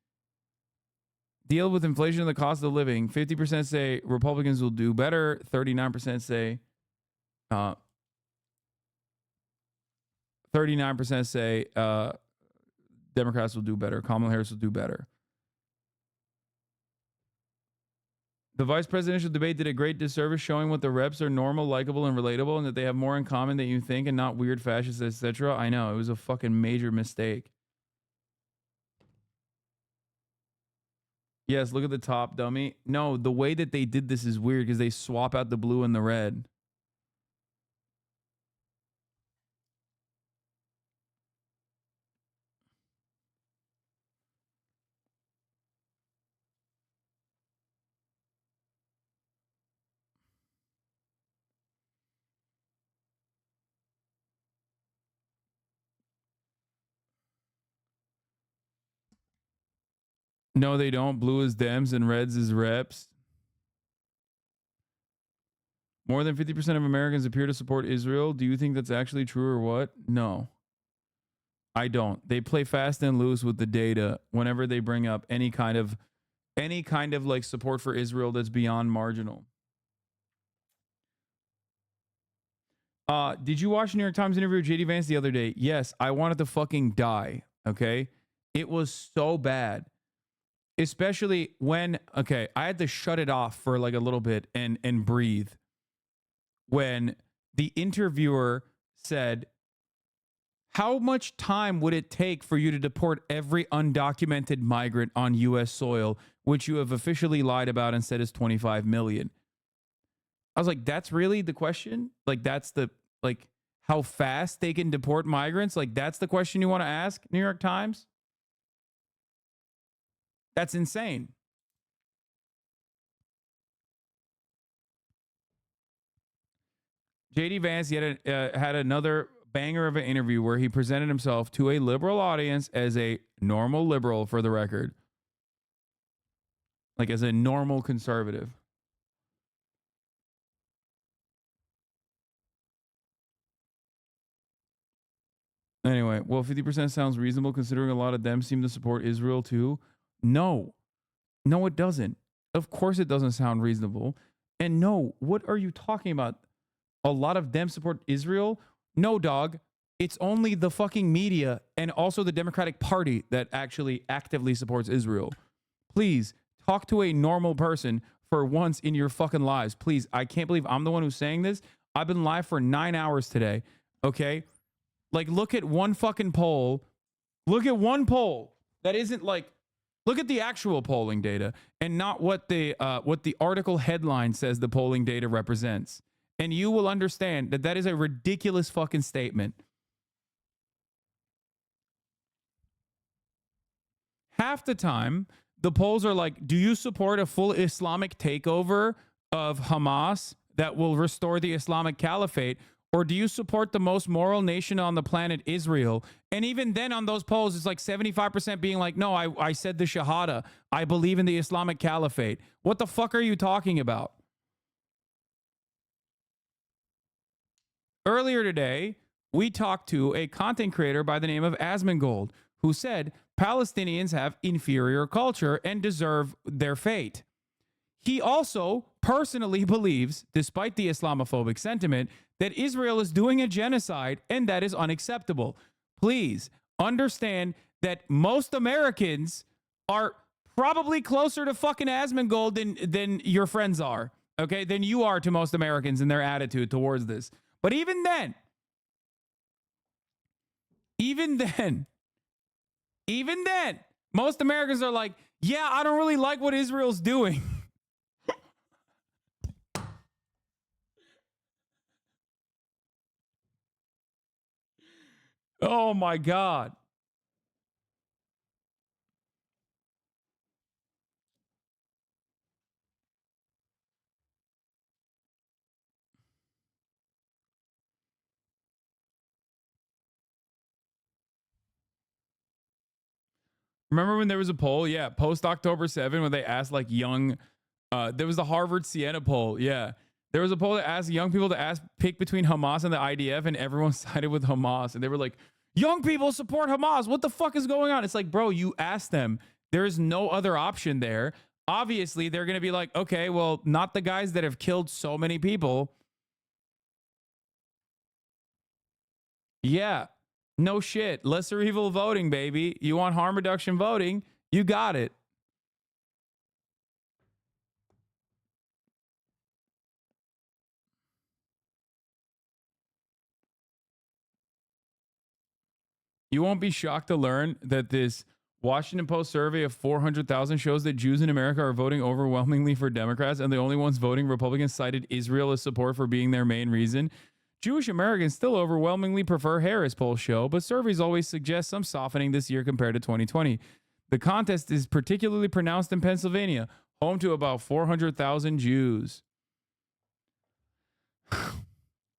Deal with inflation and the cost of living. 50% say Republicans will do better. 39% say 39% say Democrats will do better. Kamala Harris will do better. The vice presidential debate did a great disservice showing what the reps are normal, likable, and relatable, and that they have more in common than you think and not weird fascists, etc. I know. It was a fucking major mistake. Yes, look at the top, dummy. No, the way that they did this is weird because they swap out the blue and the red. No, they don't. Blue is Dems and reds is reps. More than 50% of Americans appear to support Israel. Do you think that's actually true or what? No, I don't. They play fast and loose with the data whenever they bring up any kind of like support for Israel that's beyond marginal. Did you watch the New York Times interview with JD Vance the other day? Yes, I wanted to fucking die. Okay. It was so bad. Especially when, okay, I had to shut it off for like a little bit and breathe. When the interviewer said, how much time would it take for you to deport every undocumented migrant on U.S. soil, which you have officially lied about and said is 25 million? I was like, that's really the question? Like, that's the, like, how fast they can deport migrants? Like, that's the question you want to ask, New York Times? That's insane. JD Vance yet had another banger of an interview where he presented himself to a liberal audience as a normal liberal, for the record. Like, as a normal conservative. Anyway, well, 50% sounds reasonable considering a lot of them seem to support Israel too. No, it doesn't. Of course it doesn't sound reasonable. And no, what are you talking about? A lot of them support Israel? No, dog. It's only the fucking media and also the Democratic Party that actually actively supports Israel. Please talk to a normal person for once in your fucking lives. Please, I can't believe I'm the one who's saying this. I've been live for 9 hours today. Okay? Like, look at one fucking poll. Look at one poll that isn't like, look at the actual polling data and not what the article headline says the polling data represents. And you will understand that that is a ridiculous fucking statement. Half the time, the polls are like, do you support a full Islamic takeover of Hamas that will restore the Islamic Caliphate? Or do you support the most moral nation on the planet, Israel? And even then on those polls, it's like 75% being like, no, I said the Shahada. I believe in the Islamic Caliphate. What the fuck are you talking about? Earlier today, we talked to a content creator by the name of Asmongold, who said Palestinians have inferior culture and deserve their fate. He also personally believes, despite the Islamophobic sentiment, that Israel is doing a genocide and that is unacceptable. Please understand that most Americans are probably closer to fucking Asmongold than your friends are, okay, than you are to most Americans in their attitude towards this. But even then, most Americans are like, yeah, I don't really like what Israel's doing. Oh my God. Remember when there was a poll? Yeah, post October 7, when they asked like young, there was the Harvard Siena poll. Yeah. There was a poll that asked young people to pick between Hamas and the IDF, and everyone sided with Hamas. And they were like, young people support Hamas. What the fuck is going on? It's like, bro, you asked them. There is no other option there. Obviously, they're going to be like, okay, well, not the guys that have killed so many people. Yeah. No shit. Lesser evil voting, baby. You want harm reduction voting? You got it. You won't be shocked to learn that this Washington Post survey of 400,000 shows that Jews in America are voting overwhelmingly for Democrats, and the only ones voting Republicans cited Israel as support for being their main reason. Jewish Americans still overwhelmingly prefer Harris polls show, but surveys always suggest some softening this year compared to 2020. The contest is particularly pronounced in Pennsylvania, home to about 400,000 Jews.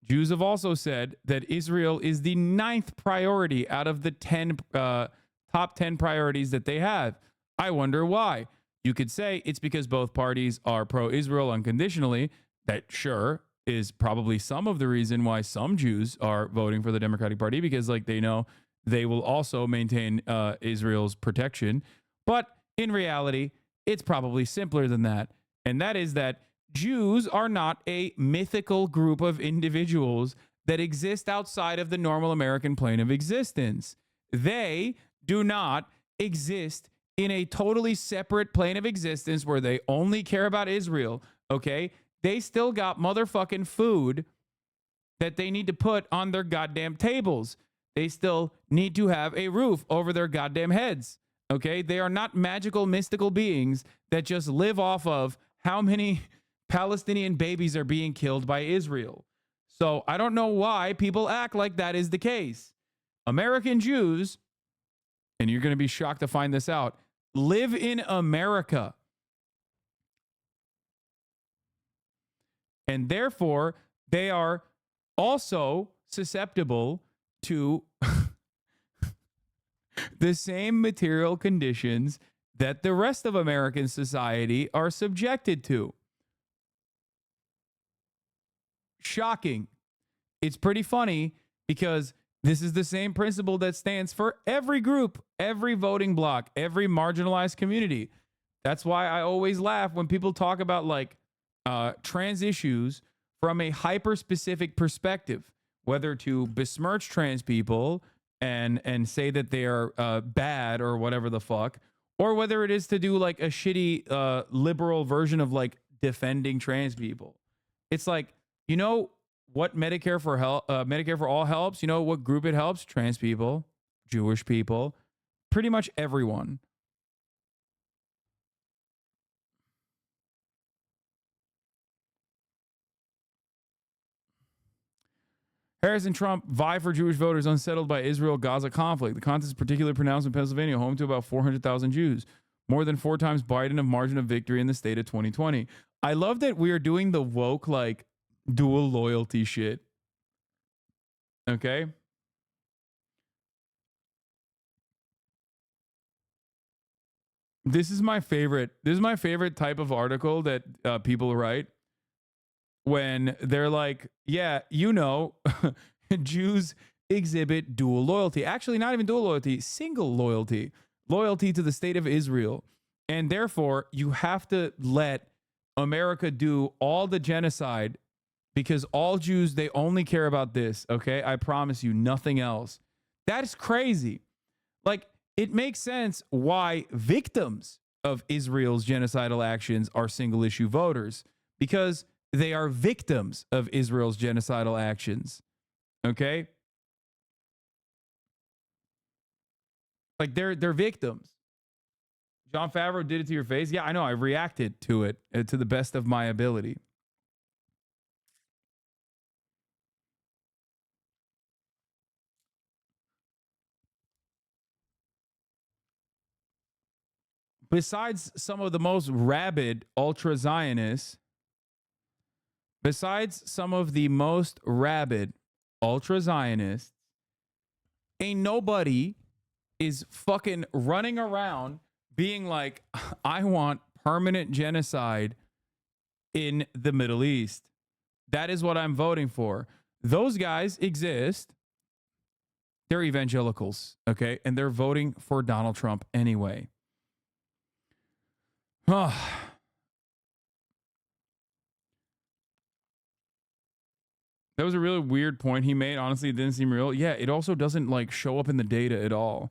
Jews have also said that Israel is the 9th priority out of the top 10 priorities that they have. I wonder why. You could say it's because both parties are pro-Israel unconditionally. That sure is probably some of the reason why some Jews are voting for the Democratic Party, because like they know they will also maintain Israel's protection. But in reality, it's probably simpler than that. And that is that Jews are not a mythical group of individuals that exist outside of the normal American plane of existence. They do not exist in a totally separate plane of existence where they only care about Israel, okay? They still got motherfucking food that they need to put on their goddamn tables. They still need to have a roof over their goddamn heads, okay? They are not magical, mystical beings that just live off of how many Palestinian babies are being killed by Israel. So I don't know why people act like that is the case. American Jews, and you're going to be shocked to find this out, live in America. And therefore, they are also susceptible to the same material conditions that the rest of American society are subjected to. Shocking. It's pretty funny because this is the same principle that stands for every group, every voting bloc, every marginalized community. That's why I always laugh when people talk about like trans issues from a hyper-specific perspective, whether to besmirch trans people and say that they are bad or whatever the fuck, or whether it is to do like a shitty liberal version of like defending trans people. It's like, you know what Medicare for all helps? You know what group it helps? Trans people, Jewish people, pretty much everyone. Harris and Trump vie for Jewish voters unsettled by Israel-Gaza conflict. The contest is particularly pronounced in Pennsylvania, home to about 400,000 Jews, more than 4 times Biden of margin of victory in the state of 2020. I love that we are doing the woke, like, dual loyalty shit. Okay? This is my favorite. This is my favorite type of article that people write when they're like, yeah, you know, Jews exhibit dual loyalty. Actually, not even dual loyalty, single loyalty. Loyalty to the state of Israel. And therefore, you have to let America do all the genocide because all Jews, they only care about this, okay? I promise you, nothing else. That is crazy. Like, it makes sense why victims of Israel's genocidal actions are single-issue voters, because they are victims of Israel's genocidal actions, okay? Like, they're victims. Jon Favreau did it to your face. Yeah, I know. I reacted to it to the best of my ability. Besides some of the most rabid ultra-Zionists, ain't nobody is fucking running around being like, I want permanent genocide in the Middle East. That is what I'm voting for. Those guys exist. They're evangelicals, okay? And they're voting for Donald Trump anyway. That was a really weird point he made. Honestly, it didn't seem real. Yeah, it also doesn't like show up in the data at all.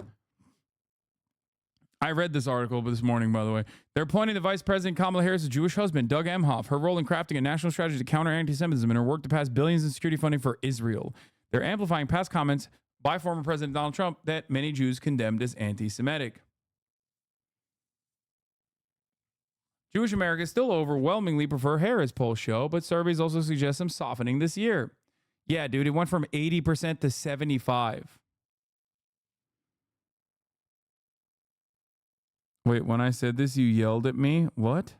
I read this article this morning, by the way. They're pointing to Vice President Kamala Harris' Jewish husband, Doug Emhoff, her role in crafting a national strategy to counter anti-Semitism and her work to pass billions in security funding for Israel. They're amplifying past comments by former President Donald Trump that many Jews condemned as anti-Semitic. Jewish Americans still overwhelmingly prefer Harris, polls show, but surveys also suggest some softening this year. Yeah, dude, it went from 80% to 75%. Wait, when I said this, you yelled at me? What?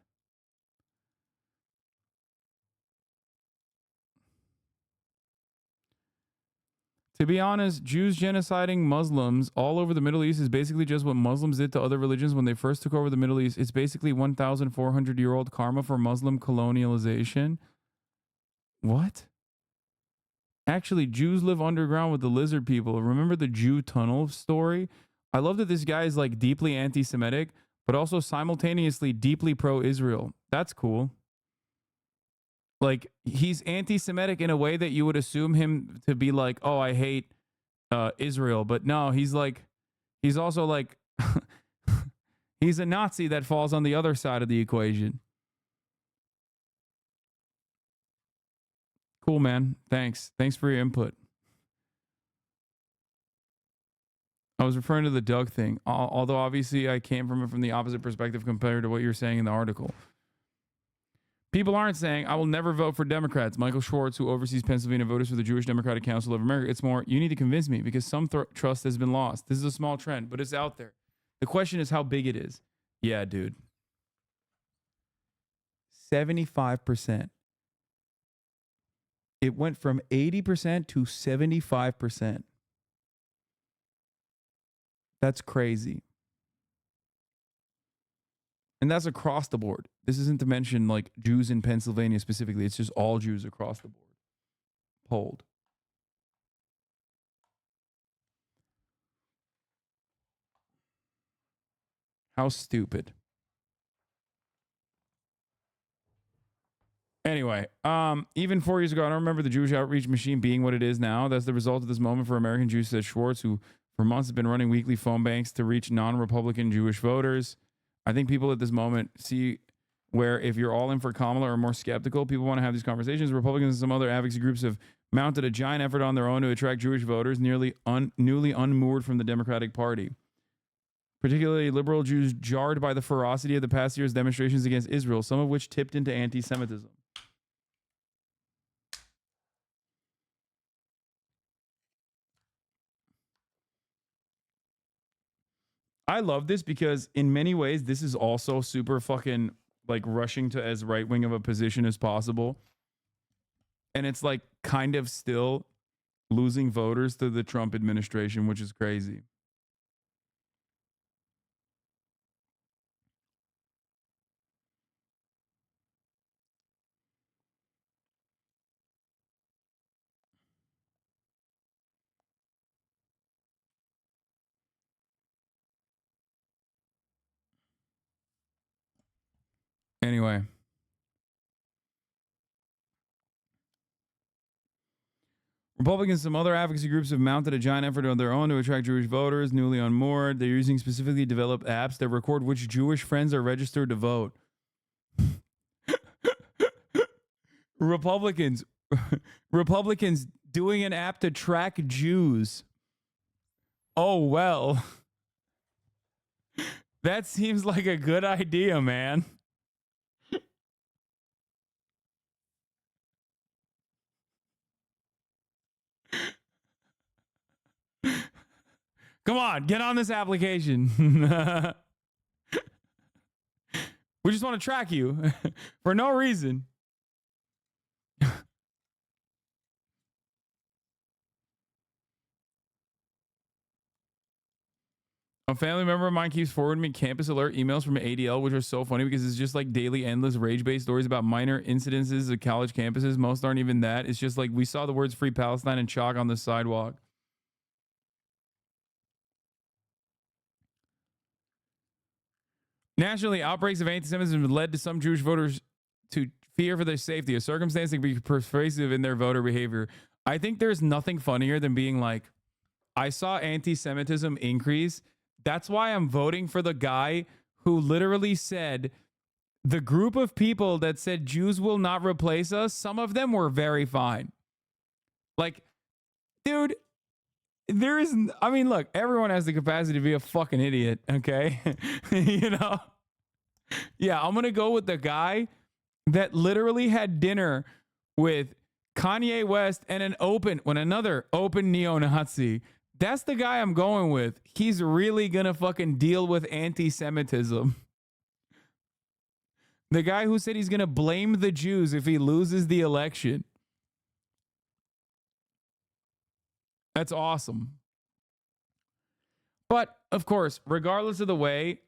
To be honest, Jews genociding Muslims all over the Middle East is basically just what Muslims did to other religions when they first took over the Middle East. It's basically 1,400-year-old karma for Muslim colonialization. What? Actually, Jews live underground with the lizard people. Remember the Jew tunnel story? I love that this guy is like deeply anti-Semitic, but also simultaneously deeply pro-Israel. That's cool. Like, he's anti-Semitic in a way that you would assume him to be like, oh, I hate Israel. But no, he's also like, he's a Nazi that falls on the other side of the equation. Cool, man. Thanks. Thanks for your input. I was referring to the Doug thing, although obviously I came from it from the opposite perspective compared to what you're saying in the article. People aren't saying, I will never vote for Democrats. Michael Schwartz, who oversees Pennsylvania voters for the Jewish Democratic Council of America. It's more, you need to convince me because some trust has been lost. This is a small trend, but it's out there. The question is how big it is. Yeah, dude. 75%. It went from 80% to 75%. That's crazy. And that's across the board. This isn't to mention like Jews in Pennsylvania specifically. It's just all Jews across the board. Polled. How stupid. Anyway, even 4 years ago, I don't remember the Jewish outreach machine being what it is now. That's the result of this moment for American Jews, said Schwartz, who for months has been running weekly phone banks to reach non-Republican Jewish voters. I think people at this moment see where if you're all in for Kamala or more skeptical, people want to have these conversations. Republicans and some other advocacy groups have mounted a giant effort on their own to attract Jewish voters newly unmoored from the Democratic Party. Particularly liberal Jews jarred by the ferocity of the past year's demonstrations against Israel, some of which tipped into anti-Semitism. I love this because in many ways, this is also super fucking like rushing to as right wing of a position as possible. And it's like kind of still losing voters to the Trump administration, which is crazy. Anyway. Republicans and some other advocacy groups have mounted a giant effort on their own to attract Jewish voters newly unmoored. They're using specifically developed apps that record which Jewish friends are registered to vote. Republicans doing an app to track Jews. Oh, well. That seems like a good idea, man. Come on, get on this application. We just want to track you for no reason. A family member of mine keeps forwarding me campus alert emails from ADL, which are so funny because it's just like daily endless rage-based stories about minor incidences of college campuses. Most aren't even that. It's just like we saw the words Free Palestine in chalk on the sidewalk. Nationally, outbreaks of anti-Semitism have led to some Jewish voters to fear for their safety, a circumstance that can be pervasive in their voter behavior. I think there's nothing funnier than being like, I saw anti-Semitism increase. That's why I'm voting for the guy who literally said the group of people that said Jews will not replace us, some of them were very fine. Like, dude, there is, I mean, look, everyone has the capacity to be a fucking idiot, okay? You know? Yeah, I'm going to go with the guy that literally had dinner with Kanye West and another open neo-Nazi. That's the guy I'm going with. He's really going to fucking deal with anti-Semitism. The guy who said he's going to blame the Jews if he loses the election. That's awesome. But of course, regardless of the way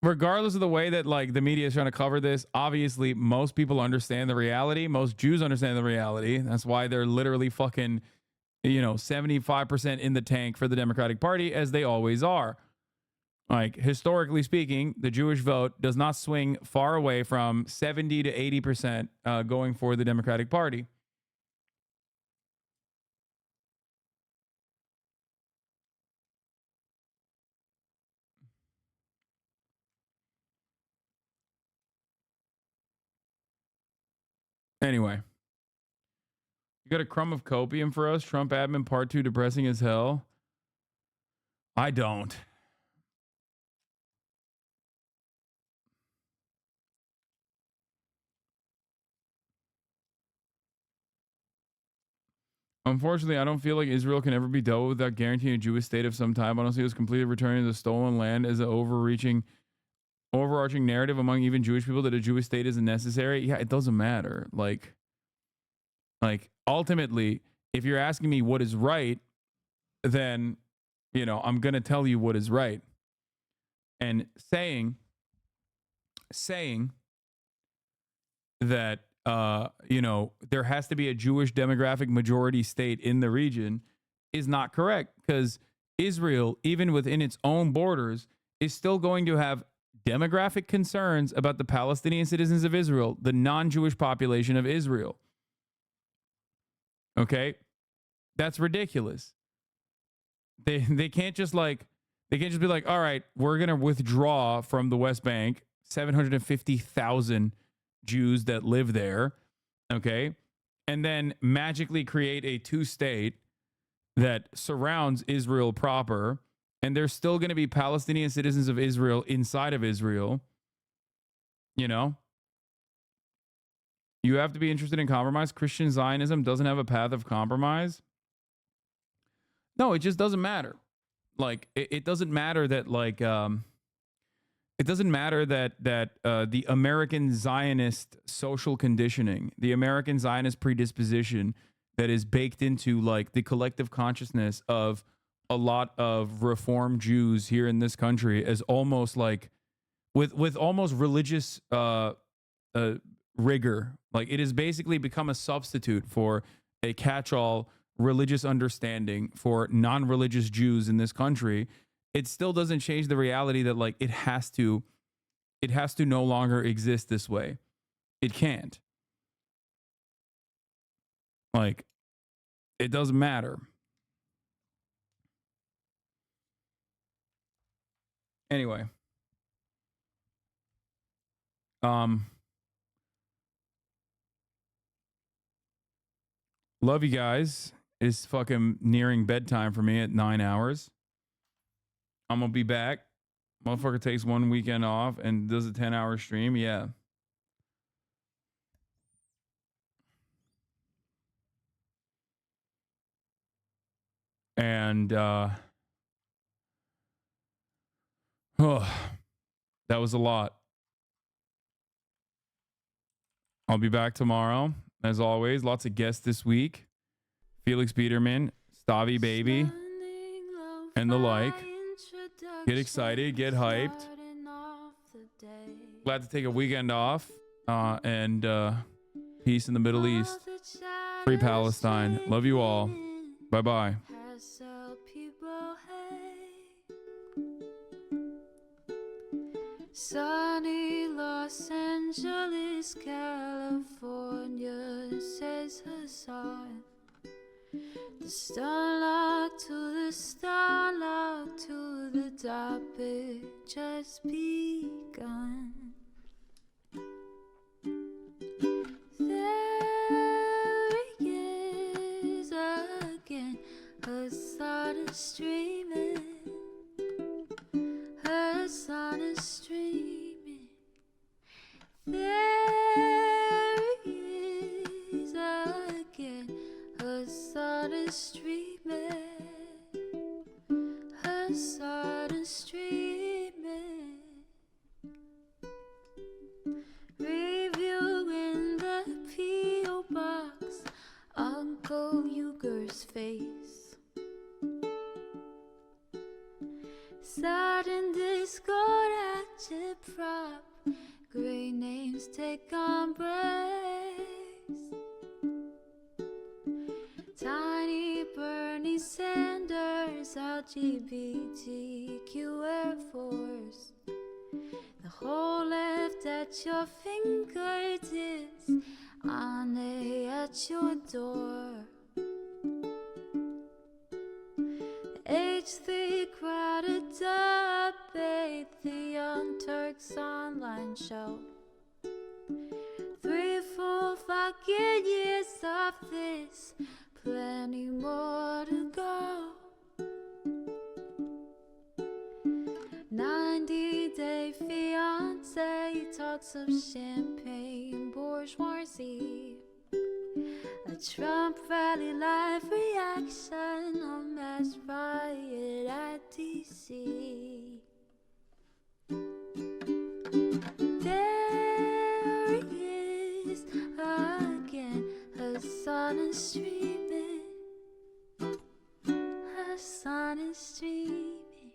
that like the media is trying to cover this, obviously most people understand the reality. Most Jews understand the reality. That's why they're literally fucking, 75% in the tank for the Democratic Party, as they always are. Like, historically speaking, the Jewish vote does not swing far away from 70 to 80% going for the Democratic Party. Anyway, you got a crumb of copium for us? Trump admin part 2 depressing as hell? I don't. Unfortunately, I don't feel like Israel can ever be dealt with without guaranteeing a Jewish state of some type. Honestly, it was completely returning the stolen land as an overarching narrative among even Jewish people that a Jewish state isn't necessary. Yeah, it doesn't matter. Like ultimately, if you're asking me what is right, then, I'm going to tell you what is right. And saying that, there has to be a Jewish demographic majority state in the region is not correct, because Israel, even within its own borders, is still going to have demographic concerns about the Palestinian citizens of Israel, the non-Jewish population of Israel. Okay? That's ridiculous. They can't just be like, all right, we're going to withdraw from the West Bank 750,000 Jews that live there, okay? And then magically create a two-state that surrounds Israel proper, and there's still going to be Palestinian citizens of Israel inside of Israel. You have to be interested in compromise. Christian Zionism doesn't have a path of compromise. No, it just doesn't matter. Like, it doesn't matter that, like, it doesn't matter that the American Zionist social conditioning, the American Zionist predisposition that is baked into, like, the collective consciousness of a lot of Reform Jews here in this country, as almost like with almost religious rigor. Like, it has basically become a substitute for a catch-all religious understanding for non-religious Jews in this country. It still doesn't change the reality that, like, it has to no longer exist this way. It can't. Like, it doesn't matter. Anyway. Love you guys. It's fucking nearing bedtime for me at 9 hours. I'm gonna be back. Motherfucker takes 1 weekend off and does a 10-hour stream. Yeah. And that was a lot. I'll be back tomorrow. As always, lots of guests this week. Felix Biederman, Stavi Baby, and the like. Get excited, get hyped. Glad to take a weekend off. And peace in the Middle East. Free Palestine. Love you all. Bye-bye. Sunny Los Angeles, California, says Hasan. The starlight to the starlight to the topic just begun. There he is again, Hasan is streaming. Hasan is streaming. There he is again. Hasan is streaming. Hasan is streaming. Reviewing the P.O. box. Uncle Uger's face. Sudden discord at your prop. Great names take embrace. Tiny Bernie Sanders, LGBTQ Air Force. The whole left at your fingertips, on at your door. H3 crowded debate, the Young Turks online show. 3 full fucking years of this, plenty more to go. 90-day fiance talks of champagne bourgeoisie. A Trump rally live reaction, a mass riot at DC. There he is again, Hasan is streaming. Hasan is streaming.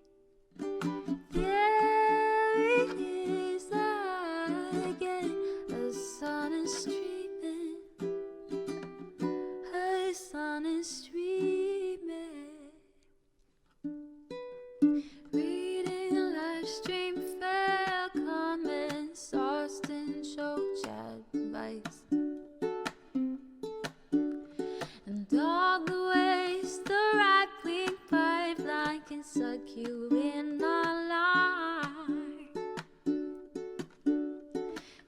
There he is again, Hasan is streaming. Hasan is streaming. Reading a live stream, fair comments, Austin show chat advice. And all the ways the right-wing pipeline can suck you in online.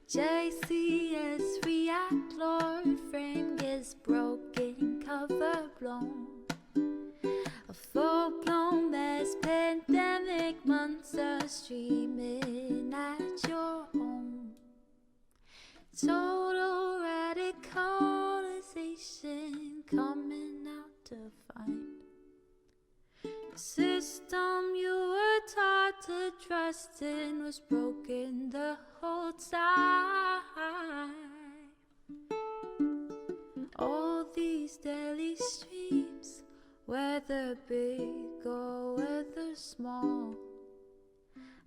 JCS react, Lord frame gets broken, cover blown. A full-blown mass pandemic, monster streaming at your home. Total radicalization coming out to find. The system you were taught to trust in was broken the whole time. All these daily streams, whether big or whether small,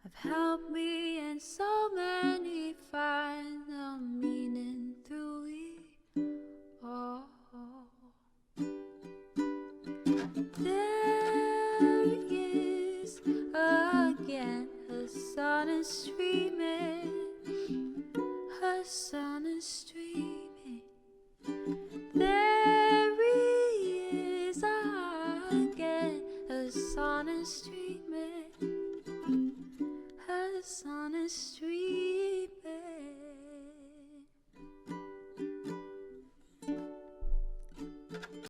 have helped me and so many find the meaning through it all. There he is again, Hasan is streaming. Hasan is streaming. There he is again, Hasan is streaming. Hasan is streaming.